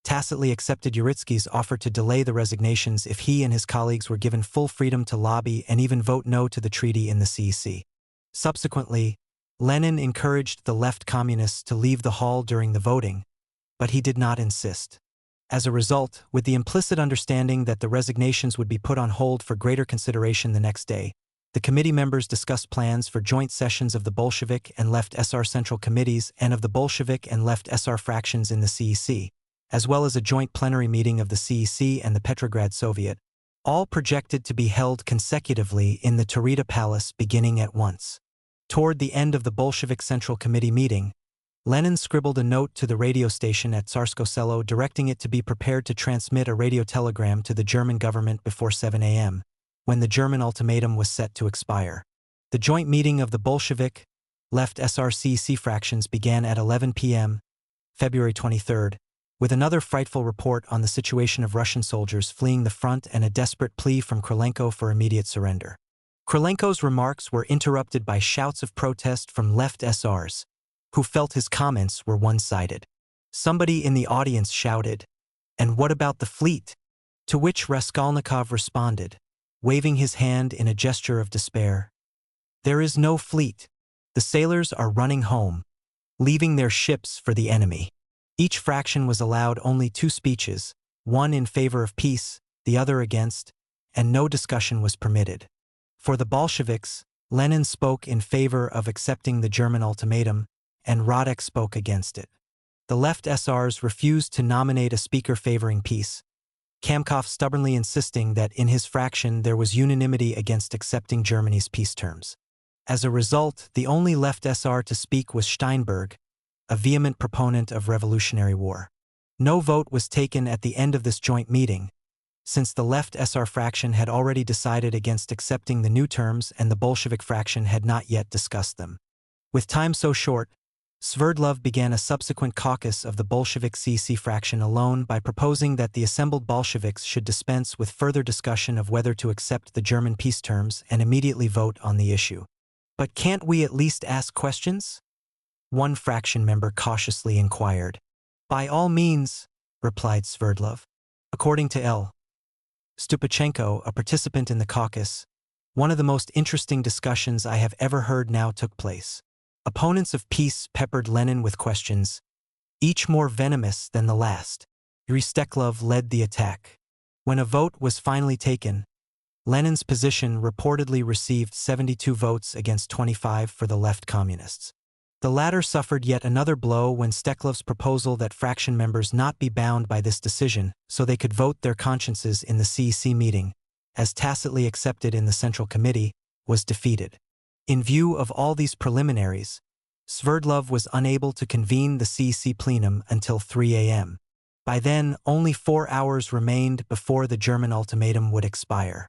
tacitly accepted Uritsky's offer to delay the resignations if he and his colleagues were given full freedom to lobby and even vote no to the treaty in the CEC. Subsequently, Lenin encouraged the left communists to leave the hall during the voting, but he did not insist. As a result, with the implicit understanding that the resignations would be put on hold for greater consideration the next day, the committee members discussed plans for joint sessions of the Bolshevik and left SR Central Committees and of the Bolshevik and left SR fractions in the CEC, as well as a joint plenary meeting of the CEC and the Petrograd Soviet, all projected to be held consecutively in the Taurida Palace beginning at once. Toward the end of the Bolshevik Central Committee meeting, Lenin scribbled a note to the radio station at Tsarskoye Selo directing it to be prepared to transmit a radio telegram to the German government before 7 a.m., when the German ultimatum was set to expire. The joint meeting of the Bolshevik, left SR-CEC fractions began at 11 p.m., February 23rd, with another frightful report on the situation of Russian soldiers fleeing the front and a desperate plea from Krylenko for immediate surrender. Krylenko's remarks were interrupted by shouts of protest from left SRs, who felt his comments were one-sided. Somebody in the audience shouted, "And what about the fleet?" To which Raskolnikov responded, waving his hand in a gesture of despair, "There is no fleet. The sailors are running home, leaving their ships for the enemy." Each fraction was allowed only 2 speeches, one in favor of peace, the other against, and no discussion was permitted. For the Bolsheviks, Lenin spoke in favor of accepting the German ultimatum, and Radek spoke against it. The left SRs refused to nominate a speaker favoring peace, Kamkov stubbornly insisting that in his fraction there was unanimity against accepting Germany's peace terms. As a result, the only left SR to speak was Steinberg, a vehement proponent of revolutionary war. No vote was taken at the end of this joint meeting, since the left SR fraction had already decided against accepting the new terms and the Bolshevik fraction had not yet discussed them. With time so short, Sverdlov began a subsequent caucus of the Bolshevik CC fraction alone by proposing that the assembled Bolsheviks should dispense with further discussion of whether to accept the German peace terms and immediately vote on the issue. "But can't we at least ask questions?" one fraction member cautiously inquired. "By all means," replied Sverdlov. According to L. Stupachenko, a participant in the caucus, One of the most interesting discussions I have ever heard now took place. Opponents of peace peppered Lenin with questions, each more venomous than the last. Yuri Steklov led the attack. When a vote was finally taken, Lenin's position reportedly received 72 votes against 25 for the left communists. The latter suffered yet another blow when Steklov's proposal that fraction members not be bound by this decision so they could vote their consciences in the CEC meeting, as tacitly accepted in the Central Committee, was defeated. In view of all these preliminaries, Sverdlov was unable to convene the CEC plenum until 3 a.m. By then, only 4 hours remained before the German ultimatum would expire.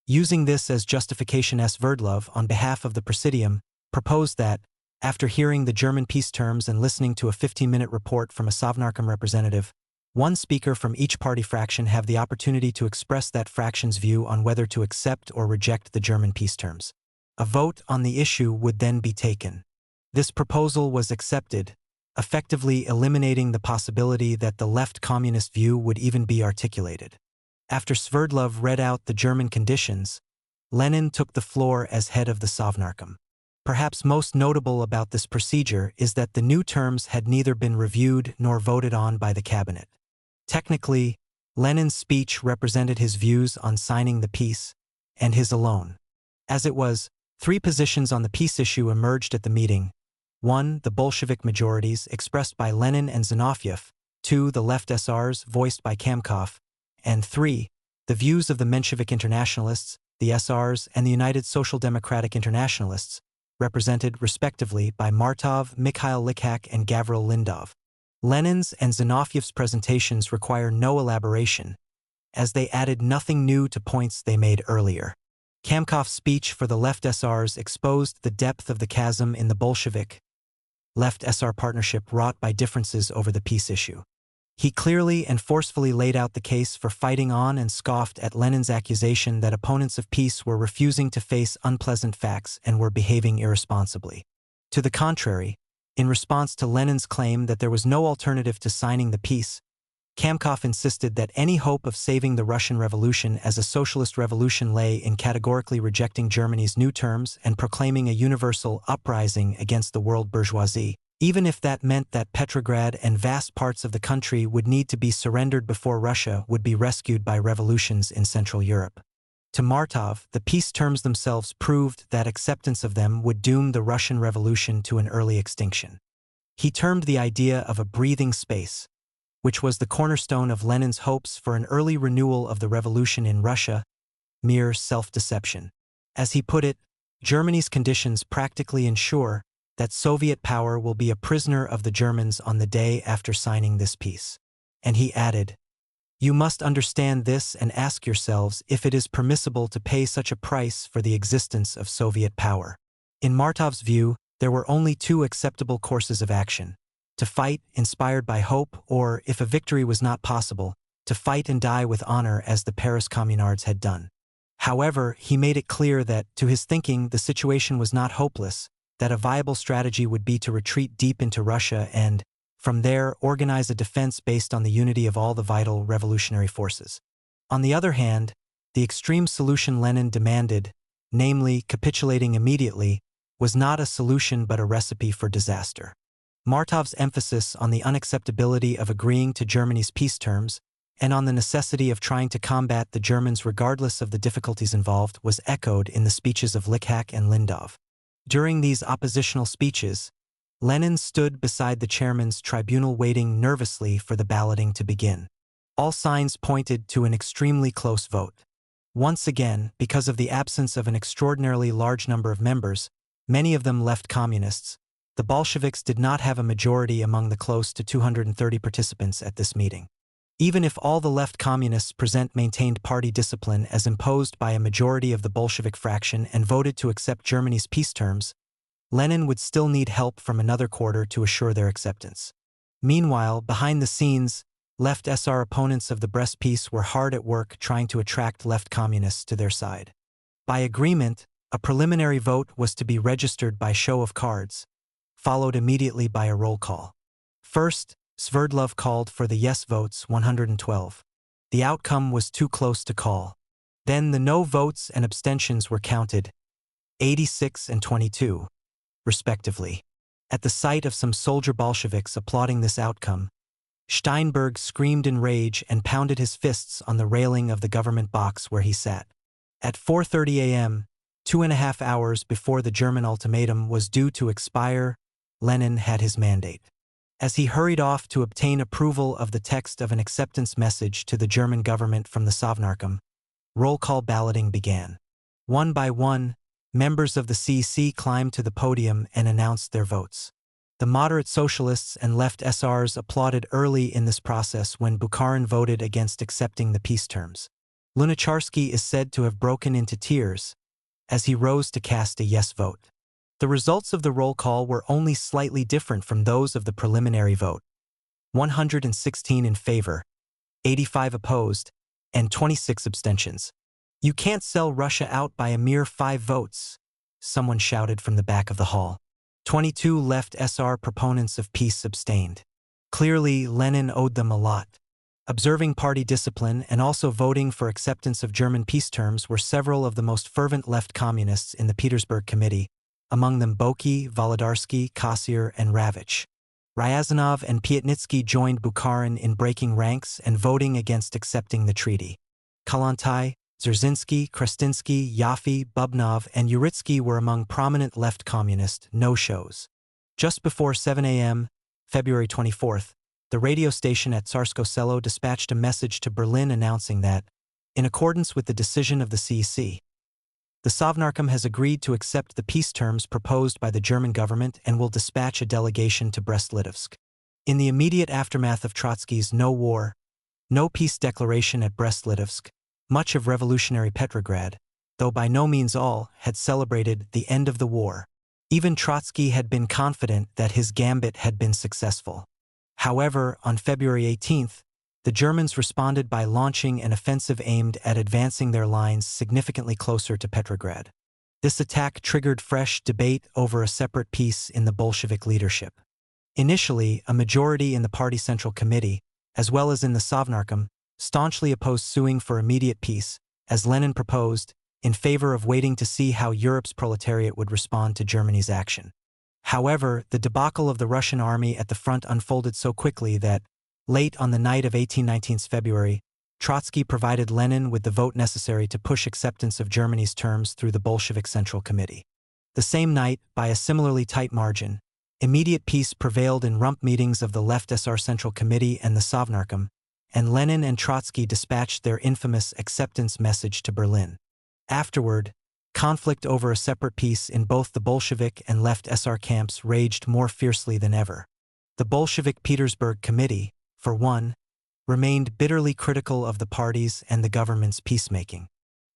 Using this as justification, Sverdlov, on behalf of the Presidium, proposed that, after hearing the German peace terms and listening to a 15-minute report from a Sovnarkom representative, one speaker from each party fraction have the opportunity to express that fraction's view on whether to accept or reject the German peace terms. A vote on the issue would then be taken. This proposal was accepted, effectively eliminating the possibility that the left communist view would even be articulated. After Sverdlov read out the German conditions, Lenin took the floor as head of the Sovnarkom. Perhaps most notable about this procedure is that the new terms had neither been reviewed nor voted on by the cabinet. Technically, Lenin's speech represented his views on signing the peace, and his alone. As it was, 3 positions on the peace issue emerged at the meeting. 1. The Bolshevik majorities, expressed by Lenin and Zinoviev. 2. The left SRs, voiced by Kamkov. And 3. The views of the Menshevik Internationalists, the SRs, and the United Social Democratic Internationalists, represented, respectively, by Martov, Mikhail Likhak, and Gavril Lindov. Lenin's and Zinoviev's presentations require no elaboration, as they added nothing new to points they made earlier. Kamkov's speech for the left SRs exposed the depth of the chasm in the Bolshevik left-SR partnership wrought by differences over the peace issue. He clearly and forcefully laid out the case for fighting on and scoffed at Lenin's accusation that opponents of peace were refusing to face unpleasant facts and were behaving irresponsibly. To the contrary, in response to Lenin's claim that there was no alternative to signing the peace, Kamkov insisted that any hope of saving the Russian Revolution as a socialist revolution lay in categorically rejecting Germany's new terms and proclaiming a universal uprising against the world bourgeoisie, even if that meant that Petrograd and vast parts of the country would need to be surrendered before Russia would be rescued by revolutions in Central Europe. To Martov, the peace terms themselves proved that acceptance of them would doom the Russian Revolution to an early extinction. He termed the idea of a breathing space, which was the cornerstone of Lenin's hopes for an early renewal of the revolution in Russia, mere self-deception. As he put it, Germany's conditions practically ensure that Soviet power will be a prisoner of the Germans on the day after signing this peace. And he added, "You must understand this and ask yourselves if it is permissible to pay such a price for the existence of Soviet power." In Martov's view, there were only 2 acceptable courses of action: to fight, inspired by hope, or, if a victory was not possible, to fight and die with honor as the Paris Communards had done. However, he made it clear that, to his thinking, the situation was not hopeless, that a viable strategy would be to retreat deep into Russia and, from there, organize a defense based on the unity of all the vital revolutionary forces. On the other hand, the extreme solution Lenin demanded, namely capitulating immediately, was not a solution but a recipe for disaster. Martov's emphasis on the unacceptability of agreeing to Germany's peace terms and on the necessity of trying to combat the Germans regardless of the difficulties involved was echoed in the speeches of Likhak and Lindov. During these oppositional speeches, Lenin stood beside the chairman's tribunal waiting nervously for the balloting to begin. All signs pointed to an extremely close vote. Once again, because of the absence of an extraordinarily large number of members, many of them left communists, the Bolsheviks did not have a majority among the close to 230 participants at this meeting. Even if all the left communists present maintained party discipline as imposed by a majority of the Bolshevik fraction and voted to accept Germany's peace terms, Lenin would still need help from another quarter to assure their acceptance. Meanwhile, behind the scenes, left SR opponents of the Brest peace were hard at work trying to attract left communists to their side. By agreement, a preliminary vote was to be registered by show of cards, followed immediately by a roll call. First, Sverdlov called for the yes votes, 112. The outcome was too close to call. Then the no votes and abstentions were counted, 86 and 22, respectively. At the sight of some soldier Bolsheviks applauding this outcome, Steinberg screamed in rage and pounded his fists on the railing of the government box where he sat. At 4:30 a.m., 2.5 hours before the German ultimatum was due to expire, Lenin had his mandate. As he hurried off to obtain approval of the text of an acceptance message to the German government from the Sovnarkom, roll call balloting began. One by one, members of the CEC climbed to the podium and announced their votes. The moderate socialists and left SRs applauded early in this process when Bukharin voted against accepting the peace terms. Lunacharsky is said to have broken into tears as he rose to cast a yes vote. The results of the roll call were only slightly different from those of the preliminary vote. 116 in favor, 85 opposed, and 26 abstentions. "You can't sell Russia out by a mere 5 votes, someone shouted from the back of the hall. 22 left SR proponents of peace abstained. Clearly, Lenin owed them a lot. Observing party discipline and also voting for acceptance of German peace terms were several of the most fervent left communists in the Petersburg Committee, among them Boki, Volodarsky, Kassier, and Ravitch. Ryazanov and Piatnitsky joined Bukharin in breaking ranks and voting against accepting the treaty. Kalantai, Dzerzhinsky, Krestinsky, Yaffe, Bubnov, and Uritsky were among prominent left communist no-shows. Just before 7 a.m., February 24th, the radio station at Tsarskoe Selo dispatched a message to Berlin announcing that, in accordance with the decision of the CEC, the Sovnarkom has agreed to accept the peace terms proposed by the German government and will dispatch a delegation to Brest-Litovsk. In the immediate aftermath of Trotsky's no war, no peace declaration at Brest-Litovsk, much of revolutionary Petrograd, though by no means all, had celebrated the end of the war. Even Trotsky had been confident that his gambit had been successful. However, on February 18th, the Germans responded by launching an offensive aimed at advancing their lines significantly closer to Petrograd. This attack triggered fresh debate over a separate peace in the Bolshevik leadership. Initially, a majority in the Party Central Committee, as well as in the Sovnarkom, staunchly opposed suing for immediate peace, as Lenin proposed, in favor of waiting to see how Europe's proletariat would respond to Germany's action. However, the debacle of the Russian army at the front unfolded so quickly that, late on the night of 1819's February, Trotsky provided Lenin with the vote necessary to push acceptance of Germany's terms through the Bolshevik Central Committee. The same night, by a similarly tight margin, immediate peace prevailed in rump meetings of the Left SR Central Committee and the Sovnarkom, and Lenin and Trotsky dispatched their infamous acceptance message to Berlin. Afterward, conflict over a separate peace in both the Bolshevik and Left SR camps raged more fiercely than ever. The Bolshevik Petersburg Committee, for one, remained bitterly critical of the parties and the government's peacemaking.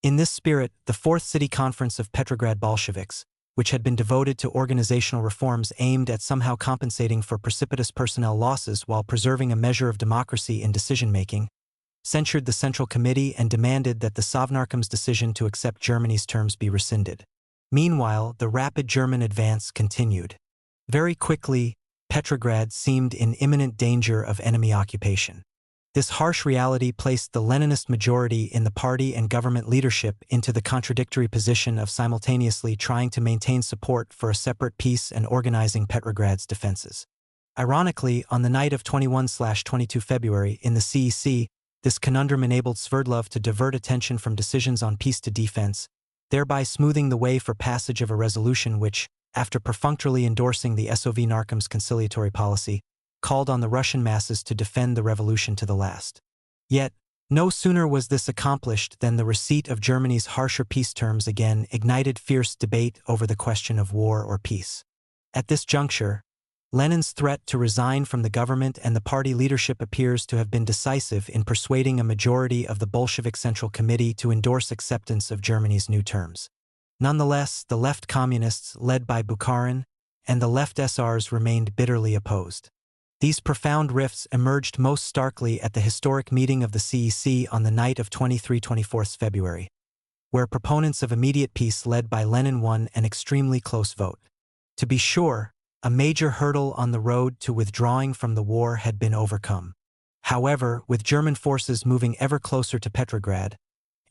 In this spirit, the Fourth City Conference of Petrograd Bolsheviks, which had been devoted to organizational reforms aimed at somehow compensating for precipitous personnel losses while preserving a measure of democracy in decision-making, censured the Central Committee and demanded that the Sovnarkom's decision to accept Germany's terms be rescinded. Meanwhile, the rapid German advance continued. Very quickly, Petrograd seemed in imminent danger of enemy occupation. This harsh reality placed the Leninist majority in the party and government leadership into the contradictory position of simultaneously trying to maintain support for a separate peace and organizing Petrograd's defenses. Ironically, on the night of 21/22 February in the CEC, this conundrum enabled Sverdlov to divert attention from decisions on peace to defense, thereby smoothing the way for passage of a resolution which, after perfunctorily endorsing the SOV Narkom's conciliatory policy, called on the Russian masses to defend the revolution to the last. Yet, no sooner was this accomplished than the receipt of Germany's harsher peace terms again ignited fierce debate over the question of war or peace. At this juncture, Lenin's threat to resign from the government and the party leadership appears to have been decisive in persuading a majority of the Bolshevik Central Committee to endorse acceptance of Germany's new terms. Nonetheless, the left communists, led by Bukharin, and the left SRs remained bitterly opposed. These profound rifts emerged most starkly at the historic meeting of the CEC on the night of 23/24 February, where proponents of immediate peace led by Lenin won an extremely close vote. To be sure, a major hurdle on the road to withdrawing from the war had been overcome. However, with German forces moving ever closer to Petrograd,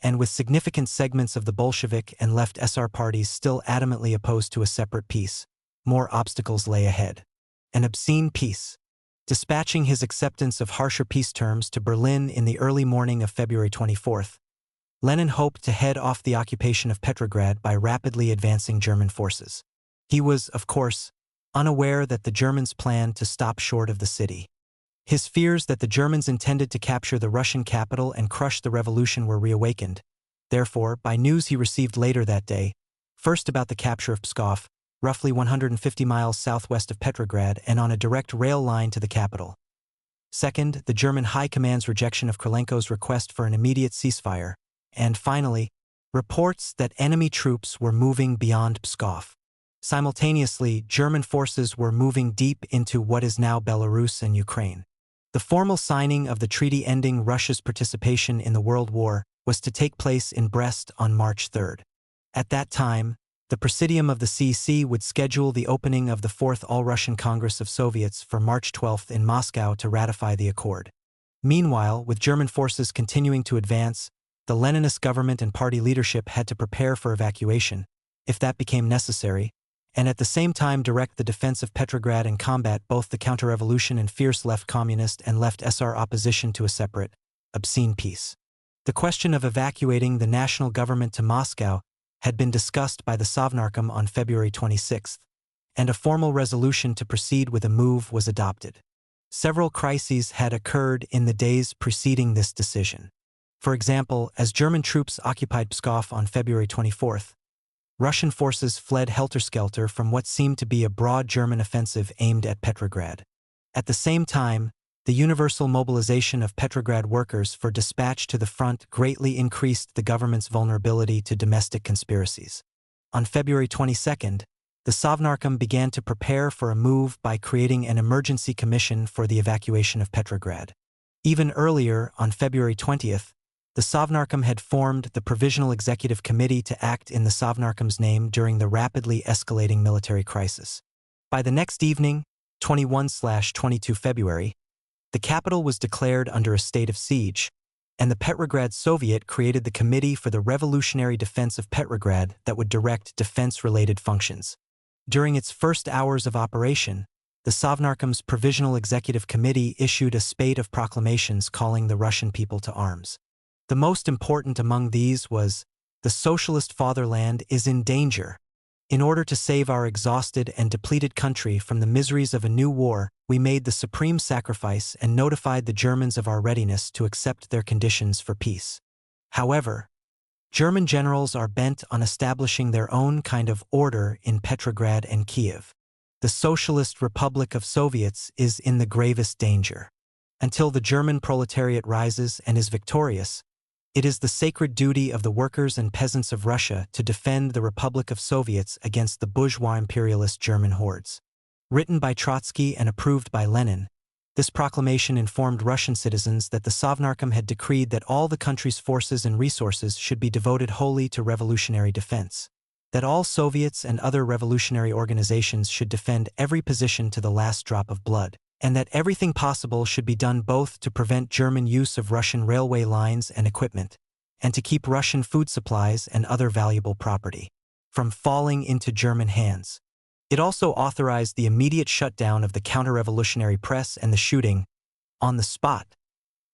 and with significant segments of the Bolshevik and left SR parties still adamantly opposed to a separate peace, more obstacles lay ahead. An obscene peace. Dispatching his acceptance of harsher peace terms to Berlin in the early morning of February 24th, Lenin hoped to head off the occupation of Petrograd by rapidly advancing German forces. He was, of course, unaware that the Germans planned to stop short of the city. His fears that the Germans intended to capture the Russian capital and crush the revolution were reawakened. Therefore, by news he received later that day, first about the capture of Pskov, roughly 150 miles southwest of Petrograd and on a direct rail line to the capital. Second, the German High Command's rejection of Krylenko's request for an immediate ceasefire. And finally, reports that enemy troops were moving beyond Pskov. Simultaneously, German forces were moving deep into what is now Belarus and Ukraine. The formal signing of the treaty ending Russia's participation in the World War was to take place in Brest on March 3rd. At that time, the Presidium of the CEC would schedule the opening of the Fourth All-Russian Congress of Soviets for March 12th in Moscow to ratify the accord. Meanwhile, with German forces continuing to advance, the Leninist government and party leadership had to prepare for evacuation, if that became necessary, and at the same time direct the defense of Petrograd and combat both the counter-revolution and fierce left communist and left SR opposition to a separate, obscene peace. The question of evacuating the national government to Moscow had been discussed by the Sovnarkom on February 26th, and a formal resolution to proceed with a move was adopted. Several crises had occurred in the days preceding this decision. For example, as German troops occupied Pskov on February 24th, Russian forces fled helter-skelter from what seemed to be a broad German offensive aimed at Petrograd. At the same time, the universal mobilization of Petrograd workers for dispatch to the front greatly increased the government's vulnerability to domestic conspiracies. On February 22nd, the Sovnarkom began to prepare for a move by creating an emergency commission for the evacuation of Petrograd. Even earlier, on February 20th, the Sovnarkom had formed the Provisional Executive Committee to act in the Sovnarkom's name during the rapidly escalating military crisis. By the next evening, 21/22 February, the capital was declared under a state of siege, and the Petrograd Soviet created the Committee for the Revolutionary Defense of Petrograd that would direct defense-related functions. During its first hours of operation, the Sovnarkom's Provisional Executive Committee issued a spate of proclamations calling the Russian people to arms. The most important among these was, "The socialist fatherland is in danger. In order to save our exhausted and depleted country from the miseries of a new war, we made the supreme sacrifice and notified the Germans of our readiness to accept their conditions for peace." However, German generals are bent on establishing their own kind of order in Petrograd and Kiev. The Socialist Republic of Soviets is in the gravest danger. Until the German proletariat rises and is victorious, it is the sacred duty of the workers and peasants of Russia to defend the Republic of Soviets against the bourgeois imperialist German hordes. Written by Trotsky and approved by Lenin, this proclamation informed Russian citizens that the Sovnarkom had decreed that all the country's forces and resources should be devoted wholly to revolutionary defense, that all Soviets and other revolutionary organizations should defend every position to the last drop of blood, and that everything possible should be done both to prevent German use of Russian railway lines and equipment, and to keep Russian food supplies and other valuable property from falling into German hands. It also authorized the immediate shutdown of the counter-revolutionary press and the shooting, on the spot,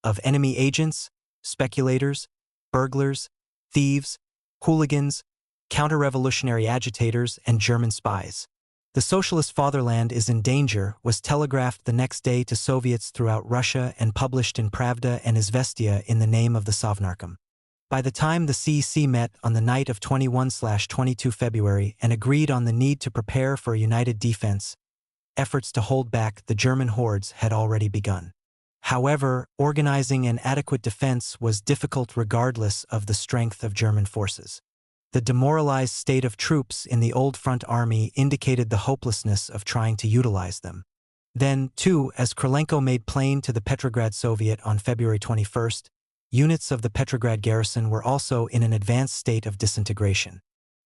of enemy agents, speculators, burglars, thieves, hooligans, counter-revolutionary agitators, and German spies. The socialist fatherland is in danger was telegraphed the next day to Soviets throughout Russia and published in Pravda and Izvestia in the name of the Sovnarkom. By the time the CEC met on the night of 21/22 February and agreed on the need to prepare for a united defense, efforts to hold back the German hordes had already begun. However, organizing an adequate defense was difficult regardless of the strength of German forces. The demoralized state of troops in the Old Front Army indicated the hopelessness of trying to utilize them. Then, too, as Krylenko made plain to the Petrograd Soviet on February 21st, units of the Petrograd garrison were also in an advanced state of disintegration.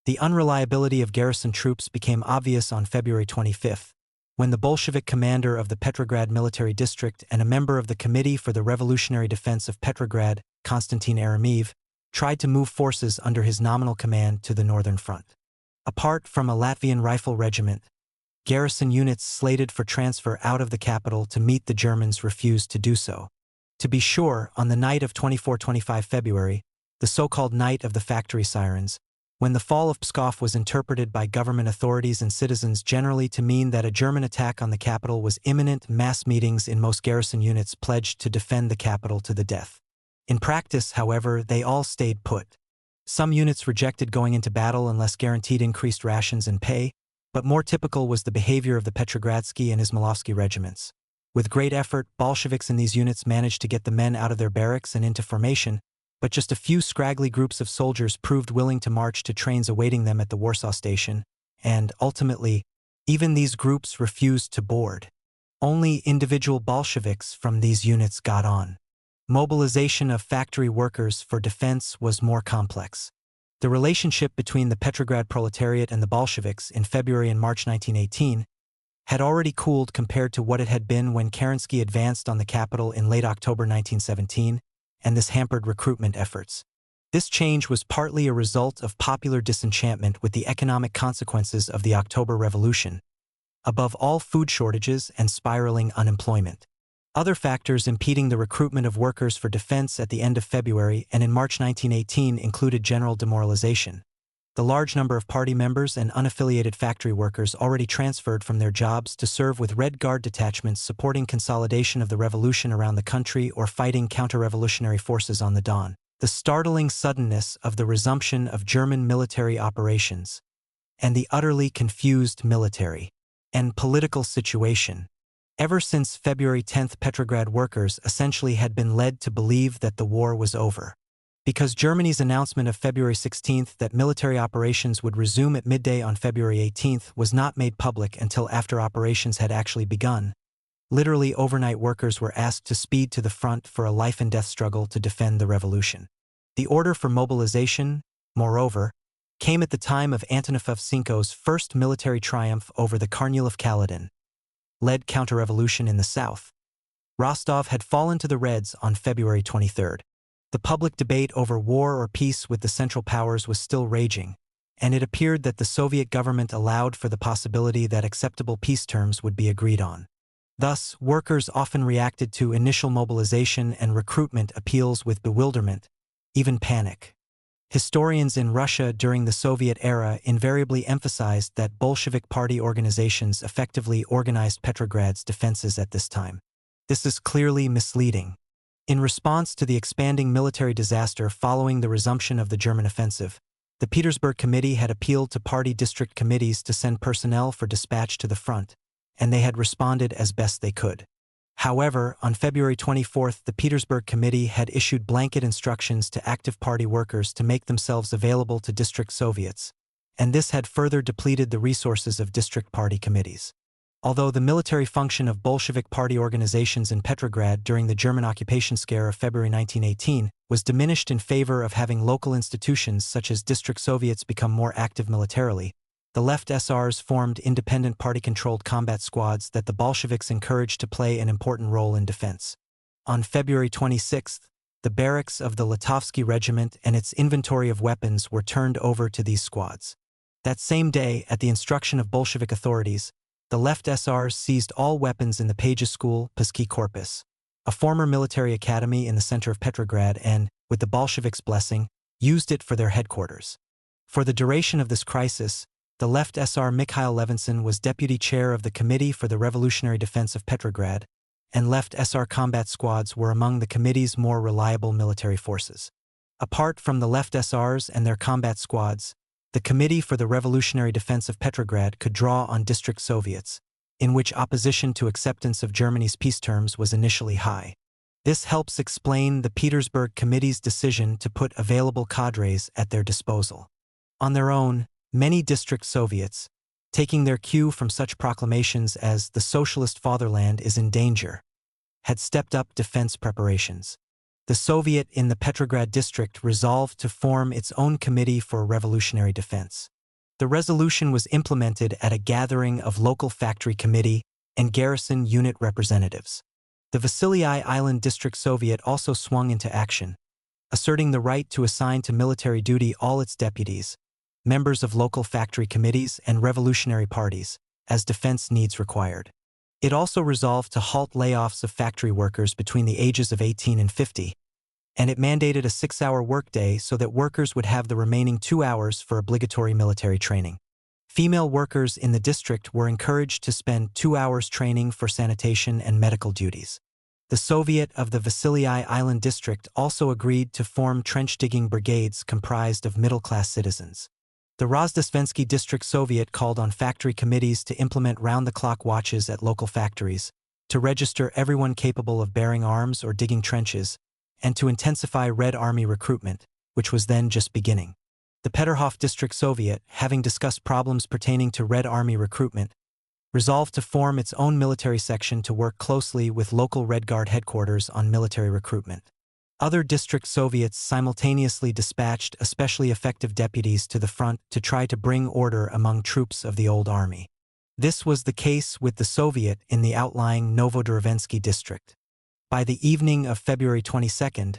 The unreliability of garrison troops became obvious on February 25th, when the Bolshevik commander of the Petrograd military district and a member of the Committee for the Revolutionary Defense of Petrograd, Konstantin Eremiev, tried to move forces under his nominal command to the northern front. Apart from a Latvian rifle regiment, garrison units slated for transfer out of the capital to meet the Germans refused to do so. To be sure, on the night of 24-25 February, the so-called Night of the Factory Sirens, when the fall of Pskov was interpreted by government authorities and citizens generally to mean that a German attack on the capital was imminent, mass meetings in most garrison units pledged to defend the capital to the death. In practice, however, they all stayed put. Some units rejected going into battle unless guaranteed increased rations and pay, but more typical was the behavior of the Petrogradsky and Izmailovsky regiments. With great effort, Bolsheviks in these units managed to get the men out of their barracks and into formation, but just a few scraggly groups of soldiers proved willing to march to trains awaiting them at the Warsaw station, and, ultimately, even these groups refused to board. Only individual Bolsheviks from these units got on. Mobilization of factory workers for defense was more complex. The relationship between the Petrograd proletariat and the Bolsheviks in February and March 1918 had already cooled compared to what it had been when Kerensky advanced on the capital in late October 1917, and this hampered recruitment efforts. This change was partly a result of popular disenchantment with the economic consequences of the October Revolution, above all food shortages and spiraling unemployment. Other factors impeding the recruitment of workers for defense at the end of February and in March 1918 included general demoralization. The large number of party members and unaffiliated factory workers already transferred from their jobs to serve with Red Guard detachments supporting consolidation of the revolution around the country or fighting counter-revolutionary forces on the Don. The startling suddenness of the resumption of German military operations, and the utterly confused military and political situation. Ever since February 10, Petrograd workers essentially had been led to believe that the war was over. Because Germany's announcement of February 16 that military operations would resume at midday on February 18 was not made public until after operations had actually begun. Literally overnight workers were asked to speed to the front for a life-and-death struggle to defend the revolution. The order for mobilization, moreover, came at the time of Antonov Evsenko's first military triumph over the Kornilov-Kaledin-led counter-revolution in the south. Rostov had fallen to the Reds on February 23. The public debate over war or peace with the Central Powers was still raging, and it appeared that the Soviet government allowed for the possibility that acceptable peace terms would be agreed on. Thus, workers often reacted to initial mobilization and recruitment appeals with bewilderment, even panic. Historians in Russia during the Soviet era invariably emphasized that Bolshevik party organizations effectively organized Petrograd's defenses at this time. This is clearly misleading. In response to the expanding military disaster following the resumption of the German offensive, the Petersburg Committee had appealed to party district committees to send personnel for dispatch to the front, and they had responded as best they could. However, on February 24, the Petersburg Committee had issued blanket instructions to active party workers to make themselves available to district Soviets, and this had further depleted the resources of district party committees. Although the military function of Bolshevik party organizations in Petrograd during the German occupation scare of February 1918 was diminished in favor of having local institutions such as district Soviets become more active militarily, the left SRs formed independent party-controlled combat squads that the Bolsheviks encouraged to play an important role in defense. On February 26, the barracks of the Litovsky Regiment and its inventory of weapons were turned over to these squads. That same day, at the instruction of Bolshevik authorities, the left SRs seized all weapons in the Pages School, Pasky Korpus, a former military academy in the center of Petrograd, and, with the Bolsheviks' blessing, used it for their headquarters. For the duration of this crisis, the left SR Mikhail Levinson was deputy chair of the Committee for the Revolutionary Defense of Petrograd, and left SR combat squads were among the committee's more reliable military forces. Apart from the left SRs and their combat squads, the Committee for the Revolutionary Defense of Petrograd could draw on district Soviets, in which opposition to acceptance of Germany's peace terms was initially high. This helps explain the Petersburg Committee's decision to put available cadres at their disposal. On their own, many district Soviets, taking their cue from such proclamations as "the socialist fatherland is in danger," had stepped up defense preparations. The Soviet in the Petrograd district resolved to form its own committee for revolutionary defense. The resolution was implemented at a gathering of local factory committee and garrison unit representatives. The Vasiliy Island District Soviet also swung into action, asserting the right to assign to military duty all its deputies, members of local factory committees and revolutionary parties, as defense needs required. It also resolved to halt layoffs of factory workers between the ages of 18 and 50, and it mandated a 6-hour workday so that workers would have the remaining 2 hours for obligatory military training. Female workers in the district were encouraged to spend 2 hours training for sanitation and medical duties. The Soviet of the Vasily Island district also agreed to form trench-digging brigades comprised of middle-class citizens. The Rozdestvensky District Soviet called on factory committees to implement round-the-clock watches at local factories, to register everyone capable of bearing arms or digging trenches, and to intensify Red Army recruitment, which was then just beginning. The Petrograd District Soviet, having discussed problems pertaining to Red Army recruitment, resolved to form its own military section to work closely with local Red Guard headquarters on military recruitment. Other district Soviets simultaneously dispatched especially effective deputies to the front to try to bring order among troops of the old army. This was the case with the Soviet in the outlying Novoderevensky district. By the evening of February 22nd,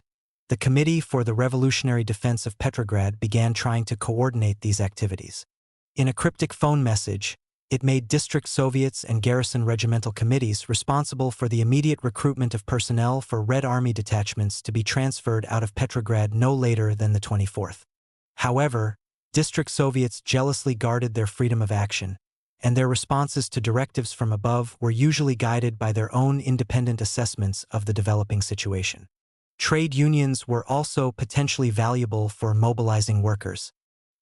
the Committee for the Revolutionary Defense of Petrograd began trying to coordinate these activities. In a cryptic phone message, it made district Soviets and garrison regimental committees responsible for the immediate recruitment of personnel for Red Army detachments to be transferred out of Petrograd no later than the 24th. However, district Soviets jealously guarded their freedom of action, and their responses to directives from above were usually guided by their own independent assessments of the developing situation. Trade unions were also potentially valuable for mobilizing workers.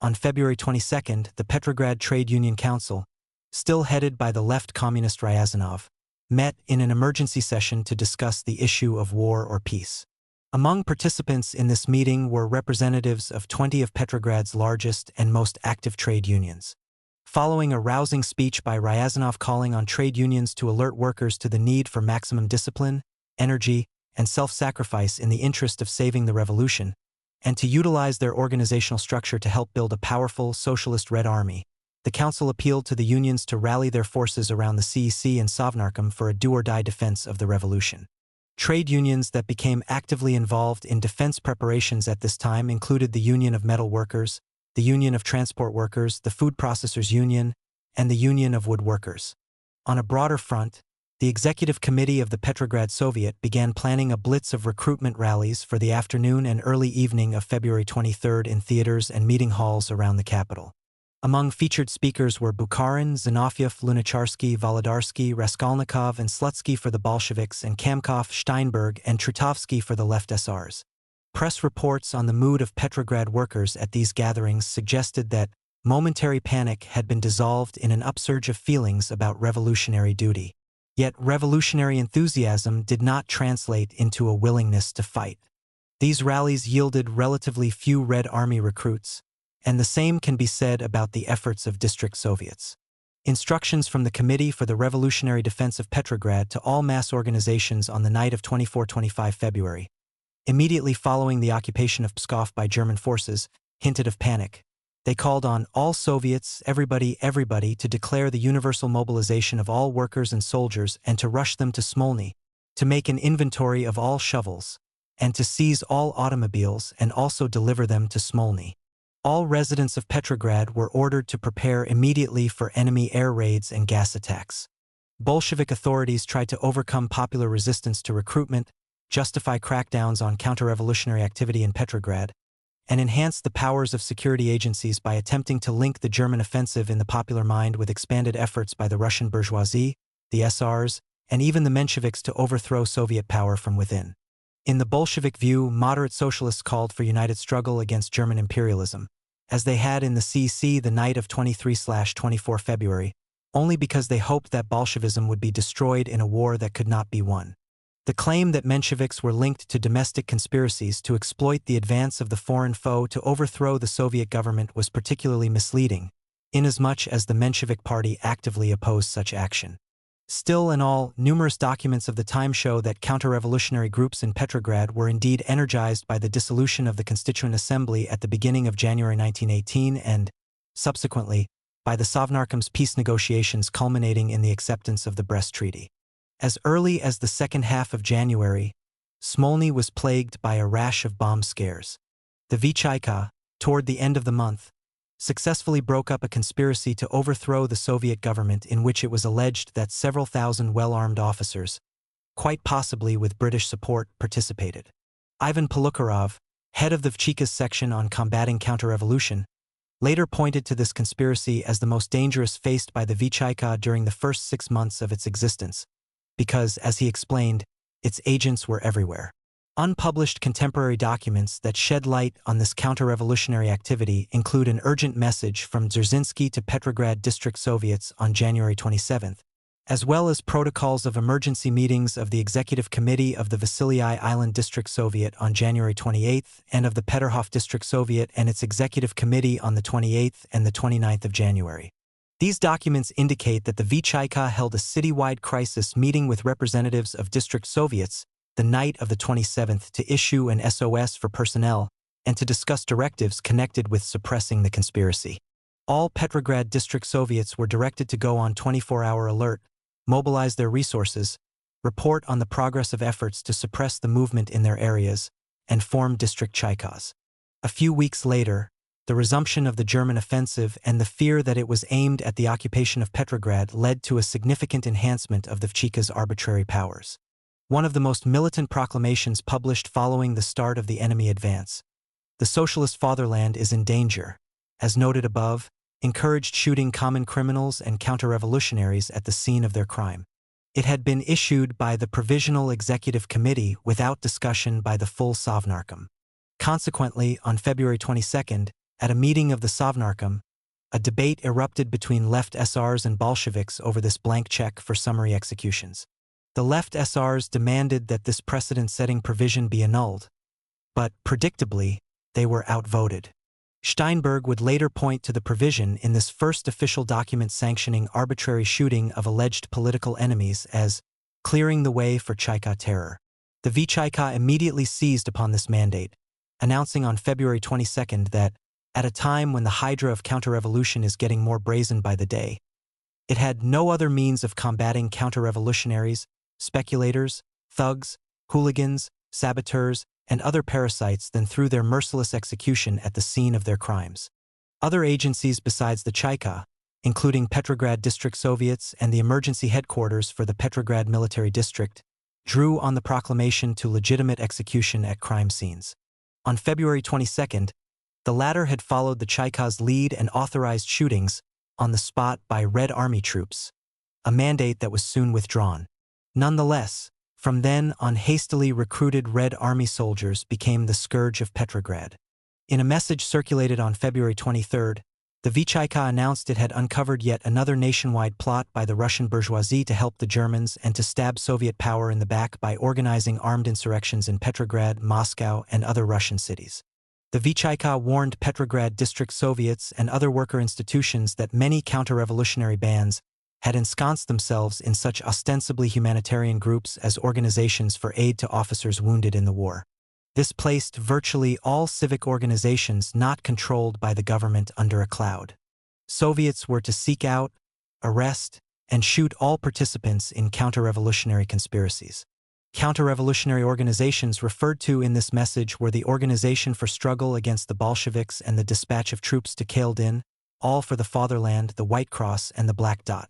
On February 22nd, the Petrograd Trade Union Council, still headed by the left communist Ryazanov, met in an emergency session to discuss the issue of war or peace. Among participants in this meeting were representatives of 20 of Petrograd's largest and most active trade unions. Following a rousing speech by Ryazanov calling on trade unions to alert workers to the need for maximum discipline, energy, and self-sacrifice in the interest of saving the revolution, and to utilize their organizational structure to help build a powerful socialist Red Army, the council appealed to the unions to rally their forces around the CEC and Sovnarkom for a do-or-die defense of the revolution. Trade unions that became actively involved in defense preparations at this time included the Union of Metal Workers, the Union of Transport Workers, the Food Processors Union, and the Union of Wood Workers. On a broader front, the Executive Committee of the Petrograd Soviet began planning a blitz of recruitment rallies for the afternoon and early evening of February 23rd in theaters and meeting halls around the capital. Among featured speakers were Bukharin, Zinoviev, Lunacharsky, Volodarsky, Raskolnikov, and Slutsky for the Bolsheviks, and Kamkov, Steinberg, and Trutovsky for the left SRs. Press reports on the mood of Petrograd workers at these gatherings suggested that momentary panic had been dissolved in an upsurge of feelings about revolutionary duty. Yet revolutionary enthusiasm did not translate into a willingness to fight. These rallies yielded relatively few Red Army recruits, and the same can be said about the efforts of district Soviets. Instructions from the Committee for the Revolutionary Defense of Petrograd to all mass organizations on the night of 24-25 February, immediately following the occupation of Pskov by German forces, hinted of panic. They called on all Soviets, everybody, to declare the universal mobilization of all workers and soldiers and to rush them to Smolny, to make an inventory of all shovels, and to seize all automobiles and also deliver them to Smolny. All residents of Petrograd were ordered to prepare immediately for enemy air raids and gas attacks. Bolshevik authorities tried to overcome popular resistance to recruitment, justify crackdowns on counter-revolutionary activity in Petrograd, and enhance the powers of security agencies by attempting to link the German offensive in the popular mind with expanded efforts by the Russian bourgeoisie, the SRs, and even the Mensheviks to overthrow Soviet power from within. In the Bolshevik view, moderate socialists called for united struggle against German imperialism, as they had in the CEC the night of 23-24 February, only because they hoped that Bolshevism would be destroyed in a war that could not be won. The claim that Mensheviks were linked to domestic conspiracies to exploit the advance of the foreign foe to overthrow the Soviet government was particularly misleading, inasmuch as the Menshevik Party actively opposed such action. Still in all, numerous documents of the time show that counter-revolutionary groups in Petrograd were indeed energized by the dissolution of the Constituent Assembly at the beginning of January 1918 and, subsequently, by the Sovnarkom's peace negotiations culminating in the acceptance of the Brest Treaty. As early as the second half of January, Smolny was plagued by a rash of bomb scares. The Vychaika, toward the end of the month, successfully broke up a conspiracy to overthrow the Soviet government in which it was alleged that several thousand well-armed officers, quite possibly with British support, participated. Ivan Polukharov, head of the Vychaika's section on combating counter-revolution, later pointed to this conspiracy as the most dangerous faced by the Vychaika during the first 6 months of its existence, because, as he explained, its agents were everywhere. Unpublished contemporary documents that shed light on this counter-revolutionary activity include an urgent message from Dzerzhinsky to Petrograd District Soviets on January 27, as well as protocols of emergency meetings of the Executive Committee of the Vasily Island District Soviet on January 28 and of the Peterhof District Soviet and its Executive Committee on the 28th and the 29th of January. These documents indicate that the Vychaika held a citywide crisis meeting with representatives of District Soviets the night of the 27th to issue an SOS for personnel and to discuss directives connected with suppressing the conspiracy. All Petrograd District Soviets were directed to go on 24-hour alert, mobilize their resources, report on the progress of efforts to suppress the movement in their areas, and form district chaikas. A few weeks later, the resumption of the German offensive and the fear that it was aimed at the occupation of Petrograd led to a significant enhancement of the Vychaika's arbitrary powers. One of the most militant proclamations published following the start of the enemy advance, "The socialist fatherland is in danger," as noted above, encouraged shooting common criminals and counter-revolutionaries at the scene of their crime. It had been issued by the Provisional Executive Committee without discussion by the full Sovnarkom. Consequently, on February 22, at a meeting of the Sovnarkom, a debate erupted between left SRs and Bolsheviks over this blank check for summary executions. The left SRs demanded that this precedent-setting provision be annulled, but, predictably, they were outvoted. Steinberg would later point to the provision in this first official document sanctioning arbitrary shooting of alleged political enemies as clearing the way for Chaika terror. The Vychaika immediately seized upon this mandate, announcing on February 22 that, at a time when the hydra of counter-revolution is getting more brazen by the day, it had no other means of combating counter-revolutionaries, speculators, thugs, hooligans, saboteurs, and other parasites than through their merciless execution at the scene of their crimes. Other agencies besides the Chaika, including Petrograd District Soviets and the emergency headquarters for the Petrograd Military District, drew on the proclamation to legitimate execution at crime scenes. On February 22, the latter had followed the Chaika's lead and authorized shootings on the spot by Red Army troops, a mandate that was soon withdrawn. Nonetheless, from then on, hastily recruited Red Army soldiers became the scourge of Petrograd. In a message circulated on February 23, the Vychaika announced it had uncovered yet another nationwide plot by the Russian bourgeoisie to help the Germans and to stab Soviet power in the back by organizing armed insurrections in Petrograd, Moscow, and other Russian cities. The Vychaika warned Petrograd District Soviets and other worker institutions that many counter-revolutionary bands had ensconced themselves in such ostensibly humanitarian groups as organizations for aid to officers wounded in the war. This placed virtually all civic organizations not controlled by the government under a cloud. Soviets were to seek out, arrest, and shoot all participants in counter-revolutionary conspiracies. Counter-revolutionary organizations referred to in this message were the Organization for Struggle Against the Bolsheviks and the Dispatch of Troops to Kaldin, All for the Fatherland, the White Cross, and the Black Dot.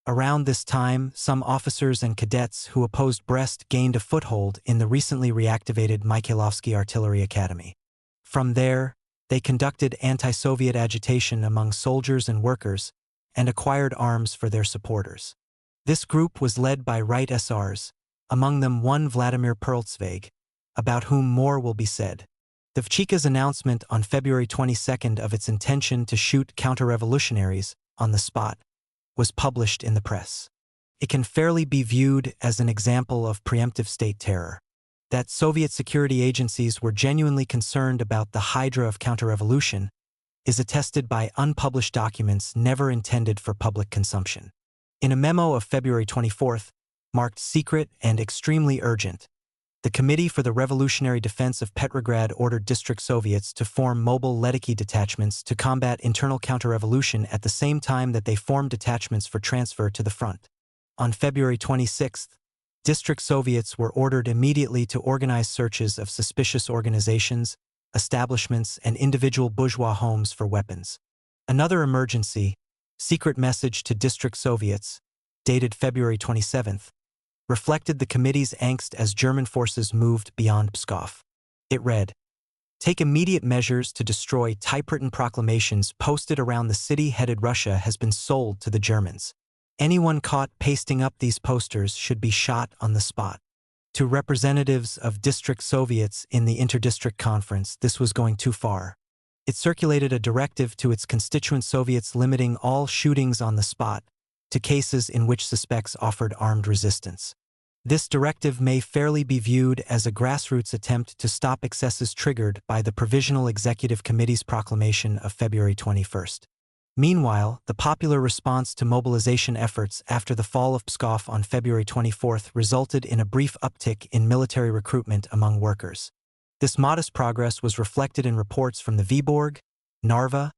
Around this time, some officers and cadets who opposed Brest gained a foothold in the recently reactivated Mikhailovsky Artillery Academy. From there, they conducted anti-Soviet agitation among soldiers and workers and acquired arms for their supporters. This group was led by right SRs, among them one Vladimir Perlzweig, about whom more will be said. The Vychaika's announcement on February 22 of its intention to shoot counter-revolutionaries on the spot was published in the press. It can fairly be viewed as an example of preemptive state terror. That Soviet security agencies were genuinely concerned about the hydra of counter-revolution is attested by unpublished documents never intended for public consumption. In a memo of February 24, marked secret and extremely urgent, the Committee for the Revolutionary Defense of Petrograd ordered District Soviets to form mobile Letiki detachments to combat internal counter-revolution at the same time that they formed detachments for transfer to the front. On February 26, District Soviets were ordered immediately to organize searches of suspicious organizations, establishments, and individual bourgeois homes for weapons. Another emergency, secret message to District Soviets, dated February 27, reflected the committee's angst as German forces moved beyond Pskov. It read, "Take immediate measures to destroy typewritten proclamations posted around the city headed Russia has been sold to the Germans. Anyone caught pasting up these posters should be shot on the spot." To representatives of District Soviets in the Interdistrict Conference, this was going too far. It circulated a directive to its constituent Soviets limiting all shootings on the spot to cases in which suspects offered armed resistance. This directive may fairly be viewed as a grassroots attempt to stop excesses triggered by the Provisional Executive Committee's proclamation of February 21. Meanwhile, the popular response to mobilization efforts after the fall of Pskov on February 24 resulted in a brief uptick in military recruitment among workers. This modest progress was reflected in reports from the Vyborg, Narva,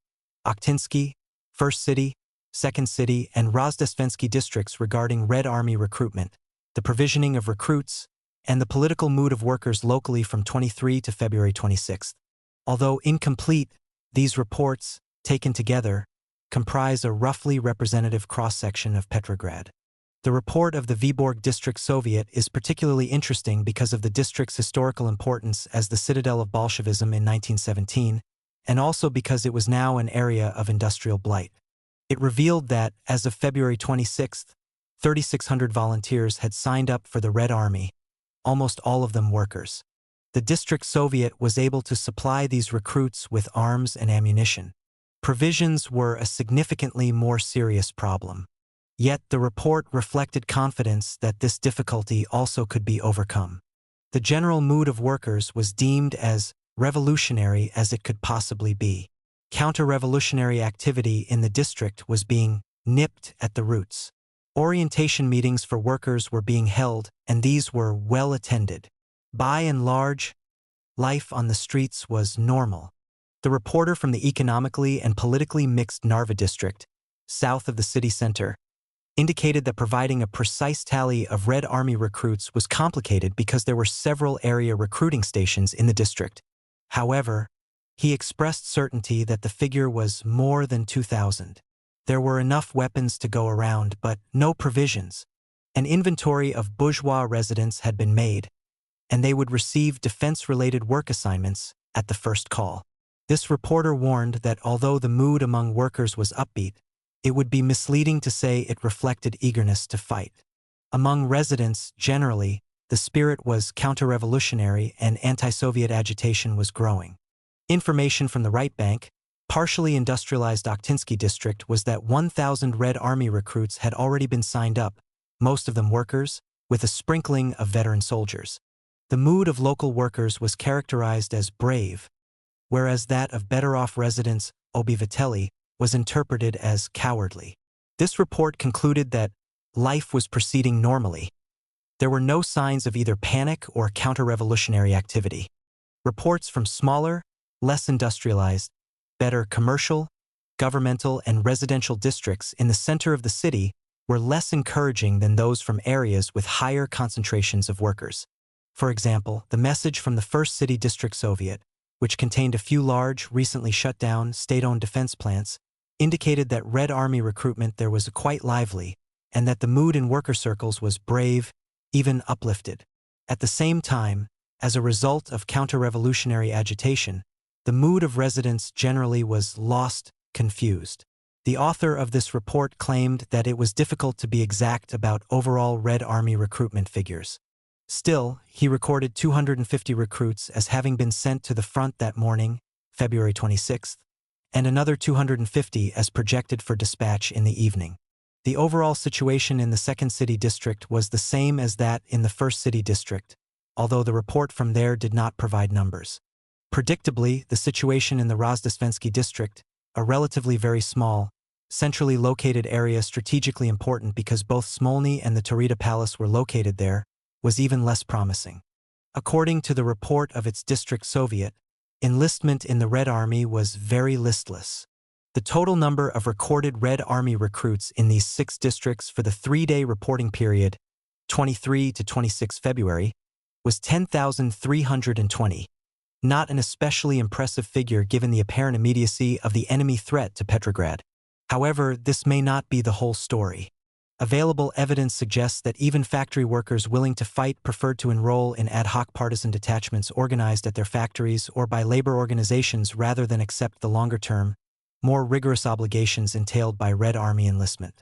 Okhtinsky, First City, Second City, and Rozdestvensky districts regarding Red Army recruitment, the provisioning of recruits, and the political mood of workers locally from 23 to February 26. Although incomplete, these reports, taken together, comprise a roughly representative cross-section of Petrograd. The report of the Vyborg District Soviet is particularly interesting because of the district's historical importance as the citadel of Bolshevism in 1917, and also because it was now an area of industrial blight. It revealed that, as of February 26, 3,600 volunteers had signed up for the Red Army, almost all of them workers. The District Soviet was able to supply these recruits with arms and ammunition. Provisions were a significantly more serious problem. Yet the report reflected confidence that this difficulty also could be overcome. The general mood of workers was deemed as revolutionary as it could possibly be. Counter-revolutionary activity in the district was being nipped at the roots. Orientation meetings for workers were being held, and these were well attended. By and large, life on the streets was normal. The reporter from the economically and politically mixed Narva district, south of the city center, indicated that providing a precise tally of Red Army recruits was complicated because there were several area recruiting stations in the district. However, he expressed certainty that the figure was more than 2,000. There were enough weapons to go around, but no provisions. An inventory of bourgeois residents had been made, and they would receive defense-related work assignments at the first call. This reporter warned that although the mood among workers was upbeat, it would be misleading to say it reflected eagerness to fight. Among residents, generally, the spirit was counter-revolutionary and anti-Soviet agitation was growing. Information from the right bank, partially industrialized Okhtinsky district, was that 1,000 Red Army recruits had already been signed up, most of them workers, with a sprinkling of veteran soldiers. The mood of local workers was characterized as brave, whereas that of better-off residents, obywateli, was interpreted as cowardly. This report concluded that life was proceeding normally. There were no signs of either panic or counter-revolutionary activity. Reports from smaller, less industrialized, better commercial, governmental, and residential districts in the center of the city were less encouraging than those from areas with higher concentrations of workers. For example, the message from the First City District Soviet, which contained a few large, recently shut down, state-owned defense plants, indicated that Red Army recruitment there was quite lively, and that the mood in worker circles was brave, even uplifted. At the same time, as a result of counter-revolutionary agitation, the mood of residents generally was lost, confused. The author of this report claimed that it was difficult to be exact about overall Red Army recruitment figures. Still, he recorded 250 recruits as having been sent to the front that morning, February 26, and another 250 as projected for dispatch in the evening. The overall situation in the Second City District was the same as that in the First City District, although the report from there did not provide numbers. Predictably, the situation in the Rozdestvensky District, a relatively very small, centrally located area strategically important because both Smolny and the Taurida Palace were located there, was even less promising. According to the report of its district Soviet, enlistment in the Red Army was very listless. The total number of recorded Red Army recruits in these 6 districts for the 3-day reporting period, 23 to 26 February, was 10,320, not an especially impressive figure given the apparent immediacy of the enemy threat to Petrograd. However, this may not be the whole story. Available evidence suggests that even factory workers willing to fight preferred to enroll in ad hoc partisan detachments organized at their factories or by labor organizations rather than accept the longer-term, more rigorous obligations entailed by Red Army enlistment.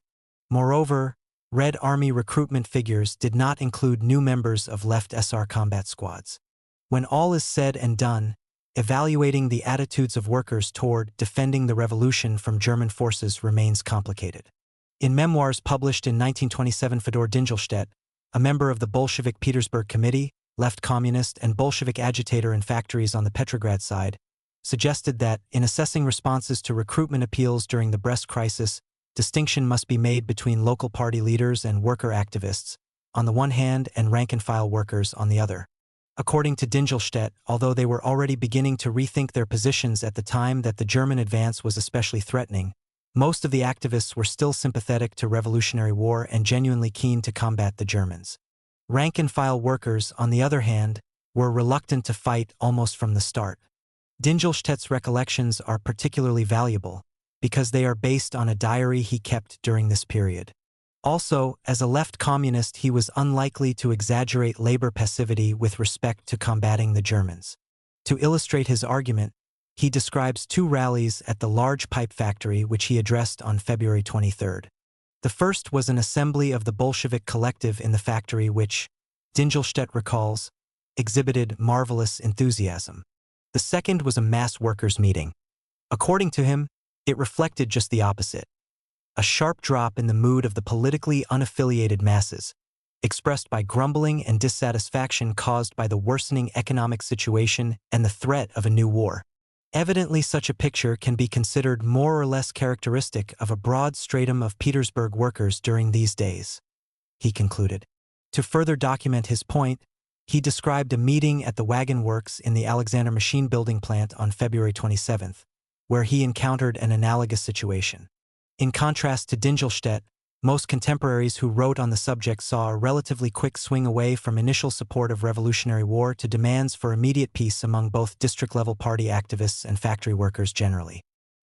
Moreover, Red Army recruitment figures did not include new members of left SR combat squads. When all is said and done, evaluating the attitudes of workers toward defending the revolution from German forces remains complicated. In memoirs published in 1927, Fedor Dingelstedt, a member of the Bolshevik Petersburg Committee, left communist and Bolshevik agitator in factories on the Petrograd side, suggested that, in assessing responses to recruitment appeals during the Brest crisis, distinction must be made between local party leaders and worker activists, on the one hand, and rank-and-file workers on the other. According to Dingelstedt, although they were already beginning to rethink their positions at the time that the German advance was especially threatening, most of the activists were still sympathetic to revolutionary war and genuinely keen to combat the Germans. Rank-and-file workers, on the other hand, were reluctant to fight almost from the start. Dingelstedt's recollections are particularly valuable because they are based on a diary he kept during this period. Also, as a left communist, he was unlikely to exaggerate labor passivity with respect to combating the Germans. To illustrate his argument, he describes two rallies at the large pipe factory which he addressed on February 23. The first was an assembly of the Bolshevik collective in the factory which, Dingelstedt recalls, exhibited marvelous enthusiasm. The second was a mass workers' meeting. According to him, it reflected just the opposite. A sharp drop in the mood of the politically unaffiliated masses, expressed by grumbling and dissatisfaction caused by the worsening economic situation and the threat of a new war. Evidently, such a picture can be considered more or less characteristic of a broad stratum of Petersburg workers during these days, he concluded. To further document his point, he described a meeting at the wagon works in the Alexander machine building plant on February 27, where he encountered an analogous situation. In contrast to Dingelstedt, most contemporaries who wrote on the subject saw a relatively quick swing away from initial support of revolutionary war to demands for immediate peace among both district-level party activists and factory workers generally.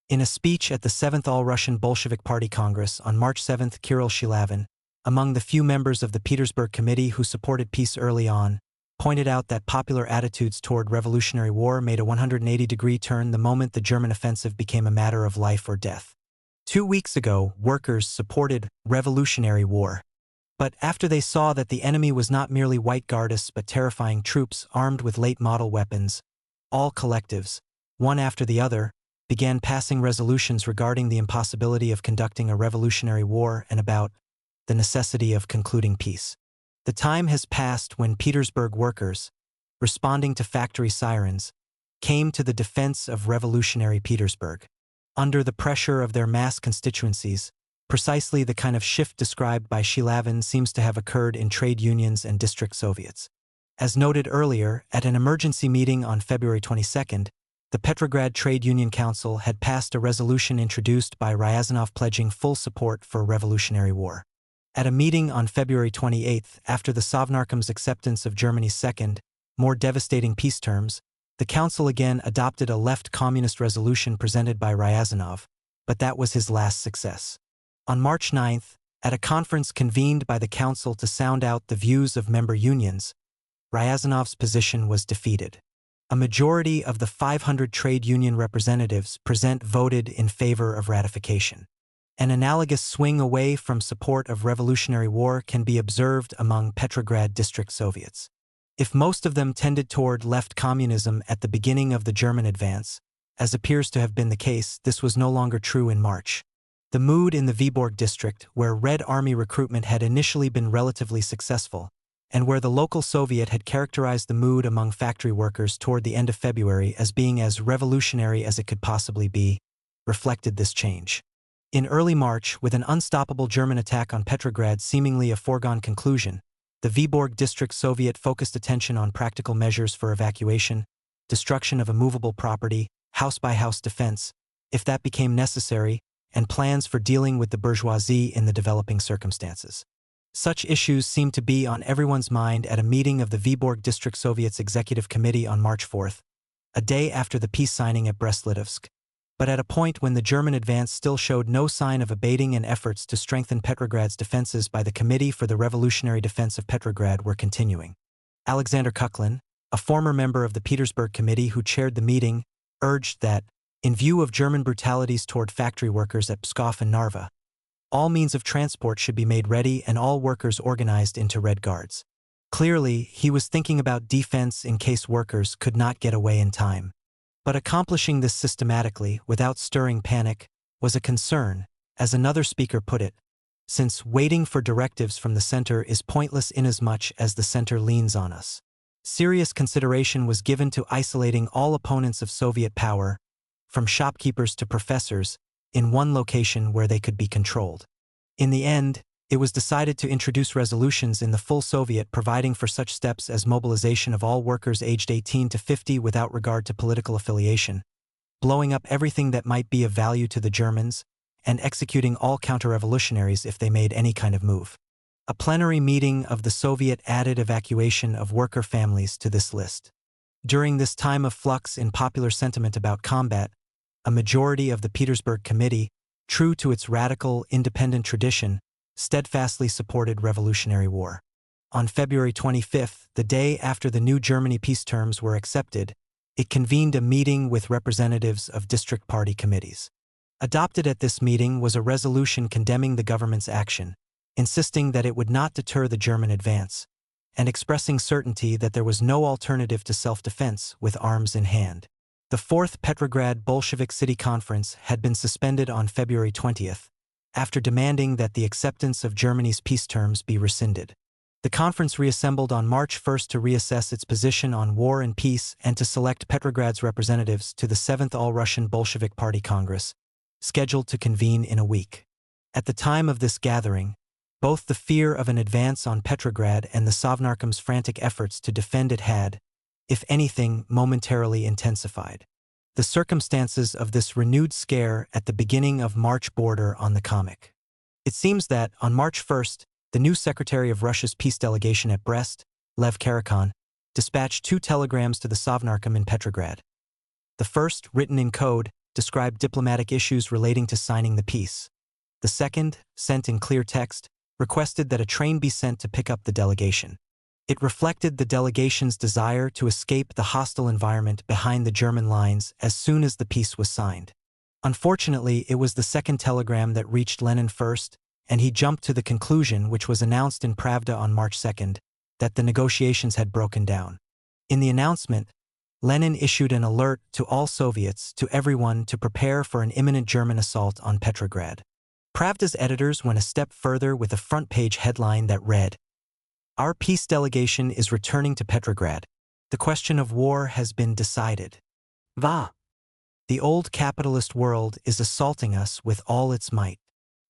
In a speech at the 7th All-Russian Bolshevik Party Congress on March 7, Kirill Shilavin, among the few members of the Petersburg Committee who supported peace early on, pointed out that popular attitudes toward revolutionary war made a 180-degree turn the moment the German offensive became a matter of life or death. 2 weeks ago, workers supported revolutionary war. But after they saw that the enemy was not merely white guardists but terrifying troops armed with late-model weapons, all collectives, one after the other, began passing resolutions regarding the impossibility of conducting a revolutionary war and about the necessity of concluding peace. The time has passed when Petersburg workers, responding to factory sirens, came to the defense of revolutionary Petersburg. Under the pressure of their mass constituencies, precisely the kind of shift described by Shilavin seems to have occurred in trade unions and district Soviets. As noted earlier, at an emergency meeting on February 22, the Petrograd Trade Union Council had passed a resolution introduced by Ryazanov pledging full support for revolutionary war. At a meeting on February 28, after the Sovnarkom's acceptance of Germany's second, more devastating peace terms, the Council again adopted a left communist resolution presented by Ryazanov, but that was his last success. On March 9, at a conference convened by the Council to sound out the views of member unions, Ryazanov's position was defeated. A majority of the 500 trade union representatives present voted in favor of ratification. An analogous swing away from support of revolutionary war can be observed among Petrograd district Soviets. If most of them tended toward left communism at the beginning of the German advance, as appears to have been the case, this was no longer true in March. The mood in the Vyborg district, where Red Army recruitment had initially been relatively successful, and where the local Soviet had characterized the mood among factory workers toward the end of February as being as revolutionary as it could possibly be, reflected this change. In early March, with an unstoppable German attack on Petrograd seemingly a foregone conclusion, the Vyborg District Soviet focused attention on practical measures for evacuation, destruction of immovable property, house-by-house defense, if that became necessary, and plans for dealing with the bourgeoisie in the developing circumstances. Such issues seemed to be on everyone's mind at a meeting of the Vyborg District Soviet's Executive Committee on March 4th, a day after the peace signing at Brest-Litovsk, but at a point when the German advance still showed no sign of abating and efforts to strengthen Petrograd's defenses by the Committee for the Revolutionary Defense of Petrograd were continuing. Alexander Kuklin, a former member of the Petersburg Committee who chaired the meeting, urged that, in view of German brutalities toward factory workers at Pskov and Narva, all means of transport should be made ready and all workers organized into Red Guards. Clearly, he was thinking about defense in case workers could not get away in time. But accomplishing this systematically, without stirring panic, was a concern, as another speaker put it, since waiting for directives from the center is pointless inasmuch as the center leans on us. Serious consideration was given to isolating all opponents of Soviet power, from shopkeepers to professors, in one location where they could be controlled. In the end, it was decided to introduce resolutions in the full Soviet providing for such steps as mobilization of all workers aged 18 to 50 without regard to political affiliation, blowing up everything that might be of value to the Germans, and executing all counter-revolutionaries if they made any kind of move. A plenary meeting of the Soviet added evacuation of worker families to this list. During this time of flux in popular sentiment about combat, a majority of the Petersburg Committee, true to its radical, independent tradition, steadfastly supported revolutionary war. On February 25th, the day after the new Germany peace terms were accepted, it convened a meeting with representatives of district party committees. Adopted at this meeting was a resolution condemning the government's action, insisting that it would not deter the German advance, and expressing certainty that there was no alternative to self-defense with arms in hand. The Fourth Petrograd Bolshevik City Conference had been suspended on February 20th, after demanding that the acceptance of Germany's peace terms be rescinded. The conference reassembled on March 1st to reassess its position on war and peace and to select Petrograd's representatives to the 7th All-Russian Bolshevik Party Congress, scheduled to convene in a week. At the time of this gathering, both the fear of an advance on Petrograd and the Sovnarkom's frantic efforts to defend it had, if anything, momentarily intensified. The circumstances of this renewed scare at the beginning of March border on the comic. It seems that, on March 1st, the new Secretary of Russia's peace delegation at Brest, Lev Karakhan, dispatched 2 telegrams to the Sovnarkom in Petrograd. The first, written in code, described diplomatic issues relating to signing the peace. The second, sent in clear text, requested that a train be sent to pick up the delegation. It reflected the delegation's desire to escape the hostile environment behind the German lines as soon as the peace was signed. Unfortunately, it was the second telegram that reached Lenin first, and he jumped to the conclusion, which was announced in Pravda on March 2nd, that the negotiations had broken down. In the announcement, Lenin issued an alert to all Soviets, to everyone, to prepare for an imminent German assault on Petrograd. Pravda's editors went a step further with a front-page headline that read, "Our peace delegation is returning to Petrograd. The question of war has been decided. Va! The old capitalist world is assaulting us with all its might."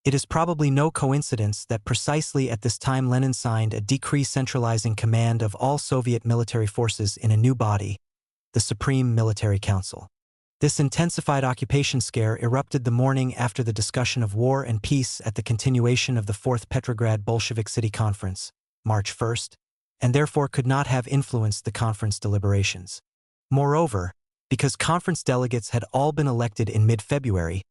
It is probably no coincidence that precisely at this time Lenin signed a decree centralizing command of all Soviet military forces in a new body, the Supreme Military Council. This intensified occupation scare erupted the morning after the discussion of war and peace at the continuation of the Fourth Petrograd Bolshevik City Conference, March 1st, and therefore could not have influenced the conference deliberations. Moreover, because conference delegates had all been elected in mid-February,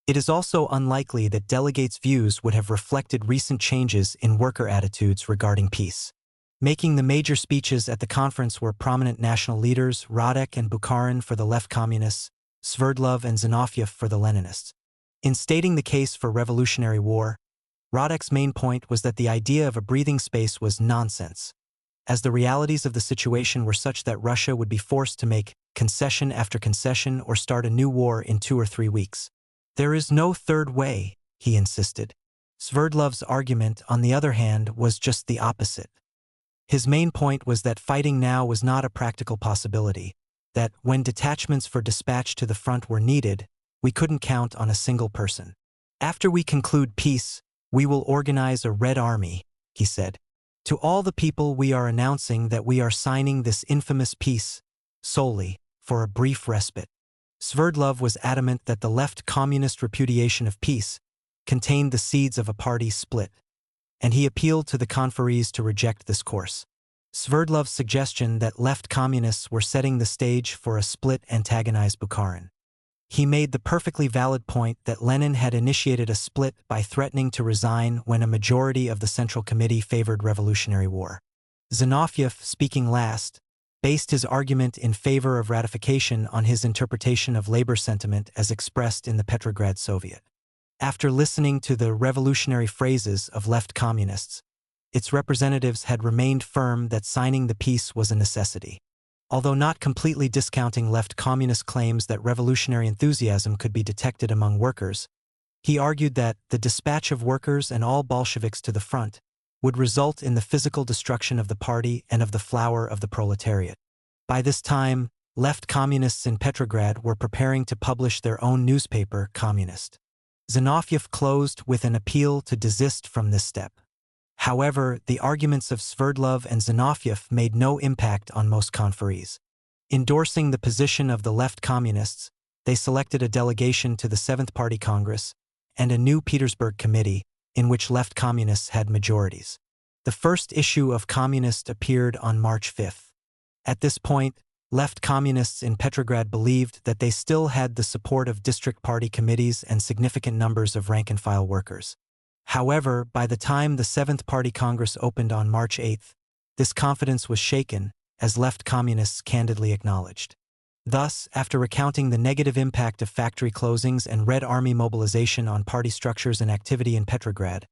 it is also unlikely that delegates' views would have reflected recent changes in worker attitudes regarding peace. Making the major speeches at the conference were prominent national leaders Radek and Bukharin for the left communists, Sverdlov and Zinoviev for the Leninists. In stating the case for revolutionary war, Radek's main point was that the idea of a breathing space was nonsense, as the realities of the situation were such that Russia would be forced to make concession after concession or start a new war in 2 or 3 weeks. There is no third way, he insisted. Sverdlov's argument, on the other hand, was just the opposite. His main point was that fighting now was not a practical possibility, that when detachments for dispatch to the front were needed, we couldn't count on a single person. After we conclude peace, we will organize a Red Army, he said. To all the people we are announcing that we are signing this infamous peace, solely, for a brief respite. Sverdlov was adamant that the left communist repudiation of peace contained the seeds of a party split. and he appealed to the conferees to reject this course. Sverdlov's suggestion that left communists were setting the stage for a split antagonized Bukharin. He made the perfectly valid point that Lenin had initiated a split by threatening to resign when a majority of the Central Committee favored revolutionary war. Zinoviev, speaking last, based his argument in favor of ratification on his interpretation of labor sentiment as expressed in the Petrograd Soviet. After listening to the revolutionary phrases of left communists, its representatives had remained firm that signing the peace was a necessity. Although not completely discounting left communist claims that revolutionary enthusiasm could be detected among workers, he argued that the dispatch of workers and all Bolsheviks to the front would result in the physical destruction of the party and of the flower of the proletariat. By this time, left communists in Petrograd were preparing to publish their own newspaper, Communist. Zinoviev closed with an appeal to desist from this step. However, the arguments of Sverdlov and Zinoviev made no impact on most conferees. Endorsing the position of the left communists, they selected a delegation to the Seventh Party Congress and a new Petersburg Committee, in which left communists had majorities. The first issue of Communist appeared on March 5. At this point, left communists in Petrograd believed that they still had the support of district party committees and significant numbers of rank-and-file workers. However, by the time the Seventh Party Congress opened on March 8, this confidence was shaken, as left communists candidly acknowledged. Thus, after recounting the negative impact of factory closings and Red Army mobilization on party structures and activity in Petrograd,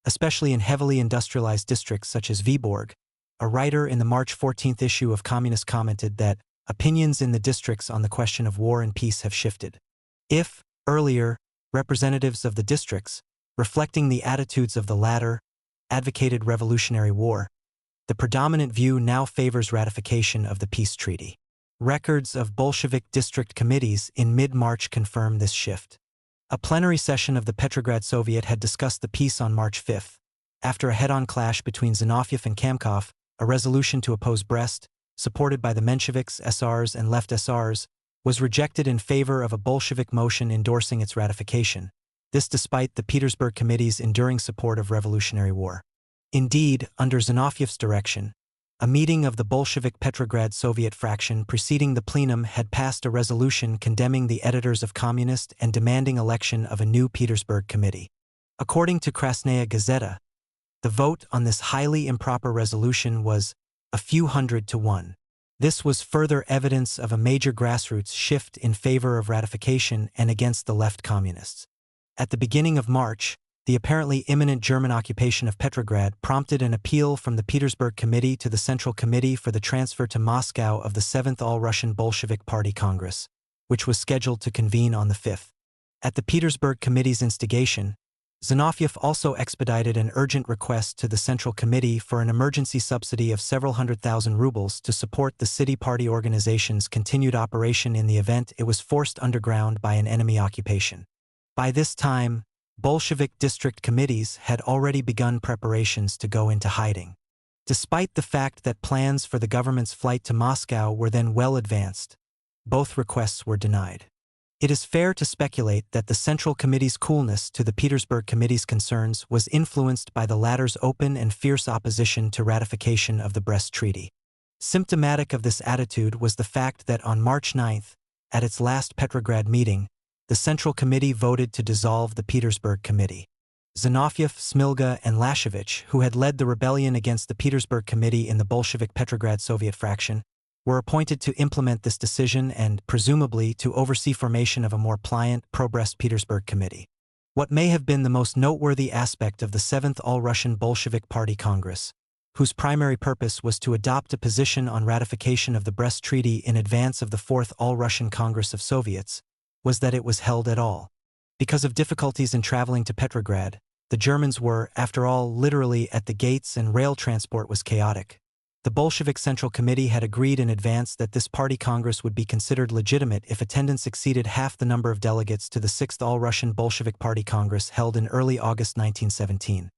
especially in heavily industrialized districts such as Vyborg, a writer in the March 14 issue of Communist commented that opinions in the districts on the question of war and peace have shifted. If, earlier, representatives of the districts, reflecting the attitudes of the latter, advocated revolutionary war, the predominant view now favors ratification of the peace treaty. Records of Bolshevik district committees in mid-March confirm this shift. A plenary session of the Petrograd Soviet had discussed the peace on March 5. After a head-on clash between Zinoviev and Kamkov, a resolution to oppose Brest, supported by the Mensheviks, SRs, and left SRs, was rejected in favor of a Bolshevik motion endorsing its ratification. This despite the Petersburg Committee's enduring support of revolutionary war. Indeed, under Zinoviev's direction, a meeting of the Bolshevik Petrograd Soviet fraction preceding the plenum had passed a resolution condemning the editors of Communist and demanding election of a new Petersburg Committee. According to Krasnaya Gazeta, the vote on this highly improper resolution was a few hundred to one. This was further evidence of a major grassroots shift in favor of ratification and against the left communists. At the beginning of March, the apparently imminent German occupation of Petrograd prompted an appeal from the Petersburg Committee to the Central Committee for the transfer to Moscow of the 7th All-Russian Bolshevik Party Congress, which was scheduled to convene on the 5th. At the Petersburg Committee's instigation, Zinoviev also expedited an urgent request to the Central Committee for an emergency subsidy of several 100,000 rubles to support the city party organization's continued operation in the event it was forced underground by an enemy occupation. By this time, Bolshevik district committees had already begun preparations to go into hiding. Despite the fact that plans for the government's flight to Moscow were then well advanced, both requests were denied. It is fair to speculate that the Central Committee's coolness to the Petersburg Committee's concerns was influenced by the latter's open and fierce opposition to ratification of the Brest Treaty. Symptomatic of this attitude was the fact that on March 9, at its last Petrograd meeting, the Central Committee voted to dissolve the Petersburg Committee. Zinoviev, Smilga, and Lashevich, who had led the rebellion against the Petersburg Committee in the Bolshevik Petrograd Soviet fraction, were appointed to implement this decision and, presumably, to oversee formation of a more pliant, pro-Brest Petersburg Committee. What may have been the most noteworthy aspect of the 7th All-Russian Bolshevik Party Congress, whose primary purpose was to adopt a position on ratification of the Brest Treaty in advance of the 4th All-Russian Congress of Soviets, was that it was held at all. Because of difficulties in traveling to Petrograd, the Germans were, after all, literally at the gates and rail transport was chaotic. The Bolshevik Central Committee had agreed in advance that this party congress would be considered legitimate if attendance exceeded half the number of delegates to the 6th All-Russian Bolshevik Party Congress held in early August 1917.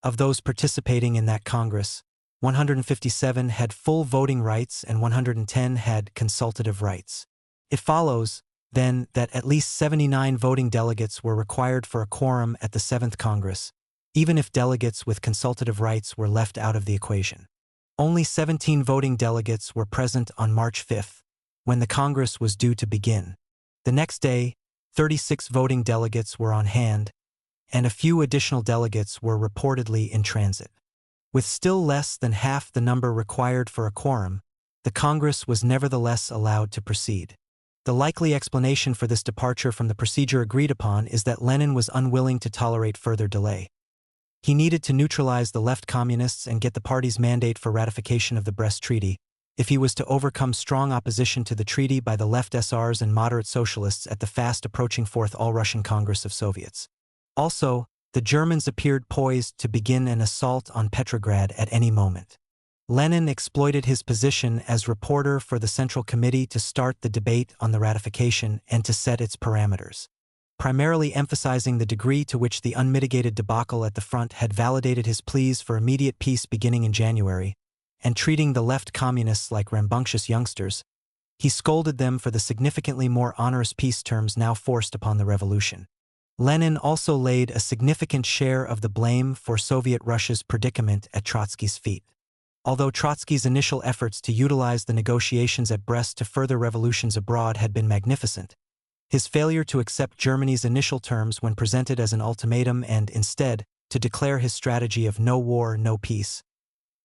Of those participating in that Congress, 157 had full voting rights and 110 had consultative rights. It follows, then, that at least 79 voting delegates were required for a quorum at the 7th Congress, even if delegates with consultative rights were left out of the equation. Only 17 voting delegates were present on March 5, when the Congress was due to begin. The next day, 36 voting delegates were on hand, and a few additional delegates were reportedly in transit. With still less than half the number required for a quorum, the Congress was nevertheless allowed to proceed. The likely explanation for this departure from the procedure agreed upon is that Lenin was unwilling to tolerate further delay. He needed to neutralize the left communists and get the party's mandate for ratification of the Brest Treaty, if he was to overcome strong opposition to the treaty by the left SRs and moderate socialists at the fast-approaching Fourth All-Russian Congress of Soviets. Also, the Germans appeared poised to begin an assault on Petrograd at any moment. Lenin exploited his position as reporter for the Central Committee to start the debate on the ratification and to set its parameters, primarily emphasizing the degree to which the unmitigated debacle at the front had validated his pleas for immediate peace beginning in January, and treating the left communists like rambunctious youngsters. He scolded them for the significantly more onerous peace terms now forced upon the revolution. Lenin also laid a significant share of the blame for Soviet Russia's predicament at Trotsky's feet. Although Trotsky's initial efforts to utilize the negotiations at Brest to further revolutions abroad had been magnificent, his failure to accept Germany's initial terms when presented as an ultimatum and, instead, to declare his strategy of no war, no peace,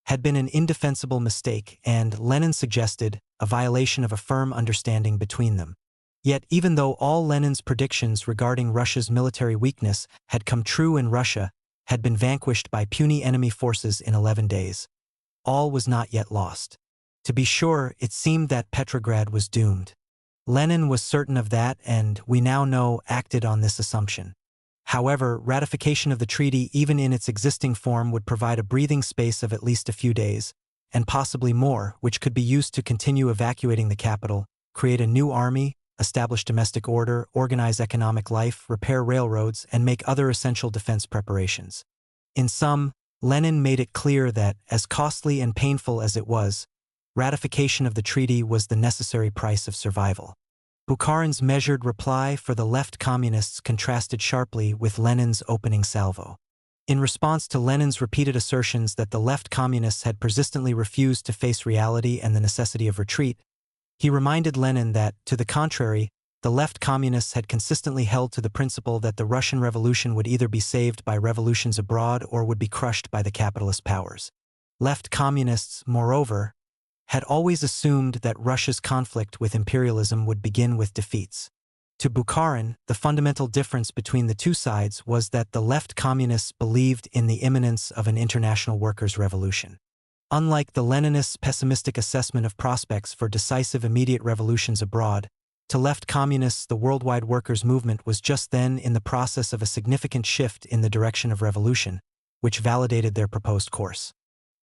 had been an indefensible mistake and, Lenin suggested, a violation of a firm understanding between them. Yet even though all Lenin's predictions regarding Russia's military weakness had come true and Russia had been vanquished by puny enemy forces in 11 days, all was not yet lost. To be sure, it seemed that Petrograd was doomed. Lenin was certain of that and, we now know, acted on this assumption. However, ratification of the treaty even in its existing form would provide a breathing space of at least a few days, and possibly more, which could be used to continue evacuating the capital, create a new army, establish domestic order, organize economic life, repair railroads, and make other essential defense preparations. In sum, Lenin made it clear that, as costly and painful as it was, ratification of the treaty was the necessary price of survival. Bukharin's measured reply for the left communists contrasted sharply with Lenin's opening salvo. In response to Lenin's repeated assertions that the left communists had persistently refused to face reality and the necessity of retreat, he reminded Lenin that, to the contrary, the left communists had consistently held to the principle that the Russian Revolution would either be saved by revolutions abroad or would be crushed by the capitalist powers. Left communists, moreover, had always assumed that Russia's conflict with imperialism would begin with defeats. To Bukharin, the fundamental difference between the two sides was that the left communists believed in the imminence of an international workers' revolution. Unlike the Leninists' pessimistic assessment of prospects for decisive immediate revolutions abroad, to left communists the worldwide workers' movement was just then in the process of a significant shift in the direction of revolution, which validated their proposed course.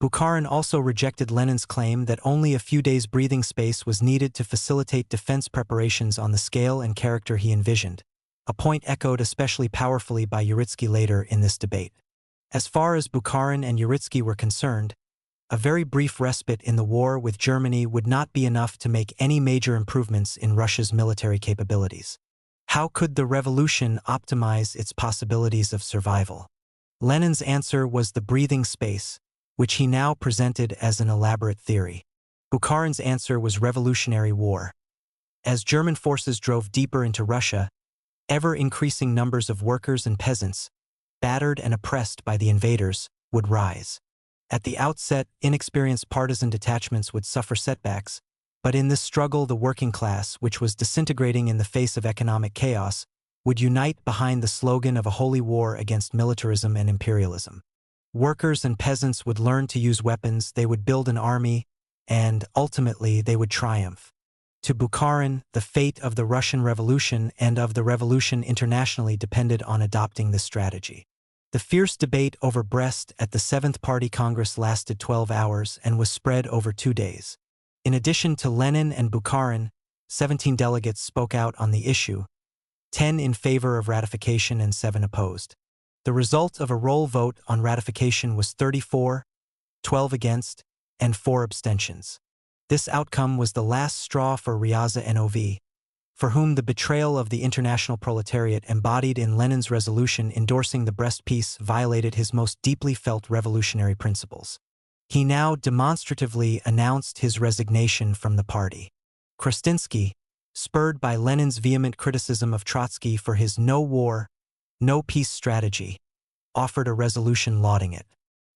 Bukharin also rejected Lenin's claim that only a few days' breathing space was needed to facilitate defense preparations on the scale and character he envisioned, a point echoed especially powerfully by Uritsky later in this debate. As far as Bukharin and Uritsky were concerned, a very brief respite in the war with Germany would not be enough to make any major improvements in Russia's military capabilities. How could the revolution optimize its possibilities of survival? Lenin's answer was the breathing space, which he now presented as an elaborate theory. Bukharin's answer was revolutionary war. As German forces drove deeper into Russia, ever-increasing numbers of workers and peasants, battered and oppressed by the invaders, would rise. At the outset, inexperienced partisan detachments would suffer setbacks, but in this struggle the working class, which was disintegrating in the face of economic chaos, would unite behind the slogan of a holy war against militarism and imperialism. Workers and peasants would learn to use weapons, they would build an army, and, ultimately, they would triumph. To Bukharin, the fate of the Russian Revolution and of the revolution internationally depended on adopting this strategy. The fierce debate over Brest at the 7th Party Congress lasted 12 hours and was spread over 2 days. In addition to Lenin and Bukharin, 17 delegates spoke out on the issue, 10 in favor of ratification and 7 opposed. The result of a roll vote on ratification was 34, 12 against, and 4 abstentions. This outcome was the last straw for Ryaza NOV. for whom the betrayal of the international proletariat embodied in Lenin's resolution endorsing the Brest Peace violated his most deeply felt revolutionary principles. He now demonstratively announced his resignation from the party. Krastinsky, spurred by Lenin's vehement criticism of Trotsky for his no war, no peace strategy, offered a resolution lauding it.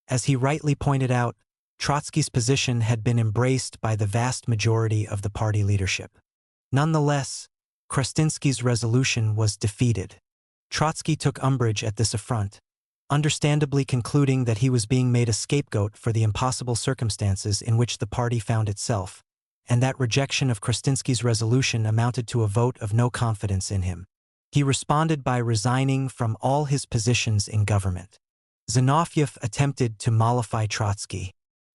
As he rightly pointed out, Trotsky's position had been embraced by the vast majority of the party leadership. Nonetheless, Krastinsky's resolution was defeated. Trotsky took umbrage at this affront, understandably concluding that he was being made a scapegoat for the impossible circumstances in which the party found itself, and that rejection of Krastinsky's resolution amounted to a vote of no confidence in him. He responded by resigning from all his positions in government. Zinoviev attempted to mollify Trotsky.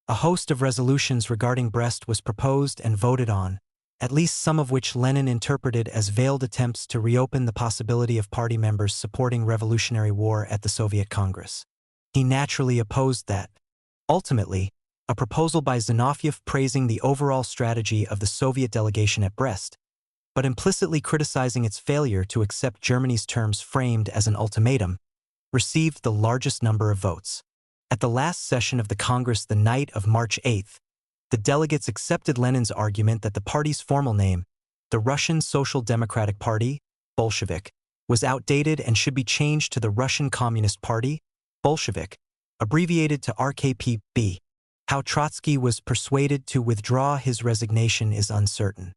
A host of resolutions regarding Brest was proposed and voted on, at least some of which Lenin interpreted as veiled attempts to reopen the possibility of party members supporting revolutionary war at the Soviet Congress. He naturally opposed that. Ultimately, a proposal by Zinoviev praising the overall strategy of the Soviet delegation at Brest, but implicitly criticizing its failure to accept Germany's terms framed as an ultimatum, received the largest number of votes. At the last session of the Congress the night of March 8, the delegates accepted Lenin's argument that the party's formal name, the Russian Social Democratic Party, Bolshevik, was outdated and should be changed to the Russian Communist Party, Bolshevik, abbreviated to RKPB. How Trotsky was persuaded to withdraw his resignation is uncertain.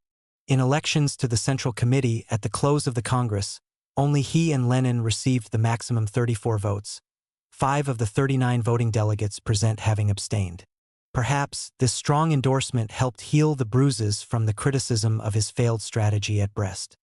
In elections to the Central Committee at the close of the Congress, only he and Lenin received the maximum 34 votes, 5 of the 39 voting delegates present having abstained. Perhaps this strong endorsement helped heal the bruises from the criticism of his failed strategy at Brest.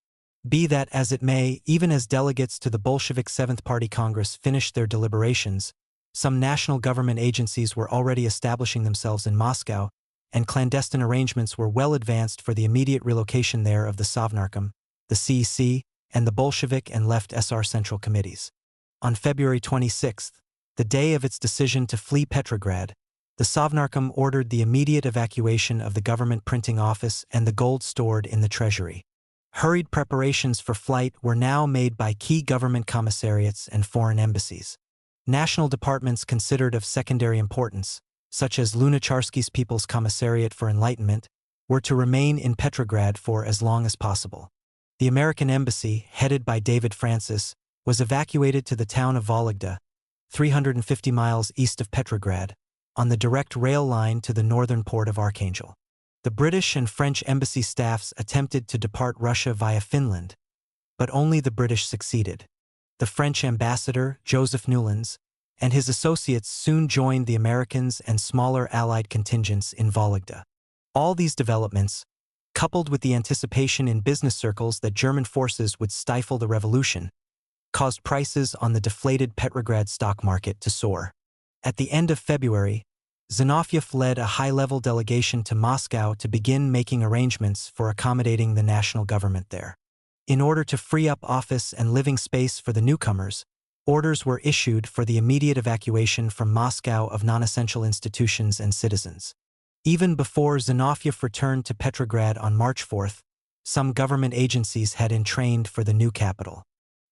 Be that as it may, even as delegates to the Bolshevik Seventh Party Congress finished their deliberations, some national government agencies were already establishing themselves in Moscow, and clandestine arrangements were well advanced for the immediate relocation there of the Sovnarkom, the CEC, and the Bolshevik and Left SR Central Committees. On February 26, the day of its decision to flee Petrograd, the Sovnarkom ordered the immediate evacuation of the government printing office and the gold stored in the treasury. Hurried preparations for flight were now made by key government commissariats and foreign embassies. National departments considered of secondary importance, such as Lunacharsky's People's Commissariat for Enlightenment, were to remain in Petrograd for as long as possible. The American embassy, headed by David Francis, was evacuated to the town of Vologda, 350 miles east of Petrograd, on the direct rail line to the northern port of Archangel. The British and French embassy staffs attempted to depart Russia via Finland, but only the British succeeded. The French ambassador, Joseph Newlands, and his associates soon joined the Americans and smaller Allied contingents in Vologda. All these developments, coupled with the anticipation in business circles that German forces would stifle the revolution, caused prices on the deflated Petrograd stock market to soar. At the end of February, Zinoviev led a high-level delegation to Moscow to begin making arrangements for accommodating the national government there. In order to free up office and living space for the newcomers, orders were issued for the immediate evacuation from Moscow of non-essential institutions and citizens. Even before Zinoviev returned to Petrograd on March 4, some government agencies had entrained for the new capital.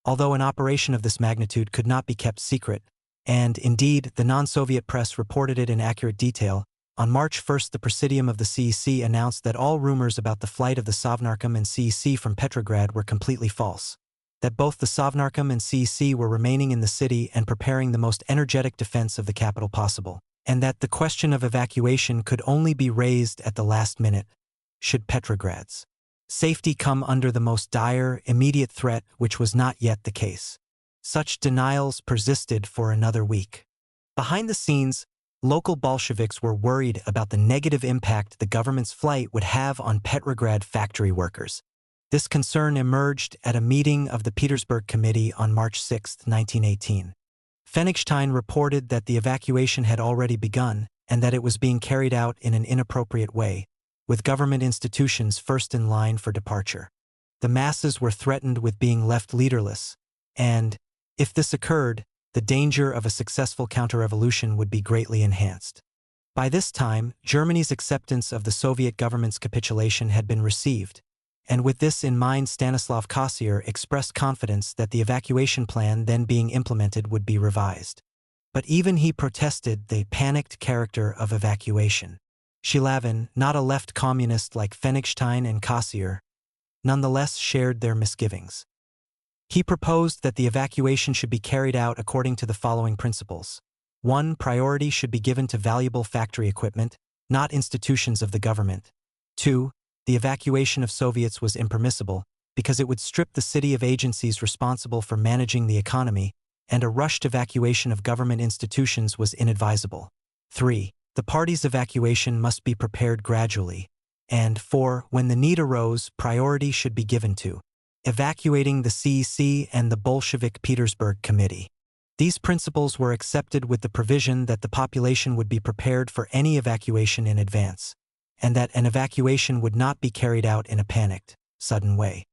Although an operation of this magnitude could not be kept secret, and, indeed, the non-Soviet press reported it in accurate detail, on March 1 the Presidium of the CEC announced that all rumors about the flight of the Sovnarkom and CEC from Petrograd were completely false, that both the Sovnarkom and CEC were remaining in the city and preparing the most energetic defense of the capital possible, and that the question of evacuation could only be raised at the last minute, should Petrograd's safety come under the most dire, immediate threat, which was not yet the case. Such denials persisted for another week. Behind the scenes, local Bolsheviks were worried about the negative impact the government's flight would have on Petrograd factory workers. This concern emerged at a meeting of the Petersburg Committee on March 6, 1918. Pfennigstein reported that the evacuation had already begun and that it was being carried out in an inappropriate way, with government institutions first in line for departure. The masses were threatened with being left leaderless, and, if this occurred, the danger of a successful counter-revolution would be greatly enhanced. By this time, Germany's acceptance of the Soviet government's capitulation had been received, and with this in mind Stanislav Kossyr expressed confidence that the evacuation plan then being implemented would be revised. But even he protested the panicked character of evacuation. Schilavin, not a left communist like Pfennigstein and Kossyr, nonetheless shared their misgivings. He proposed that the evacuation should be carried out according to the following principles. 1. Priority should be given to valuable factory equipment, not institutions of the government. 2. The evacuation of Soviets was impermissible because it would strip the city of agencies responsible for managing the economy, and a rushed evacuation of government institutions was inadvisable. 3. The party's evacuation must be prepared gradually. And 4. When the need arose, priority should be given to evacuating the CEC and the Bolshevik Petersburg Committee. These principles were accepted with the provision that the population would be prepared for any evacuation in advance, and that an evacuation would not be carried out in a panicked, sudden way.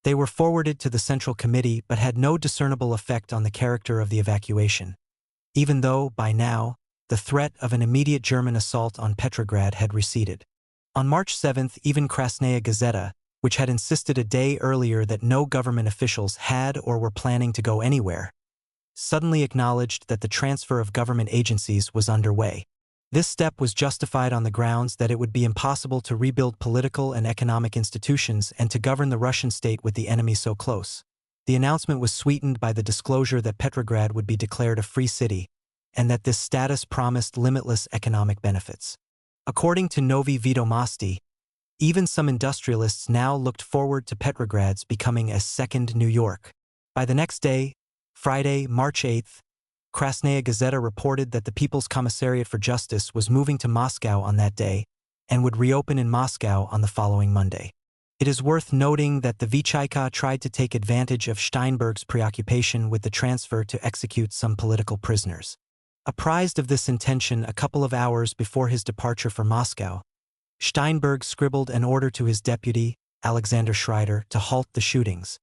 They were forwarded to the Central Committee but had no discernible effect on the character of the evacuation, even though, by now, the threat of an immediate German assault on Petrograd had receded. On March 7, even Krasnaya Gazeta, which had insisted a day earlier that no government officials had or were planning to go anywhere, suddenly acknowledged that the transfer of government agencies was underway. This step was justified on the grounds that it would be impossible to rebuild political and economic institutions and to govern the Russian state with the enemy so close. The announcement was sweetened by the disclosure that Petrograd would be declared a free city, and that this status promised limitless economic benefits. According to Novi Vedomosti, even some industrialists now looked forward to Petrograd's becoming a second New York. By the next day, Friday, March 8, Krasnaya Gazeta reported that the People's Commissariat for Justice was moving to Moscow on that day and would reopen in Moscow on the following Monday. It is worth noting that the Vichayka tried to take advantage of Steinberg's preoccupation with the transfer to execute some political prisoners. Apprised of this intention a couple of hours before his departure for Moscow, Steinberg scribbled an order to his deputy, Alexander Schreider, to halt the shootings.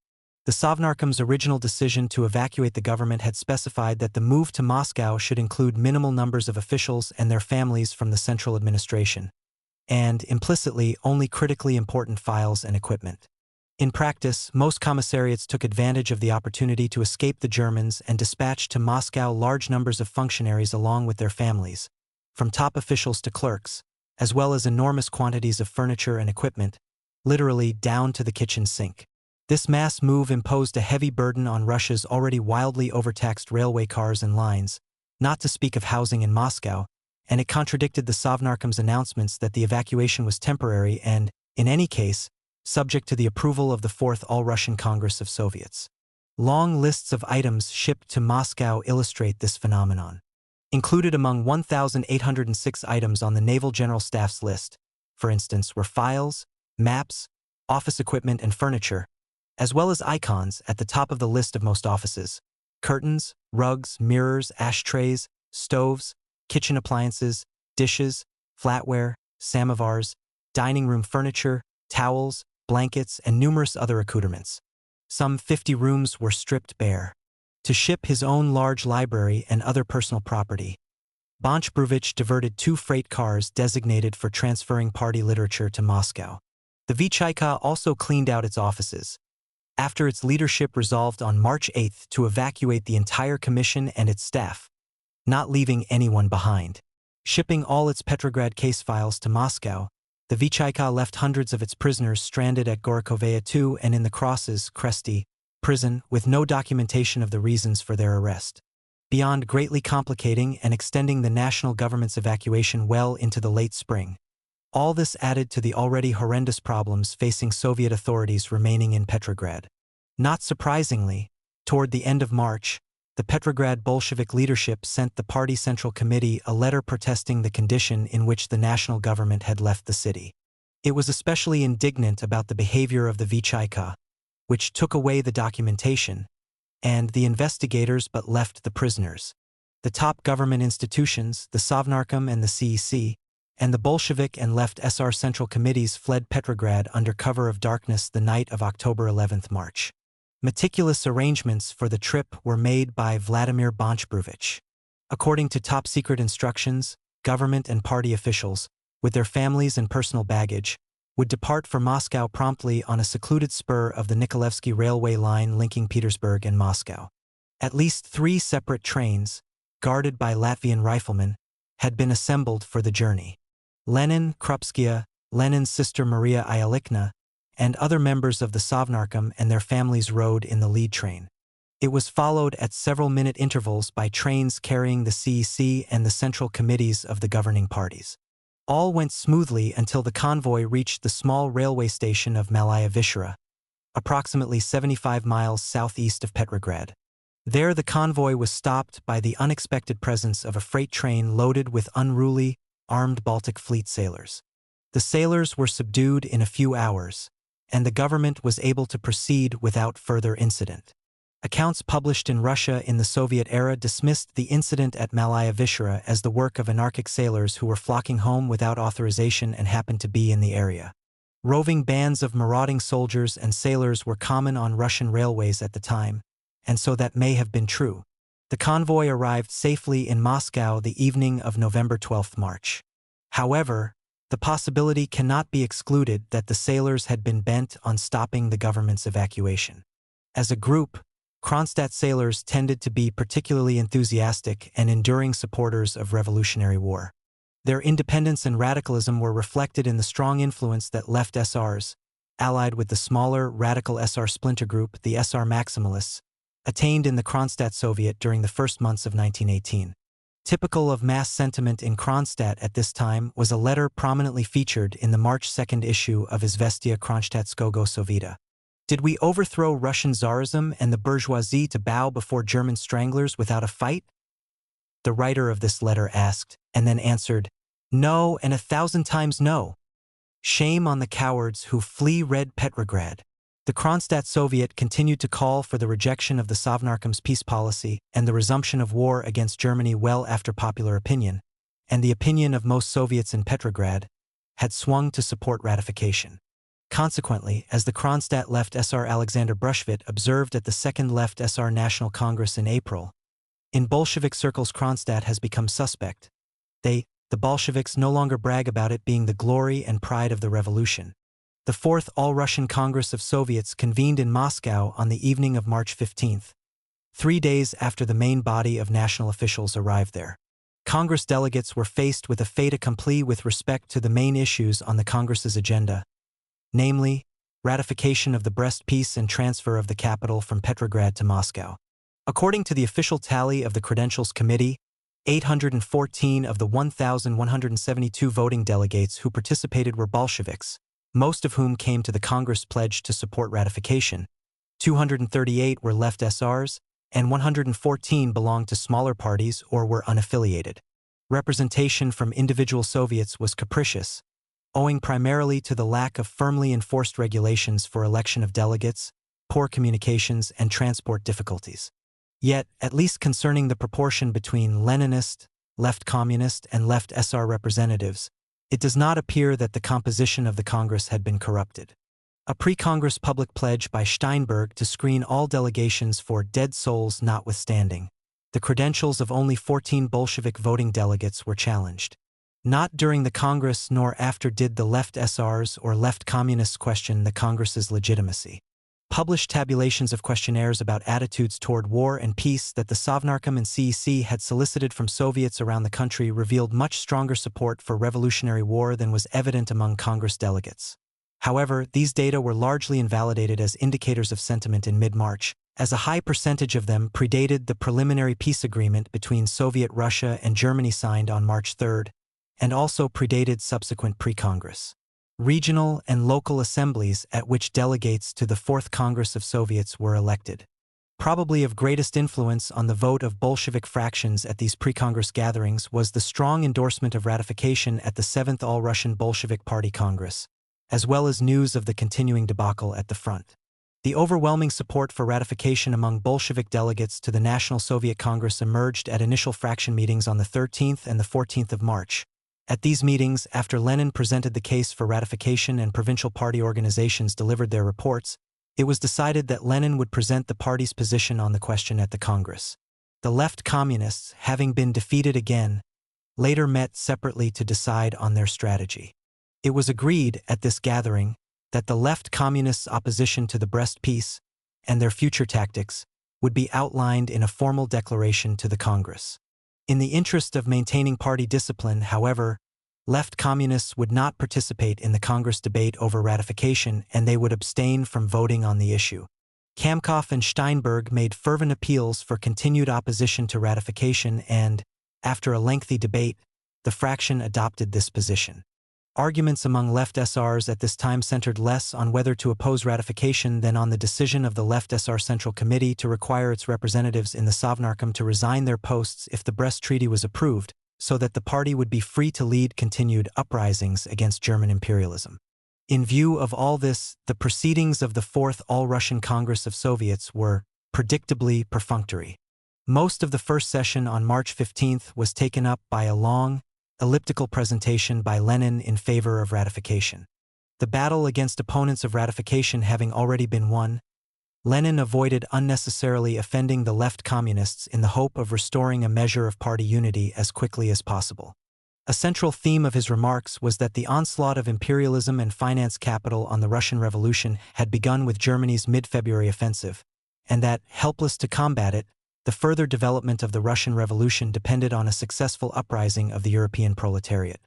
The Sovnarkom's original decision to evacuate the government had specified that the move to Moscow should include minimal numbers of officials and their families from the central administration, and, implicitly, only critically important files and equipment. In practice, most commissariats took advantage of the opportunity to escape the Germans and dispatched to Moscow large numbers of functionaries along with their families, from top officials to clerks, as well as enormous quantities of furniture and equipment, literally down to the kitchen sink. This mass move imposed a heavy burden on Russia's already wildly overtaxed railway cars and lines, not to speak of housing in Moscow, and it contradicted the Sovnarkom's announcements that the evacuation was temporary and, in any case, subject to the approval of the Fourth All-Russian Congress of Soviets. Long lists of items shipped to Moscow illustrate this phenomenon. Included among 1,806 items on the Naval General Staff's list, for instance, were files, maps, office equipment and furniture, as well as icons at the top of the list of most offices: curtains, rugs, mirrors, ashtrays, stoves, kitchen appliances, dishes, flatware, samovars, dining room furniture, towels, blankets, and numerous other accoutrements. Some 50 rooms were stripped bare. To ship his own large library and other personal property, Bolshevik diverted 2 freight cars designated for transferring party literature to Moscow. The Vichayka also cleaned out its offices, after its leadership resolved on March 8 to evacuate the entire commission and its staff, not leaving anyone behind. Shipping all its Petrograd case files to Moscow, the Vichayka left hundreds of its prisoners stranded at Gorokhovaya II and in the Crosses, Kresty, prison, with no documentation of the reasons for their arrest. Beyond greatly complicating and extending the national government's evacuation well into the late spring, all this added to the already horrendous problems facing Soviet authorities remaining in Petrograd. Not surprisingly, toward the end of March, the Petrograd Bolshevik leadership sent the Party Central Committee a letter protesting the condition in which the national government had left the city. It was especially indignant about the behavior of the Vichayka, which took away the documentation, and the investigators but left the prisoners. The top government institutions, the Sovnarkom and the CEC, and the Bolshevik and left SR Central Committees fled Petrograd under cover of darkness the night of October 11th March. Meticulous arrangements for the trip were made by Vladimir Bolsheviks. According to top-secret instructions, government and party officials, with their families and personal baggage, would depart for Moscow promptly on a secluded spur of the Nikolaevsky railway line linking Petersburg and Moscow. At least 3 separate trains, guarded by Latvian riflemen, had been assembled for the journey. Lenin, Krupskaya, Lenin's sister Maria Iolikna, and other members of the Sovnarkom and their families rode in the lead train. It was followed at several-minute intervals by trains carrying the CEC and the central committees of the governing parties. All went smoothly until the convoy reached the small railway station of Malaya Vishera, approximately 75 miles southeast of Petrograd. There the convoy was stopped by the unexpected presence of a freight train loaded with unruly, armed Baltic Fleet sailors. The sailors were subdued in a few hours, and the government was able to proceed without further incident. Accounts published in Russia in the Soviet era dismissed the incident at Malaya Vishera as the work of anarchic sailors who were flocking home without authorization and happened to be in the area. Roving bands of marauding soldiers and sailors were common on Russian railways at the time, and so that may have been true. The convoy arrived safely in Moscow the evening of November 12 March. However, the possibility cannot be excluded that the sailors had been bent on stopping the government's evacuation. As a group, Kronstadt sailors tended to be particularly enthusiastic and enduring supporters of revolutionary war. Their independence and radicalism were reflected in the strong influence that left SRs, allied with the smaller, radical SR splinter group, the SR Maximalists, attained in the Kronstadt Soviet during the first months of 1918. Typical of mass sentiment in Kronstadt at this time was a letter prominently featured in the March 2 issue of Izvestia Kronstadtskogo Sovieta. Did we overthrow Russian Tsarism and the bourgeoisie to bow before German stranglers without a fight? The writer of this letter asked, and then answered, no, and 1,000 times no. Shame on the cowards who flee Red Petrograd. The Kronstadt Soviet continued to call for the rejection of the Sovnarkom's peace policy and the resumption of war against Germany well after popular opinion, and the opinion of most Soviets in Petrograd, had swung to support ratification. Consequently, as the Kronstadt Left SR Alexander Brushvit observed at the Second Left SR National Congress in April, in Bolshevik circles Kronstadt has become suspect. The Bolsheviks no longer brag about it being the glory and pride of the revolution. The Fourth All-Russian Congress of Soviets convened in Moscow on the evening of March 15, 3 days after the main body of national officials arrived there. Congress delegates were faced with a fait accompli with respect to the main issues on the Congress's agenda, namely, ratification of the Brest Peace and transfer of the capital from Petrograd to Moscow. According to the official tally of the Credentials Committee, 814 of the 1,172 voting delegates who participated were Bolsheviks, most of whom came to the Congress pledged to support ratification. 238 were left SRs, and 114 belonged to smaller parties or were unaffiliated. Representation from individual Soviets was capricious, owing primarily to the lack of firmly enforced regulations for election of delegates, poor communications, and transport difficulties. Yet, at least concerning the proportion between Leninist, left communist, and left SR representatives, it does not appear that the composition of the Congress had been corrupted. A pre-Congress public pledge by Steinberg to screen all delegations for dead souls notwithstanding, the credentials of only 14 Bolshevik voting delegates were challenged. Not during the Congress nor after did the left SRs or left communists question the Congress's legitimacy. Published tabulations of questionnaires about attitudes toward war and peace that the Sovnarkom and CEC had solicited from Soviets around the country revealed much stronger support for revolutionary war than was evident among Congress delegates. However, these data were largely invalidated as indicators of sentiment in mid-March, as a high percentage of them predated the preliminary peace agreement between Soviet Russia and Germany signed on March 3, and also predated subsequent pre-Congress regional and local assemblies at which delegates to the Fourth Congress of Soviets were elected. Probably of greatest influence on the vote of Bolshevik fractions at these pre-Congress gatherings was the strong endorsement of ratification at the Seventh All-Russian Bolshevik Party Congress, as well as news of the continuing debacle at the front. The overwhelming support for ratification among Bolshevik delegates to the National Soviet Congress emerged at initial fraction meetings on the 13th and the 14th of March. At these meetings, after Lenin presented the case for ratification and provincial party organizations delivered their reports, it was decided that Lenin would present the party's position on the question at the Congress. The left communists, having been defeated again, later met separately to decide on their strategy. It was agreed at this gathering that the left communists' opposition to the Brest Peace and their future tactics would be outlined in a formal declaration to the Congress. In the interest of maintaining party discipline, however, left communists would not participate in the Congress debate over ratification, and they would abstain from voting on the issue. Kamkoff and Steinberg made fervent appeals for continued opposition to ratification, and, after a lengthy debate, the fraction adopted this position. Arguments among left SRs at this time centered less on whether to oppose ratification than on the decision of the Left SR Central Committee to require its representatives in the Sovnarkom to resign their posts if the Brest Treaty was approved, so that the party would be free to lead continued uprisings against German imperialism. In view of all this, the proceedings of the Fourth All-Russian Congress of Soviets were, predictably, perfunctory. Most of the first session on March 15th was taken up by a long, elliptical presentation by Lenin in favor of ratification. The battle against opponents of ratification having already been won, Lenin avoided unnecessarily offending the left communists in the hope of restoring a measure of party unity as quickly as possible. A central theme of his remarks was that the onslaught of imperialism and finance capital on the Russian Revolution had begun with Germany's mid-February offensive, and that, helpless to combat it, the further development of the Russian Revolution depended on a successful uprising of the European proletariat.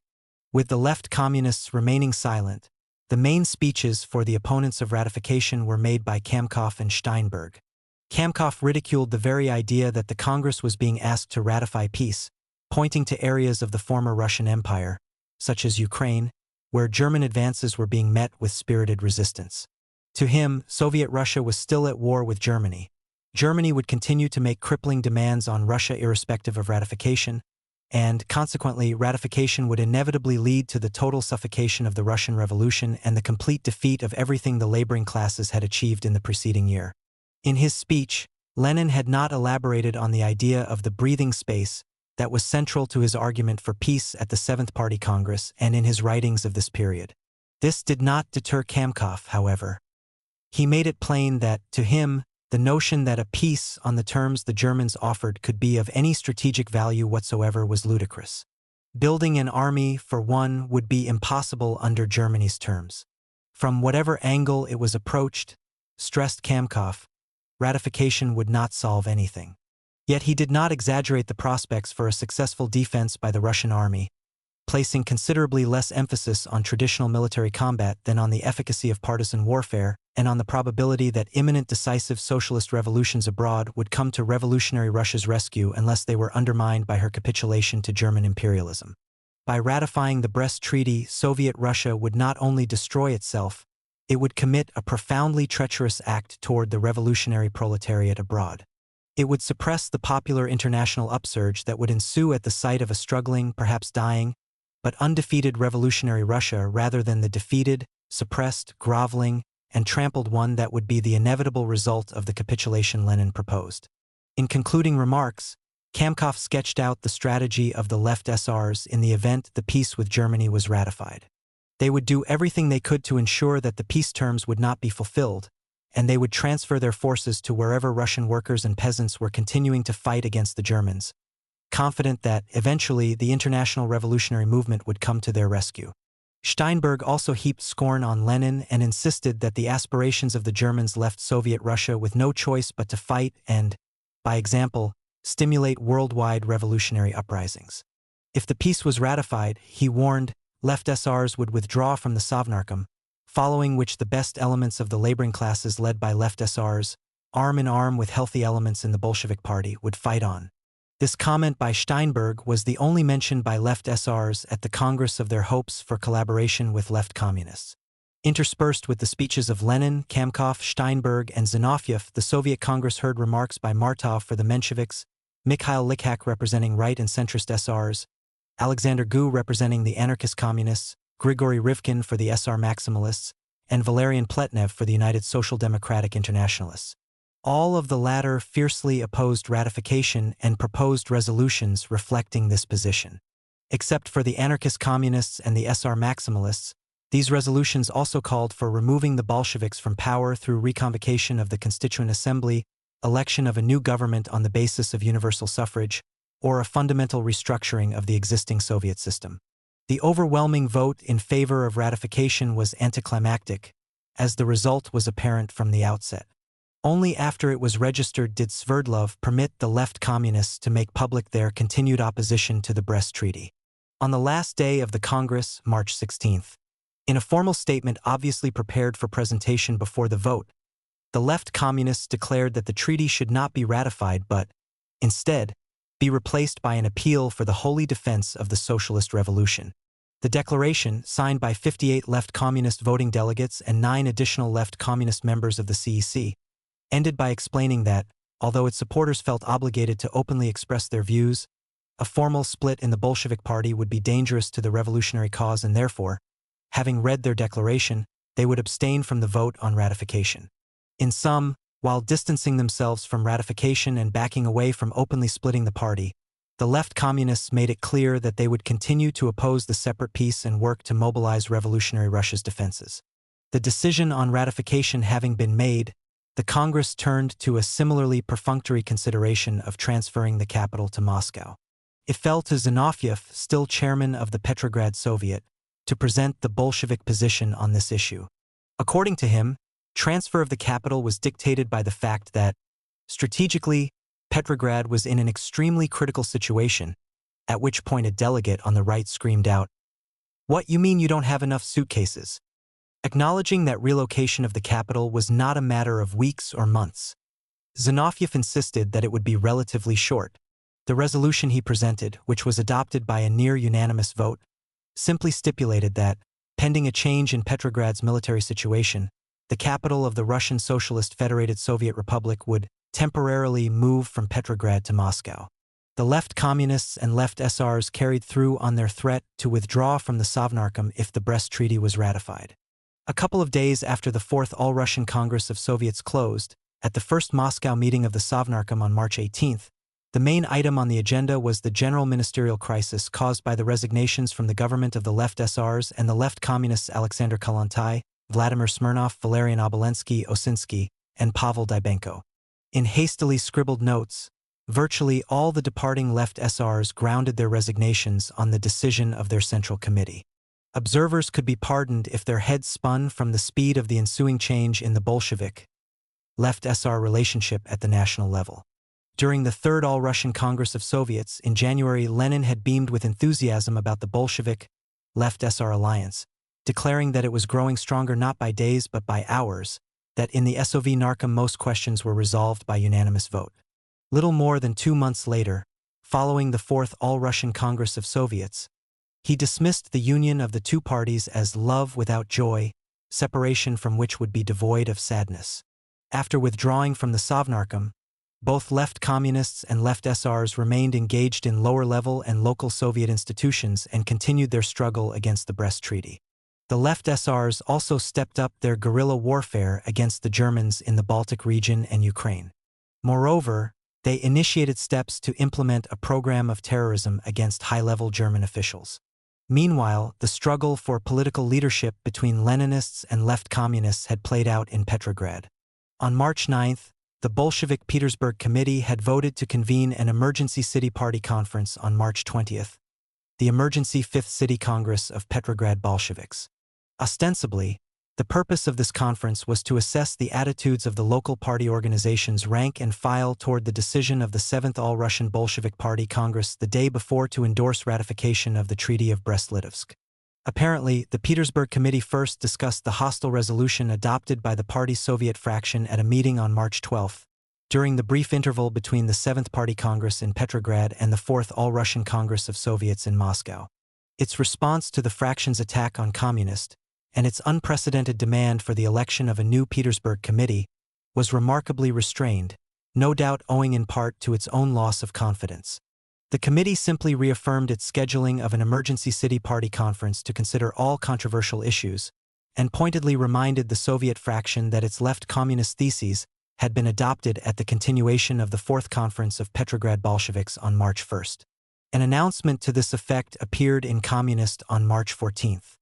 With the left communists remaining silent, the main speeches for the opponents of ratification were made by Kamkoff and Steinberg. Kamkoff ridiculed the very idea that the Congress was being asked to ratify peace, pointing to areas of the former Russian Empire, such as Ukraine, where German advances were being met with spirited resistance. To him, Soviet Russia was still at war with Germany. Germany would continue to make crippling demands on Russia irrespective of ratification, and, consequently, ratification would inevitably lead to the total suffocation of the Russian Revolution and the complete defeat of everything the laboring classes had achieved in the preceding year. In his speech, Lenin had not elaborated on the idea of the breathing space that was central to his argument for peace at the Seventh Party Congress and in his writings of this period. This did not deter Kamkoff, however. He made it plain that, to him, the notion that a peace on the terms the Germans offered could be of any strategic value whatsoever was ludicrous. Building an army, for one, would be impossible under Germany's terms. From whatever angle it was approached, stressed Kamkoff, ratification would not solve anything. Yet he did not exaggerate the prospects for a successful defense by the Russian army, placing considerably less emphasis on traditional military combat than on the efficacy of partisan warfare and on the probability that imminent decisive socialist revolutions abroad would come to revolutionary Russia's rescue unless they were undermined by her capitulation to German imperialism. By ratifying the Brest Treaty, Soviet Russia would not only destroy itself, it would commit a profoundly treacherous act toward the revolutionary proletariat abroad. It would suppress the popular international upsurge that would ensue at the sight of a struggling, perhaps dying, but undefeated revolutionary Russia rather than the defeated, suppressed, groveling, and trampled one that would be the inevitable result of the capitulation Lenin proposed. In concluding remarks, Kamkoff sketched out the strategy of the left SRs in the event the peace with Germany was ratified. They would do everything they could to ensure that the peace terms would not be fulfilled, and they would transfer their forces to wherever Russian workers and peasants were continuing to fight against the Germans, confident that, eventually, the international revolutionary movement would come to their rescue. Steinberg also heaped scorn on Lenin and insisted that the aspirations of the Germans left Soviet Russia with no choice but to fight and, by example, stimulate worldwide revolutionary uprisings. If the peace was ratified, he warned, left SRs would withdraw from the Sovnarkom, following which the best elements of the laboring classes led by left SRs, arm in arm with healthy elements in the Bolshevik Party, would fight on. This comment by Steinberg was the only mention by left SRs at the Congress of their hopes for collaboration with left communists. Interspersed with the speeches of Lenin, Kamkoff, Steinberg, and Zinoviev, the Soviet Congress heard remarks by Martov for the Mensheviks, Mikhail Likhak representing right and centrist SRs, Alexander Gu representing the anarchist communists, Grigory Rivkin for the SR Maximalists, and Valerian Pletnev for the United Social Democratic Internationalists. All of the latter fiercely opposed ratification and proposed resolutions reflecting this position. Except for the anarchist communists and the SR Maximalists, these resolutions also called for removing the Bolsheviks from power through reconvocation of the Constituent Assembly, election of a new government on the basis of universal suffrage, or a fundamental restructuring of the existing Soviet system. The overwhelming vote in favor of ratification was anticlimactic, as the result was apparent from the outset. Only after it was registered did Sverdlov permit the left communists to make public their continued opposition to the Brest Treaty. On the last day of the Congress, March 16th, in a formal statement obviously prepared for presentation before the vote, the left communists declared that the treaty should not be ratified but, instead, be replaced by an appeal for the holy defense of the socialist revolution. The declaration, signed by 58 left communist voting delegates and 9 additional left communist members of the CEC, ended by explaining that, although its supporters felt obligated to openly express their views, a formal split in the Bolshevik Party would be dangerous to the revolutionary cause and therefore, having read their declaration, they would abstain from the vote on ratification. In sum, while distancing themselves from ratification and backing away from openly splitting the party, the left communists made it clear that they would continue to oppose the separate peace and work to mobilize revolutionary Russia's defenses. The decision on ratification having been made, the Congress turned to a similarly perfunctory consideration of transferring the capital to Moscow. It fell to Zinoviev, still chairman of the Petrograd Soviet, to present the Bolshevik position on this issue. According to him, transfer of the capital was dictated by the fact that, strategically, Petrograd was in an extremely critical situation, at which point a delegate on the right screamed out, "What, you mean you don't have enough suitcases?" Acknowledging that relocation of the capital was not a matter of weeks or months. Zinoviev insisted that it would be relatively short. The resolution he presented, which was adopted by a near-unanimous vote, simply stipulated that, pending a change in Petrograd's military situation, the capital of the Russian Socialist Federated Soviet Republic would temporarily move from Petrograd to Moscow. The left communists and left SRs carried through on their threat to withdraw from the Sovnarkom if the Brest Treaty was ratified. A couple of days after the Fourth All-Russian Congress of Soviets closed, at the first Moscow meeting of the Sovnarkom on March 18th, the main item on the agenda was the general ministerial crisis caused by the resignations from the government of the left SRs and the left communists Alexander Kollontai, Vladimir Smirnov, Valerian Obolensky, Osinsky, and Pavel Dybenko. In hastily scribbled notes, virtually all the departing left SRs grounded their resignations on the decision of their Central Committee. Observers could be pardoned if their heads spun from the speed of the ensuing change in the Bolshevik left SR relationship at the national level. During the Third All-Russian Congress of Soviets in January, Lenin had beamed with enthusiasm about the Bolshevik left SR alliance, declaring that it was growing stronger not by days but by hours, that in the SOV Narkom most questions were resolved by unanimous vote. Little more than 2 months later, following the Fourth All-Russian Congress of Soviets, he dismissed the union of the two parties as love without joy, separation from which would be devoid of sadness. After withdrawing from the Sovnarkom, both left communists and left SRs remained engaged in lower-level and local Soviet institutions and continued their struggle against the Brest Treaty. The left SRs also stepped up their guerrilla warfare against the Germans in the Baltic region and Ukraine. Moreover, they initiated steps to implement a program of terrorism against high-level German officials. Meanwhile, the struggle for political leadership between Leninists and left communists had played out in Petrograd. On March 9th, the Bolshevik Petersburg Committee had voted to convene an emergency city party conference on March 20th, the emergency Fifth City Congress of Petrograd Bolsheviks. Ostensibly, the purpose of this conference was to assess the attitudes of the local party organizations rank and file toward the decision of the Seventh All-Russian Bolshevik Party Congress the day before to endorse ratification of the Treaty of Brest-Litovsk. Apparently, the Petersburg Committee first discussed the hostile resolution adopted by the party's Soviet fraction at a meeting on March 12, during the brief interval between the Seventh Party Congress in Petrograd and the Fourth All-Russian Congress of Soviets in Moscow. Its response to the fraction's attack on communist, and its unprecedented demand for the election of a new Petersburg Committee, was remarkably restrained, no doubt owing in part to its own loss of confidence. The committee simply reaffirmed its scheduling of an emergency city party conference to consider all controversial issues, and pointedly reminded the Soviet fraction that its left communist theses had been adopted at the continuation of the Fourth Conference of Petrograd Bolsheviks on March 1st. An announcement to this effect appeared in Communist on March 14th.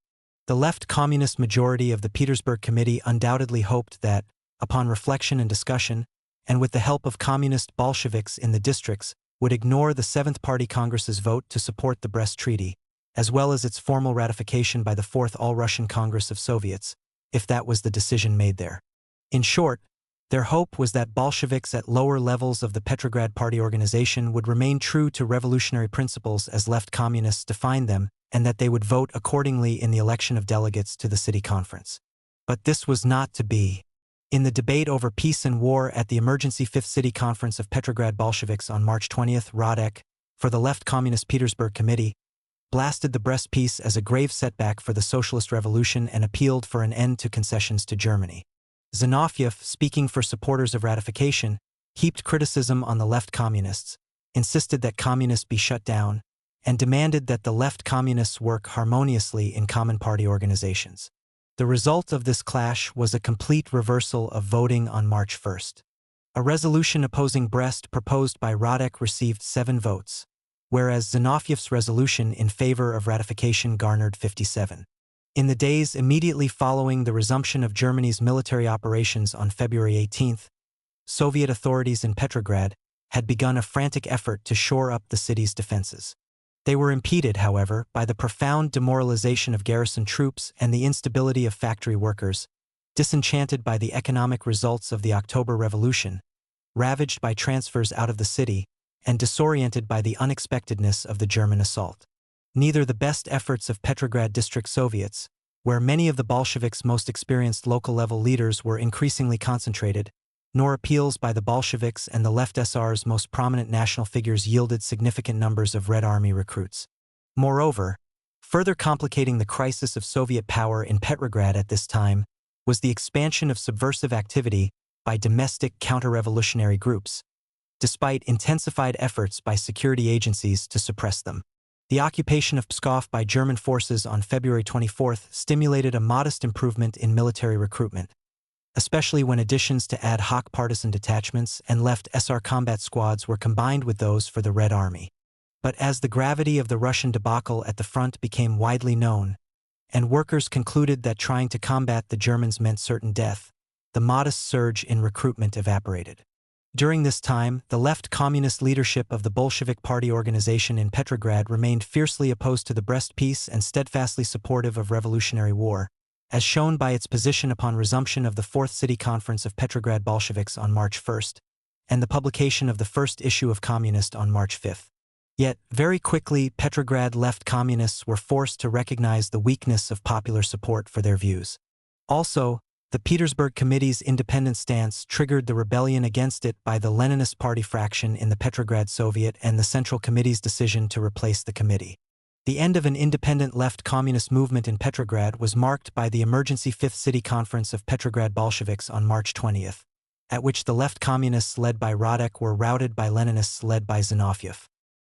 The left communist majority of the Petersburg Committee undoubtedly hoped that, upon reflection and discussion, and with the help of communist Bolsheviks in the districts, would ignore the Seventh Party Congress's vote to support the Brest Treaty, as well as its formal ratification by the Fourth All-Russian Congress of Soviets, if that was the decision made there. In short, their hope was that Bolsheviks at lower levels of the Petrograd Party organization would remain true to revolutionary principles as left communists defined them, and that they would vote accordingly in the election of delegates to the city conference. But this was not to be. In the debate over peace and war at the emergency Fifth City Conference of Petrograd Bolsheviks on March 20th, Radek, for the left Communist Petersburg Committee, blasted the Brest Peace as a grave setback for the socialist revolution and appealed for an end to concessions to Germany. Zinoviev, speaking for supporters of ratification, heaped criticism on the left communists, insisted that communists be shut down, and demanded that the left communists work harmoniously in common party organizations. The result of this clash was a complete reversal of voting on March 1st. A resolution opposing Brest proposed by Radek received 7 votes, whereas Zinoviev's resolution in favor of ratification garnered 57. In the days immediately following the resumption of Germany's military operations on February 18th, Soviet authorities in Petrograd had begun a frantic effort to shore up the city's defenses. They were impeded, however, by the profound demoralization of garrison troops and the instability of factory workers, disenchanted by the economic results of the October Revolution, ravaged by transfers out of the city, and disoriented by the unexpectedness of the German assault. Neither the best efforts of Petrograd District Soviets, where many of the Bolsheviks' most experienced local-level leaders were increasingly concentrated, nor appeals by the Bolsheviks and the left SR's most prominent national figures yielded significant numbers of Red Army recruits. Moreover, further complicating the crisis of Soviet power in Petrograd at this time was the expansion of subversive activity by domestic counter-revolutionary groups, despite intensified efforts by security agencies to suppress them. The occupation of Pskov by German forces on February 24th stimulated a modest improvement in military recruitment, especially when additions to ad hoc partisan detachments and left SR combat squads were combined with those for the Red Army. But as the gravity of the Russian debacle at the front became widely known, and workers concluded that trying to combat the Germans meant certain death, the modest surge in recruitment evaporated. During this time, the left communist leadership of the Bolshevik Party organization in Petrograd remained fiercely opposed to the Brest Peace and steadfastly supportive of revolutionary war, as shown by its position upon resumption of the Fourth City Conference of Petrograd Bolsheviks on March 1st, and the publication of the first issue of Communist on March 5th. Yet, very quickly, Petrograd left communists were forced to recognize the weakness of popular support for their views. Also, the Petersburg Committee's independent stance triggered the rebellion against it by the Leninist party fraction in the Petrograd Soviet and the Central Committee's decision to replace the committee. The end of an independent left communist movement in Petrograd was marked by the emergency Fifth City Conference of Petrograd Bolsheviks on March 20th, at which the left communists led by Radek were routed by Leninists led by Zinoviev.